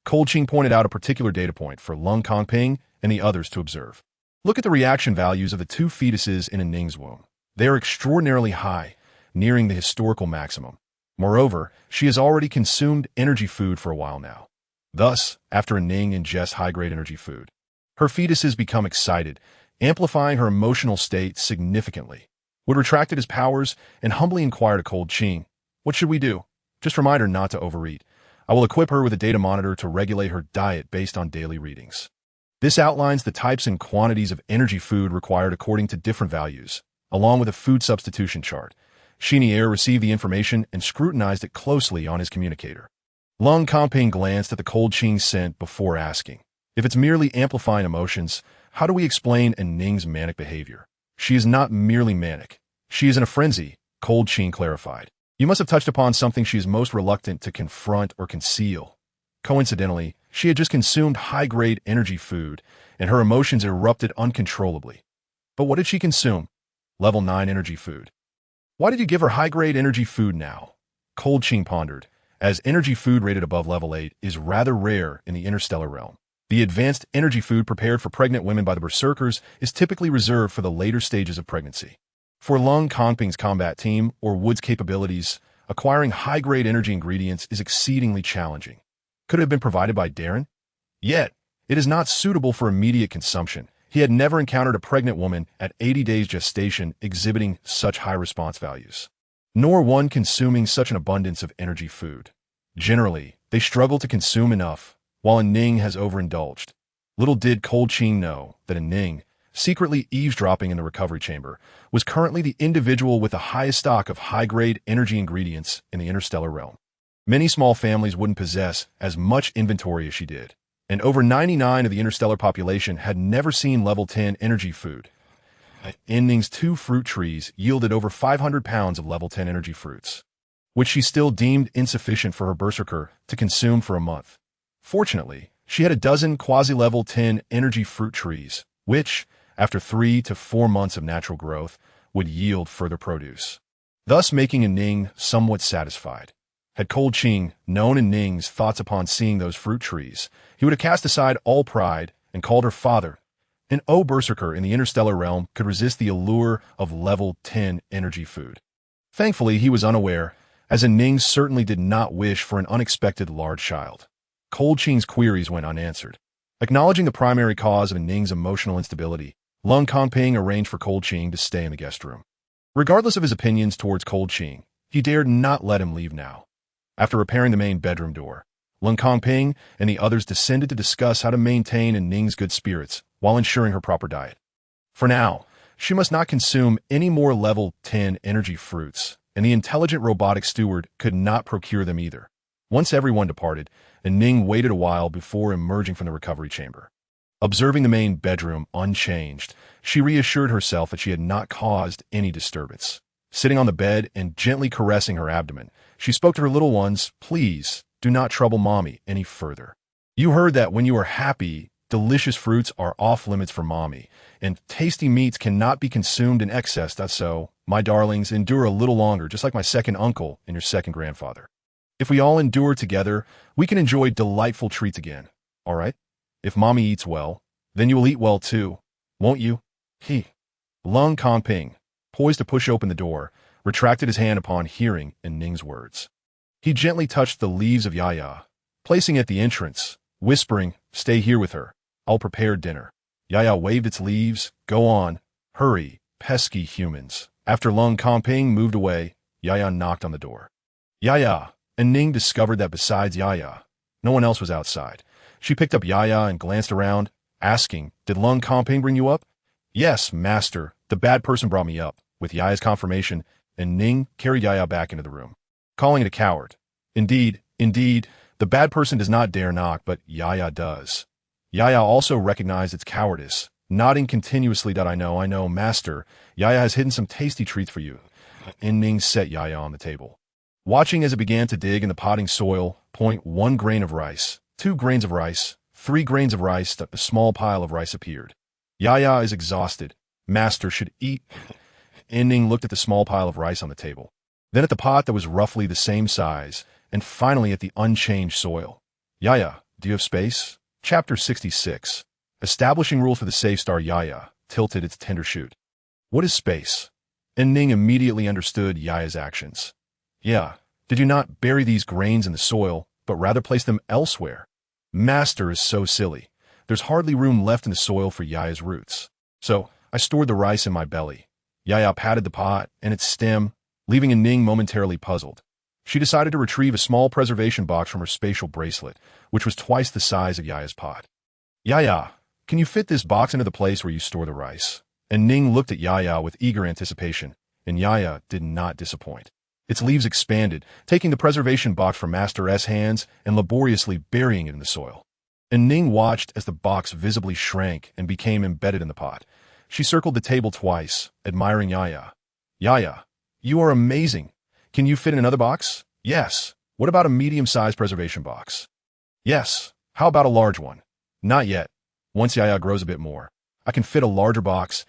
Cold Qing pointed out a particular data point for Lung Kongping and the others to observe. Look at the reaction values of the two fetuses in An Ning's womb. They are extraordinarily high, nearing the historical maximum. Moreover, she has already consumed energy food for a while now. Thus, after An Ning ingests high-grade energy food, her fetuses become excited, amplifying her emotional state significantly. Wood retracted his powers and humbly inquired of Cold Qing, what should we do? Just remind her not to overeat. I will equip her with a data monitor to regulate her diet based on daily readings. This outlines the types and quantities of energy food required according to different values, along with a food substitution chart. Xinier received the information and scrutinized it closely on his communicator. Lung Kongping glanced at the cold Qing sent before asking, if it's merely amplifying emotions, how do we explain An Ning's manic behavior? She is not merely manic. She is in a frenzy, cold Qing clarified. You must have touched upon something she is most reluctant to confront or conceal. Coincidentally, she had just consumed high-grade energy food, and her emotions erupted uncontrollably. But what did she consume? Level 9 energy food. Why did you give her high-grade energy food now? Cold Qing pondered, as energy food rated above level 8 is rather rare in the interstellar realm. The advanced energy food prepared for pregnant women by the berserkers is typically reserved for the later stages of pregnancy. For Lung Kongping's combat team or Wood's capabilities, acquiring high-grade energy ingredients is exceedingly challenging. Could it have been provided by Darren? Yet, it is not suitable for immediate consumption. He had never encountered a pregnant woman at 80 days gestation exhibiting such high response values, nor one consuming such an abundance of energy food. Generally, they struggle to consume enough, while An Ning has overindulged. Little did cold Qing know that An Ning, secretly eavesdropping in the recovery chamber, was currently the individual with the highest stock of high-grade energy ingredients in the interstellar realm. Many small families wouldn't possess as much inventory as she did, and over 99% of the interstellar population had never seen level 10 energy food. An Ning's 2 fruit trees yielded over 500 pounds of level 10 energy fruits, which she still deemed insufficient for her berserker to consume for a month. Fortunately, she had a dozen quasi-level 10 energy fruit trees, which, after 3 to 4 months of natural growth, would yield further produce, thus making An Ning somewhat satisfied. Had cold Qing known An Ning's thoughts upon seeing those fruit trees, he would have cast aside all pride and called her father. An berserker in the interstellar realm could resist the allure of level 10 energy food. Thankfully, he was unaware, as An Ning certainly did not wish for an unexpected large child. Cold Qing's queries went unanswered. Acknowledging the primary cause of An Ning's emotional instability, Lung Kongping arranged for cold Qing to stay in the guest room. Regardless of his opinions towards cold Qing, he dared not let him leave now. After repairing the main bedroom door, Lung Kongping and the others descended to discuss how to maintain An Ning's good spirits while ensuring her proper diet. For now, she must not consume any more level 10 energy fruits, and the intelligent robotic steward could not procure them either. Once everyone departed, An Ning waited a while before emerging from the recovery chamber. Observing the main bedroom unchanged, she reassured herself that she had not caused any disturbance. Sitting on the bed and gently caressing her abdomen, she spoke to her little ones, "Please, do not trouble Mommy any further. You heard that when you are happy, delicious fruits are off limits for Mommy, and tasty meats cannot be consumed in excess. That's so, my darlings, endure a little longer, just like my second uncle and your second grandfather. If we all endure together, we can enjoy delightful treats again, all right? If Mommy eats well, then you will eat well too, won't you?" Lung Kongping, poised to push open the door, retracted his hand upon hearing An Ning's words. He gently touched the leaves of Yaya, placing it at the entrance, whispering, "Stay here with her. I'll prepare dinner." Yaya waved its leaves. "Go on. Hurry, pesky humans." After Lung Kongping moved away, Yaya knocked on the door. "Yaya." An Ning discovered that besides Yaya, no one else was outside. She picked up Yaya and glanced around, asking, "Did Lung Kongping bring you up?" "Yes, master. The bad person brought me up." With Yaya's confirmation, An Ning carried Yaya back into the room, calling it a coward. Indeed, the bad person does not dare knock, but Yaya does. Yaya also recognized its cowardice, nodding continuously. "I know, master. Yaya has hidden some tasty treats for you." An Ning set Yaya on the table, watching as it began to dig in the potting soil. 1 grain of rice, 2 grains of rice, 3 grains of rice. A small pile of rice appeared. "Yaya is exhausted. Master should eat." An Ning looked at the small pile of rice on the table, then at the pot that was roughly the same size, and finally at the unchanged soil. "Yaya, do you have space?" Chapter 66. Establishing rules for the safe star. Yaya tilted its tender shoot. "What is space?" An Ning immediately understood Yaya's actions. "Yeah, did you not bury these grains in the soil, but rather place them elsewhere?" "Master is so silly. There's hardly room left in the soil for Yaya's roots. So I stored the rice in my belly." Yaya patted the pot and its stem, leaving An Ning momentarily puzzled. She decided to retrieve a small preservation box from her spatial bracelet, which was twice the size of Yaya's pot. Yaya, can you fit this box into the place where you store the rice? And Ning looked at Yaya with eager anticipation, and Yaya did not disappoint. Its leaves expanded, taking the preservation box from Master S' hands and laboriously burying it in the soil. And Ning watched as the box visibly shrank and became embedded in the pot. She circled the table twice, admiring Yaya. Yaya, you are amazing. Can you fit in another box? Yes. What about a medium-sized preservation box? Yes. How about a large one? Not yet. Once Yaya grows a bit more, I can fit a larger box.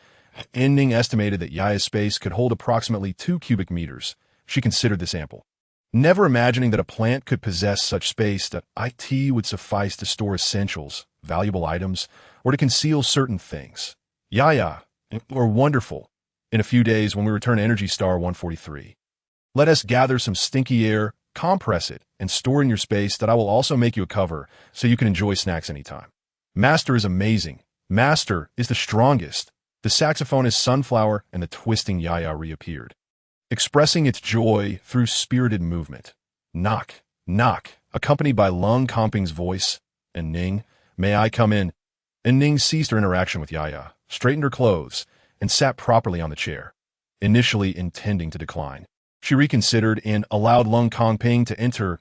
An Ning estimated that Yaya's space could hold approximately 2 cubic meters. She considered this ample. Never imagining that a plant could possess such space that it would suffice to store essentials, valuable items, or to conceal certain things. Yaya, or wonderful. In a few days when we return to Energy Star 143. Let us gather some stinky air, compress it, and store in your space that I will also make you a cover so you can enjoy snacks anytime. Master is amazing. Master is the strongest. The saxophonist Sunflower and the twisting Yaya reappeared, expressing its joy through spirited movement. Knock, knock, accompanied by Lung Comping's voice. And Ning, may I come in? And Ning ceased her interaction with Yaya, straightened her clothes, and sat properly on the chair, initially intending to decline. She reconsidered and allowed Lung Comping to enter.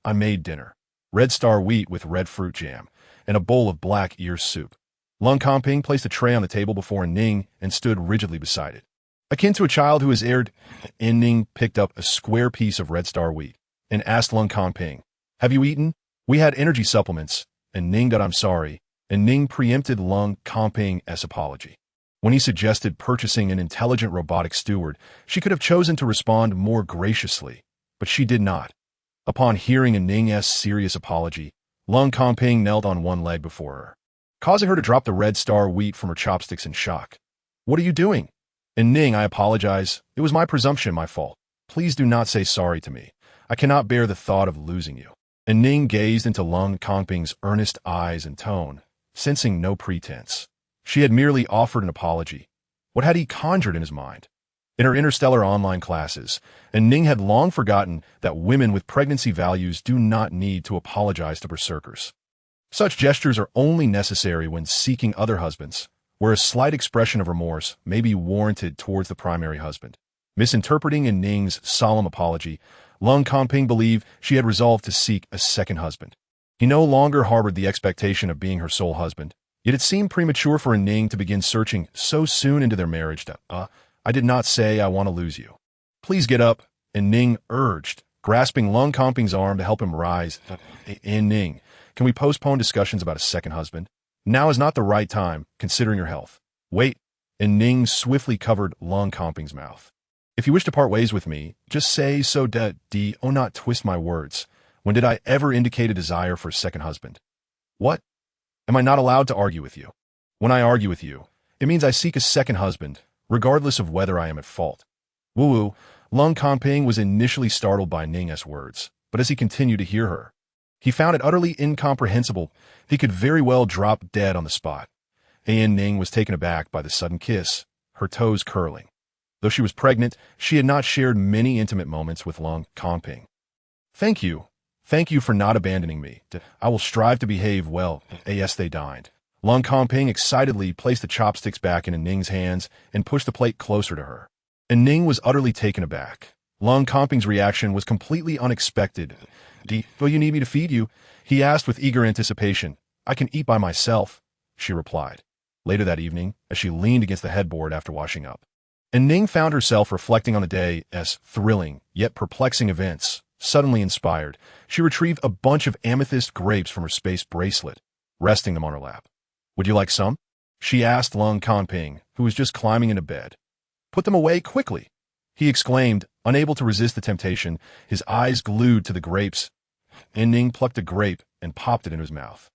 I made dinner. Red Star wheat with red fruit jam, and a bowl of black ear soup. Lung Comping placed a tray on the table before Ning and stood rigidly beside it. Akin to a child who has erred, An Ning picked up a square piece of Red Star wheat and asked Lung Comping, have you eaten? We had energy supplements. And Ning got I'm sorry, and Ning preempted Lung Comping's apology. When he suggested purchasing an intelligent robotic steward, she could have chosen to respond more graciously, but she did not. Upon hearing An Ning's serious apology, Lung Comping knelt on one leg before her, causing her to drop the Red Star wheat from her chopsticks in shock. What are you doing? And Ning, I apologize. It was my presumption, my fault. Please do not say sorry to me. I cannot bear the thought of losing you. And Ning gazed into Lung Comping's earnest eyes and tone, sensing no pretense. She had merely offered an apology. What had he conjured in his mind? In her interstellar online classes, An Ning had long forgotten that women with pregnancy values do not need to apologize to berserkers. Such gestures are only necessary when seeking other husbands, where a slight expression of remorse may be warranted towards the primary husband. Misinterpreting An Ning's solemn apology, Lung Comping believed she had resolved to seek a second husband. He no longer harbored the expectation of being her sole husband, yet it seemed premature for An Ning to begin searching so soon into their marriage. I did not say I want to lose you. Please get up, An Ning urged, grasping Lung Comping's arm to help him rise. An Ning, can we postpone discussions about a second husband? Now is not the right time, considering your health. Wait, An Ning swiftly covered Lung Comping's mouth. If you wish to part ways with me, just say so. Not twist my words. When did I ever indicate a desire for a second husband? What? Am I not allowed to argue with you? When I argue with you, it means I seek a second husband, regardless of whether I am at fault. Woo-woo, Lung Comping was initially startled by Ning's words, but as he continued to hear her, he found it utterly incomprehensible. He could very well drop dead on the spot. An Ning was taken aback by the sudden kiss, her toes curling. Though she was pregnant, she had not shared many intimate moments with Lung Comping. Thank you. Thank you for not abandoning me. I will strive to behave well. Yes, they dined. Lung Comping excitedly placed the chopsticks back in An Ning's hands and pushed the plate closer to her. An Ning was utterly taken aback. Lung Comping's reaction was completely unexpected. Do you need me to feed you? He asked with eager anticipation. I can eat by myself, she replied. Later that evening, as she leaned against the headboard after washing up, An Ning found herself reflecting on the day's thrilling yet perplexing events. Suddenly inspired, she retrieved a bunch of amethyst grapes from her space bracelet, resting them on her lap. Would you like some? She asked Lung Comping, who was just climbing into bed. Put them away quickly, he exclaimed, unable to resist the temptation, his eyes glued to the grapes. An Ning plucked a grape and popped it into his mouth.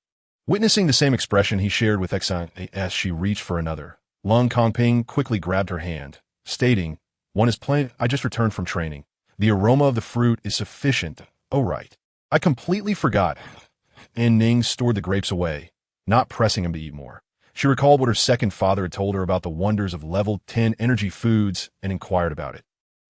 Witnessing the same expression he shared with Exxon as she reached for another, Lung Comping quickly grabbed her hand, stating, one is plenty. I just returned from training. The aroma of the fruit is sufficient. Oh, right. I completely forgot. An Ning stored the grapes away, not pressing him to eat more. She recalled what her second father had told her about the wonders of level 10 energy foods and inquired about it.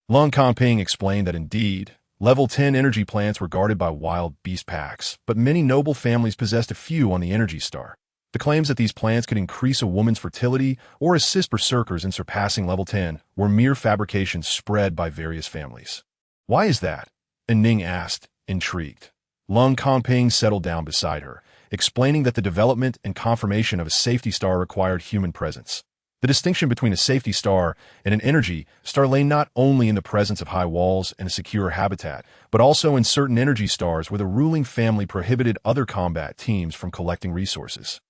Lung Comping explained that indeed, Level 10 energy plants were guarded by wild beast packs, but many noble families possessed a few on the energy star. The claims that these plants could increase a woman's fertility or assist berserkers in surpassing level 10 were mere fabrications spread by various families. Why is that? An Ning asked, intrigued. Lung Kongping settled down beside her, explaining that the development and confirmation of a safety star required human presence. The distinction between a safety star and an energy star lay not only in the presence of high walls and a secure habitat, but also in certain energy stars where the ruling family prohibited other combat teams from collecting resources.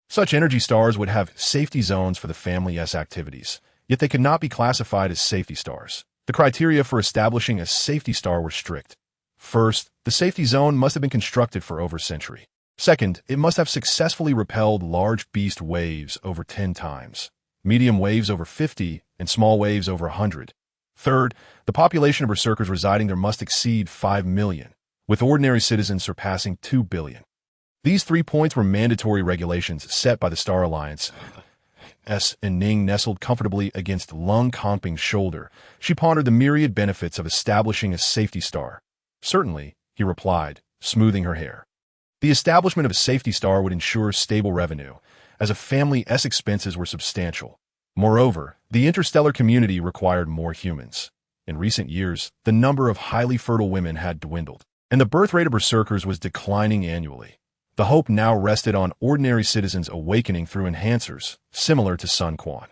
Such energy stars would have safety zones for the family's activities, yet they could not be classified as safety stars. The criteria for establishing a safety star were strict. First, the safety zone must have been constructed for over a century. Second, it must have successfully repelled large beast waves over 10 times, medium waves over 50, and small waves over 100. Third, the population of berserkers residing there must exceed 5 million, with ordinary citizens surpassing 2 billion. These 3 points were mandatory regulations set by the Star Alliance. An Ning nestled comfortably against Lung Kongping's shoulder. She pondered the myriad benefits of establishing a safety star. Certainly, he replied, smoothing her hair. The establishment of a safety star would ensure stable revenue, as a family's expenses were substantial. Moreover, the interstellar community required more humans. In recent years, the number of highly fertile women had dwindled, and the birth rate of berserkers was declining annually. The hope now rested on ordinary citizens awakening through enhancers, similar to Sun Quan.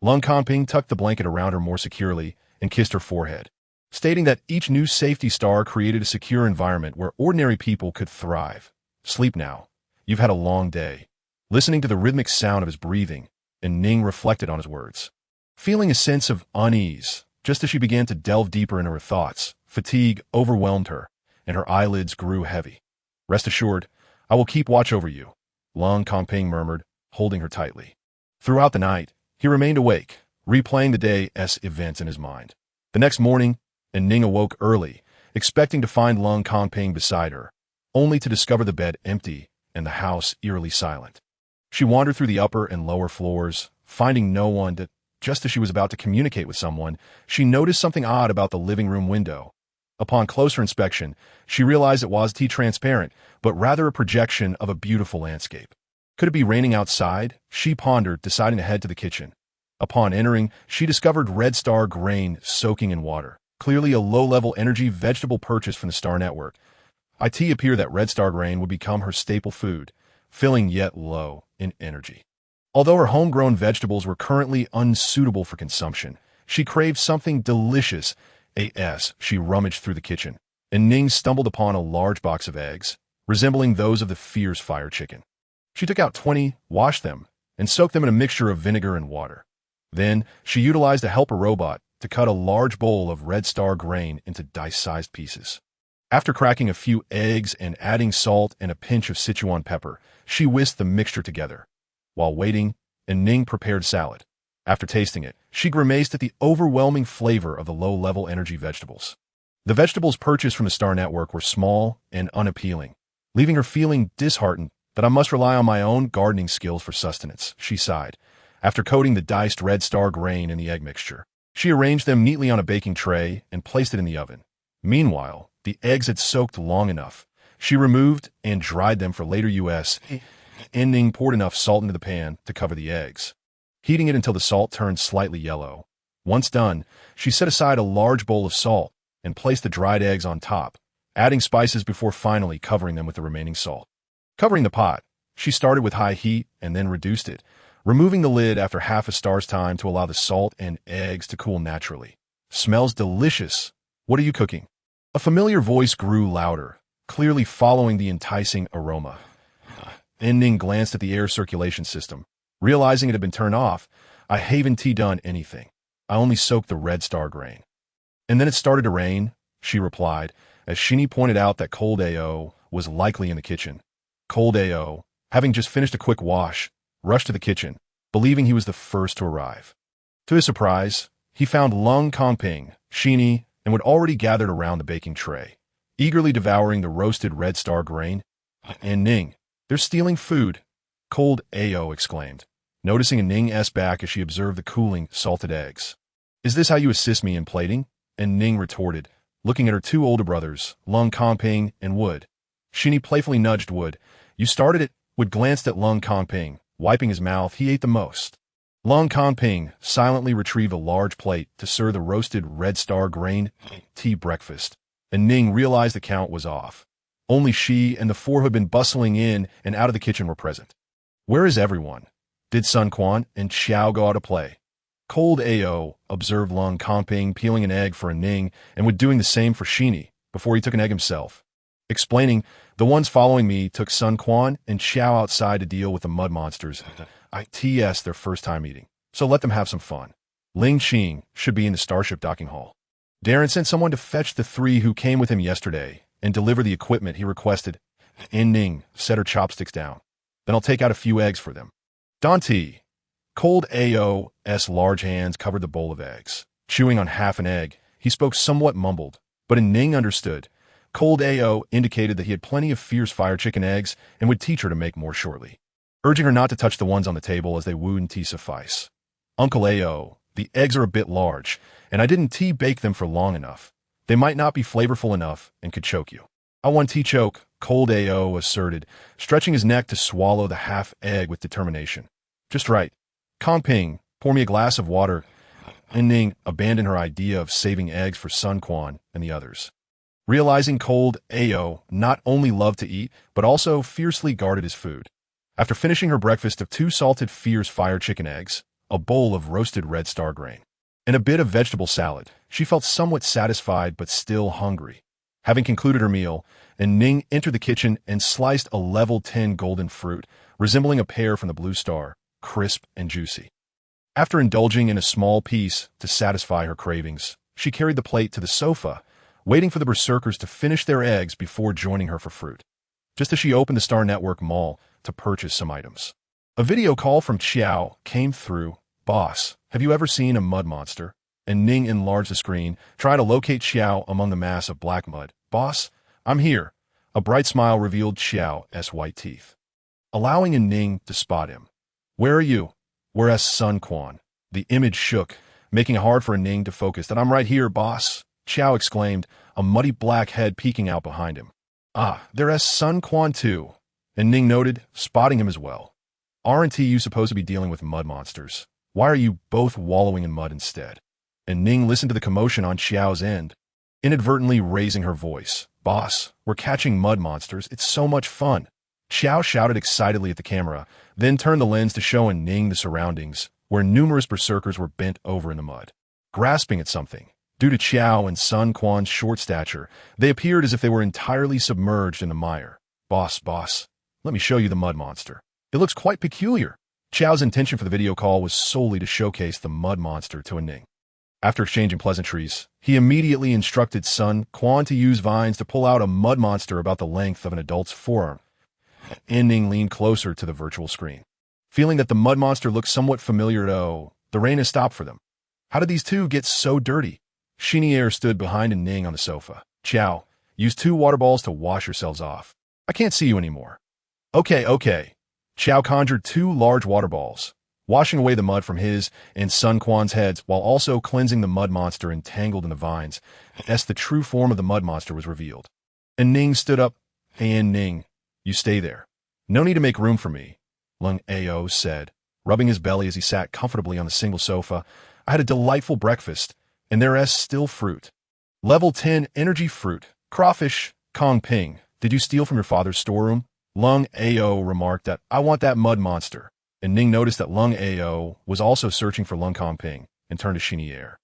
Lung Kongping tucked the blanket around her more securely and kissed her forehead, stating that each new safety star created a secure environment where ordinary people could thrive. Sleep now. You've had a long day. Listening to the rhythmic sound of his breathing, An Ning reflected on his words, feeling a sense of unease. Just as she began to delve deeper into her thoughts, fatigue overwhelmed her, and her eyelids grew heavy. Rest assured, I will keep watch over you, Lung Kongping murmured, holding her tightly. Throughout the night, he remained awake, replaying the day's events in his mind. The next morning, An Ning awoke early, expecting to find Lung Kongping beside her, only to discover the bed empty and the house eerily silent. She wandered through the upper and lower floors, finding no one. Just as she was about to communicate with someone, she noticed something odd about the living room window. Upon closer inspection, she realized it wasn't transparent, but rather a projection of a beautiful landscape. Could it be raining outside? She pondered, deciding to head to the kitchen. Upon entering, she discovered Red Star grain soaking in water, clearly a low-level energy vegetable purchase from the Star Network. It appeared that Red Star grain would become her staple food, filling yet low in energy. Although her homegrown vegetables were currently unsuitable for consumption, she craved something delicious. She rummaged through the kitchen, and Ning stumbled upon a large box of eggs, resembling those of the fierce fire chicken. She took out 20, washed them, and soaked them in a mixture of vinegar and water. Then, she utilized a helper robot to cut a large bowl of Red Star grain into dice-sized pieces. After cracking a few eggs and adding salt and a pinch of Sichuan pepper, she whisked the mixture together. While waiting, An Ning prepared salad. After tasting it, she grimaced at the overwhelming flavor of the low-level energy vegetables. The vegetables purchased from the Star Network were small and unappealing, leaving her feeling disheartened that I must rely on my own gardening skills for sustenance, she sighed. After coating the diced Red Star grain in the egg mixture, she arranged them neatly on a baking tray and placed it in the oven. Meanwhile, the eggs had soaked long enough. She removed and dried them for later use. An Ning poured enough salt into the pan to cover the eggs, heating it until the salt turned slightly yellow. Once done, she set aside a large bowl of salt and placed the dried eggs on top, adding spices before finally covering them with the remaining salt. Covering the pot, she started with high heat and then reduced it, removing the lid after half a star's time to allow the salt and eggs to cool naturally. Smells delicious. What are you cooking? A familiar voice grew louder, clearly following the enticing aroma. An Ning glanced at the air circulation system. Realizing it had been turned off, I haven't done anything. I only soaked the Red Star grain. And then it started to rain, she replied, as Shinny pointed out that Cold AO was likely in the kitchen. Cold AO, having just finished a quick wash, rushed to the kitchen, believing he was the first to arrive. To his surprise, he found Lung Kongping, Shinny, and had already gathered around the baking tray, eagerly devouring the roasted Red Star grain. An Ning, they're stealing food, Cold AO exclaimed, noticing An Ning's back as she observed the cooling, salted eggs. Is this how you assist me in plating? An Ning retorted, looking at her two older brothers, Lung Kongping and Wood. Shini playfully nudged Wood. You started it. Wood glanced at Lung Kongping, wiping his mouth. He ate the most. Lung Kongping silently retrieved a large plate to serve the roasted red star grain tea breakfast. An Ning realized the count was off. Only she and the four who had been bustling in and out of the kitchen were present. Where is everyone? Did Sun Quan and Xiao go out to play? Cold AO observed Lung Kongping peeling an egg for An Ning and Wood doing the same for Shini before he took an egg himself. Explaining, the ones following me took Sun Quan and Xiao outside to deal with the mud monsters. ITS their first time eating, so let them have some fun. Ling Qing should be in the Starship docking hall. Darren sent someone to fetch the three who came with him yesterday and deliver the equipment he requested. An Ning set her chopsticks down. Then I'll take out a few eggs for them. Dante. Cold AO's large hands covered the bowl of eggs. Chewing on half an egg, he spoke somewhat mumbled, but An Ning understood. Cold AO indicated that he had plenty of fierce fire chicken eggs and would teach her to make more shortly, urging her not to touch the ones on the table as they would and tea suffice. Uncle AO, the eggs are a bit large, and I didn't tea bake them for long enough. They might not be flavorful enough and could choke you. I want tea choke, Cold AO asserted, stretching his neck to swallow the half egg with determination. Just right. Kongping, pour me a glass of water. An Ning abandoned her idea of saving eggs for Sun Quan and the others. Realizing Cold AO not only loved to eat, but also fiercely guarded his food. After finishing her breakfast of 2 salted fierce fire chicken eggs, a bowl of roasted red star grain, and a bit of vegetable salad, she felt somewhat satisfied but still hungry. Having concluded her meal, An Ning entered the kitchen and sliced a level 10 golden fruit, resembling a pear from the blue star, crisp and juicy. After indulging in a small piece to satisfy her cravings, she carried the plate to the sofa, waiting for the berserkers to finish their eggs before joining her for fruit. Just as she opened the Star Network Mall to purchase some items, a video call from Xiao came through. Boss, have you ever seen a mud monster? An Ning enlarged the screen, trying to locate Xiao among the mass of black mud. Boss, I'm here. A bright smile revealed Xiao's white teeth, allowing An Ning to spot him. Where are you? Whereas Sun Quan. The image shook, making it hard for An Ning to focus. That I'm right here, boss, Xiao exclaimed, a muddy black head peeking out behind him. Ah, there's Sun Quan too, An Ning noted, spotting him as well. Aren't you supposed to be dealing with mud monsters? Why are you both wallowing in mud instead? An Ning listened to the commotion on Xiao's end, inadvertently raising her voice. Boss, we're catching mud monsters. It's so much fun. Xiao shouted excitedly at the camera, then turned the lens to show An Ning the surroundings, where numerous berserkers were bent over in the mud, grasping at something. Due to Xiao and Sun Quan's short stature, they appeared as if they were entirely submerged in the mire. Boss, let me show you the mud monster. It looks quite peculiar. Xiao's intention for the video call was solely to showcase the mud monster to An Ning. After exchanging pleasantries, he immediately instructed Sun Quan to use vines to pull out a mud monster about the length of an adult's forearm. An Ning leaned closer to the virtual screen, feeling that the mud monster looked somewhat familiar. The rain has stopped for them. How did these two get so dirty? Shinier stood behind An Ning on the sofa. Xiao, use 2 water balls to wash yourselves off. I can't see you anymore. Okay. Xiao conjured 2 large water balls, washing away the mud from his and Sun Quan's heads while also cleansing the mud monster entangled in the vines, as the true form of the mud monster was revealed. An Ning stood up. Hey, An Ning, you stay there. No need to make room for me, Lung Ao said, rubbing his belly as he sat comfortably on the single sofa. I had a delightful breakfast, and there's still fruit. Level 10 energy fruit. Crawfish. Kongping, did you steal from your father's storeroom? Lung Ao remarked that, I want that mud monster. And Ning noticed that Lung Ao was also searching for Lung Kongping and turned to Shinier.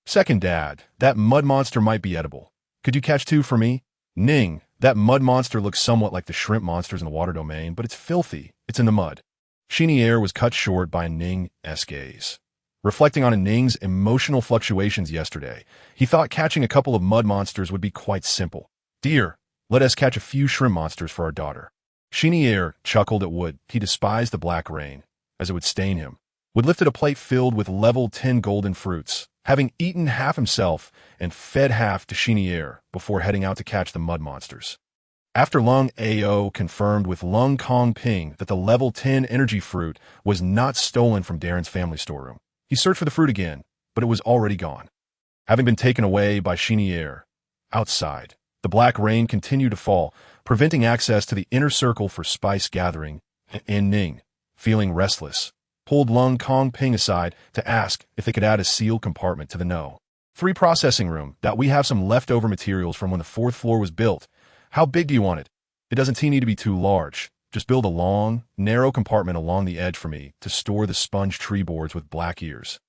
Second dad, that mud monster might be edible. Could you catch 2 for me? Ning, that mud monster looks somewhat like the shrimp monsters in the water domain, but it's filthy. It's in the mud. Shinier was cut short by Ning's gaze. Reflecting on Ning's emotional fluctuations yesterday, he thought catching a couple of mud monsters would be quite simple. Dear, let us catch a few shrimp monsters for our daughter. Shinier chuckled at Wood. He despised the black rain, as it would stain him. Wood lifted a plate filled with level 10 golden fruits, having eaten half himself and fed half to Shinier before heading out to catch the mud monsters. After Lung Ao confirmed with Lung Kongping that the level 10 energy fruit was not stolen from Darren's family storeroom, he searched for the fruit again, but it was already gone, having been taken away by Shinier. Outside, the black rain continued to fall, preventing access to the inner circle for spice gathering. An Ning, feeling restless, pulled Lung Kong Ping aside to ask if they could add a sealed compartment to the No. 3 processing room. That we have some leftover materials from when the 4th floor was built. How big do you want it? It doesn't need to be too large. Just build a long, narrow compartment along the edge for me to store the sponge tree boards with black ears.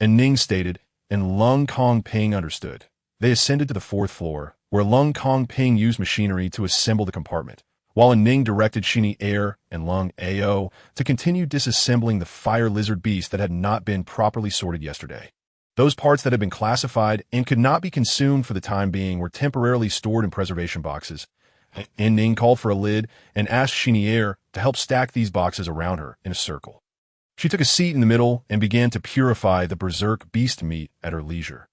And Ning stated, and Lung Kong Ping understood. They ascended to the 4th floor, where Lung Kong Ping used machinery to assemble the compartment, while An Ning directed Shini Air and Lung Ao to continue disassembling the fire lizard beast that had not been properly sorted yesterday. Those parts that had been classified and could not be consumed for the time being were temporarily stored in preservation boxes. An Ning called for a lid and asked Shini Air to help stack these boxes around her in a circle. She took a seat in the middle and began to purify the berserk beast meat at her leisure.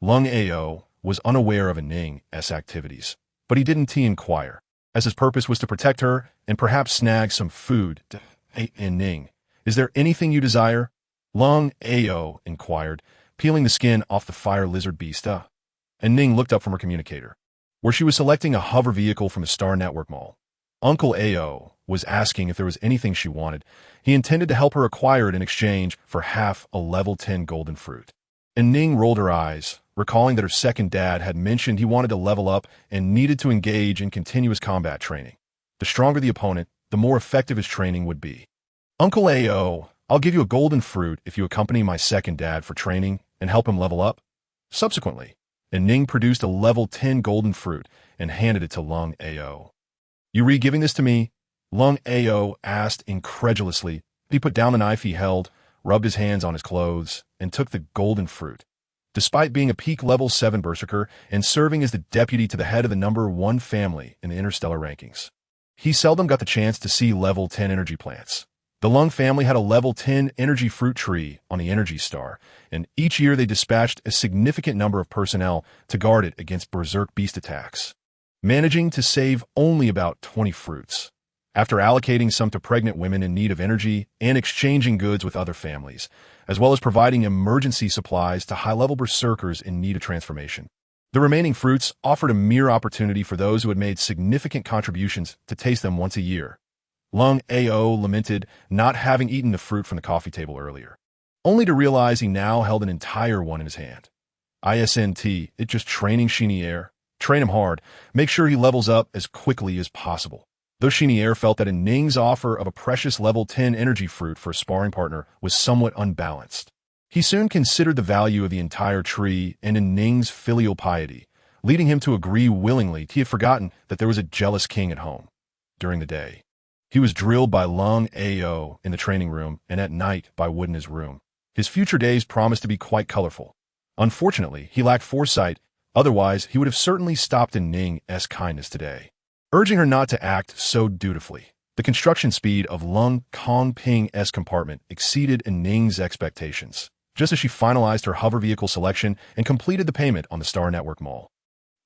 Lung Ao was unaware of An Ning's activities, but he didn't inquire, as his purpose was to protect her and perhaps snag some food. An Ning, is there anything you desire? Lung Ao inquired, peeling the skin off the fire lizard beast. An Ning looked up from her communicator, where she was selecting a hover vehicle from the Star Network Mall. Uncle Ao was asking if there was anything she wanted. He intended to help her acquire it in exchange for half a level 10 golden fruit. An Ning rolled her eyes, recalling that her second dad had mentioned he wanted to level up and needed to engage in continuous combat training. The stronger the opponent, the more effective his training would be. Uncle Ao, I'll give you a golden fruit if you accompany my second dad for training and help him level up. Subsequently, An Ning produced a level 10 golden fruit and handed it to Lung Ao. You re-giving this to me? Lung Ao asked incredulously. He put down the knife he held, rubbed his hands on his clothes, and took the golden fruit. Despite being a peak level 7 berserker and serving as the deputy to the head of the number 1 family in the interstellar rankings, he seldom got the chance to see level 10 energy plants. The Lung family had a level 10 energy fruit tree on the Energy Star, and each year they dispatched a significant number of personnel to guard it against berserk beast attacks, managing to save only about 20 fruits. After allocating some to pregnant women in need of energy and exchanging goods with other families, as well as providing emergency supplies to high-level berserkers in need of transformation, the remaining fruits offered a mere opportunity for those who had made significant contributions to taste them once a year. Lung Ao lamented not having eaten the fruit from the coffee table earlier, only to realize he now held an entire one in his hand. ISNT, it just training Shini Air. Train him hard, make sure he levels up as quickly as possible. Though Shini Air felt that An Ning's offer of a precious level 10 energy fruit for a sparring partner was somewhat unbalanced, he soon considered the value of the entire tree and An Ning's filial piety, leading him to agree willingly. He had forgotten that there was a jealous king at home. During the day, he was drilled by Lung Ao in the training room and at night by Wood in his room. His future days promised to be quite colorful. Unfortunately, he lacked foresight, otherwise he would have certainly stopped An Ning's kindness today, urging her not to act so dutifully. The construction speed of Lung Kong Ping's compartment exceeded An Ning's expectations, just as she finalized her hover vehicle selection and completed the payment on the Star Network Mall.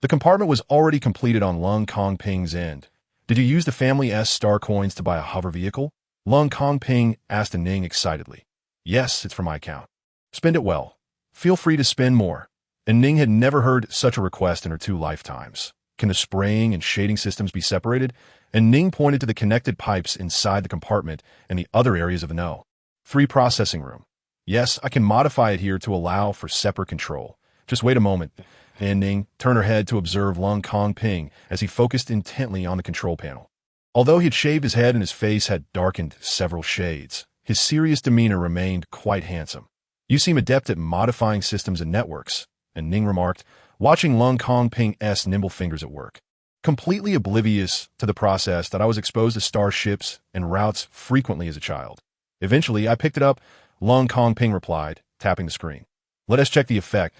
The compartment was already completed on Lung Kong Ping's end. Did you use the family's star coins to buy a hover vehicle? Lung Kong Ping asked An Ning excitedly. Yes, it's for my account. Spend it well. Feel free to spend more. An Ning had never heard such a request in her 2 lifetimes. Can the spraying and shading systems be separated? An Ning pointed to the connected pipes inside the compartment and the other areas of the No. 3 processing room. Yes, I can modify it here to allow for separate control. Just wait a moment. An Ning turned her head to observe Lung Kong Ping as he focused intently on the control panel. Although he had shaved his head and his face had darkened several shades, his serious demeanor remained quite handsome. You seem adept at modifying systems and networks, An Ning remarked, watching Lung Kong Ping's nimble fingers at work. Completely oblivious to the process that I was exposed to starships and routes frequently as a child. Eventually, I picked it up, Lung Kong Ping replied, tapping the screen. Let us check the effect.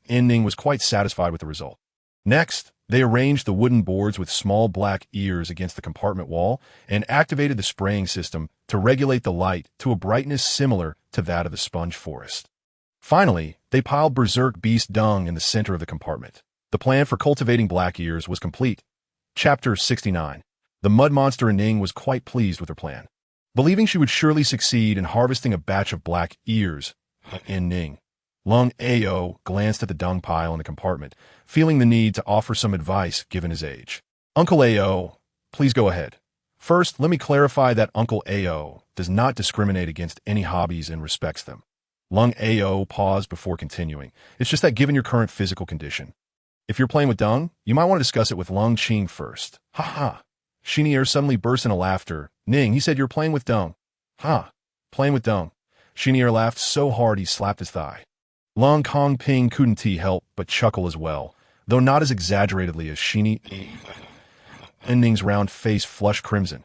An Ning was quite satisfied with the result. Next, they arranged the wooden boards with small black ears against the compartment wall and activated the spraying system to regulate the light to a brightness similar to that of the sponge forest. Finally, they piled berserk beast dung in the center of the compartment. The plan for cultivating black ears was complete. Chapter 69. The mud monster An Ning was quite pleased with her plan. Believing she would surely succeed in harvesting a batch of black ears, An Ning Lung Ao glanced at the dung pile in the compartment, feeling the need to offer some advice given his age. Uncle Ao, please go ahead. First, let me clarify that Uncle Ao does not discriminate against any hobbies and respects them. Lung Ao paused before continuing. It's just that given your current physical condition, if you're playing with dung, you might want to discuss it with Lung Qing first. Ha ha. Xinier suddenly burst into laughter. Ning, he said you're playing with dung. Ha. Playing with dung. Xinier laughed so hard he slapped his thigh. Lung Kong Ping couldn't help but chuckle as well, though not as exaggeratedly as Xini. An Ning's round face flushed crimson.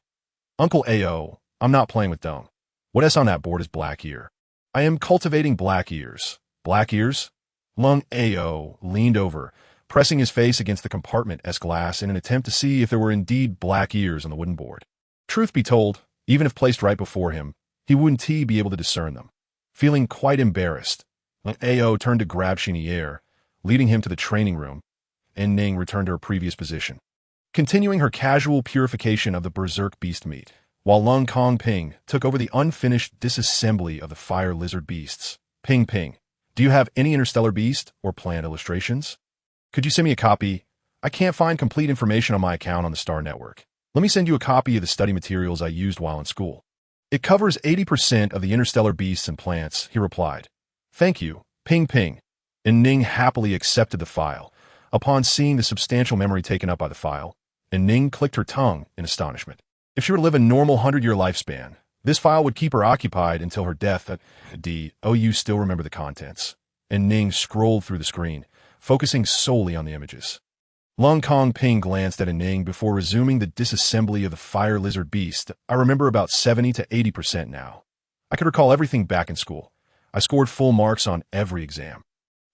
Uncle Ao, I'm not playing with dung. What S on that board is black ear. I am cultivating black ears. Black ears? Lung Ao leaned over, pressing his face against the compartment's glass in an attempt to see if there were indeed black ears on the wooden board. Truth be told, even if placed right before him, he wouldn't be able to discern them. Feeling quite embarrassed, Lung Ao turned to grab Xinier, leading him to the training room. An Ning returned to her previous position, continuing her casual purification of the berserk beast meat, while Lung Kong Ping took over the unfinished disassembly of the fire lizard beasts. Ping Ping, do you have any interstellar beast or plant illustrations? Could you send me a copy? I can't find complete information on my account on the Star Network. Let me send you a copy of the study materials I used while in school. It covers 80% of the interstellar beasts and plants, he replied. Thank you, Ping Ping. An Ning happily accepted the file. Upon seeing the substantial memory taken up by the file, An Ning clicked her tongue in astonishment. If she were to live a normal 100-year lifespan, this file would keep her occupied until her death. Oh, you still remember the contents. An Ning scrolled through the screen, focusing solely on the images. Lung Kong Ping glanced at An Ning before resuming the disassembly of the fire lizard beast. I remember about 70 to 80% now. I could recall everything back in school. I scored full marks on every exam.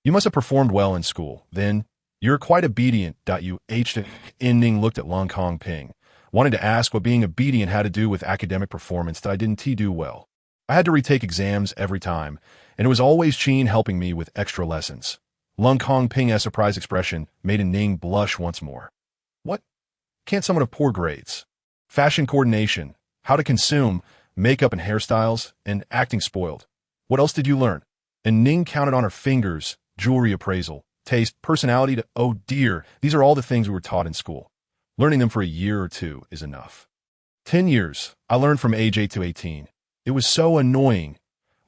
You must have performed well in school. Then, you're quite obedient. An Ning looked at Lung Kong Ping, wanting to ask what being obedient had to do with academic performance that I didn't do well. I had to retake exams every time, and it was always Qin helping me with extra lessons. Lung Kong Ping's surprised expression made An Ning blush once more. What? Can't someone have poor grades? Fashion coordination, how to consume, makeup and hairstyles, and acting spoiled. What else did you learn? An Ning counted on her fingers, jewelry appraisal, taste, personality to, oh dear, these are all the things we were taught in school. Learning them for a year or two is enough. 10 years, I learned from age 8 to 18. It was so annoying.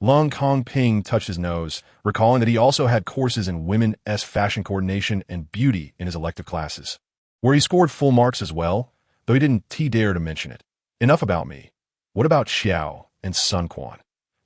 Lung Kong Ping touched his nose, recalling that he also had courses in women's fashion coordination and beauty in his elective classes, where he scored full marks as well, though he didn't dare to mention it. Enough about me. What about Xiao and Sun Quan?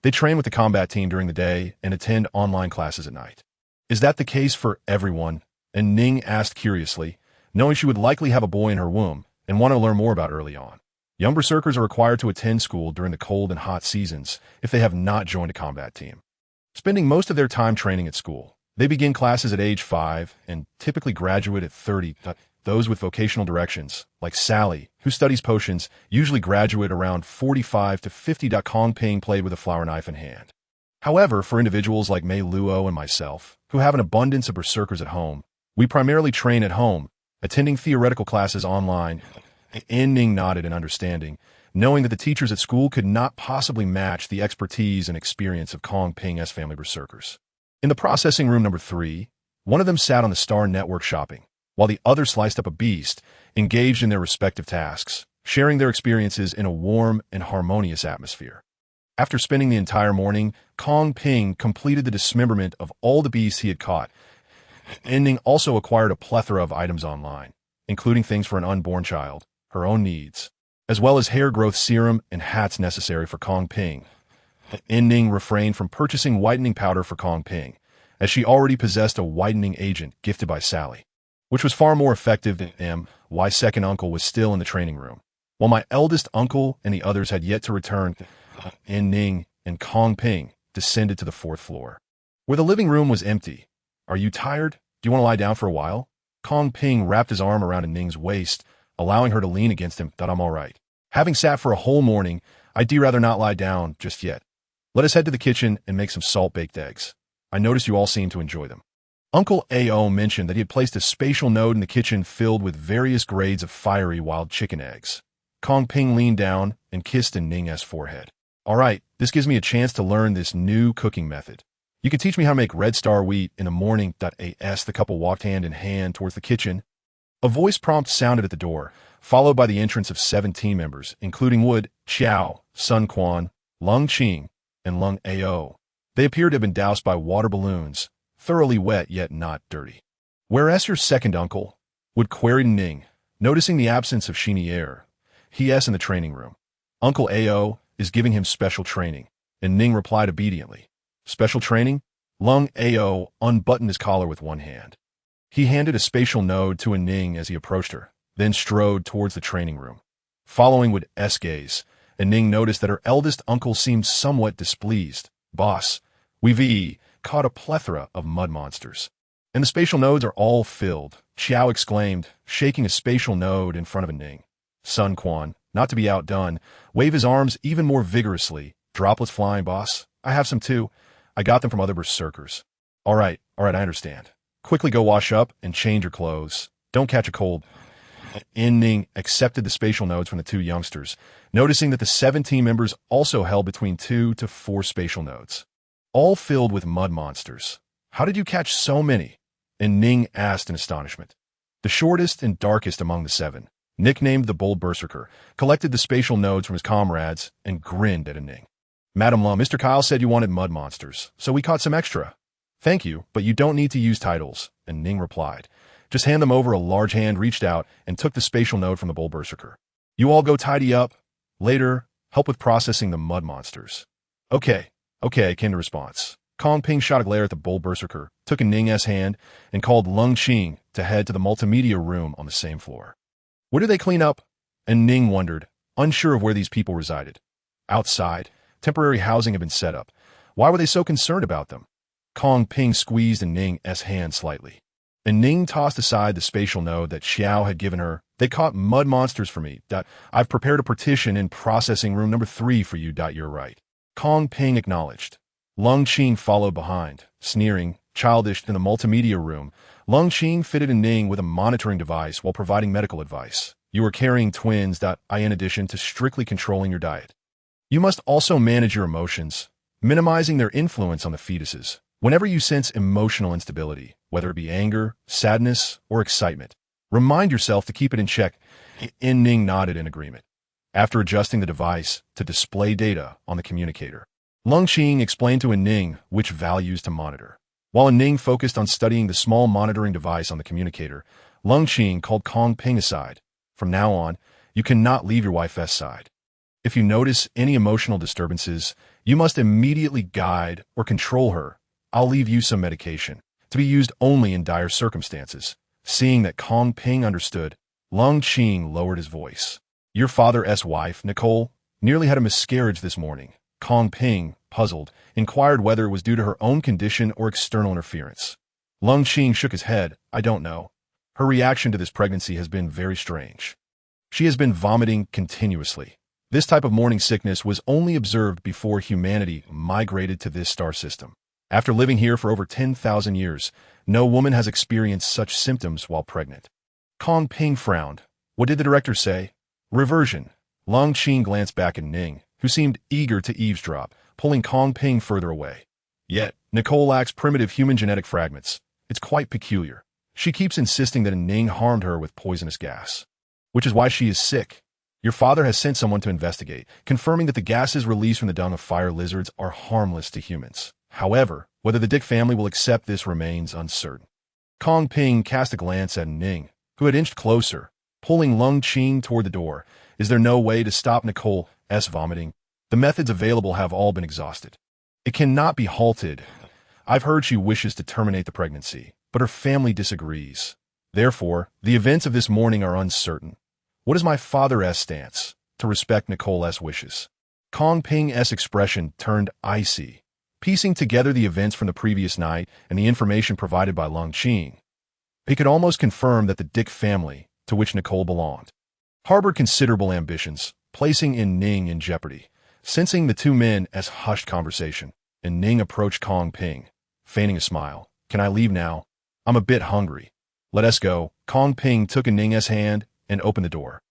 They train with the combat team during the day and attend online classes at night. Is that the case for everyone? An Ning asked curiously, knowing she would likely have a boy in her womb and want to learn more about early on. Young berserkers are required to attend school during the cold and hot seasons if they have not joined a combat team. Spending most of their time training at school, they begin classes at age 5 and typically graduate at 30. Those with vocational directions, like Sally, who studies potions, usually graduate around 45 to 50. Kong Ping played with a flower knife in hand. However, for individuals like Mei Luo and myself, who have an abundance of berserkers at home, we primarily train at home, attending theoretical classes online. An Ning nodded in understanding, knowing that the teachers at school could not possibly match the expertise and experience of Kong Ping's family berserkers. In the processing room number 3, one of them sat on the Star Network shopping, while the other sliced up a beast, engaged in their respective tasks, sharing their experiences in a warm and harmonious atmosphere. After spending the entire morning, Kong Ping completed the dismemberment of all the beasts he had caught. An Ning also acquired a plethora of items online, including things for an unborn child, her own needs, as well as hair growth serum and hats necessary for Kong Ping. An Ning refrained from purchasing whitening powder for Kong Ping, as she already possessed a whitening agent gifted by Sally, which was far more effective than my second uncle was still in the training room, while my eldest uncle and the others had yet to return. An Ning and Kong Ping descended to the 4th floor, where the living room was empty. Are you tired? Do you want to lie down for a while? Kong Ping wrapped his arm around An Ning's waist, allowing her to lean against him. I'm all right. Having sat for a whole morning, I'd rather not lie down just yet. Let us head to the kitchen and make some salt-baked eggs. I noticed you all seem to enjoy them. Uncle Ao mentioned that he had placed a spatial node in the kitchen filled with various grades of fiery wild chicken eggs. Kong Ping leaned down and kissed An Ning's forehead. All right, this gives me a chance to learn this new cooking method. You can teach me how to make Red Star wheat in the morning. As the couple walked hand in hand towards the kitchen, a voice prompt sounded at the door, followed by the entrance of 7 team members, including Wood, Xiao, Sun Quan, Lung Qing, and Lung Ao. They appeared to have been doused by water balloons, thoroughly wet yet not dirty. "Where's your second uncle?" Wood queried Ning, noticing the absence of sheeny air. "He's in the training room. Uncle Ao is giving him special training," and Ning replied obediently. "Special training?" Lung Ao unbuttoned his collar with one hand. He handed a spatial node to An Ning as he approached her, then strode towards the training room. Following Wood's gaze, An Ning noticed that her eldest uncle seemed somewhat displeased. "Boss, we've caught a plethora of mud monsters, and the spatial nodes are all filled," Xiao exclaimed, shaking a spatial node in front of An Ning. Sun Quan, not to be outdone, waved his arms even more vigorously. "Droplets flying, boss. I have some too. I got them from other berserkers." All right, I understand. Quickly go wash up and change your clothes. Don't catch a cold." An Ning accepted the spatial nodes from the 2 youngsters, noticing that the 7 team members also held between 2 to 4 spatial nodes, all filled with mud monsters. "How did you catch so many?" An Ning asked in astonishment. The shortest and darkest among the 7, nicknamed the Bold Berserker, collected the spatial nodes from his comrades and grinned at An Ning. "Madam Lum, Mr. Kyle said you wanted mud monsters, so we caught some extra." "Thank you, but you don't need to use titles," An Ning replied. "Just hand them over." A large hand reached out and took the spatial node from the Bold Berserker. "You all go tidy up. Later, help with processing the mud monsters." Okay, came the response. Kong Ping shot a glare at the Bold Berserker, took An Ning's hand, and called Lung Qing to head to the multimedia room on the same floor. "What do they clean up?" An Ning wondered, unsure of where these people resided. "Outside. Temporary housing had been set up. Why were they so concerned about them?" Kong Ping squeezed An Ning's hand slightly. An Ning tossed aside the spatial node that Xiao had given her. "They caught mud monsters for me. I've prepared a partition in processing room number 3 for you. You're right." Kong Ping acknowledged. Lung Qing followed behind, sneering, childish. In the multimedia room, Lung Qing fitted An Ning with a monitoring device while providing medical advice. "You are carrying twins. In addition to strictly controlling your diet, you must also manage your emotions, minimizing their influence on the fetuses. Whenever you sense emotional instability, whether it be anger, sadness, or excitement, remind yourself to keep it in check." An Ning nodded in agreement. After adjusting the device to display data on the communicator, Lung Qing explained to An Ning which values to monitor. While An Ning focused on studying the small monitoring device on the communicator, Lung Qing called Kong Ping aside. "From now on, you cannot leave your wife's side. If you notice any emotional disturbances, you must immediately guide or control her. I'll leave you some medication, to be used only in dire circumstances." Seeing that Kong Ping understood, Lung Qing lowered his voice. "Your father's wife, Nicole, nearly had a miscarriage this morning." Kong Ping, puzzled, inquired whether it was due to her own condition or external interference. Lung Qing shook his head. "I don't know. Her reaction to this pregnancy has been very strange. She has been vomiting continuously. This type of morning sickness was only observed before humanity migrated to this star system. After living here for over 10,000 years, no woman has experienced such symptoms while pregnant." Kong Ping frowned. "What did the director say?" "Reversion." Lung Qing glanced back at Ning, who seemed eager to eavesdrop, pulling Kong Ping further away. "Yet, Nicole lacks primitive human genetic fragments. It's quite peculiar. She keeps insisting that Ning harmed her with poisonous gas, which is why she is sick. Your father has sent someone to investigate, confirming that the gases released from the dung of fire lizards are harmless to humans. However, whether the Dick family will accept this remains uncertain." Kong Ping cast a glance at Ning, who had inched closer, pulling Lung Qing toward the door. "Is there no way to stop Nicole's vomiting? The methods available have all been exhausted. It cannot be halted. I've heard she wishes to terminate the pregnancy, but her family disagrees. Therefore, the events of this morning are uncertain. What is my father's stance? To respect Nicole's wishes." Kong Ping's expression turned icy, piecing together the events from the previous night and the information provided by Lung Qing. He could almost confirm that the Dick family, to which Nicole belonged, harbored considerable ambitions, placing An Ning in jeopardy. Sensing the 2 men as hushed conversation, An Ning approached Kong Ping, feigning a smile. "Can I leave now? I'm a bit hungry." "Let us go." Kong Ping took An Ning's hand and opened the door,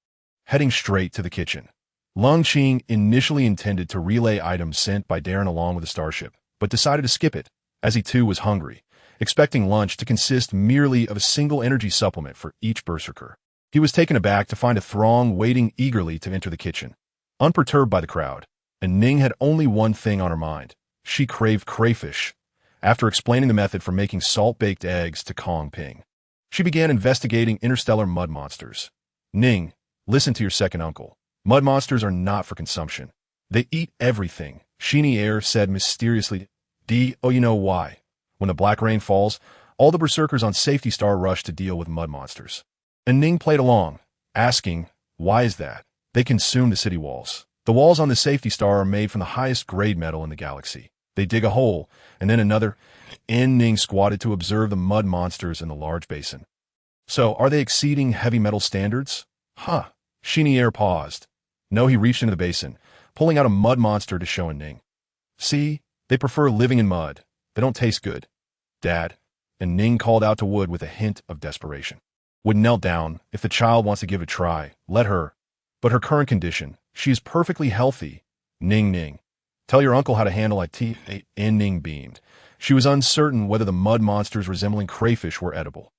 heading straight to the kitchen. Lung Qing initially intended to relay items sent by Darren along with the starship, but decided to skip it. as he too was hungry, expecting lunch to consist merely of a single energy supplement for each berserker. He was taken aback to find a throng waiting eagerly to enter the kitchen. Unperturbed by the crowd, An Ning had only one thing on her mind. She craved crayfish. After explaining the method for making salt-baked eggs to Kong Ping, she began investigating interstellar mud monsters. Ning, listen to your second uncle. Mud monsters are not for consumption. They eat everything, Sheeny Air said mysteriously. Oh, you know why. When the black rain falls, all the berserkers on Safety Star rush to deal with mud monsters. An Ning played along, asking, why is that? They consume the city walls. The walls on the Safety Star are made from the highest grade metal in the galaxy. They dig a hole, and then another. An Ning squatted to observe the mud monsters in the large basin. So, are they exceeding heavy metal standards? Huh. Sheeny Air paused. No, he reached into the basin, pulling out a mud monster to show An Ning. See, they prefer living in mud. They don't taste good. Dad. An Ning called out to Wood with a hint of desperation. Wood knelt down. If the child wants to give it a try, let her. But her current condition, she is perfectly healthy. Ning. Tell your uncle how to handle it. An Ning beamed. She was uncertain whether the mud monsters resembling crayfish were edible.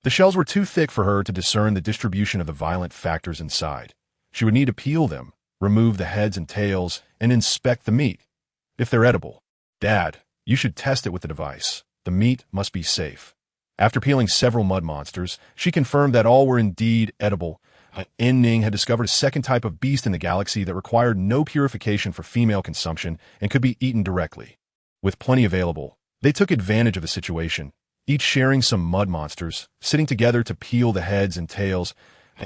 The shells were too thick for her to discern the distribution of the violent factors inside. She would need to peel them, remove the heads and tails, and inspect the meat. If they're edible. Dad, you should test it with the device. The meat must be safe. After peeling several mud monsters, she confirmed that all were indeed edible. An Ning had discovered a second type of beast in the galaxy that required no purification for female consumption and could be eaten directly. With plenty available, they took advantage of the situation, each sharing some mud monsters, sitting together to peel the heads and tails.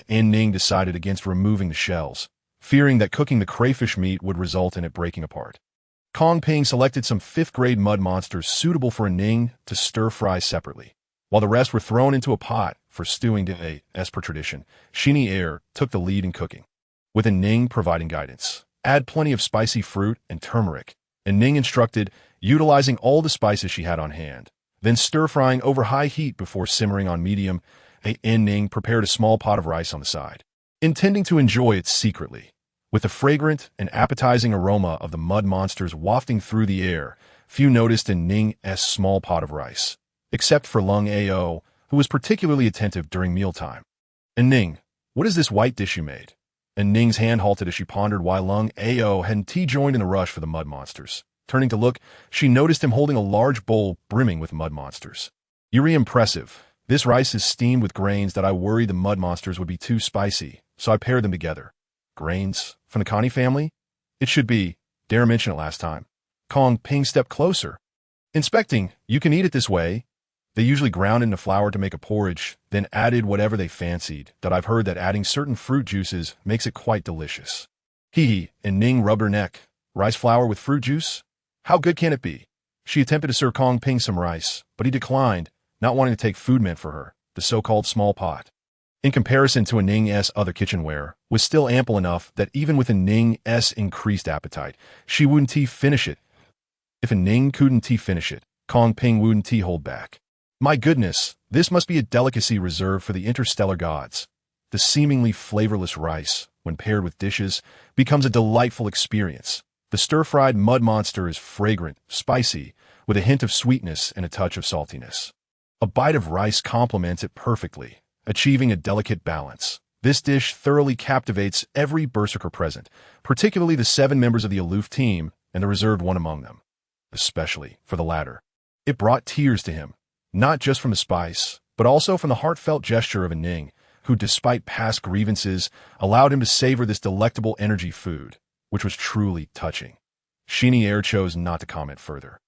An Ning decided against removing the shells, fearing that cooking the crayfish meat would result in it breaking apart. Kong Ping selected some 5th-grade mud monsters suitable for An Ning to stir-fry separately, while the rest were thrown into a pot for stewing as per tradition. Sheeny Air took the lead in cooking, with An Ning providing guidance. Add plenty of spicy fruit and turmeric. An Ning instructed, utilizing all the spices she had on hand, then stir-frying over high heat before simmering on medium. An Ning prepared a small pot of rice on the side, intending to enjoy it secretly. With the fragrant and appetizing aroma of the mud monsters wafting through the air, few noticed An Ning's small pot of rice, except for Lung Ao, who was particularly attentive during mealtime. An Ning, what is this white dish you made? An Ning's hand halted as she pondered why Lung Ao hadn't joined in the rush for the mud monsters. Turning to look, she noticed him holding a large bowl brimming with mud monsters. You're impressive. This rice is steamed with grains that I worried the mud monsters would be too spicy, so I paired them together. Grains? From the Connie family? It should be. Dare mention it last time. Kong Ping stepped closer. Inspecting, you can eat it this way. They usually ground into flour to make a porridge, then added whatever they fancied, that I've heard that adding certain fruit juices makes it quite delicious. Hee. An Ning rubbed her neck. Rice flour with fruit juice? How good can it be? She attempted to serve Kong Ping some rice, but he declined, not wanting to take food meant for her, the so-called small pot. In comparison to An Ning's other kitchenware, was still ample enough that even with An Ning's increased appetite, she wouldn't finish it. If An Ning couldn't finish it, Kong Ping wouldn't hold back. My goodness, this must be a delicacy reserved for the interstellar gods. The seemingly flavorless rice, when paired with dishes, becomes a delightful experience. The stir-fried mud monster is fragrant, spicy, with a hint of sweetness and a touch of saltiness. A bite of rice complements it perfectly, achieving a delicate balance. This dish thoroughly captivates every berserker present, particularly the 7 members of the aloof team and the reserved one among them. Especially for the latter. It brought tears to him, not just from the spice, but also from the heartfelt gesture of An Ning, who, despite past grievances, allowed him to savor this delectable energy food, which was truly touching. Sheeny Air chose not to comment further.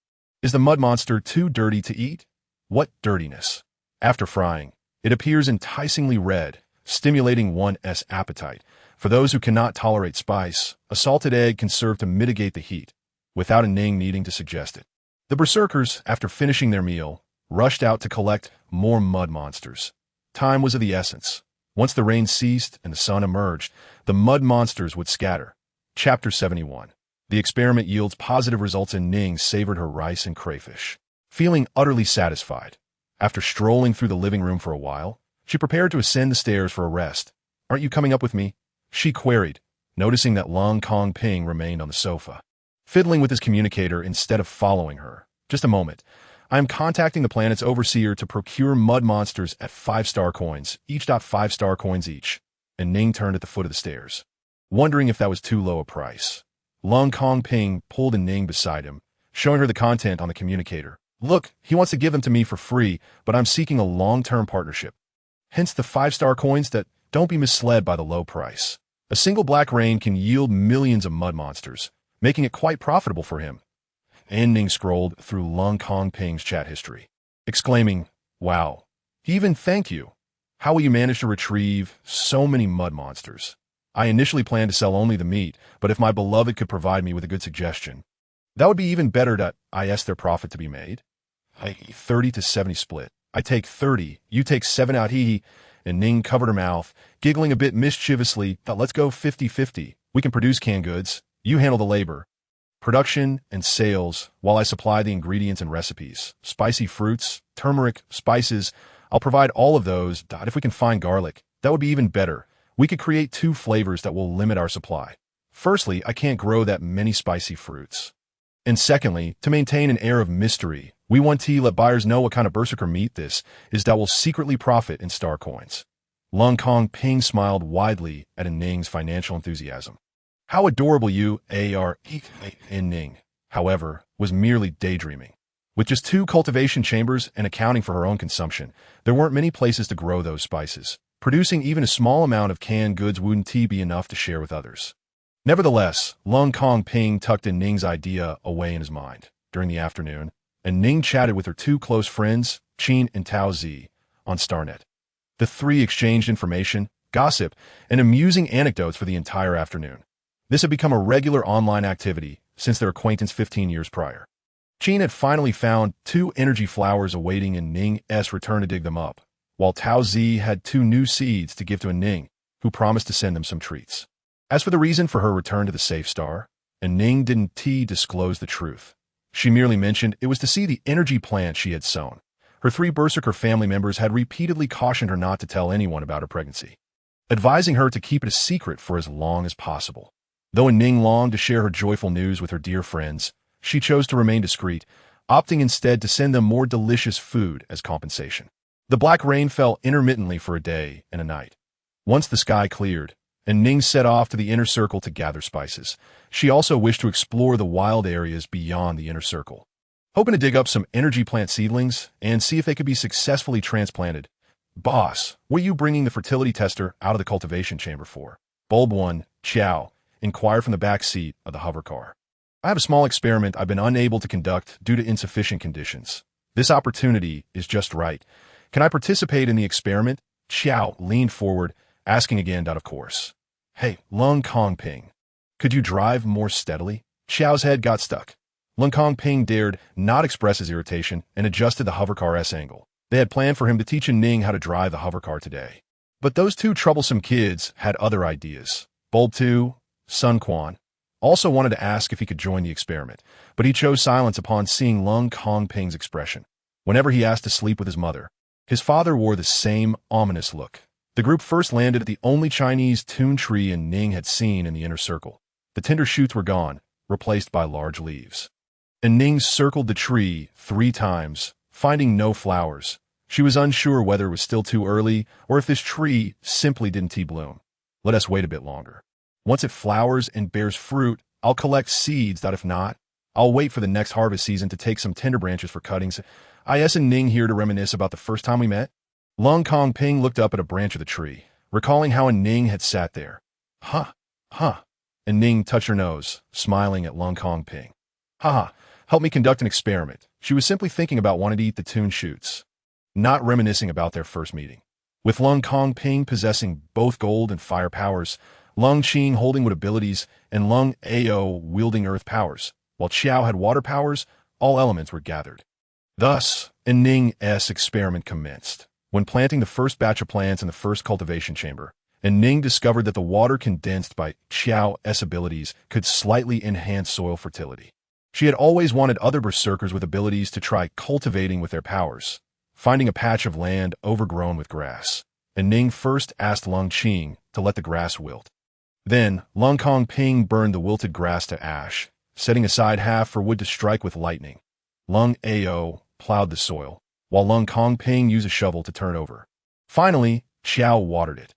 Is the mud monster too dirty to eat? What dirtiness? After frying, it appears enticingly red, stimulating one's appetite. For those who cannot tolerate spice, a salted egg can serve to mitigate the heat, without An Ning needing to suggest it. The berserkers, after finishing their meal, rushed out to collect more mud monsters. Time was of the essence. Once the rain ceased and the sun emerged, the mud monsters would scatter. Chapter 71. The experiment yields positive results. An Ning savored her rice and crayfish, feeling utterly satisfied. After strolling through the living room for a while, she prepared to ascend the stairs for a rest. Aren't you coming up with me? She queried, noticing that Lung Kong Ping remained on the sofa, fiddling with his communicator instead of following her. Just a moment. I am contacting the planet's overseer to procure mud monsters at 5-star coins, each. 5-star coins each. And Ning turned at the foot of the stairs, wondering if that was too low a price. Lung Kong Ping pulled An Ning beside him, showing her the content on the communicator. Look, he wants to give them to me for free, but I'm seeking a long-term partnership. Hence the 5-star coins. That don't be misled by the low price. A single black rain can yield millions of mud monsters, making it quite profitable for him. An Ning scrolled through Lung Kong Ping's chat history, exclaiming, "Wow, he even thanked you. How will you manage to retrieve so many mud monsters? I initially planned to sell only the meat, but if my beloved could provide me with a good suggestion, that would be even better. I asked their profit to be made. 30 to 70 split. I take 30, you take 7 out. Hee." And Ning covered her mouth, giggling a bit mischievously. "Let's go 50-50. We can produce canned goods. You handle the labor, production, and sales, while I supply the ingredients and recipes. Spicy fruits, turmeric, spices, I'll provide all of those. If we can find garlic, that would be even better. We could create 2 flavors that will limit our supply. Firstly, I can't grow that many spicy fruits. And secondly, to maintain an air of mystery, we want to let buyers know what kind of berserker meat this is that will secretly profit in star coins." Lung Kong Ping smiled widely at An Ning's financial enthusiasm. "How adorable you are." An Ning, however, was merely daydreaming. With just 2 cultivation chambers and accounting for her own consumption, there weren't many places to grow those spices. Producing even a small amount of canned goods wouldn't be enough to share with others. Nevertheless, Lung Kong Ping tucked An Ning's idea away in his mind. During the afternoon, An Ning chatted with her 2 close friends, Qin and Tao Zi, on StarNet. The 3 exchanged information, gossip, and amusing anecdotes for the entire afternoon. This had become a regular online activity since their acquaintance 15 years prior. Qin had finally found 2 energy flowers awaiting An Ning's return to dig them up, while Tao Zi had 2 new seeds to give to An Ning, who promised to send them some treats. As for the reason for her return to the safe star, An Ning didn't disclose the truth. She merely mentioned it was to see the energy plant she had sown. Her 3 berserker family members had repeatedly cautioned her not to tell anyone about her pregnancy, advising her to keep it a secret for as long as possible. Though An Ning longed to share her joyful news with her dear friends, she chose to remain discreet, opting instead to send them more delicious food as compensation. The black rain fell intermittently for a day and a night. Once the sky cleared, An Ning set off to the inner circle to gather spices. She also wished to explore the wild areas beyond the inner circle, hoping to dig up some energy plant seedlings and see if they could be successfully transplanted. "Boss, what are you bringing the fertility tester out of the cultivation chamber for?" Bulb 1, Chow, inquired from the back seat of the hover car. "I have a small experiment I've been unable to conduct due to insufficient conditions. This opportunity is just right. Can I participate in the experiment?" Chow leaned forward, asking again. "Of course." "Hey, Lung Kong Ping, could you drive more steadily?" Chow's head got stuck. Lung Kong Ping dared not express his irritation and adjusted the hovercar's angle. They had planned for him to teach An Ning how to drive the hovercar today. But those 2 troublesome kids had other ideas. Bulb 2, Sun Quan, also wanted to ask if he could join the experiment, but he chose silence upon seeing Lung Kong Ping's expression. Whenever he asked to sleep with his mother, his father wore the same ominous look. The group first landed at the only Chinese tune tree An Ning had seen in the inner circle. The tender shoots were gone, replaced by large leaves. An Ning circled the tree 3 times, finding no flowers. She was unsure whether it was still too early or if this tree simply didn't bloom. "Let us wait a bit longer. Once it flowers and bears fruit, I'll collect seeds. If not, I'll wait for the next harvest season to take some tender branches for cuttings. I asked An Ning here to reminisce about the first time we met." Lung Kong Ping looked up at a branch of the tree, recalling how An Ning had sat there. Huh. An Ning touched her nose, smiling at Lung Kong Ping. "Haha, help me conduct an experiment." She was simply thinking about wanting to eat the tune shoots, not reminiscing about their first meeting. With Lung Kong Ping possessing both gold and fire powers, Lung Qing holding wood abilities, and Lung Ao wielding earth powers, while Qiao had water powers, all elements were gathered. Thus, An Ning's experiment commenced. When planting the first batch of plants in the first cultivation chamber, An Ning discovered that the water condensed by Qiao's abilities could slightly enhance soil fertility. She had always wanted other berserkers with abilities to try cultivating with their powers. Finding a patch of land overgrown with grass, An Ning first asked Lung Qing to let the grass wilt. Then, Lung Kong Ping burned the wilted grass to ash, setting aside half for wood to strike with lightning. Lung Ao plowed the soil, while Lung Kongping used a shovel to turn over. Finally, Xiao watered it.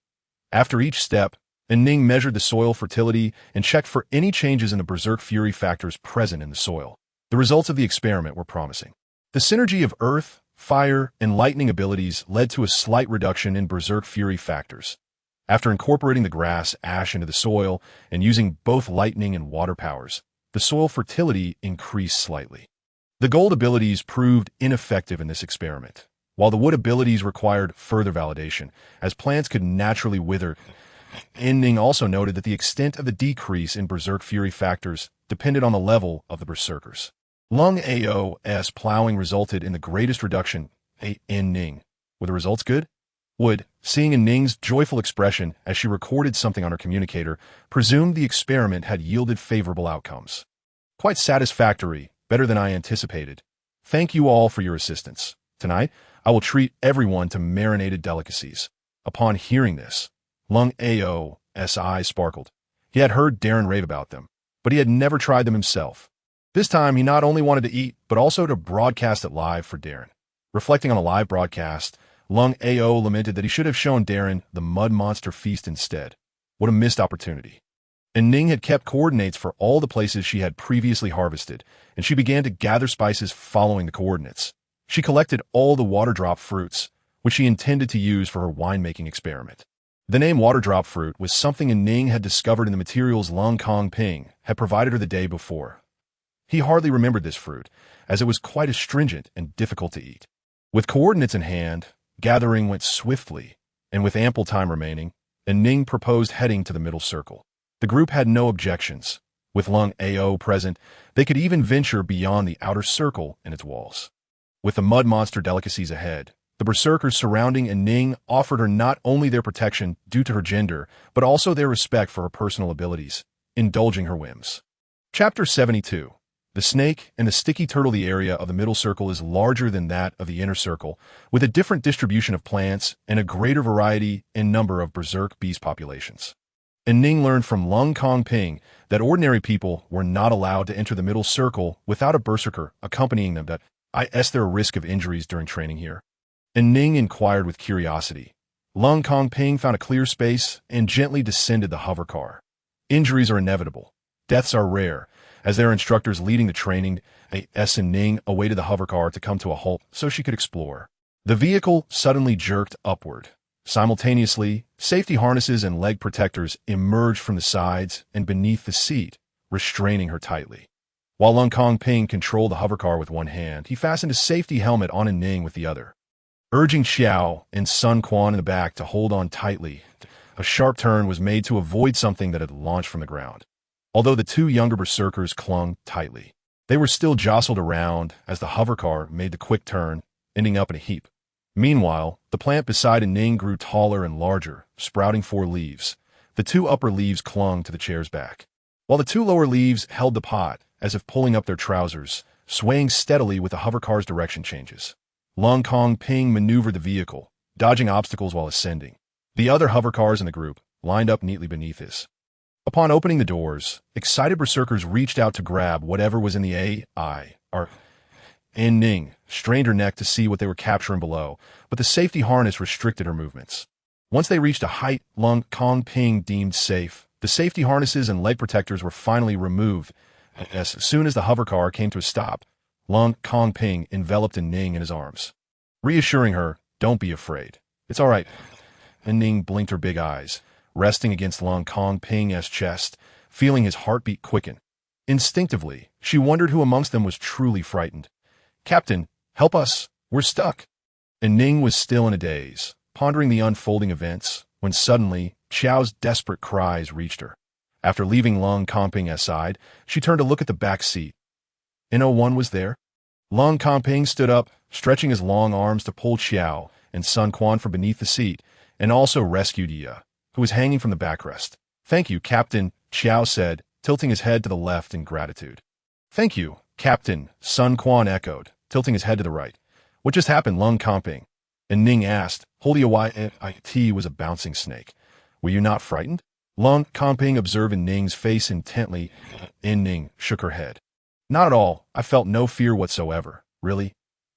After each step, An Ning measured the soil fertility and checked for any changes in the berserk fury factors present in the soil. The results of the experiment were promising. The synergy of earth, fire, and lightning abilities led to a slight reduction in berserk fury factors. After incorporating the grass ash into the soil and using both lightning and water powers, the soil fertility increased slightly. The gold abilities proved ineffective in this experiment, while the wood abilities required further validation, as plants could naturally wither. An Ning also noted that the extent of the decrease in berserk fury factors depended on the level of the berserkers. Lung Ao's plowing resulted in the greatest reduction. An Ning. Were the results good? Wood, seeing An Ning's joyful expression as she recorded something on her communicator, presumed the experiment had yielded favorable outcomes. Quite satisfactory, better than I anticipated. Thank you all for your assistance. Tonight, I will treat everyone to marinated delicacies. Upon hearing this, Lung Ao's eyes sparkled. He had heard Darren rave about them, but he had never tried them himself. This time, he not only wanted to eat, but also to broadcast it live for Darren. Reflecting on a live broadcast, Lung Ao lamented that he should have shown Darren the mud monster feast instead. What a missed opportunity. An Ning had kept coordinates for all the places she had previously harvested, and she began to gather spices following the coordinates. She collected all the water drop fruits, which she intended to use for her winemaking experiment. The name water drop fruit was something An Ning had discovered in the materials Lung Kongping had provided her the day before. He hardly remembered this fruit, as it was quite astringent and difficult to eat. With coordinates in hand, gathering went swiftly, and with ample time remaining, An Ning proposed heading to the middle circle. The group had no objections. With Lung Ao present, they could even venture beyond the outer circle and its walls. With the mud monster delicacies ahead, the berserkers surrounding An Ning offered her not only their protection due to her gender, but also their respect for her personal abilities, indulging her whims. Chapter 72. The snake and the sticky turtle. The area of the middle circle is larger than that of the inner circle, with a different distribution of plants and a greater variety and number of berserk beast populations. An Ning learned from Lung Kongping that ordinary people were not allowed to enter the middle circle without a berserker accompanying them. Is there a risk of injuries during training here? An Ning inquired with curiosity. Lung Kongping found a clear space and gently descended the hover car. Injuries are inevitable. Deaths are rare. As their instructors leading the training, An Ning awaited the hover car to come to a halt so she could explore. The vehicle suddenly jerked upward. Simultaneously, safety harnesses and leg protectors emerged from the sides and beneath the seat, restraining her tightly. While Lung Kongping controlled the hover car with one hand, he fastened a safety helmet on An Ning with the other. Urging Xiao and Sun Quan in the back to hold on tightly, a sharp turn was made to avoid something that had launched from the ground. Although the two younger berserkers clung tightly, they were still jostled around as the hover car made the quick turn, ending up in a heap. Meanwhile, the plant beside An Ning grew taller and larger, sprouting 4 leaves. The 2 upper leaves clung to the chair's back, while the 2 lower leaves held the pot, as if pulling up their trousers, swaying steadily with the hover car's direction changes. Lung Kongping maneuvered the vehicle, dodging obstacles while ascending. The other hover cars in the group lined up neatly beneath his. Upon opening the doors, excited berserkers reached out to grab whatever was in the An Ning strained her neck to see what they were capturing below, but the safety harness restricted her movements. Once they reached a height Lung Kongping deemed safe, the safety harnesses and leg protectors were finally removed. As soon as the hover car came to a stop, Lung Kongping enveloped An Ning in his arms, reassuring her, "Don't be afraid. It's all right." An Ning blinked her big eyes, resting against Lung Kongping's chest, feeling his heartbeat quicken. Instinctively, she wondered who amongst them was truly frightened. "Captain, help us. We're stuck." An Ning was still in a daze, pondering the unfolding events, when suddenly, Xiao's desperate cries reached her. After leaving Lung Kongping's side, she turned to look at the back seat. No-one was there. Lung Kongping stood up, stretching his long arms to pull Xiao and Sun Quan from beneath the seat, and also rescued Yi, who was hanging from the backrest. "Thank you, Captain," Xiao said, tilting his head to the left in gratitude. "Thank you, Captain," Sun Quan echoed, tilting his head to the right. "What just happened, Lung Kongping?" An Ning asked, holding it was a bouncing snake. "Were you not frightened?" Lung Kongping observed An Ning's face intently. An Ning shook her head. "Not at all. I felt no fear whatsoever. Really?"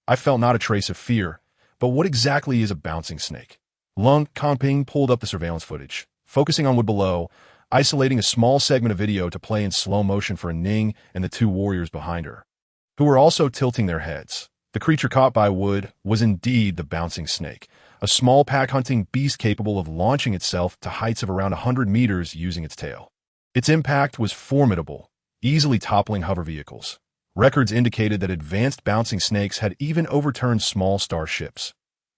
I felt not a trace of fear, but what exactly is a bouncing snake? Lung Kanping pulled up the surveillance footage, focusing on wood below, isolating a small segment of video to play in slow motion for An Ning and the two warriors behind her, who were also tilting their heads. The creature caught by wood was indeed the bouncing snake, a small pack-hunting beast capable of launching itself to heights of around 100 meters using its tail. Its impact was formidable, easily toppling hover vehicles. Records indicated that advanced bouncing snakes had even overturned small star ships.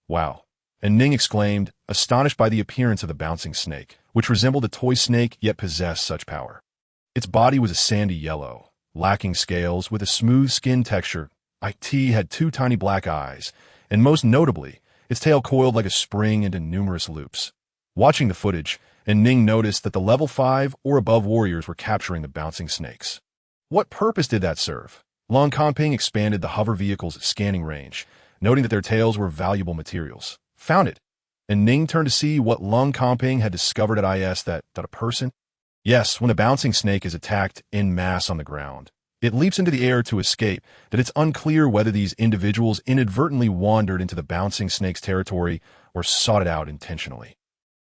Wow! An Ning exclaimed, astonished by the appearance of the bouncing snake, which resembled a toy snake yet possessed such power. Its body was a sandy yellow, lacking scales, with a smooth skin texture. It had two tiny black eyes, and most notably, its tail coiled like a spring into numerous loops. Watching the footage, An Ning noticed that the level 5 or above warriors were capturing the bouncing snakes. What purpose did that serve? Lung Kanping expanded the hover vehicle's scanning range, noting that their tails were valuable materials. Found it. An Ning turned to see what Lung Kanping had discovered at IS that a person? Yes, when a bouncing snake is attacked en masse on the ground, it leaps into the air to escape, that it's unclear whether these individuals inadvertently wandered into the bouncing snake's territory or sought it out intentionally.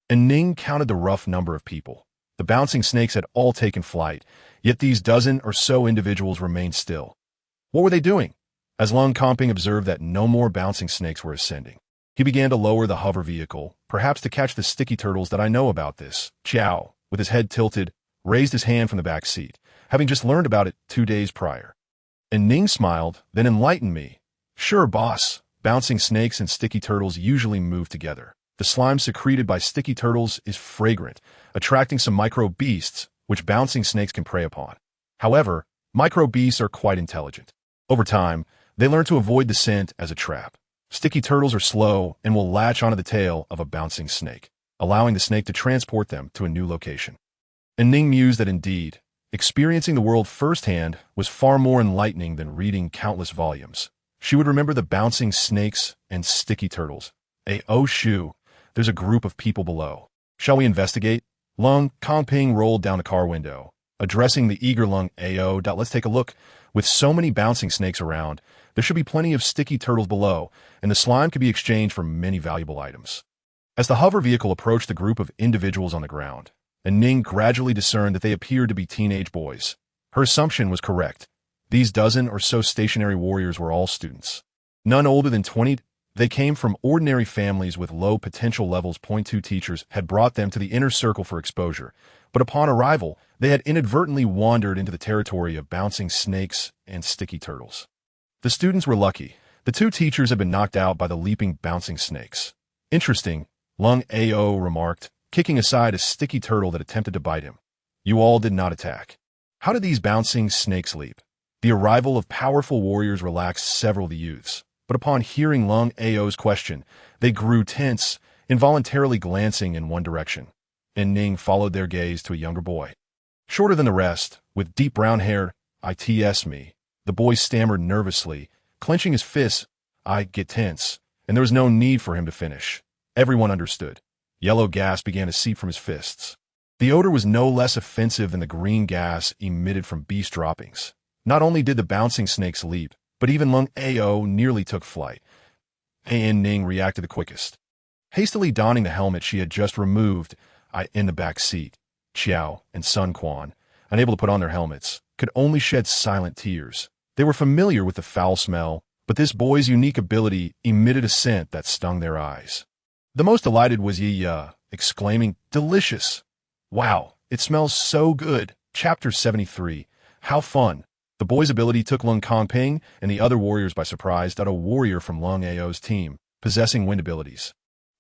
An Ning counted the rough number of people. The bouncing snakes had all taken flight, yet these dozen or so individuals remained still. What were they doing? As Lung Kanping observed that no more bouncing snakes were ascending, he began to lower the hover vehicle, perhaps to catch the sticky turtles that I know about this. Chow, with his head tilted, raised his hand from the back seat, having just learned about it 2 days prior. An Ning smiled, then enlightened me. Sure, boss, bouncing snakes and sticky turtles usually move together. The slime secreted by sticky turtles is fragrant, attracting some micro beasts, which bouncing snakes can prey upon. However, micro beasts are quite intelligent. Over time, they learn to avoid the scent as a trap. Sticky turtles are slow and will latch onto the tail of a bouncing snake, allowing the snake to transport them to a new location. An Ning mused that indeed, experiencing the world firsthand was far more enlightening than reading countless volumes. She would remember the bouncing snakes and sticky turtles. Oh shoo, there's a group of people below. Shall we investigate? Lung Kanping rolled down the car window, addressing the eager Lung Ao. Let's take a look. With so many bouncing snakes around, there should be plenty of sticky turtles below, and the slime could be exchanged for many valuable items. As the hover vehicle approached the group of individuals on the ground, An Ning gradually discerned that they appeared to be teenage boys. Her assumption was correct. These dozen or so stationary warriors were all students. None older than 20, they came from ordinary families with low potential levels. 2 teachers had brought them to the inner circle for exposure, but upon arrival, they had inadvertently wandered into the territory of bouncing snakes and sticky turtles. The students were lucky. The 2 teachers had been knocked out by the leaping bouncing snakes. Interesting, Lung Ao remarked, kicking aside a sticky turtle that attempted to bite him. You all did not attack. How did these bouncing snakes leap? The arrival of powerful warriors relaxed several of the youths, but upon hearing Lung Ao's question, they grew tense, involuntarily glancing in one direction. An Ning followed their gaze to a younger boy. Shorter than the rest, with deep brown hair, me. The boy stammered nervously, clenching his fists. I get tense, and there was no need for him to finish. Everyone understood. Yellow gas began to seep from his fists. The odor was no less offensive than the green gas emitted from beast droppings. Not only did the bouncing snakes leap, but even Lung Ao nearly took flight. An Ning reacted the quickest. Hastily donning the helmet she had just removed, in the back seat, Xiao and Sun Quan, unable to put on their helmets, could only shed silent tears. They were familiar with the foul smell, but this boy's unique ability emitted a scent that stung their eyes. The most delighted was Yi, exclaiming, "Delicious! Wow, it smells so good!" Chapter 73. How fun! The boy's ability took Lung Kanping and the other warriors by surprise. A warrior from Lung Ao's team, possessing wind abilities,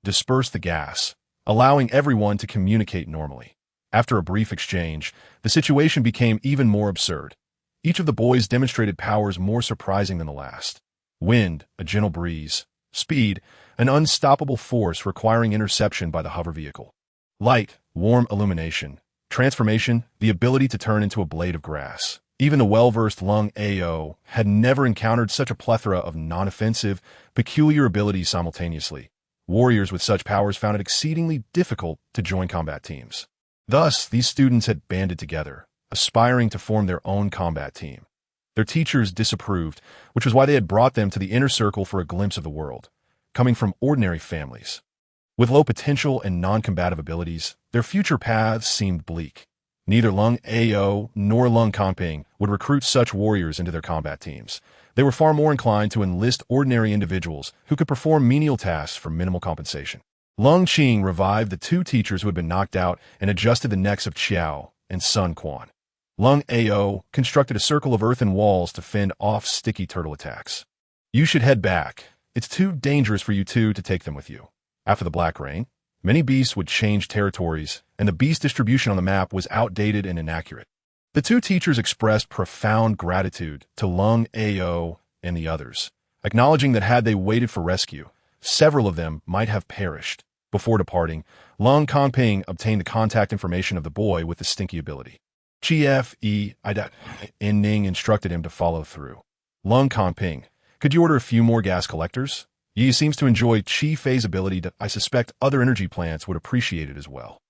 dispersed the gas, allowing everyone to communicate normally. After a brief exchange, the situation became even more absurd. Each of the boys demonstrated powers more surprising than the last. Wind, a gentle breeze. Speed, an unstoppable force requiring interception by the hover vehicle. Light, warm illumination. Transformation, the ability to turn into a blade of grass. Even the well-versed Lung Ao had never encountered such a plethora of non-offensive, peculiar abilities simultaneously. Warriors with such powers found it exceedingly difficult to join combat teams. Thus, these students had banded together, aspiring to form their own combat team. Their teachers disapproved, which was why they had brought them to the inner circle for a glimpse of the world. Coming from ordinary families, with low potential and non-combative abilities, their future paths seemed bleak. Neither Lung Ao nor Lung Kanping would recruit such warriors into their combat teams. They were far more inclined to enlist ordinary individuals who could perform menial tasks for minimal compensation. Lung Qing revived the two teachers who had been knocked out and adjusted the necks of Qiao and Sun Quan. Lung Ao constructed a circle of earthen walls to fend off sticky turtle attacks. You should head back. It's too dangerous for you two to take them with you. After the Black Rain, many beasts would change territories, and the beast distribution on the map was outdated and inaccurate. The two teachers expressed profound gratitude to Lung Ao and the others, acknowledging that had they waited for rescue, several of them might have perished. Before departing, Lung Kanping obtained the contact information of the boy with the stinky ability. An Ning instructed him to follow through. Lung Kanping, could you order a few more gas collectors? Yi seems to enjoy Qi Fei's ability. I suspect other energy plants would appreciate it as well.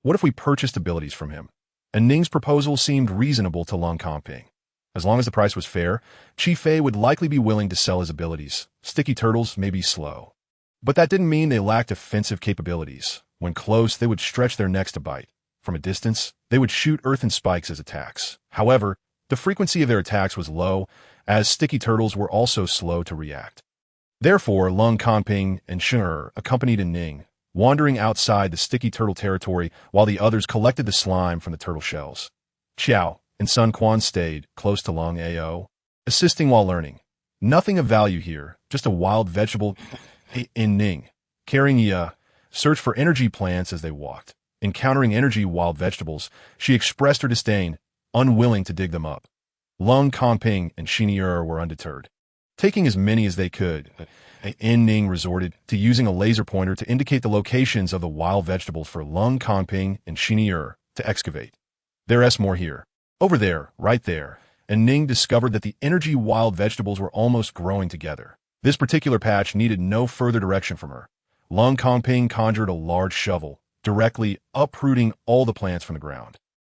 What if we purchased abilities from him? An Ning's proposal seemed reasonable to Lung Kanping. As long as the price was fair, Qi Fei would likely be willing to sell his abilities. Sticky turtles may be slow, but that didn't mean they lacked offensive capabilities. When close, they would stretch their necks to bite. From a distance, they would shoot earthen spikes as attacks. However, the frequency of their attacks was low, as sticky turtles were also slow to react. Therefore, Lung Kanping and Shun'er accompanied An Ning, wandering outside the sticky turtle territory while the others collected the slime from the turtle shells. Qiao and Sun Quan stayed close to Lung Ao, assisting while learning. Nothing of value here, just a wild vegetable. An Ning, carrying Yi, searched for energy plants as they walked. Encountering energy wild vegetables, she expressed her disdain, unwilling to dig them up. Lung Kanping and Xin'er were undeterred. Taking as many as they could, An Ning resorted to using a laser pointer to indicate the locations of the wild vegetables for Lung Kanping and Xin'er to excavate. There's more here. Over there, right there. An Ning discovered that the energy wild vegetables were almost growing together. This particular patch needed no further direction from her. Lung Kanping conjured a large shovel, directly uprooting all the plants from the ground.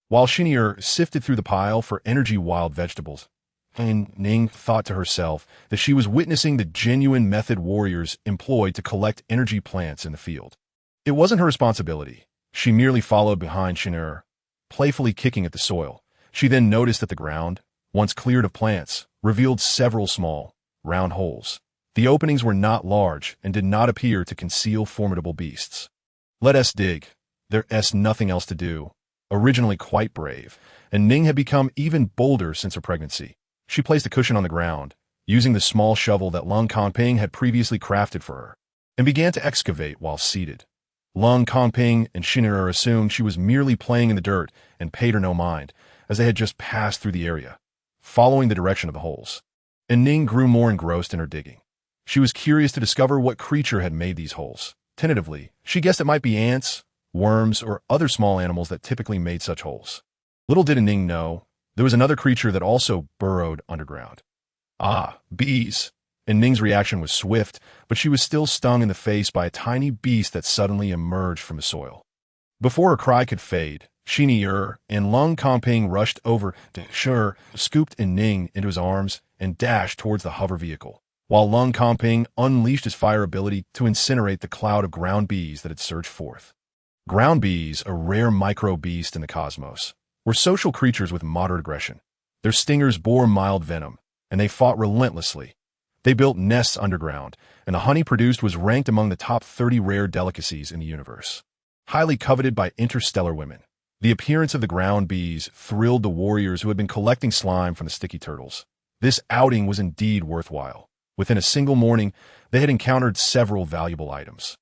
While Xin'er sifted through the pile for energy wild vegetables, An Ning thought to herself that she was witnessing the genuine method warriors employed to collect energy plants in the field. It wasn't her responsibility. She merely followed behind Xin'er, playfully kicking at the soil. She then noticed that the ground, once cleared of plants, revealed several small, round holes. The openings were not large and did not appear to conceal formidable beasts. Let us dig. There's nothing else to do. Originally quite brave, An Ning had become even bolder since her pregnancy. She placed a cushion on the ground, using the small shovel that Lung Kanping had previously crafted for her, and began to excavate while seated. Lung Kanping and Xin'er assumed she was merely playing in the dirt and paid her no mind, as they had just passed through the area, following the direction of the holes. An Ning grew more engrossed in her digging. She was curious to discover what creature had made these holes. Tentatively, she guessed it might be ants, worms, or other small animals that typically made such holes. Little did An Ning know, there was another creature that also burrowed underground. Ah, bees! An Ning's reaction was swift, but she was still stung in the face by a tiny beast that suddenly emerged from the soil. Before her cry could fade, Xin'er and Lung Kanping rushed over to Xin'er, scooped An Ning into his arms, and dashed towards the hover vehicle, while Lung Kanping unleashed his fire ability to incinerate the cloud of ground bees that had surged forth. Ground bees, a rare micro-beast in the cosmos, were social creatures with moderate aggression. Their stingers bore mild venom, and they fought relentlessly. They built nests underground, and the honey produced was ranked among the top 30 rare delicacies in the universe. Highly coveted by interstellar women, the appearance of the ground bees thrilled the warriors who had been collecting slime from the sticky turtles. This outing was indeed worthwhile. Within a single morning, they had encountered several valuable items.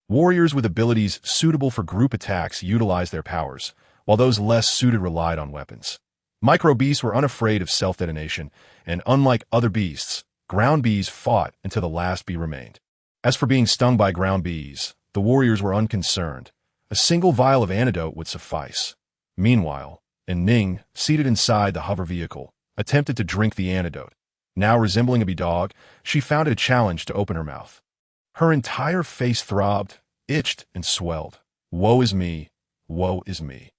Warriors with abilities suitable for group attacks utilized their powers, while those less suited relied on weapons. Micro-beasts were unafraid of self-detonation, and unlike other beasts, ground bees fought until the last bee remained. As for being stung by ground bees, the warriors were unconcerned. A single vial of antidote would suffice. Meanwhile, An Ning, seated inside the hover vehicle, attempted to drink the antidote. Now resembling a bee dog, she found it a challenge to open her mouth. Her entire face throbbed, itched, and swelled. Woe is me, woe is me.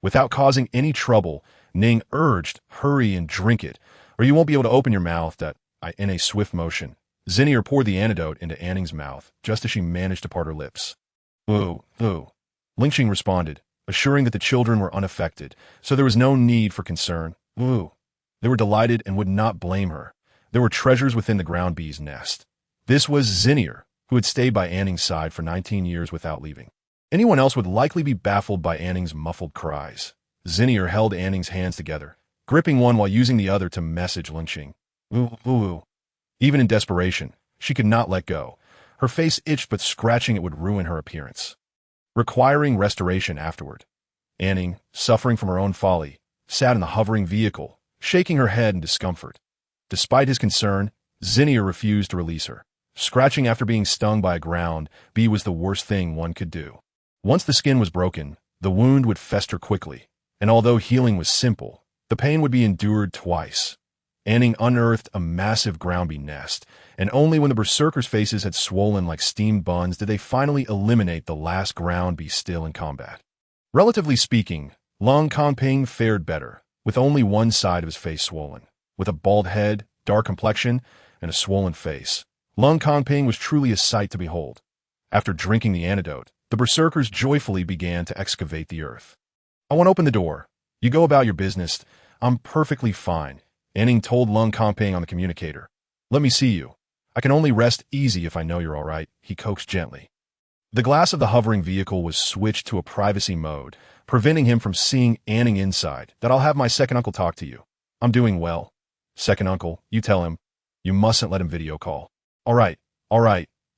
Without causing any trouble, Ning urged, hurry and drink it, or you won't be able to open your mouth. In a swift motion, Zinnier poured the antidote into An Ning's mouth, just as she managed to part her lips. Ooh, ooh. Lingxing responded, assuring that the children were unaffected, so there was no need for concern. Ooh. They were delighted and would not blame her. There were treasures within the ground bee's nest. This was Zinnier, who had stayed by An Ning's side for 19 years without leaving. Anyone else would likely be baffled by An Ning's muffled cries. Zinnier held An Ning's hands together, gripping one while using the other to message Lingxing. Ooh, ooh, ooh. Even in desperation, she could not let go. Her face itched, but scratching it would ruin her appearance, requiring restoration afterward. An Ning, suffering from her own folly, sat in the hovering vehicle, shaking her head in discomfort. Despite his concern, Zinnier refused to release her. Scratching after being stung by a ground bee was the worst thing one could do. Once the skin was broken, the wound would fester quickly, and although healing was simple, the pain would be endured twice. An Ning unearthed a massive ground bee nest, and only when the berserkers' faces had swollen like steamed buns did they finally eliminate the last ground bee still in combat. Relatively speaking, Long Kanping fared better, with only one side of his face swollen. With a bald head, dark complexion, and a swollen face, Long Kanping was truly a sight to behold. After drinking the antidote, the berserkers joyfully began to excavate the earth. I won't open the door. You go about your business. I'm perfectly fine, An Ning told Long Kanping on the communicator. Let me see you. I can only rest easy if I know you're all right, he coaxed gently. The glass of the hovering vehicle was switched to a privacy mode, preventing him from seeing An Ning inside. That I'll have my second uncle talk to you. I'm doing well. Second uncle, you tell him. You mustn't let him video call. All right,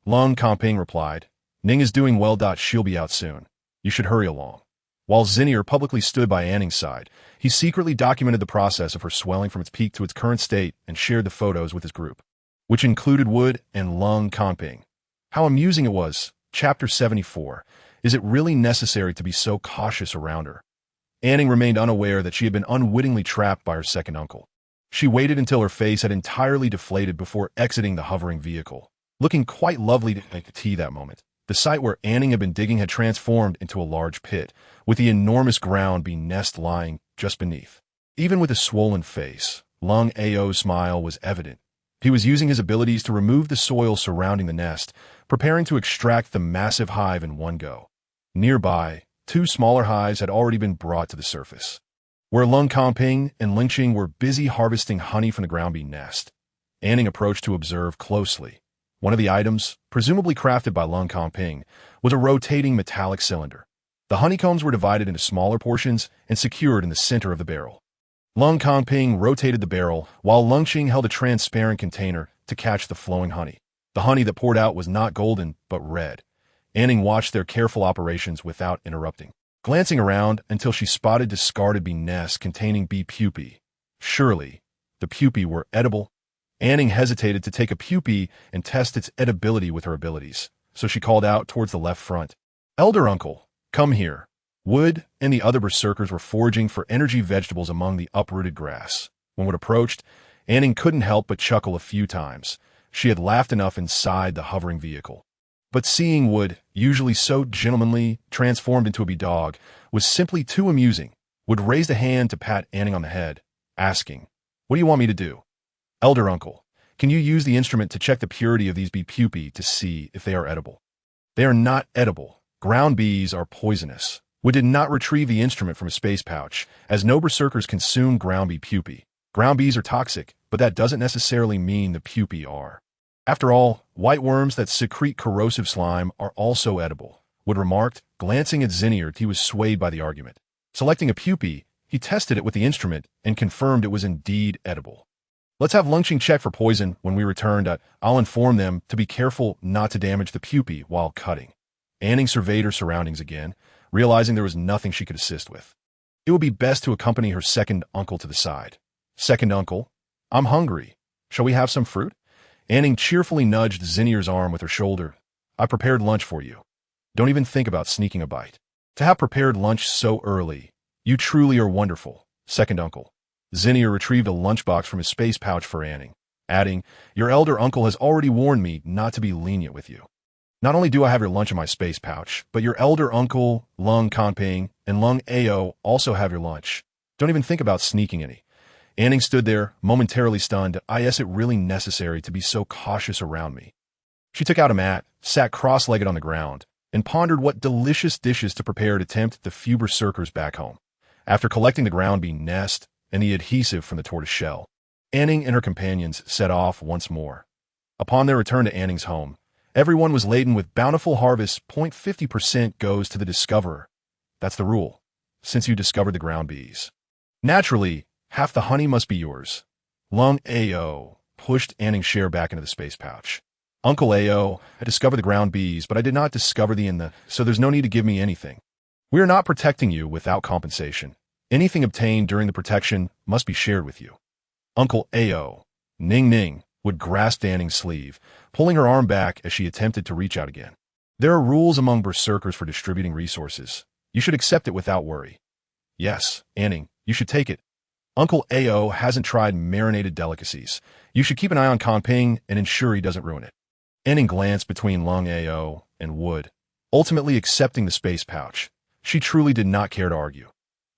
Long Kanping replied. Ning is doing well. She'll be out soon. You should hurry along. While Zinnier publicly stood by An Ning's side, he secretly documented the process of her swelling from its peak to its current state and shared the photos with his group, which included Wood and Long Kanping. How amusing it was. Chapter 74. Is it really necessary to be so cautious around her? An Ning remained unaware that she had been unwittingly trapped by her second uncle. She waited until her face had entirely deflated before exiting the hovering vehicle, looking quite lovely to make tea that moment. The site where An Ning had been digging had transformed into a large pit, with the enormous ground bee nest lying just beneath. Even with a swollen face, Long Ao's smile was evident. He was using his abilities to remove the soil surrounding the nest, preparing to extract the massive hive in one go. Nearby, two smaller hives had already been brought to the surface, where Long Kanping and Lingxing were busy harvesting honey from the ground bee nest. An Ning approached to observe closely. One of the items, presumably crafted by Long Kanping, was a rotating metallic cylinder. The honeycombs were divided into smaller portions and secured in the center of the barrel. Long Kanping rotated the barrel, while Lingxing held a transparent container to catch the flowing honey. The honey that poured out was not golden, but red. An Ning watched their careful operations without interrupting, glancing around until she spotted discarded bee nests containing bee pupae. Surely, the pupae were edible. An Ning hesitated to take a pupae and test its edibility with her abilities, so she called out towards the left front. Elder uncle, come here. Wood and the other berserkers were foraging for energy vegetables among the uprooted grass. When Wood approached, An Ning couldn't help but chuckle a few times. She had laughed enough inside the hovering vehicle. But seeing Wood, usually so gentlemanly, transformed into a bee dog, was simply too amusing. Wood raised a hand to pat An Ning on the head, asking, "What do you want me to do?" Elder uncle, can you use the instrument to check the purity of these bee pupae to see if they are edible? They are not edible. Ground bees are poisonous. Wood did not retrieve the instrument from a space pouch, as no berserkers consume ground bee pupae. Ground bees are toxic, but that doesn't necessarily mean the pupae are. After all, white worms that secrete corrosive slime are also edible, Wood remarked, glancing at Zinnier. He was swayed by the argument. Selecting a pupae, he tested it with the instrument and confirmed it was indeed edible. Let's have Lingxing check for poison. When we return, I'll inform them to be careful not to damage the pupae while cutting. An Ning surveyed her surroundings again, realizing there was nothing she could assist with. It would be best to accompany her second uncle to the side. Second uncle, I'm hungry. Shall we have some fruit? An Ning cheerfully nudged Zinnier's arm with her shoulder. I prepared lunch for you. Don't even think about sneaking a bite. To have prepared lunch so early. You truly are wonderful, second uncle. Zinnier retrieved a lunchbox from his space pouch for An Ning, adding, your elder uncle has already warned me not to be lenient with you. Not only do I have your lunch in my space pouch, but your elder uncle, Long Kanping, and Long Ao also have your lunch. Don't even think about sneaking any. An Ning stood there, momentarily stunned. Is it really necessary to be so cautious around me? She took out a mat, sat cross-legged on the ground, and pondered what delicious dishes to prepare to tempt the few berserkers back home. After collecting the ground bean nest and the adhesive from the tortoise shell, An Ning and her companions set off once more. Upon their return to An Ning's home, everyone was laden with bountiful harvests. 50% goes to the discoverer. That's the rule, since you discovered the ground bees. Naturally, half the honey must be yours. Lung Ao pushed An Ning's share back into the space pouch. Uncle Ao, I discovered the ground bees, but I did not discover so there's no need to give me anything. We are not protecting you without compensation. Anything obtained during the protection must be shared with you. Uncle Ao, Ning would grasp An Ning's sleeve, pulling her arm back as she attempted to reach out again. There are rules among berserkers for distributing resources. You should accept it without worry. Yes, An Ning, you should take it. Uncle Ao hasn't tried marinated delicacies. You should keep an eye on Kongping and ensure he doesn't ruin it. An Ning glanced between Lung Ao and Wood, ultimately accepting the space pouch. She truly did not care to argue.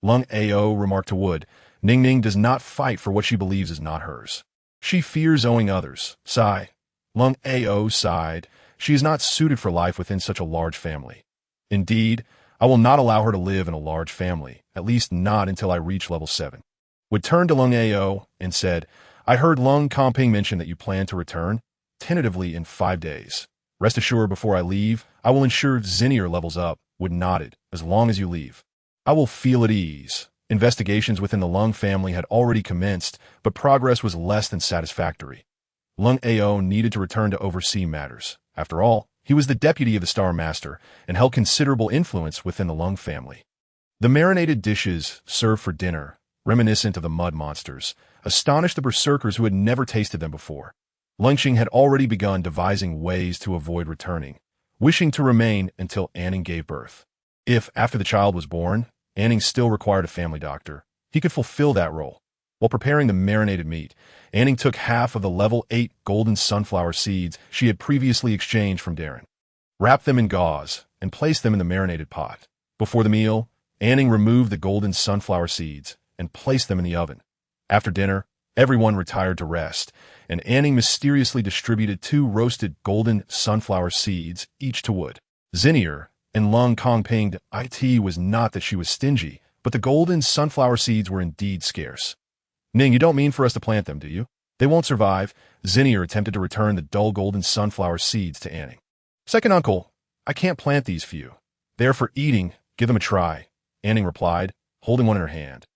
Lung Ao remarked to Wood, Ning does not fight for what she believes is not hers. She fears owing others. Sigh. Lung Ao sighed. She is not suited for life within such a large family. Indeed, I will not allow her to live in a large family, at least not until I reach level 7. Wood turned to Lung Ao and said, I heard Lung Kongping mention that you plan to return, tentatively in 5 days. Rest assured before I leave, I will ensure Zinnier levels up. Wood nodded, as long as you leave. I will feel at ease. Investigations within the Lung family had already commenced, but progress was less than satisfactory. Lung Ao needed to return to oversee matters. After all, he was the deputy of the Star Master and held considerable influence within the Lung family. The marinated dishes served for dinner, reminiscent of the mud monsters, astonished the berserkers who had never tasted them before. Lungqing had already begun devising ways to avoid returning, wishing to remain until An Ning gave birth. If, after the child was born, An Ning still required a family doctor, he could fulfill that role. While preparing the marinated meat, An Ning took half of the level 8 golden sunflower seeds she had previously exchanged from Darren, wrapped them in gauze, and placed them in the marinated pot. Before the meal, An Ning removed the golden sunflower seeds and placed them in the oven. After dinner, everyone retired to rest, and An Ning mysteriously distributed 2 roasted golden sunflower seeds, each to Wood. Zinnier and Lung Kongping. It was not that she was stingy, but the golden sunflower seeds were indeed scarce. Ning, you don't mean for us to plant them, do you? They won't survive. Zinnier attempted to return the dull golden sunflower seeds to An Ning. Second uncle, I can't plant these for you. They are for eating. Give them a try, An Ning replied, holding one in her hand.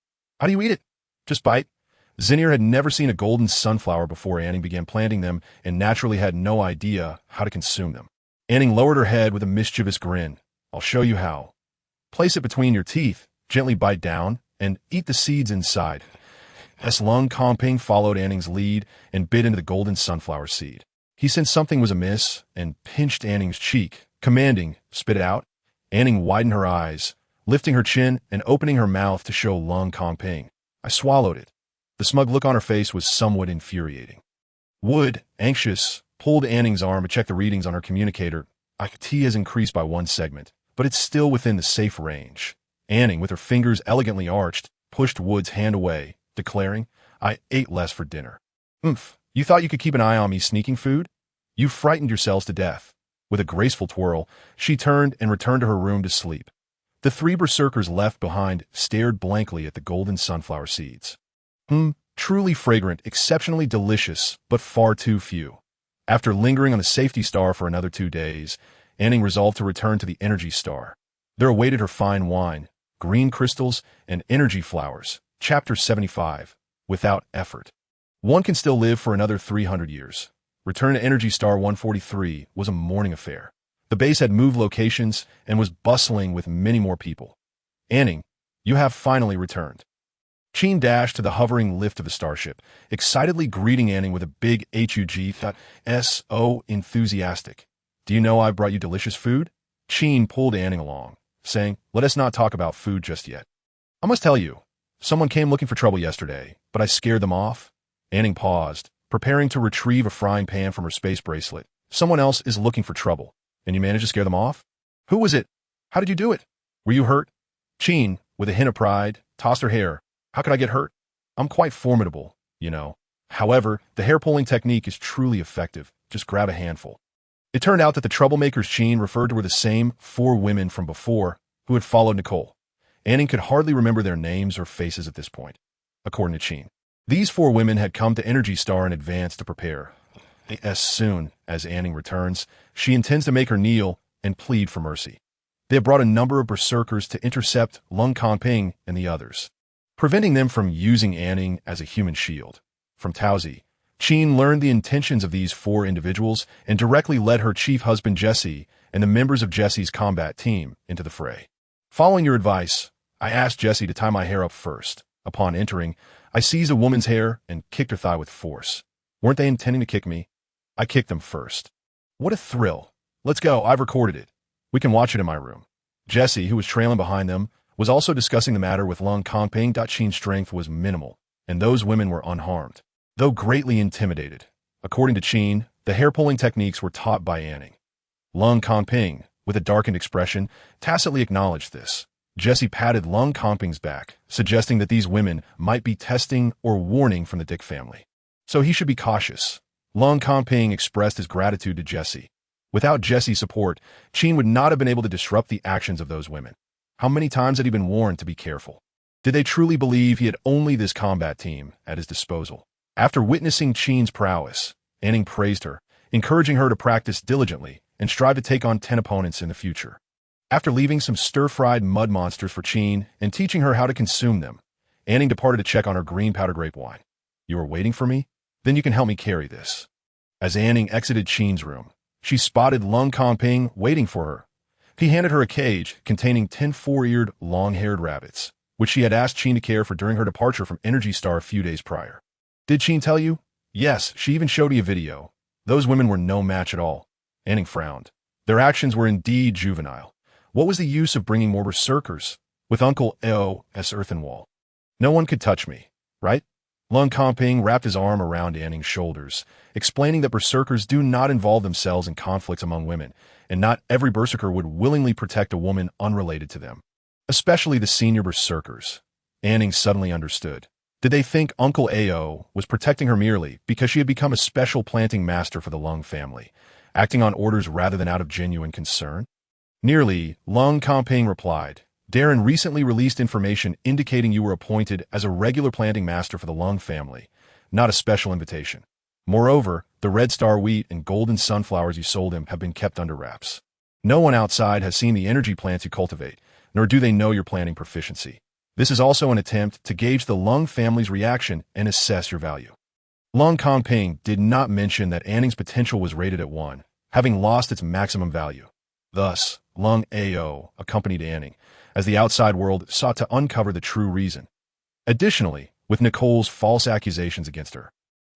How do you eat it? Just bite. Zinnier had never seen a golden sunflower before An Ning began planting them and naturally had no idea how to consume them. An Ning lowered her head with a mischievous grin. I'll show you how. Place it between your teeth, gently bite down, and eat the seeds inside. Lung Kongping followed An Ning's lead and bit into the golden sunflower seed. He sensed something was amiss and pinched An Ning's cheek, commanding, spit it out. An Ning widened her eyes, lifting her chin and opening her mouth to show Lung Kongping. I swallowed it. The smug look on her face was somewhat infuriating. Wood, anxious, pulled An Ning's arm to check the readings on her communicator. IT has increased by 1 segment, but it's still within the safe range. An Ning, with her fingers elegantly arched, pushed Wood's hand away, declaring, I ate less for dinner. You thought you could keep an eye on me sneaking food? You frightened yourselves to death. With a graceful twirl, she turned and returned to her room to sleep. The 3 berserkers left behind stared blankly at the golden sunflower seeds. Truly fragrant, exceptionally delicious, but far too few. After lingering on the safety star for another 2 days, An Ning resolved to return to the energy star. There awaited her fine wine, green crystals, and energy flowers. Chapter 75. Without effort. One can still live for another 300 years. Return to Energy Star 143 was a morning affair. The base had moved locations and was bustling with many more people. An Ning, you have finally returned. Qin dashed to the hovering lift of the starship, excitedly greeting An Ning with a big hug. Enthusiastic. Do you know I brought you delicious food? Qin pulled An Ning along, saying, let us not talk about food just yet. I must tell you, someone came looking for trouble yesterday, but I scared them off. An Ning paused, preparing to retrieve a frying pan from her space bracelet. Someone else is looking for trouble, and you managed to scare them off? Who was it? How did you do it? Were you hurt? Qin, with a hint of pride, tossed her hair. How could I get hurt? I'm quite formidable, you know. However, the hair-pulling technique is truly effective. Just grab a handful. It turned out that the troublemakers Chin referred to were the same 4 women from before who had followed Nicole. An Ning could hardly remember their names or faces at this point, according to Chin. These 4 women had come to Energy Star in advance to prepare. As soon as An Ning returns, she intends to make her kneel and plead for mercy. They have brought a number of berserkers to intercept Lung Kanping and the others, preventing them from using An Ning as a human shield. From Taozi, Chin learned the intentions of these 4 individuals and directly led her chief husband Jesse and the members of Jesse's combat team into the fray. Following your advice, I asked Jesse to tie my hair up first. Upon entering, I seized a woman's hair and kicked her thigh with force. Weren't they intending to kick me? I kicked them first. What a thrill. Let's go, I've recorded it. We can watch it in my room. Jesse, who was trailing behind them, was also discussing the matter with Lung Kanping. Chin's strength was minimal, and those women were unharmed, though greatly intimidated. According to Chin, the hair-pulling techniques were taught by An Ning. Lung Kanping, with a darkened expression, tacitly acknowledged this. Jesse patted Lung Kanping's back, suggesting that these women might be testing or warning from the Dick family. So he should be cautious. Lung Kanping expressed his gratitude to Jesse. Without Jesse's support, Chin would not have been able to disrupt the actions of those women. How many times had he been warned to be careful? Did they truly believe he had only this combat team at his disposal? After witnessing Chin's prowess, An Ning praised her, encouraging her to practice diligently and strive to take on 10 opponents in the future. After leaving some stir-fried mud monsters for Chin and teaching her how to consume them, An Ning departed to check on her green powder grape wine. You are waiting for me? Then you can help me carry this. As An Ning exited Chin's room, she spotted Lung Kanping waiting for her. He handed her a cage containing 10 4-eared, long-haired rabbits, which she had asked Chin to care for during her departure from Energy Star a few days prior. Did Chin tell you? Yes, she even showed me a video. Those women were no match at all. An Ning frowned. Their actions were indeed juvenile. What was the use of bringing more berserkers with Uncle Ao's earthen wall? No one could touch me, right? Lung Kanping wrapped his arm around An Ning's shoulders, explaining that berserkers do not involve themselves in conflicts among women, and not every berserker would willingly protect a woman unrelated to them, especially the senior berserkers. An Ning suddenly understood. Did they think Uncle Ao was protecting her merely because she had become a special planting master for the Lung family, acting on orders rather than out of genuine concern? Nearly, Lung Kanping replied, Darren recently released information indicating you were appointed as a regular planting master for the Lung family, not a special invitation. Moreover, the Red Star wheat and golden sunflowers you sold him have been kept under wraps. No one outside has seen the energy plants you cultivate, nor do they know your planting proficiency. This is also an attempt to gauge the Lung family's reaction and assess your value. Lung Kanping did not mention that An Ning's potential was rated at 1, having lost its maximum value. Thus, Lung Ao accompanied An Ning, as the outside world sought to uncover the true reason. Additionally, with Nicole's false accusations against her,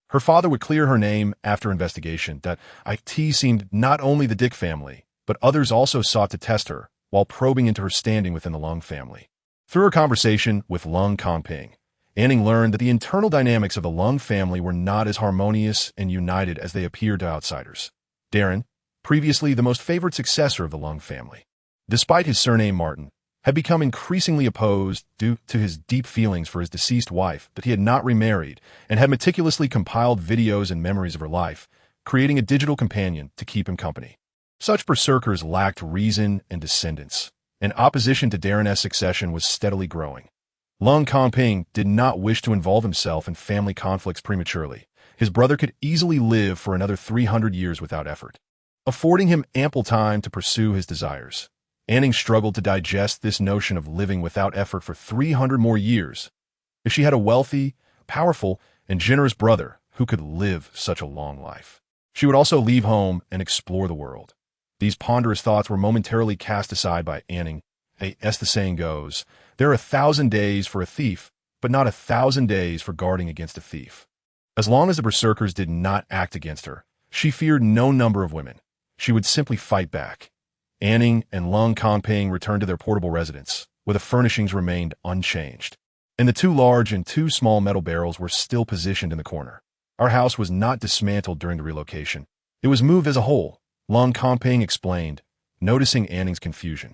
her father would clear her name after investigation that it seemed not only the Dick family, but others also sought to test her while probing into her standing within the Lung family. Through her conversation with Lung Kanping, An Ning learned that the internal dynamics of the Lung family were not as harmonious and united as they appeared to outsiders. Darren, previously the most favored successor of the Lung family, despite his surname Martin, had become increasingly opposed due to his deep feelings for his deceased wife that he had not remarried and had meticulously compiled videos and memories of her life, creating a digital companion to keep him company. Such berserkers lacked reason and descendants, and opposition to Darren's succession was steadily growing. Lung Kanping did not wish to involve himself in family conflicts prematurely. His brother could easily live for another 300 years without effort, affording him ample time to pursue his desires. An Ning struggled to digest this notion of living without effort for 300 more years. If she had a wealthy, powerful, and generous brother who could live such a long life, she would also leave home and explore the world. These ponderous thoughts were momentarily cast aside by An Ning. As the saying goes, there are 1,000 days for a thief, but not 1,000 days for guarding against a thief. As long as the berserkers did not act against her, she feared no number of women. She would simply fight back. An Ning and Lung Kanping returned to their portable residence, where the furnishings remained unchanged, and the 2 large and 2 small metal barrels were still positioned in the corner. Our house was not dismantled during the relocation. It was moved as a whole, Lung Kanping explained, noticing An Ning's confusion.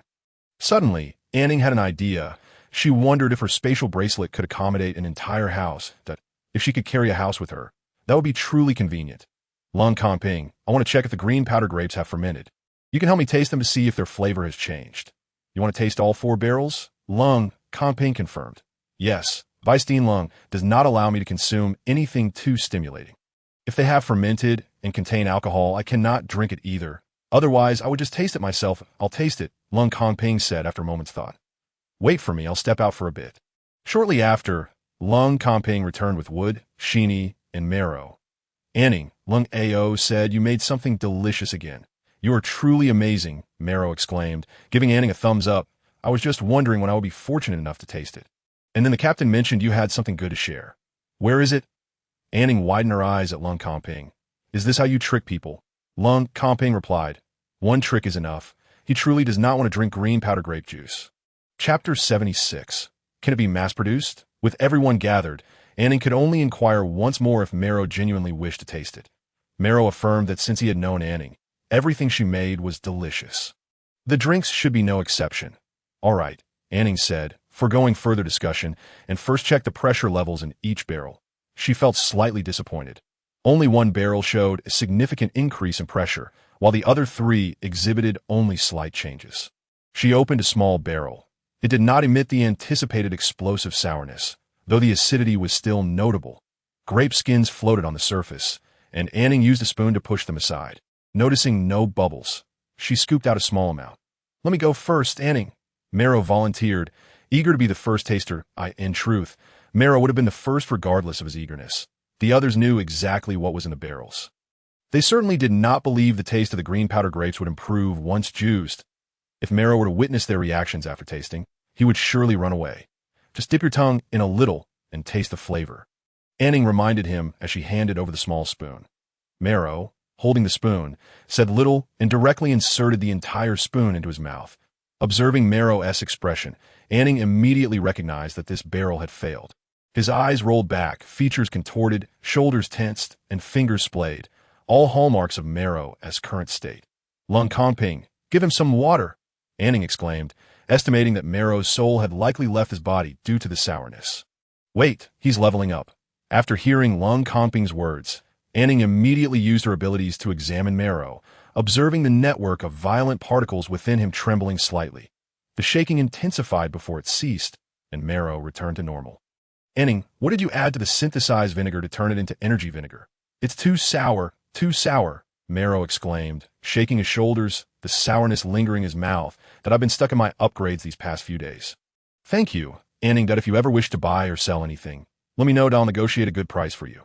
Suddenly, An Ning had an idea. She wondered if her spatial bracelet could accommodate an entire house, that if she could carry a house with her, that would be truly convenient. Lung Ping, I want to check if the green powder grapes have fermented. You can help me taste them to see if their flavor has changed. You want to taste all 4 barrels? Lung Ping confirmed. Yes, Weisstein Lung does not allow me to consume anything too stimulating. If they have fermented and contain alcohol, I cannot drink it either. Otherwise, I would just taste it myself. I'll taste it, Lung Ping said after a moment's thought. Wait for me, I'll step out for a bit. Shortly after, Lung Ping returned with wood, sheeny, and marrow. An Ning, Lung Ao said, you made something delicious again. You are truly amazing, Marrow exclaimed, giving An Ning a thumbs up. I was just wondering when I would be fortunate enough to taste it. And then the captain mentioned you had something good to share. Where is it? An Ning widened her eyes at Lung Ping. Is this how you trick people? Lung Ping replied. One trick is enough. He truly does not want to drink green powder grape juice. Chapter 76. Can it be mass-produced? With everyone gathered, An Ning could only inquire once more if Marrow genuinely wished to taste it. Marrow affirmed that since he had known An Ning, everything she made was delicious. The drinks should be no exception. All right, An Ning said, foregoing further discussion, and first checked the pressure levels in each barrel. She felt slightly disappointed. Only one barrel showed a significant increase in pressure, while the other 3 exhibited only slight changes. She opened a small barrel. It did not emit the anticipated explosive sourness, though the acidity was still notable. Grape skins floated on the surface, and An Ning used a spoon to push them aside. Noticing no bubbles, she scooped out a small amount. Let me go first, An Ning. Marrow volunteered, eager to be the first taster. In truth, Marrow would have been the first regardless of his eagerness. The others knew exactly what was in the barrels. They certainly did not believe the taste of the green powder grapes would improve once juiced. If Marrow were to witness their reactions after tasting, he would surely run away. Just dip your tongue in a little and taste the flavor. An Ning reminded him as she handed over the small spoon. Marrow, holding the spoon, said little and directly inserted the entire spoon into his mouth. Observing Marrow's expression, An Ning immediately recognized that this barrel had failed. His eyes rolled back, features contorted, shoulders tensed, and fingers splayed, all hallmarks of Marrow's current state. Lung Ping, give him some water, An Ning exclaimed, estimating that Marrow's soul had likely left his body due to the sourness. Wait, he's leveling up. After hearing Lung Ping's words, An Ning immediately used her abilities to examine Marrow, observing the network of violent particles within him trembling slightly. The shaking intensified before it ceased, and Marrow returned to normal. An Ning, what did you add to the synthesized vinegar to turn it into energy vinegar? It's too sour, Marrow exclaimed, shaking his shoulders, the sourness lingering in his mouth, that I've been stuck in my upgrades these past few days. Thank you, An Ning, that if you ever wish to buy or sell anything, let me know and I'll negotiate a good price for you.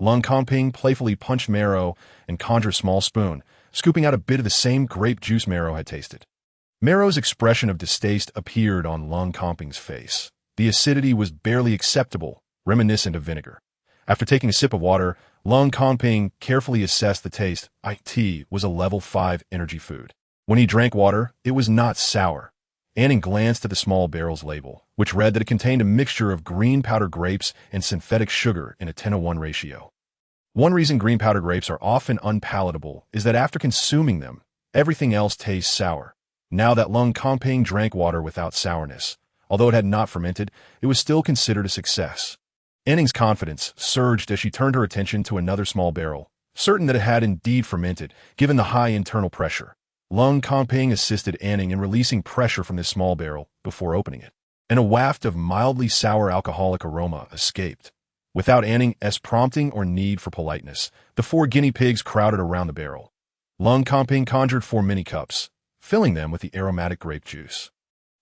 Lung Ping playfully punched Marrow and conjured a small spoon, scooping out a bit of the same grape juice Marrow had tasted. Marrow's expression of distaste appeared on Lung Ping's face. The acidity was barely acceptable, reminiscent of vinegar. After taking a sip of water, Lung Ping carefully assessed the taste. It was a level 5 energy food. When he drank water, it was not sour. An Ning glanced at the small barrel's label, which read that it contained a mixture of green powder grapes and synthetic sugar in a 10:1 ratio. One reason green powder grapes are often unpalatable is that after consuming them, everything else tastes sour. Now that Lung Ping drank water without sourness, although it had not fermented, it was still considered a success. An Ning's confidence surged as she turned her attention to another small barrel, certain that it had indeed fermented, given the high internal pressure. Lung Ping assisted An Ning in releasing pressure from this small barrel before opening it, and a waft of mildly sour alcoholic aroma escaped. Without An Ning's prompting or need for politeness, the 4 guinea pigs crowded around the barrel. Lung Ping conjured 4 mini cups, filling them with the aromatic grape juice.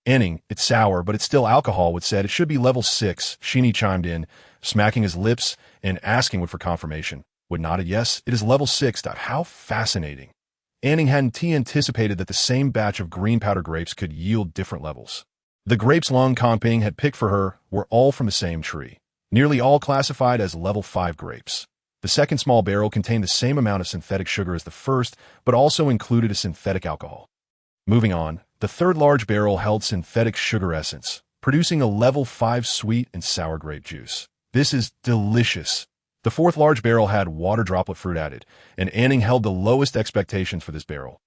An Ning, it's sour, but it's still alcohol, Wood said. It should be level 6, Sheeny chimed in, smacking his lips and asking Wood for confirmation. Wood nodded, yes, it is level 6. How fascinating. An Ning hadn't anticipated that the same batch of green powder grapes could yield different levels. The grapes Lung Ping had picked for her were all from the same tree, nearly all classified as level 5 grapes. The second small barrel contained the same amount of synthetic sugar as the first, but also included a synthetic alcohol. Moving on, the third large barrel held synthetic sugar essence, producing a level 5 sweet and sour grape juice. This is delicious. The fourth large barrel had water droplet fruit added, and An Ning held the lowest expectations for this barrel,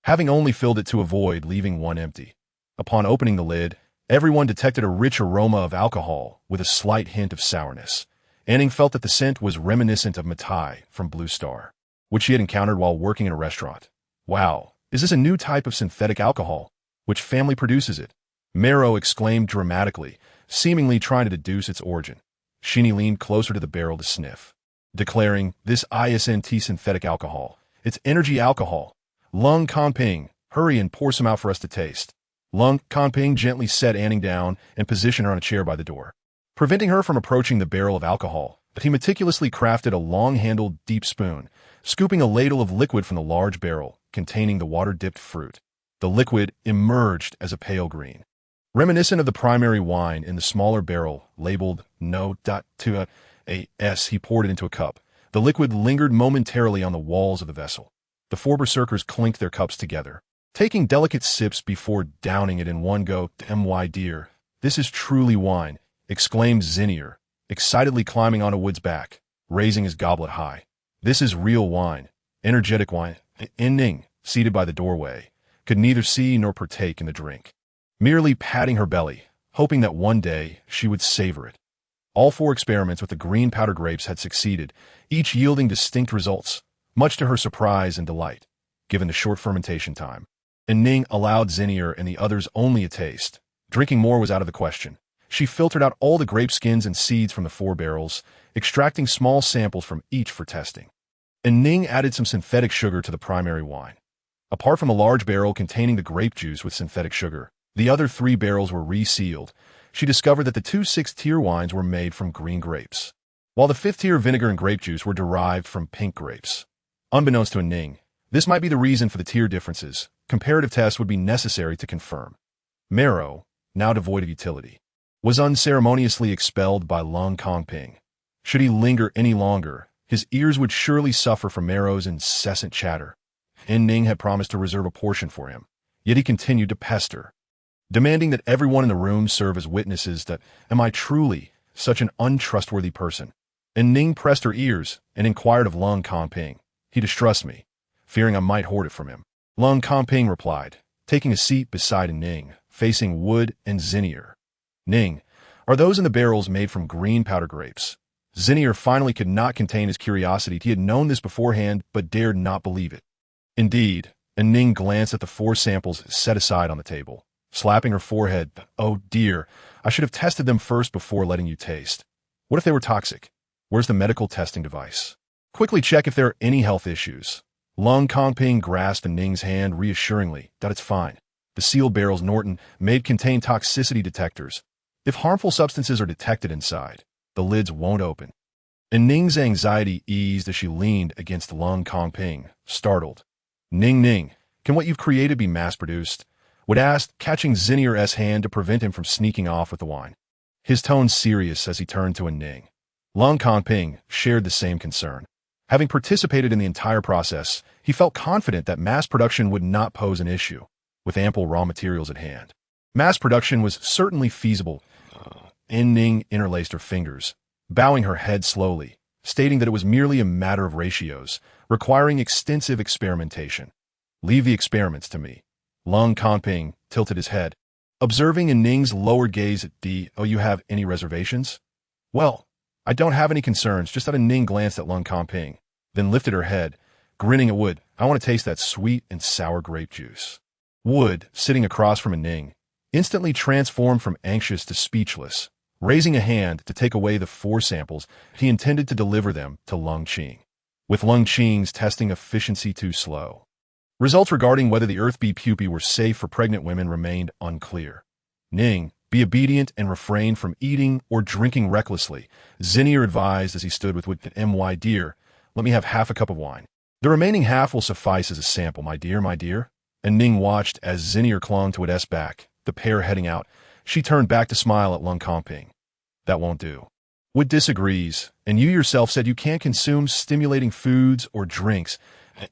having only filled it to avoid leaving one empty. Upon opening the lid, Everyone detected a rich aroma of alcohol with a slight hint of sourness. An Ning felt that the scent was reminiscent of Matai from Blue Star, which she had encountered while working in a restaurant. Wow, is this a new type of synthetic alcohol? Which family produces it? Mero exclaimed dramatically, seemingly trying to deduce its origin. Sheeny leaned closer to the barrel to sniff, declaring, "This ISNT synthetic alcohol. It's energy alcohol. Lung Kanping, hurry and pour some out for us to taste." Lung Kanping gently set An Ning down and positioned her on a chair by the door, preventing her from approaching the barrel of alcohol. But he meticulously crafted a long-handled, deep spoon, scooping a ladle of liquid from the large barrel containing the water-dipped fruit. The liquid emerged as a pale green, reminiscent of the primary wine in the smaller barrel labeled No.2AS. He poured it into a cup. The liquid lingered momentarily on the walls of the vessel. The four berserkers clinked their cups together, taking delicate sips before downing it in one go. "My dear, this is truly wine," exclaimed Zinnier, excitedly climbing onto Wood's back, raising his goblet high. "This is real wine, energetic wine." An Ning, seated by the doorway, could neither see nor partake in the drink, merely patting her belly, hoping that one day she would savor it. All four experiments with the green powder grapes had succeeded, each yielding distinct results, much to her surprise and delight, given the short fermentation time. An Ning allowed Zinnier and the others only a taste. Drinking more was out of the question. She filtered out all the grape skins and seeds from the four barrels, extracting small samples from each for testing. An Ning added some synthetic sugar to the primary wine. Apart from a large barrel containing the grape juice with synthetic sugar, the other 3 barrels were resealed. She discovered that the 2 6th-tier wines were made from green grapes, while the 5th-tier vinegar and grape juice were derived from pink grapes. Unbeknownst to An Ning, this might be the reason for the tier differences. Comparative tests would be necessary to confirm. Mero, now devoid of utility, was unceremoniously expelled by Lung Kanping. Should he linger any longer, his ears would surely suffer from Mero's incessant chatter. An Ning had promised to reserve a portion for him, yet he continued to pester, demanding that everyone in the room serve as witnesses. That, am I truly such an untrustworthy person? An Ning pressed her ears and inquired of Lung Kanping. He distrusts me, fearing I might hoard it from him. Lung Kanping replied, taking a seat beside An Ning, facing Wood and Zinnier. "Ning, are those in the barrels made from green powder grapes?" Zinnier finally could not contain his curiosity. He had known this beforehand, but dared not believe it. Indeed, An Ning glanced at the 4 samples set aside on the table, slapping her forehead. "Oh dear, I should have tested them first before letting you taste. What if they were toxic? Where's the medical testing device? Quickly check if there are any health issues." Lung Kanping grasped An Ning's hand reassuringly. "It's fine. The sealed barrels Norton made contain toxicity detectors. If harmful substances are detected inside, the lids won't open." An Ning's anxiety eased as she leaned against Lung Kanping, startled. Ning, can what you've created be mass-produced?" Wood asked, catching Zinnier's hand to prevent him from sneaking off with the wine, his tone serious as he turned to An Ning. Lung Kanping shared the same concern. Having participated in the entire process, he felt confident that mass production would not pose an issue, with ample raw materials at hand. Mass production was certainly feasible. An Ning interlaced her fingers, bowing her head slowly, stating that it was merely a matter of ratios, requiring extensive experimentation. "Leave the experiments to me." Lung Kanping tilted his head, observing An Ning's lowered gaze at D. "Oh, you have any reservations?" "Well, I don't have any concerns," just that An Ning glanced at Lung Kanping, then lifted her head, grinning at Wood. "I want to taste that sweet and sour grape juice." Wood, sitting across from An Ning, instantly transformed from anxious to speechless, raising a hand to take away the 4 samples. He intended to deliver them to Lung Qing, with Lung Qing's testing efficiency too slow. Results regarding whether the Earth Bee pupae were safe for pregnant women remained unclear. "Ning, be obedient and refrain from eating or drinking recklessly," Zinnier advised as he stood with Wood. "My dear, let me have half a cup of wine. The remaining half will suffice as a sample, my dear, my dear." And Ning watched as Zinnier clung to Wood's back, the pair heading out. She turned back to smile at Lung Kanping. "That won't do. Wood disagrees, and you yourself said you can't consume stimulating foods or drinks."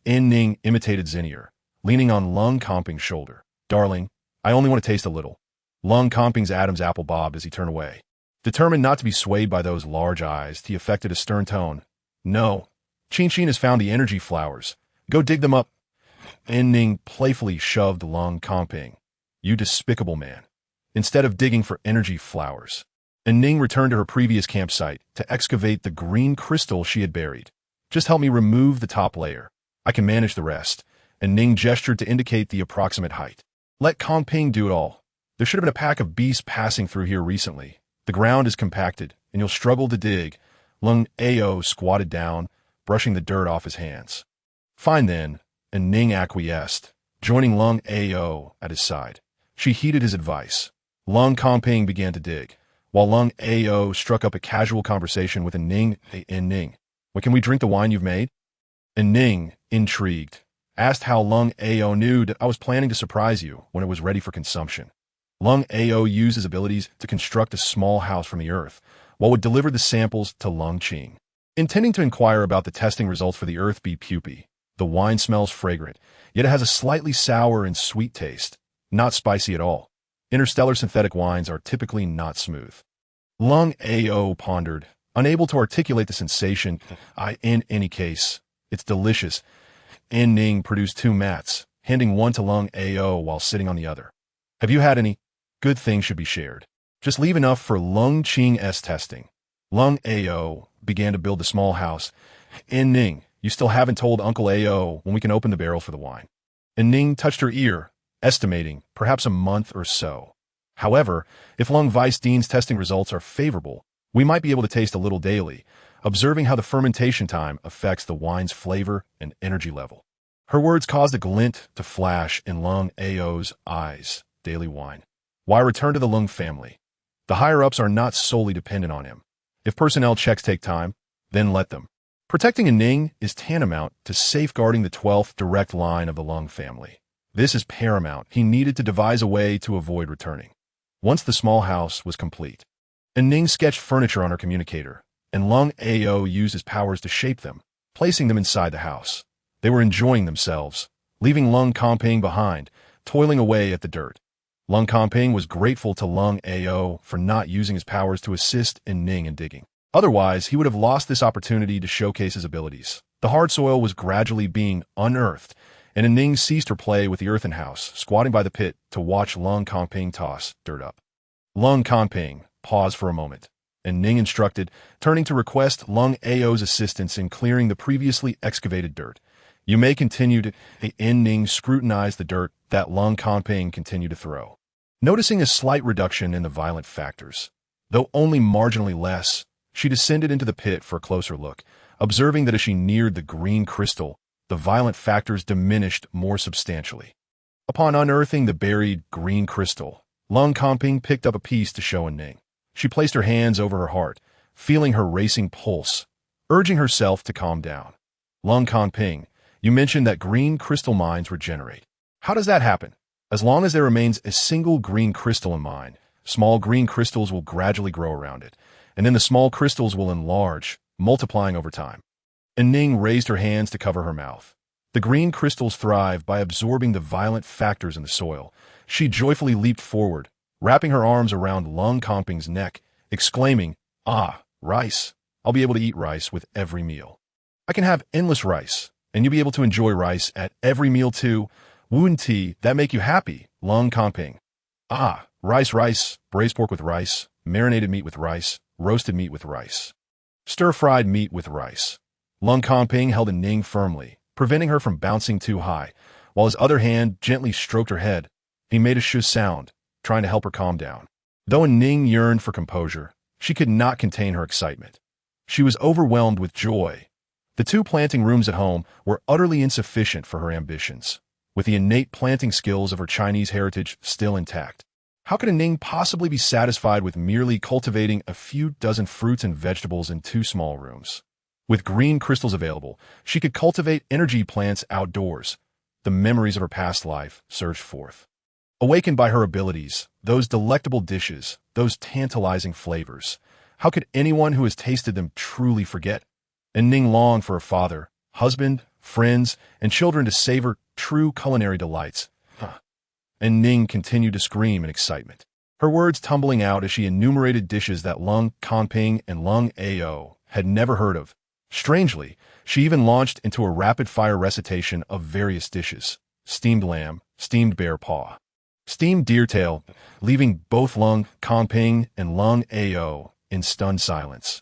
An Ning imitated Zinnier, leaning on Lung Kanping's shoulder. "Darling, I only want to taste a little." Lung Kanping's Adam's apple bobbed as he turned away. Determined not to be swayed by those large eyes, he affected a stern tone. "No, Qin has found the energy flowers. Go dig them up." An Ning playfully shoved Lung Kanping. "You despicable man. instead of digging for energy flowers. An Ning returned to her previous campsite to excavate the green crystal she had buried. Just help me remove the top layer. I can manage the rest. An Ning gestured to indicate the approximate height. Let Kongping do it all. There should have been a pack of beasts passing through here recently. The ground is compacted, and you'll struggle to dig. Lung Ao squatted down, brushing the dirt off his hands. Fine then, An Ning acquiesced, joining Lung Ao at his side. She heeded his advice. Lung Kongping began to dig, while Lung Ao struck up a casual conversation with An Ning. Hey, An Ning, when can we drink the wine you've made? An Ning, intrigued, asked how Lung Ao knew that I was planning to surprise you when it was ready for consumption. Lung Ao used his abilities to construct a small house from the earth, while would deliver the samples to Lung Qing. Intending to inquire about the testing results for the earth bee pupae, the wine smells fragrant, yet it has a slightly sour and sweet taste, not spicy at all. Interstellar synthetic wines are typically not smooth. Lung Ao pondered, unable to articulate the sensation. In any case, it's delicious. An Ning produced 2 mats, handing one to Lung Ao while sitting on the other. Have you had any? Good things should be shared. Just leave enough for Lung Qing's testing. Lung Ao began to build the small house. An Ning, you still haven't told Uncle Ao when we can open the barrel for the wine. An Ning touched her ear, estimating perhaps a month or so. However, if Lung Vice Dean's testing results are favorable, we might be able to taste a little daily, observing how the fermentation time affects the wine's flavor and energy level. Her words caused a glint to flash in Lung Ao's eyes. Daily wine. Why return to the Lung family? The higher-ups are not solely dependent on him. If personnel checks take time, then let them. Protecting An Ning is tantamount to safeguarding the 12th direct line of the Lung family. This is paramount. He needed to devise a way to avoid returning. Once the small house was complete, An Ning sketched furniture on her communicator, and Lung Ao used his powers to shape them, placing them inside the house. They were enjoying themselves, leaving Lung Kongping behind, toiling away at the dirt. Lung Kongping was grateful to Lung Ao for not using his powers to assist An Ning in digging. Otherwise, he would have lost this opportunity to showcase his abilities. The hard soil was gradually being unearthed, and An Ning ceased her play with the earthen house, squatting by the pit to watch Lung Kongping toss dirt up. Lung Kongping paused for a moment. An Ning instructed, turning to request Lung Ao's assistance in clearing the previously excavated dirt. You may continue to... An Ning scrutinized the dirt that Lung Kongping continued to throw, noticing a slight reduction in the violent factors. Though only marginally less, she descended into the pit for a closer look, observing that as she neared the green crystal, the violent factors diminished more substantially. Upon unearthing the buried green crystal, Lung Kongping picked up a piece to show An Ning. She placed her hands over her heart, feeling her racing pulse, urging herself to calm down. Lung Kongping, you mentioned that green crystal mines regenerate. How does that happen? As long as there remains a single green crystal in mine, small green crystals will gradually grow around it, and then the small crystals will enlarge, multiplying over time. An Ning raised her hands to cover her mouth. The green crystals thrive by absorbing the violent factors in the soil. She joyfully leaped forward, wrapping her arms around Lung Kongping's neck, exclaiming, "Ah, rice. I'll be able to eat rice with every meal. I can have endless rice, and you'll be able to enjoy rice at every meal too. Wouldn't that make you happy, Lung Kongping? Ah, rice, braised pork with rice, marinated meat with rice, roasted meat with rice, stir-fried meat with rice." Lung Kongping held An Ning firmly, preventing her from bouncing too high, while his other hand gently stroked her head. He made a shoo sound, trying to help her calm down. Though An Ning yearned for composure, she could not contain her excitement. She was overwhelmed with joy. The 2 planting rooms at home were utterly insufficient for her ambitions, with the innate planting skills of her Chinese heritage still intact. How could An Ning possibly be satisfied with merely cultivating a few dozen fruits and vegetables in 2 small rooms? With green crystals available, she could cultivate energy plants outdoors. The memories of her past life surged forth. Awakened by her abilities, those delectable dishes, those tantalizing flavors, how could anyone who has tasted them truly forget? An Ning longed for her father, husband, friends, and children to savor true culinary delights. An Ning continued to scream in excitement, her words tumbling out as she enumerated dishes that Lung Kongping and Lung Ao had never heard of. Strangely, she even launched into a rapid-fire recitation of various dishes: steamed lamb, steamed bear paw, Steamed deer tail, leaving both Lung Kongping and Lung Ao in stunned silence.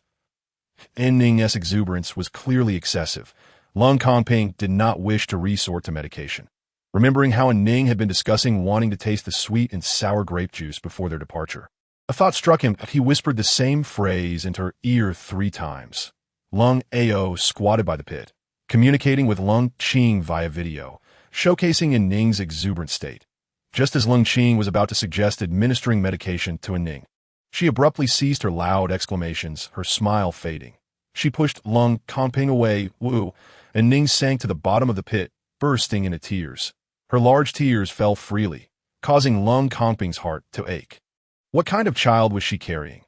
An Ning's exuberance was clearly excessive. Lung Kongping did not wish to resort to medication. Remembering how An Ning had been discussing wanting to taste the sweet and sour grape juice before their departure, a thought struck him. He whispered the same phrase into her ear 3 times. Lung Ao squatted by the pit, communicating with Lung Qing via video, showcasing An Ning's exuberant state. Just as Lung Qing was about to suggest administering medication to An Ning, she abruptly ceased her loud exclamations, her smile fading. She pushed Lung Kongping away. Woo! An Ning sank to the bottom of the pit, bursting into tears. Her large tears fell freely, causing Lung Kongping's heart to ache. What kind of child was she carrying?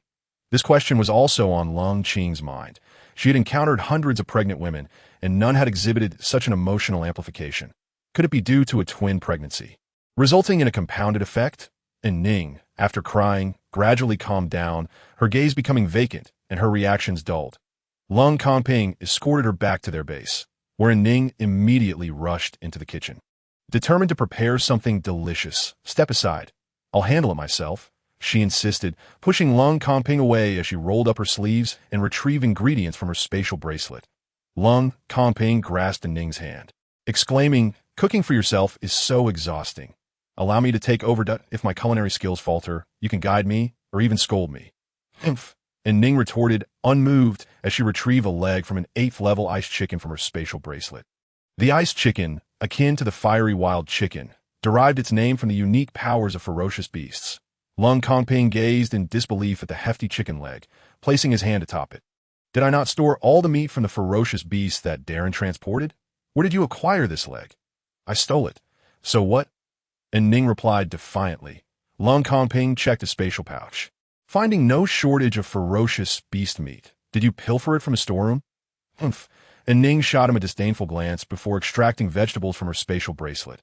This question was also on Lung Qing's mind. She had encountered hundreds of pregnant women, and none had exhibited such an emotional amplification. Could it be due to a twin pregnancy, resulting in a compounded effect? An Ning, after crying, gradually calmed down, her gaze becoming vacant and her reactions dulled. Lung Kongping escorted her back to their base, where An Ning immediately rushed into the kitchen. Determined to prepare something delicious. Step aside. I'll handle it myself, she insisted, pushing Lung Kongping away as she rolled up her sleeves and retrieved ingredients from her spatial bracelet. Lung Kongping grasped An Ning's hand, exclaiming, "Cooking for yourself is so exhausting. Allow me to take over. If my culinary skills falter, you can guide me or even scold me." Humph, An Ning retorted, unmoved, as she retrieved a leg from an 8th-level iced chicken from her spatial bracelet. The iced chicken, akin to the fiery wild chicken, derived its name from the unique powers of ferocious beasts. Lung Kongping gazed in disbelief at the hefty chicken leg, placing his hand atop it. "Did I not store all the meat from the ferocious beasts that Darren transported? Where did you acquire this leg?" "I stole it." "So what?" An Ning replied defiantly. Lung Kongping checked his spatial pouch, finding no shortage of ferocious beast meat. "Did you pilfer it from a storeroom?" "Humph." An Ning shot him a disdainful glance before extracting vegetables from her spatial bracelet.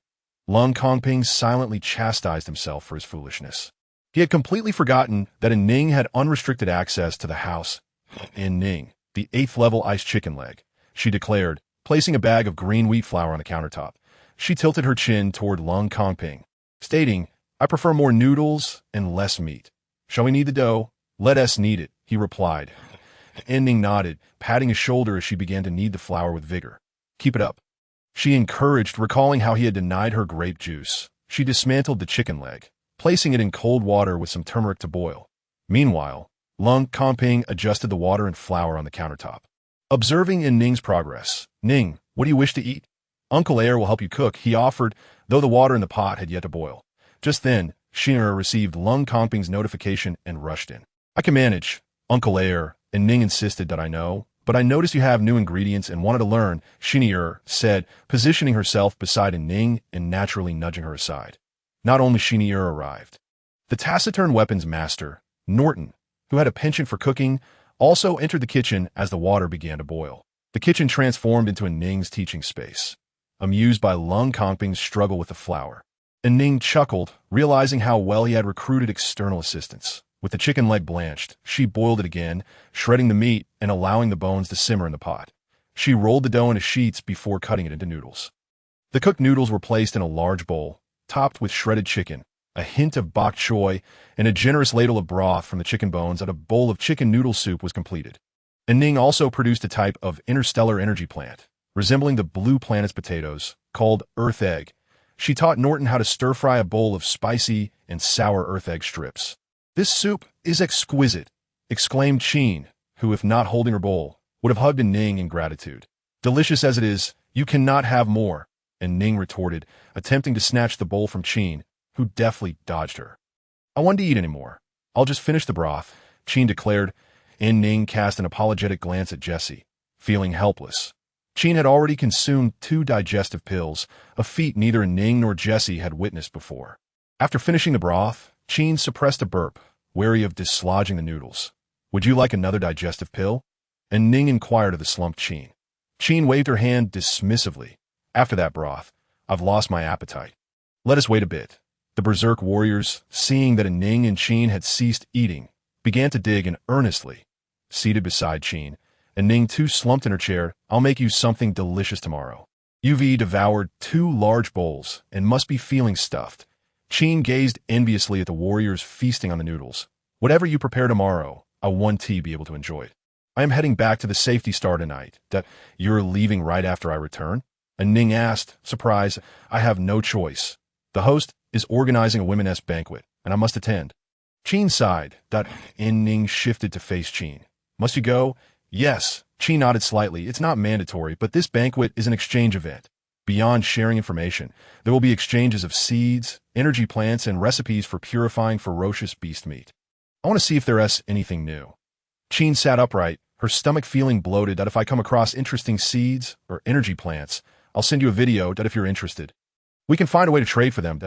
Lung Kongping silently chastised himself for his foolishness. He had completely forgotten that An Ning had unrestricted access to the house. "An Ning, the 8th-level iced chicken leg," she declared, placing a bag of green wheat flour on the countertop. She tilted her chin toward Lung Kongping, stating, "I prefer more noodles and less meat." "Shall we knead the dough?" "Let us knead it," he replied. An Ning nodded, patting his shoulder as she began to knead the flour with vigor. "Keep it up," she encouraged, recalling how he had denied her grape juice. She dismantled the chicken leg, placing it in cold water with some turmeric to boil. Meanwhile, Lung Kongping adjusted the water and flour on the countertop. Observing An Ning's progress, "Ning, what do you wish to eat?" "Uncle Air will help you cook," he offered, though the water in the pot had yet to boil. Just then, Shiner received Lung Kongping's notification and rushed in. "I can manage, Uncle Air," An Ning insisted. "That I know, but I noticed you have new ingredients and wanted to learn," Shiner said, positioning herself beside An Ning and naturally nudging her aside. Not only Shiner arrived. The taciturn weapons master, Norton, who had a penchant for cooking, also entered the kitchen as the water began to boil. The kitchen transformed into An Ning's teaching space. Amused by Lung Kongping's struggle with the flour, An Ning chuckled, realizing how well he had recruited external assistance. With the chicken leg blanched, she boiled it again, shredding the meat and allowing the bones to simmer in the pot. She rolled the dough into sheets before cutting it into noodles. The cooked noodles were placed in a large bowl, topped with shredded chicken, a hint of bok choy, and a generous ladle of broth from the chicken bones. At a bowl of chicken noodle soup was completed. An Ning also produced a type of interstellar energy plant, resembling the blue planet's potatoes, called earth egg. She taught Norton how to stir-fry a bowl of spicy and sour earth egg strips. "This soup is exquisite," exclaimed Qin, who, if not holding her bowl, would have hugged An Ning in gratitude. "Delicious as it is, you cannot have more," An Ning retorted, attempting to snatch the bowl from Qin, who deftly dodged her. "I want to eat anymore. I'll just finish the broth," Qin declared. An Ning cast an apologetic glance at Jessie, feeling helpless. Qin had already consumed 2 digestive pills, a feat neither An Ning nor Jessie had witnessed before. After finishing the broth, Qin suppressed a burp, wary of dislodging the noodles. "Would you like another digestive pill?" An Ning inquired of the slumped Qin. Qin waved her hand dismissively. "After that broth, I've lost my appetite. Let us wait a bit." The berserk warriors, seeing that An Ning and Qin had ceased eating, began to dig in earnestly. Seated beside Qin, An Ning too slumped in her chair. "I'll make you something delicious tomorrow." You've devoured 2 large bowls and must be feeling stuffed. Qin gazed enviously at the warriors feasting on the noodles. Whatever you prepare tomorrow, I want to be able to enjoy it. I am heading back to the safety star tonight. That you're leaving right after I return? An Ning asked, surprised. I have no choice. The host is organizing a women's banquet, and I must attend. Qin sighed. An Ning shifted to face Qin. Must you go? Yes. Qin nodded slightly. It's not mandatory, but this banquet is an exchange event. Beyond sharing information, there will be exchanges of seeds, energy plants, and recipes for purifying ferocious beast meat. I want to see if there's anything new. Qin sat upright, her stomach feeling bloated. If I come across interesting seeds or energy plants, I'll send you a video. If you're interested, we can find a way to trade for them.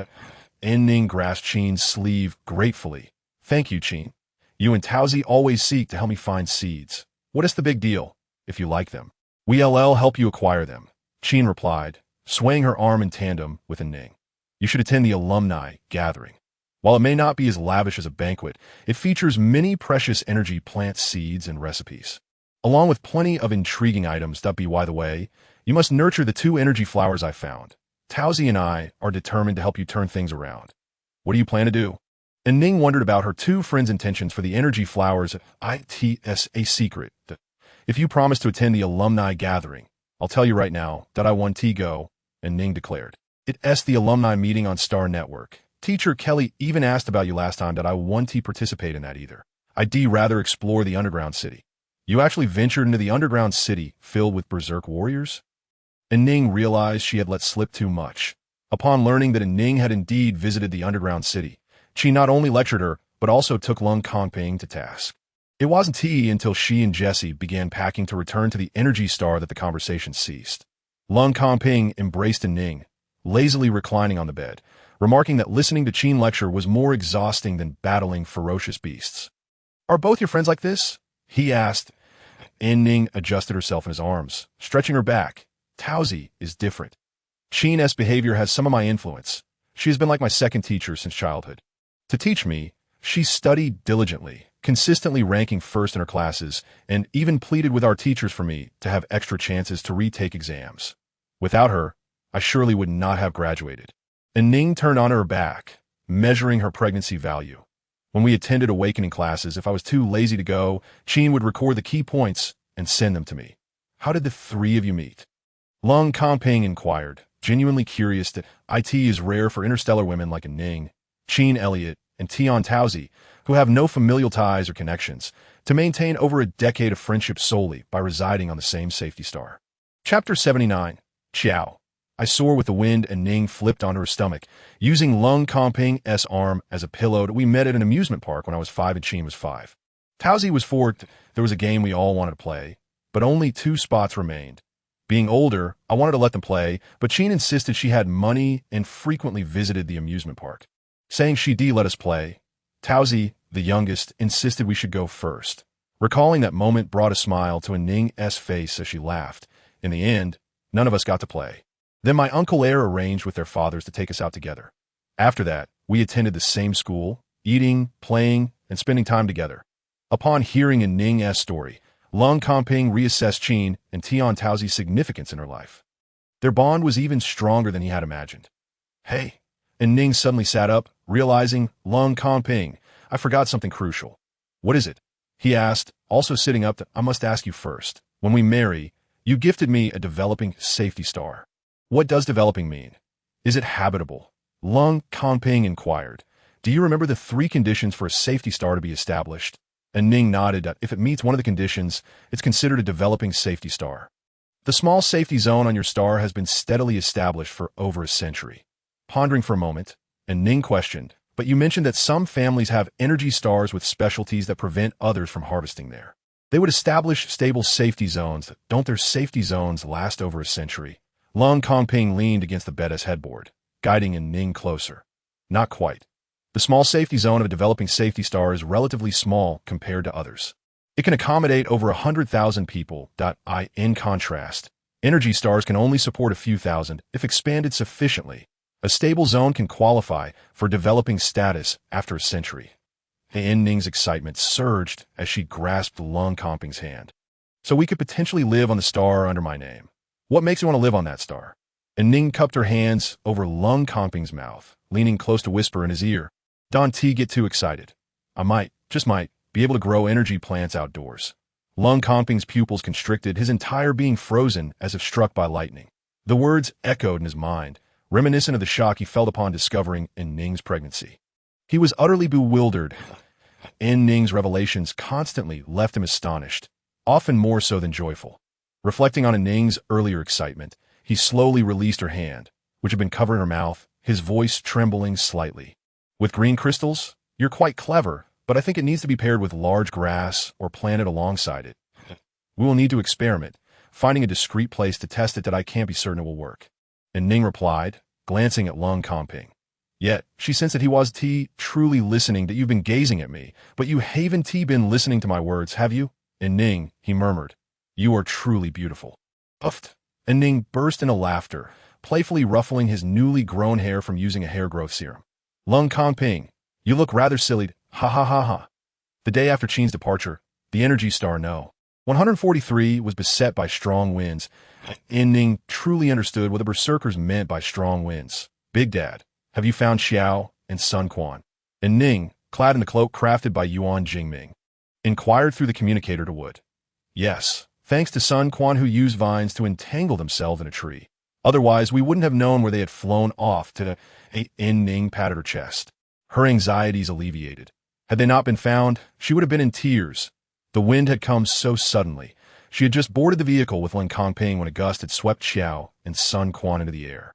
An Ning grasped Qin's sleeve gratefully. Thank you, Qin. You and Taozi always seek to help me find seeds. What is the big deal? If you like them, we'll help you acquire them. Qin replied, swaying her arm in tandem with An Ning. You should attend the alumni gathering. While it may not be as lavish as a banquet, it features many precious energy plant seeds and recipes, along with plenty of intriguing items. By the way, you must nurture the 2 energy flowers I found. Taozi and I are determined to help you turn things around. What do you plan to do? An Ning wondered about her 2 friends' intentions for the energy flowers. It's a secret. If you promise to attend the alumni gathering, I'll tell you right now that I want to go, An Ning declared. It's the alumni meeting on Star Network. Teacher Kelly even asked about you last time. I want to participate in that either. I'd rather explore the underground city. You actually ventured into the underground city filled with berserk warriors? An Ning realized she had let slip too much. Upon learning that An Ning had indeed visited the underground city, she not only lectured her, but also took Lung Kongping to task. It wasn't until she and Jesse began packing to return to the energy star that the conversation ceased. Lung Kongping embraced An Ning, lazily reclining on the bed, remarking that listening to Qin lecture was more exhausting than battling ferocious beasts. Are both your friends like this? He asked. An Ning adjusted herself in his arms, stretching her back. Taozi is different. Qin's behavior has some of my influence. She has been like my second teacher since childhood. To teach me, she studied diligently, consistently ranking first in her classes, and even pleaded with our teachers for me to have extra chances to retake exams. Without her, I surely would not have graduated. An Ning turned on her back, measuring her pregnancy value. When we attended awakening classes, if I was too lazy to go, Qin would record the key points and send them to me. How did the 3 of you meet? Lung Kongping inquired, genuinely curious that it is rare for interstellar women like An Ning, Qin Elliott, and Tian Taozi, who have no familial ties or connections, to maintain over a decade of friendship solely by residing on the same safety star. Chapter 79. Ciao. I soar with the wind. An Ning flipped onto her stomach, using Lung Kongping's arm as a pillow. We met at an amusement park when I was 5 and Qin was 5. Taozi was 4. There was a game we all wanted to play, but only 2 spots remained. Being older, I wanted to let them play, but Qin insisted she had money and frequently visited the amusement park, saying she'd let us play. Taozi, the youngest, insisted we should go first. Recalling that moment brought a smile to An Ning's face as she laughed. In the end, none of us got to play. Then my uncle Air arranged with their fathers to take us out together. After that, we attended the same school, eating, playing, and spending time together. Upon hearing An Ning's story, Lung Kongping reassessed Qin and Tian Taozi's significance in her life. Their bond was even stronger than he had imagined. Hey, An Ning suddenly sat up, realizing, Lung Kongping, I forgot something crucial. What is it? He asked, also sitting up. I must ask you first. When we marry, you gifted me a developing safety star. What does developing mean? Is it habitable? Lung Kongping inquired. Do you remember the 3 conditions for a safety star to be established? An Ning nodded. If it meets one of the conditions, it's considered a developing safety star. The small safety zone on your star has been steadily established for over a century. Pondering for a moment, An Ning questioned, but you mentioned that some families have energy stars with specialties that prevent others from harvesting there. They would establish stable safety zones. Don't their safety zones last over a century? Lung Kongping leaned against the bed's headboard, guiding An Ning closer. Not quite. The small safety zone of a developing safety star is relatively small compared to others. It can accommodate over 100,000 people. In contrast, energy stars can only support a few thousand if expanded sufficiently. A stable zone can qualify for developing status after a century. An Ning's excitement surged as she grasped Lung Kongping's hand. So we could potentially live on the star under my name. What makes you want to live on that star? An Ning cupped her hands over Lung Comping's mouth, leaning close to whisper in his ear, "Don't get too excited. I might, just might, be able to grow energy plants outdoors." Lung Comping's pupils constricted, his entire being frozen as if struck by lightning. The words echoed in his mind, reminiscent of the shock he felt upon discovering An Ning's pregnancy. He was utterly bewildered. An Ning's revelations constantly left him astonished, often more so than joyful. Reflecting on An Ning's earlier excitement, he slowly released her hand, which had been covering her mouth, his voice trembling slightly. "With green crystals? You're quite clever, but I think it needs to be paired with large grass or planted alongside it. We will need to experiment, finding a discreet place to test it that I can't be certain it will work." And Ning replied, glancing at Lung Comping. Yet, she sensed that he was truly listening, that you've been gazing at me, but you haven't been listening to my words, have you? And Ning, he murmured, "You are truly beautiful." Puffed. And Ning burst into laughter, playfully ruffling his newly grown hair from using a hair growth serum. "Lung Comping, you look rather silly, ha ha ha ha." The day after Qin's departure, the Energy Star No. 143 was beset by strong winds. An Ning truly understood what the berserkers meant by strong winds. "Big Dad, have you found Xiao and Sun Quan?" And Ning, clad in the cloak crafted by Yuan Jingming, inquired through the communicator to Wood. "Yes, thanks to Sun Quan, who used vines to entangle themselves in a tree. Otherwise, we wouldn't have known where they had flown off to the..." An Ning patted her chest, her anxieties alleviated. Had they not been found, she would have been in tears. The wind had come so suddenly. She had just boarded the vehicle with Lung Comping when a gust had swept Xiao and Sun Quan into the air.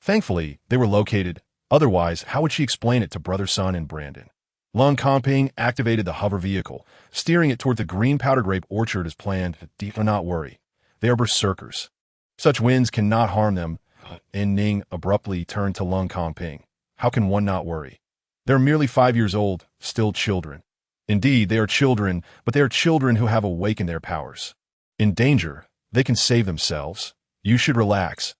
Thankfully, they were located. Otherwise, how would she explain it to Brother Sun and Brandon? Lung Comping activated the hover vehicle, steering it toward the green powder grape orchard as planned. "Do not worry. They are berserkers. Such winds cannot harm them." An Ning abruptly turned to Lung Comping. "How can one not worry? They're merely 5 years old, still children. Indeed, they are children, but they are children who have awakened their powers. In danger, they can save themselves. You should relax."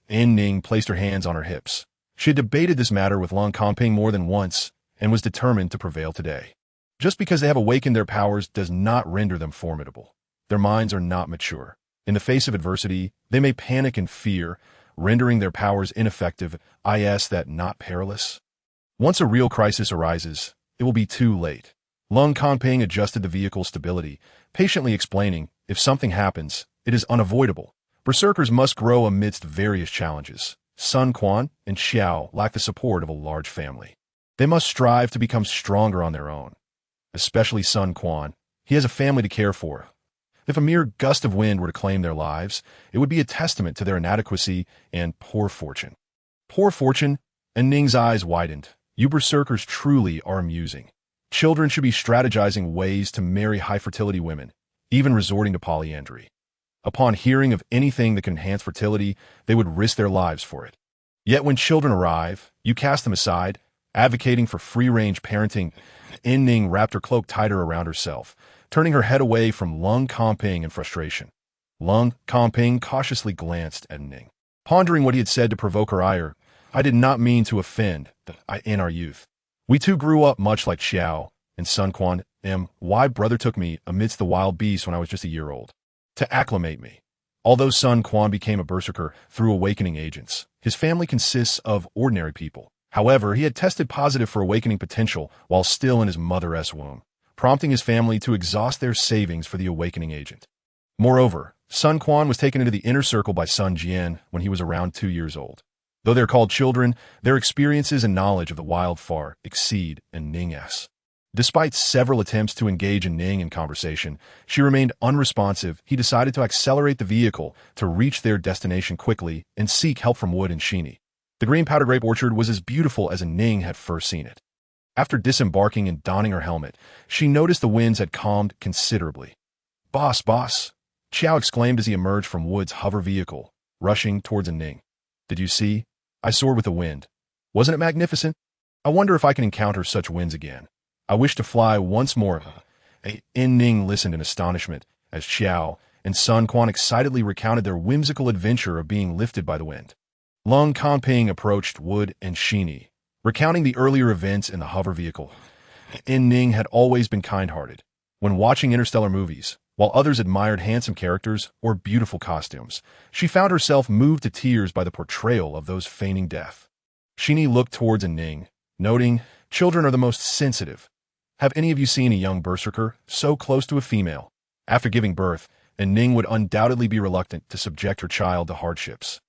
An Ning placed her hands on her hips. She had debated this matter with Lung Comping more than once and was determined to prevail today. Just because they have awakened their powers does not render them formidable. Their minds are not mature. In the face of adversity, they may panic and fear, rendering their powers ineffective, that not perilous. Once a real crisis arises, it will be too late. Lung Comping adjusted the vehicle's stability, patiently explaining, "If something happens, it is unavoidable. Berserkers must grow amidst various challenges. Sun Quan and Xiao lack the support of a large family. They must strive to become stronger on their own. Especially Sun Quan. He has a family to care for. If a mere gust of wind were to claim their lives, it would be a testament to their inadequacy and poor fortune." Poor fortune? And Ning's eyes widened. "You berserkers truly are amusing. Children should be strategizing ways to marry high-fertility women, even resorting to polyandry. Upon hearing of anything that can enhance fertility, they would risk their lives for it. Yet when children arrive, you cast them aside, advocating for free-range parenting." An Ning wrapped her cloak tighter around herself, turning her head away from Lung Comping in frustration. Lung Comping cautiously glanced at An Ning, pondering what he had said to provoke her ire. "I did not mean to offend in our youth. We too grew up much like Xiao and Sun Quan. Why brother took me amidst the wild beasts when I was just a year old, to acclimate me. Although Sun Quan became a berserker through awakening agents, his family consists of ordinary people. However, he had tested positive for awakening potential while still in his mother's womb, prompting his family to exhaust their savings for the awakening agent. Moreover, Sun Quan was taken into the inner circle by Sun Jian when he was around 2 years old. Though they're called children, their experiences and knowledge of the wild far exceed An Ning's. Despite several attempts to engage An Ning in conversation, she remained unresponsive. He decided to accelerate the vehicle to reach their destination quickly and seek help from Wood and Sheeny. The green powder grape orchard was as beautiful as An Ning had first seen it. After disembarking and donning her helmet, she noticed the winds had calmed considerably. Boss! Xiao exclaimed as he emerged from Wood's hover vehicle, rushing towards An Ning. "Did you see? I soared with the wind. Wasn't it magnificent? I wonder if I can encounter such winds again. I wish to fly once more." An Ning listened in astonishment as Xiao and Sun Quan excitedly recounted their whimsical adventure of being lifted by the wind. Lung Comping approached Wood and Sheeny, recounting the earlier events in the hover vehicle. An Ning had always been kind-hearted. When watching interstellar movies, While others admired handsome characters or beautiful costumes, she found herself moved to tears by the portrayal of those feigning death. Shini looked towards An Ning, noting, "Children are the most sensitive. Have any of you seen a young berserker so close to a female? After giving birth, An Ning would undoubtedly be reluctant to subject her child to hardships,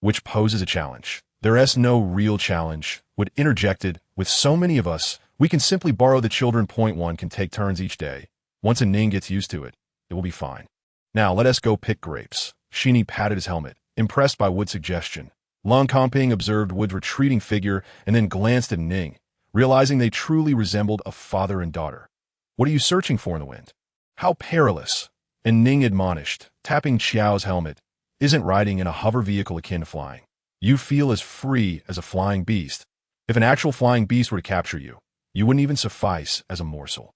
which poses a challenge. There's no real challenge," Wood interjected. "With so many of us, we can simply borrow the children. One can take turns each day. Once An Ning gets used to it, it will be fine. Now let us go pick grapes." Shini patted his helmet, impressed by Wood's suggestion. Long Comping observed Wood's retreating figure and then glanced at An Ning, realizing they truly resembled a father and daughter. "What are you searching for in the wind? How perilous," An Ning admonished, tapping Qiao's helmet. "Isn't riding in a hover vehicle akin to flying? You feel as free as a flying beast. If an actual flying beast were to capture you, you wouldn't even suffice as a morsel.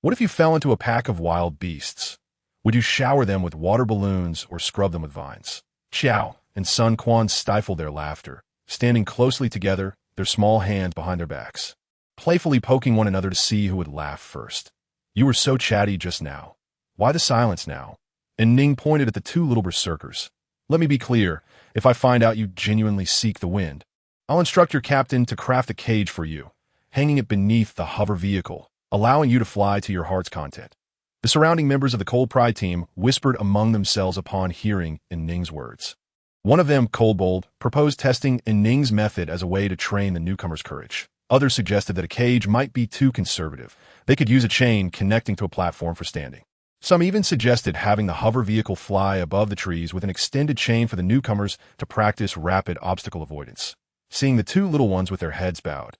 What if you fell into a pack of wild beasts? Would you shower them with water balloons or scrub them with vines?" Qiao and Sun Quan stifled their laughter, standing closely together, their small hands behind their backs, playfully poking one another to see who would laugh first. "You were so chatty just now. Why the silence now?" And Ning pointed at the two little berserkers. "Let me be clear. If I find out you genuinely seek the wind, I'll instruct your captain to craft a cage for you, hanging it beneath the hover vehicle, allowing you to fly to your heart's content." The surrounding members of the Cold Pride team whispered among themselves upon hearing An Ning's words. One of them, Coldbold, proposed testing An Ning's method as a way to train the newcomer's courage. Others suggested that a cage might be too conservative. They could use a chain connecting to a platform for standing. Some even suggested having the hover vehicle fly above the trees with an extended chain for the newcomers to practice rapid obstacle avoidance. Seeing the two little ones with their heads bowed,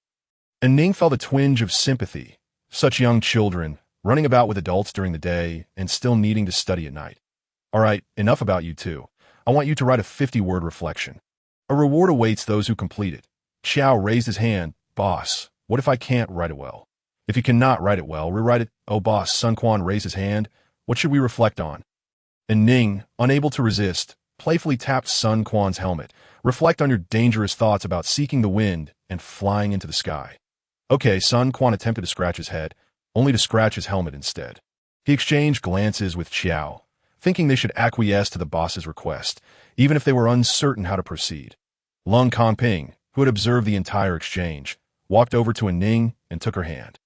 An Ning felt a twinge of sympathy. Such young children, running about with adults during the day and still needing to study at night. "All right, enough about you two. I want you to write a 50-word reflection. A reward awaits those who complete it." Qiao raised his hand. "Boss, what if I can't write it well?" "If you cannot write it well, rewrite it." "Oh, boss," Sun Quan raised his hand. "What should we reflect on?" And Ning, unable to resist, playfully tapped Sun Quan's helmet. "Reflect on your dangerous thoughts about seeking the wind and flying into the sky." "Okay," Sun Quan attempted to scratch his head, only to scratch his helmet instead. He exchanged glances with Qiao, thinking they should acquiesce to the boss's request, even if they were uncertain how to proceed. Lung Kongping, who had observed the entire exchange, walked over to An Ning and took her hand.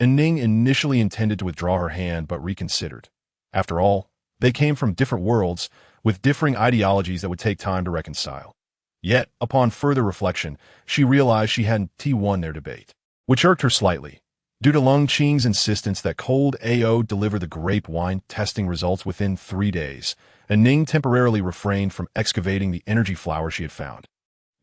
An Ning initially intended to withdraw her hand but reconsidered. After all, they came from different worlds, with differing ideologies that would take time to reconcile. Yet, upon further reflection, she realized she hadn't won their debate, which irked her slightly. Due to Lung Qing's insistence that Cold AO deliver the grape wine testing results within 3 days, An Ning temporarily refrained from excavating the energy flower she had found.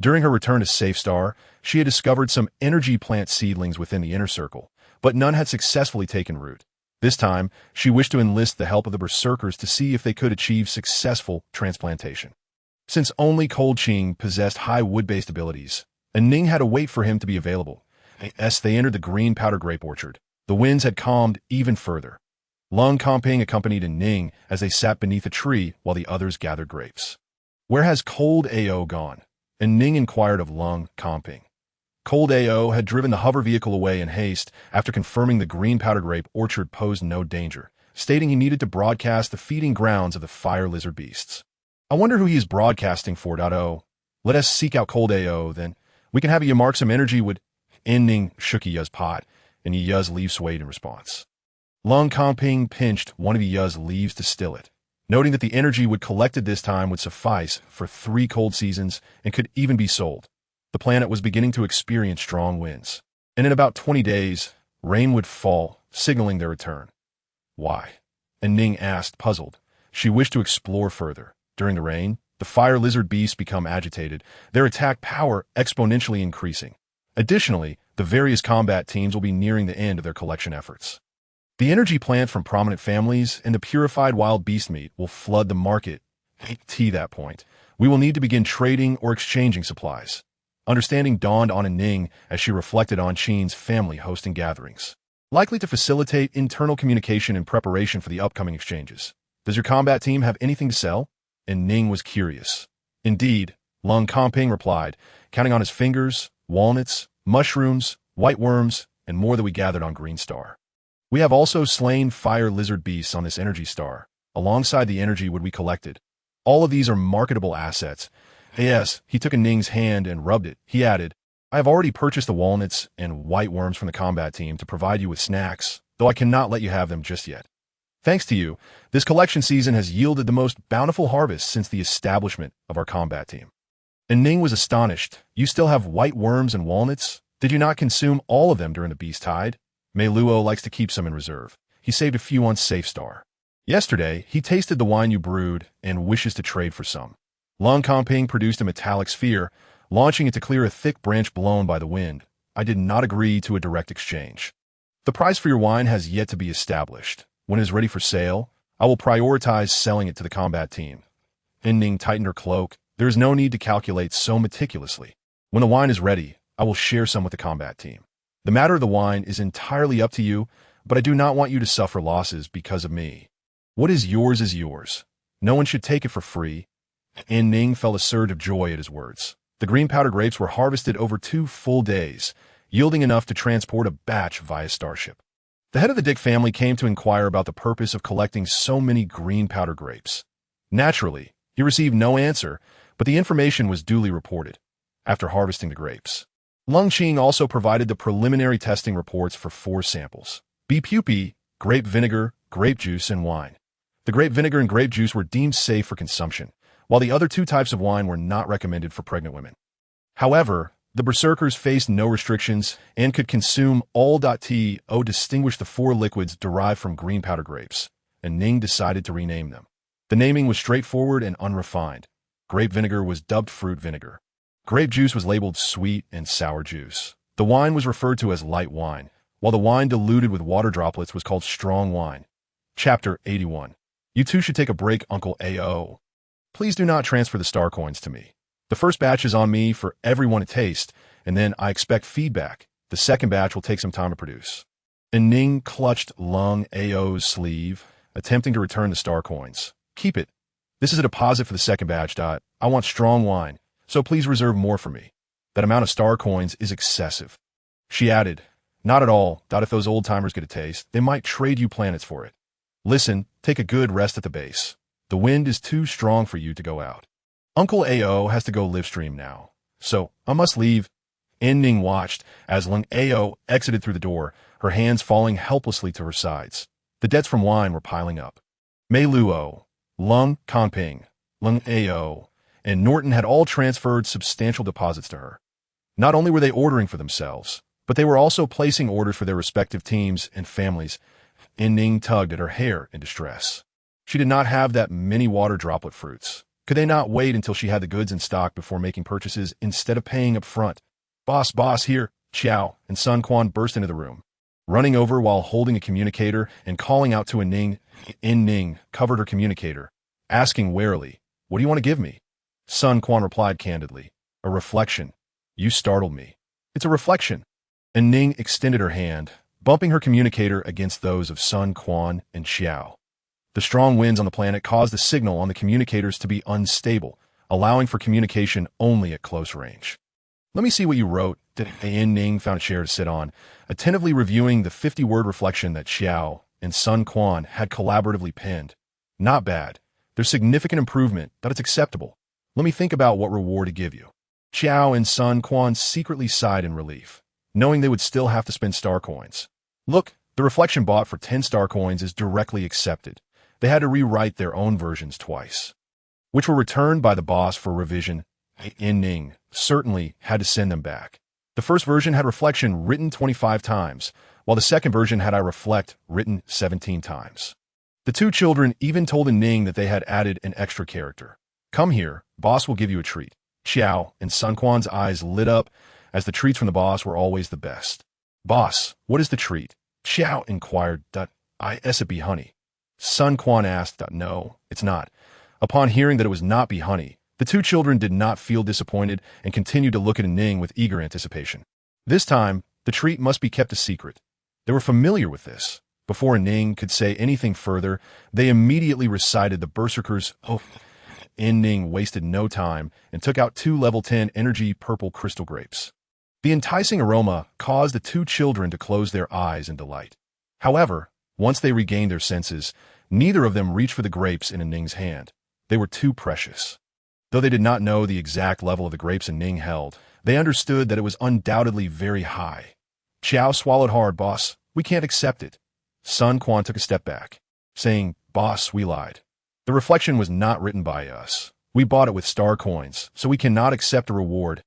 During her return to Safe Star, she had discovered some energy plant seedlings within the inner circle, but none had successfully taken root. This time, she wished to enlist the help of the berserkers to see if they could achieve successful transplantation. Since only Cold Qing possessed high wood-based abilities, An Ning had to wait for him to be available. As they entered the green powder grape orchard, the winds had calmed even further. Lung Comping accompanied An Ning as they sat beneath a tree while the others gathered grapes. "Where has Cold AO gone?" An Ning inquired of Lung Comping. Cold AO had driven the hover vehicle away in haste after confirming the green powder grape orchard posed no danger, stating he needed to broadcast the feeding grounds of the fire lizard beasts. "I wonder who he is broadcasting for. Let us seek out Cold AO, then. We can have you mark some energy would." An Ning shook Ya's pot, and Ya's leaves swayed in response. Lung Comping pinched one of Ya's leaves to still it, noting that the energy wood collected this time would suffice for 3 cold seasons and could even be sold. The planet was beginning to experience strong winds, and in about 20 days, rain would fall, signaling their return. "Why?" An Ning asked, puzzled. She wished to explore further. During the rain, the fire lizard beasts become agitated, their attack power exponentially increasing. Additionally, the various combat teams will be nearing the end of their collection efforts. The energy plant from prominent families and the purified wild beast meat will flood the market. At that point, we will need to begin trading or exchanging supplies. Understanding dawned on An Ning as she reflected on Qin's family hosting gatherings, likely to facilitate internal communication in preparation for the upcoming exchanges. "Does your combat team have anything to sell?" An Ning was curious. "Indeed," Lung Comping replied, counting on his fingers, walnuts, mushrooms, white worms, and more that we gathered on Green Star. "We have also slain fire lizard beasts on this energy star. alongside the energy wood we collected. All of these are marketable assets. Yes, he took An Ning's hand and rubbed it. He added, I have already purchased the walnuts and white worms from the combat team to provide you with snacks, though I cannot let you have them just yet. Thanks to you, this collection season has yielded the most bountiful harvest since the establishment of our combat team. An Ning was astonished. You still have white worms and walnuts? Did you not consume all of them during the beast tide? Mei Luo likes to keep some in reserve. He saved a few on Safe Star. Yesterday, he tasted the wine you brewed and wishes to trade for some. Lung Kongping produced a metallic sphere, launching it to clear a thick branch blown by the wind. I did not agree to a direct exchange. The price for your wine has yet to be established. When it is ready for sale, I will prioritize selling it to the combat team. An Ning tightened her cloak. There is no need to calculate so meticulously. When the wine is ready, I will share some with the combat team. The matter of the wine is entirely up to you, but I do not want you to suffer losses because of me. What is yours. No one should take it for free. An Ning felt a surge of joy at his words. The green powder grapes were harvested over 2 full days, yielding enough to transport a batch via starship. The head of the Dick family came to inquire about the purpose of collecting so many green powder grapes. Naturally, he received no answer, but the information was duly reported. After harvesting the grapes, Lung Qing also provided the preliminary testing reports for 4 samples: bee pupae, grape vinegar, grape juice, and wine. The grape vinegar and grape juice were deemed safe for consumption, while the other 2 types of wine were not recommended for pregnant women. However, the berserkers faced no restrictions and could consume all. To distinguish the 4 liquids derived from green powder grapes, and Ning decided to rename them. The naming was straightforward and unrefined. Grape vinegar was dubbed fruit vinegar. Grape juice was labeled sweet and sour juice. The wine was referred to as light wine, while the wine diluted with water droplets was called strong wine. Chapter 81. You two should take a break, Uncle A.O. Please do not transfer the star coins to me. The first batch is on me for everyone to taste, and then I expect feedback. The second batch will take some time to produce. An Ning clutched Lung A.O.'s sleeve, attempting to return the star coins. Keep it. This is a deposit for the second batch. I want strong wine, so please reserve more for me. That amount of star coins is excessive. She added, Not at all. If those old-timers get a taste, they might trade you planets for it. Listen, take a good rest at the base. The wind is too strong for you to go out. Uncle A.O. has to go live stream now, so I must leave. An Ning watched as Lung A.O. exited through the door, her hands falling helplessly to her sides. The debts from wine were piling up. Mei Luo, Lung Kongping, Lung A.O., and Norton had all transferred substantial deposits to her. Not only were they ordering for themselves, but they were also placing orders for their respective teams and families. An Ning tugged at her hair in distress. She did not have that many water droplet fruits. Could they not wait until she had the goods in stock before making purchases instead of paying up front? Boss, here, Xiao and Sun Quan burst into the room. Running over while holding a communicator and calling out to An Ning covered her communicator, asking warily, What do you want to give me? Sun Quan replied candidly, A reflection. You startled me. It's a reflection. An Ning extended her hand, bumping her communicator against those of Sun Quan and Xiao. The strong winds on the planet caused the signal on the communicators to be unstable, allowing for communication only at close range. Let me see what you wrote. An Ning found a chair to sit on, attentively reviewing the 50-word reflection that Xiao and Sun Quan had collaboratively penned. Not bad. There's significant improvement, but it's acceptable. Let me think about what reward to give you. Xiao and Sun Quan secretly sighed in relief, knowing they would still have to spend star coins. Look, the reflection bought for 10 star coins is directly accepted. They had to rewrite their own versions twice, which were returned by the boss for revision. An Ning certainly had to send them back. The first version had reflection written 25 times, while the second version had I reflect written 17 times. The 2 children even told An Ning that they had added an extra character. Come here, boss will give you a treat. Xiao and Sun Quan's eyes lit up, as the treats from the boss were always the best. Boss, what is the treat? Xiao inquired. Is it bee honey? Sun Quan asked. No, it's not. Upon hearing that it was not bee honey, the 2 children did not feel disappointed and continued to look at An Ning with eager anticipation. This time, the treat must be kept a secret. They were familiar with this. Before An Ning could say anything further, they immediately recited the berserkers' oath. An Ning wasted no time and took out 2 level 10 energy purple crystal grapes. The enticing aroma caused the 2 children to close their eyes in delight. However, once they regained their senses, Neither of them reached for the grapes in An Ning's hand. They were too precious. Though they did not know the exact level of the grapes An Ning held, they understood that it was undoubtedly very high. Chow swallowed hard. Boss, we can't accept it. Sun Quan took a step back, saying, Boss, we lied. The reflection was not written by us. We bought it with star coins, so we cannot accept a reward.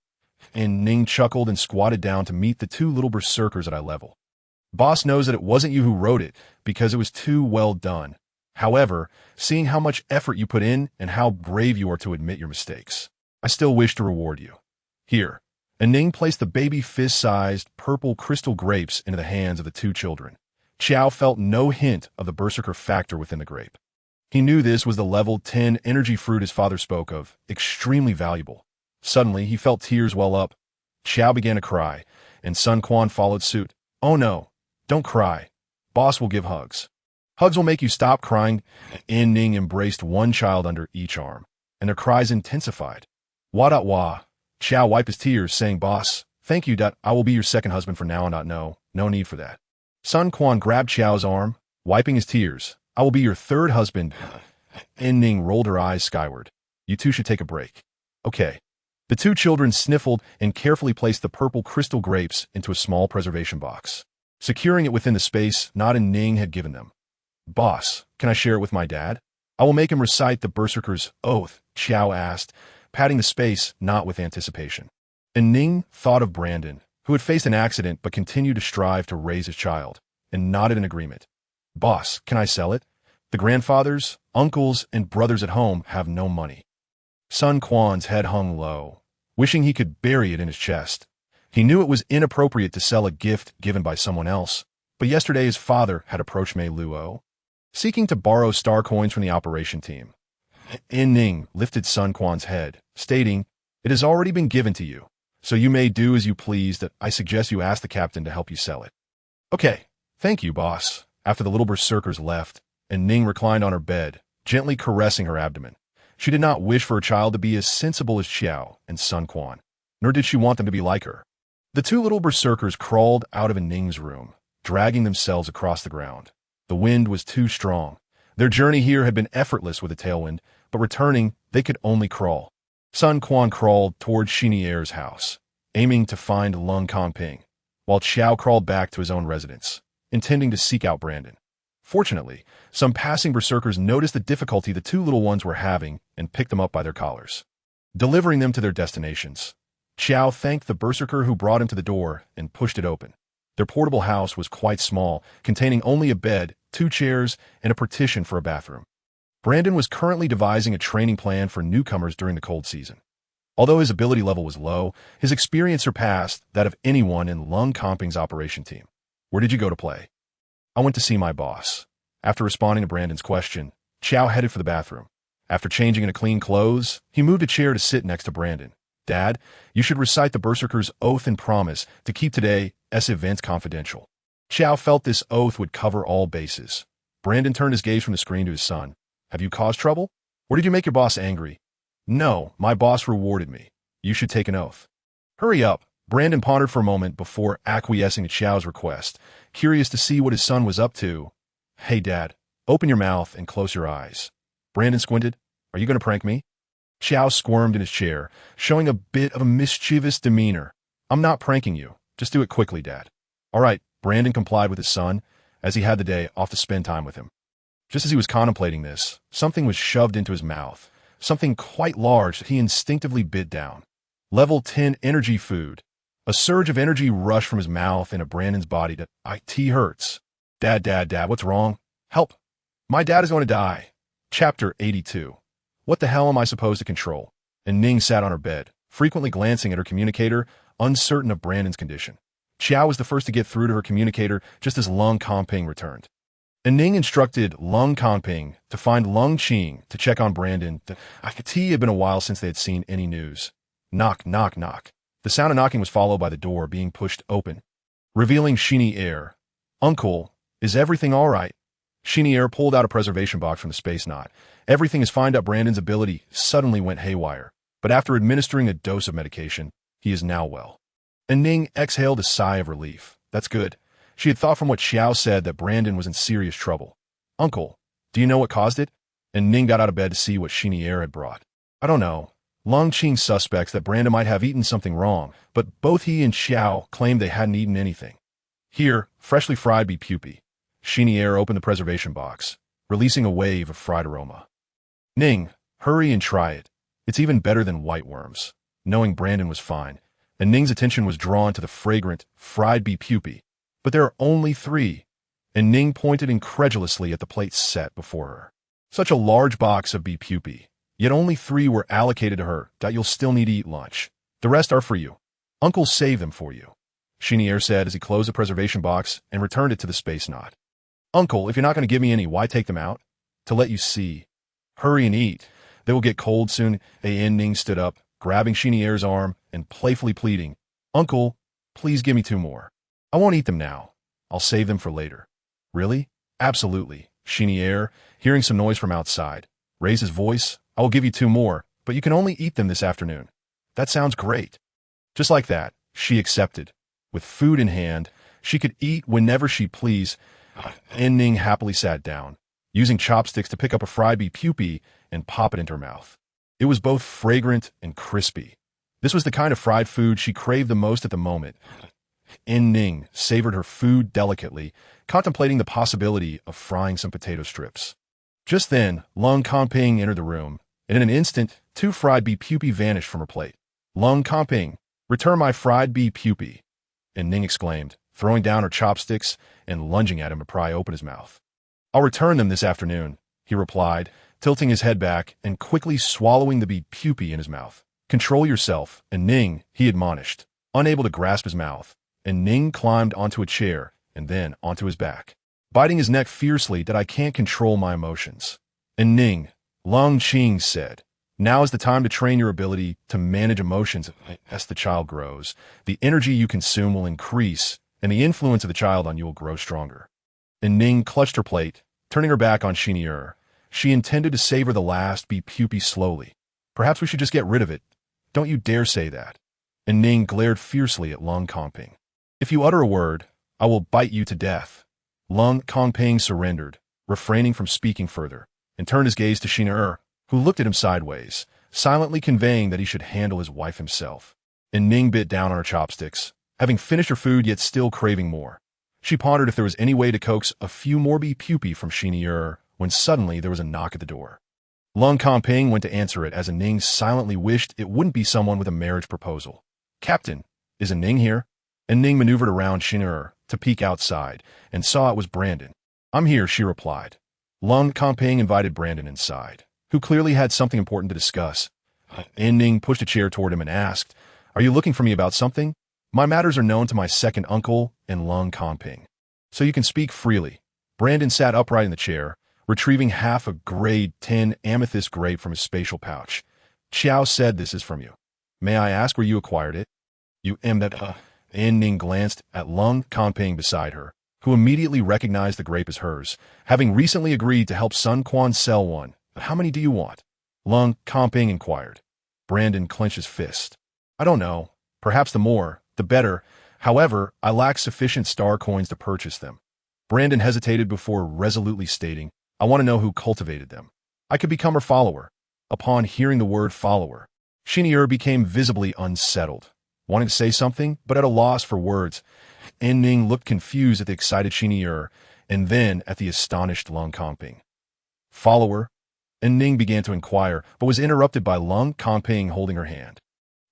An Ning chuckled and squatted down to meet the two little berserkers at eye level. Boss knows that it wasn't you who wrote it, because it was too well done. However, seeing how much effort you put in and how brave you are to admit your mistakes, I still wish to reward you. Here, An Ning placed the baby fist-sized purple crystal grapes into the hands of the two children. Chow felt no hint of the berserker factor within the grape. He knew this was the level 10 energy fruit his father spoke of, extremely valuable. Suddenly, he felt tears well up. Chow began to cry, and Sun Quan followed suit. Oh no, don't cry. Boss will give hugs. Hugs will make you stop crying. An Ning embraced one child under each arm, and their cries intensified. Wah. Chow wiped his tears, saying, Boss, thank you. I will be your second husband from now on. No need for that. Sun Quan grabbed Chow's arm, wiping his tears. I will be your third husband. An Ning rolled her eyes skyward. You two should take a break. Okay. The two children sniffled and carefully placed the purple crystal grapes into a small preservation box, securing it within the space An Ning had given them. Boss, can I share it with my dad? I will make him recite the berserker's oath, Chow asked, patting the space not with anticipation. An Ning thought of Brandon, who had faced an accident but continued to strive to raise his child, and nodded in agreement. Boss, can I sell it? The grandfathers, uncles, and brothers at home have no money. Sun Quan's head hung low, wishing he could bury it in his chest. He knew it was inappropriate to sell a gift given by someone else, but yesterday his father had approached Mei Luo, seeking to borrow star coins from the operation team. An Ning lifted Sun Quan's head, stating, It has already been given to you, so you may do as you please. That I suggest you ask the captain to help you sell it. Okay, thank you, boss. After the little berserkers left, An Ning reclined on her bed, gently caressing her abdomen. She did not wish for her child to be as sensible as Xiao and Sun Quan, nor did she want them to be like her. The two little berserkers crawled out of An Ning's room, dragging themselves across the ground. The wind was too strong. Their journey here had been effortless with a tailwind, but returning, they could only crawl. Sun Quan crawled toward Xinier's house, aiming to find Lung Kongping, while Xiao crawled back to his own residence, intending to seek out Brandon. Fortunately, some passing berserkers noticed the difficulty the two little ones were having and picked them up by their collars, delivering them to their destinations. Xiao thanked the berserker who brought him to the door and pushed it open. Their portable house was quite small, containing only a bed, 2 chairs, and a partition for a bathroom. Brandon was currently devising a training plan for newcomers during the cold season. Although his ability level was low, his experience surpassed that of anyone in Lung Kongping's operation team. Where did you go to play? I went to see my boss. After responding to Brandon's question, Chow headed for the bathroom. After changing into clean clothes, he moved a chair to sit next to Brandon. Dad, you should recite the berserker's oath and promise to keep today's events confidential. Chow felt this oath would cover all bases. Brandon turned his gaze from the screen to his son. Have you caused trouble? Or did you make your boss angry? No, my boss rewarded me. You should take an oath. Hurry up. Brandon pondered for a moment before acquiescing to Chow's request, curious to see what his son was up to. Hey, Dad, open your mouth and close your eyes. Brandon squinted. Are you going to prank me? Chow squirmed in his chair, showing a bit of a mischievous demeanor. I'm not pranking you. Just do it quickly, Dad. All right, Brandon complied with his son, as he had the day off to spend time with him. Just as he was contemplating this, something was shoved into his mouth, something quite large that he instinctively bit down. Level 10 energy food. A surge of energy rushed from his mouth into Brandon's body that IT hurts. Dad, what's wrong? Help. My dad is going to die. Chapter 82. What the hell am I supposed to control? An Ning sat on her bed, frequently glancing at her communicator, uncertain of Brandon's condition. Xiao was the first to get through to her communicator just as Lung Kongping returned. An Ning instructed Lung Kongping to find Lung Qing to check on Brandon. It had been a while since they had seen any news. Knock, knock, knock. The sound of knocking was followed by the door being pushed open, revealing Xinnier. Uncle, is everything all right? Xinnier pulled out a preservation box from the space knot. Everything is fine. Brandon's ability suddenly went haywire, but after administering a dose of medication, he is now well. An Ning exhaled a sigh of relief. That's good. She had thought from what Xiao said that Brandon was in serious trouble. Uncle, Do you know what caused it? And Ning got out of bed to see what Chenier had brought. I don't know. Long Qing suspects that Brandon might have eaten something wrong, but both he and Xiao claimed they hadn't eaten anything. Here, freshly fried beef pupae. Chenier opened the preservation box, releasing a wave of fried aroma. Ning, hurry and try it. It's even better than white worms. Knowing Brandon was fine, and Ning's attention was drawn to the fragrant, fried beef pupae. But there are only 3, and Ning pointed incredulously at the plate set before her. Such a large box of beef pupae, yet only 3 were allocated to her. You'll still need to eat lunch. The rest are for you. Uncle saved them for you, Chenier said as he closed the preservation box and returned it to the space knot. Uncle, if you're not going to give me any, why take them out? To let you see. Hurry and eat. They will get cold soon. An Ning stood up, grabbing Chenier's arm and playfully pleading, Uncle, please give me 2 more. I won't eat them now. I'll save them for later. Really? Absolutely. Chenier, hearing some noise from outside, raised his voice. I will give you 2 more, but you can only eat them this afternoon. That sounds great. Just like that, she accepted. With food in hand, she could eat whenever she pleased. An Ning happily sat down, using chopsticks to pick up a fried beef pupae and pop it into her mouth. It was both fragrant and crispy. This was the kind of fried food she craved the most at the moment. An Ning savored her food delicately, contemplating the possibility of frying some potato strips. Just then, Lung Comping entered the room, and in an instant, 2 fried beef pupae vanished from her plate. Lung Comping, return my fried beef pupae, An Ning exclaimed, throwing down her chopsticks and lunging at him to pry open his mouth. I'll return them this afternoon, he replied, tilting his head back and quickly swallowing the beef pupae in his mouth. Control yourself, An Ning, he admonished. Unable to grasp his mouth, An Ning climbed onto a chair and then onto his back, biting his neck fiercely that I can't control my emotions. An Ning, Long Qing said, now is the time to train your ability to manage emotions. As the child grows, the energy you consume will increase, and the influence of the child on you will grow stronger. An Ning clutched her plate, turning her back on Chenier. She intended to savor the last beef pupae slowly. Perhaps we should just get rid of it. Don't you dare say that. An Ning glared fiercely at Lung Comping. If you utter a word, I will bite you to death. Lung Comping surrendered, refraining from speaking further, and turned his gaze to Chenier, who looked at him sideways, silently conveying that he should handle his wife himself. An Ning bit down on her chopsticks, having finished her food yet still craving more. She pondered if there was any way to coax a few more beef pupae from Chenier, when suddenly there was a knock at the door. Lung Comping went to answer it as An Ning silently wished it wouldn't be someone with a marriage proposal. Captain, is An Ning here? An Ning maneuvered around Chenier to peek outside and saw it was Brandon. I'm here, she replied. Lung Comping invited Brandon inside, who clearly had something important to discuss. An Ning pushed a chair toward him and asked, Are you looking for me about something? My matters are known to my second uncle and Lung Comping, so you can speak freely. Brandon sat upright in the chair, retrieving half a grade 10 amethyst grape from his spatial pouch. Xiao said this is from you. May I ask where you acquired it? You that. An Ning glanced at Lung Comping beside her, who immediately recognized the grape as hers, having recently agreed to help Sun Quan sell one. How many do you want? Lung Comping inquired. Brandon clenched his fist. I don't know. Perhaps the more, the better. However, I lack sufficient star coins to purchase them. Brandon hesitated before resolutely stating, I want to know who cultivated them. I could become her follower. Upon hearing the word follower, Chenier became visibly unsettled, wanting to say something, but at a loss for words. An Ning looked confused at the excited Chenier, and then at the astonished Lung Comping. Follower? An Ning began to inquire, but was interrupted by Lung Comping holding her hand.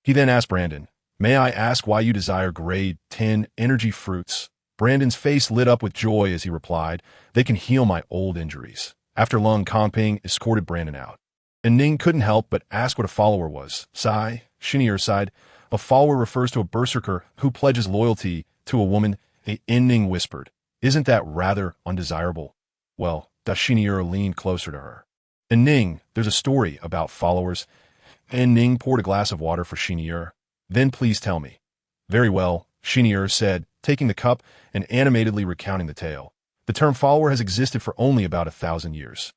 He then asked Brandon, May I ask why you desire grade 10 energy fruits? Brandon's face lit up with joy as he replied, They can heal my old injuries. After Lung Comping escorted Brandon out, An Ning couldn't help but ask what a follower was. Sigh, Chenier sighed. A follower refers to a berserker who pledges loyalty to a woman. An Ning whispered, Isn't that rather undesirable? Well, Chenier leaned closer to her. An Ning, there's a story about followers. An Ning poured a glass of water for Chenier. Then please tell me. Very well, Chenier said, taking the cup and animatedly recounting the tale. The term follower has existed for only about 1,000 years.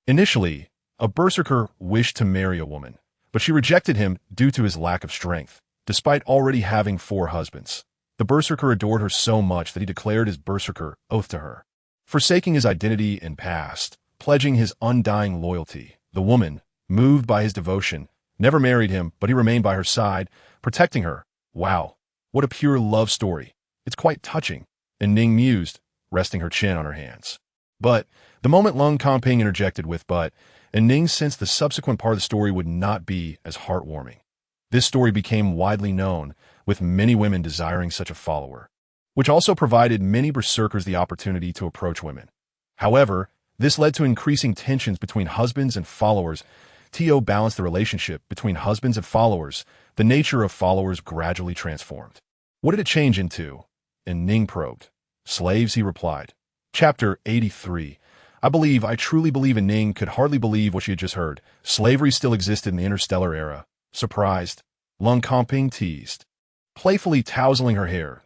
Initially, a berserker wished to marry a woman, but she rejected him due to his lack of strength, despite already having 4 husbands. The berserker adored her so much that he declared his berserker oath to her. Forsaking his identity and past, pledging his undying loyalty. The woman, moved by his devotion, never married him, but he remained by her side, protecting her. Wow, what a pure love story. It's quite touching, An Ning mused, resting her chin on her hands. But the moment Lung Kongping interjected with but, An Ning sensed the subsequent part of the story would not be as heartwarming. This story became widely known, with many women desiring such a follower, which also provided many berserkers the opportunity to approach women. However, this led to increasing tensions between husbands and followers. To balance the relationship between husbands and followers, the nature of followers gradually transformed. What did it change into? An Ning probed. Slaves, he replied. Chapter 83. I truly believe An Ning could hardly believe what she had just heard. Slavery still existed in the interstellar era. Surprised, Lung Kongping teased. Playfully tousling her hair,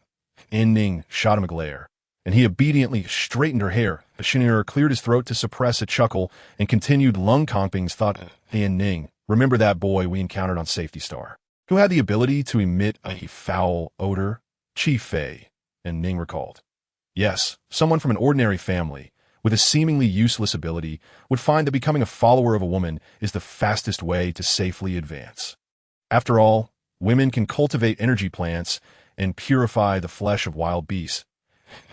An Ning shot him a glare, and he obediently straightened her hair. An cleared his throat to suppress a chuckle and continued. Lung Kongping's thought, An Ning, remember that boy we encountered on Safety Star, who had the ability to emit a foul odor? Chief Fei, An Ning recalled. Yes, someone from an ordinary family, with a seemingly useless ability, would find that becoming a follower of a woman is the fastest way to safely advance. After all, women can cultivate energy plants and purify the flesh of wild beasts.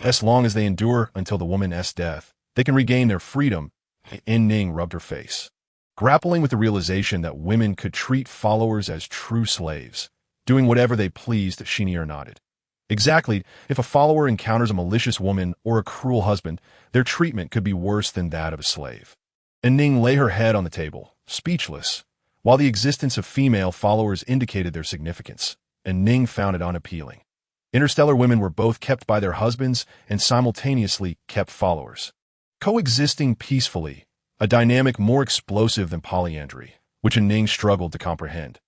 As long as they endure until the woman's death, they can regain their freedom. An Ning rubbed her face, grappling with the realization that women could treat followers as true slaves, doing whatever they pleased. Shinier nodded. Exactly, if a follower encounters a malicious woman or a cruel husband, their treatment could be worse than that of a slave. An Ning lay her head on the table, speechless. While the existence of female followers indicated their significance, An Ning found it unappealing. Interstellar women were both kept by their husbands and simultaneously kept followers, coexisting peacefully, a dynamic more explosive than polyandry, which An Ning struggled to comprehend.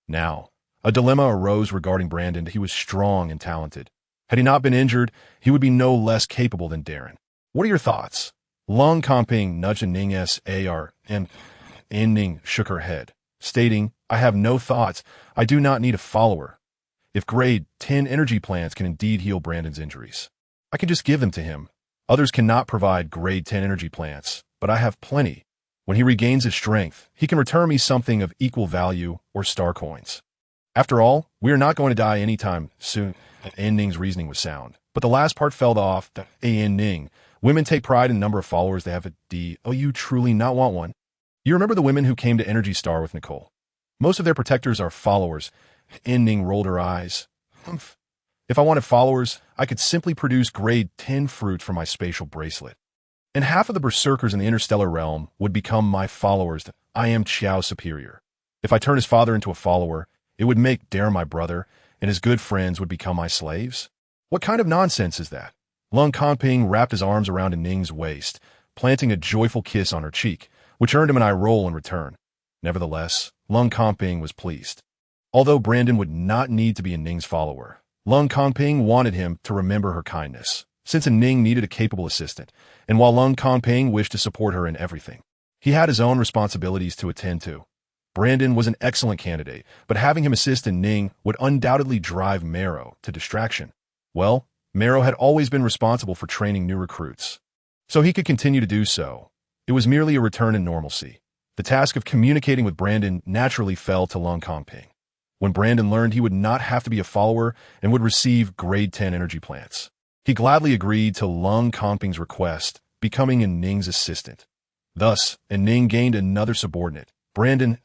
Now, a dilemma arose regarding Brandon. He was strong and talented. Had he not been injured, he would be no less capable than Darren. What are your thoughts? Lung Kongping nudged An Ning's AR, and An Ning shook her head, stating, I have no thoughts. I do not need a follower. If grade 10 energy plants can indeed heal Brandon's injuries, I can just give them to him. Others cannot provide grade 10 energy plants, but I have plenty. When he regains his strength, he can return me something of equal value or star coins. After all, we are not going to die anytime soon. An Ning's reasoning was sound, but the last part fell off. An Ning, women take pride in the number of followers they have. Oh, you truly not want one? You remember the women who came to Energy Star with Nicole? Most of their protectors are followers. An Ning rolled her eyes. Humph. If I wanted followers, I could simply produce grade 10 fruit from my spatial bracelet, and half of the berserkers in the interstellar realm would become my followers. I am Qiao's superior. If I turn his father into a follower, it would make Darren my brother, and his good friends would become my slaves? What kind of nonsense is that? Lung Kongping wrapped his arms around An Ning's waist, planting a joyful kiss on her cheek, which earned him an eye roll in return. Nevertheless, Lung Kongping was pleased. Although Brandon would not need to be An Ning's follower, Lung Kongping wanted him to remember her kindness, since An Ning needed a capable assistant, and while Lung Kongping wished to support her in everything, he had his own responsibilities to attend to. Brandon was an excellent candidate, but having him assist An Ning would undoubtedly drive Marrow to distraction. Well, Marrow had always been responsible for training new recruits, so he could continue to do so. It was merely a return in normalcy. The task of communicating with Brandon naturally fell to Lung Kongping. When Brandon learned he would not have to be a follower and would receive grade 10 energy plants, he gladly agreed to Lung Kongping's request, becoming An Ning's assistant. Thus, An Ning gained another subordinate. Brandon.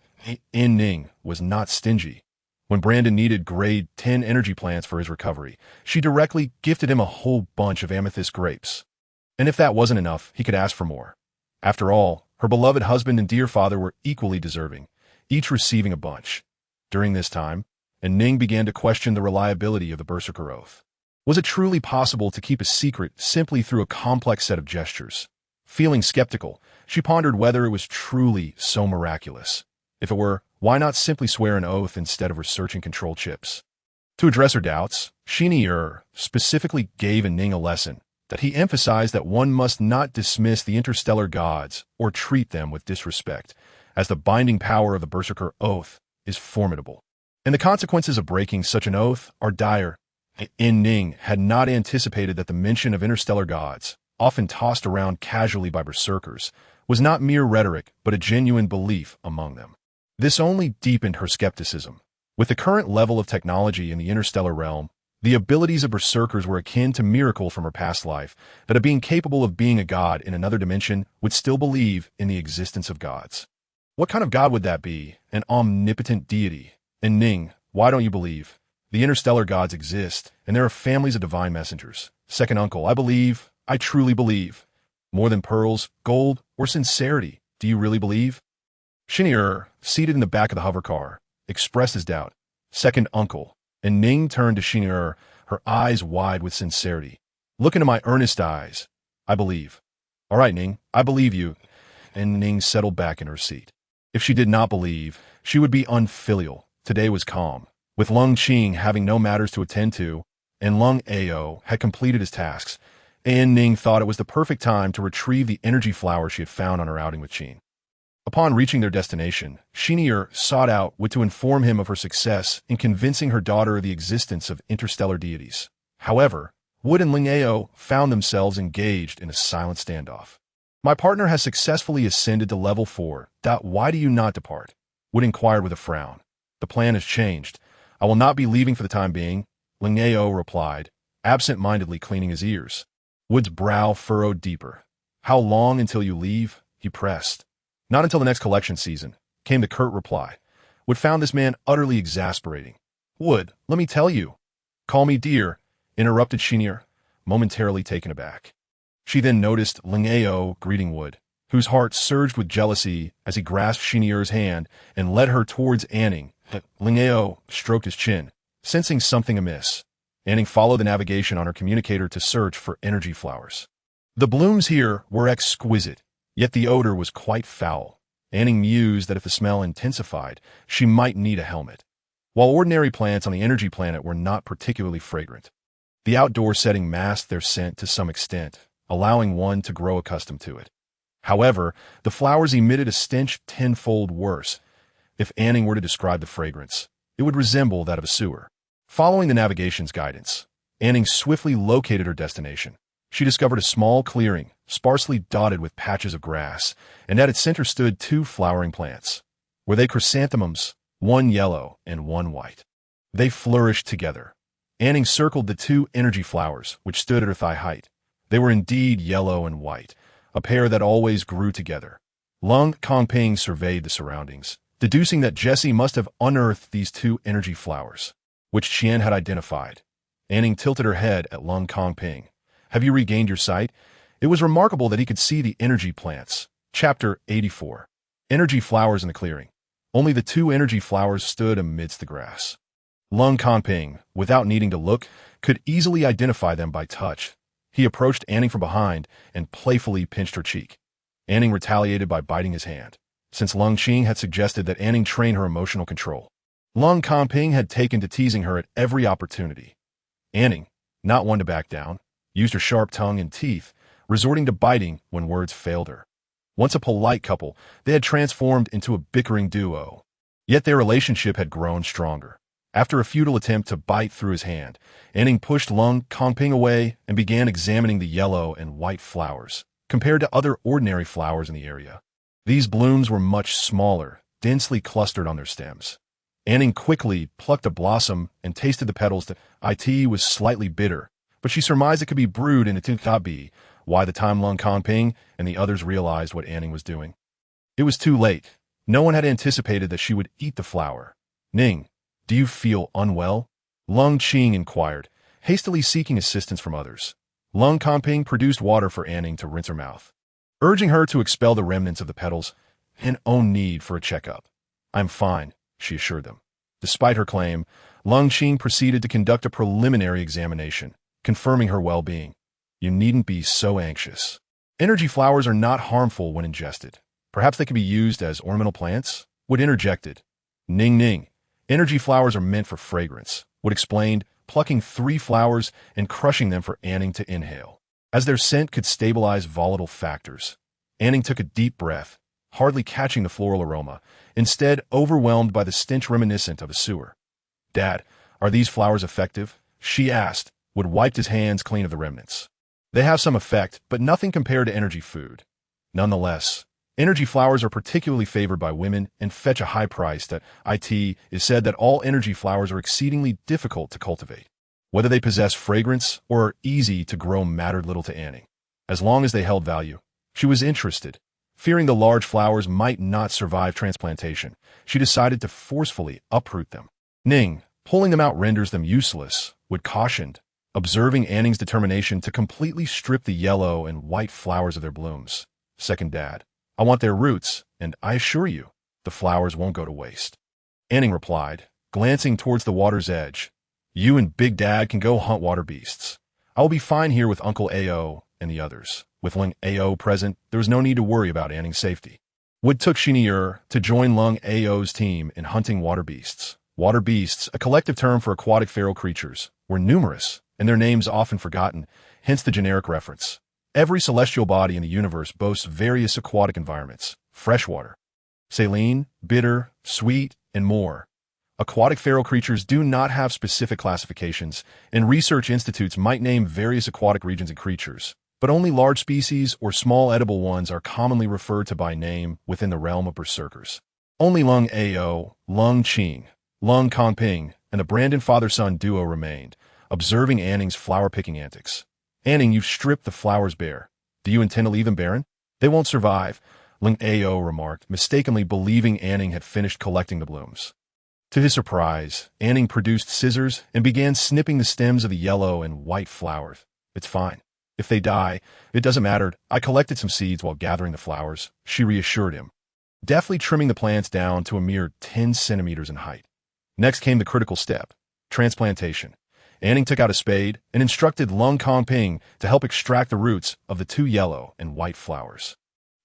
An Ning was not stingy. When Brandon needed grade 10 energy plants for his recovery, she directly gifted him a whole bunch of amethyst grapes. And if that wasn't enough, he could ask for more. After all, her beloved husband and dear father were equally deserving, each receiving a bunch. During this time, An Ning began to question the reliability of the Berserker Oath. Was it truly possible to keep a secret simply through a complex set of gestures? Feeling skeptical, she pondered whether it was truly so miraculous. If it were, why not simply swear an oath instead of researching control chips? To address her doubts, Shinier specifically gave An Ning a lesson that he emphasized that one must not dismiss the interstellar gods or treat them with disrespect, as the binding power of the Berserker Oath is formidable, and the consequences of breaking such an oath are dire. An Ning had not anticipated that the mention of interstellar gods, often tossed around casually by berserkers, was not mere rhetoric but a genuine belief among them. This only deepened her skepticism. With the current level of technology in the interstellar realm, the abilities of berserkers were akin to miracle from her past life, that a being capable of being a god in another dimension would still believe in the existence of gods. What kind of god would that be? An omnipotent deity? An Ning, why don't you believe? The interstellar gods exist, and there are families of divine messengers. Second uncle, I believe, I truly believe. More than pearls, gold, or sincerity, do you really believe? Xinyi, seated in the back of the hover car, expressed his doubt. Second uncle. And Ning turned to Xinyi, her eyes wide with sincerity. Look into my earnest eyes. I believe. All right, Ning, I believe you. And Ning settled back in her seat. If she did not believe, she would be unfilial. Today was calm, with Lung Qing having no matters to attend to, and Lung Ao had completed his tasks. An Ning thought it was the perfect time to retrieve the energy flower she had found on her outing with Qin. Upon reaching their destination, Xinyi sought out Wood to inform him of her success in convincing her daughter of the existence of interstellar deities. However, Wood and Ling Ao found themselves engaged in a silent standoff. My partner has successfully ascended to level 4. Why do you not depart? Wood inquired with a frown. The plan has changed. I will not be leaving for the time being, Ling Ao replied, absent-mindedly cleaning his ears. Wood's brow furrowed deeper. How long until you leave? He pressed. Not until the next collection season, came the curt reply. Wood found this man utterly exasperating. Wood, let me tell you. Call me dear, interrupted Xinyi, momentarily taken aback. She then noticed Ling Ao greeting Wood, whose heart surged with jealousy as he grasped Xinyi's hand and led her towards An Ning. Ling Ao stroked his chin, sensing something amiss. An Ning followed the navigation on her communicator to search for energy flowers. The blooms here were exquisite, yet the odor was quite foul. An Ning mused that if the smell intensified, she might need a helmet. While ordinary plants on the energy planet were not particularly fragrant, the outdoor setting masked their scent to some extent, allowing one to grow accustomed to it. However, the flowers emitted a stench tenfold worse. If An Ning were to describe the fragrance, it would resemble that of a sewer. Following the navigation's guidance, An Ning swiftly located her destination. She discovered a small clearing, sparsely dotted with patches of grass, and at its center stood 2 flowering plants. Were they chrysanthemums? One yellow and one white. They flourished together. An Ning circled the 2 energy flowers, which stood at her thigh height. They were indeed yellow and white, a pair that always grew together. Lung Kongping surveyed the surroundings, deducing that Jesse must have unearthed these 2 energy flowers, which Qian had identified. An Ning tilted her head at Lung Kongping. Have you regained your sight? It was remarkable that he could see the energy plants. Chapter 84. Energy flowers in the clearing. Only the 2 energy flowers stood amidst the grass. Lung Kongping, without needing to look, could easily identify them by touch. He approached An Ning from behind and playfully pinched her cheek. An Ning retaliated by biting his hand, since Lung Qing had suggested that An Ning train her emotional control. Lung Kongping had taken to teasing her at every opportunity. An Ning, not one to back down, used her sharp tongue and teeth, resorting to biting when words failed her. Once a polite couple, they had transformed into a bickering duo. Yet their relationship had grown stronger. After a futile attempt to bite through his hand, An Ning pushed Lung Kongping away and began examining the yellow and white flowers, compared to other ordinary flowers in the area. These blooms were much smaller, densely clustered on their stems. An Ning quickly plucked a blossom and tasted the petals. It was slightly bitter, but she surmised it could be brewed into tabi, by the time Lung Kongping and the others realized what An Ning was doing. It was too late. No one had anticipated that she would eat the flower. Ning, do you feel unwell? Lung Qing inquired, hastily seeking assistance from others. Lung Kongping produced water for An Ning to rinse her mouth, urging her to expel the remnants of the petals, and no need for a checkup. I'm fine, she assured them. Despite her claim, Lung Qing proceeded to conduct a preliminary examination, confirming her well-being. You needn't be so anxious. Energy flowers are not harmful when ingested. Perhaps they can be used as ornamental plants? Wood interjected. Ning. Energy flowers are meant for fragrance, Wood explained, plucking 3 flowers and crushing them for An Ning to inhale, as their scent could stabilize volatile factors. An Ning took a deep breath, hardly catching the floral aroma, instead overwhelmed by the stench reminiscent of a sewer. Dad, are these flowers effective? She asked. Wood wiped his hands clean of the remnants. They have some effect, but nothing compared to energy food. Nonetheless, Energy flowers are particularly favored by women and fetch a high price. That it is said that all energy flowers are exceedingly difficult to cultivate. Whether they possess fragrance or are easy to grow mattered little to Anning. As long as they held value, she was interested. Fearing the large flowers might not survive transplantation, she decided to forcefully uproot them. Ning, pulling them out renders them useless, Wood cautioned, observing Anning's determination to completely strip the yellow and white flowers of their blooms. Second Dad, I want their roots, and I assure you, the flowers won't go to waste. Anning replied, glancing towards the water's edge. You and Big Dad can go hunt water beasts. I will be fine here with Uncle Ao and the others. With Lung Ao present, there was no need to worry about Anning's safety. Wood took Shinier to join Lung Ao's team in hunting water beasts. Water beasts, a collective term for aquatic feral creatures, were numerous, and their names often forgotten, hence the generic reference. Every celestial body in the universe boasts various aquatic environments: freshwater, saline, bitter, sweet, and more. Aquatic feral creatures do not have specific classifications, and research institutes might name various aquatic regions and creatures, but only large species or small edible ones are commonly referred to by name within the realm of berserkers. Only Lung Ao, Lung Qing, Lung Kongping, and the Brandon father-son duo remained, observing Anning's flower-picking antics. Anning, you've stripped the flowers bare. Do you intend to leave them barren? They won't survive, Lung Ao remarked, mistakenly believing Anning had finished collecting the blooms. To his surprise, Anning produced scissors and began snipping the stems of the yellow and white flowers. It's fine. If they die, it doesn't matter. I collected some seeds while gathering the flowers, she reassured him, deftly trimming the plants down to a mere 10 centimeters in height. Next came the critical step, transplantation. Anning took out a spade and instructed Lung Kongping to help extract the roots of the 2 yellow and white flowers.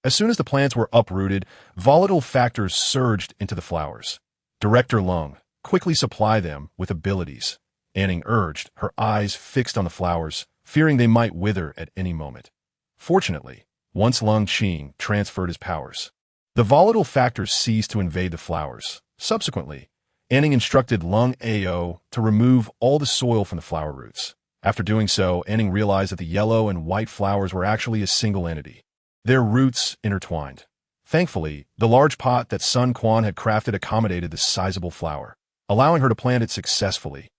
As soon as the plants were uprooted, volatile factors surged into the flowers. Director Lung, quickly supply them with abilities, Anning urged, her eyes fixed on the flowers, fearing they might wither at any moment. Fortunately, once Lung Qing transferred his powers, the volatile factors ceased to invade the flowers. Subsequently, Anning instructed Lung Ao to remove all the soil from the flower roots. After doing so, Anning realized that the yellow and white flowers were actually a single entity, their roots intertwined. Thankfully, the large pot that Sun Quan had crafted accommodated the sizable flower, allowing her to plant it successfully.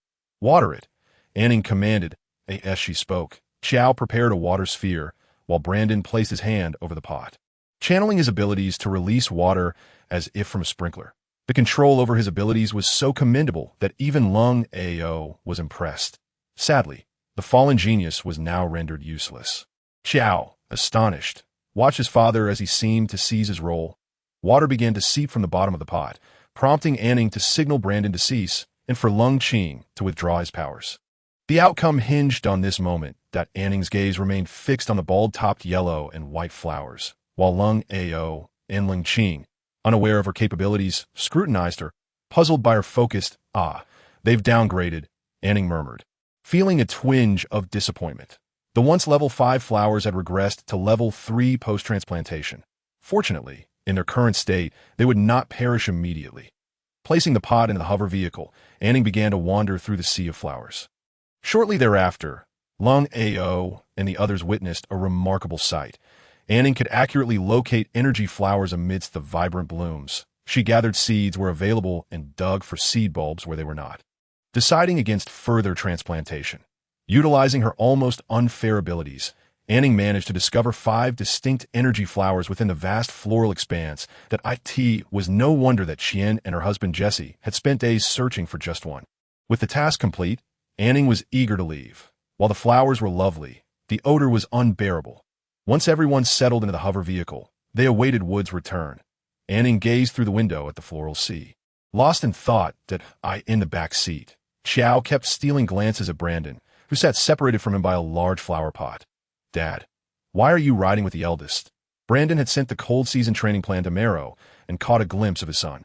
Water it, Anning commanded. As she spoke, Chow prepared a water sphere, while Brandon placed his hand over the pot, channeling his abilities to release water as if from a sprinkler. The control over his abilities was so commendable that even Lung Ao was impressed. Sadly, the fallen genius was now rendered useless. Chow, astonished, watched his father as he seemed to seize his role. Water began to seep from the bottom of the pot, prompting Anning to signal Brandon to cease and for Lung Qing to withdraw his powers. The outcome hinged on this moment that Anning's gaze remained fixed on the bald-topped yellow and white flowers, while Lung Ao and Lung Qing, unaware of her capabilities, scrutinized her, puzzled by her focused, they've downgraded, Anning murmured, feeling a twinge of disappointment. The once level 5 flowers had regressed to level 3 post-transplantation. Fortunately, in their current state, they would not perish immediately. Placing the pot in the hover vehicle, Anning began to wander through the sea of flowers. Shortly thereafter, Lung Ao and the others witnessed a remarkable sight. Anning could accurately locate energy flowers amidst the vibrant blooms. She gathered seeds where available and dug for seed bulbs where they were not, deciding against further transplantation. Utilizing her almost unfair abilities, Anning managed to discover 5 distinct energy flowers within the vast floral expanse that was no wonder that Chien and her husband Jesse had spent days searching for just one. With the task complete, Anning was eager to leave. While the flowers were lovely, the odor was unbearable. Once everyone settled into the hover vehicle, they awaited Wood's return. Anning gazed through the window at the floral sea, lost in thought that in the back seat. Chow kept stealing glances at Brandon, who sat separated from him by a large flower pot. Dad, why are you riding with the eldest? Brandon had sent the cold season training plan to Marrow and caught a glimpse of his son.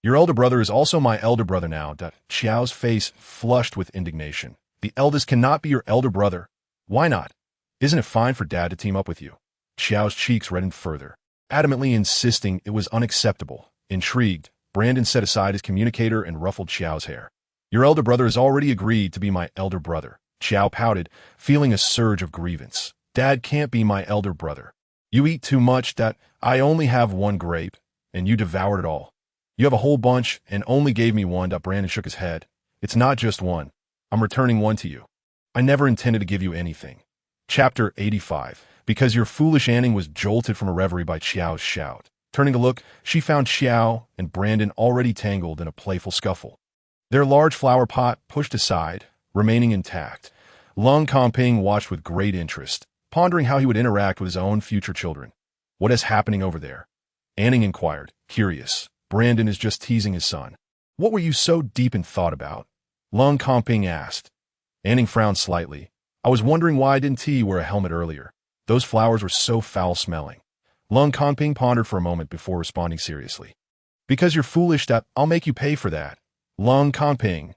Your elder brother is also my elder brother now. Chow's face flushed with indignation. The eldest cannot be your elder brother. Why not? Isn't it fine for Dad to team up with you? Chow's cheeks reddened further, adamantly insisting it was unacceptable. Intrigued, Brandon set aside his communicator and ruffled Chow's hair. Your elder brother has already agreed to be my elder brother. Chow pouted, feeling a surge of grievance. Dad can't be my elder brother. You eat too much that I only have one grape, and you devoured it all. You have a whole bunch and only gave me one. Brandon shook his head. It's not just one. I'm returning one to you. I never intended to give you anything. Chapter 85. Because your foolish An Ning was jolted from a reverie by Xiao's shout. Turning to look, she found Xiao and Brandon already tangled in a playful scuffle. Their large flower pot pushed aside, remaining intact. Lung Kongping watched with great interest, pondering how he would interact with his own future children. What is happening over there? An Ning inquired, curious. Brandon is just teasing his son. What were you so deep in thought about? Lung Kongping asked. An Ning frowned slightly. I was wondering why didn't T wear a helmet earlier? Those flowers were so foul-smelling. Lung Kongping pondered for a moment before responding seriously. Because you're foolish that I'll make you pay for that. Lung Kongping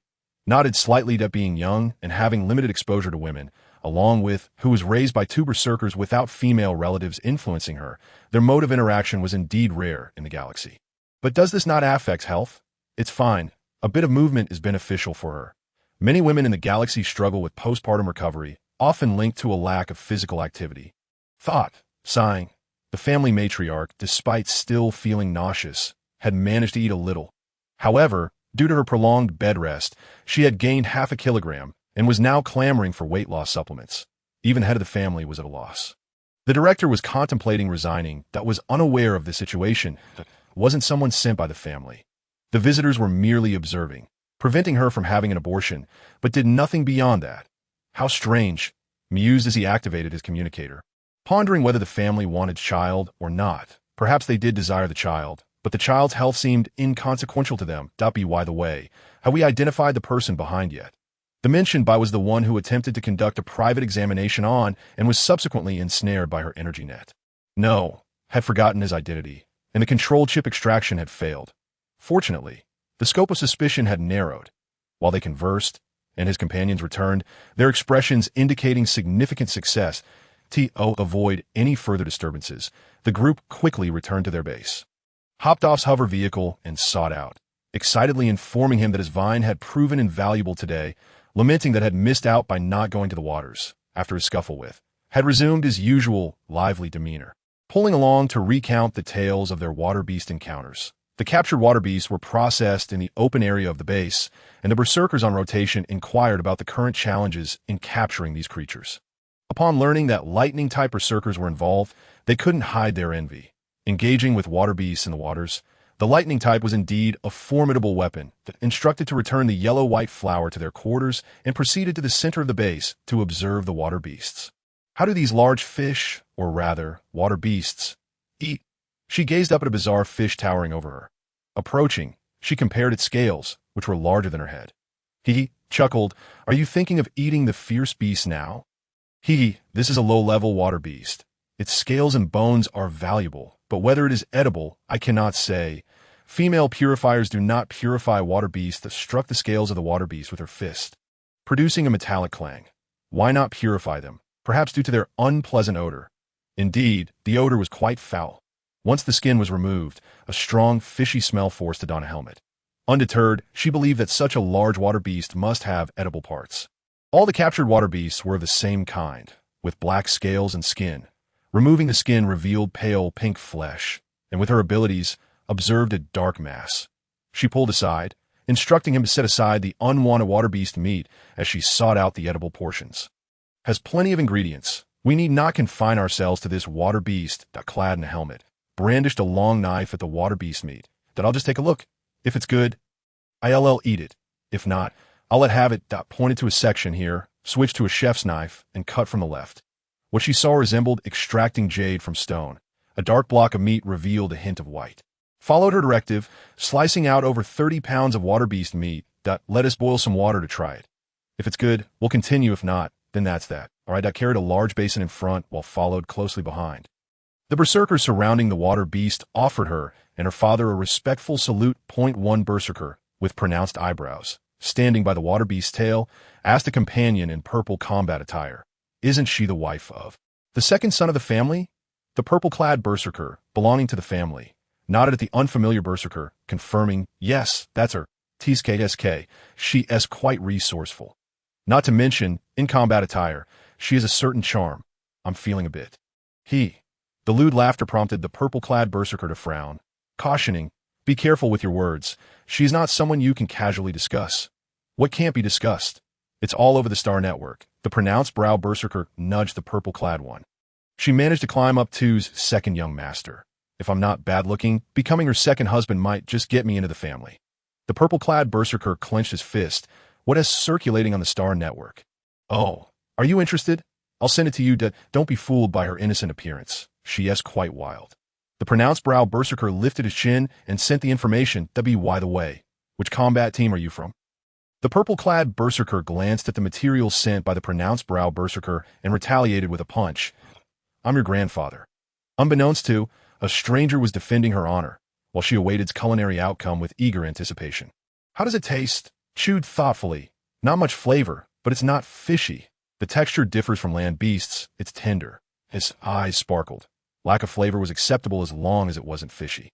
nodded slightly at being young and having limited exposure to women, along with who was raised by two berserkers without female relatives influencing her. Their mode of interaction was indeed rare in the galaxy. But does this not affect health? It's fine. A bit of movement is beneficial for her. Many women in the galaxy struggle with postpartum recovery, often linked to a lack of physical activity. Thought, sighing. The family matriarch, despite still feeling nauseous, had managed to eat a little. However, due to her prolonged bed rest, she had gained half a kilogram and was now clamoring for weight loss supplements. Even head of the family was at a loss. The director was contemplating resigning, but was unaware of the situation. Wasn't someone sent by the family? The visitors were merely observing, preventing her from having an abortion, but did nothing beyond that. How strange, mused as he activated his communicator. Pondering whether the family wanted child or not. Perhaps they did desire the child, but the child's health seemed inconsequential to them. By the way, have we identified the person behind yet? The mentioned by was the one who attempted to conduct a private examination on and was subsequently ensnared by her energy net. No, had forgotten his identity, and the control chip extraction had failed. Fortunately, the scope of suspicion had narrowed. While they conversed, and his companions returned, their expressions indicating significant success, to avoid any further disturbances, the group quickly returned to their base. Hopped off his hover vehicle and sought out, excitedly informing him that his vine had proven invaluable today, lamenting that had missed out by not going to the waters, after his scuffle with, had resumed his usual lively demeanor, pulling along to recount the tales of their water beast encounters. The captured water beasts were processed in the open area of the base, and the berserkers on rotation inquired about the current challenges in capturing these creatures. Upon learning that lightning-type berserkers were involved, they couldn't hide their envy. Engaging with water beasts in the waters, the lightning type was indeed a formidable weapon that instructed to return the yellow-white flower to their quarters and proceeded to the center of the base to observe the water beasts. How do these large fish, or rather, water beasts, eat? She gazed up at a bizarre fish towering over her. Approaching, she compared its scales, which were larger than her head. He chuckled, "Are you thinking of eating the fierce beast now?" This is a low-level water beast. Its scales and bones are valuable, but whether it is edible, I cannot say. Female purifiers do not purify water beasts that struck the scales of the water beast with her fist, producing a metallic clang. Why not purify them? Perhaps due to their unpleasant odor. Indeed, the odor was quite foul. Once the skin was removed, a strong, fishy smell forced Adon a helmet. Undeterred, she believed that such a large water beast must have edible parts. All the captured water beasts were of the same kind, with black scales and skin. Removing the skin revealed pale pink flesh, and with her abilities, observed a dark mass. She pulled aside, instructing him to set aside the unwanted water beast meat as she sought out the edible portions. Has plenty of ingredients. We need not confine ourselves to this water beast that clad in a helmet. Brandished a long knife at the water beast meat. That I'll just take a look. If it's good, I'll eat it. If not, I'll let have it. Pointed to a section here, switched to a chef's knife, and cut from the left. What she saw resembled extracting jade from stone. A dark block of meat revealed a hint of white. Followed her directive, slicing out over 30 pounds of water beast meat. Let us boil some water to try it. If it's good, we'll continue. If not, then that's that. All right, carried a large basin in front while followed closely behind. The berserkers surrounding the water beast offered her and her father a respectful salute. One berserker, with pronounced eyebrows, standing by the water beast's tail, asked a companion in purple combat attire, "Isn't she the wife of the second son of the family?" The purple-clad berserker, belonging to the family, nodded at the unfamiliar berserker, confirming, "Yes, that's her. TSK. She is quite resourceful. Not to mention, in combat attire, she has a certain charm. I'm feeling a bit." The lewd laughter prompted the purple-clad berserker to frown, cautioning, "Be careful with your words. She's not someone you can casually discuss." "What can't be discussed? It's all over the Star Network." The pronounced brow berserker nudged the purple-clad one. "She managed to climb up Two's second young master. If I'm not bad-looking, becoming her second husband might just get me into the family." The purple-clad berserker clenched his fist. "What is circulating on the Star Network?" "Oh, are you interested? I'll send it to you. Don't be fooled by her innocent appearance. She is quite wild." The pronounced brow berserker lifted his chin and sent the information. "By the way, which combat team are you from?" The purple-clad berserker glanced at the material sent by the pronounced brow berserker and retaliated with a punch. "I'm your grandfather." Unbeknownst to, a stranger was defending her honor, while she awaited its culinary outcome with eager anticipation. "How does it taste?" Chewed thoughtfully. "Not much flavor, but it's not fishy. The texture differs from land beasts. It's tender." His eyes sparkled. Lack of flavor was acceptable as long as it wasn't fishy.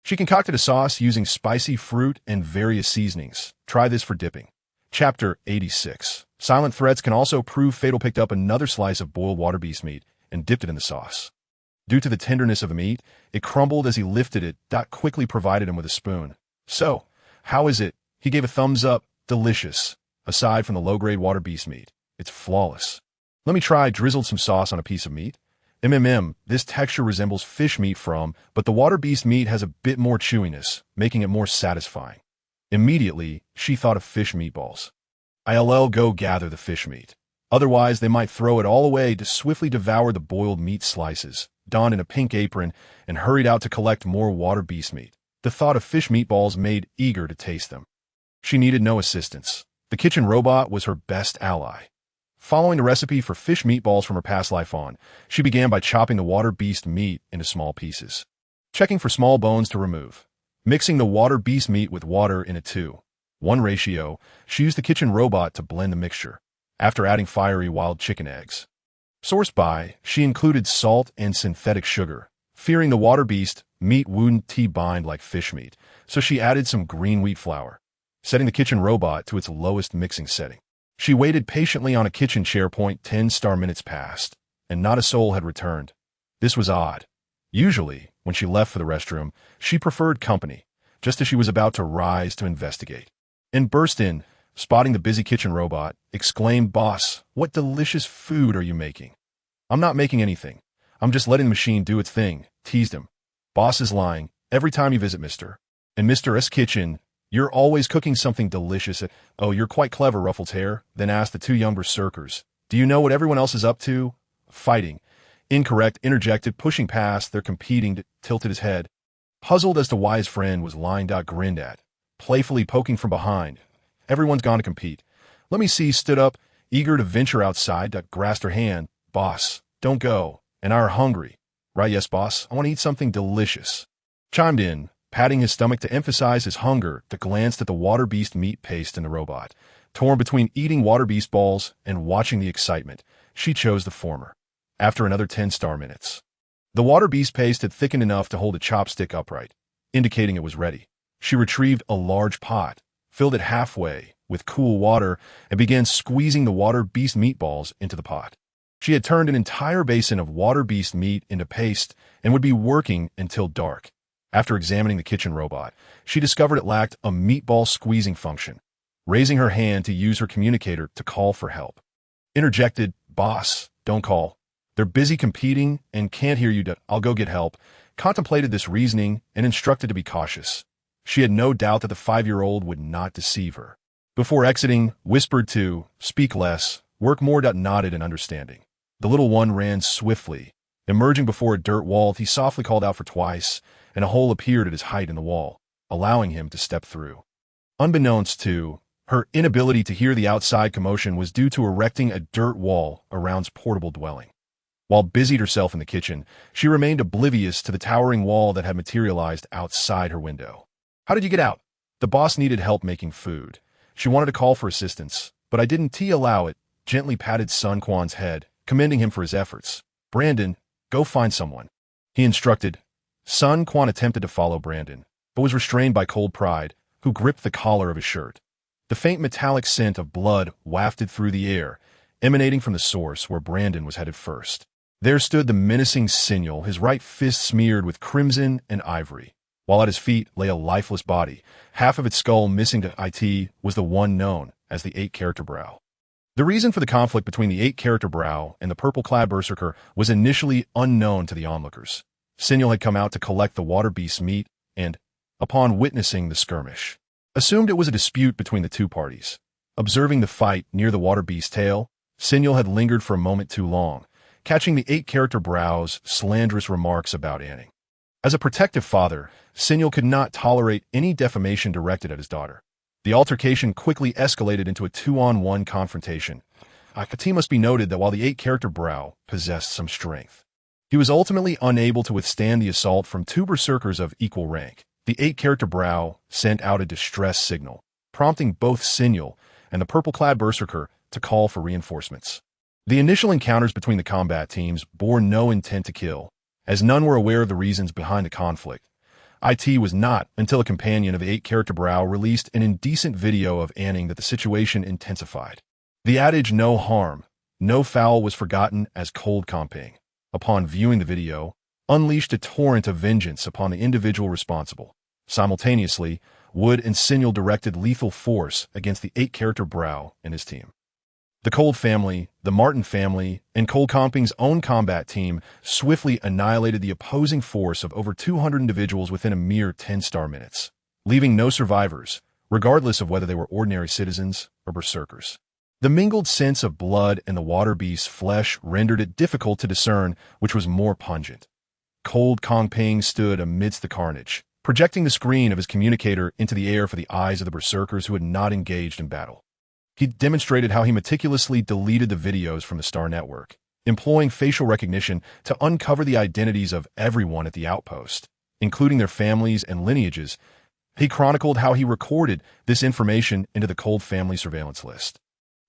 She concocted a sauce using spicy fruit and various seasonings. Try this for dipping. Chapter 86. Silent threats can also prove fatal. Picked up another slice of boiled water beast meat and dipped it in the sauce. Due to the tenderness of the meat, it crumbled as he lifted it. Dot quickly provided him with a spoon. "So, how is it?" He gave a thumbs up. "Delicious. Aside from the low-grade water beast meat, it's flawless." "Let me try." Drizzled some sauce on a piece of meat. This texture resembles fish meat but the water beast meat has a bit more chewiness, making it more satisfying. Immediately, she thought of fish meatballs. "I'll go gather the fish meat. Otherwise, they might throw it all away." To swiftly devour the boiled meat slices, donned in a pink apron, and hurried out to collect more water beast meat. The thought of fish meatballs made eager to taste them. She needed no assistance. The kitchen robot was her best ally. Following the recipe for fish meatballs from her past life on, she began by chopping the water beast meat into small pieces, checking for small bones to remove. Mixing the water beast meat with water in a 2:1 ratio, she used the kitchen robot to blend the mixture. After adding fiery wild chicken eggs, sourced by, she included salt and synthetic sugar. Fearing the water beast meat wouldn't bind like fish meat, so she added some green wheat flour, setting the kitchen robot to its lowest mixing setting. She waited patiently on a kitchen chair. 10 minutes passed, and not a soul had returned. This was odd. Usually, when she left for the restroom, she preferred company, just as she was about to rise to investigate. And burst in, spotting the busy kitchen robot, exclaimed, "Boss, what delicious food are you making?" "I'm not making anything. I'm just letting the machine do its thing," teased him. "Boss is lying. Every time you visit Mr. and Mr. S. kitchen, you're always cooking something delicious." "Oh, you're quite clever," ruffled hair, then asked the two young berserkers. "Do you know what everyone else is up to?" "Fighting." "Incorrect," interjected, pushing past their competing, tilted his head. Puzzled as to why his friend was lying. Grinned at, playfully poking from behind. "Everyone's gone to compete." "Let me see." Stood up, eager to venture outside. Grasped her hand. "Boss, don't go. And I are hungry." "Right, yes, boss. I want to eat something delicious." Chimed in, patting his stomach to emphasize his hunger. Glanced at the water beast meat paste in the robot. Torn between eating water beast balls and watching the excitement, she chose the former. After another 10 minutes, the water beast paste had thickened enough to hold a chopstick upright, indicating it was ready. She retrieved a large pot, filled it halfway with cool water, and began squeezing the water beast meatballs into the pot. She had turned an entire basin of water beast meat into paste and would be working until dark. After examining the kitchen robot, she discovered it lacked a meatball squeezing function. Raising her hand to use her communicator to call for help, interjected, "Boss, don't call. They're busy competing and can't hear you. I'll go get help." Contemplated this reasoning and instructed to be cautious. She had no doubt that the 5-year-old would not deceive her. Before exiting, whispered to, "Speak less, work more." Nodded in understanding. The little one ran swiftly. Emerging before a dirt wall, he softly called out for twice, and a hole appeared at his height in the wall, allowing him to step through. Unbeknownst to her, inability to hear the outside commotion was due to erecting a dirt wall around his portable dwelling. While busied herself in the kitchen, she remained oblivious to the towering wall that had materialized outside her window. "How did you get out?" The boss needed help making food. She wanted to call for assistance, but I didn't allow it. Gently patted Sun Quan's head, commending him for his efforts. "Brandon, go find someone," he instructed. Sun Quan attempted to follow Brandon, but was restrained by cold pride, who gripped the collar of his shirt. The faint metallic scent of blood wafted through the air, emanating from the source where Brandon was headed first. There stood the menacing Signal, his right fist smeared with crimson and ivory, while at his feet lay a lifeless body. Half of its skull missing to it was the one known as the eight-character brow. The reason for the conflict between the eight-character brow and the purple-clad berserker was initially unknown to the onlookers. Signal had come out to collect the water beast's meat and, upon witnessing the skirmish, assumed it was a dispute between the two parties. Observing the fight near the water beast's tail, Signal had lingered for a moment too long, catching the eight-character brow's slanderous remarks about An Ning. As a protective father, Signal could not tolerate any defamation directed at his daughter. The altercation quickly escalated into a two-on-one confrontation. It must be noted that while the eight-character brow possessed some strength, he was ultimately unable to withstand the assault from two berserkers of equal rank. The eight-character brow sent out a distress signal, prompting both Signal and the purple-clad berserker to call for reinforcements. The initial encounters between the combat teams bore no intent to kill, as none were aware of the reasons behind the conflict. It was not until a companion of the eight-character brow released an indecent video of An Ning that the situation intensified. The adage "no harm, no foul" was forgotten as cold comping, upon viewing the video, unleashed a torrent of vengeance upon the individual responsible. Simultaneously, Wood and Signal directed lethal force against the eight-character brow and his team. The Cold family, the Martin family, and Cold Comping's own combat team swiftly annihilated the opposing force of over 200 individuals within a mere 10 minutes, leaving no survivors, regardless of whether they were ordinary citizens or berserkers. The mingled sense of blood and the water beast's flesh rendered it difficult to discern which was more pungent. Cold Comping stood amidst the carnage, projecting the screen of his communicator into the air for the eyes of the berserkers who had not engaged in battle. He demonstrated how he meticulously deleted the videos from the Star Network, employing facial recognition to uncover the identities of everyone at the outpost, including their families and lineages. He chronicled how he recorded this information into the Cold family surveillance list.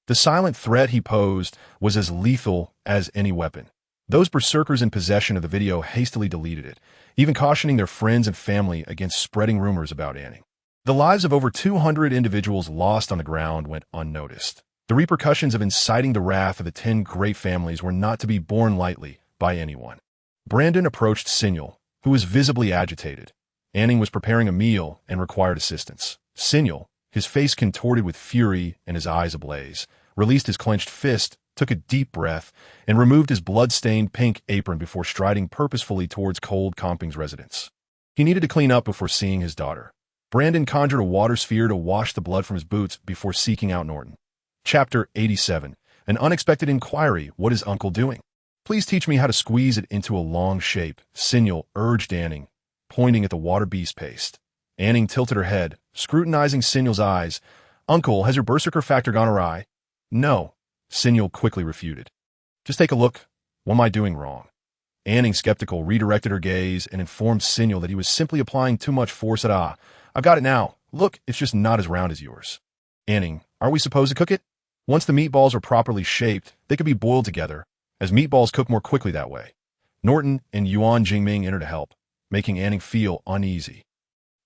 The silent threat he posed was as lethal as any weapon. Those berserkers in possession of the video hastily deleted it, even cautioning their friends and family against spreading rumors about An Ning. The lives of over 200 individuals lost on the ground went unnoticed. The repercussions of inciting the wrath of the 10 great families were not to be borne lightly by anyone. Brandon approached Signal, who was visibly agitated. An Ning was preparing a meal and required assistance. Signal, his face contorted with fury and his eyes ablaze, released his clenched fist, took a deep breath, and removed his blood-stained pink apron before striding purposefully towards Cold Comping's residence. He needed to clean up before seeing his daughter. Brandon conjured a water sphere to wash the blood from his boots before seeking out Norton. Chapter 87. An unexpected inquiry. What is Uncle doing? Please teach me how to squeeze it into a long shape, Signal urged An Ning, pointing at the water beast paste. An Ning tilted her head, scrutinizing Signal's eyes. Uncle, has your berserker factor gone awry? No, Signal quickly refuted. Just take a look. What am I doing wrong? An Ning, skeptical, redirected her gaze and informed Signal that he was simply applying too much force at I've got it now. Look, it's just not as round as yours. An Ning, aren't we supposed to cook it? Once the meatballs are properly shaped, they could be boiled together, as meatballs cook more quickly that way. Norton and Yuan Jingming entered to help, making An Ning feel uneasy.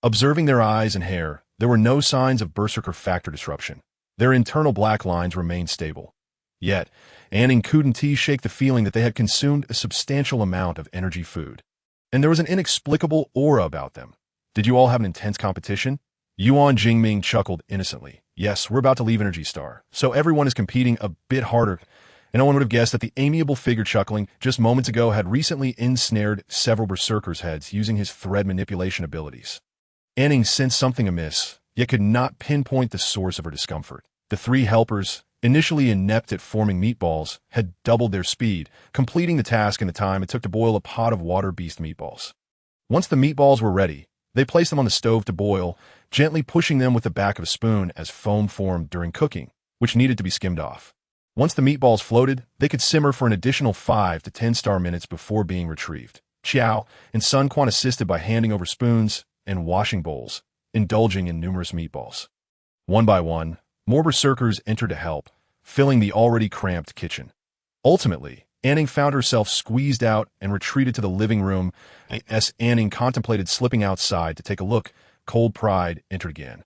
Observing their eyes and hair, there were no signs of berserker factor disruption. Their internal black lines remained stable. Yet, An Ning couldn't shake the feeling that they had consumed a substantial amount of energy food. And there was an inexplicable aura about them. Did you all have an intense competition? Yuan Jingming chuckled innocently. Yes, we're about to leave Energy Star, so everyone is competing a bit harder. And no one would have guessed that the amiable figure chuckling just moments ago had recently ensnared several berserkers' heads using his thread manipulation abilities. An Ning sensed something amiss, yet could not pinpoint the source of her discomfort. The three helpers, initially inept at forming meatballs, had doubled their speed, completing the task in the time it took to boil a pot of water beast meatballs. Once the meatballs were ready, they placed them on the stove to boil, gently pushing them with the back of a spoon as foam formed during cooking, which needed to be skimmed off. Once the meatballs floated, they could simmer for an additional 5 to 10 minutes before being retrieved. Chiao and Sun Quan assisted by handing over spoons and washing bowls, indulging in numerous meatballs. One by one, more berserkers entered to help, filling the already cramped kitchen. Ultimately, An Ning found herself squeezed out and retreated to the living room. As An Ning contemplated slipping outside to take a look, Cold Pride entered again,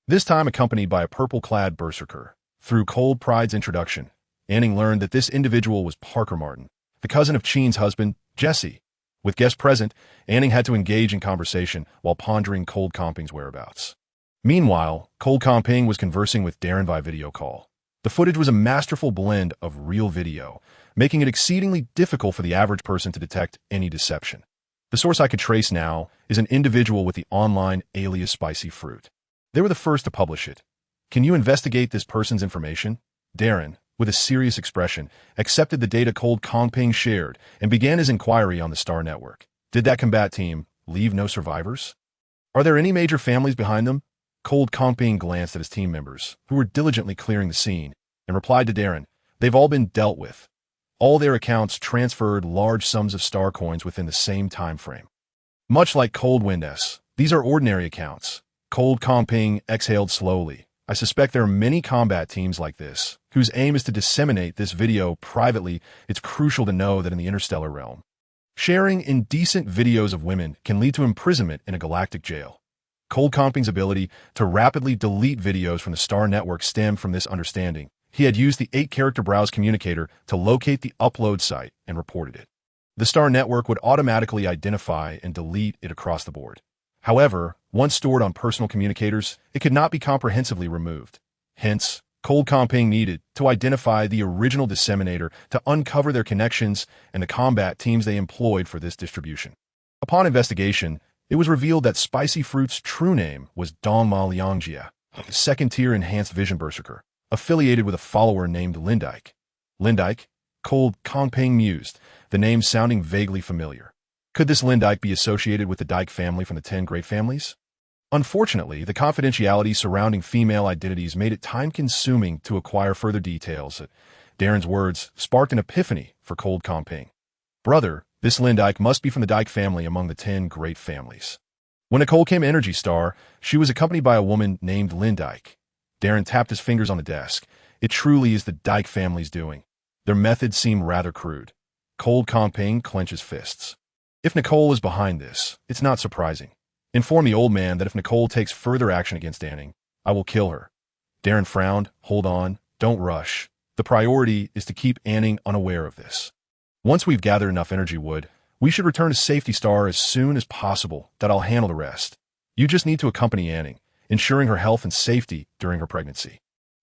this time accompanied by a purple-clad berserker. Through Cold Pride's introduction, An Ning learned that this individual was Parker Martin, the cousin of Cheen's husband, Jesse. With guests present, An Ning had to engage in conversation while pondering Cold Comping's whereabouts. Meanwhile, Cold Comping was conversing with Darren by video call. The footage was a masterful blend of real video, making it exceedingly difficult for the average person to detect any deception. The source I could trace now is an individual with the online alias Spicy Fruit. They were the first to publish it. Can you investigate this person's information? Darren, with a serious expression, accepted the data Cold Comping shared and began his inquiry on the Star Network. Did that combat team leave no survivors? Are there any major families behind them? Cold Comping glanced at his team members, who were diligently clearing the scene, and replied to Darren, "They've all been dealt with. All their accounts transferred large sums of star coins within the same time frame. Much like Cold Wind's, these are ordinary accounts." Cold Comping exhaled slowly. "I suspect there are many combat teams like this, whose aim is to disseminate this video privately. It's crucial to know that in the interstellar realm, sharing indecent videos of women can lead to imprisonment in a galactic jail." Cold Comping's ability to rapidly delete videos from the Star Network stemmed from this understanding. He had used the 8-character browse communicator to locate the upload site and reported it. The Star Network would automatically identify and delete it across the board. However, once stored on personal communicators, it could not be comprehensively removed. Hence, Cold Comping needed to identify the original disseminator to uncover their connections and the combat teams they employed for this distribution. Upon investigation, it was revealed that Spicy Fruit's true name was Dongma Liangjia, a second-tier enhanced vision berserker, affiliated with a follower named Lindike. Lindike? Cold Comping mused, the name sounding vaguely familiar. Could this Lindike be associated with the Dyke family from the 10 Great Families? Unfortunately, the confidentiality surrounding female identities made it time-consuming to acquire further details. Darren's words sparked an epiphany for Cold Comping. "Brother, this Lindike must be from the Dyke family among the 10 Great Families." When Nicole came to Energy Star, she was accompanied by a woman named Lindike. Darren tapped his fingers on the desk. It truly is the Dyke family's doing. Their methods seem rather crude. Cold Comping clenched his fists. If Nicole is behind this, it's not surprising. Inform the old man that if Nicole takes further action against An Ning, I will kill her. Darren frowned. Hold on. Don't rush. The priority is to keep An Ning unaware of this. Once we've gathered enough energy wood, we should return to Safety Star as soon as possible. That I'll handle the rest. You just need to accompany An Ning, ensuring her health and safety during her pregnancy.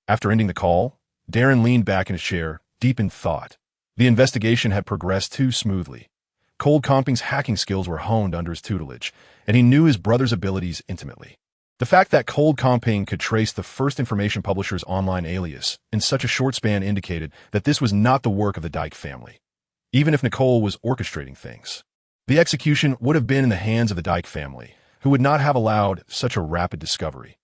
After ending the call, Darren leaned back in his chair, deep in thought. The investigation had progressed too smoothly. Cold Comping's hacking skills were honed under his tutelage, and he knew his brother's abilities intimately. The fact that Cold Comping could trace the first information publisher's online alias in such a short span indicated that this was not the work of the Dyke family. Even if Nicole was orchestrating things, the execution would have been in the hands of the Dyke family, who would not have allowed such a rapid discovery.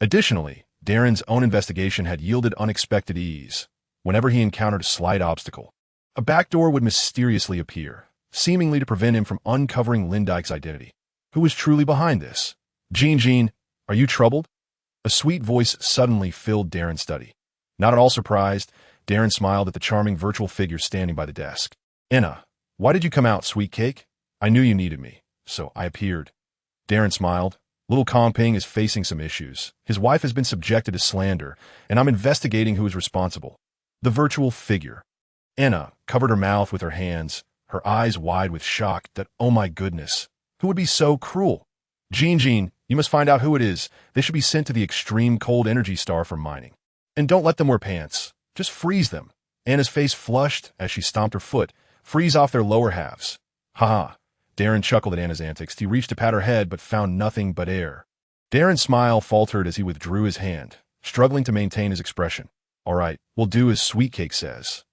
Additionally, Darren's own investigation had yielded unexpected ease. Whenever he encountered a slight obstacle, a backdoor would mysteriously appear, seemingly to prevent him from uncovering Lindike's identity. Who was truly behind this? Jean, are you troubled? A sweet voice suddenly filled Darren's study. Not at all surprised, Darren smiled at the charming virtual figure standing by the desk. "Anna, why did you come out, sweet cake? I knew you needed me, so I appeared." Darren smiled. "Little Comping is facing some issues. His wife has been subjected to slander, and I'm investigating who is responsible." The virtual figure. Anna covered her mouth with her hands, her eyes wide with shock that, oh my goodness, who would be so cruel? Jean, you must find out who it is. They should be sent to the extreme cold energy star for mining. And don't let them wear pants. Just freeze them. Anna's face flushed as she stomped her foot. Freeze off their lower halves. Haha. Darren chuckled at Anna's antics. He reached to pat her head but found nothing but air. Darren's smile faltered as he withdrew his hand, struggling to maintain his expression. All right, we'll do as Sweet Cake says.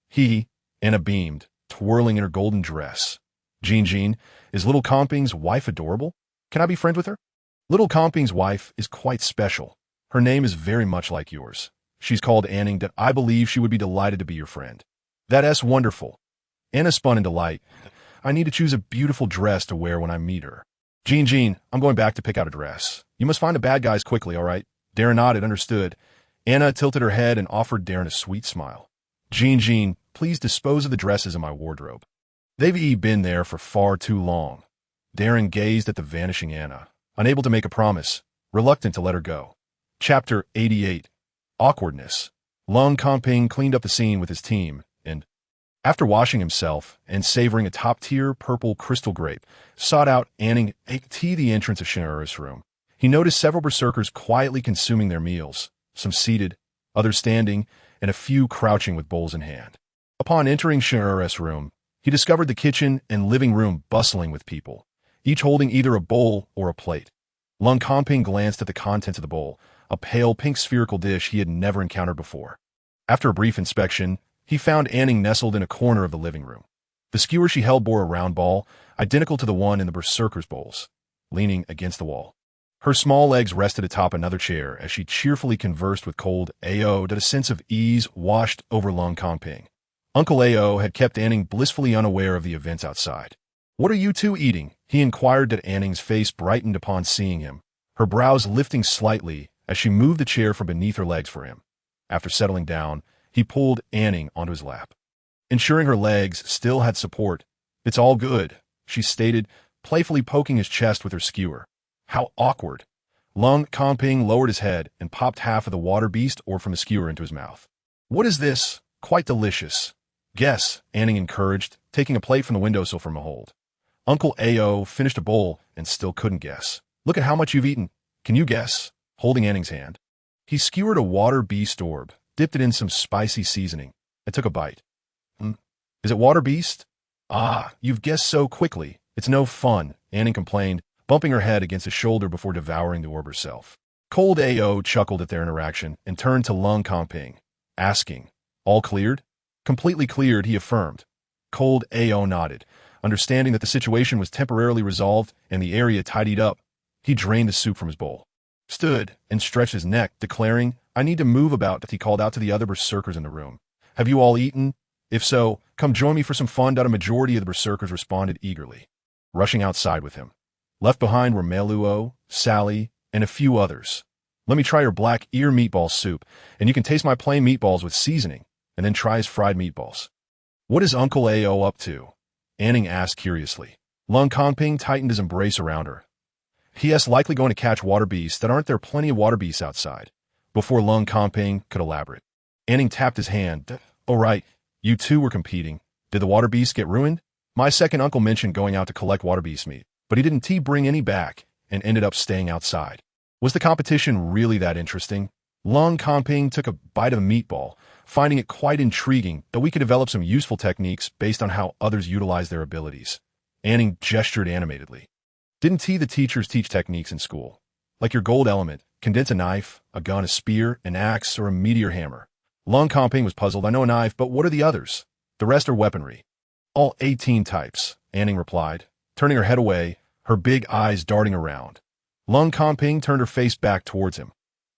Anna beamed, twirling in her golden dress. Jean, is Little Comping's wife adorable? Can I be friends with her? Little Comping's wife is quite special. Her name is very much like yours. She's called An Ning. I believe she would be delighted to be your friend. That's wonderful. Anna spun in delight. I need to choose a beautiful dress to wear when I meet her. Jean, I'm going back to pick out a dress. You must find the bad guys quickly, all right? Darren nodded, understood. Anna tilted her head and offered Darren a sweet smile. Jean, please dispose of the dresses in my wardrobe. They've been there for far too long. Darren gazed at the vanishing Anna, unable to make a promise, reluctant to let her go. Chapter 88. Awkwardness. Lung Comping cleaned up the scene with his team, and After washing himself and savoring a top-tier purple crystal grape, sought out An Ning at the entrance of Shinra's room. He noticed several berserkers quietly consuming their meals, some seated, others standing, and a few crouching with bowls in hand. Upon entering Shinra's room, he discovered the kitchen and living room bustling with people, each holding either a bowl or a plate. Lung Kongping glanced at the contents of the bowl, a pale pink spherical dish he had never encountered before. After a brief inspection, he found An Ning nestled in a corner of the living room. The skewer she held bore a round ball, identical to the one in the berserker's bowls, leaning against the wall. Her small legs rested atop another chair as she cheerfully conversed with cold Ao that a sense of ease washed over Lung Kongping. Uncle Ao had kept An Ning blissfully unaware of the events outside. "What are you two eating?" he inquired that An Ning's face brightened upon seeing him, her brows lifting slightly as she moved the chair from beneath her legs for him. After settling down, he pulled An Ning onto his lap. Ensuring her legs still had support, "It's all good," she stated, playfully poking his chest with her skewer. "How awkward." Lung Kongping lowered his head and popped half of the water beast orb from the skewer into his mouth. "What is this? Quite delicious." "Guess," An Ning encouraged, taking a plate from the windowsill from a hold. Uncle Ao finished a bowl and still couldn't guess. "Look at how much you've eaten. Can you guess?" Holding An Ning's hand. He skewered a water beast orb, dipped it in some spicy seasoning, and took a bite. Is it water beast?" "Ah, you've guessed so quickly. It's no fun," An Ning complained, bumping her head against his shoulder before devouring the orb herself. Cold Ao chuckled at their interaction and turned to Lung Kongping, asking, "All cleared?" "Completely cleared," he affirmed. Cold Ao nodded, understanding that the situation was temporarily resolved and the area tidied up. He drained the soup from his bowl, stood, and stretched his neck, declaring, "I need to move about." He called out to the other berserkers in the room. "Have you all eaten? If so, come join me for some fun." A majority of the berserkers responded eagerly, rushing outside with him. Left behind were Meluo, Sally, and a few others. "Let me try your black ear meatball soup, and you can taste my plain meatballs with seasoning, and then try his fried meatballs." "What is Uncle Ao up to?" An Ning asked curiously. Lung Kongping tightened his embrace around her. "He is likely going to catch water beasts. That aren't there plenty of water beasts outside?" Before Lung Kongping could elaborate, An Ning tapped his hand. "Oh right, you two were competing. Did the water beasts get ruined?" "My second uncle mentioned going out to collect water beast meat, but he didn't bring any back and ended up staying outside." "Was the competition really that interesting?" Lung Kongping took a bite of the meatball, finding it quite intriguing that we could develop some useful techniques based on how others utilize their abilities. An Ning gestured animatedly. "Didn't the teachers teach techniques in school? Like your gold element, condense a knife, a gun, a spear, an axe, or a meteor hammer?" Lung Kongping was puzzled. "I know a knife, but what are the others?" "The rest are weaponry." "All 18 types," An Ning replied, turning her head away, her big eyes darting around. Lung Kongping turned her face back towards him.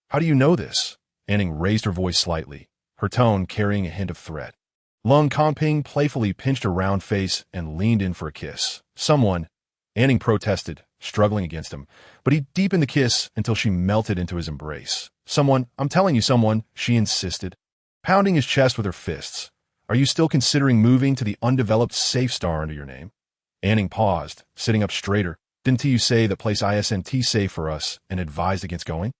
"How do you know this?" An Ning raised her voice slightly, her tone carrying a hint of threat. Lung Kongping playfully pinched her round face and leaned in for a kiss. "Someone," An Ning protested, struggling against him, but he deepened the kiss until she melted into his embrace. "Someone, I'm telling you someone," she insisted, pounding his chest with her fists. "Are you still considering moving to the undeveloped safe star under your name?" An Ning paused, sitting up straighter. "Didn't you say that place isn't safe for us and advised against going?"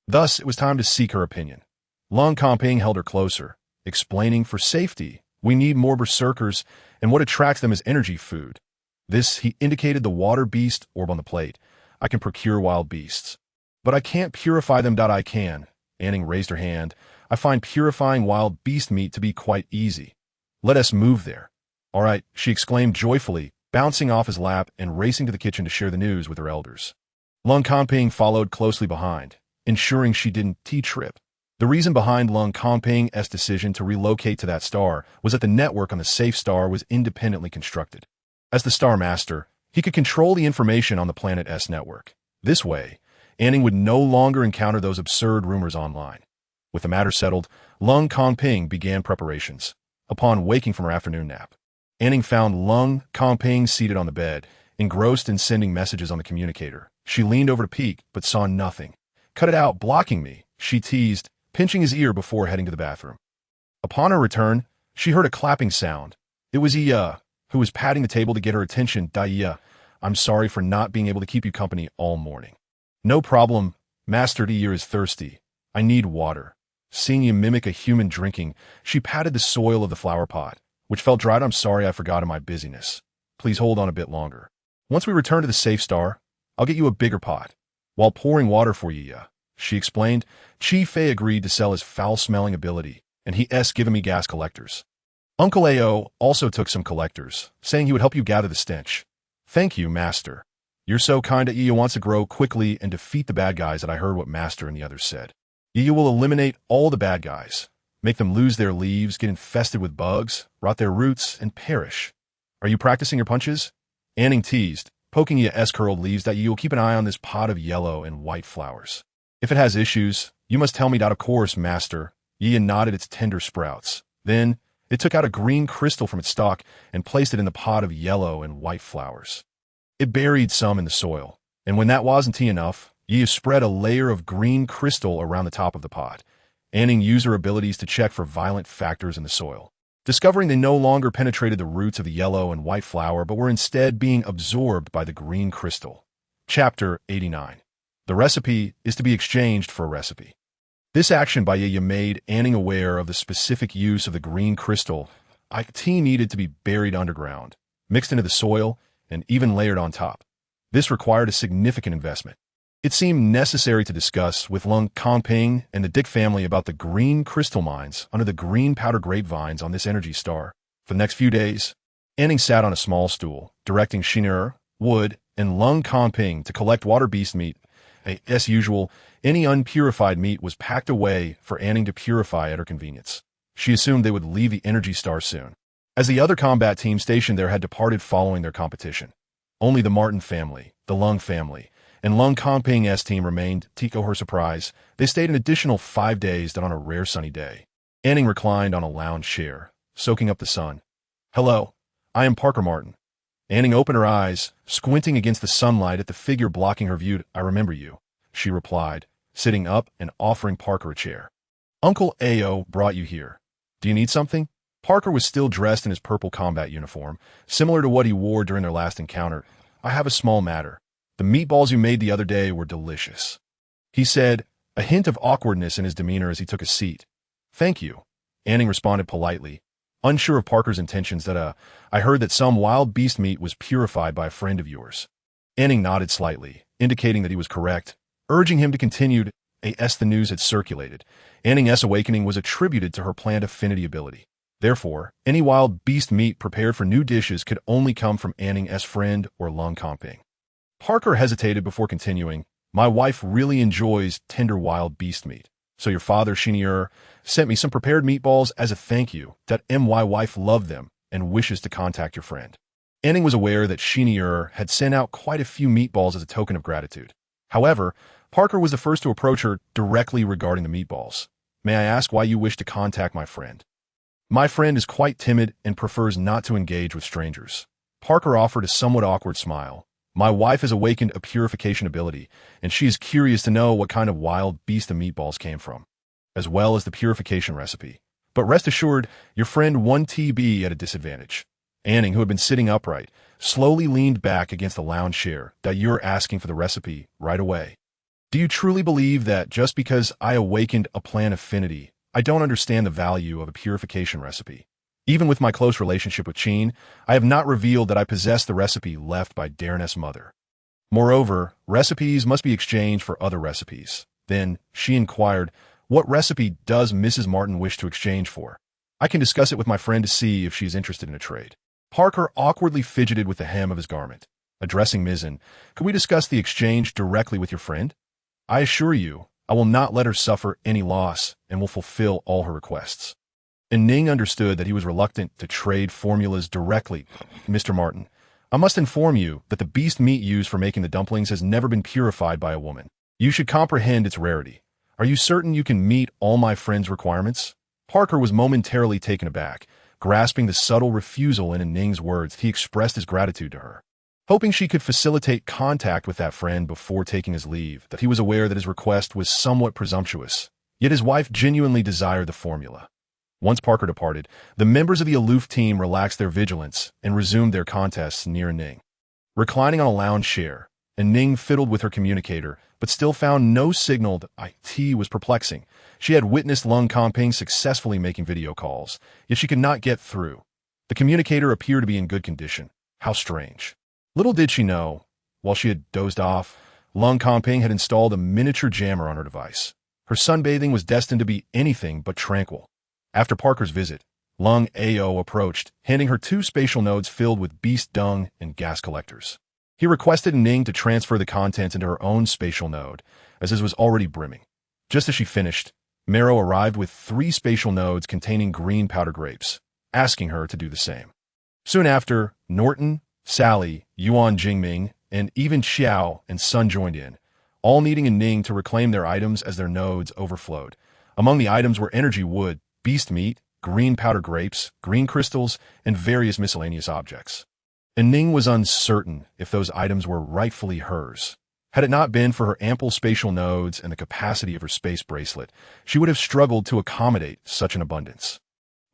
Thus, it was time to seek her opinion. Lung Kongping held her closer, explaining, "For safety, we need more berserkers, and what attracts them is energy food. This," he indicated the water beast orb on the plate. "I can procure wild beasts. But I can't purify them." "I can." An Ning raised her hand. "I find purifying wild beast meat to be quite easy. Let us move there." "All right," she exclaimed joyfully, bouncing off his lap and racing to the kitchen to share the news with her elders. Lung Kongping followed closely behind, ensuring she didn't trip. The reason behind Lung Kongping's decision to relocate to that star was that the network on the safe star was independently constructed. As the Star Master, he could control the information on the planet's network. This way, An Ning would no longer encounter those absurd rumors online. With the matter settled, Lung Kongping began preparations. Upon waking from her afternoon nap, An Ning found Lung Kongping seated on the bed, engrossed in sending messages on the communicator. She leaned over to peek, but saw nothing. "Cut it out, blocking me," she teased, pinching his ear before heading to the bathroom. Upon her return, she heard a clapping sound. It was Iya, who was patting the table to get her attention. "Iya, I'm sorry for not being able to keep you company all morning." "No problem. Master Iya is thirsty. I need water." Seeing you mimic a human drinking, she patted the soil of the flower pot, which felt dried. I'm sorry I forgot in my busyness. Please hold on a bit longer. Once we return to the safe star, I'll get you a bigger pot. While pouring water for you, she explained. Chi Fei agreed to sell his foul-smelling ability, and he's given me gas collectors. Uncle Ao also took some collectors, saying he would help you gather the stench. Thank you, Master. You're so kind. Yu wants to grow quickly and defeat the bad guys. That I heard what Master and the others said. Yu will eliminate all the bad guys, make them lose their leaves, get infested with bugs, rot their roots, and perish. Are you practicing your punches? An Ning teased, poking Yu's curled leaves. That you will keep an eye on this pot of yellow and white flowers. If it has issues, you must tell me. Of course, Master. Yi nodded its tender sprouts. Then, it took out a green crystal from its stalk and placed it in the pot of yellow and white flowers. It buried some in the soil, and when that wasn't enough, Yi spread a layer of green crystal around the top of the pot. An Ning used her abilities to check for violent factors in the soil, discovering they no longer penetrated the roots of the yellow and white flower but were instead being absorbed by the green crystal. Chapter 89. The recipe is to be exchanged for a recipe. This action by Yi made An Ning aware of the specific use of the green crystal. It needed to be buried underground, mixed into the soil, and even layered on top. This required a significant investment. It seemed necessary to discuss with Lung Kongping and the Dick family about the green crystal mines under the green powder grapevines on this energy star. For the next few days, An Ning sat on a small stool, directing Xin'er, Wood, and Lung Kongping to collect water beast meat. As usual, any unpurified meat was packed away for An Ning to purify at her convenience. She assumed they would leave the energy star soon, as the other combat team stationed there had departed following their competition. Only the Martin family, the Lung family, and Lung Kongping's team remained. To her surprise, they stayed an additional 5 days on a rare sunny day. An Ning reclined on a lounge chair, soaking up the sun. Hello, I am Parker Martin. An Ning opened her eyes, squinting against the sunlight at the figure blocking her view. I remember you, she replied, sitting up and offering Parker a chair. Uncle Ao brought you here. Do you need something? Parker was still dressed in his purple combat uniform, similar to what he wore during their last encounter. I have a small matter. The meatballs you made the other day were delicious, he said, a hint of awkwardness in his demeanor as he took a seat. Thank you, An Ning responded politely, unsure of Parker's intentions. I heard that some wild beast meat was purified by a friend of yours. An Ning nodded slightly, indicating that he was correct, urging him to continue. As the news had circulated, An Ning's awakening was attributed to her plant affinity ability. Therefore, any wild beast meat prepared for new dishes could only come from An Ning's friend or Lung Kongping. Parker hesitated before continuing. My wife really enjoys tender wild beast meat, so your father, Xin'er, sent me some prepared meatballs as a thank you. My wife loved them and wishes to contact your friend. An Ning was aware that Xin'er had sent out quite a few meatballs as a token of gratitude. However, Parker was the first to approach her directly regarding the meatballs. May I ask why you wish to contact my friend? My friend is quite timid and prefers not to engage with strangers. Parker offered a somewhat awkward smile. My wife has awakened a purification ability, and she is curious to know what kind of wild beast the meatballs came from, as well as the purification recipe. But rest assured, your friend won't be at a disadvantage. An Ning, who had been sitting upright, slowly leaned back against the lounge chair. You're asking for the recipe right away. Do you truly believe that just because I awakened a plant affinity, I don't understand the value of a purification recipe? Even with my close relationship with Qin, I have not revealed that I possess the recipe left by Darren's mother. Moreover, recipes must be exchanged for other recipes. Then, she inquired, what recipe does Mrs. Martin wish to exchange for? I can discuss it with my friend to see if she is interested in a trade. Parker awkwardly fidgeted with the hem of his garment. Addressing Mizzen, could we discuss the exchange directly with your friend? I assure you, I will not let her suffer any loss and will fulfill all her requests. An Ning understood that he was reluctant to trade formulas directly. Mr. Martin, I must inform you that the beast meat used for making the dumplings has never been purified by a woman. You should comprehend its rarity. Are you certain you can meet all my friend's requirements? Parker was momentarily taken aback. Grasping the subtle refusal in An Ning's words, he expressed his gratitude to her. Hoping she could facilitate contact with that friend before taking his leave, that he was aware that his request was somewhat presumptuous, yet his wife genuinely desired the formula. Once Parker departed, the members of the aloof team relaxed their vigilance and resumed their contests near An Ning. Reclining on a lounge chair, An Ning fiddled with her communicator, but still found no signal. It was perplexing. She had witnessed Lung Kongping successfully making video calls, yet she could not get through. The communicator appeared to be in good condition. How strange. Little did she know, while she had dozed off, Lung Kongping had installed a miniature jammer on her device. Her sunbathing was destined to be anything but tranquil. After Parker's visit, Lung Ao approached, handing her 2 spatial nodes filled with beast dung and gas collectors. He requested An Ning to transfer the contents into her own spatial node, as his was already brimming. Just as she finished, Marrow arrived with 3 spatial nodes containing green powder grapes, asking her to do the same. Soon after, Norton, Sally, Yuan Jingming, and even Xiao and Sun joined in, all needing An Ning to reclaim their items as their nodes overflowed. Among the items were energy wood, beast meat, green powder grapes, green crystals, and various miscellaneous objects. An Ning was uncertain if those items were rightfully hers. Had it not been for her ample spatial nodes and the capacity of her space bracelet, she would have struggled to accommodate such an abundance.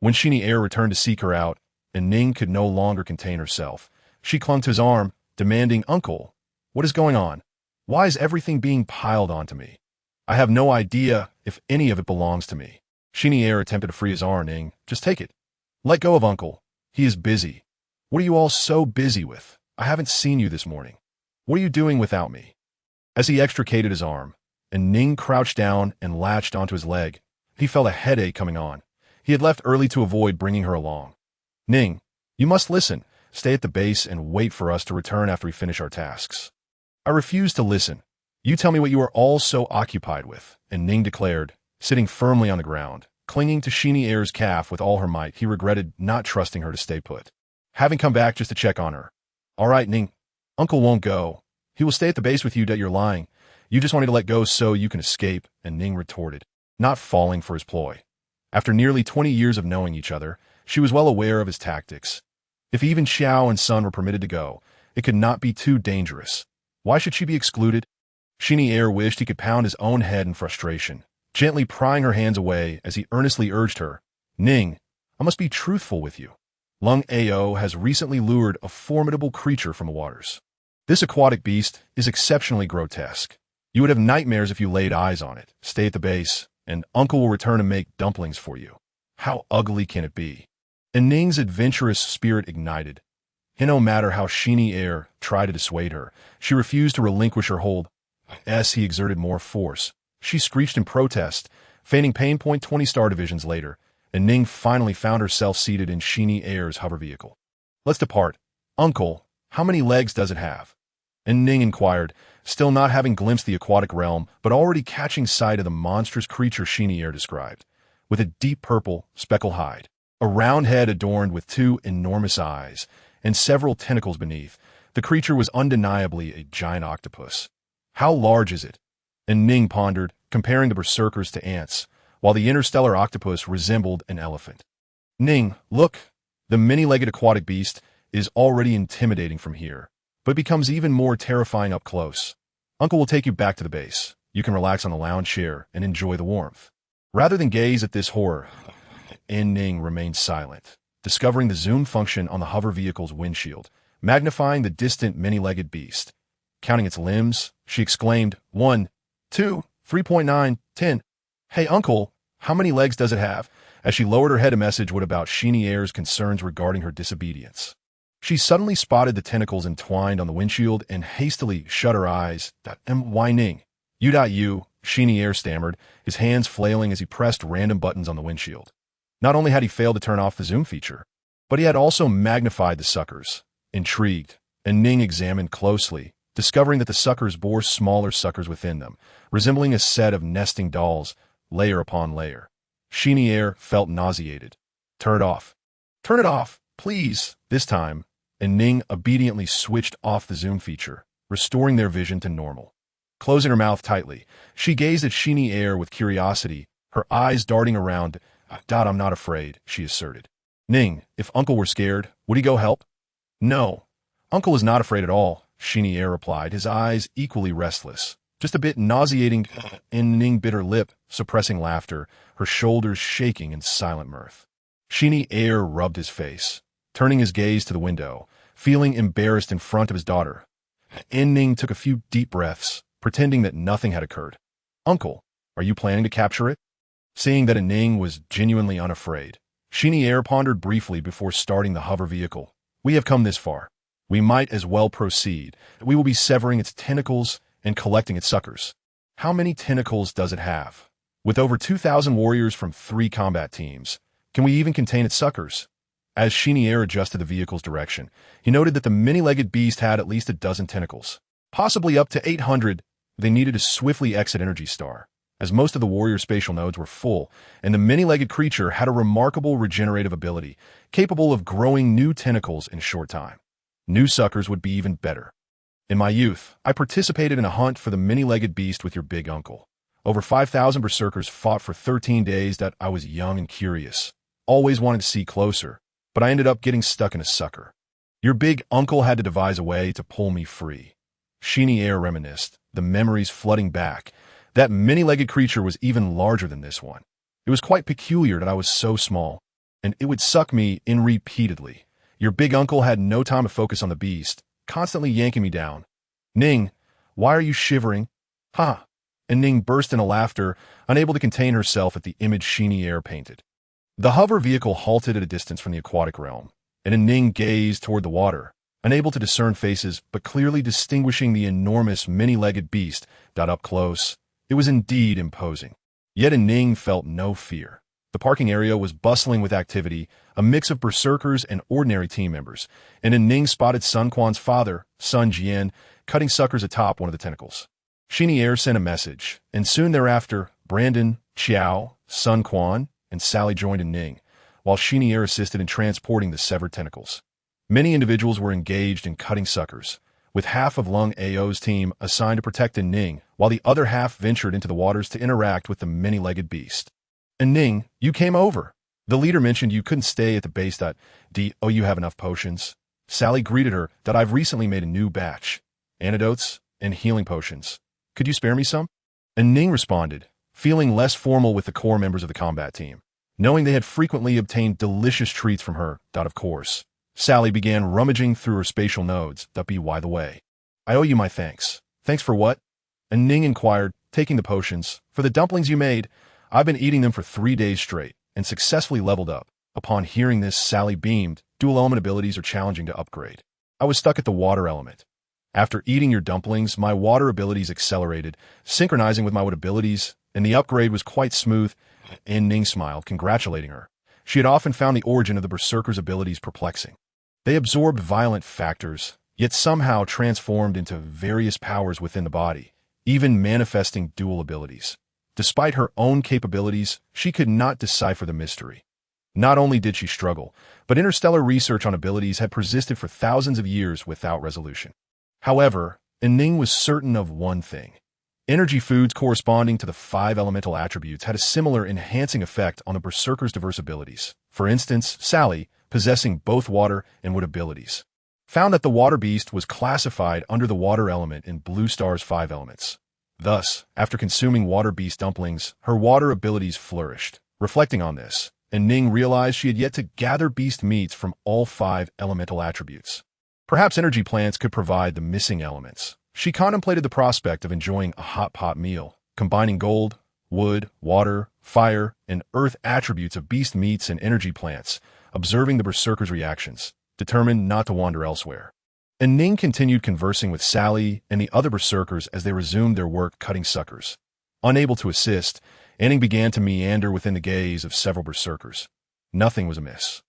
When Sheeny Air returned to seek her out, An Ning could no longer contain herself. She clung to his arm, demanding, "Uncle, what is going on? Why is everything being piled onto me? I have no idea if any of it belongs to me." Sheeny Air attempted to free his arm. "Ning, just take it. Let go of Uncle. He is busy. What are you all so busy with? I haven't seen you this morning. What are you doing without me?" As he extricated his arm, An Ning crouched down and latched onto his leg. He felt a headache coming on. He had left early to avoid bringing her along. "Ning, you must listen. Stay at the base and wait for us to return after we finish our tasks." "I refuse to listen. You tell me what you are all so occupied with," An Ning declared, sitting firmly on the ground. Clinging to Sheeny Air's calf with all her might, he regretted not trusting her to stay put. Having come back just to check on her. "All right, Ning. Uncle won't go. He will stay at the base with you. That you're lying. You just wanted to let go so you can escape," and Ning retorted, not falling for his ploy. After nearly 20 years of knowing each other, she was well aware of his tactics. If even Xiao and Sun were permitted to go, it could not be too dangerous. Why should she be excluded? Sheeny Air wished he could pound his own head in frustration, gently prying her hands away as he earnestly urged her, "Ning, I must be truthful with you. Lung Ao has recently lured a formidable creature from the waters. This aquatic beast is exceptionally grotesque. You would have nightmares if you laid eyes on it. Stay at the base, and Uncle will return and make dumplings for you. How ugly can it be?" An Ning's adventurous spirit ignited. And no matter how Sheeny Air tried to dissuade her, she refused to relinquish her hold. As he exerted more force, she screeched in protest, feigning pain. 20 star divisions later, An Ning finally found herself seated in Sheeny Air's hover vehicle. "Let's depart. Uncle, how many legs does it have?" An Ning inquired, still not having glimpsed the aquatic realm, but already catching sight of the monstrous creature Sheeny Air described. With a deep purple, speckled hide, a round head adorned with 2 enormous eyes, and several tentacles beneath, the creature was undeniably a giant octopus. "How large is it?" An Ning pondered, comparing the berserkers to ants, while the interstellar octopus resembled an elephant. "Ning, look! The many-legged aquatic beast is already intimidating from here, but becomes even more terrifying up close. Uncle will take you back to the base. You can relax on the lounge chair and enjoy the warmth." Rather than gaze at this horror, An Ning remained silent, discovering the zoom function on the hover vehicle's windshield, magnifying the distant many-legged beast. Counting its limbs, she exclaimed, 1, 2, 3.9, 10. "Hey, Uncle, how many legs does it have?" As she lowered her head, a message would about Sheeny Air's concerns regarding her disobedience. She suddenly spotted the tentacles entwined on the windshield and hastily shut her eyes. "Why, Ning? You, Sheeny Air stammered, his hands flailing as he pressed random buttons on the windshield. Not only had he failed to turn off the zoom feature, but he had also magnified the suckers. Intrigued, An Ning examined closely, discovering that the suckers bore smaller suckers within them, resembling a set of nesting dolls, layer upon layer. Sheeny Air felt nauseated. "Turn it off. Turn it off, please." This time, An Ning obediently switched off the zoom feature, restoring their vision to normal. Closing her mouth tightly, she gazed at Sheeny Air with curiosity, her eyes darting around. "I'm not afraid," she asserted. "Ning, if Uncle were scared, would he go help?" "No, Uncle is not afraid at all," Sheeny Air replied, his eyes equally restless. "Just a bit nauseating." An Ning bit her lip, suppressing laughter, her shoulders shaking in silent mirth. Sheeny Air rubbed his face, turning his gaze to the window, feeling embarrassed in front of his daughter. An Ning took a few deep breaths, pretending that nothing had occurred. "Uncle, are you planning to capture it?" Seeing that An Ning was genuinely unafraid, Chenier pondered briefly before starting the hover vehicle. We have come this far. We might as well proceed. We will be severing its tentacles and collecting its suckers. How many tentacles does it have? With over 2,000 warriors from 3 combat teams, can we even contain its suckers? As Chenier adjusted the vehicle's direction, he noted that the many-legged beast had at least a dozen tentacles, possibly up to 800. They needed to swiftly exit Energy Star, as most of the warrior spatial nodes were full, and the many-legged creature had a remarkable regenerative ability, capable of growing new tentacles in a short time. New suckers would be even better. In my youth, I participated in a hunt for the many-legged beast with your big uncle. Over 5,000 berserkers fought for 13 days. That I was young and curious, always wanted to see closer, but I ended up getting stuck in a sucker. Your big uncle had to devise a way to pull me free. Chenier reminisced, the memories flooding back. That many-legged creature was even larger than this one. It was quite peculiar that I was so small, and it would suck me in repeatedly. Your big uncle had no time to focus on the beast, constantly yanking me down. Ning, why are you shivering? Ha! And Ning burst into laughter, unable to contain herself at the image Chenier painted. The hover vehicle halted at a distance from the aquatic realm, and Ning gazed toward the water, unable to discern faces but clearly distinguishing the enormous many-legged beast. Up close, it was indeed imposing. Yet Ning felt no fear. The parking area was bustling with activity, a mix of berserkers and ordinary team members, and Ning spotted Sun Quan's father, Sun Jian, cutting suckers atop one of the tentacles. Chenier sent a message, and soon thereafter, Brandon, Qiao, Sun Quan, and Sally joined Ning, while Chenier assisted in transporting the severed tentacles. Many individuals were engaged in cutting suckers, with half of Lung Ao's team assigned to protect Ning, while the other half ventured into the waters to interact with the many-legged beast. Ning, you came over. The leader mentioned you couldn't stay at the base. Do you have enough potions? Sally greeted her that I've recently made a new batch. Antidotes and healing potions. Could you spare me some? Ning responded, feeling less formal with the core members of the combat team, knowing they had frequently obtained delicious treats from her. Of course. Sally began rummaging through her spatial nodes. By the way, I owe you my thanks. Thanks for what? Ning inquired, taking the potions. For the dumplings you made. I've been eating them for 3 days straight and successfully leveled up. Upon hearing this, Sally beamed. Dual element abilities are challenging to upgrade. I was stuck at the water element. After eating your dumplings, my water abilities accelerated, synchronizing with my wood abilities, and the upgrade was quite smooth. And Ning smiled, congratulating her. She had often found the origin of the berserker's abilities perplexing. They absorbed violent factors, yet somehow transformed into various powers within the body, even manifesting dual abilities. Despite her own capabilities, she could not decipher the mystery. Not only did she struggle, but interstellar research on abilities had persisted for thousands of years without resolution. However, An Ning was certain of one thing. Energy foods corresponding to the 5 elemental attributes had a similar enhancing effect on the berserker's diverse abilities. For instance, Sally, possessing both water and wood abilities, found that the water beast was classified under the water element in Blue Star's 5 elements. Thus, after consuming water beast dumplings, her water abilities flourished. Reflecting on this, An Ning realized she had yet to gather beast meats from all 5 elemental attributes. Perhaps energy plants could provide the missing elements. She contemplated the prospect of enjoying a hot pot meal, combining gold, wood, water, fire, and earth attributes of beast meats and energy plants, observing the berserker's reactions, determined not to wander elsewhere. An Ning continued conversing with Sally and the other berserkers as they resumed their work cutting suckers. Unable to assist, An Ning began to meander within the gaze of several berserkers. Nothing was amiss.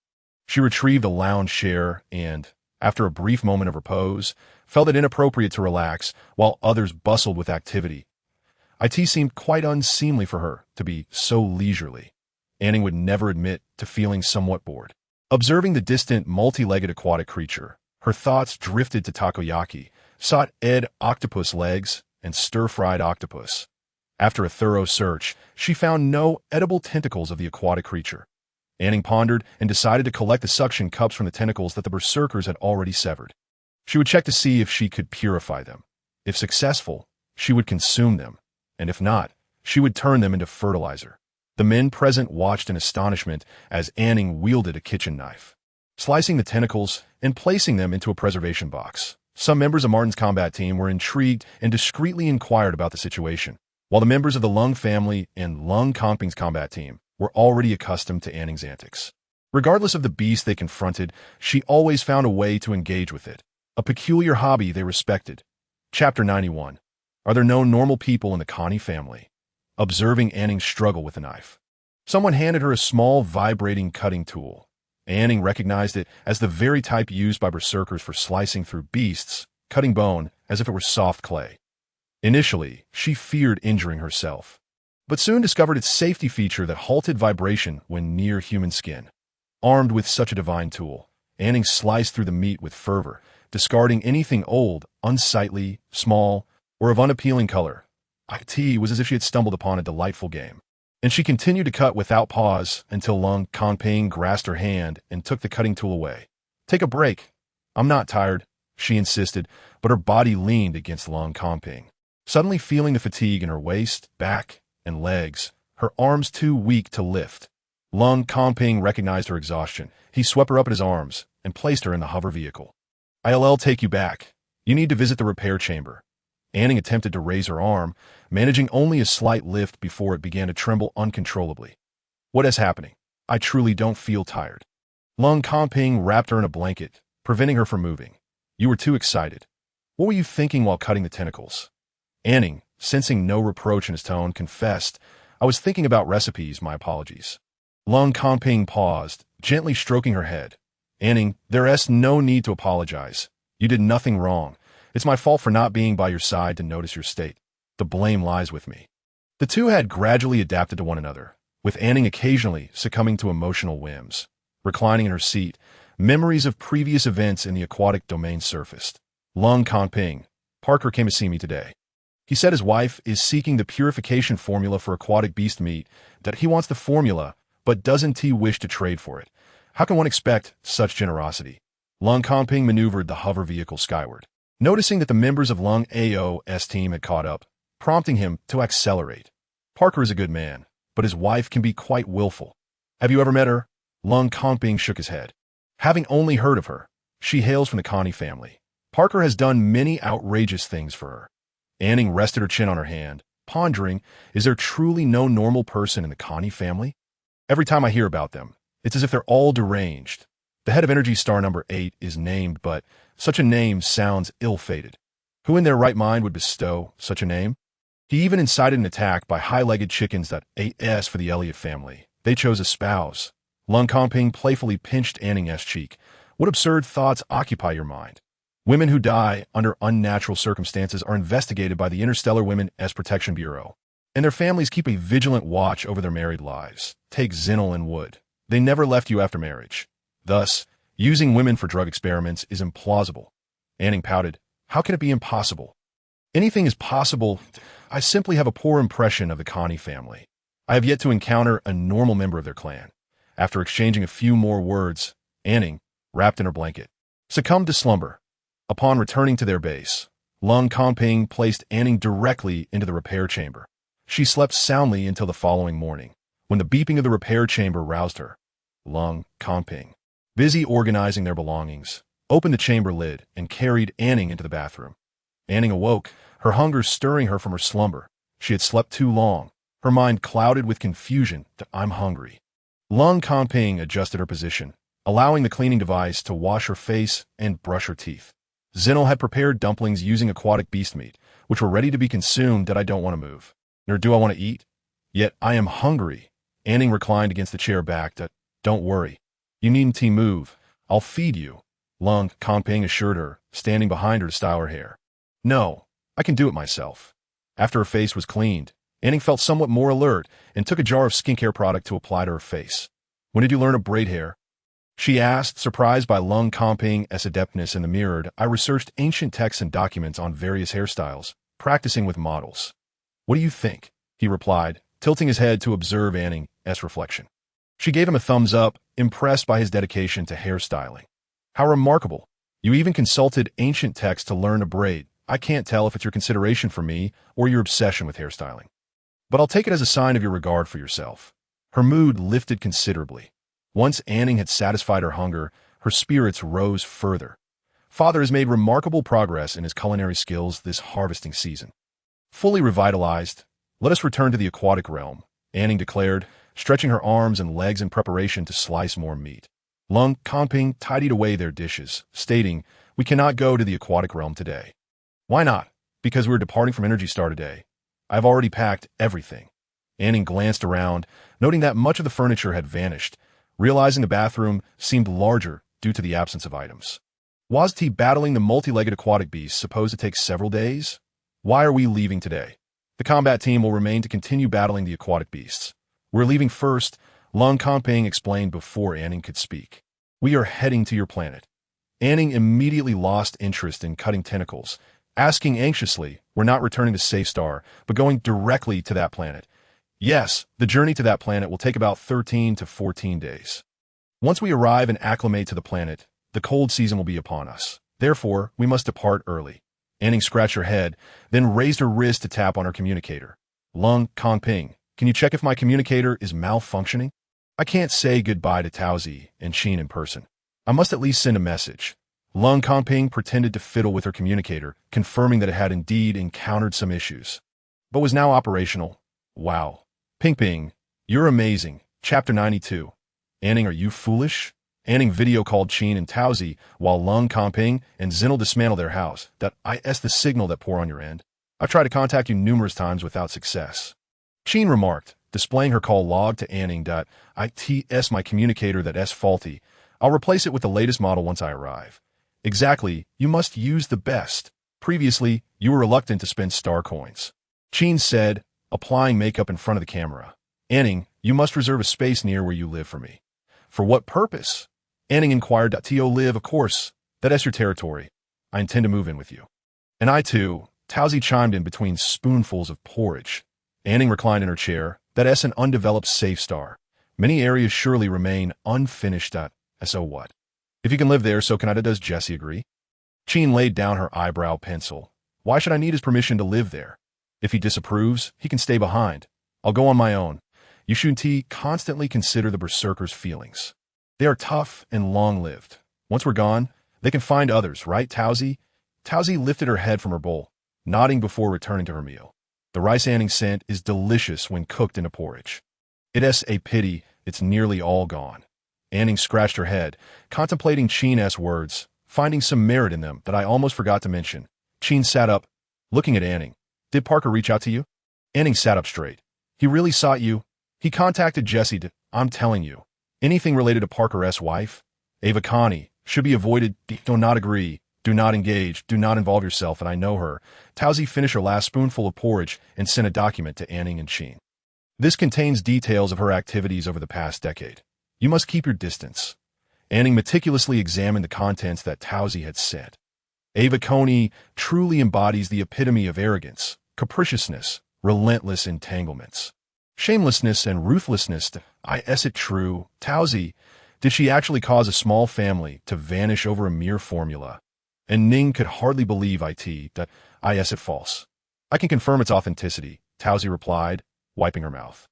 She retrieved a lounge chair and, after a brief moment of repose, felt it inappropriate to relax while others bustled with activity. It seemed quite unseemly for her to be so leisurely. An Ning would never admit to feeling somewhat bored. Observing the distant, multi-legged aquatic creature, her thoughts drifted to takoyaki, sauteed octopus legs, and stir-fried octopus. After a thorough search, she found no edible tentacles of the aquatic creature. An Ning pondered and decided to collect the suction cups from the tentacles that the berserkers had already severed. She would check to see if she could purify them. If successful, she would consume them, and if not, she would turn them into fertilizer. The men present watched in astonishment as An Ning wielded a kitchen knife, slicing the tentacles and placing them into a preservation box. Some members of Martin's combat team were intrigued and discreetly inquired about the situation, while the members of the Lung family and Lung Kongping's combat team were already accustomed to An Ning's antics. Regardless of the beast they confronted, she always found a way to engage with it, a peculiar hobby they respected. Chapter 91. Are there no normal people in the Connie family? Observing An Ning's struggle with a knife. Someone handed her a small, vibrating cutting tool. An Ning recognized it as the very type used by berserkers for slicing through beasts, cutting bone as if it were soft clay. Initially, she feared injuring herself, but soon discovered its safety feature that halted vibration when near human skin. Armed with such a divine tool, An Ning sliced through the meat with fervor, discarding anything old, unsightly, small, or of unappealing color. It was as if she had stumbled upon a delightful game. And she continued to cut without pause until Lung Kanping grasped her hand and took the cutting tool away. "Take a break. I'm not tired," she insisted, but her body leaned against Lung Kanping. Suddenly feeling the fatigue in her waist, back, and legs, her arms too weak to lift. Lung Kanping recognized her exhaustion. He swept her up in his arms and placed her in the hover vehicle. "I'll take you back. You need to visit the repair chamber." An Ning attempted to raise her arm, managing only a slight lift before it began to tremble uncontrollably. "What is happening? I truly don't feel tired." Lung Kanping wrapped her in a blanket, preventing her from moving. "You were too excited. What were you thinking while cutting the tentacles?" An Ning, sensing no reproach in his tone, confessed, "I was thinking about recipes, my apologies." Lung Kanping paused, gently stroking her head. "An Ning, there's no need to apologize. You did nothing wrong. It's my fault for not being by your side to notice your state. The blame lies with me." The two had gradually adapted to one another, with An Ning occasionally succumbing to emotional whims. Reclining in her seat, memories of previous events in the aquatic domain surfaced. "Lung Kanping, Parker came to see me today. He said his wife is seeking the purification formula for aquatic beast meat, that he wants the formula, but doesn't he wish to trade for it. How can one expect such generosity?" Lung Kanping maneuvered the hover vehicle skyward, noticing that the members of Lung Ao's team had caught up, prompting him to accelerate. "Parker is a good man, but his wife can be quite willful. Have you ever met her?" Lung Kanping shook his head. "Having only heard of her, she hails from the Connie family. Parker has done many outrageous things for her." An Ning rested her chin on her hand, pondering, is there truly no normal person in the Connie family? Every time I hear about them, it's as if they're all deranged. The head of Energy Star number 8 is named, but such a name sounds ill-fated. Who in their right mind would bestow such a name? He even incited an attack by high-legged chickens that ate S for the Elliott family. They chose a spouse. Lung Kanping playfully pinched An Ning's cheek. "What absurd thoughts occupy your mind? Women who die under unnatural circumstances are investigated by the Interstellar Women's Protection Bureau, and their families keep a vigilant watch over their married lives. Take Zinnel and Wood. They never left you after marriage. Thus, using women for drug experiments is implausible." An Ning pouted. "How can it be impossible?" "Anything is possible. I simply have a poor impression of the Connie family. I have yet to encounter a normal member of their clan." After exchanging a few more words, An Ning, wrapped in her blanket, succumbed to slumber. Upon returning to their base, Lung Kanping placed An Ning directly into the repair chamber. She slept soundly until the following morning, when the beeping of the repair chamber roused her. Lung Kanping, busy organizing their belongings, opened the chamber lid and carried An Ning into the bathroom. An Ning awoke, her hunger stirring her from her slumber. She had slept too long, her mind clouded with confusion to "I'm hungry." Lung Kanping adjusted her position, allowing the cleaning device to wash her face and brush her teeth. Zinnel had prepared dumplings using aquatic beast meat, which were ready to be consumed. "That I don't want to move, nor do I want to eat. Yet I am hungry." An Ning reclined against the chair back. "Don't worry. You needn't move. I'll feed you," Lung Kanping assured her, standing behind her to style her hair. "No, I can do it myself." After her face was cleaned, An Ning felt somewhat more alert and took a jar of skincare product to apply to her face. "When did you learn to braid hair?" she asked, surprised by Lung Kanping's adeptness in the mirrored. "I researched ancient texts and documents on various hairstyles, practicing with models." "What do you think?" he replied, tilting his head to observe An Ning's reflection. She gave him a thumbs up, impressed by his dedication to hairstyling. "How remarkable. You even consulted ancient texts to learn to braid. I can't tell if it's your consideration for me or your obsession with hairstyling. But I'll take it as a sign of your regard for yourself." Her mood lifted considerably. Once An Ning had satisfied her hunger, her spirits rose further. "Father has made remarkable progress in his culinary skills this harvesting season. Fully revitalized, let us return to the aquatic realm," An Ning declared, stretching her arms and legs in preparation to slice more meat. Lung Kongping tidied away their dishes, stating, "We cannot go to the aquatic realm today." "Why not?" "Because we're departing from Energy Star today. I've already packed everything." An Ning glanced around, noting that much of the furniture had vanished, realizing the bathroom seemed larger due to the absence of items. Was he battling the multi-legged aquatic beast supposed to take several days? "Why are we leaving today?" "The combat team will remain to continue battling the aquatic beasts. We're leaving first," Lung Kongping explained before An Ning could speak. "We are heading to your planet." An Ning immediately lost interest in cutting tentacles, asking anxiously, "We're not returning to Safe Star, but going directly to that planet." "Yes, the journey to that planet will take about 13 to 14 days. Once we arrive and acclimate to the planet, the cold season will be upon us. Therefore, we must depart early." An Ning scratched her head, then raised her wrist to tap on her communicator. "Lung Kongping, can you check if my communicator is malfunctioning? I can't say goodbye to Taozi and Qin in person. I must at least send a message." Lung Kongping pretended to fiddle with her communicator, confirming that it had indeed encountered some issues, but was now operational. "Wow. Ping Ping, you're amazing." Chapter 92. An Ning, are you foolish? An Ning video called Qin and Taozi while Lung Kongping and Zinel dismantle their house. "That is the signal that poor on your end. I've tried to contact you numerous times without success." Qin remarked, displaying her call log to An Ning. "It's my communicator that's faulty. I'll replace it with the latest model once I arrive." "Exactly, you must use the best. Previously, you were reluctant to spend star coins," Qin said, applying makeup in front of the camera. "An Ning, you must reserve a space near where you live for me." "For what purpose?" An Ning inquired. "To live, of course. That's your territory. I intend to move in with you." "And I too," Taozi chimed in between spoonfuls of porridge. An Ning reclined in her chair. "That's an undeveloped Safe Star. Many areas surely remain unfinished. So what? If you can live there, so can I. Does Jesse agree?" Qin laid down her eyebrow pencil. "Why should I need his permission to live there? If he disapproves, he can stay behind. I'll go on my own." You shouldn't constantly consider the berserker's feelings. They are tough and long-lived. Once we're gone, they can find others, right, Taozi? Taozi lifted her head from her bowl, nodding before returning to her meal. The rice An Ning sent is delicious when cooked in a porridge. "It's a pity it's nearly all gone." An Ning scratched her head, contemplating Qin's words, finding some merit in them that I almost forgot to mention. Qin sat up, looking at An Ning. "Did Parker reach out to you?" An Ning sat up straight. "He really sought you. He contacted Jesse. I'm telling you. Anything related to Parker's wife, Ava Connie, should be avoided. Do not agree. Do not engage. Do not involve yourself, and I know her." Taozi finished her last spoonful of porridge and sent a document to An Ning and Qin. "This contains details of her activities over the past decade. You must keep your distance." An Ning meticulously examined the contents that Taozi had sent. Ava Coney truly embodies the epitome of arrogance, capriciousness, relentless entanglements, shamelessness, and ruthlessness. Is it true, Taozi? Did she actually cause a small family to vanish over a mere formula? And Ning could hardly believe that is it false. "I can confirm its authenticity," Taozi replied, wiping her mouth.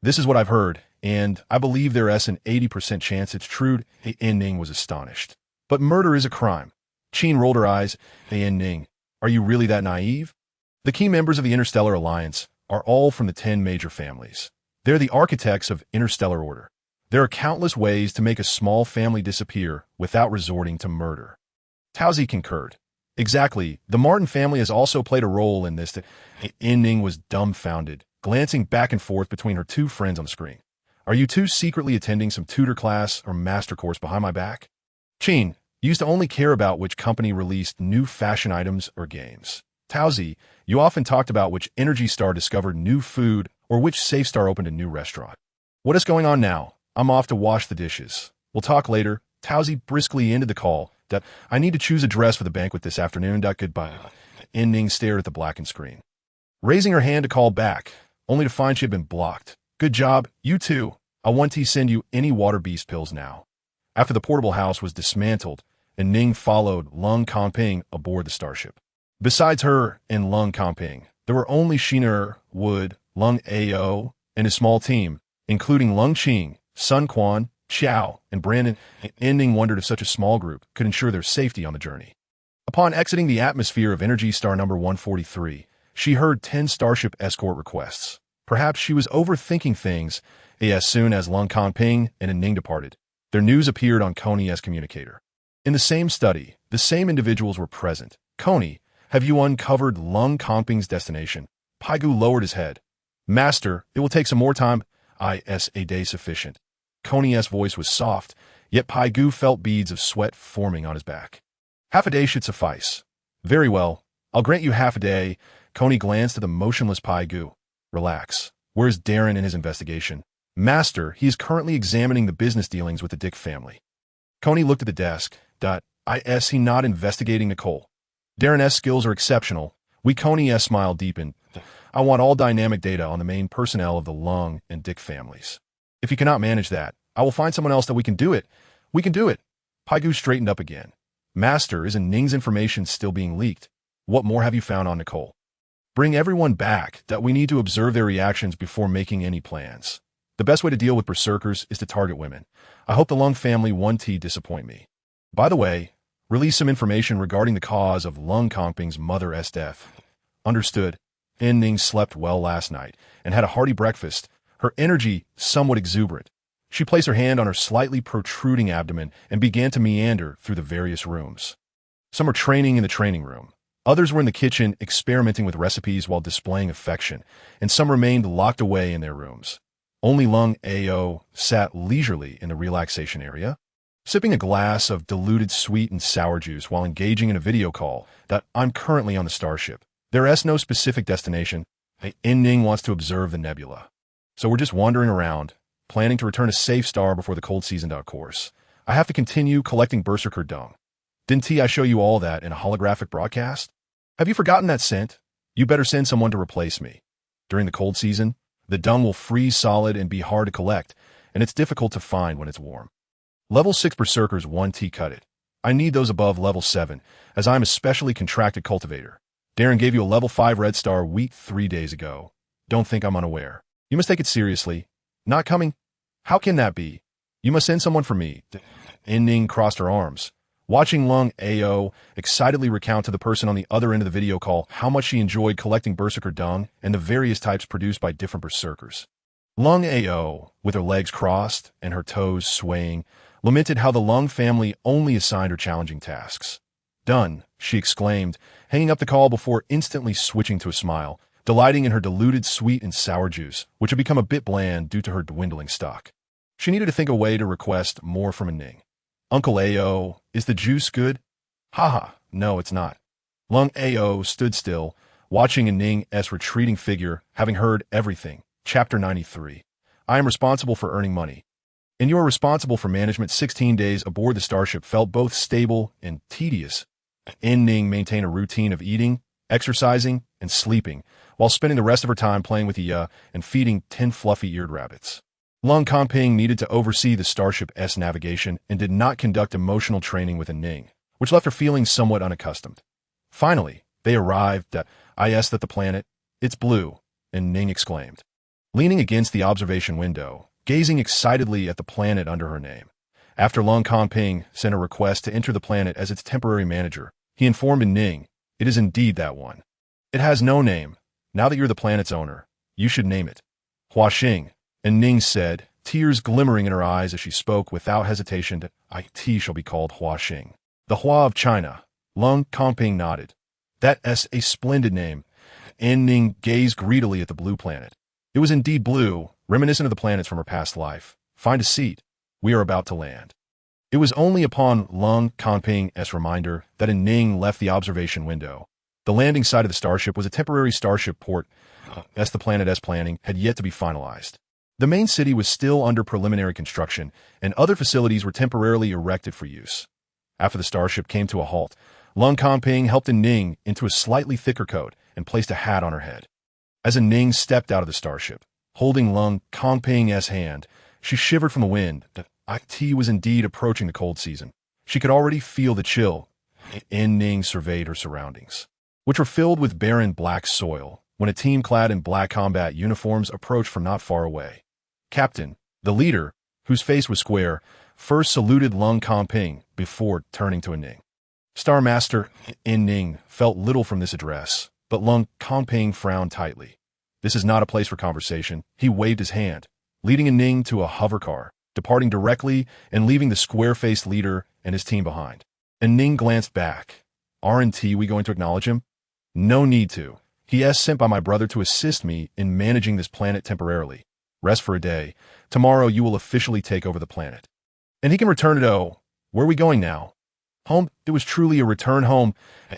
"This is what I've heard, and I believe there is an 80% chance it's true." An Ning was astonished. "But murder is a crime." Qin rolled her eyes. "An Ning, are you really that naive? The key members of the Interstellar Alliance are all from the 10 major families. They're the architects of interstellar order. There are countless ways to make a small family disappear without resorting to murder." Taozi concurred. "Exactly. The Martin family has also played a role in this." An Ning was dumbfounded, glancing back and forth between her two friends on the screen. "Are you two secretly attending some tutor class or master course behind my back?" Qin used to only care about which company released new fashion items or games. Taozi, you often talked about which Energy Star discovered new food or which Safe Star opened a new restaurant. "What is going on now? I'm off to wash the dishes. We'll talk later." Taozi briskly ended the call. "I need to choose a dress for the banquet this afternoon. Goodbye." An Ning stared at the blackened screen, raising her hand to call back, only to find she had been blocked. "Good job, you two. I want to send you any water beast pills now." After the portable house was dismantled, An Ning followed Lung Kongping aboard the starship. Besides her and Lung Kongping, there were only Shiner, Wood, Lung Ao, and a small team, including Lung Qing, Sun Quan, Xiao, and Brandon. An Ning wondered if such a small group could ensure their safety on the journey. Upon exiting the atmosphere of Energy Star number 143, she heard 10 starship escort requests. Perhaps she was overthinking things. As soon as Lung Ping and An Ning departed, their news appeared on Coney's communicator. In the same study, the same individuals were present. Coney, have you uncovered Lung Ping's destination? Paigu lowered his head. Master, it will take some more time. A day sufficient. Coney's voice was soft, yet Paigu felt beads of sweat forming on his back. Half a day should suffice. Very well, I'll grant you half a day. Coney glanced at the motionless Paigu. Relax. Where's Darren in his investigation? Master, he is currently examining the business dealings with the Dick family. Coney looked at the desk. Is he not investigating Nicole? Darren's skills are exceptional. Coney's smile deepened. I want all dynamic data on the main personnel of the Lung and Dick families. If you cannot manage that, I will find someone else that we can do it. We can do it. Paigu straightened up again. Master, is An Ning's information still being leaked? What more have you found on Nicole? Bring everyone back. We need to observe their reactions before making any plans. The best way to deal with berserkers is to target women. I hope the Lung family won't disappoint me. By the way, release some information regarding the cause of Lung Ping's mother's death. Understood. An Ning slept well last night and had a hearty breakfast, her energy somewhat exuberant. She placed her hand on her slightly protruding abdomen and began to meander through the various rooms. Some were training in the training room. Others were in the kitchen experimenting with recipes while displaying affection, and some remained locked away in their rooms. Only Lung Ao sat leisurely in the relaxation area, sipping a glass of diluted sweet and sour juice while engaging in a video call. I'm currently on the starship. There is no specific destination. An Ning wants to observe the nebula. So we're just wandering around, planning to return a safe star before the cold season. Of course, I have to continue collecting berserker dung. Didn't I show you all that in a holographic broadcast? Have you forgotten that scent? You better send someone to replace me. During the cold season, the dung will freeze solid and be hard to collect, and it's difficult to find when it's warm. Level 6 berserkers 1T cut it. I need those above level 7, as I'm a specially contracted cultivator. Darren gave you a level 5 red star wheat 3 days ago. Don't think I'm unaware. You must take it seriously. Not coming? How can that be? You must send someone for me. An Ning crossed her arms, watching Lung Ao excitedly recount to the person on the other end of the video call how much she enjoyed collecting berserker dung and the various types produced by different berserkers. Lung Ao, with her legs crossed and her toes swaying, lamented how the Lung family only assigned her challenging tasks. Done, she exclaimed, hanging up the call before instantly switching to a smile, delighting in her diluted sweet and sour juice, which had become a bit bland due to her dwindling stock. She needed to think of a way to request more from An Ning. Uncle Ao, is the juice good? Haha, no, it's not. Lung Ao stood still, watching An Ning's retreating figure, having heard everything. Chapter 93. I am responsible for earning money. And you are responsible for management. 16 days aboard the starship felt both stable and tedious. An Ning maintained a routine of eating, exercising, and sleeping, while spending the rest of her time playing with the and feeding 10 fluffy-eared rabbits. Lung Ping needed to oversee the starship's navigation and did not conduct emotional training with An Ning, which left her feeling somewhat unaccustomed. Finally, they arrived at the planet. It's blue, An Ning exclaimed. Leaning against the observation window, gazing excitedly at the planet under her name. After Lung Ping sent a request to enter the planet as its temporary manager, he informed An Ning, it is indeed that one. It has no name. Now that you're the planet's owner, you should name it. Huaxing, An Ning said, tears glimmering in her eyes as she spoke without hesitation. It shall be called Huaxing. The Hua of China. Lung Ping nodded. That's a splendid name. An Ning gazed greedily at the blue planet. It was indeed blue, reminiscent of the planets from her past life. Find a seat. We are about to land. It was only upon Lung Ping's reminder that An Ning left the observation window. The landing site of the starship was a temporary starship port, as the planet's planning had yet to be finalized. The main city was still under preliminary construction, and other facilities were temporarily erected for use. After the starship came to a halt, Lung Ping helped An Ning into a slightly thicker coat and placed a hat on her head. As An Ning stepped out of the starship, holding Lung Ping's hand, she shivered from the wind. It was indeed approaching the cold season. She could already feel the chill. An Ning surveyed her surroundings, which were filled with barren black soil, when a team clad in black combat uniforms approached from not far away. Captain, the leader, whose face was square, first saluted Lung Ping before turning to An Ning. Star Master, An Ning felt little from this address, but Lung Ping frowned tightly. This is not a place for conversation. He waved his hand, leading An Ning to a hover car, departing directly and leaving the square-faced leader and his team behind. An Ning glanced back. Aren't we going to acknowledge him? No need to. He is sent by my brother to assist me in managing this planet temporarily. Rest for a day. Tomorrow you will officially take over the planet. And he can return to where are we going now? Home. It was truly a return home.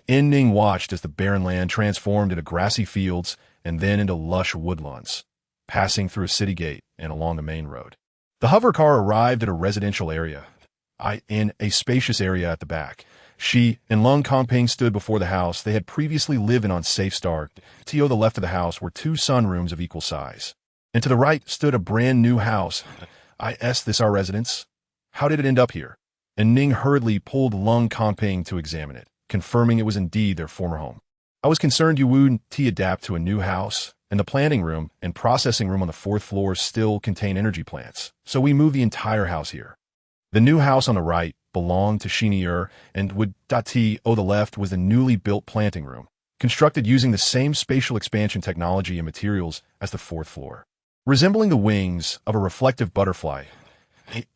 An Ning watched as the barren land transformed into grassy fields and then into lush woodlands, passing through a city gate and along a main road. The hover car arrived at a residential area, in a spacious area at the back. She and Lung Kongping stood before the house they had previously lived in on Safe Star. To the left of the house were 2 sunrooms of equal size, and to the right stood a brand new house. Is this our residence? How did it end up here? And Ning hurriedly pulled Lung Kongping to examine it, confirming it was indeed their former home. I was concerned you wouldn't adapt to a new house, and the planting room and processing room on the 4th floor still contain energy plants, so we moved the entire house here. The new house on the right belonged to Xinier, and would the left was the newly built planting room, constructed using the same spatial expansion technology and materials as the 4th floor. Resembling the wings of a reflective butterfly,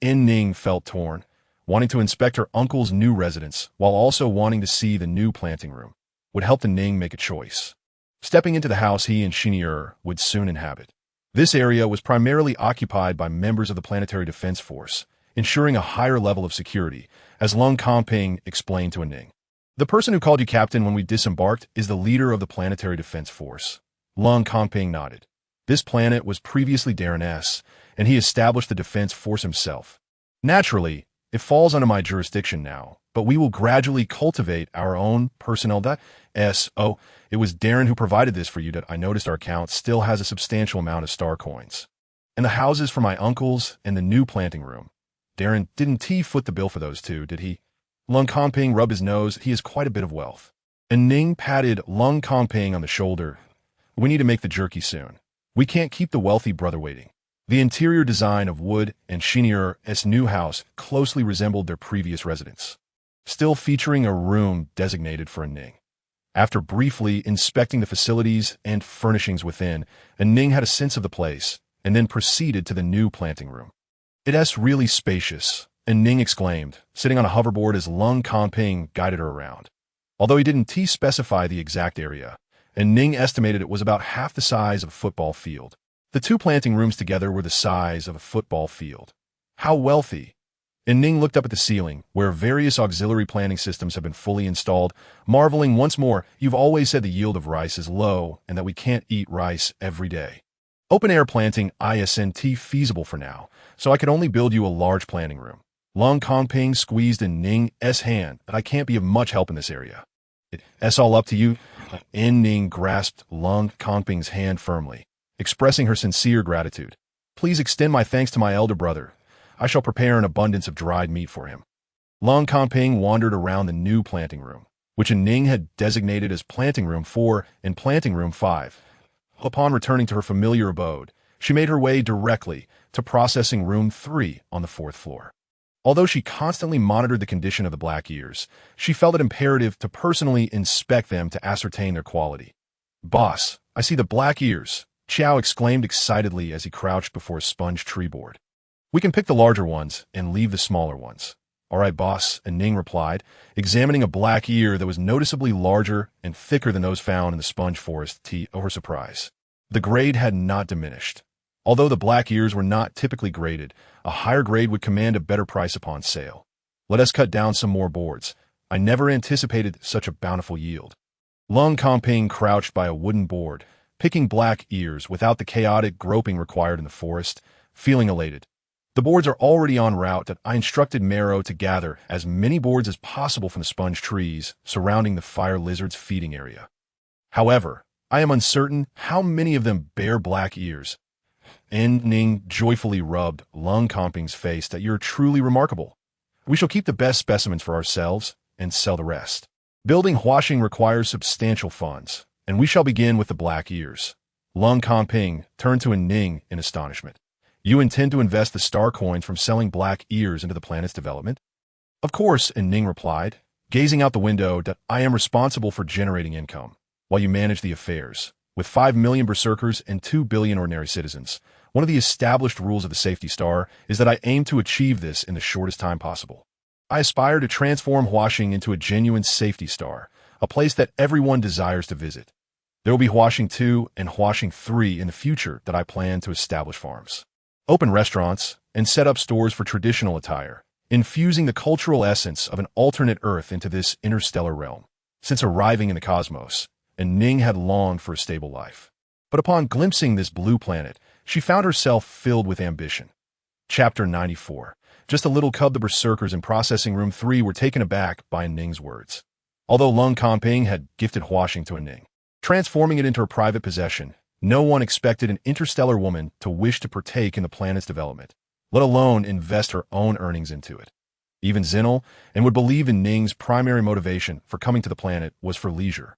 An Ning felt torn, wanting to inspect her uncle's new residence while also wanting to see the new planting room would help An Ning make a choice. Stepping into the house he and Xinier would soon inhabit. This area was primarily occupied by members of the Planetary Defense Force, ensuring a higher level of security, as Lung Kongping explained to An Ning. The person who called you captain when we disembarked is the leader of the Planetary Defense Force. Lung Kongping nodded. This planet was previously Darren's, and he established the Defense Force himself. Naturally, it falls under my jurisdiction now, but we will gradually cultivate our own personnel. It was Darren who provided this for you. That I noticed our account still has a substantial amount of star coins. And the houses for my uncles and the new planting room. Darren, didn't he foot the bill for those 2, did he? Lung Kongping rubbed his nose. He has quite a bit of wealth. And Ning patted Lung Kongping on the shoulder. We need to make the jerky soon. We can't keep the wealthy brother waiting. The interior design of Wood and Xinier's new house closely resembled their previous residence, still featuring a room designated for An Ning. After briefly inspecting the facilities and furnishings within, An Ning had a sense of the place and then proceeded to the new planting room. It is really spacious, An Ning exclaimed, sitting on a hoverboard as Lung Kongping guided her around. Although he didn't specify the exact area, An Ning estimated it was about half the size of a football field. The 2 planting rooms together were the size of a football field. How wealthy! An Ning looked up at the ceiling, where various auxiliary planting systems have been fully installed, marveling once more. You've always said the yield of rice is low and that we can't eat rice every day. Open-air planting isn't feasible for now, so I could only build you a large planting room. Lung Kongping squeezed An Ning's hand, but I can't be of much help in this area. It's all up to you. An Ning grasped Lung Kongping's hand firmly, expressing her sincere gratitude. Please extend my thanks to my elder brother. I shall prepare an abundance of dried meat for him. Lung Kongping wandered around the new planting room, which An Ning had designated as Planting Room 4 and Planting Room 5. Upon returning to her familiar abode, she made her way directly to Processing Room 3 on the 4th floor. Although she constantly monitored the condition of the black ears, she felt it imperative to personally inspect them to ascertain their quality. Boss, I see the black ears, Chow exclaimed excitedly as he crouched before a sponge tree board. We can pick the larger ones and leave the smaller ones. All right, boss, An Ning replied, examining a black ear that was noticeably larger and thicker than those found in the sponge forest. To her surprise, the grade had not diminished. Although the black ears were not typically graded, a higher grade would command a better price upon sale. Let us cut down some more boards. I never anticipated such a bountiful yield. Lung Kongping crouched by a wooden board, picking black ears without the chaotic groping required in the forest, feeling elated. The boards are already en route. That I instructed Marrow to gather as many boards as possible from the sponge trees surrounding the fire lizard's feeding area. However, I am uncertain how many of them bear black ears. An Ning joyfully rubbed Lung Kongping's face. That you're truly remarkable. We shall keep the best specimens for ourselves and sell the rest. Building Huashing requires substantial funds, and we shall begin with the black ears. Lung Kongping turned to An Ning in astonishment. You intend to invest the star coins from selling black ears into the planet's development? Of course, An Ning replied, gazing out the window. That I am responsible for generating income, while you manage the affairs. With 5 million berserkers and 2 billion ordinary citizens, one of the established rules of the Safety Star is that I aim to achieve this in the shortest time possible. I aspire to transform Huaxing into a genuine Safety Star, a place that everyone desires to visit. There will be Huaxing 2 and Huaxing 3 in the future that I plan to establish farms, open restaurants, and set up stores for traditional attire, infusing the cultural essence of an alternate Earth into this interstellar realm. Since arriving in the cosmos, An Ning had longed for a stable life. But upon glimpsing this blue planet, she found herself filled with ambition. Chapter 94. Just a little cub. The berserkers in Processing Room 3 were taken aback by An Ning's words. Although Lung Kanping had gifted Huaxing to An Ning, transforming it into her private possession, no one expected an interstellar woman to wish to partake in the planet's development, let alone invest her own earnings into it. Even Zinel, and would believe An Ning's primary motivation for coming to the planet was for leisure.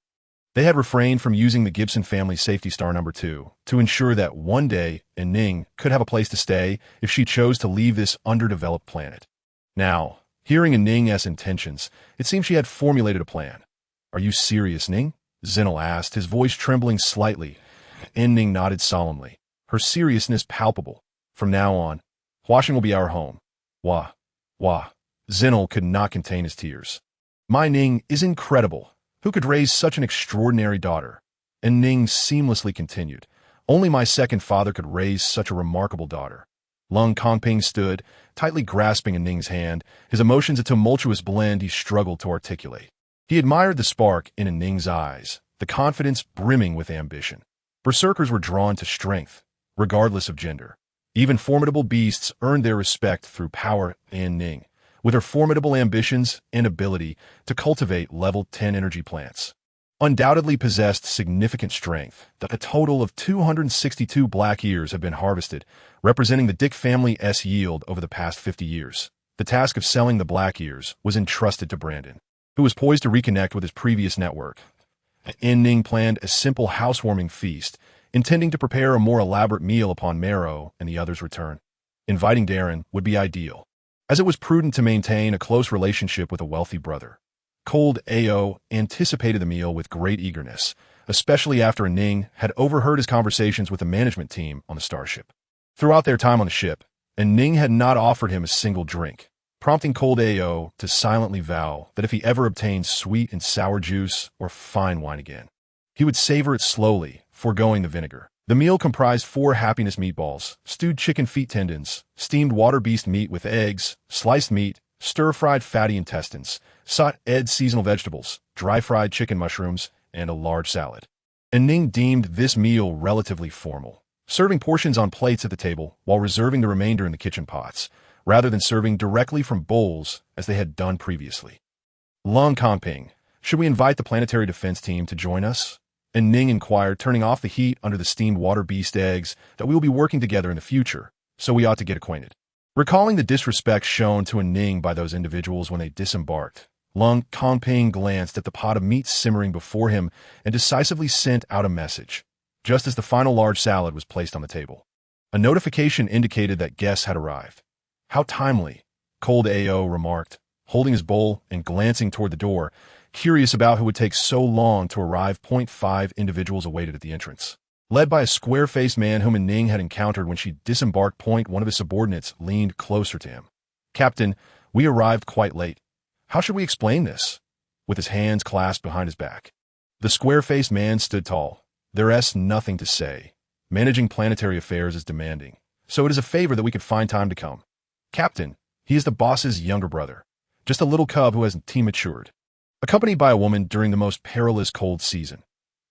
They had refrained from using the Gibson family Safety Star number 2 to ensure that one day An Ning could have a place to stay if she chose to leave this underdeveloped planet. Now, hearing An Ning's intentions, it seemed she had formulated a plan. "Are you serious, Ning?" Zinel asked, his voice trembling slightly. An Ning nodded solemnly, her seriousness palpable. "From now on, Huaxing will be our home." Wah. Zinel could not contain his tears. "My Ning is incredible. Who could raise such an extraordinary daughter?" An Ning seamlessly continued. "Only my second father could raise such a remarkable daughter." Lung Kanping stood, tightly grasping An Ning's hand, his emotions a tumultuous blend he struggled to articulate. He admired the spark in An Ning's eyes, the confidence brimming with ambition. Berserkers were drawn to strength, regardless of gender. Even formidable beasts earned their respect through power. An Ning, with her formidable ambitions and ability to cultivate level 10 energy plants, undoubtedly possessed significant strength. A total of 262 black ears have been harvested, representing the Dick family's yield over the past 50 years. The task of selling the black ears was entrusted to Brandon, who was poised to reconnect with his previous network. An Ning planned a simple housewarming feast, intending to prepare a more elaborate meal upon Marrow and the others' return. Inviting Darren would be ideal, as it was prudent to maintain a close relationship with a wealthy brother. Cold Ao anticipated the meal with great eagerness, especially after An Ning had overheard his conversations with the management team on the starship. Throughout their time on the ship, An Ning had not offered him a single drink, prompting Cold Ao to silently vow that if he ever obtained sweet and sour juice or fine wine again, he would savor it slowly, foregoing the vinegar. The meal comprised 4 happiness meatballs, stewed chicken feet tendons, steamed water beast meat with eggs, sliced meat, stir-fried fatty intestines, sauteed seasonal vegetables, dry-fried chicken mushrooms, and a large salad. An Ning deemed this meal relatively formal, serving portions on plates at the table while reserving the remainder in the kitchen pots, rather than serving directly from bowls as they had done previously. Lung Kanping, should we invite the planetary defense team to join us? An Ning inquired, turning off the heat under the steamed water beast eggs, that we will be working together in the future, so we ought to get acquainted. Recalling the disrespect shown to An Ning by those individuals when they disembarked, Lung Kanping glanced at the pot of meat simmering before him and decisively sent out a message, just as the final large salad was placed on the table. A notification indicated that guests had arrived. "How timely," Cold Ao remarked, holding his bowl and glancing toward the door, curious about who would take so long to arrive. 5 individuals awaited at the entrance. Led by a square-faced man whom An Ning had encountered when she disembarked. One of his subordinates leaned closer to him. "Captain, we arrived quite late. How should we explain this?" With his hands clasped behind his back, the square-faced man stood tall. "There's nothing to say. Managing planetary affairs is demanding, so it is a favor that we could find time to come. Captain, he is the boss's younger brother, just a little cub who hasn't matured, accompanied by a woman during the most perilous cold season.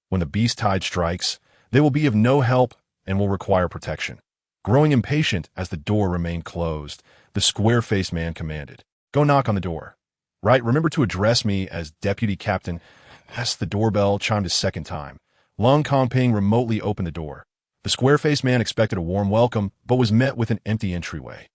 When the beast tide strikes, they will be of no help and will require protection." Growing impatient as the door remained closed, the square-faced man commanded, "Go knock on the door. Right, remember to address me as Deputy Captain." As the doorbell chimed a second time, Lung Kanping remotely opened the door. The square-faced man expected a warm welcome, but was met with an empty entryway.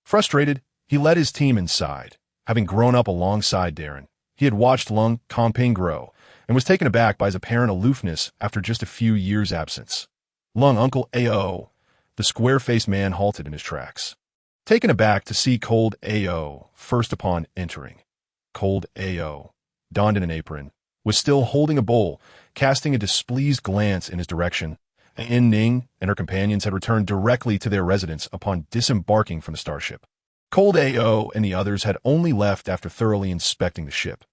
Frustrated, he led his team inside. Having grown up alongside Darren, he had watched Lung Kanping grow and was taken aback by his apparent aloofness after just a few years' absence. "Lung Uncle Ao." The square-faced man halted in his tracks, taken aback to see Cold Ao first upon entering. Cold Ao, donned in an apron, was still holding a bowl, casting a displeased glance in his direction. An Ning and her companions had returned directly to their residence upon disembarking from the starship. Cold Ao and the others had only left after thoroughly inspecting the ship.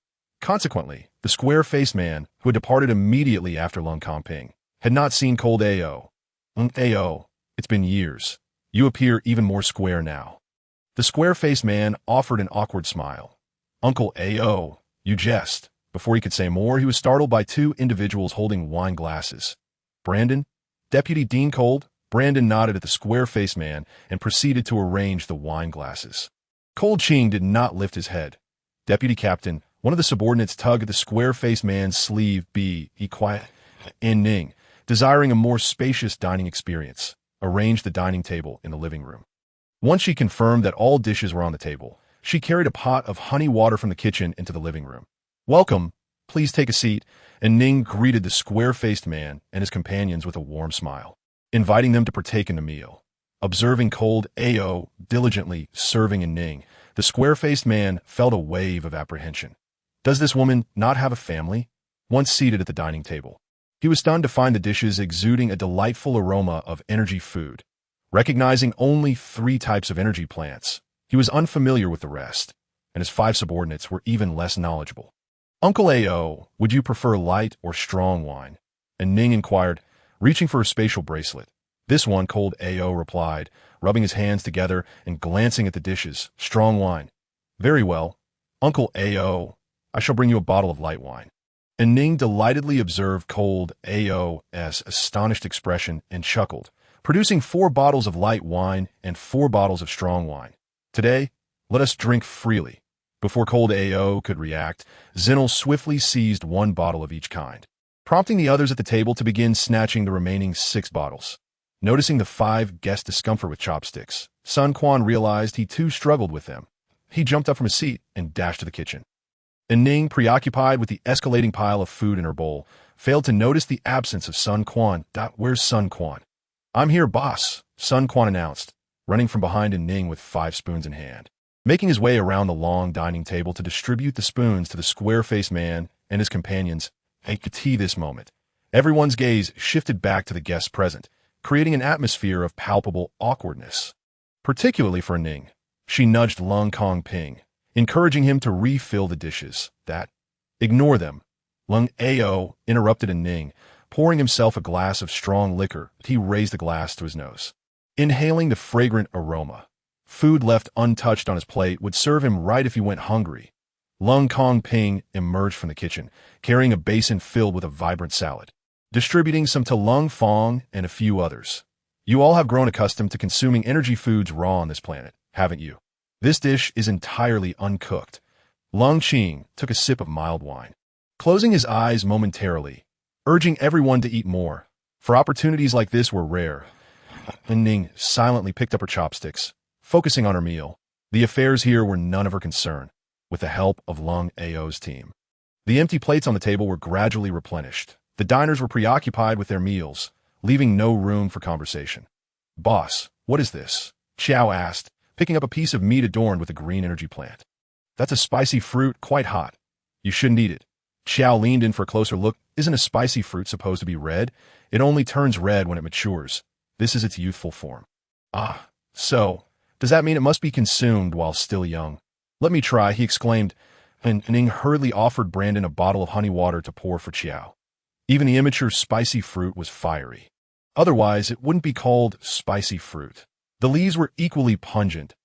Consequently, the square-faced man, who had departed immediately after Lung Kongping, had not seen Cold Ao. Ao, it's been years. You appear even more square now. The square-faced man offered an awkward smile. Uncle Ao, you jest. Before he could say more, he was startled by two individuals holding wine glasses. Brandon? Deputy Dean Cold? Brandon nodded at the square-faced man and proceeded to arrange the wine glasses. Cold Ching did not lift his head. Deputy Captain, one of the subordinates tugged at the square-faced man's sleeve. Be quiet. An Ning, desiring a more spacious dining experience, arranged the dining table in the living room. Once she confirmed that all dishes were on the table, she carried a pot of honey water from the kitchen into the living room. Welcome. Please take a seat. An Ning greeted the square-faced man and his companions with a warm smile, inviting them to partake in the meal. Observing Cold Ao diligently serving An Ning, the square-faced man felt a wave of apprehension. Does this woman not have a family? Once seated at the dining table, he was stunned to find the dishes exuding a delightful aroma of energy food. Recognizing only 3 types of energy plants, he was unfamiliar with the rest, and his 5 subordinates were even less knowledgeable. Uncle Ao, would you prefer light or strong wine? An Ning inquired, reaching for a spatial bracelet. This one, Cold Ao replied, rubbing his hands together and glancing at the dishes. Strong wine. Very well. Uncle Ao, I shall bring you a bottle of light wine. An Ning delightedly observed Cold Ao's astonished expression and chuckled, producing 4 bottles of light wine and 4 bottles of strong wine. Today, let us drink freely. Before Cold Ao could react, Zinel swiftly seized 1 bottle of each kind, prompting the others at the table to begin snatching the remaining 6 bottles. Noticing the 5 guests' discomfort with chopsticks, Sun Quan realized he too struggled with them. He jumped up from his seat and dashed to the kitchen. An Ning, preoccupied with the escalating pile of food in her bowl, failed to notice the absence of Sun Quan. Where's Sun Quan? I'm here, boss, Sun Quan announced, running from behind An Ning with 5 spoons in hand. Making his way around the long dining table to distribute the spoons to the square-faced man and his companions, at this moment, everyone's gaze shifted back to the guests present, creating an atmosphere of palpable awkwardness. Particularly for An Ning, she nudged Lung Kongping, encouraging him to refill the dishes. Ignore them. Lung Ao interrupted An Ning, pouring himself a glass of strong liquor. He raised the glass to his nose, inhaling the fragrant aroma. Food left untouched on his plate would serve him right if he went hungry. Lung Kongping emerged from the kitchen, carrying a basin filled with a vibrant salad, distributing some to Lung Fong and a few others. You all have grown accustomed to consuming energy foods raw on this planet, haven't you? This dish is entirely uncooked. Lung Qing took a sip of mild wine, closing his eyes momentarily, urging everyone to eat more, for opportunities like this were rare. An Ning silently picked up her chopsticks, focusing on her meal. The affairs here were none of her concern, with the help of Lung Ao's team. The empty plates on the table were gradually replenished. The diners were preoccupied with their meals, leaving no room for conversation. Boss, what is this? Xiao asked, picking up a piece of meat adorned with a green energy plant. That's a spicy fruit, quite hot. You shouldn't eat it. Xiao leaned in for a closer look. Isn't a spicy fruit supposed to be red? It only turns red when it matures. This is its youthful form. Ah, so, does that mean it must be consumed while still young? Let me try, he exclaimed, and Ning hurriedly offered Brandon a bottle of honey water to pour for Xiao. Even the immature spicy fruit was fiery. Otherwise, it wouldn't be called spicy fruit. The leaves were equally pungent.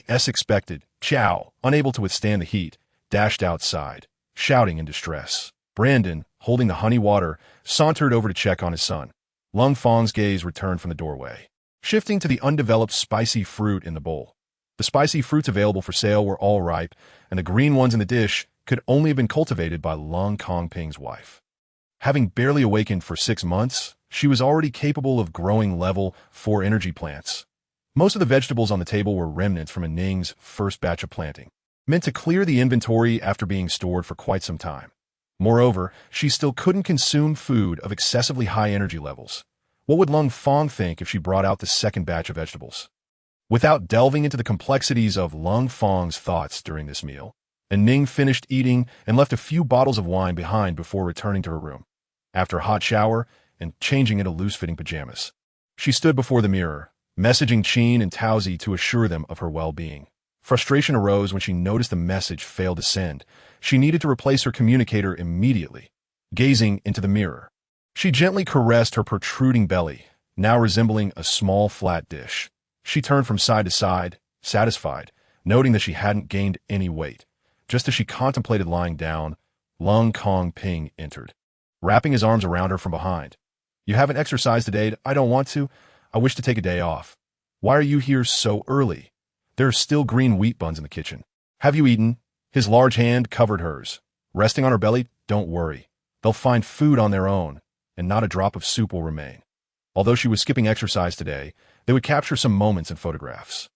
As expected, Xiao, unable to withstand the heat, dashed outside, shouting in distress. Brandon, holding the honey water, sauntered over to check on his son. Lung Fong's gaze returned from the doorway, shifting to the undeveloped spicy fruit in the bowl. The spicy fruits available for sale were all ripe, and the green ones in the dish could only have been cultivated by Lung Kongping's wife. Having barely awakened for 6 months, she was already capable of growing level 4 energy plants. Most of the vegetables on the table were remnants from An Ning's first batch of planting, meant to clear the inventory after being stored for quite some time. Moreover, she still couldn't consume food of excessively high energy levels. What would Lung Fong think if she brought out the second batch of vegetables? Without delving into the complexities of Lung Fong's thoughts during this meal, An Ning finished eating and left a few bottles of wine behind before returning to her room. After a hot shower and changing into loose-fitting pajamas, she stood before the mirror, messaging Qin and Taozi to assure them of her well-being. Frustration arose when she noticed the message failed to send. She needed to replace her communicator immediately. Gazing into the mirror, she gently caressed her protruding belly, now resembling a small flat dish. She turned from side to side, satisfied, noting that she hadn't gained any weight. Just as she contemplated lying down, Lung Kong Ping entered, wrapping his arms around her from behind. "You haven't exercised today." "I don't want to. I wish to take a day off." "Why are you here so early? There are still green wheat buns in the kitchen." "Have you eaten?" His large hand covered hers, resting on her belly. "Don't worry. They'll find food on their own, and not a drop of soup will remain." Although she was skipping exercise today, they would capture some moments in photographs.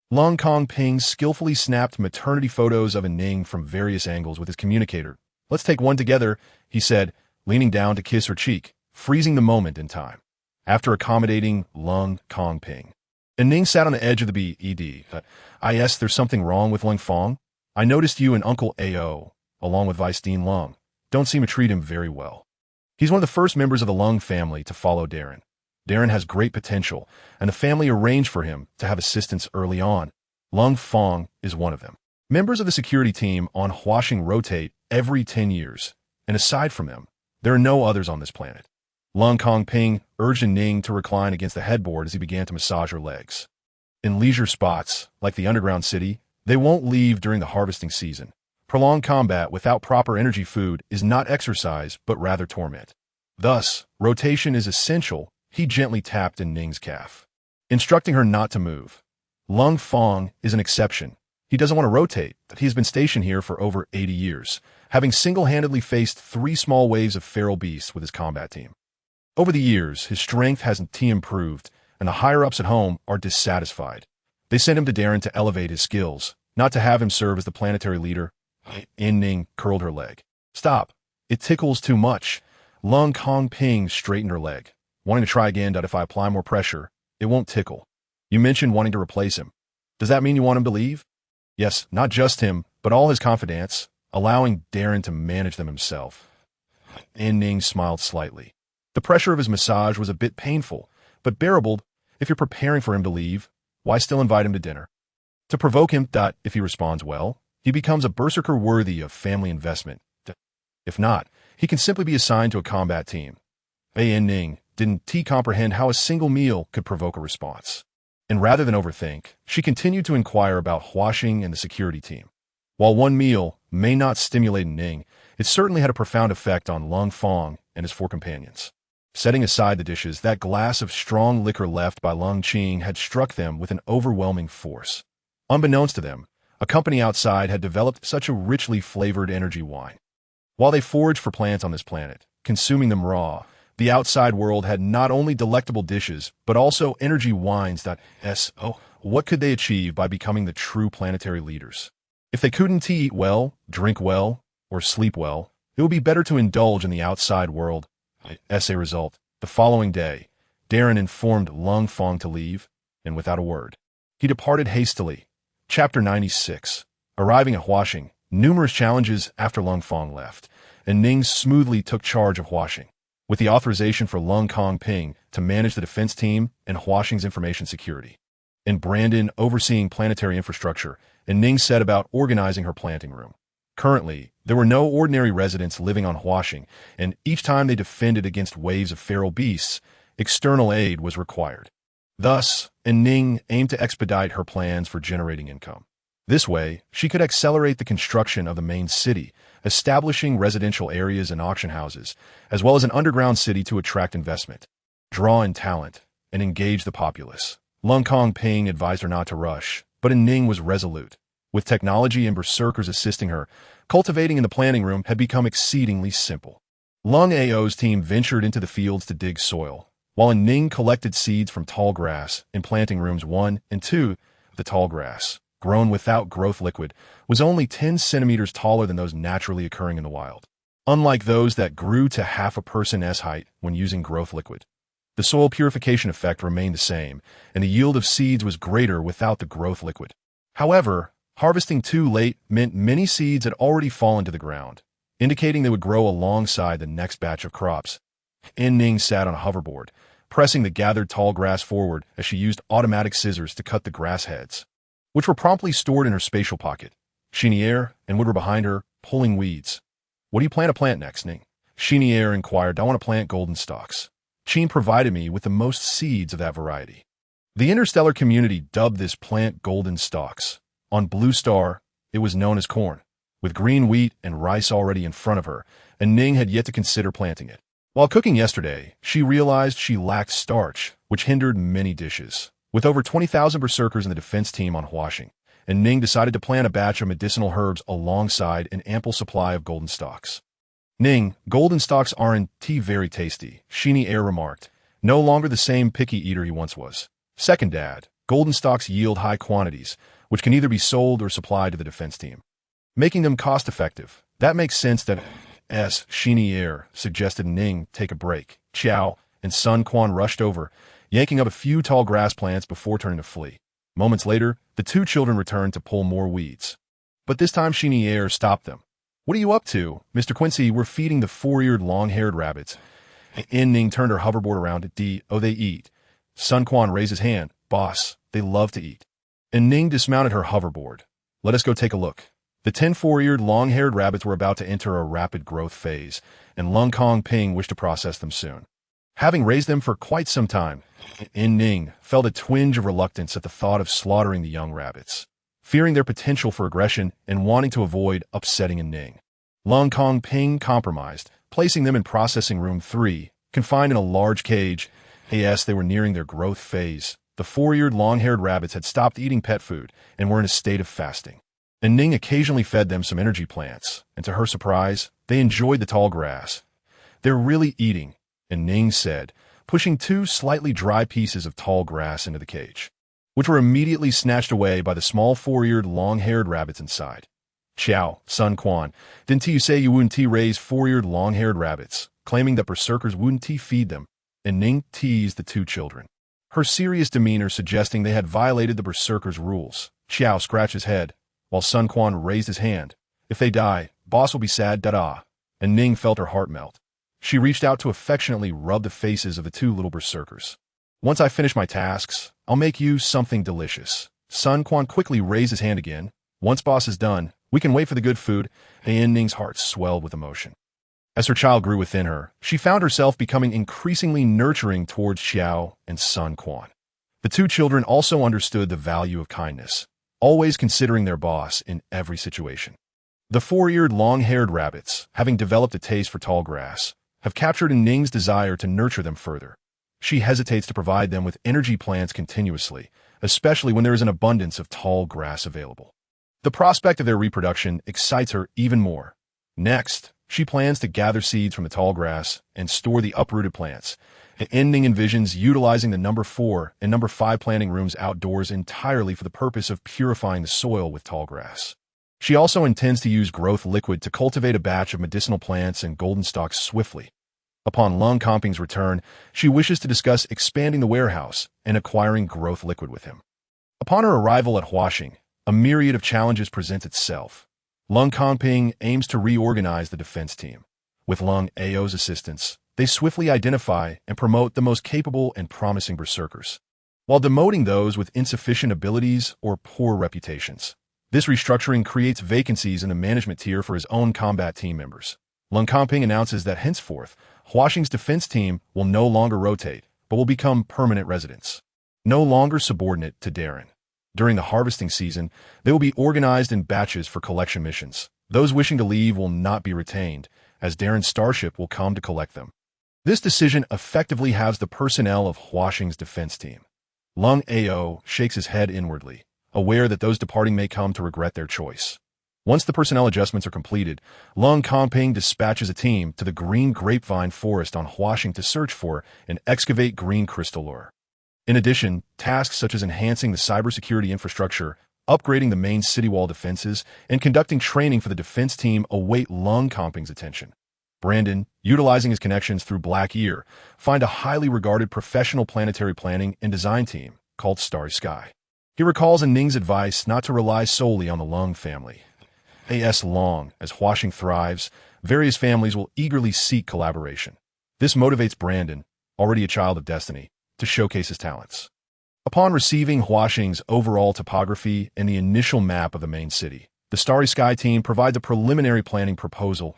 Lung Kong Ping skillfully snapped maternity photos of An Ning from various angles with his communicator. "Let's take one together," he said, leaning down to kiss her cheek, freezing the moment in time. After accommodating Lung Kong Ping, An Ning sat on the edge of the bed. "Is there's something wrong with Lung Fong? I noticed you and Uncle Ao, along with Vice Dean Lung, don't seem to treat him very well. He's one of the first members of the Lung family to follow Darren. Darren has great potential, and the family arranged for him to have assistance early on. Lung Fong is one of them. Members of the security team on Huaxing rotate every 10 years, and aside from them, there are no others on this planet." Lung Kong Ping urged An Ning to recline against the headboard as he began to massage her legs. In leisure spots, like the underground city, they won't leave during the harvesting season. Prolonged combat without proper energy food is not exercise, but rather torment. Thus, rotation is essential. He gently tapped An Ning's calf, instructing her not to move. Lung Fong is an exception. He doesn't want to rotate, but he's been stationed here for over 80 years, having single-handedly faced 3 small waves of feral beasts with his combat team. Over the years, his strength hasn't improved, and the higher-ups at home are dissatisfied. They sent him to Darren to elevate his skills, not to have him serve as the planetary leader. An Ning curled her leg. "Stop. It tickles too much." Lung Kong Ping straightened her leg, wanting to try again. "If I apply more pressure, it won't tickle. You mentioned wanting to replace him. Does that mean you want him to leave?" "Yes, not just him, but all his confidants, allowing Darren to manage them himself." An Ning smiled slightly. The pressure of his massage was a bit painful, but bearable. If you're preparing for him to leave, why still invite him to dinner? To provoke him. If he responds well, he becomes a berserker worthy of family investment. If not, he can simply be assigned to a combat team. An Ning didn't comprehend how a single meal could provoke a response. And rather than overthink, she continued to inquire about Huaxing and the security team. While one meal may not stimulate An Ning, it certainly had a profound effect on Lung Fong and his 4 companions. Setting aside the dishes, that glass of strong liquor left by Lung Qing had struck them with an overwhelming force. Unbeknownst to them, a company outside had developed such a richly flavored energy wine. While they foraged for plants on this planet, consuming them raw, the outside world had not only delectable dishes, but also energy wines. What could they achieve by becoming the true planetary leaders? If they couldn't eat well, drink well, or sleep well, it would be better to indulge in the outside world. As a result, the following day, Darren informed Lung Fong to leave, and without a word, he departed hastily. Chapter 96. Arriving at Huaxing, numerous challenges after Lung Fong left, and Ning smoothly took charge of Huaxing, with the authorization for Lung Kong Ping to manage the defense team and Huaxing's information security. And Brandon overseeing planetary infrastructure, and Ning set about organizing her planting room. Currently, there were no ordinary residents living on Huaxing, and each time they defended against waves of feral beasts, external aid was required. Thus, An Ning aimed to expedite her plans for generating income. This way, she could accelerate the construction of the main city, establishing residential areas and auction houses, as well as an underground city to attract investment, draw in talent, and engage the populace. Lung Kong Ping advised her not to rush, but An Ning was resolute. With technology and berserkers assisting her, cultivating in the planting room had become exceedingly simple. Lung Ao's team ventured into the fields to dig soil, while An Ning collected seeds from tall grass in planting rooms 1 and 2. The tall grass, grown without growth liquid, was only 10 centimeters taller than those naturally occurring in the wild, unlike those that grew to half a person's height when using growth liquid. The soil purification effect remained the same, and the yield of seeds was greater without the growth liquid. However, Harvesting too late meant many seeds had already fallen to the ground, indicating they would grow alongside the next batch of crops. An Ning sat on a hoverboard, pressing the gathered tall grass forward as she used automatic scissors to cut the grass heads, which were promptly stored in her spatial pocket. Chenier and Wood were behind her, pulling weeds. "What do you plan to plant next, Ning?" Chenier inquired. "I want to plant golden stalks. Cheen provided me with the most seeds of that variety." The interstellar community dubbed this plant golden stalks. On Blue Star, it was known as corn. With green wheat and rice already in front of her, An Ning had yet to consider planting it. While cooking yesterday, she realized she lacked starch, which hindered many dishes. With over 20,000 berserkers in the defense team on Hwashing, An Ning decided to plant a batch of medicinal herbs alongside an ample supply of golden stalks. "Ning, golden stalks aren't very tasty," Chenier remarked, no longer the same picky eater he once was. "Second, Dad, golden stalks yield high quantities, which can either be sold or supplied to the defense team, making them cost-effective. That makes sense that Chenier suggested Ning take a break." Xiao and Sun Quan rushed over, yanking up a few tall grass plants before turning to flee. Moments later, the two children returned to pull more weeds. But this time Chenier stopped them. "What are you up to, Mr. Quincy? We're feeding the four-eared long-haired rabbits." An Ning turned her hoverboard around. They eat." Sun Quan raised his hand. "Boss, they love to eat." An Ning dismounted her hoverboard. "Let us go take a look." The 10 four-eared long-haired rabbits were about to enter a rapid growth phase, and Lung Kong Ping wished to process them soon. Having raised them for quite some time, An Ning felt a twinge of reluctance at the thought of slaughtering the young rabbits, fearing their potential for aggression and wanting to avoid upsetting An Ning. Lung Kong Ping compromised, placing them in processing room 3, confined in a large cage. As they were nearing their growth phase, the four-eared long-haired rabbits had stopped eating pet food and were in a state of fasting. An Ning occasionally fed them some energy plants, and to her surprise, they enjoyed the tall grass. "They're really eating," An Ning said, pushing 2 slightly dry pieces of tall grass into the cage, which were immediately snatched away by the small four-eared long-haired rabbits inside. "Xiao, Sun Quan, didn't you say you wouldn't raise four-eared long-haired rabbits, claiming that berserkers wouldn't feed them?" An Ning teased the two children, her serious demeanor suggesting they had violated the berserkers' rules. Xiao scratched his head, while Sun Quan raised his hand. "If they die, boss will be sad, da-da." And Ning felt her heart melt. She reached out to affectionately rub the faces of the two little berserkers. "Once I finish my tasks, I'll make you something delicious." Sun Quan quickly raised his hand again. "Once boss is done, we can wait for the good food." An Ning's heart swelled with emotion. As her child grew within her, she found herself becoming increasingly nurturing towards Xiao and Sun Quan. The two children also understood the value of kindness, always considering their boss in every situation. The four-eared long-haired rabbits, having developed a taste for tall grass, have captured An Ning's desire to nurture them further. She hesitates to provide them with energy plants continuously, especially when there is an abundance of tall grass available. The prospect of their reproduction excites her even more. Next, she plans to gather seeds from the tall grass and store the uprooted plants. An Ning envisions utilizing the number 4 and number 5 planting rooms outdoors entirely for the purpose of purifying the soil with tall grass. She also intends to use growth liquid to cultivate a batch of medicinal plants and golden stalks swiftly. Upon Lung Comping's return, she wishes to discuss expanding the warehouse and acquiring growth liquid with him. Upon her arrival at Hwashing, a myriad of challenges presents itself. Lung Comping aims to reorganize the defense team. With Lung Ao's assistance, they swiftly identify and promote the most capable and promising berserkers, while demoting those with insufficient abilities or poor reputations. This restructuring creates vacancies in the management tier for his own combat team members. Lung Comping announces that henceforth, Hwashing's defense team will no longer rotate, but will become permanent residents, no longer subordinate to Darren. During the harvesting season, they will be organized in batches for collection missions. Those wishing to leave will not be retained, as Darren's starship will come to collect them. This decision effectively halves the personnel of Hwashing's defense team. Lung Ao shakes his head inwardly, aware that those departing may come to regret their choice. Once the personnel adjustments are completed, Lung Comping dispatches a team to the green grapevine forest on Hwashing to search for and excavate green crystal ore. In addition, tasks such as enhancing the cybersecurity infrastructure, upgrading the main city wall defenses, and conducting training for the defense team await Lung Comping's attention. Brandon, utilizing his connections through Black Ear, find a highly regarded professional planetary planning and design team called Starry Sky. He recalls An Ning's advice not to rely solely on the Lung family. As long as Huashing thrives, various families will eagerly seek collaboration. This motivates Brandon, already a child of destiny, to showcase his talents. Upon receiving Huashing's overall topography and the initial map of the main city, the Starry Sky team provides a preliminary planning proposal.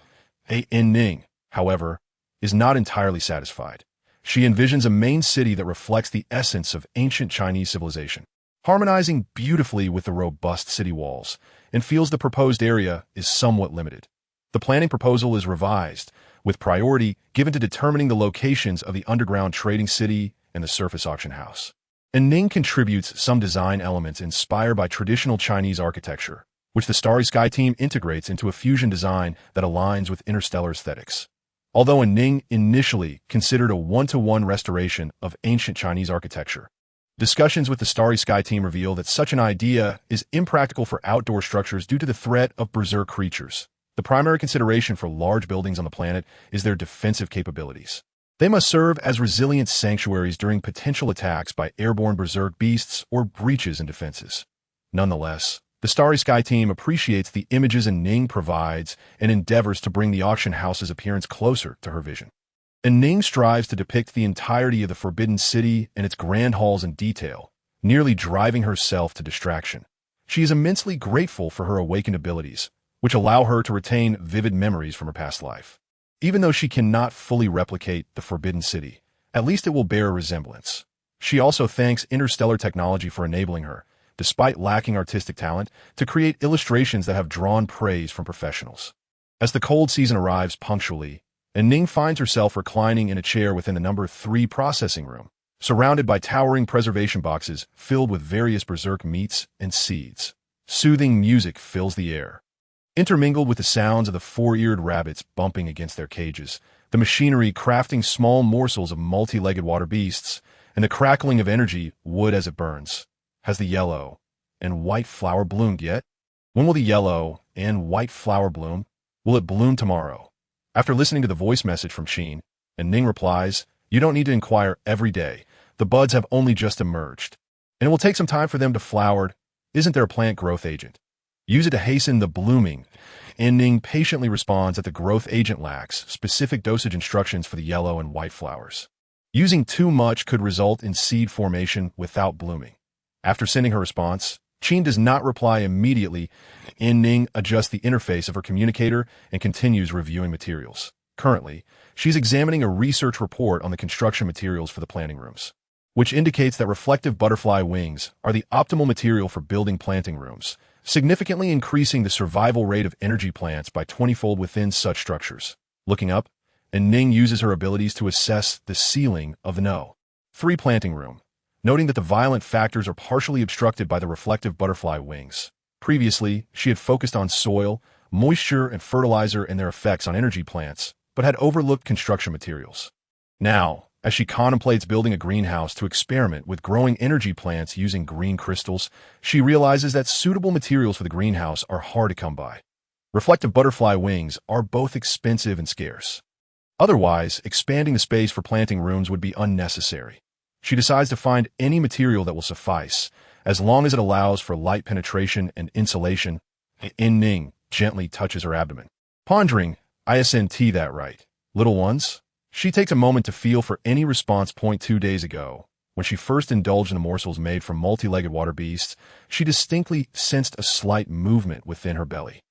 An Ning, however, is not entirely satisfied. She envisions a main city that reflects the essence of ancient Chinese civilization, harmonizing beautifully with the robust city walls, and feels the proposed area is somewhat limited. The planning proposal is revised, with priority given to determining the locations of the underground trading city and the surface auction house. An Ning contributes some design elements inspired by traditional Chinese architecture, which the Starry Sky team integrates into a fusion design that aligns with interstellar aesthetics. Although An Ning initially considered a one-to-one restoration of ancient Chinese architecture, discussions with the Starry Sky team reveal that such an idea is impractical for outdoor structures due to the threat of berserk creatures. The primary consideration for large buildings on the planet is their defensive capabilities. They must serve as resilient sanctuaries during potential attacks by airborne berserk beasts or breaches in defenses. Nonetheless, the Starry Sky team appreciates the images An Ning provides and endeavors to bring the auction house's appearance closer to her vision. An Ning strives to depict the entirety of the Forbidden City and its grand halls in detail, nearly driving herself to distraction. She is immensely grateful for her awakened abilities, which allow her to retain vivid memories from her past life. Even though she cannot fully replicate the Forbidden City, at least it will bear a resemblance. She also thanks interstellar technology for enabling her, despite lacking artistic talent, to create illustrations that have drawn praise from professionals. As the cold season arrives punctually, An Ning finds herself reclining in a chair within the number 3 processing room, surrounded by towering preservation boxes filled with various berserk meats and seeds. Soothing music fills the air. Intermingled with the sounds of the four-eared rabbits bumping against their cages, the machinery crafting small morsels of multi-legged water beasts, and the crackling of energy wood as it burns. Has the yellow and white flower bloomed yet? When will the yellow and white flower bloom? Will it bloom tomorrow? After listening to the voice message from Sheen, An Ning replies, "You don't need to inquire every day. The buds have only just emerged, and it will take some time for them to flower. Isn't there a plant growth agent? Use it to hasten the blooming." An Ning patiently responds that the growth agent lacks specific dosage instructions for the yellow and white flowers. Using too much could result in seed formation without blooming. After sending her response, Sheen does not reply immediately. An Ning adjusts the interface of her communicator and continues reviewing materials. Currently, she's examining a research report on the construction materials for the planting rooms, which indicates that reflective butterfly wings are the optimal material for building planting rooms, significantly increasing the survival rate of energy plants by 20-fold within such structures. Looking up, An Ning uses her abilities to assess the ceiling of the No. 3 planting room, noting that the violent factors are partially obstructed by the reflective butterfly wings. Previously, she had focused on soil, moisture, and fertilizer and their effects on energy plants, but had overlooked construction materials. Now, as she contemplates building a greenhouse to experiment with growing energy plants using green crystals, she realizes that suitable materials for the greenhouse are hard to come by. Reflective butterfly wings are both expensive and scarce. Otherwise, expanding the space for planting rooms would be unnecessary. She decides to find any material that will suffice, as long as it allows for light penetration and insulation. An Ning gently touches her abdomen, pondering, "Isn't that right, little ones?" She takes a moment to feel for any response. 2 days ago, when she first indulged in the morsels made from multi-legged water beasts, she distinctly sensed a slight movement within her belly.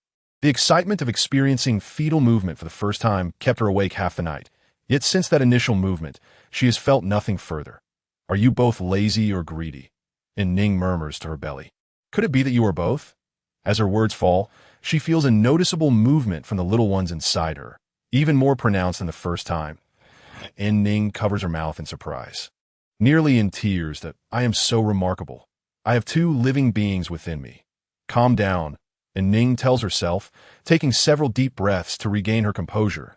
The excitement of experiencing fetal movement for the first time kept her awake half the night. Yet since that initial movement, she has felt nothing further. "Are you both lazy or greedy?" An Ning murmurs to her belly. "Could it be that you are both?" As her words fall, she feels a noticeable movement from the little ones inside her, even more pronounced than the first time. An Ning covers her mouth in surprise, nearly in tears. "That I am so remarkable. I have 2 living beings within me." "Calm down," An Ning tells herself, taking several deep breaths to regain her composure.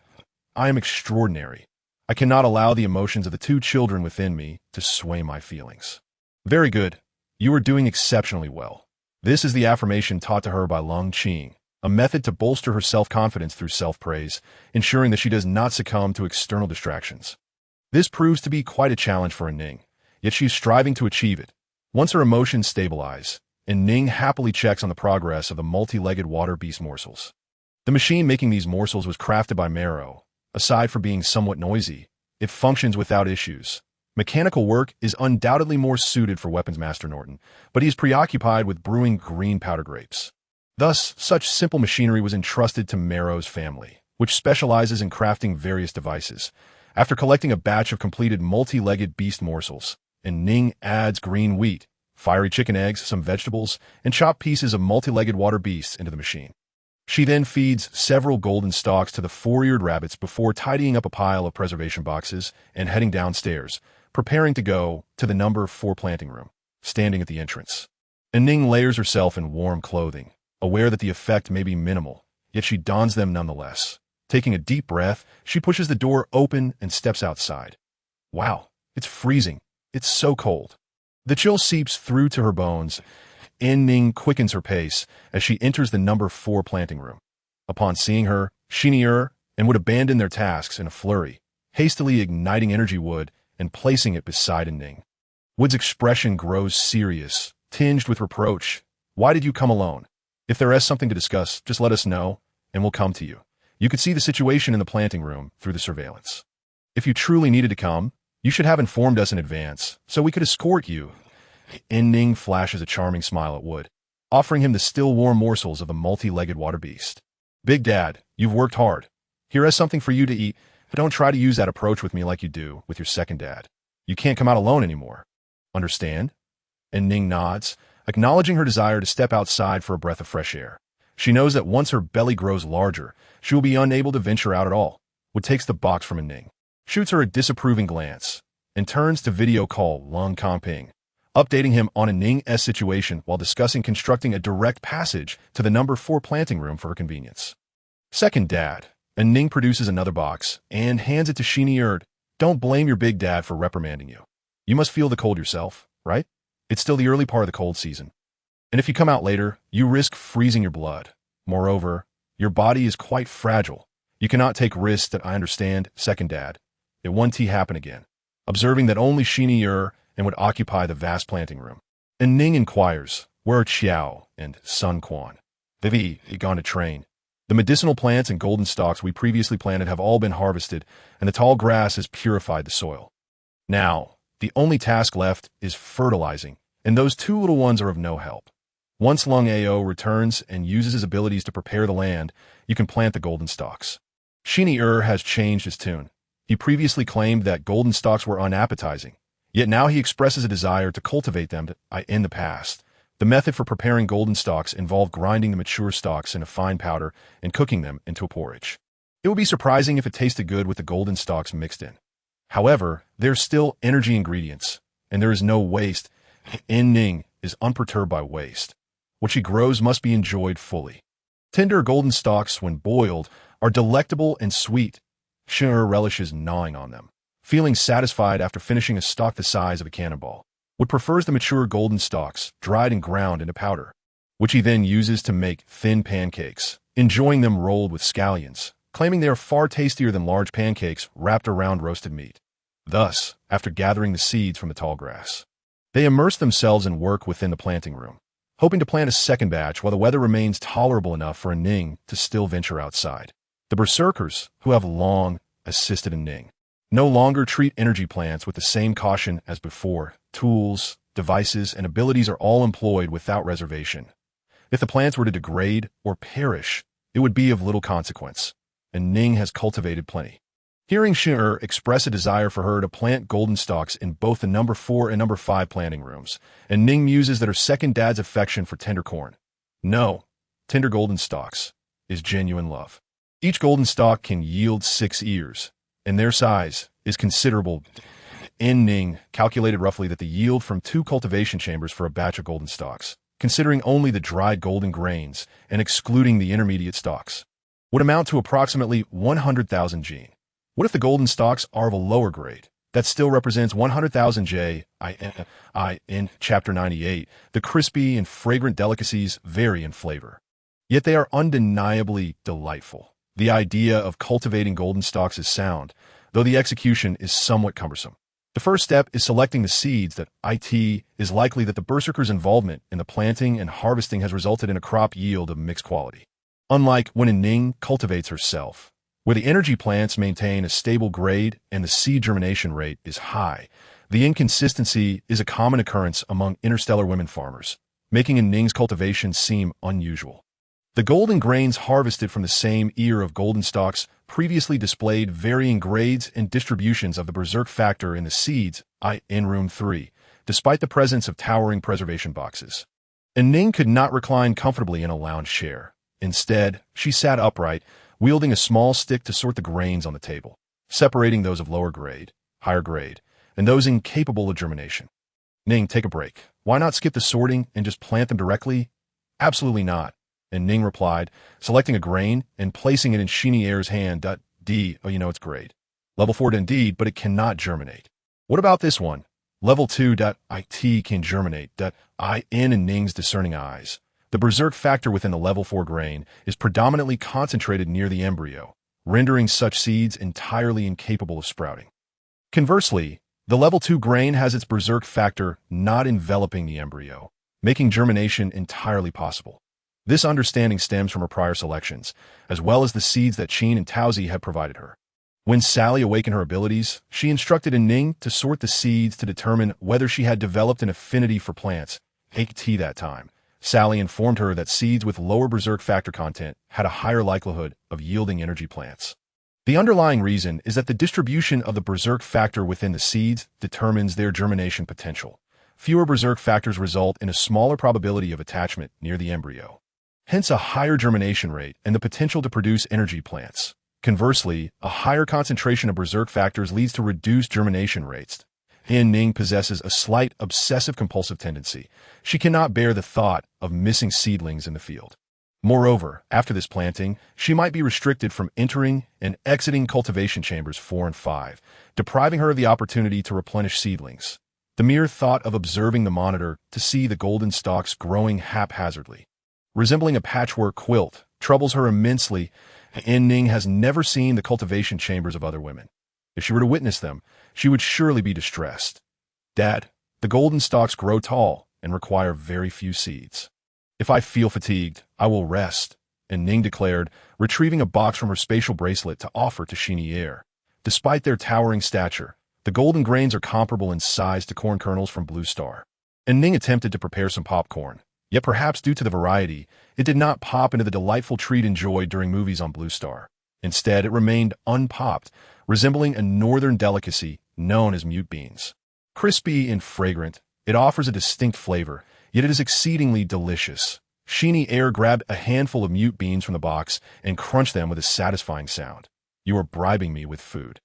"I am extraordinary. I cannot allow the emotions of the 2 children within me to sway my feelings." "Very good. You are doing exceptionally well." This is the affirmation taught to her by Lung Qing, a method to bolster her self-confidence through self-praise, ensuring that she does not succumb to external distractions. This proves to be quite a challenge for An Ning, yet she is striving to achieve it. Once her emotions stabilize, An Ning happily checks on the progress of the multi-legged water beast morsels. The machine making these morsels was crafted by Marrow. Aside from being somewhat noisy, it functions without issues. Mechanical work is undoubtedly more suited for weapons master Norton, but he is preoccupied with brewing green powder grapes. Thus, such simple machinery was entrusted to Marrow's family, which specializes in crafting various devices. After collecting a batch of completed multi-legged beast morsels, An Ning adds green wheat, fiery chicken eggs, some vegetables, and chopped pieces of multi-legged water beasts into the machine. She then feeds several golden stalks to the four-eared rabbits before tidying up a pile of preservation boxes and heading downstairs, preparing to go to the number 4 planting room, standing at the entrance. An Ning layers herself in warm clothing, aware that the effect may be minimal, yet she dons them nonetheless. Taking a deep breath, she pushes the door open and steps outside. Wow, it's freezing. It's so cold. The chill seeps through to her bones. An Ning quickens her pace as she enters the number 4 planting room. Upon seeing her, Xinyi and would abandon their tasks in a flurry, hastily igniting energy wood and placing it beside An Ning. Wood's expression grows serious, tinged with reproach. Why did you come alone? If there is something to discuss, just let us know, and we'll come to you. You could see the situation in the planting room through the surveillance. If you truly needed to come, you should have informed us in advance, so we could escort you. An Ning flashes a charming smile at Wood, offering him the still warm morsels of the multi-legged water beast. Big Dad, you've worked hard. Here is something for you to eat, but don't try to use that approach with me like you do with your second dad. You can't come out alone anymore. Understand? An Ning nods, acknowledging her desire to step outside for a breath of fresh air. She knows that once her belly grows larger, she will be unable to venture out at all. Wood takes the box from An Ning, shoots her a disapproving glance, and turns to video call Lung Kangping, updating him on An Ning's situation while discussing constructing a direct passage to the number 4 planting room for her convenience. Second Dad, An Ning produces another box and hands it to Xinyi. Don't blame your big dad for reprimanding you. You must feel the cold yourself, right? It's still the early part of the cold season. And if you come out later, you risk freezing your blood. Moreover, your body is quite fragile. You cannot take risks that I understand, second dad. It won't happen again. Observing that only Xinyi and would occupy the vast planting room. An Ning inquires, where are Qiao and Sun Quan? They've gone to train. The medicinal plants and golden stalks we previously planted have all been harvested, and the tall grass has purified the soil. Now, the only task left is fertilizing, and those 2 little ones are of no help. Once Lung Ao returns and uses his abilities to prepare the land, you can plant the golden stalks. Xinyi has changed his tune. He previously claimed that golden stalks were unappetizing, yet now he expresses a desire to cultivate them in the past. The method for preparing golden stalks involved grinding the mature stalks in a fine powder and cooking them into a porridge. It would be surprising if it tasted good with the golden stalks mixed in. However, there's still energy ingredients, and there is no waste. An Ning is unperturbed by waste. What she grows must be enjoyed fully. Tender golden stalks, when boiled, are delectable and sweet. Xinyi relishes gnawing on them, feeling satisfied after finishing a stalk the size of a cannonball. Wood prefers the mature golden stalks, dried and ground into powder, which he then uses to make thin pancakes, enjoying them rolled with scallions, claiming they are far tastier than large pancakes wrapped around roasted meat. Thus, after gathering the seeds from the tall grass, they immerse themselves in work within the planting room, hoping to plant a second batch while the weather remains tolerable enough for An Ning to still venture outside. The berserkers, who have long assisted An Ning, no longer treat energy plants with the same caution as before. Tools, devices, and abilities are all employed without reservation. If the plants were to degrade or perish, it would be of little consequence. An Ning has cultivated plenty. Hearing Xinyi express a desire for her to plant golden stalks in both the number 4 and number 5 planting rooms, An Ning muses that her second dad's affection for tender corn, no, tender golden stalks, is genuine love. Each golden stalk can yield 6 ears, and their size is considerable. An Ning calculated roughly that the yield from 2 cultivation chambers for a batch of golden stalks, considering only the dried golden grains and excluding the intermediate stalks, would amount to approximately 100,000 Jin. What if the golden stalks are of a lower grade? That still represents 100,000 J. In Chapter 98, the crispy and fragrant delicacies vary in flavor. Yet they are undeniably delightful. The idea of cultivating golden stalks is sound, though the execution is somewhat cumbersome. The first step is selecting the seeds that it is likely that the berserker's involvement in the planting and harvesting has resulted in a crop yield of mixed quality. Unlike when An Ning cultivates herself, where the energy plants maintain a stable grade and the seed germination rate is high, the inconsistency is a common occurrence among interstellar women farmers, making An Ning's cultivation seem unusual. The golden grains harvested from the same ear of golden stalks previously displayed varying grades and distributions of the berserk factor in the seeds in room 3, despite the presence of towering preservation boxes. An Ning could not recline comfortably in a lounge chair. Instead, she sat upright, wielding a small stick to sort the grains on the table, separating those of lower grade, higher grade, and those incapable of germination. Ning, take a break. Why not skip the sorting and just plant them directly? Absolutely not. And Ning replied, selecting a grain and placing it in Chenier's hand. D, oh, it's great. Level 4 indeed, but it cannot germinate. What about this one? Level 2. It can germinate. In Ning's discerning eyes. The berserk factor within the level 4 grain is predominantly concentrated near the embryo, rendering such seeds entirely incapable of sprouting. Conversely, the level 2 grain has its berserk factor not enveloping the embryo, making germination entirely possible. This understanding stems from her prior selections, as well as the seeds that Sheen and Towsy had provided her. When Sally awakened her abilities, she instructed An Ning to sort the seeds to determine whether she had developed an affinity for plants. That time, Sally informed her that seeds with lower berserk factor content had a higher likelihood of yielding energy plants. The underlying reason is that the distribution of the berserk factor within the seeds determines their germination potential. Fewer berserk factors result in a smaller probability of attachment near the embryo, hence a higher germination rate and the potential to produce energy plants. Conversely, a higher concentration of berserk factors leads to reduced germination rates. An Ning possesses a slight obsessive-compulsive tendency. She cannot bear the thought of missing seedlings in the field. Moreover, after this planting, she might be restricted from entering and exiting cultivation chambers 4 and 5, depriving her of the opportunity to replenish seedlings. The mere thought of observing the monitor to see the golden stalks growing haphazardly, resembling a patchwork quilt, troubles her immensely. An Ning has never seen the cultivation chambers of other women. If she were to witness them, she would surely be distressed. Dad, the golden stalks grow tall and require very few seeds. If I feel fatigued, I will rest, An Ning declared, retrieving a box from her spatial bracelet to offer to Chenier. Despite their towering stature, the golden grains are comparable in size to corn kernels from Blue Star. An Ning attempted to prepare some popcorn. Yet perhaps due to the variety, it did not pop into the delightful treat enjoyed during movies on Blue Star. Instead, it remained unpopped, resembling a northern delicacy known as mute beans. Crispy and fragrant, it offers a distinct flavor, yet it is exceedingly delicious. Chenier grabbed a handful of mute beans from the box and crunched them with a satisfying sound. You are bribing me with food.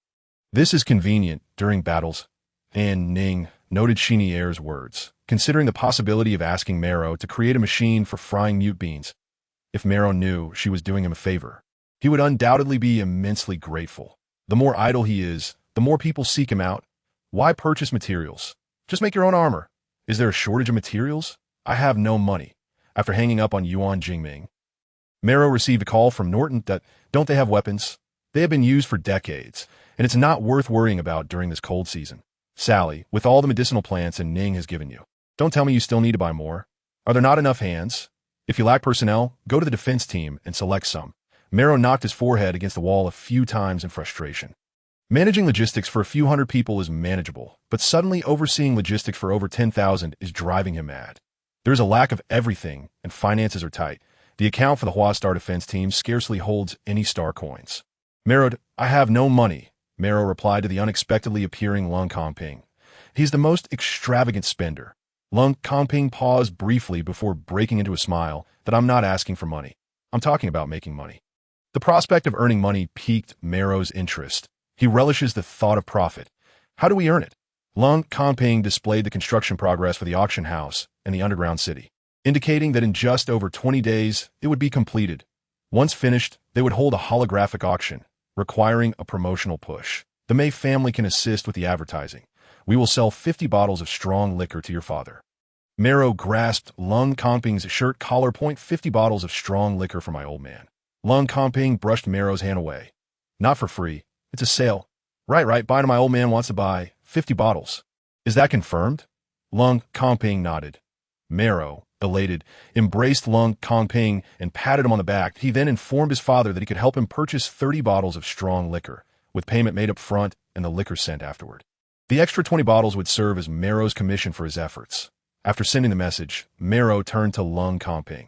This is convenient during battles. An Ning noted Chenier's words, considering the possibility of asking Marrow to create a machine for frying mute beans. If Marrow knew she was doing him a favor, he would undoubtedly be immensely grateful. The more idle he is, the more people seek him out. Why purchase materials? Just make your own armor. Is there a shortage of materials? I have no money. After hanging up on Yuan Jingming, Marrow received a call from Norton that, don't they have weapons? They have been used for decades, and it's not worth worrying about during this cold season. Sally, with all the medicinal plants An Ning has given you, don't tell me you still need to buy more. Are there not enough hands? If you lack personnel, go to the defense team and select some. Marrow knocked his forehead against the wall a few times in frustration. Managing logistics for a few hundred people is manageable, but suddenly overseeing logistics for over 10,000 is driving him mad. There is a lack of everything, and finances are tight. The account for the Hua Star defense team scarcely holds any star coins. Marrow, I have no money, Marrow replied to the unexpectedly appearing Lung Kongping. He's the most extravagant spender. Lung Kongping paused briefly before breaking into a smile. That I'm not asking for money. I'm talking about making money. The prospect of earning money piqued Marrow's interest. He relishes the thought of profit. How do we earn it? Lung Kongping displayed the construction progress for the auction house and the underground city, indicating that in just over 20 days it would be completed. Once finished, they would hold a holographic auction, requiring a promotional push. The May family can assist with the advertising. We will sell 50 bottles of strong liquor to your father. Marrow grasped Lung Kongping's shirt collar. 50 bottles of strong liquor for my old man. Lung Kongping brushed Marrow's hand away. Not for free. It's a sale. Right, buying my old man wants to buy 50 bottles. Is that confirmed? Lung Kongping nodded. Mero, elated, embraced Lung Kongping and patted him on the back. He then informed his father that he could help him purchase 30 bottles of strong liquor, with payment made up front and the liquor sent afterward. The extra 20 bottles would serve as Mero's commission for his efforts. After sending the message, Mero turned to Lung Kongping.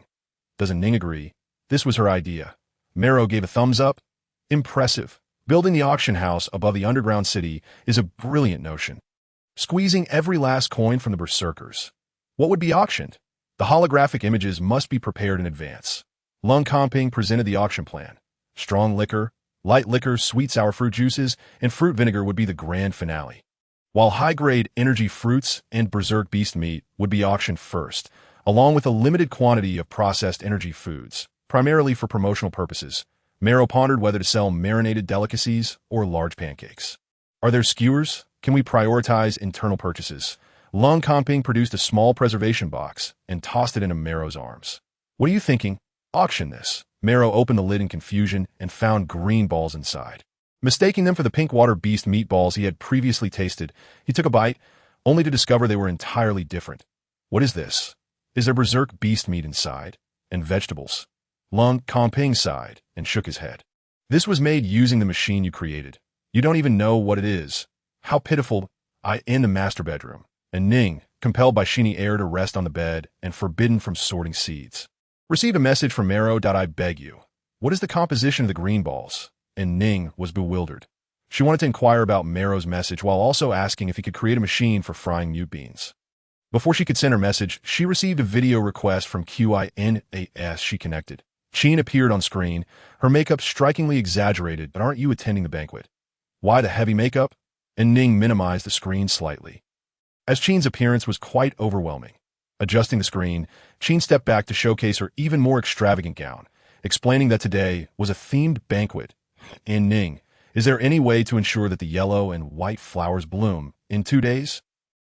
Does An Ning agree? This was her idea. Mero gave a thumbs up. Impressive. Building the auction house above the underground city is a brilliant notion. Squeezing every last coin from the berserkers. What would be auctioned? The holographic images must be prepared in advance. Lung Kongping presented the auction plan. Strong liquor, light liquor, sweet sour fruit juices, and fruit vinegar would be the grand finale, while high-grade energy fruits and berserk beast meat would be auctioned first, along with a limited quantity of processed energy foods, primarily for promotional purposes. Mero pondered whether to sell marinated delicacies or large pancakes. Are there skewers? Can we prioritize internal purchases? Lung Kongping produced a small preservation box and tossed it into Mero's arms. What are you thinking? Auction this. Mero opened the lid in confusion and found green balls inside. Mistaking them for the pink water beast meatballs he had previously tasted, he took a bite, only to discover they were entirely different. What is this? Is there berserk beast meat inside? And vegetables? Lung Kongping sighed and shook his head. This was made using the machine you created. You don't even know what it is. How pitiful. In the master bedroom. An Ning, compelled by sheeny air to rest on the bed and forbidden from sorting seeds. Received a message from Mero. I beg you. What is the composition of the green balls? An Ning was bewildered. She wanted to inquire about Mero's message while also asking if he could create a machine for frying mute beans. Before she could send her message, she received a video request from QINAS. She connected. Qin appeared on screen, her makeup strikingly exaggerated. But aren't you attending the banquet? Why the heavy makeup? An Ning minimized the screen slightly, as Qin's appearance was quite overwhelming. Adjusting the screen, Qin stepped back to showcase her even more extravagant gown, explaining that today was a themed banquet. An Ning, is there any way to ensure that the yellow and white flowers bloom in 2 days?